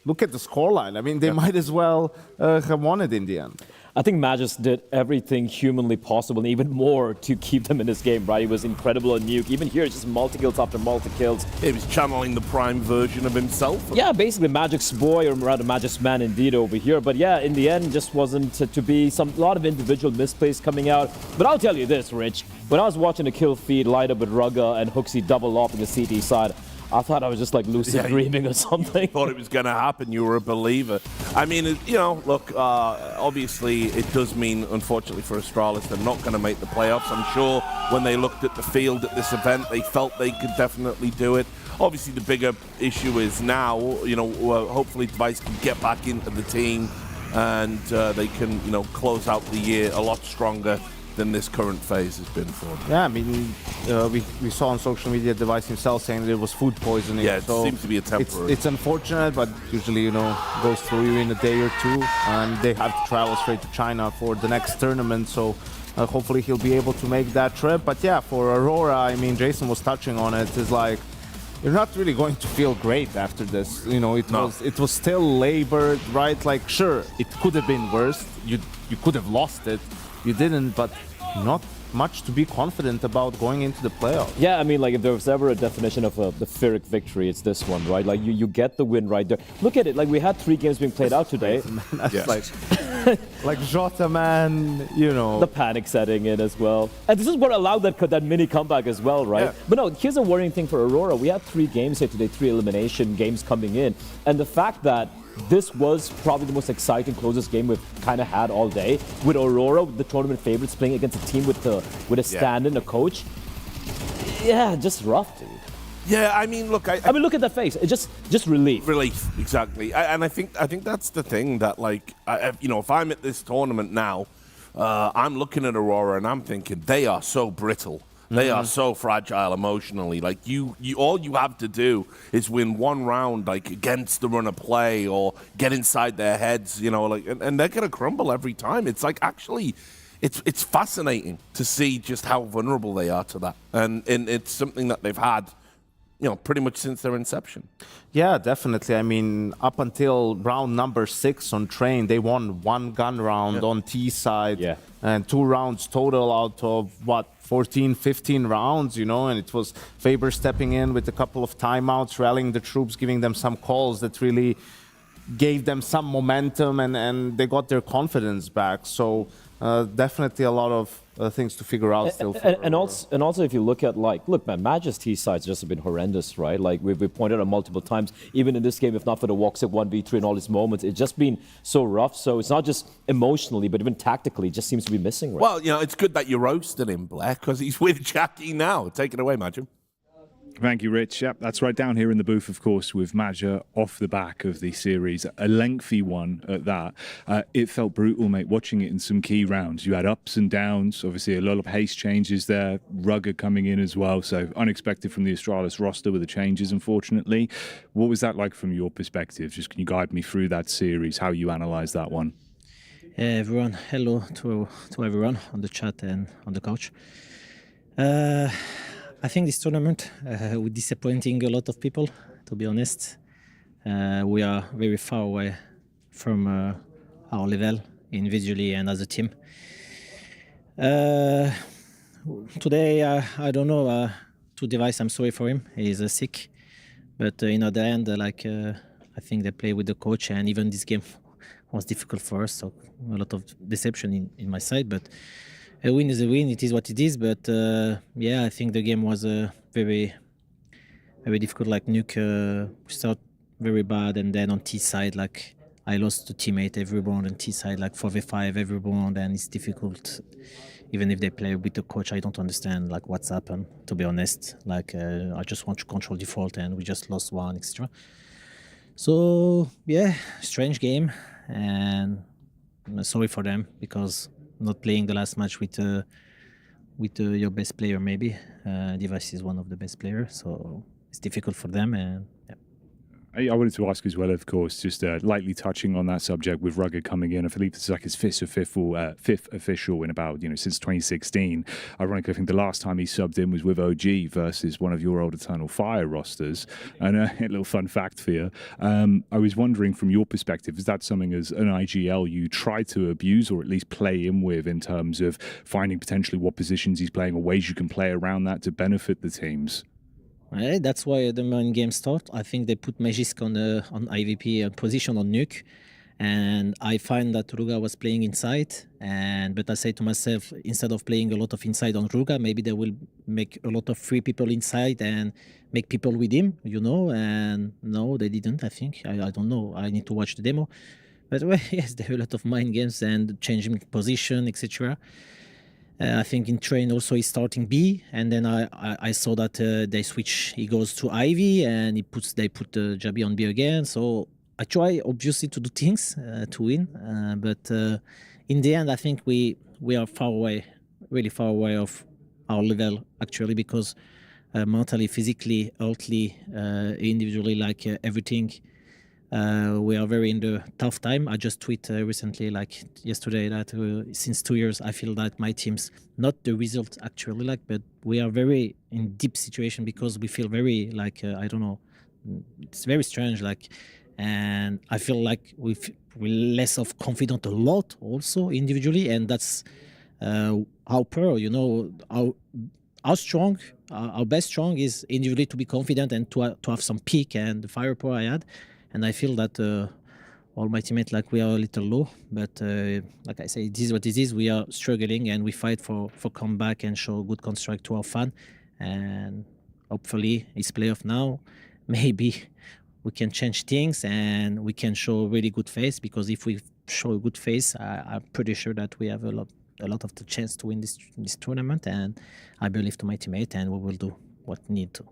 look at the scoreline. I mean, they might as well have won it in the end. I think Magisk did everything humanly possible and even more to keep them in this game, right? He was incredible on Nuke. Even here, just multi-kills after multi-kills. He was channeling the prime version of himself. Yeah, basically Magic's boy, or rather Magic's man indeed over here. But yeah, in the end, just wasn't to be a lot of individual misplays coming out. But I'll tell you this, Rich. When I was watching the kill feed light up with Rugga and Hooksy double off in the CT side, I thought I was just like lucid dreaming or something. Thought it was going to happen. You were a believer. I mean, you know, look, obviously it does mean, unfortunately for Astralis, they're not going to make the playoffs. I'm sure when they looked at the field at this event, they felt they could definitely do it. Obviously, the bigger issue is now, you know, hopefully Device can get back into the team and they can, you know, close out the year a lot stronger than this current phase has been for them. Yeah, I mean, we saw on social media Device himself saying that it was food poisoning. Yeah, it seems to be a temporary. It's unfortunate, but usually, you know, goes through you in a day or two, and they have to travel straight to China for the next tournament, so hopefully he'll be able to make that trip. But yeah, for Aurora, I mean, Jason was touching on it, it's like, you're not really going to feel great after this. You know, it was still labored, right? Like, sure, it could have been worse. You could have lost it. You didn't, but not much to be confident about going into the playoffs. Yeah, I mean, like, if there was ever a definition of the Pyrrhic victory, it's this one, right? Like, you get the win right there. Look at it, like, we had 3 games being played out today. That's like Jota, man, you know. The panic setting in as well. And this is what allowed that mini comeback as well, right? Yeah. But no, here's a worrying thing for Aurora. We had 3 games here today, 3 elimination games coming in. And the fact that this was probably the most exciting, closest game we've kind of had all day. With Aurora, the tournament favorites, playing against a team with a stand-in, a coach. Yeah, just rough, dude. Yeah, I mean, look, I mean, look at the face. It's just relief. Relief, exactly. And I think that's the thing that, like, you know, if I'm at this tournament now, I'm looking at Aurora and I'm thinking they are so brittle. They are so fragile emotionally. Like, you all you have to do is win one round, like, against the run of play or get inside their heads, you know, like, and they're gonna crumble every time. It's like, actually, it's fascinating to see just how vulnerable they are to that, and it's something that they've had, you know, pretty much since their inception. Yeah, definitely. I mean, up until round number 6 on Train, they won 1 gun round on T side, and 2 rounds total out of what, 14, 15 rounds, you know, and it was Faber stepping in with a couple of timeouts, rallying the troops, giving them some calls that really gave them some momentum, and they got their confidence back. So definitely a lot of things to figure out still. And also, if you look at, like, look, man, Magic's T sides just have been horrendous, right? Like, we've pointed out multiple times, even in this game, if not for the walks at 1v3 and all these moments, it's just been so rough. So it's not just emotionally, but even tactically, it just seems to be missing. Right? Well, you know, it's good that you roasted him, Blair, because he's with Jackie now. Take it away, Magic. Thank you, Rich. Yep, that's right down here in the booth, of course, with Maja off the back of the series. A lengthy one at that. It felt brutal, mate, watching it in some key rounds. You had ups and downs, obviously a lot of haste changes there, Rugger coming in as well, so unexpected from the Astralis roster with the changes, unfortunately. What was that like from your perspective? Just can you guide me through that series, how you analyse that one? Everyone, hello to everyone on the chat and on the couch. I think this tournament we're disappointing a lot of people, to be honest. We are very far away from our level individually and as a team. Today, I don't know, to Device, I'm sorry for him, he's sick. But in the end, I think they play with the coach, and even this game was difficult for us, so a lot of deception in my side. But a win is a win, it is what it is, but yeah, I think the game was very, very difficult. Like Nuke start very bad, and then on T side, like I lost to teammate every round on T side, like 4v5 every round, and it's difficult. Even if they play with the coach, I don't understand like what's happened, to be honest. Like I just want to control default, and we just lost one, etc. So yeah, strange game, and I'm sorry for them because not playing the last match with your best player, maybe. Device is one of the best players, so it's difficult for them. And yeah. I wanted to ask as well, of course, just lightly touching on that subject with Rugger coming in. I believe this is like his fifth official in about, since 2016. Ironically, I think the last time he subbed in was with OG versus one of your old Eternal Fire rosters. And a little fun fact for you. I was wondering from your perspective, is that something as an IGL you try to abuse or at least play in with in terms of finding potentially what positions he's playing or ways you can play around that to benefit the teams? That's why the main game start. I think they put Magisk on IVP position on Nuke, and I find that Ruga was playing inside. But I say to myself, instead of playing a lot of inside on Ruga, maybe they will make a lot of free people inside and make people with him, And no, they didn't. I think I don't know. I need to watch the demo. But well, yes, there are a lot of mind games and changing position, etc. I think in Train also he's starting B, and then I saw that they switch. He goes to Ivy, and they put Jabi on B again. So I try obviously to do things to win, but in the end I think we are far away, really far away of our level actually, because mentally, physically, healthily, individually, like everything. We are very in the tough time. I just tweeted recently, like yesterday, that since 2 years, I feel that my team's not the result actually, but we are very in deep situation because we feel very I don't know, it's very strange, and I feel like we're less of confident a lot also individually, and that's Our pearl, you know, our strong, our best strong is individually to be confident and to have some peak and the firepower I had. And I feel that all my teammates, like, we are a little low, but like I say, it is what it is. We are struggling and we fight for comeback and show good construct to our fan. And hopefully it's playoff now. Maybe we can change things and we can show a really good face, because if we show a good face, I'm pretty sure that we have a lot of the chance to win this tournament, and I believe to my teammate, and we will do what we need to.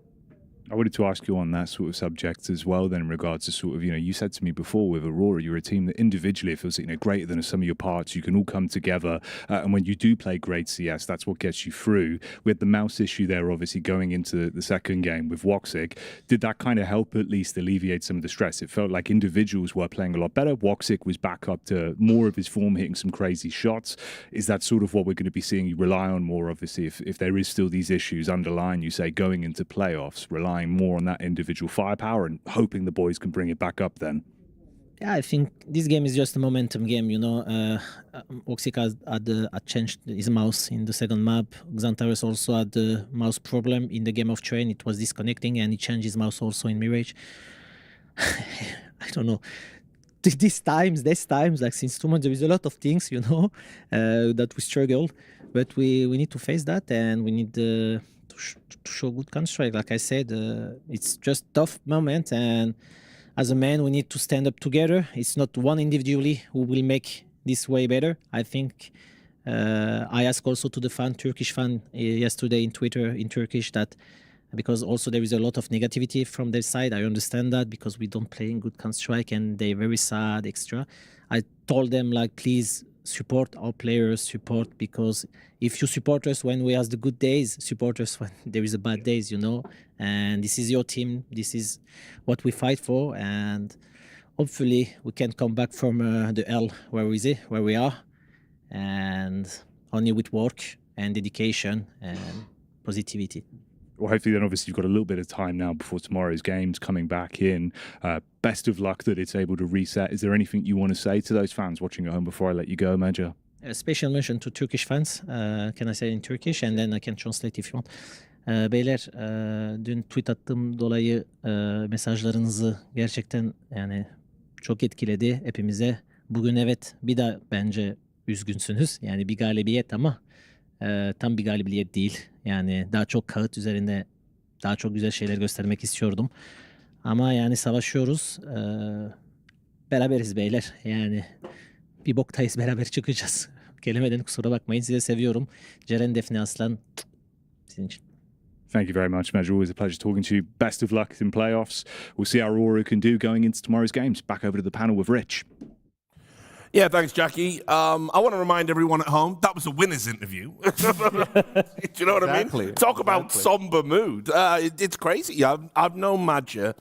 I wanted to ask you on that sort of subject as well, then, in regards to sort of, you know, you said to me before with Aurora, you're a team that individually feels, you know, greater than the sum of your parts. You can all come together, and when you do play great CS, that's what gets you through. We had the mouse issue there, obviously, going into the second game with Woxic. Did that kind of help at least alleviate some of the stress? It felt like individuals were playing a lot better. Woxic was back up to more of his form, hitting some crazy shots. Is that sort of what we're going to be seeing you rely on more, obviously, if there is still these issues underlying, you say, going into playoffs, relying more on that individual firepower and hoping the boys can bring it back up then? Yeah, I think this game is just a momentum game, you know. Woxic had changed his mouse in the second map. Xantares also had the mouse problem in the game of Train. It was disconnecting and he changed his mouse also in Mirage. I don't know. These times, like since 2 months, there is a lot of things, you know, that we struggled. But we need to face that, and we need to show good construct. Like I said, it's just tough moment, and as a man, we need to stand up together. It's not one individually who will make this way better. I think I asked also to the Turkish fan yesterday in Twitter in Turkish, that because also there is a lot of negativity from their side. I understand that, because we don't play in good construct and they're very sad, extra. I told them, like, please support our players, because if you support us when we have the good days, support us when there is a bad days, you know. And this is your team, this is what we fight for, and hopefully we can come back from the L where we are, and only with work and dedication and positivity. Well, hopefully then obviously you've got a little bit of time now before tomorrow's games coming back in. Best of luck that it's able to reset. Is there anything you want to say to those fans watching at home before I let you go, Major? A special mention to Turkish fans. Can I say in Turkish and then I can translate if you want. Beyler, dün tweet attığım dolayı mesajlarınızı gerçekten yani çok etkiledi hepimize. Bugün evet bir daha bence üzgünsünüz. Yani bir galibiyet ama tam bir galibiyet değil. Yani daha çok kağıt üzerinde daha çok güzel şeyler göstermek istiyordum. Ama yani savaşıyoruz. Beraberiz beyler. Yani bir boktayız, beraber çıkacağız. Kelimeden kusura bakmayın. Size seviyorum. Ceren, Defne, Aslan. Sizin için. Thank you very much, Major. Always a pleasure talking to you. Best of luck in playoffs. We'll see how Aurora can do going into tomorrow's games. Back over to the panel with Rich. Yeah, thanks, Jackie. I want to remind everyone at home, that was a winner's interview. Do you know what I mean? Talk about somber mood. It's crazy. I've known Madja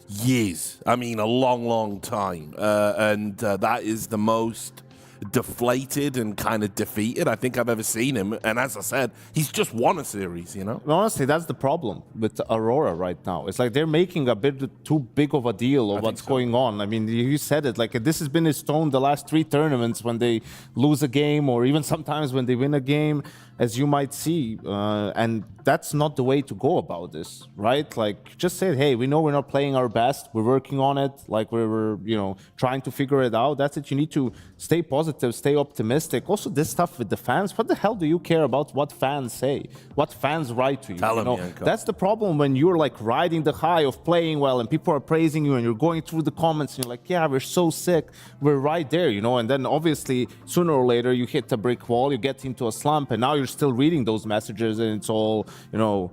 years. I mean, a long, long time. And that is the most deflated and kind of defeated I think I've ever seen him. And as I said, he's just won a series, you know? Honestly, that's the problem with Aurora right now. It's like they're making a bit too big of a deal of what's going on. I mean, you said it, like this has been his tone the last 3 tournaments when they lose a game, or even sometimes when they win a game, as you might see. And that's not the way to go about this, right? Like, just say, hey, we know we're not playing our best. We're working on it. Like, we're you know, trying to figure it out. That's it. You need to stay positive, stay optimistic. Also, this stuff with the fans, what the hell do you care about what fans say? What fans write to you? Tell you them, know? That's the problem when you're like riding the high of playing well and people are praising you and you're going through the comments and you're like, yeah, we're so sick. We're right there, you know? And then obviously, sooner or later, you hit a brick wall, you get into a slump, and now you're still reading those messages and it's all, you know,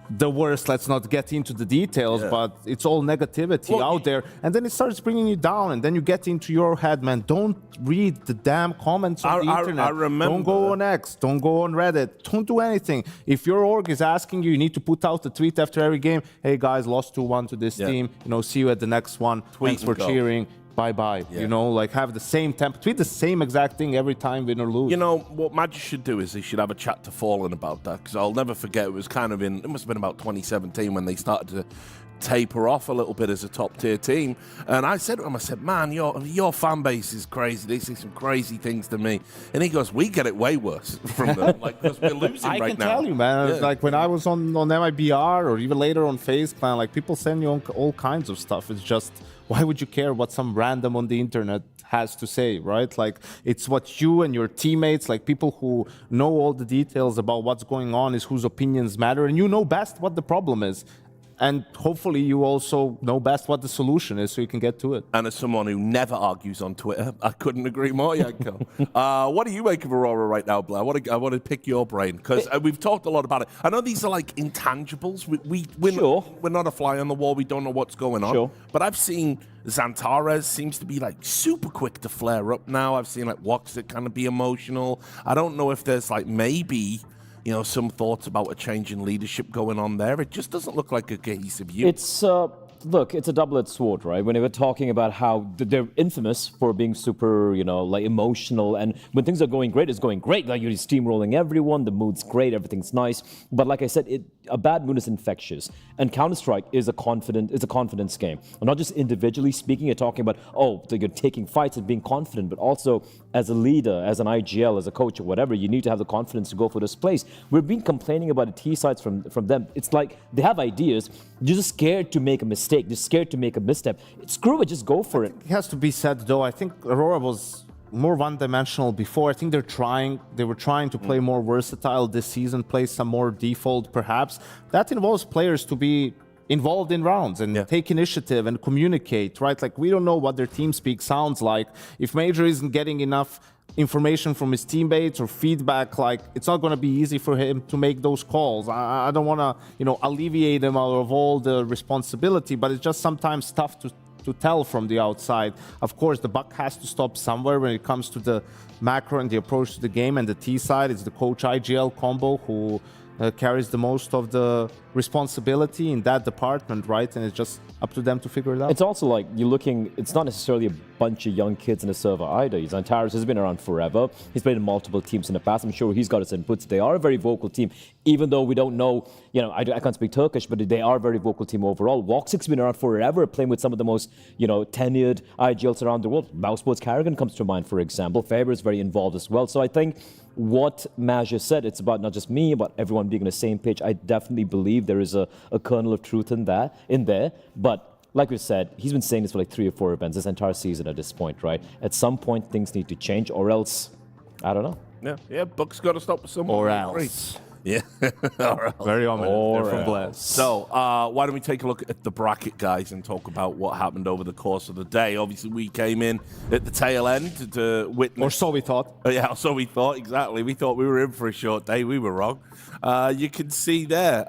the worst. Let's not get into the details, but it's all negativity out there. And then it starts bringing you down, and then you get into your head, man. Don't read the damn comments on the internet. I remember. Don't go on X. Don't go on Reddit. Don't do anything. If your org is asking you, you need to put out a tweet after every game. Hey, guys, lost 2-1 to this team. You know, see you at the next one. Thanks for cheering. Bye-bye. You know, like have the same temp. Tweet the same exact thing every time, win or lose. You know, what Magic should do is he should have a chat to Fallen about that, because I'll never forget, it was kind of it must have been about 2017 when they started taper off a little bit as a top-tier team. And I said to him, I said, man, your fan base is crazy. They say some crazy things to me. And he goes, we get it way worse from them, like, because we're losing I right now. can tell you, man. Yeah. Like, when I was on MIBR or even later on FaZe Clan, like, people send you all kinds of stuff. It's just, why would you care what some random on the internet has to say, right? Like, it's what you and your teammates, like people who know all the details about what's going on, is whose opinions matter, and you know best what the problem is. And hopefully you also know best what the solution is so you can get to it. And as someone who never argues on Twitter, I couldn't agree more, Yanko. What do you make of Aurora right now, Blair? I want to pick your brain, because we've talked a lot about it. I know these are like intangibles. We're not a fly on the wall. We don't know what's going on. Sure. But I've seen Xantares seems to be like super quick to flare up now. I've seen like Woxit kind of be emotional. I don't know if there's like maybe, you know, some thoughts about a change in leadership going on there. It just doesn't look like a cohesive unit. It's look, it's a double-edged sword, right? When they were talking about how they're infamous for being super, you know, like emotional, and when things are going great, it's going great. Like, you're steamrolling everyone, the mood's great, everything's nice. But like I said, a bad mood is infectious, and Counter-Strike is a confidence game. And not just individually speaking, you're talking about, oh, you're taking fights and being confident, but also as a leader, as an IGL, as a coach or whatever, you need to have the confidence to go for this place. We've been complaining about the T sides from them. It's like they have ideas, you're just scared to make a mistake, you're scared to make a misstep. Screw it, just go for it. It has to be said, though, I think Aurora was more one-dimensional before. I think they were trying to play more versatile this season, play some more default perhaps. That involves players to be involved in rounds and take initiative and communicate, right? Like, we don't know what their team speak sounds like. If Major isn't getting enough information from his teammates or feedback, like, it's not going to be easy for him to make those calls. I don't want to, you know, alleviate him out of all the responsibility, but it's just sometimes tough to tell from the outside. Of course, the buck has to stop somewhere when it comes to the macro and the approach to the game, and the T side, it's the coach IGL combo who carries the most of the responsibility in that department, right? And it's just up to them to figure it out. It's also like you're looking, it's not necessarily a bunch of young kids in the server either. Xantares has been around forever. He's played in multiple teams in the past. I'm sure he's got his inputs. They are a very vocal team, even though we don't know, you know, I can't speak Turkish, but they are a very vocal team overall. Woxic's been around forever, playing with some of the most, you know, tenured IGLs around the world. Mousesports Carrigan comes to mind, for example. Faber is very involved as well. So I think what Maja said, it's about not just me, but everyone being on the same page. I definitely believe there is a kernel of truth in there. But like we said, he's been saying this for like 3 or 4 events this entire season at this point, right? At some point, things need to change, or else, I don't know. Yeah, Buck's got to stop someone. Or else. Yeah. Very ominous. They're from Bless. So, why don't we take a look at the bracket, guys, and talk about what happened over the course of the day. Obviously, we came in at the tail end to witness. Or so we thought. Yeah, so we thought, exactly. We thought we were in for a short day. We were wrong. You can see there,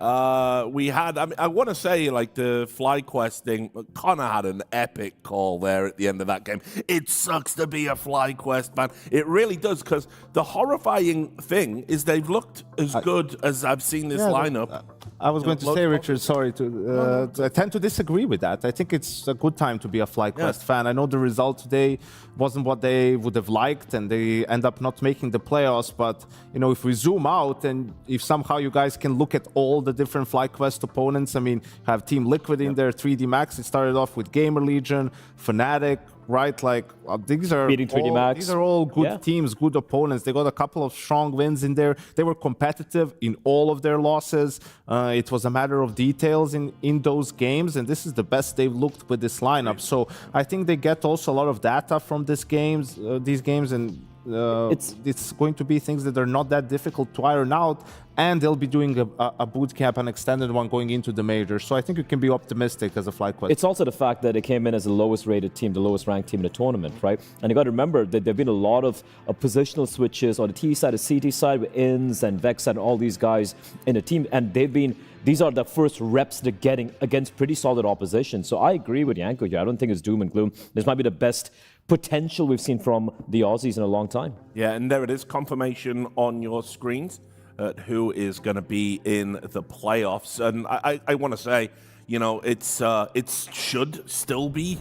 we had, I mean, I want to say, like, the FlyQuest thing, Connor had an epic call there at the end of that game. It sucks to be a FlyQuest fan. It really does, because the horrifying thing is they've looked as good as I've seen this lineup. I was going to say, Richard, sorry, I tend to disagree with that. I think it's a good time to be a FlyQuest fan. I know the result today wasn't what they would have liked, and they end up not making the playoffs. But, you know, if we zoom out and if somehow you guys can look at all the different FlyQuest opponents, I mean, have Team Liquid in there, 3D Max. It started off with GamerLegion, Fnatic, right? Like, these are beating 3D Max. These are all good teams, good opponents. They got a couple of strong wins in there. They were competitive in all of their losses. It was a matter of details in those games, and this is the best they've looked with this lineup. So I think they get also a lot of data from these games, and it's going to be things that are not that difficult to iron out, and they'll be doing a boot camp, an extended one, going into the major. So I think you can be optimistic as a FlyQuest. It's also the fact that they came in as the lowest rated team, the lowest ranked team in the tournament, right? And you got to remember that there have been a lot of positional switches on the T side, the CT side, with Inns and Vex and all these guys in the team, and these are the first reps they're getting against pretty solid opposition. So I agree with Yanko here. I don't think it's doom and gloom. This might be the best potential we've seen from the Aussies in a long time. Yeah, and there it is, confirmation on your screens at who is going to be in the playoffs. And I want to say, you know, it should still be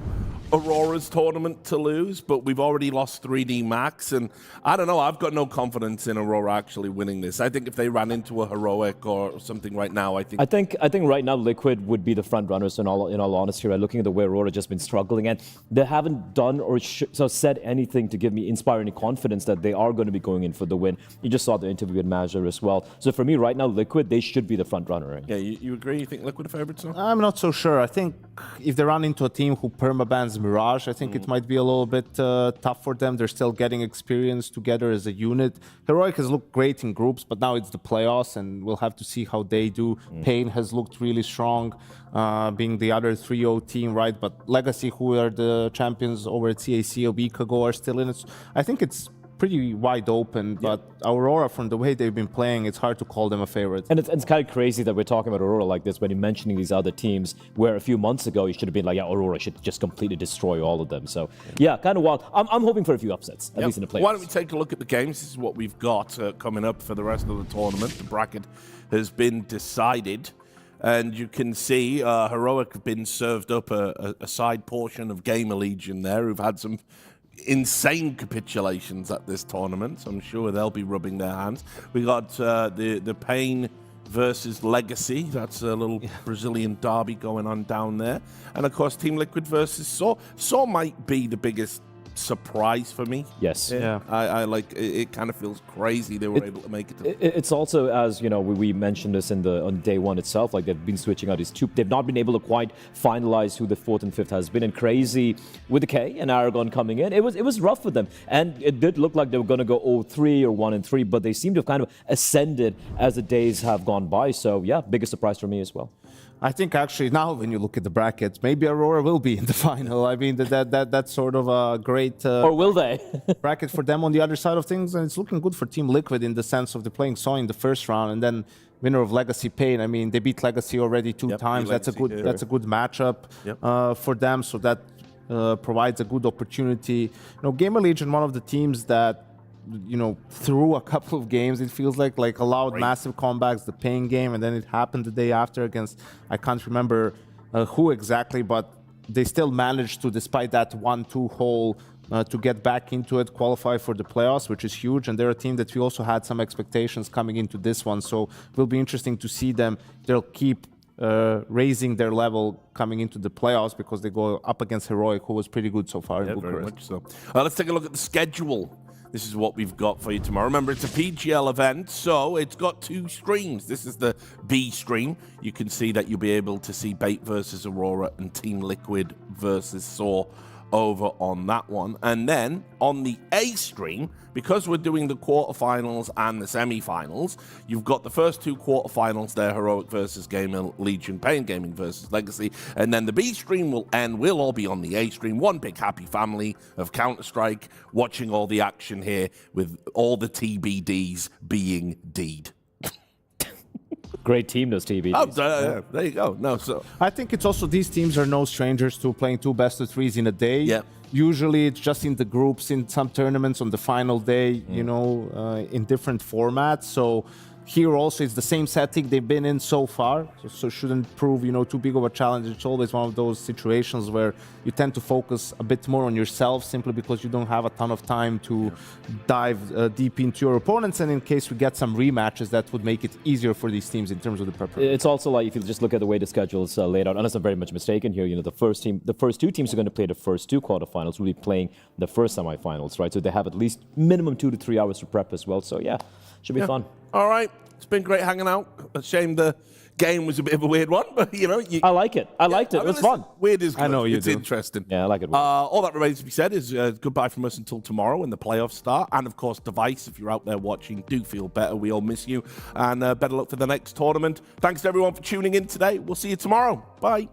Aurora's tournament to lose, but we've already lost 3D Max, and I don't know, I've got no confidence in Aurora actually winning this. I think if they ran into a Heroic or something right now, I think right now Liquid would be the front runners in all honesty, right? Looking at the way Aurora just been struggling, and they haven't done or said anything to inspire any confidence that they are going to be going in for the win. You just saw the interview with Major as well. So for me right now, Liquid, they should be the front runner. Right? Yeah, you agree? You think Liquid are favorites now? I'm not so sure. I think if they run into a team who permabans Mirage, I think it might be a little bit tough for them. They're still getting experience together as a unit. Heroic has looked great in groups, but now it's the playoffs, and we'll have to see how they do. Pain has looked really strong, being the other 3-0 team, right? But Legacy, who are the champions over at CAC a week ago, are still in it. I think it's pretty wide open, but Aurora, from the way they've been playing, it's hard to call them a favorite. And it's kind of crazy that we're talking about Aurora like this when you're mentioning these other teams, where a few months ago you should have been like, yeah, Aurora should just completely destroy all of them. So yeah, kind of wild. I'm hoping for a few upsets, at least in the playoffs. Why don't we take a look at the games? This is what we've got coming up for the rest of the tournament. The bracket has been decided. And you can see Heroic have been served up a side portion of GamerLegion there, who've had some insane capitulations at this tournament. So I'm sure they'll be rubbing their hands. We got the Pain versus Legacy. That's a little Brazilian derby going on down there. And of course, Team Liquid versus Saw. Saw might be the biggest surprise for me. Yes. Yeah. I like it. Kind of feels crazy they were able to make it. It's also, as you know, we mentioned this on day one itself, like they've been switching out these two. They've not been able to quite finalize who the 4th and 5th has been, and crazy with the K and Aragon coming in. It was rough for them, and it did look like they were going to go 0-3 or 1-3, but they seem to have kind of ascended as the days have gone by. So yeah, biggest surprise for me as well. I think actually now when you look at the brackets, maybe Aurora will be in the final. I mean, that's sort of a great or will they bracket for them on the other side of things, and it's looking good for Team Liquid in the sense of they're playing Saw in the first round, and then winner of Legacy Pain. I mean, they beat Legacy already two times. That's a good matchup for them. So that provides a good opportunity. GamerLegion, one of the teams that through a couple of games, it feels like allowed massive comebacks, the Pain game, and then it happened the day after against, I can't remember who exactly, but they still managed to, despite that 1-2 hole, to get back into it, qualify for the playoffs, which is huge. And they're a team that we also had some expectations coming into this one, so it will be interesting to see them. They'll keep raising their level coming into the playoffs because they go up against Heroic, who was pretty good so far in Bucharest. Very much so. Let's take a look at the schedule. This is what we've got for you tomorrow. Remember, it's a PGL event, so it's got 2 streams. This is the B stream. You can see that you'll be able to see Bait versus Aurora and Team Liquid versus Saw over on that one. And then on the A stream, because we're doing the quarterfinals and the semifinals, you've got the first 2 quarterfinals there, Heroic versus GamerLegion, Pain Gaming versus Legacy. And then the B stream will end. We'll all be on the A stream. One big happy family of Counter-Strike, watching all the action here with all the TBDs being D'd. Great team, those TBDs. Oh, there you go. No, so I think it's also, these teams are no strangers to playing 2 best-of-3s in a day. Yeah. Usually it's just in the groups, in some tournaments on the final day, in different formats. So here also it's the same setting they've been in so far, so shouldn't prove, too big of a challenge. It's always one of those situations where you tend to focus a bit more on yourself simply because you don't have a ton of time to dive deep into your opponents. And in case we get some rematches, that would make it easier for these teams in terms of the preparation. It's also like, if you just look at the way the schedule is laid out, unless I'm very much mistaken here, the first 2 teams are going to play the first 2 quarterfinals, will be playing the first semifinals, right? So they have at least minimum 2 to 3 hours to prep as well. So yeah, should be fun. All right. It's been great hanging out. A shame the game was a bit of a weird one, but I like it. I liked it. It was fun. Weird is good. I know you It's do. interesting. Yeah, I like it. All that remains to be said is goodbye from us until tomorrow when the playoffs start. And of course, Device, if you're out there watching, do feel better. We all miss you. And better luck for the next tournament. Thanks to everyone for tuning in today. We'll see you tomorrow. Bye.